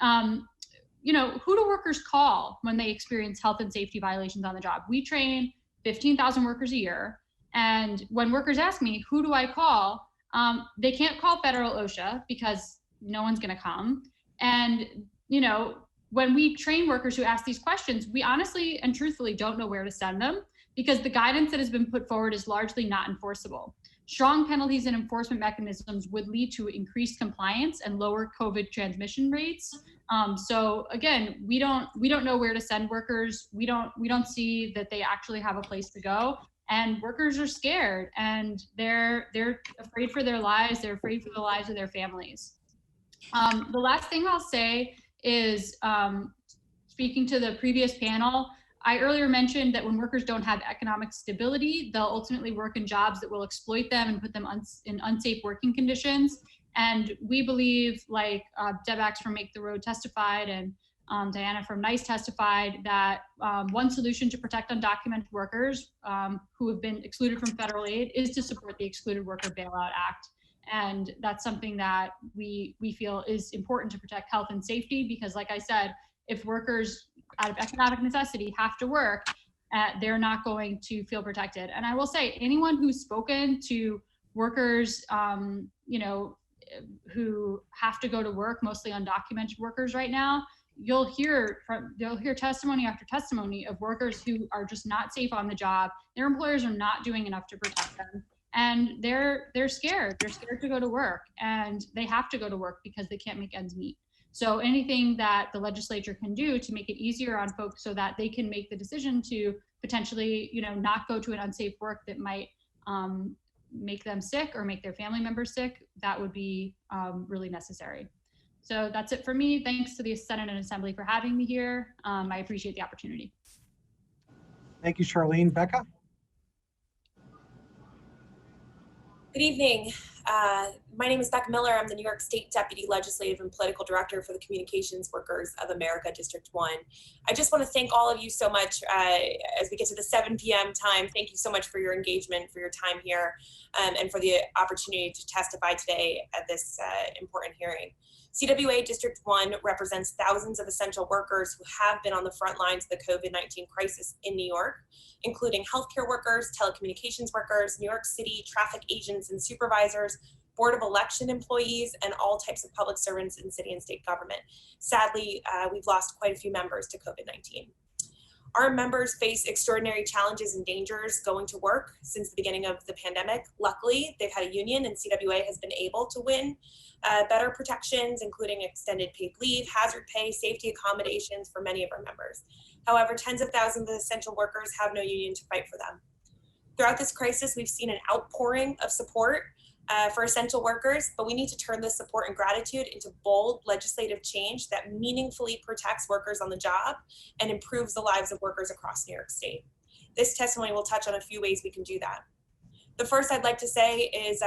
S8: who do workers call when they experience health and safety violations on the job? We train 15,000 workers a year. And when workers ask me, who do I call? They can't call federal OSHA because no one's going to come. And, when we train workers who ask these questions, we honestly and truthfully don't know where to send them because the guidance that has been put forward is largely not enforceable. Strong penalties and enforcement mechanisms would lead to increased compliance and lower COVID transmission rates. So again, we don't know where to send workers. We don't see that they actually have a place to go. And workers are scared and they're afraid for their lives. They're afraid for the lives of their families. The last thing I'll say is, speaking to the previous panel, I earlier mentioned that when workers don't have economic stability, they'll ultimately work in jobs that will exploit them and put them in unsafe working conditions. And we believe, like Deb Axe from Make the Road testified and Diana from NICE testified, that one solution to protect undocumented workers who have been excluded from federal aid is to support the Excluded Worker Bailout Act. And that's something that we feel is important to protect health and safety, because like I said, if workers out of economic necessity have to work, they're not going to feel protected. And I will say, anyone who's spoken to workers, who have to go to work, mostly undocumented workers right now, you'll hear testimony after testimony of workers who are just not safe on the job. Their employers are not doing enough to protect them. And they're scared. They're scared to go to work, and they have to go to work because they can't make ends meet. So anything that the legislature can do to make it easier on folks so that they can make the decision to potentially, not go to an unsafe work that might make them sick or make their family members sick, that would be really necessary. So that's it for me. Thanks to the Senate and Assembly for having me here. I appreciate the opportunity.
S5: Thank you, Charlene. Becca?
S11: Good evening. My name is Becca Miller. I'm the New York State Deputy Legislative and Political Director for the Communications Workers of America, District 1. I just want to thank all of you so much as we get to the 7 p.m. time. Thank you so much for your engagement, for your time here, and for the opportunity to testify today at this important hearing. CWA District 1 represents thousands of essential workers who have been on the front lines of the COVID-19 crisis in New York, including healthcare workers, telecommunications workers, New York City traffic agents and supervisors, Board of Election employees, and all types of public servants in city and state government. Sadly, we've lost quite a few members to COVID-19. Our members face extraordinary challenges and dangers going to work since the beginning of the pandemic. Luckily, they've had a union and CWA has been able to win better protections, including extended paid leave, hazard pay, safety accommodations for many of our members. However, tens of thousands of essential workers have no union to fight for them. Throughout this crisis, we've seen an outpouring of support for essential workers, but we need to turn this support and gratitude into bold legislative change that meaningfully protects workers on the job and improves the lives of workers across New York State. This testimony will touch on a few ways we can do that. The first I'd like to say is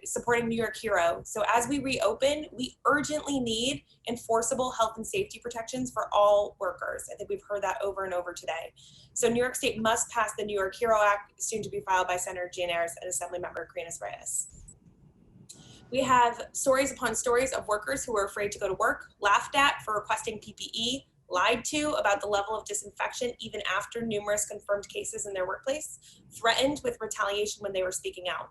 S11: supporting New York Hero. So as we reopen, we urgently need enforceable health and safety protections for all workers. I think we've heard that over and over today. So New York State must pass the New York Hero Act, soon to be filed by Senator Jane Ayers and Assemblymember Carinas Reyes. We have stories upon stories of workers who are afraid to go to work, laughed at for requesting PPE, lied to about the level of disinfection even after numerous confirmed cases in their workplace, threatened with retaliation when they were speaking out.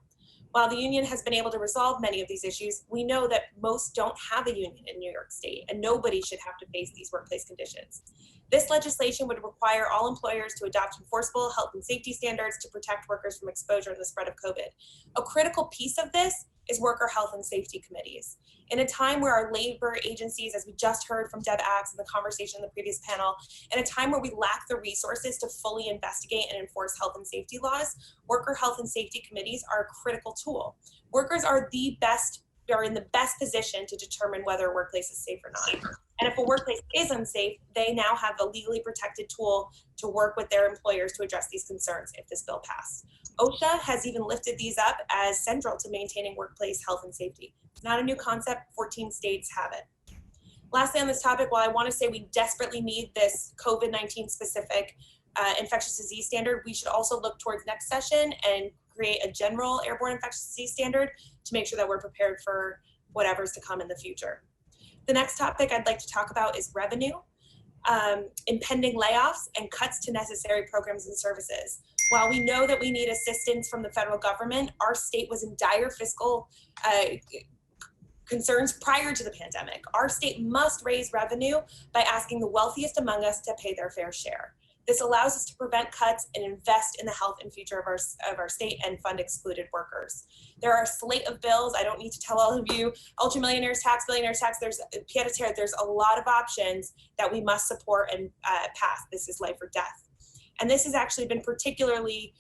S11: While the union has been able to resolve many of these issues, we know that most don't have a union in New York State, and nobody should have to face these workplace conditions. This legislation would require all employers to adopt enforceable health and safety standards to protect workers from exposure and the spread of COVID. A critical piece of this is worker health and safety committees. In a time where our labor agencies, as we just heard from Deb Axe in the conversation in the previous panel, in a time where we lack the resources to fully investigate and enforce health and safety laws, worker health and safety committees are a critical tool. Workers are in the best position to determine whether a workplace is safe or not. And if a workplace is unsafe, they now have a legally protected tool to work with their employers to address these concerns if this bill passed. OSHA has even lifted these up as central to maintaining workplace health and safety. It's not a new concept, 14 states have it. Lastly on this topic, while I want to say we desperately need this COVID-19 specific infectious disease standard, we should also look towards next session and create a general airborne infectious disease standard to make sure that we're prepared for whatever's to come in the future. The next topic I'd like to talk about is revenue, impending layoffs, and cuts to necessary programs and services. While we know that we need assistance from the federal government, our state was in dire fiscal concerns prior to the pandemic. Our state must raise revenue by asking the wealthiest among us to pay their fair share. This allows us to prevent cuts and invest in the health and future of our state and fund excluded workers. There are a slate of bills. I don't need to tell all of you, ultramillionaires tax, billionaires tax, there's a lot of options that we must support and pass. This is life or death. And this has actually been particularly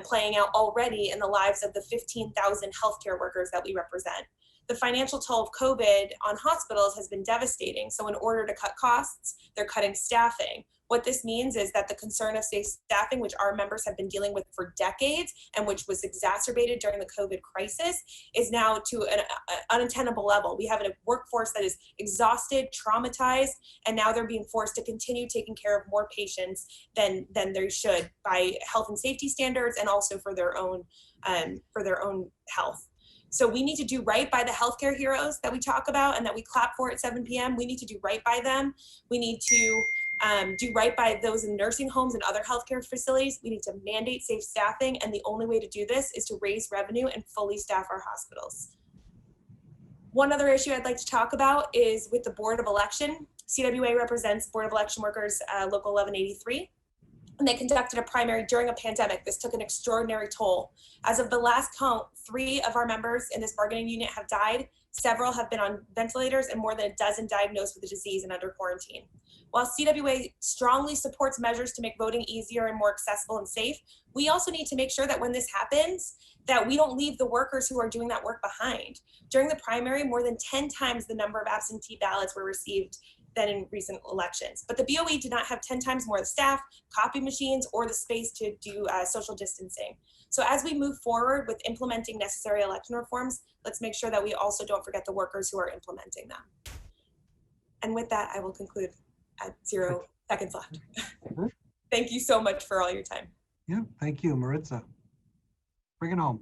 S11: playing out already in the lives of the 15,000 healthcare workers that we represent. The financial toll of COVID on hospitals has been devastating. So in order to cut costs, they're cutting staffing. What this means is that the concern of safe staffing, which our members have been dealing with for decades and which was exacerbated during the COVID crisis, is now to an untenable level. We have a workforce that is exhausted, traumatized, and now they're being forced to continue taking care of more patients than they should by health and safety standards and also for their own health. So we need to do right by the healthcare heroes that we talk about and that we clap for at 7 p.m. We need to do right by them. We need to do right by those in nursing homes and other healthcare facilities. We need to mandate safe staffing, and the only way to do this is to raise revenue and fully staff our hospitals. One other issue I'd like to talk about is with the Board of Election. CWA represents Board of Election Workers Local 1183. and they conducted a primary during a pandemic. This took an extraordinary toll. As of the last count, 3 of our members in this bargaining unit have died. Several have been on ventilators and more than a dozen diagnosed with the disease and under quarantine. While CWA strongly supports measures to make voting easier and more accessible and safe, we also need to make sure that when this happens, that we don't leave the workers who are doing that work behind. During the primary, more than 10 times the number of absentee ballots were received than in recent elections. But the BOE did not have 10 times more the staff, copy machines, or the space to do social distancing. So as we move forward with implementing necessary election reforms, let's make sure that we also don't forget the workers who are implementing them. And with that, I will conclude at 0 seconds left. Thank you so much for all your time.
S5: Yeah, thank you, Maritza. Bring it home.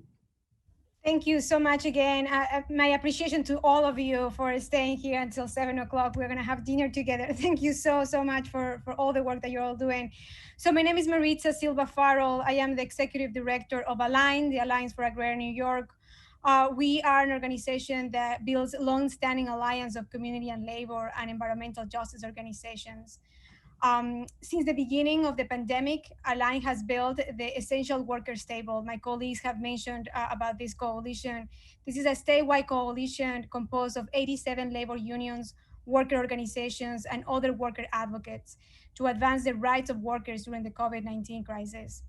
S15: Thank you so much again. My appreciation to all of you for staying here until 7 o'clock. We're gonna have dinner together. Thank you so much for all the work that you're all doing. So my name is Maritza Silva Farrell. I am the Executive Director of ALIGN, the Alliance for Agrarian New York. We are an organization that builds long-standing alliance of community and labor and environmental justice organizations. Since the beginning of the pandemic, ALIGN has built the Essential Workers Table. My colleagues have mentioned about this coalition. This is a statewide coalition composed of 87 labor unions, worker organizations, and other worker advocates to advance the rights of workers during the COVID-19 crisis.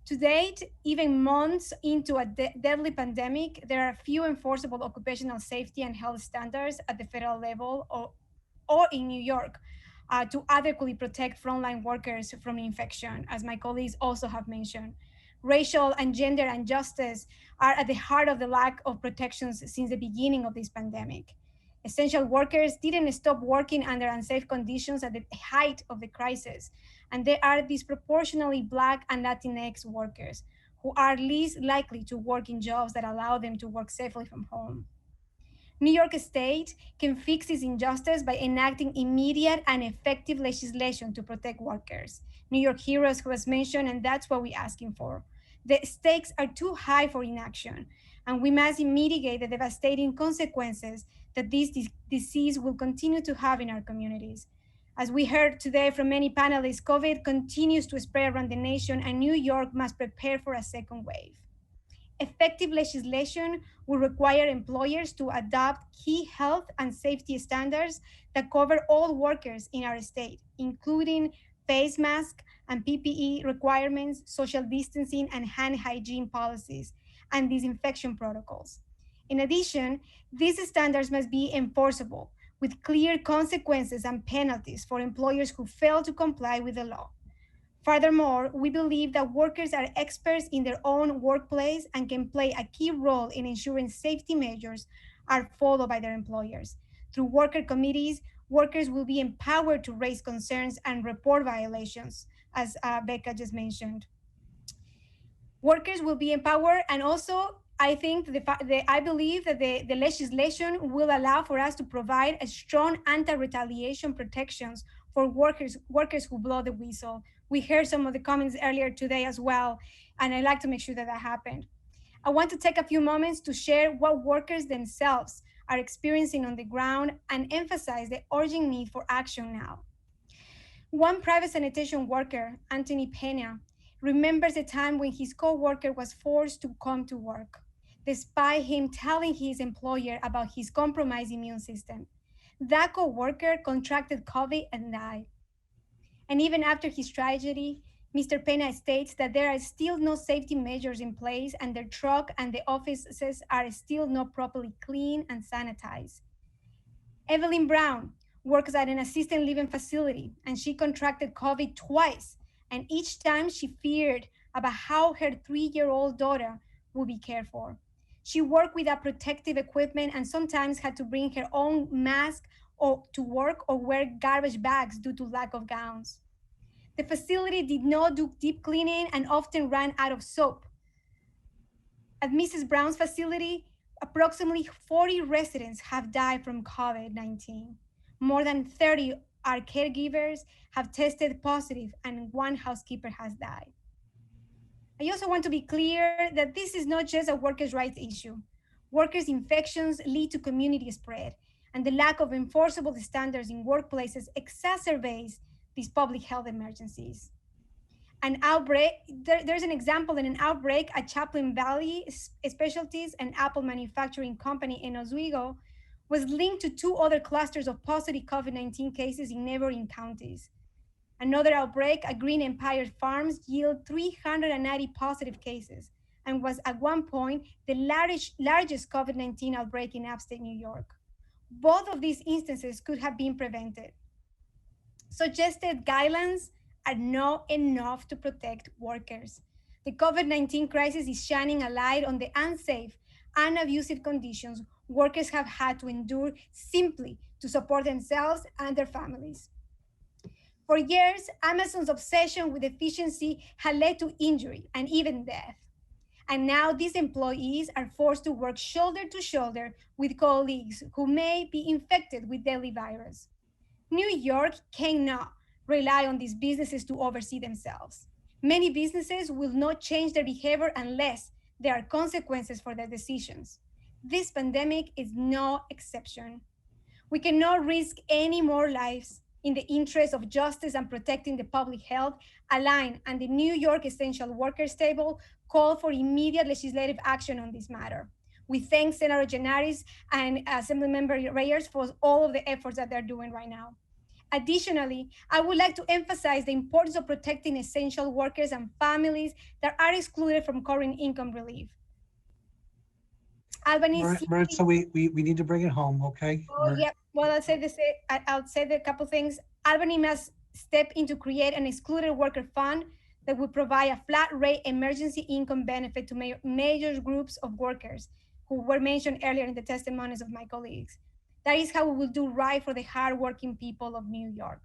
S15: To date, even months into a deadly pandemic, there are few enforceable occupational safety and health standards at the federal level or in New York to adequately protect frontline workers from infection, as my colleagues also have mentioned. Racial and gender injustice are at the heart of the lack of protections since the beginning of this pandemic. Essential workers didn't stop working under unsafe conditions at the height of the crisis, and they are disproportionately Black and Latinx workers who are least likely to work in jobs that allow them to work safely from home. New York State can fix this injustice by enacting immediate and effective legislation to protect workers. New York Heroes was mentioned, and that's what we're asking for. The stakes are too high for inaction, and we must mitigate the devastating consequences that this disease will continue to have in our communities. As we heard today from many panelists, COVID continues to spread around the nation, and New York must prepare for a second wave. Effective legislation will require employers to adopt key health and safety standards that cover all workers in our state, including face mask and PPE requirements, social distancing and hand hygiene policies, and disinfection protocols. In addition, these standards must be enforceable with clear consequences and penalties for employers who fail to comply with the law. Furthermore, we believe that workers are experts in their own workplace and can play a key role in ensuring safety measures are followed by their employers. Through worker committees, workers will be empowered to raise concerns and report violations, as Becca just mentioned. Workers will be empowered, and also I think I believe that the legislation will allow for us to provide a strong anti-retaliation protections for workers who blow the whistle. We heard some of the comments earlier today as well, and I'd like to make sure that happened. I want to take a few moments to share what workers themselves are experiencing on the ground and emphasize the urgent need for action now. One private sanitation worker, Anthony Pena, remembers a time when his co-worker was forced to come to work, despite him telling his employer about his compromised immune system. That co-worker contracted COVID and died. And even after his tragedy, Mr. Pena states that there are still no safety measures in place and their truck and the offices are still not properly clean and sanitized. Evelyn Brown works at an assisted living facility and she contracted COVID twice. And each time she feared about how her 3-year-old daughter would be cared for. She worked without protective equipment and sometimes had to bring her own mask or to work or wear garbage bags due to lack of gowns. The facility did not do deep cleaning and often ran out of soap. At Mrs. Brown's facility, approximately 40 residents have died from COVID-19. More than 30 our caregivers have tested positive and 1 housekeeper has died. I also want to be clear that this is not just a workers' rights issue. Workers' infections lead to community spread, and the lack of enforceable standards in workplaces exacerbates these public health emergencies. An outbreak, there's an example in an outbreak at Chaplain Valley Specialties, an Apple manufacturing company in Oswego, was linked to 2 other clusters of positive COVID-19 cases in neighboring counties. Another outbreak at Green Empire Farms yielded 390 positive cases and was at one point the largest COVID-19 outbreak in upstate New York. Both of these instances could have been prevented. Suggested guidelines are not enough to protect workers. The COVID-19 crisis is shining a light on the unsafe and abusive conditions workers have had to endure simply to support themselves and their families. For years, Amazon's obsession with efficiency had led to injury and even death. And now these employees are forced to work shoulder to shoulder with colleagues who may be infected with deadly virus. New York cannot rely on these businesses to oversee themselves. Many businesses will not change their behavior unless there are consequences for their decisions. This pandemic is no exception. We cannot risk any more lives in the interest of justice and protecting the public health. ALIGN and the New York Essential Workers Table call for immediate legislative action on this matter. We thank Senator Genaris and Assemblymember Reyes for all of the efforts that they're doing right now. Additionally, I would like to emphasize the importance of protecting essential workers and families that are excluded from current income relief. Albany.
S5: So we need to bring it home, okay?
S15: Oh, yeah. Well, I'll say a couple things. Albany must step in to create an excluded worker fund that would provide a flat rate emergency income benefit to major groups of workers who were mentioned earlier in the testimonies of my colleagues. That is how we will do right for the hardworking people of New York.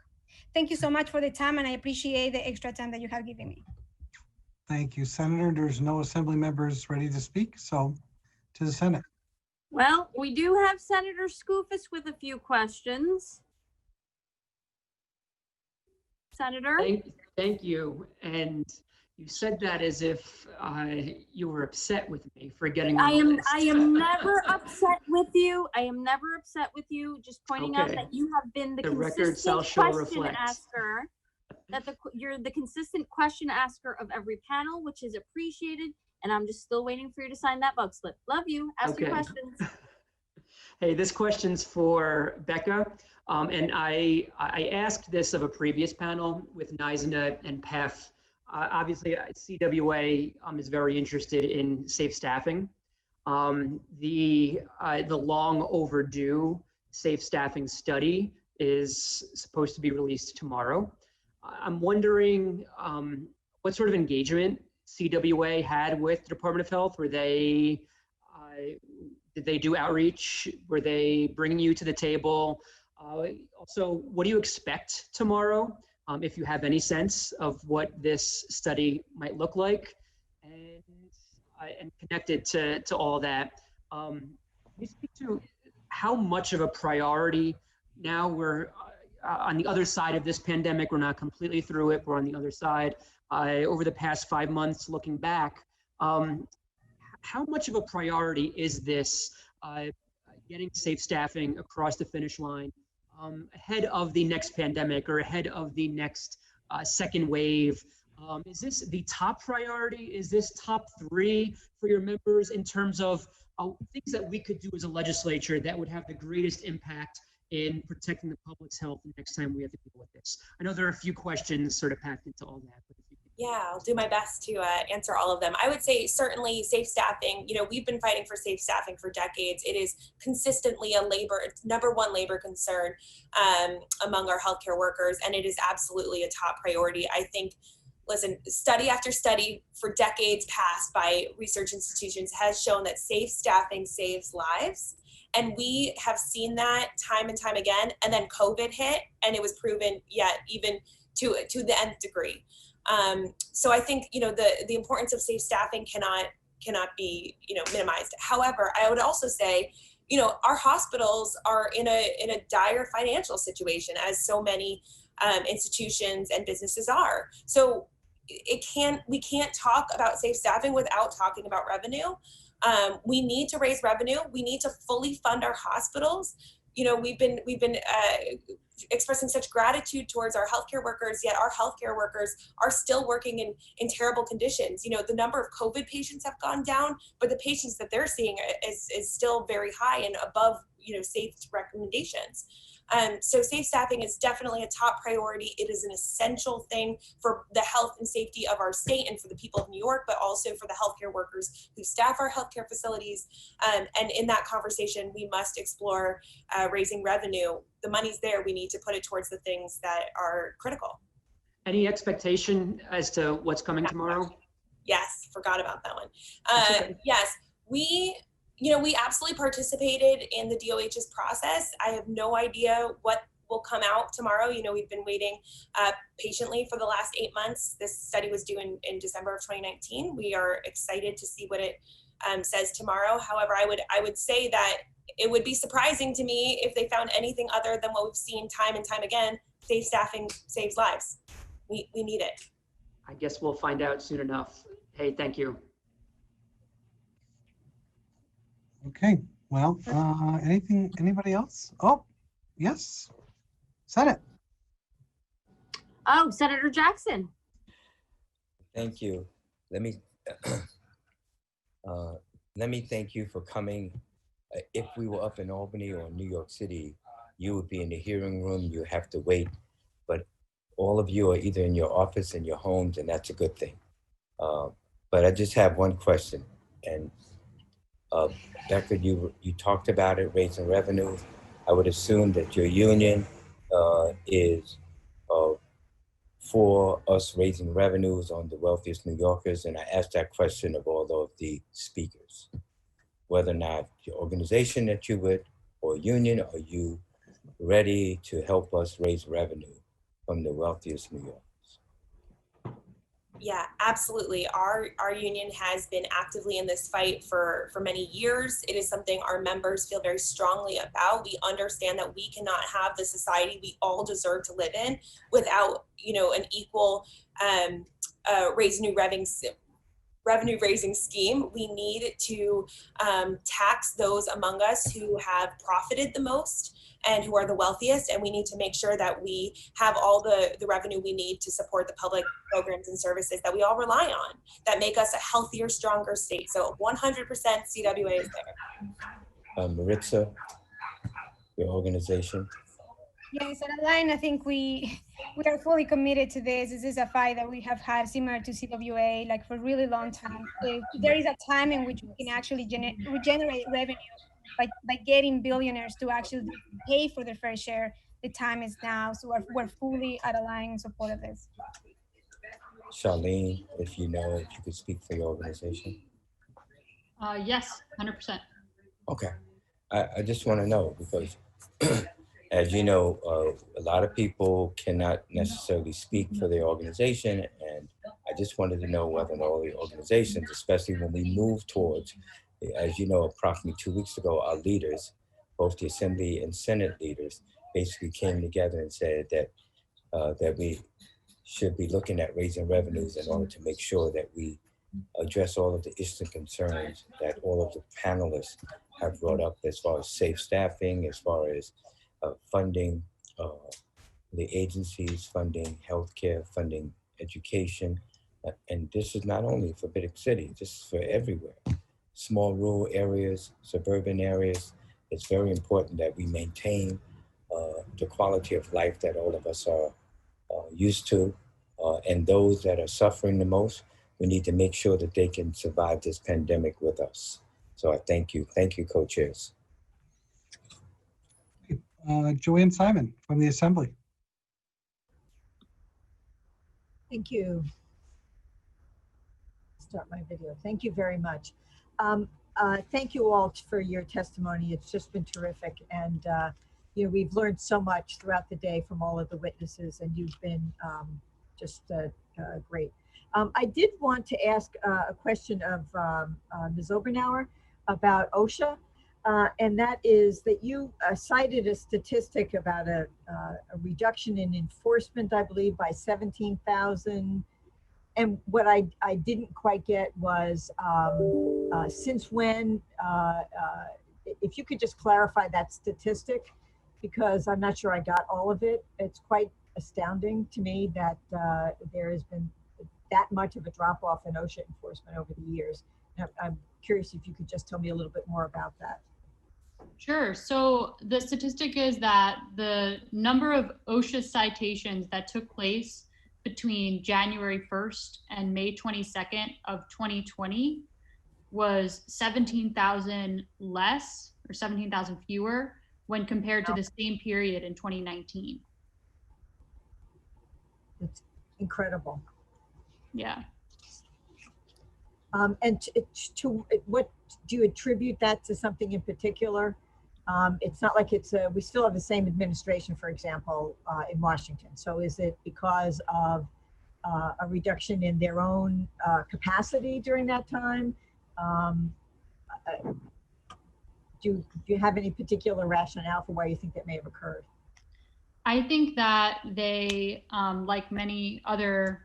S15: Thank you so much for the time, and I appreciate the extra time that you have given me.
S5: Thank you, Senator. There's no assembly members ready to speak, so to the Senate.
S20: Well, we do have Senator Skoufis with a few questions. Senator?
S6: Thank you. And you said that as if you were upset with me for getting on the list.
S20: I am never upset with you. I am never upset with you. Just pointing out that you have been the consistent question asker. You're the consistent question asker of every panel, which is appreciated. And I'm just still waiting for you to sign that bug slip. Love you. Ask your questions.
S6: Hey, this question's for Becca. And I asked this of a previous panel with NYSNA and PEF. Obviously, CWA is very interested in safe staffing. The long overdue safe staffing study is supposed to be released tomorrow. I'm wondering what sort of engagement CWA had with the Department of Health. Were they, did they do outreach? Were they bringing you to the table? Also, what do you expect tomorrow? If you have any sense of what this study might look like, and connected to all that, can you speak to how much of a priority now we're on the other side of this pandemic? We're not completely through it. We're on the other side. Over the past 5 months, looking back, how much of a priority is this getting safe staffing across the finish line ahead of the next pandemic or ahead of the next second wave? Is this the top priority? Is this top 3 for your members in terms of things that we could do as a legislature that would have the greatest impact in protecting the public's health the next time we have to deal with this? I know there are a few questions sort of packed into all that, but if you could...
S11: Yeah, I'll do my best to answer all of them. I would say certainly safe staffing. You know, we've been fighting for safe staffing for decades. It is consistently a #1 labor concern among our healthcare workers, and it is absolutely a top priority. I think, listen, study after study for decades past by research institutions has shown that safe staffing saves lives. And we have seen that time and time again. And then COVID hit, and it was proven yet even to the nth degree. So I think, you know, the importance of safe staffing cannot be, you know, minimized. However, I would also say, you know, our hospitals are in a dire financial situation, as so many institutions and businesses are. So we can't talk about safe staffing without talking about revenue. We need to raise revenue. We need to fully fund our hospitals. we've been expressing such gratitude towards our healthcare workers, yet our healthcare workers are still working in terrible conditions. The number of COVID patients have gone down, but the patients that they're seeing is still very high and above, safe recommendations. So safe staffing is definitely a top priority. It is an essential thing for the health and safety of our state and for the people of New York, but also for the healthcare workers who staff our healthcare facilities. And in that conversation, we must explore raising revenue. The money's there. We need to put it towards the things that are critical.
S6: Any expectation as to what's coming tomorrow?
S11: Yes, forgot about that one. Yes, we absolutely participated in the DOH's process. I have no idea what will come out tomorrow. We've been waiting patiently for the last 8 months. This study was due in December of 2019. We are excited to see what it says tomorrow. However, I would say that it would be surprising to me if they found anything other than what we've seen time and time again. Safe staffing saves lives. We need it.
S6: I guess we'll find out soon enough. Hey, thank you.
S5: Okay, well, anybody else? Oh, yes, Senate.
S20: Oh, Senator Jackson.
S21: Thank you. Let me thank you for coming. If we were up in Albany or New York City, you would be in the hearing room. You have to wait, but all of you are either in your office, in your homes, and that's a good thing. But I just have one question, and Becca, you talked about it, raising revenue. I would assume that your union is for us raising revenues on the wealthiest New Yorkers, and I asked that question of all of the speakers. Whether or not your organization that you're with or union, are you ready to help us raise revenue from the wealthiest New Yorkers?
S11: Yeah, absolutely. Our union has been actively in this fight for many years. It is something our members feel very strongly about. We understand that we cannot have the society we all deserve to live in without, an equal revenue raising scheme. We need to tax those among us who have profited the most and who are the wealthiest, and we need to make sure that we have all the revenue we need to support the public programs and services that we all rely on that make us a healthier, stronger state. So 100% CWA is there.
S21: Maritza, your organization?
S15: Yes, at Align, I think we are fully committed to this. This is a fight that we have had similar to CWA, like for a really long time. If there is a time in which we can actually generate revenue by getting billionaires to actually pay for their fair share, the time is now. So we're fully at Align in support of this.
S21: Charlene, if you could speak for your organization.
S8: Yes, 100%.
S21: Okay, I just want to know because as you know, a lot of people cannot necessarily speak for their organization, and I just wanted to know whether all the organizations, especially when we move towards, as you know, approximately 2 weeks ago, our leaders, both the Assembly and Senate leaders, basically came together and said that that we should be looking at raising revenues in order to make sure that we address all of the issues and concerns that all of the panelists have brought up as far as safe staffing, as far as funding the agencies, funding healthcare, funding education. And this is not only for Biddick City, this is for everywhere. Small rural areas, suburban areas. It's very important that we maintain the quality of life that all of us are used to. And those that are suffering the most, we need to make sure that they can survive this pandemic with us. So I thank you. Thank you, co-chairs.
S5: Joanne Simon from the Assembly.
S9: Thank you. Start my video. Thank you very much. Thank you all for your testimony. It's just been terrific. And we've learned so much throughout the day from all of the witnesses, and you've been just great. I did want to ask a question of Ms. Obernower about OSHA. And that is that you cited a statistic about a reduction in enforcement, I believe, by 17,000. And what I didn't quite get was since when, if you could just clarify that statistic, because I'm not sure I got all of it. It's quite astounding to me that there has been that much of a drop off in OSHA enforcement over the years. I'm curious if you could just tell me a little bit more about that.
S8: Sure. So the statistic is that the number of OSHA citations that took place between January 1st and May 22nd of 2020 was 17,000 less, or 17,000 fewer, when compared to the same period in 2019.
S9: It's incredible.
S8: Yeah.
S9: And to what do you attribute that to something in particular? It's not like we still have the same administration, for example, in Washington. So is it because of a reduction in their own capacity during that time? Do you have any particular rationale for why you think that may have occurred?
S8: I think that they, like many other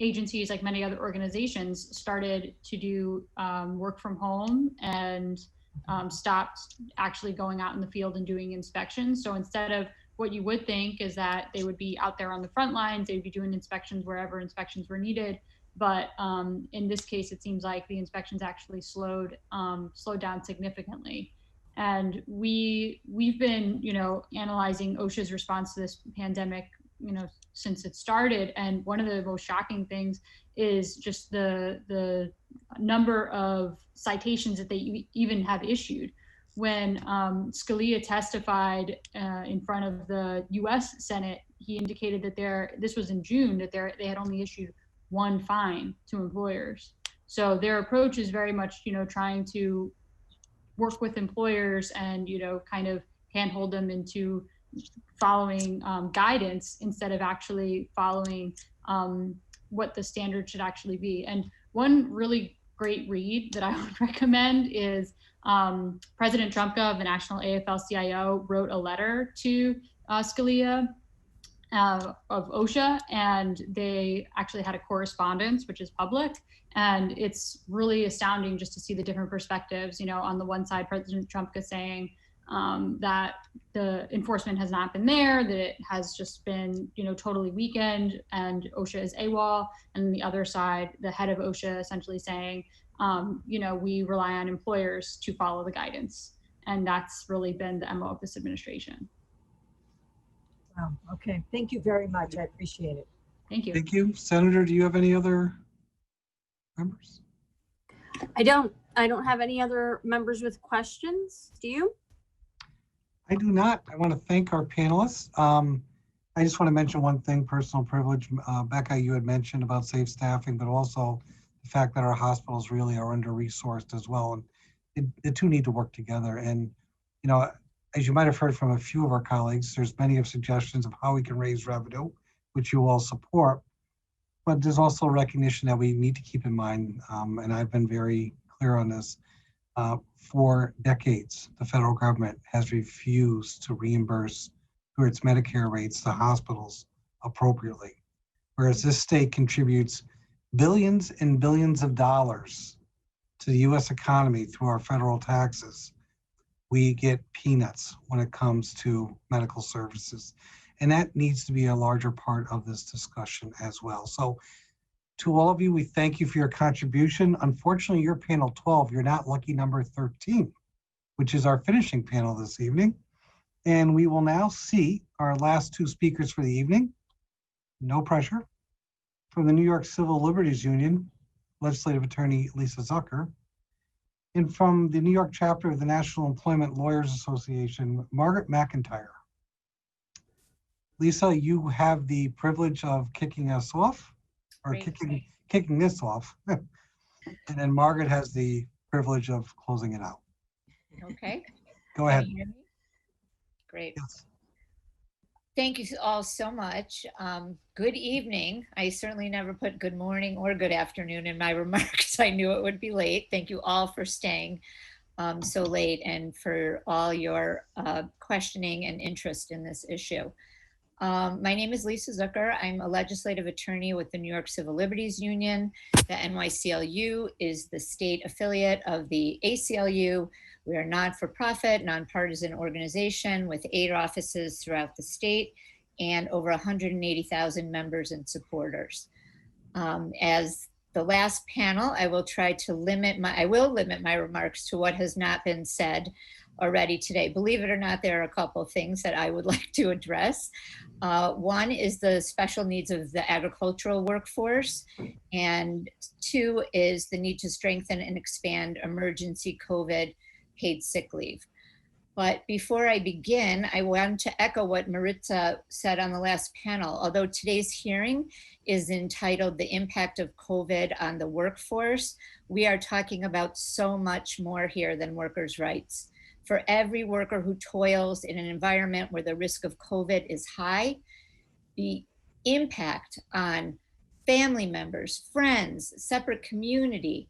S8: agencies, like many other organizations, started to do work from home and stopped actually going out in the field and doing inspections. So instead of what you would think is that they would be out there on the front lines, they would be doing inspections wherever inspections were needed. But in this case, it seems like the inspections actually slowed down significantly. And we've been, analyzing OSHA's response to this pandemic, since it started. And one of the most shocking things is just the number of citations that they even have issued. When Scalia testified in front of the U.S. Senate, he indicated that this was in June, that they had only issued one fine to employers. So their approach is very much, trying to work with employers and, kind of handhold them into following guidance instead of actually following what the standard should actually be. And one really great read that I would recommend is President Trumka of the National AFL-CIO wrote a letter to Scalia of OSHA, and they actually had a correspondence, which is public. And it's really astounding just to see the different perspectives. On the one side, President Trumka saying that the enforcement has not been there, that it has just been, totally weakened, and OSHA is AWOL. And on the other side, the head of OSHA essentially saying, we rely on employers to follow the guidance. And that's really been the MO of this administration.
S9: Wow. Okay. Thank you very much. I appreciate it.
S8: Thank you.
S5: Thank you. Senator, do you have any other members?
S20: I don't have any other members with questions. Do you?
S5: I do not. I want to thank our panelists. I just want to mention one thing, personal privilege. Becca, you had mentioned about safe staffing, but also the fact that our hospitals really are under-resourced as well. And the two need to work together. And, as you might have heard from a few of our colleagues, there's many of suggestions of how we can raise revenue, which you all support. But there's also recognition that we need to keep in mind, and I've been very clear on this, for decades, the federal government has refused to reimburse through its Medicare rates to hospitals appropriately. Whereas this state contributes billions and billions of dollars to the US economy through our federal taxes, we get peanuts when it comes to medical services. And that needs to be a larger part of this discussion as well. So to all of you, we thank you for your contribution. Unfortunately, you're panel 12, you're not lucky number 13, which is our finishing panel this evening. And we will now see our last two speakers for the evening. No pressure. From the New York Civil Liberties Union, Legislative Attorney Lisa Zucker. And from the New York chapter of the National Employment Lawyers Association, Margaret McIntyre. Lisa, you have the privilege of kicking us off, or kicking this off. And then Margaret has the privilege of closing it out.
S3: Okay.
S5: Go ahead.
S3: Can you hear me? Great.
S5: Yes.
S3: Thank you all so much. Good evening. I certainly never put good morning or good afternoon in my remarks. I knew it would be late. Thank you all for staying so late and for all your questioning and interest in this issue. My name is Lisa Zucker. I'm a legislative attorney with the New York Civil Liberties Union. The NYCLU is the state affiliate of the ACLU. We are a not-for-profit, nonpartisan organization with 8 offices throughout the state and over 180,000 members and supporters. As the last panel, I will limit my remarks to what has not been said already today. Believe it or not, there are a couple of things that I would like to address. One is the special needs of the agricultural workforce, and 2 is the need to strengthen and expand emergency COVID paid sick leave. But before I begin, I want to echo what Maritza said on the last panel. Although today's hearing is entitled The Impact of COVID on the Workforce, we are talking about so much more here than workers' rights. For every worker who toils in an environment where the risk of COVID is high, the impact on family members, friends, separate community,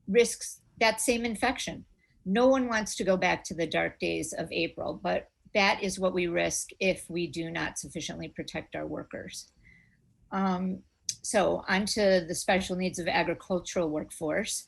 S3: risks that same infection. No one wants to go back to the dark days of April, but that is what we risk if we do not sufficiently protect our workers. So onto the special needs of agricultural workforce.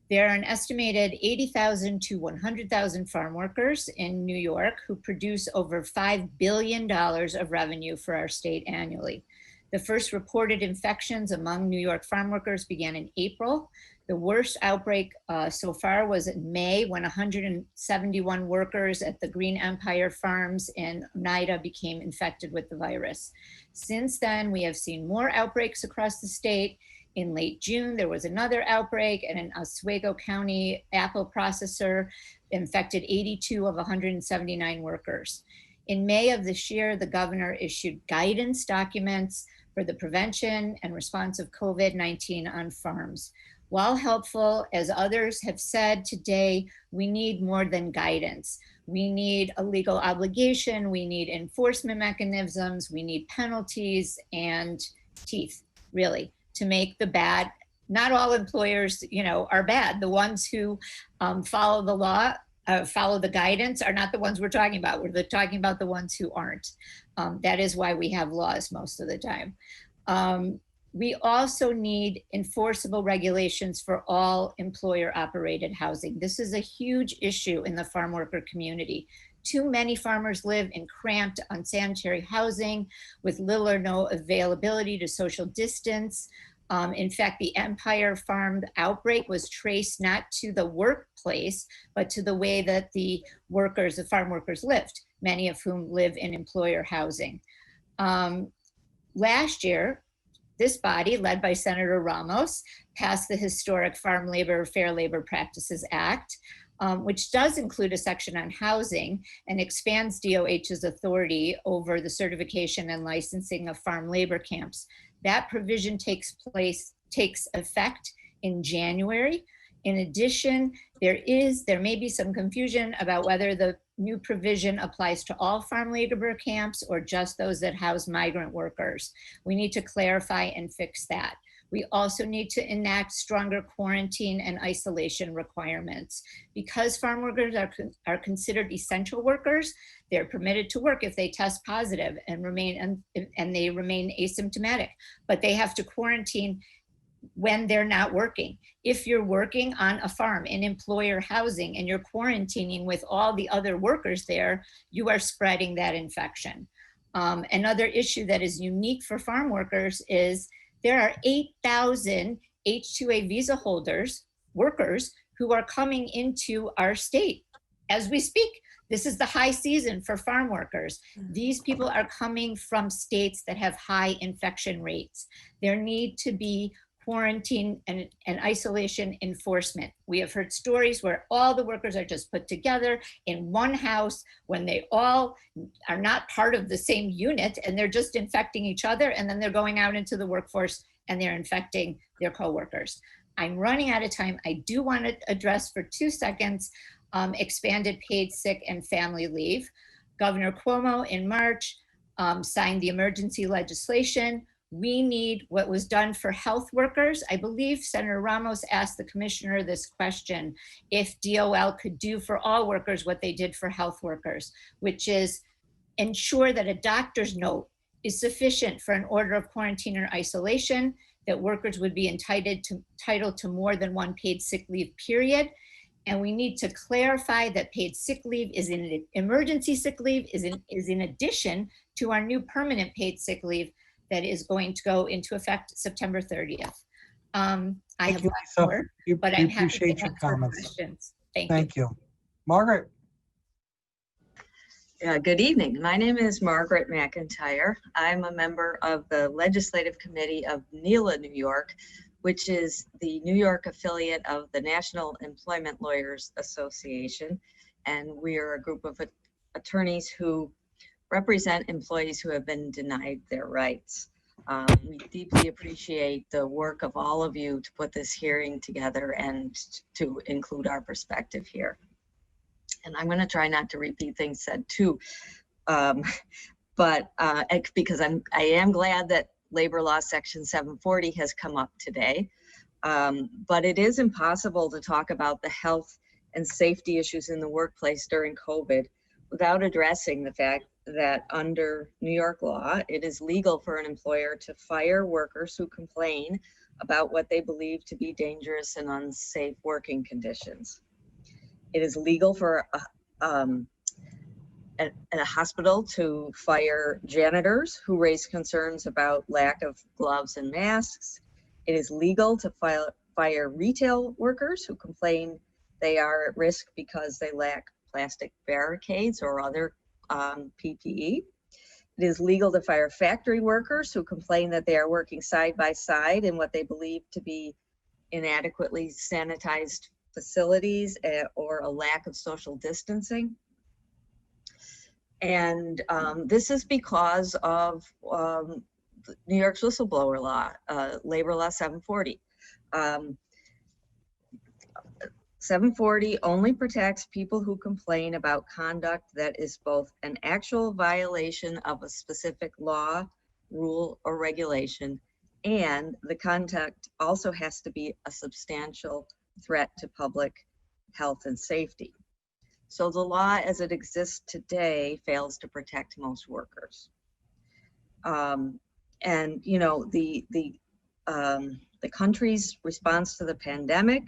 S3: There are an estimated 80,000 to 100,000 farm workers in New York who produce over $5 billion of revenue for our state annually. The first reported infections among New York farm workers began in April. The worst outbreak so far was in May, when 171 workers at the Green Empire Farms in Oneida became infected with the virus. Since then, we have seen more outbreaks across the state. In late June, there was another outbreak, and an Oswego County apple processor infected 82 of 179 workers. In May of this year, the governor issued guidance documents for the prevention and response of COVID-19 on farms. While helpful, as others have said today, we need more than guidance. We need a legal obligation, we need enforcement mechanisms, we need penalties and teeth, really, to make the bad. Not all employers, are bad. The ones who follow the law, follow the guidance are not the ones we're talking about. We're talking about the ones who aren't. That is why we have laws most of the time. We also need enforceable regulations for all employer-operated housing. This is a huge issue in the farm worker community. Too many farmers live in cramped, unsanitary housing with little or no availability to social distance. In fact, the Empire Farm outbreak was traced not to the workplace, but to the way that the farm workers lived, many of whom live in employer housing. Last year, this body, led by Senator Ramos, passed the historic Farm Labor Fair Labor Practices Act, which does include a section on housing and expands DOH's authority over the certification and licensing of farm labor camps. That provision takes effect in January. In addition, there may be some confusion about whether the new provision applies to all farm labor camps or just those that house migrant workers. We need to clarify and fix that. We also need to enact stronger quarantine and isolation requirements. Because farm workers are considered essential workers, they're permitted to work if they test positive and they remain asymptomatic, but they have to quarantine when they're not working. If you're working on a farm in employer housing and you're quarantining with all the other workers there, you are spreading that infection. Another issue that is unique for farm workers is there are 8,000 H-2A visa holders, workers, who are coming into our state as we speak. This is the high season for farm workers. These people are coming from states that have high infection rates. There need to be quarantine and isolation enforcement. We have heard stories where all the workers are just put together in one house when they all are not part of the same unit, and they're just infecting each other, and then they're going out into the workforce and they're infecting their coworkers. I'm running out of time. I do want to address for 2 seconds expanded paid sick and family leave. Governor Cuomo in March signed the emergency legislation. We need what was done for health workers. I believe Senator Ramos asked the commissioner this question, if DOL could do for all workers what they did for health workers, which is ensure that a doctor's note is sufficient for an order of quarantine or isolation, that workers would be entitled to more than one paid sick leave period. And we need to clarify that paid sick leave is in emergency sick leave is in addition to our new permanent paid sick leave that is going to go into effect September 30th. I have
S5: you,
S3: lots
S5: Lisa.
S3: more,
S5: We
S3: but I'm happy
S5: appreciate
S3: to
S5: your
S3: answer
S5: comments.
S3: questions. Thank
S5: Thank you. Margaret.
S16: Good evening. My name is Margaret McIntyre. I'm a member of the Legislative Committee of NELA New York, which is the New York affiliate of the National Employment Lawyers Association. And we are a group of attorneys who represent employees who have been denied their rights. We deeply appreciate the work of all of you to put this hearing together and to include our perspective here. And I'm going to try not to repeat things said too, but because I am glad that Labor Law Section 740 has come up today. But it is impossible to talk about the health and safety issues in the workplace during COVID without addressing the fact that under New York law, it is legal for an employer to fire workers who complain about what they believe to be dangerous and unsafe working conditions. It is legal for a hospital to fire janitors who raise concerns about lack of gloves and masks. It is legal to fire retail workers who complain they are at risk because they lack plastic barricades or other PPE. It is legal to fire factory workers who complain that they are working side by side in what they believe to be inadequately sanitized facilities or a lack of social distancing. And this is because of New York's whistleblower law, Labor Law 740. 740 only protects people who complain about conduct that is both an actual violation of a specific law, rule, or regulation, and the conduct also has to be a substantial threat to public health and safety. So the law as it exists today fails to protect most workers. And you know, the country's response to the pandemic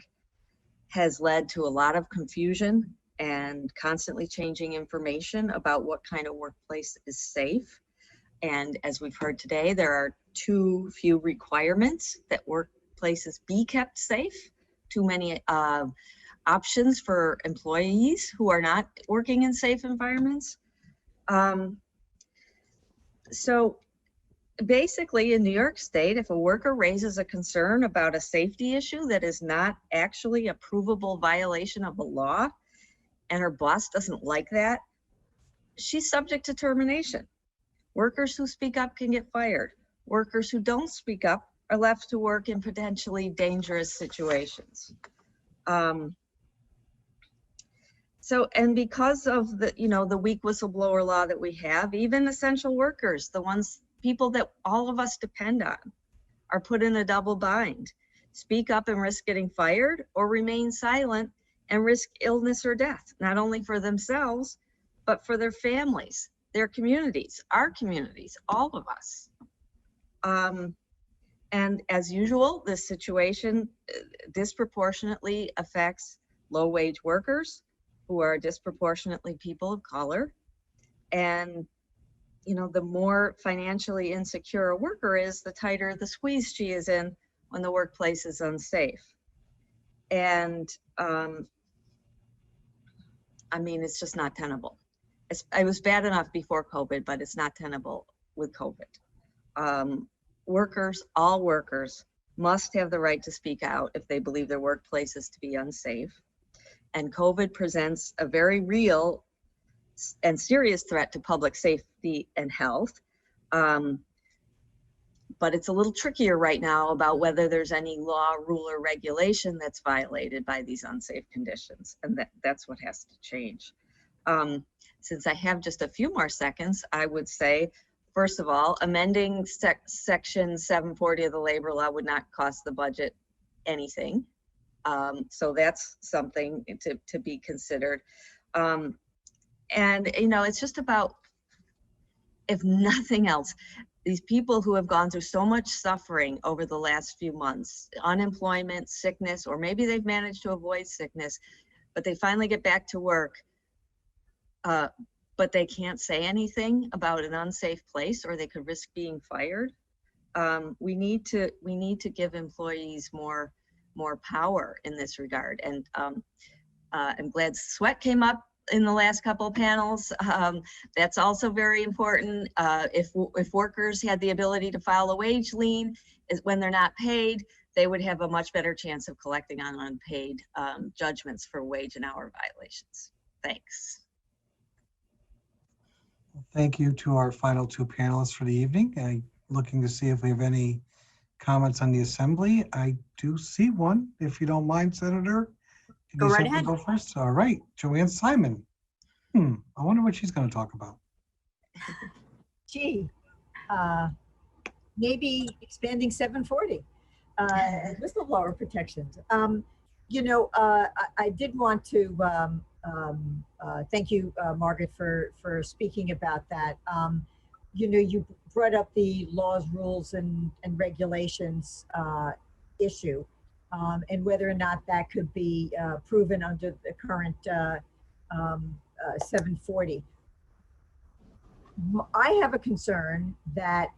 S16: has led to a lot of confusion and constantly changing information about what kind of workplace is safe. And as we've heard today, there are too few requirements that workplaces be kept safe, too many options for employees who are not working in safe environments. So basically in New York State, if a worker raises a concern about a safety issue that is not actually a provable violation of a law, and her boss doesn't like that, she's subject to termination. Workers who speak up can get fired. Workers who don't speak up are left to work in potentially dangerous situations. So, and because of the, you know, the weak whistleblower law that we have, even essential workers, the ones, people that all of us depend on, are put in a double bind. Speak up and risk getting fired, or remain silent and risk illness or death, not only for themselves, but for their families, their communities, our communities, all of us. And as usual, this situation disproportionately affects low-wage workers, who are disproportionately people of color. And, you know, the more financially insecure a worker is, the tighter the squeeze she is in when the workplace is unsafe. And I mean, it's just not tenable. It was bad enough before COVID, but it's not tenable with COVID. Workers, all workers, must have the right to speak out if they believe their workplace is to be unsafe. And COVID presents a very real and serious threat to public safety and health. But it's a little trickier right now about whether there's any law, rule, or regulation that's violated by these unsafe conditions. And that's what has to change. Since I have just a few more seconds, I would say, first of all, amending Section 740 of the labor law would not cost the budget anything. So that's something to be considered. And, you know, it's just about if nothing else, these people who have gone through so much suffering over the last few months, unemployment, sickness, or maybe they've managed to avoid sickness, but they finally get back to work, but they can't say anything about an unsafe place, or they could risk being fired. We need to give employees more power in this regard. And I'm glad Sweat came up in the last couple of panels. That's also very important. If workers had the ability to file a wage lien when they're not paid, they would have a much better chance of collecting on unpaid judgments for wage and hour violations. Thanks.
S5: Thank you to our final two panelists for the evening. I'm looking to see if we have any comments on the assembly. I do see one, if you don't mind, Senator.
S20: Go right ahead.
S5: Go first. All right, Joanne Simon. I wonder what she's going to talk about.
S9: Gee, maybe expanding 740 whistleblower protections. You know, I did want to thank you, Margaret, for speaking about that. You know, you brought up the laws, rules, and regulations issue, and whether or not that could be proven under the current 740. I have a concern that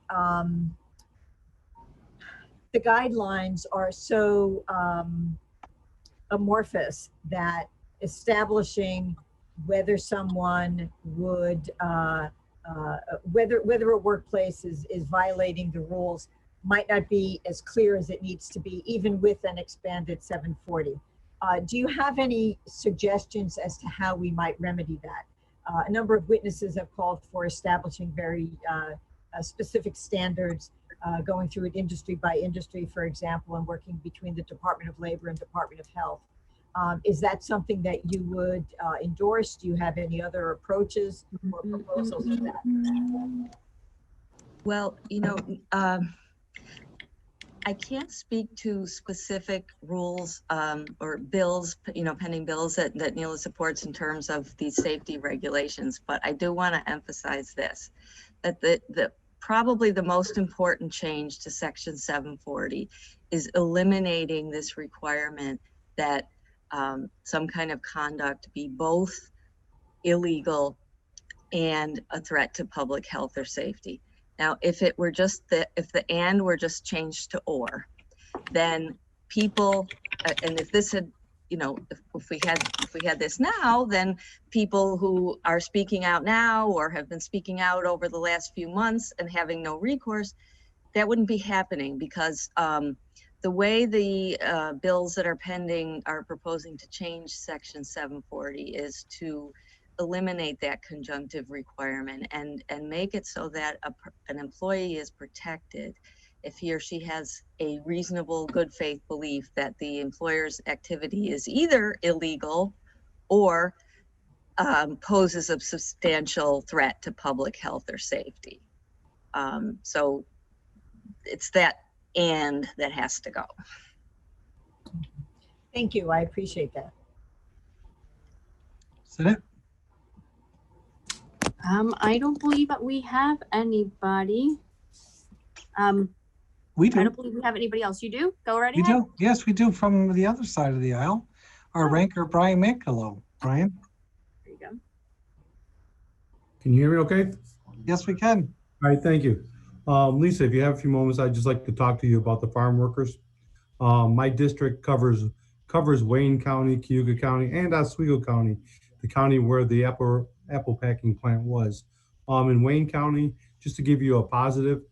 S9: the guidelines are so amorphous that establishing whether someone would whether a workplace is violating the rules might not be as clear as it needs to be, even with an expanded 740. Do you have any suggestions as to how we might remedy that? A number of witnesses have called for establishing very specific standards, going through it industry by industry, for example, and working between the Department of Labor and Department of Health. Is that something that you would endorse? Do you have any other approaches or proposals to that?
S16: Well, you know, I can't speak to specific rules or bills, you know, pending bills that NELA supports in terms of these safety regulations, but I do want to emphasize this, that the probably the most important change to Section 740 is eliminating this requirement that some kind of conduct be both illegal and a threat to public health or safety. Now, if it were just if the and were just changed to or, then people, and if this had, you know, if we had this now, then people who are speaking out now or have been speaking out over the last few months and having no recourse, that wouldn't be happening, because the way the bills that are pending are proposing to change Section 740 is to eliminate that conjunctive requirement and make it so that an employee is protected if he or she has a reasonable good faith belief that the employer's activity is either illegal or poses a substantial threat to public health or safety. So it's that and that has to go.
S9: Thank you. I appreciate that.
S5: Is that it?
S20: I don't believe that we have anybody.
S5: We do.
S20: I don't believe we have anybody else. You do? Go right
S5: We
S20: ahead.
S5: do. Yes, we do. From the other side of the aisle, our ranker, Brian Mankilo. Brian?
S20: There you go.
S17: Can you hear me okay?
S5: Yes, we can.
S17: All right, thank you. Lisa, if you have a few moments, I'd just like to talk to you about the farm workers. My district covers Wayne County, Cayuga County, and Oswego County, the county where the apple packing plant was. In Wayne County, just to give you a positive,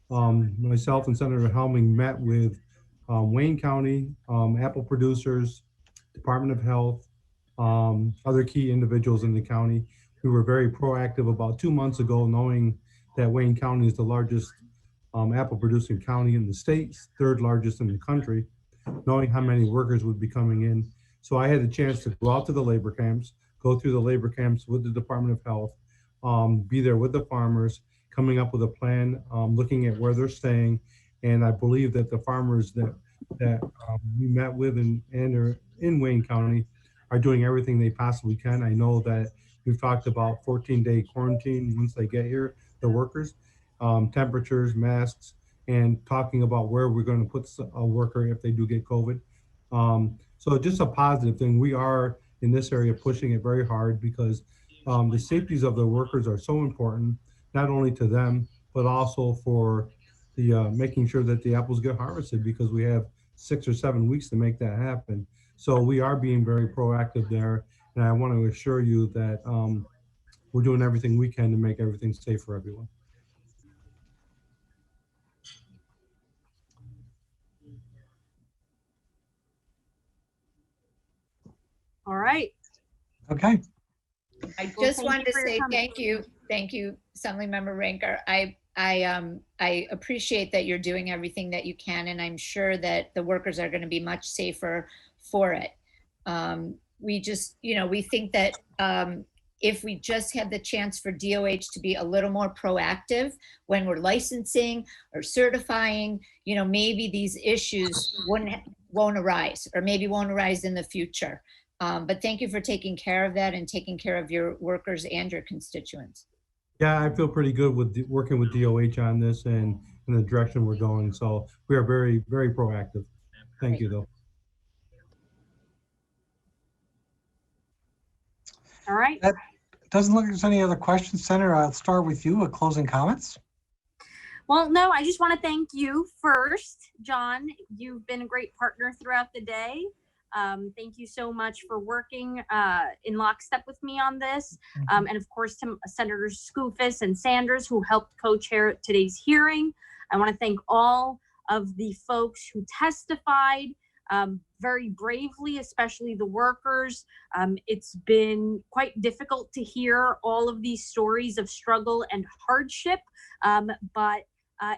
S17: myself and Senator Helming met with Wayne County, apple producers, Department of Health, other key individuals in the county. We were very proactive about 2 months ago, knowing that Wayne County is the largest apple producing county in the state, third largest in the country, knowing how many workers would be coming in. So I had a chance to go out to the labor camps, go through the labor camps with the Department of Health, be there with the farmers, coming up with a plan, looking at where they're staying. And I believe that the farmers that we met with and are in Wayne County are doing everything they possibly can. I know that we've talked about 14-day quarantine once they get here. the workers, temperatures, masks, and talking about where we're going to put a worker if they do get COVID. So just a positive thing. We are in this area pushing it very hard because the safeties of the workers are so important, not only to them, but also for the making sure that the apples get harvested, because we have 6 or 7 weeks to make that happen. So we are being very proactive there. And I want to assure you that we're doing everything we can to make everything safe for everyone.
S20: All right.
S5: Okay.
S3: I
S20: Well,
S3: just
S20: thank
S3: wanted
S20: you
S3: to
S20: for your
S3: say
S20: comments.
S3: thank you, Assemblymember Ranker. I appreciate that you're doing everything that you can, and I'm sure that the workers are going to be much safer for it. We just, we think that if we just had the chance for DOH to be a little more proactive when we're licensing or certifying, maybe these issues won't arise, or maybe won't arise in the future. But thank you for taking care of that and taking care of your workers and your constituents.
S17: Yeah, I feel pretty good with working with DOH on this and in the direction we're going. So we are very, very proactive. Thank you, though.
S20: All right.
S5: That doesn't look like there's any other questions. Senator, I'll start with you with closing comments.
S20: Well, no, I just want to thank you first, John. You've been a great partner throughout the day. Thank you so much for working in lockstep with me on this. And of course, to Senators Skoufis and Sanders, who helped co-chair today's hearing. I want to thank all of the folks who testified very bravely, especially the workers. It's been quite difficult to hear all of these stories of struggle and hardship, but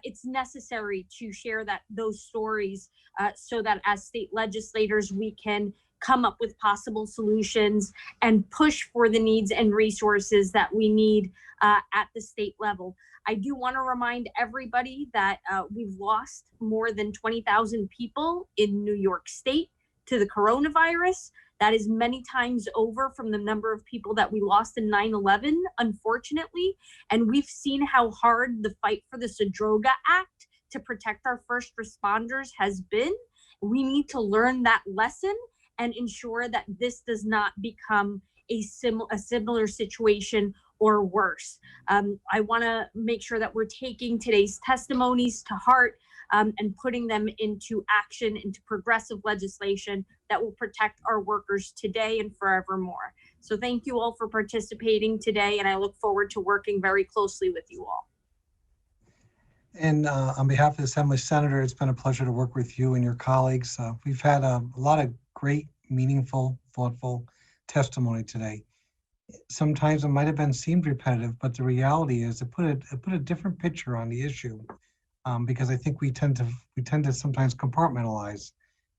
S20: it's necessary to share those stories so that as state legislators, we can come up with possible solutions and push for the needs and resources that we need at the state level. I do want to remind everybody that we've lost more than 20,000 people in New York State to the coronavirus. That is many times over from the number of people that we lost in 9/11, unfortunately. And we've seen how hard the fight for the Sadroga Act to protect our first responders has been. We need to learn that lesson and ensure that this does not become a similar situation or worse. I want to make sure that we're taking today's testimonies to heart and putting them into action, into progressive legislation that will protect our workers today and forevermore. So thank you all for participating today, and I look forward to working very closely with you all.
S5: And on behalf of the Assembly Senator, it's been a pleasure to work with you and your colleagues. We've had a lot of great, meaningful, thoughtful testimony today. Sometimes it might have been seemed repetitive, but the reality is it put a different picture on the issue, because I think we tend to sometimes compartmentalize,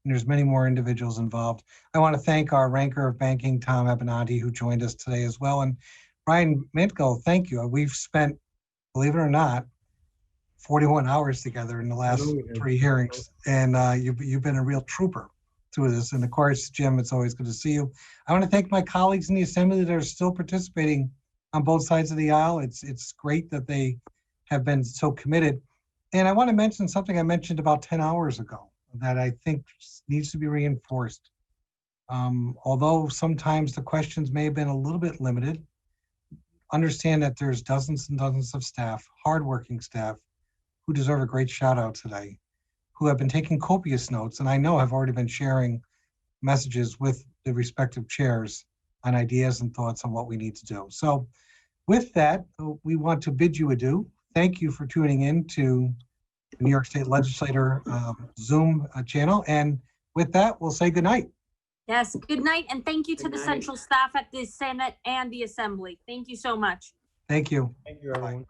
S5: and there's many more individuals involved. I want to thank our ranker of banking, Tom Abenanti, who joined us today as well, and Ryan Mintko, thank you. We've spent, believe it or not, 41 hours together in the last 3 hearings, and you've been a real trooper through this. And of course, Jim, it's always good to see you. I want to thank my colleagues in the Assembly that are still participating on both sides of the aisle. It's great that they have been so committed. And I want to mention something I mentioned about 10 hours ago that I think needs to be reinforced. Although sometimes the questions may have been a little bit limited, understand that there's dozens and dozens of staff, hardworking staff, who deserve a great shout out today, who have been taking copious notes, and I know have already been sharing messages with the respective chairs on ideas and thoughts on what we need to do. So with that, we want to bid you adieu. Thank you for tuning in to the New York State Legislator Zoom channel. And with that, we'll say good night.
S20: Yes, good night, and thank you to the central staff at the Senate and the Assembly. Thank you so much.
S5: Thank you.
S17: Thank you, everyone.